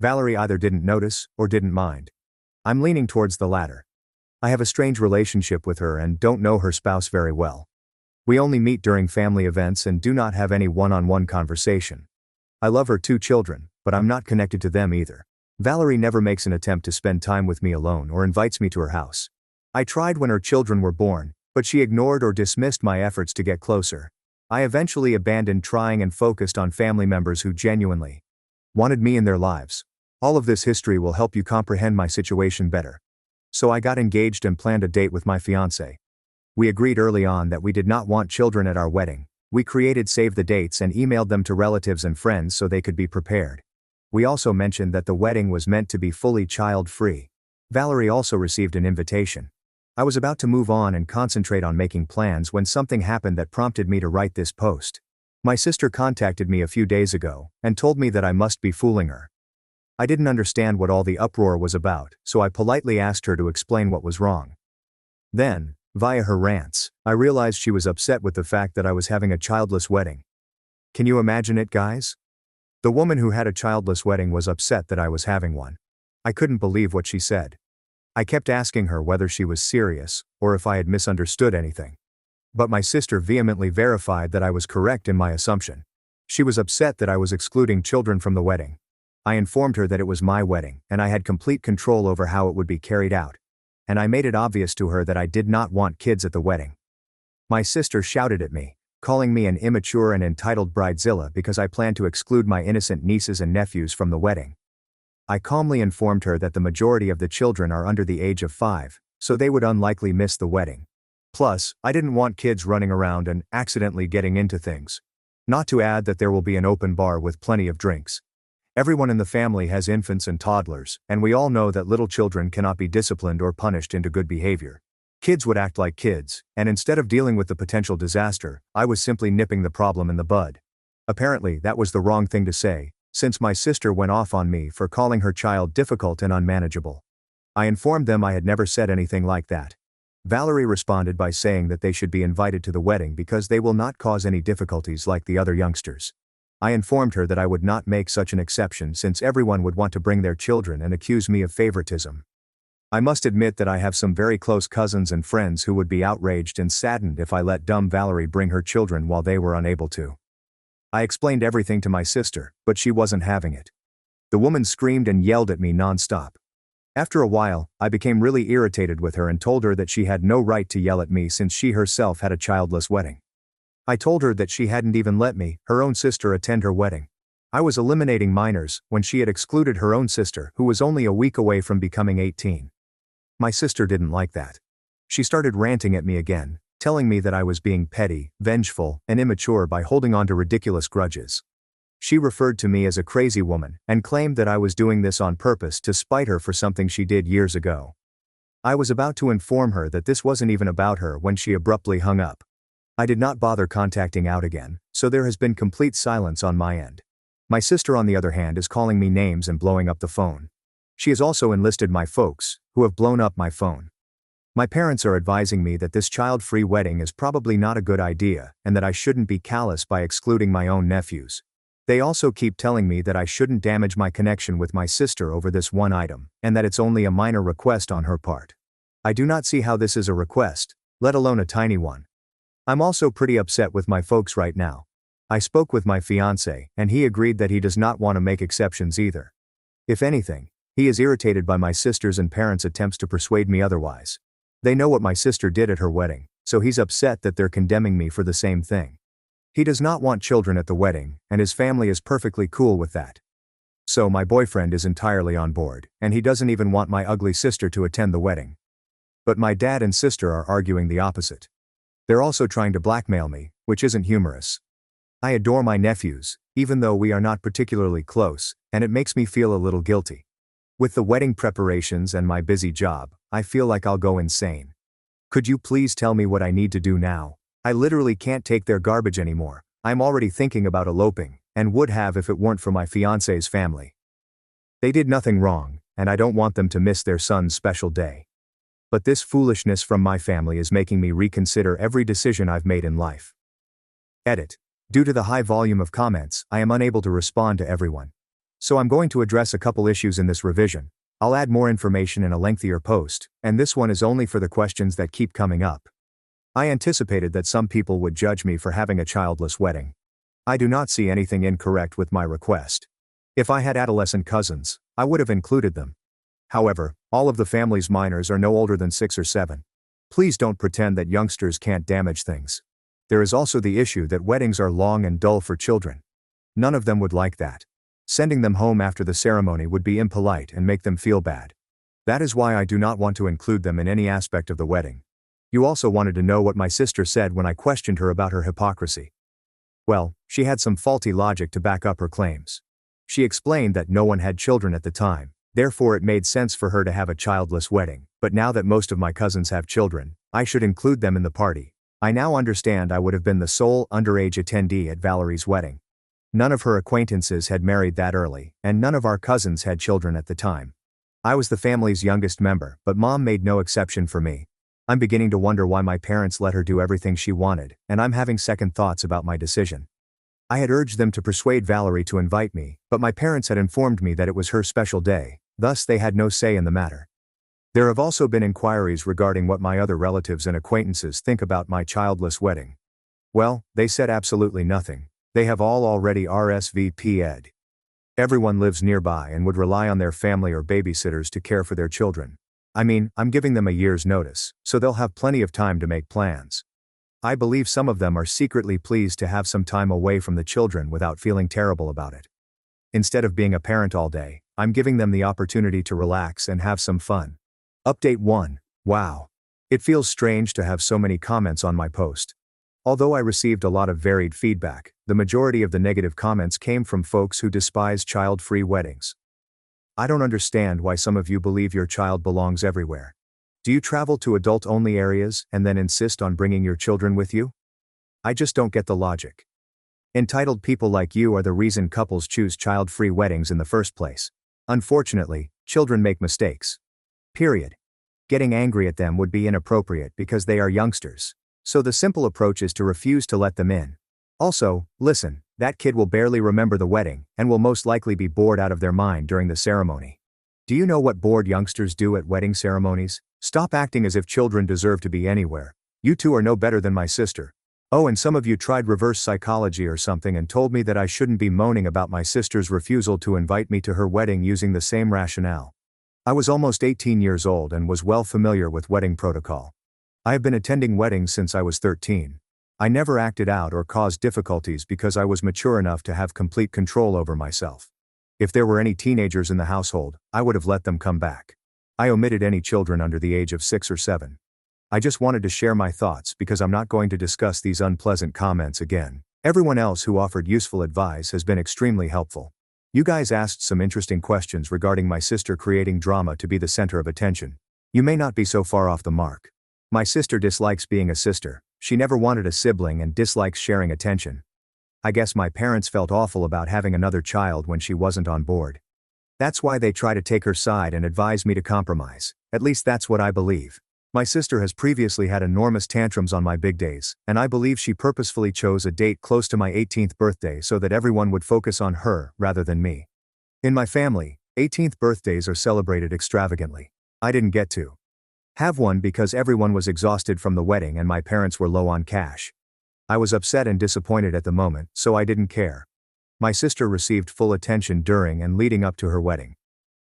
Valerie either didn't notice or didn't mind. I'm leaning towards the latter. I have a strange relationship with her and don't know her spouse very well. We only meet during family events and do not have any one-on-one conversation. I love her 2 children, but I'm not connected to them either. Valerie never makes an attempt to spend time with me alone or invites me to her house. I tried when her children were born, but she ignored or dismissed my efforts to get closer. I eventually abandoned trying and focused on family members who genuinely wanted me in their lives. All of this history will help you comprehend my situation better. So I got engaged and planned a date with my fiancé. We agreed early on that we did not want children at our wedding. We created save the dates and emailed them to relatives and friends so they could be prepared. We also mentioned that the wedding was meant to be fully child-free. Valerie also received an invitation. I was about to move on and concentrate on making plans when something happened that prompted me to write this post. My sister contacted me a few days ago and told me that I must be fooling her. I didn't understand what all the uproar was about, so I politely asked her to explain what was wrong. Then, via her rants, I realized she was upset with the fact that I was having a childless wedding. Can you imagine it, guys? The woman who had a childless wedding was upset that I was having one. I couldn't believe what she said. I kept asking her whether she was serious, or if I had misunderstood anything. But my sister vehemently verified that I was correct in my assumption. She was upset that I was excluding children from the wedding. I informed her that it was my wedding, and I had complete control over how it would be carried out. And I made it obvious to her that I did not want kids at the wedding. My sister shouted at me, calling me an immature and entitled bridezilla because I planned to exclude my innocent nieces and nephews from the wedding. I calmly informed her that the majority of the children are under the age of 5, so they would unlikely miss the wedding. Plus, I didn't want kids running around and accidentally getting into things. Not to add that there will be an open bar with plenty of drinks. Everyone in the family has infants and toddlers, and we all know that little children cannot be disciplined or punished into good behavior. Kids would act like kids, and instead of dealing with the potential disaster, I was simply nipping the problem in the bud. Apparently, that was the wrong thing to say, since my sister went off on me for calling her child difficult and unmanageable. I informed them I had never said anything like that. Valerie responded by saying that they should be invited to the wedding because they will not cause any difficulties like the other youngsters. I informed her that I would not make such an exception since everyone would want to bring their children and accuse me of favoritism. I must admit that I have some very close cousins and friends who would be outraged and saddened if I let dumb Valerie bring her children while they were unable to. I explained everything to my sister, but she wasn't having it. The woman screamed and yelled at me non-stop. After a while, I became really irritated with her and told her that she had no right to yell at me since she herself had a childless wedding. I told her that she hadn't even let me, her own sister, attend her wedding. I was eliminating minors when she had excluded her own sister, who was only a week away from becoming 18. My sister didn't like that. She started ranting at me again, telling me that I was being petty, vengeful, and immature by holding on to ridiculous grudges. She referred to me as a crazy woman and claimed that I was doing this on purpose to spite her for something she did years ago. I was about to inform her that this wasn't even about her when she abruptly hung up. I did not bother contacting out again, so there has been complete silence on my end. My sister, on the other hand, is calling me names and blowing up the phone. She has also enlisted my folks, who have blown up my phone. My parents are advising me that this child-free wedding is probably not a good idea and that I shouldn't be callous by excluding my own nephews. They also keep telling me that I shouldn't damage my connection with my sister over this one item, and that it's only a minor request on her part. I do not see how this is a request, let alone a tiny one. I'm also pretty upset with my folks right now. I spoke with my fiancé, and he agreed that he does not want to make exceptions either. If anything, he is irritated by my sister's and parents' attempts to persuade me otherwise. They know what my sister did at her wedding, so he's upset that they're condemning me for the same thing. He does not want children at the wedding, and his family is perfectly cool with that. So my boyfriend is entirely on board, and he doesn't even want my ugly sister to attend the wedding. But my dad and sister are arguing the opposite. They're also trying to blackmail me, which isn't humorous. I adore my nephews, even though we are not particularly close, and it makes me feel a little guilty. With the wedding preparations and my busy job, I feel like I'll go insane. Could you please tell me what I need to do now? I literally can't take their garbage anymore. I'm already thinking about eloping, and would have if it weren't for my fiancé's family. They did nothing wrong, and I don't want them to miss their son's special day. But this foolishness from my family is making me reconsider every decision I've made in life. Edit. Due to the high volume of comments, I am unable to respond to everyone. So I'm going to address a couple issues in this revision. I'll add more information in a lengthier post, and this one is only for the questions that keep coming up. I anticipated that some people would judge me for having a childless wedding. I do not see anything incorrect with my request. If I had adolescent cousins, I would have included them. However, all of the family's minors are no older than 6 or 7. Please don't pretend that youngsters can't damage things. There is also the issue that weddings are long and dull for children. None of them would like that. Sending them home after the ceremony would be impolite and make them feel bad. That is why I do not want to include them in any aspect of the wedding. You also wanted to know what my sister said when I questioned her about her hypocrisy. Well, she had some faulty logic to back up her claims. She explained that no one had children at the time, therefore it made sense for her to have a childless wedding, but now that most of my cousins have children, I should include them in the party. I now understand I would have been the sole underage attendee at Valerie's wedding. None of her acquaintances had married that early, and none of our cousins had children at the time. I was the family's youngest member, but Mom made no exception for me. I'm beginning to wonder why my parents let her do everything she wanted, and I'm having second thoughts about my decision. I had urged them to persuade Valerie to invite me, but my parents had informed me that it was her special day, thus they had no say in the matter. There have also been inquiries regarding what my other relatives and acquaintances think about my childless wedding. Well, they said absolutely nothing. They have all already RSVP'd. Everyone lives nearby and would rely on their family or babysitters to care for their children. I mean, I'm giving them a year's notice, so they'll have plenty of time to make plans. I believe some of them are secretly pleased to have some time away from the children without feeling terrible about it. Instead of being a parent all day, I'm giving them the opportunity to relax and have some fun. Update 1. Wow. It feels strange to have so many comments on my post. Although I received a lot of varied feedback, the majority of the negative comments came from folks who despise child-free weddings. I don't understand why some of you believe your child belongs everywhere. Do you travel to adult-only areas and then insist on bringing your children with you? I just don't get the logic. Entitled people like you are the reason couples choose child-free weddings in the first place. Unfortunately, children make mistakes. Period. Getting angry at them would be inappropriate because they are youngsters. So the simple approach is to refuse to let them in. Also, listen, that kid will barely remember the wedding and will most likely be bored out of their mind during the ceremony. Do you know what bored youngsters do at wedding ceremonies? Stop acting as if children deserve to be anywhere. You two are no better than my sister. Oh, and some of you tried reverse psychology or something and told me that I shouldn't be moaning about my sister's refusal to invite me to her wedding using the same rationale. I was almost 18 years old and was well familiar with wedding protocol. I have been attending weddings since I was 13. I never acted out or caused difficulties because I was mature enough to have complete control over myself. If there were any teenagers in the household, I would have let them come back. I omitted any children under the age of 6 or 7. I just wanted to share my thoughts because I'm not going to discuss these unpleasant comments again. Everyone else who offered useful advice has been extremely helpful. You guys asked some interesting questions regarding my sister creating drama to be the center of attention. You may not be so far off the mark. My sister dislikes being a sister. She never wanted a sibling and dislikes sharing attention. I guess my parents felt awful about having another child when she wasn't on board. That's why they try to take her side and advise me to compromise. At least that's what I believe. My sister has previously had enormous tantrums on my big days, and I believe she purposefully chose a date close to my 18th birthday so that everyone would focus on her rather than me. In my family, 18th birthdays are celebrated extravagantly. I didn't get to have one because everyone was exhausted from the wedding and my parents were low on cash. I was upset and disappointed at the moment, so I didn't care. My sister received full attention during and leading up to her wedding.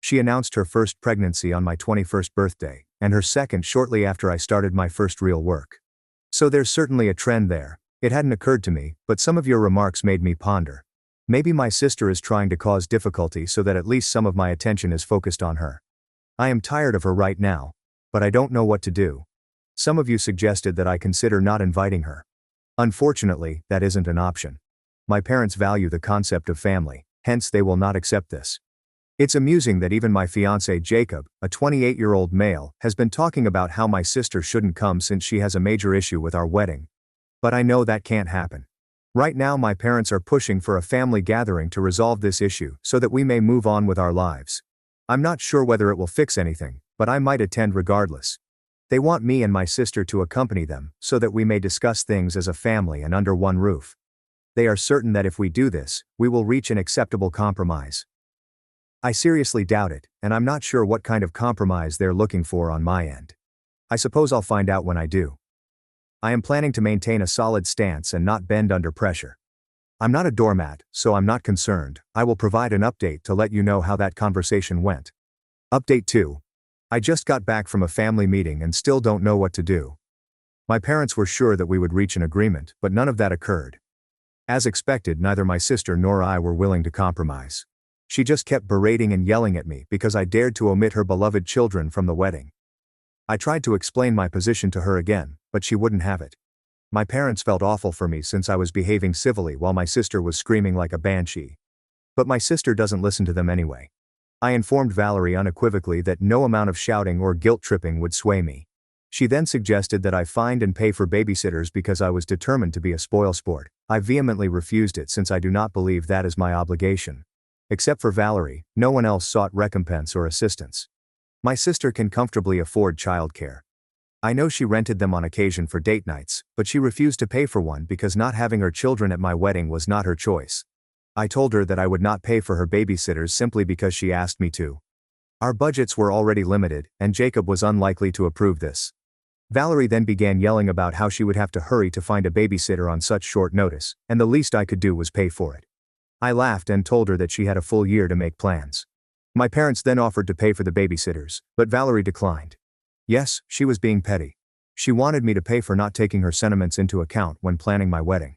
She announced her first pregnancy on my 21st birthday, and her second shortly after I started my first real work. So there's certainly a trend there. It hadn't occurred to me, but some of your remarks made me ponder. Maybe my sister is trying to cause difficulty so that at least some of my attention is focused on her. I am tired of her right now, but I don't know what to do. Some of you suggested that I consider not inviting her. Unfortunately, that isn't an option. My parents value the concept of family, hence they will not accept this. It's amusing that even my fiancé Jacob, a 28-year-old male, has been talking about how my sister shouldn't come since she has a major issue with our wedding. But I know that can't happen. Right now my parents are pushing for a family gathering to resolve this issue so that we may move on with our lives. I'm not sure whether it will fix anything, but I might attend regardless. They want me and my sister to accompany them so that we may discuss things as a family and under one roof. They are certain that if we do this, we will reach an acceptable compromise. I seriously doubt it, and I'm not sure what kind of compromise they're looking for on my end. I suppose I'll find out when I do. I am planning to maintain a solid stance and not bend under pressure. I'm not a doormat, so I'm not concerned. I will provide an update to let you know how that conversation went. Update 2. I just got back from a family meeting and still don't know what to do. My parents were sure that we would reach an agreement, but none of that occurred. As expected, neither my sister nor I were willing to compromise. She just kept berating and yelling at me because I dared to omit her beloved children from the wedding. I tried to explain my position to her again, but she wouldn't have it. My parents felt awful for me since I was behaving civilly while my sister was screaming like a banshee. But my sister doesn't listen to them anyway. I informed Valerie unequivocally that no amount of shouting or guilt-tripping would sway me. She then suggested that I find and pay for babysitters because I was determined to be a spoilsport. I vehemently refused it since I do not believe that is my obligation. Except for Valerie, no one else sought recompense or assistance. My sister can comfortably afford childcare. I know she rented them on occasion for date nights, but she refused to pay for one because not having her children at my wedding was not her choice. I told her that I would not pay for her babysitters simply because she asked me to. Our budgets were already limited, and Jacob was unlikely to approve this. Valerie then began yelling about how she would have to hurry to find a babysitter on such short notice, and the least I could do was pay for it. I laughed and told her that she had a full year to make plans. My parents then offered to pay for the babysitters, but Valerie declined. Yes, she was being petty. She wanted me to pay for not taking her sentiments into account when planning my wedding.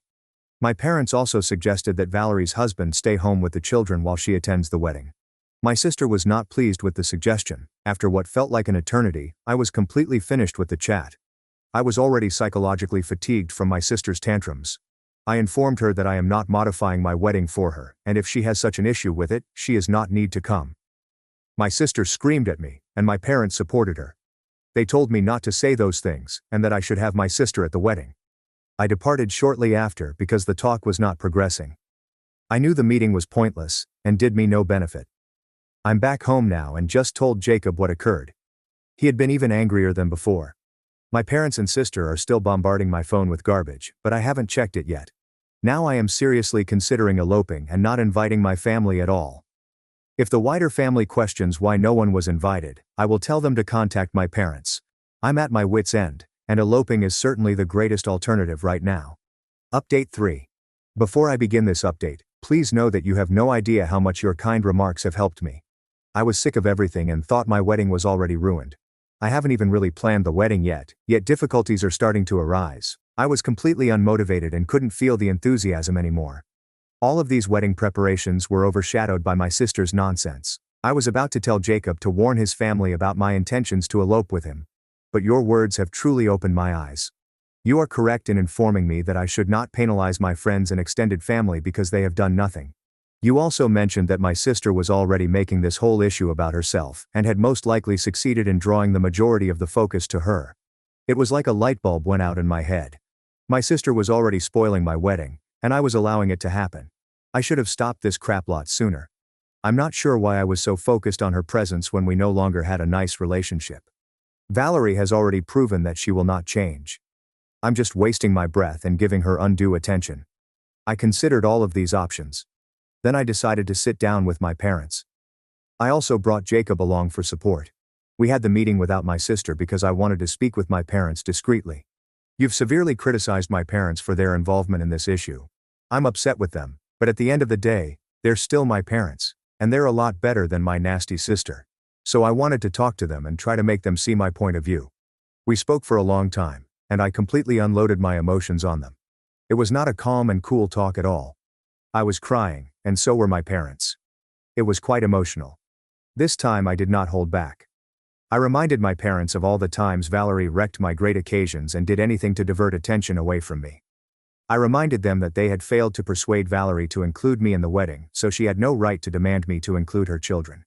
My parents also suggested that Valerie's husband stay home with the children while she attends the wedding. My sister was not pleased with the suggestion. After what felt like an eternity, I was completely finished with the chat. I was already psychologically fatigued from my sister's tantrums. I informed her that I am not modifying my wedding for her, and if she has such an issue with it, she is not need to come. My sister screamed at me, and my parents supported her. They told me not to say those things, and that I should have my sister at the wedding. I departed shortly after because the talk was not progressing. I knew the meeting was pointless, and did me no benefit. I'm back home now and just told Jacob what occurred. He had been even angrier than before. My parents and sister are still bombarding my phone with garbage, but I haven't checked it yet. Now I am seriously considering eloping and not inviting my family at all. If the wider family questions why no one was invited, I will tell them to contact my parents. I'm at my wit's end, and eloping is certainly the greatest alternative right now. Update 3. Before I begin this update, please know that you have no idea how much your kind remarks have helped me. I was sick of everything and thought my wedding was already ruined. I haven't even really planned the wedding yet difficulties are starting to arise. I was completely unmotivated and couldn't feel the enthusiasm anymore. All of these wedding preparations were overshadowed by my sister's nonsense. I was about to tell Jacob to warn his family about my intentions to elope with him. But your words have truly opened my eyes. You are correct in informing me that I should not penalize my friends and extended family because they have done nothing. You also mentioned that my sister was already making this whole issue about herself and had most likely succeeded in drawing the majority of the focus to her. It was like a light bulb went out in my head. My sister was already spoiling my wedding, and I was allowing it to happen. I should have stopped this crap lot sooner. I'm not sure why I was so focused on her presence when we no longer had a nice relationship. Valerie has already proven that she will not change. I'm just wasting my breath and giving her undue attention. I considered all of these options. Then I decided to sit down with my parents. I also brought Jacob along for support. We had the meeting without my sister because I wanted to speak with my parents discreetly. You've severely criticized my parents for their involvement in this issue. I'm upset with them, but at the end of the day, they're still my parents, and they're a lot better than my nasty sister. So I wanted to talk to them and try to make them see my point of view. We spoke for a long time, and I completely unloaded my emotions on them. It was not a calm and cool talk at all. I was crying, and so were my parents. It was quite emotional. This time I did not hold back. I reminded my parents of all the times Valerie wrecked my great occasions and did anything to divert attention away from me. I reminded them that they had failed to persuade Valerie to include me in the wedding, so she had no right to demand me to include her children.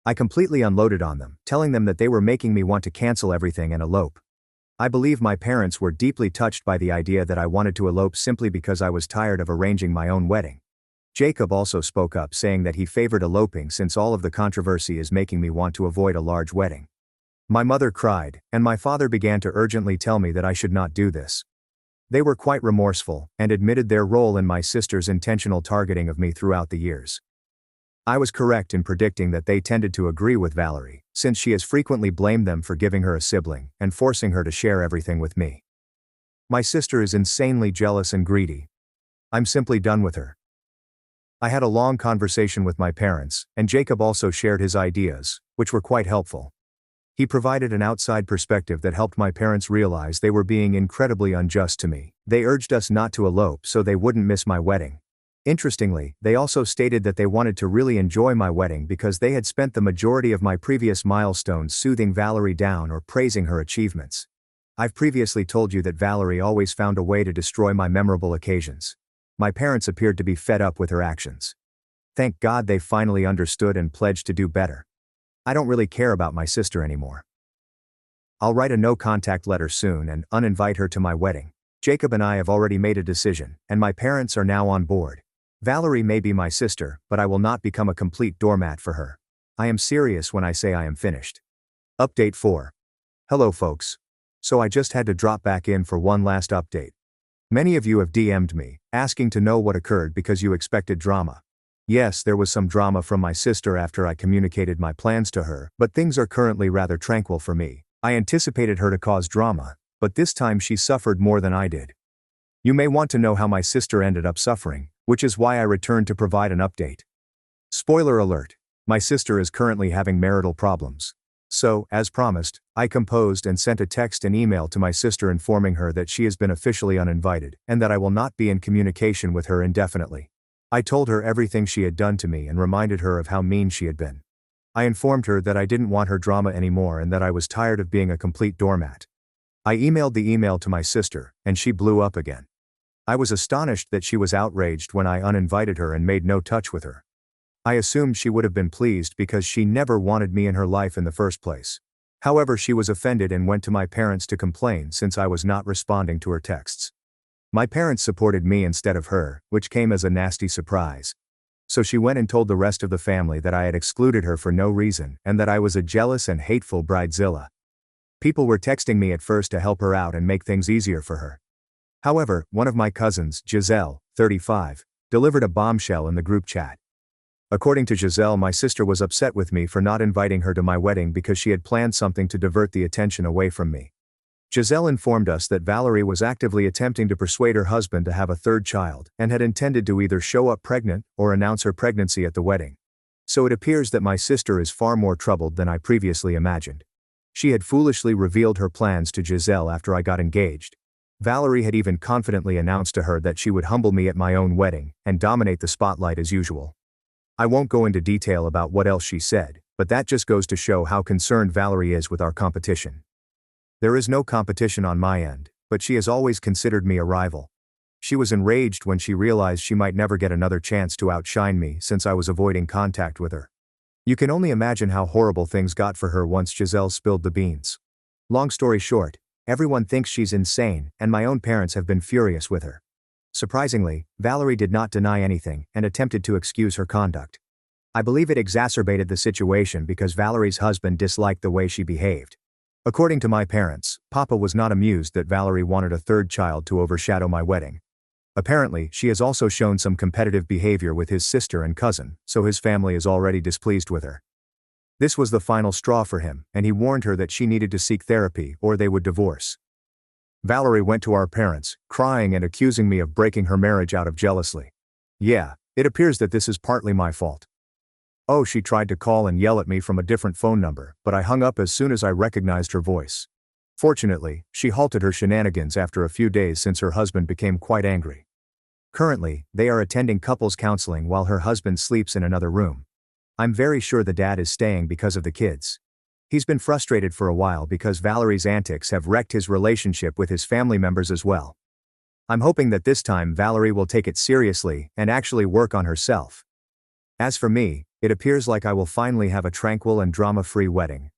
I completely unloaded on them, telling them that they were making me want to cancel everything and elope. I believe my parents were deeply touched by the idea that I wanted to elope simply because I was tired of arranging my own wedding. Jacob also spoke up saying that he favored eloping since all of the controversy is making me want to avoid a large wedding. My mother cried, and my father began to urgently tell me that I should not do this. They were quite remorseful, and admitted their role in my sister's intentional targeting of me throughout the years. I was correct in predicting that they tended to agree with Valerie, since she has frequently blamed them for giving her a sibling and forcing her to share everything with me. My sister is insanely jealous and greedy. I'm simply done with her. I had a long conversation with my parents, and Jacob also shared his ideas, which were quite helpful. He provided an outside perspective that helped my parents realize they were being incredibly unjust to me. They urged us not to elope so they wouldn't miss my wedding. Interestingly, they also stated that they wanted to really enjoy my wedding because they had spent the majority of my previous milestones soothing Valerie down or praising her achievements. I've previously told you that Valerie always found a way to destroy my memorable occasions. My parents appeared to be fed up with her actions. Thank God they finally understood and pledged to do better. I don't really care about my sister anymore. I'll write a no-contact letter soon and uninvite her to my wedding. Jacob and I have already made a decision, and my parents are now on board. Valerie may be my sister, but I will not become a complete doormat for her. I am serious when I say I am finished. Update 4. Hello folks. So I just had to drop back in for one last update. Many of you have DM'd me, asking to know what occurred because you expected drama. Yes, there was some drama from my sister after I communicated my plans to her, but things are currently rather tranquil for me. I anticipated her to cause drama, but this time she suffered more than I did. You may want to know how my sister ended up suffering, which is why I returned to provide an update. Spoiler alert, my sister is currently having marital problems. So, as promised, I composed and sent a text and email to my sister informing her that she has been officially uninvited, and that I will not be in communication with her indefinitely. I told her everything she had done to me and reminded her of how mean she had been. I informed her that I didn't want her drama anymore and that I was tired of being a complete doormat. I emailed the email to my sister, and she blew up again. I was astonished that she was outraged when I uninvited her and made no touch with her. I assumed she would have been pleased because she never wanted me in her life in the first place. However, she was offended and went to my parents to complain since I was not responding to her texts. My parents supported me instead of her, which came as a nasty surprise. So she went and told the rest of the family that I had excluded her for no reason and that I was a jealous and hateful bridezilla. People were texting me at first to help her out and make things easier for her. However, one of my cousins, Giselle, 35, delivered a bombshell in the group chat. According to Giselle, my sister was upset with me for not inviting her to my wedding because she had planned something to divert the attention away from me. Giselle informed us that Valerie was actively attempting to persuade her husband to have a third child and had intended to either show up pregnant or announce her pregnancy at the wedding. So it appears that my sister is far more troubled than I previously imagined. She had foolishly revealed her plans to Giselle after I got engaged. Valerie had even confidently announced to her that she would humble me at my own wedding and dominate the spotlight as usual. I won't go into detail about what else she said, but that just goes to show how concerned Valerie is with our competition. There is no competition on my end, but she has always considered me a rival. She was enraged when she realized she might never get another chance to outshine me since I was avoiding contact with her. You can only imagine how horrible things got for her once Giselle spilled the beans. Long story short, everyone thinks she's insane, and my own parents have been furious with her. Surprisingly, Valerie did not deny anything and attempted to excuse her conduct. I believe it exacerbated the situation because Valerie's husband disliked the way she behaved. According to my parents, Papa was not amused that Valerie wanted a third child to overshadow my wedding. Apparently, she has also shown some competitive behavior with his sister and cousin, so his family is already displeased with her. This was the final straw for him, and he warned her that she needed to seek therapy or they would divorce. Valerie went to our parents, crying and accusing me of breaking her marriage out of jealousy. Yeah, it appears that this is partly my fault. Oh, she tried to call and yell at me from a different phone number, but I hung up as soon as I recognized her voice. Fortunately, she halted her shenanigans after a few days since her husband became quite angry. Currently, they are attending couples counseling while her husband sleeps in another room. I'm very sure the dad is staying because of the kids. He's been frustrated for a while because Valerie's antics have wrecked his relationship with his family members as well. I'm hoping that this time Valerie will take it seriously and actually work on herself. As for me, it appears like I will finally have a tranquil and drama-free wedding,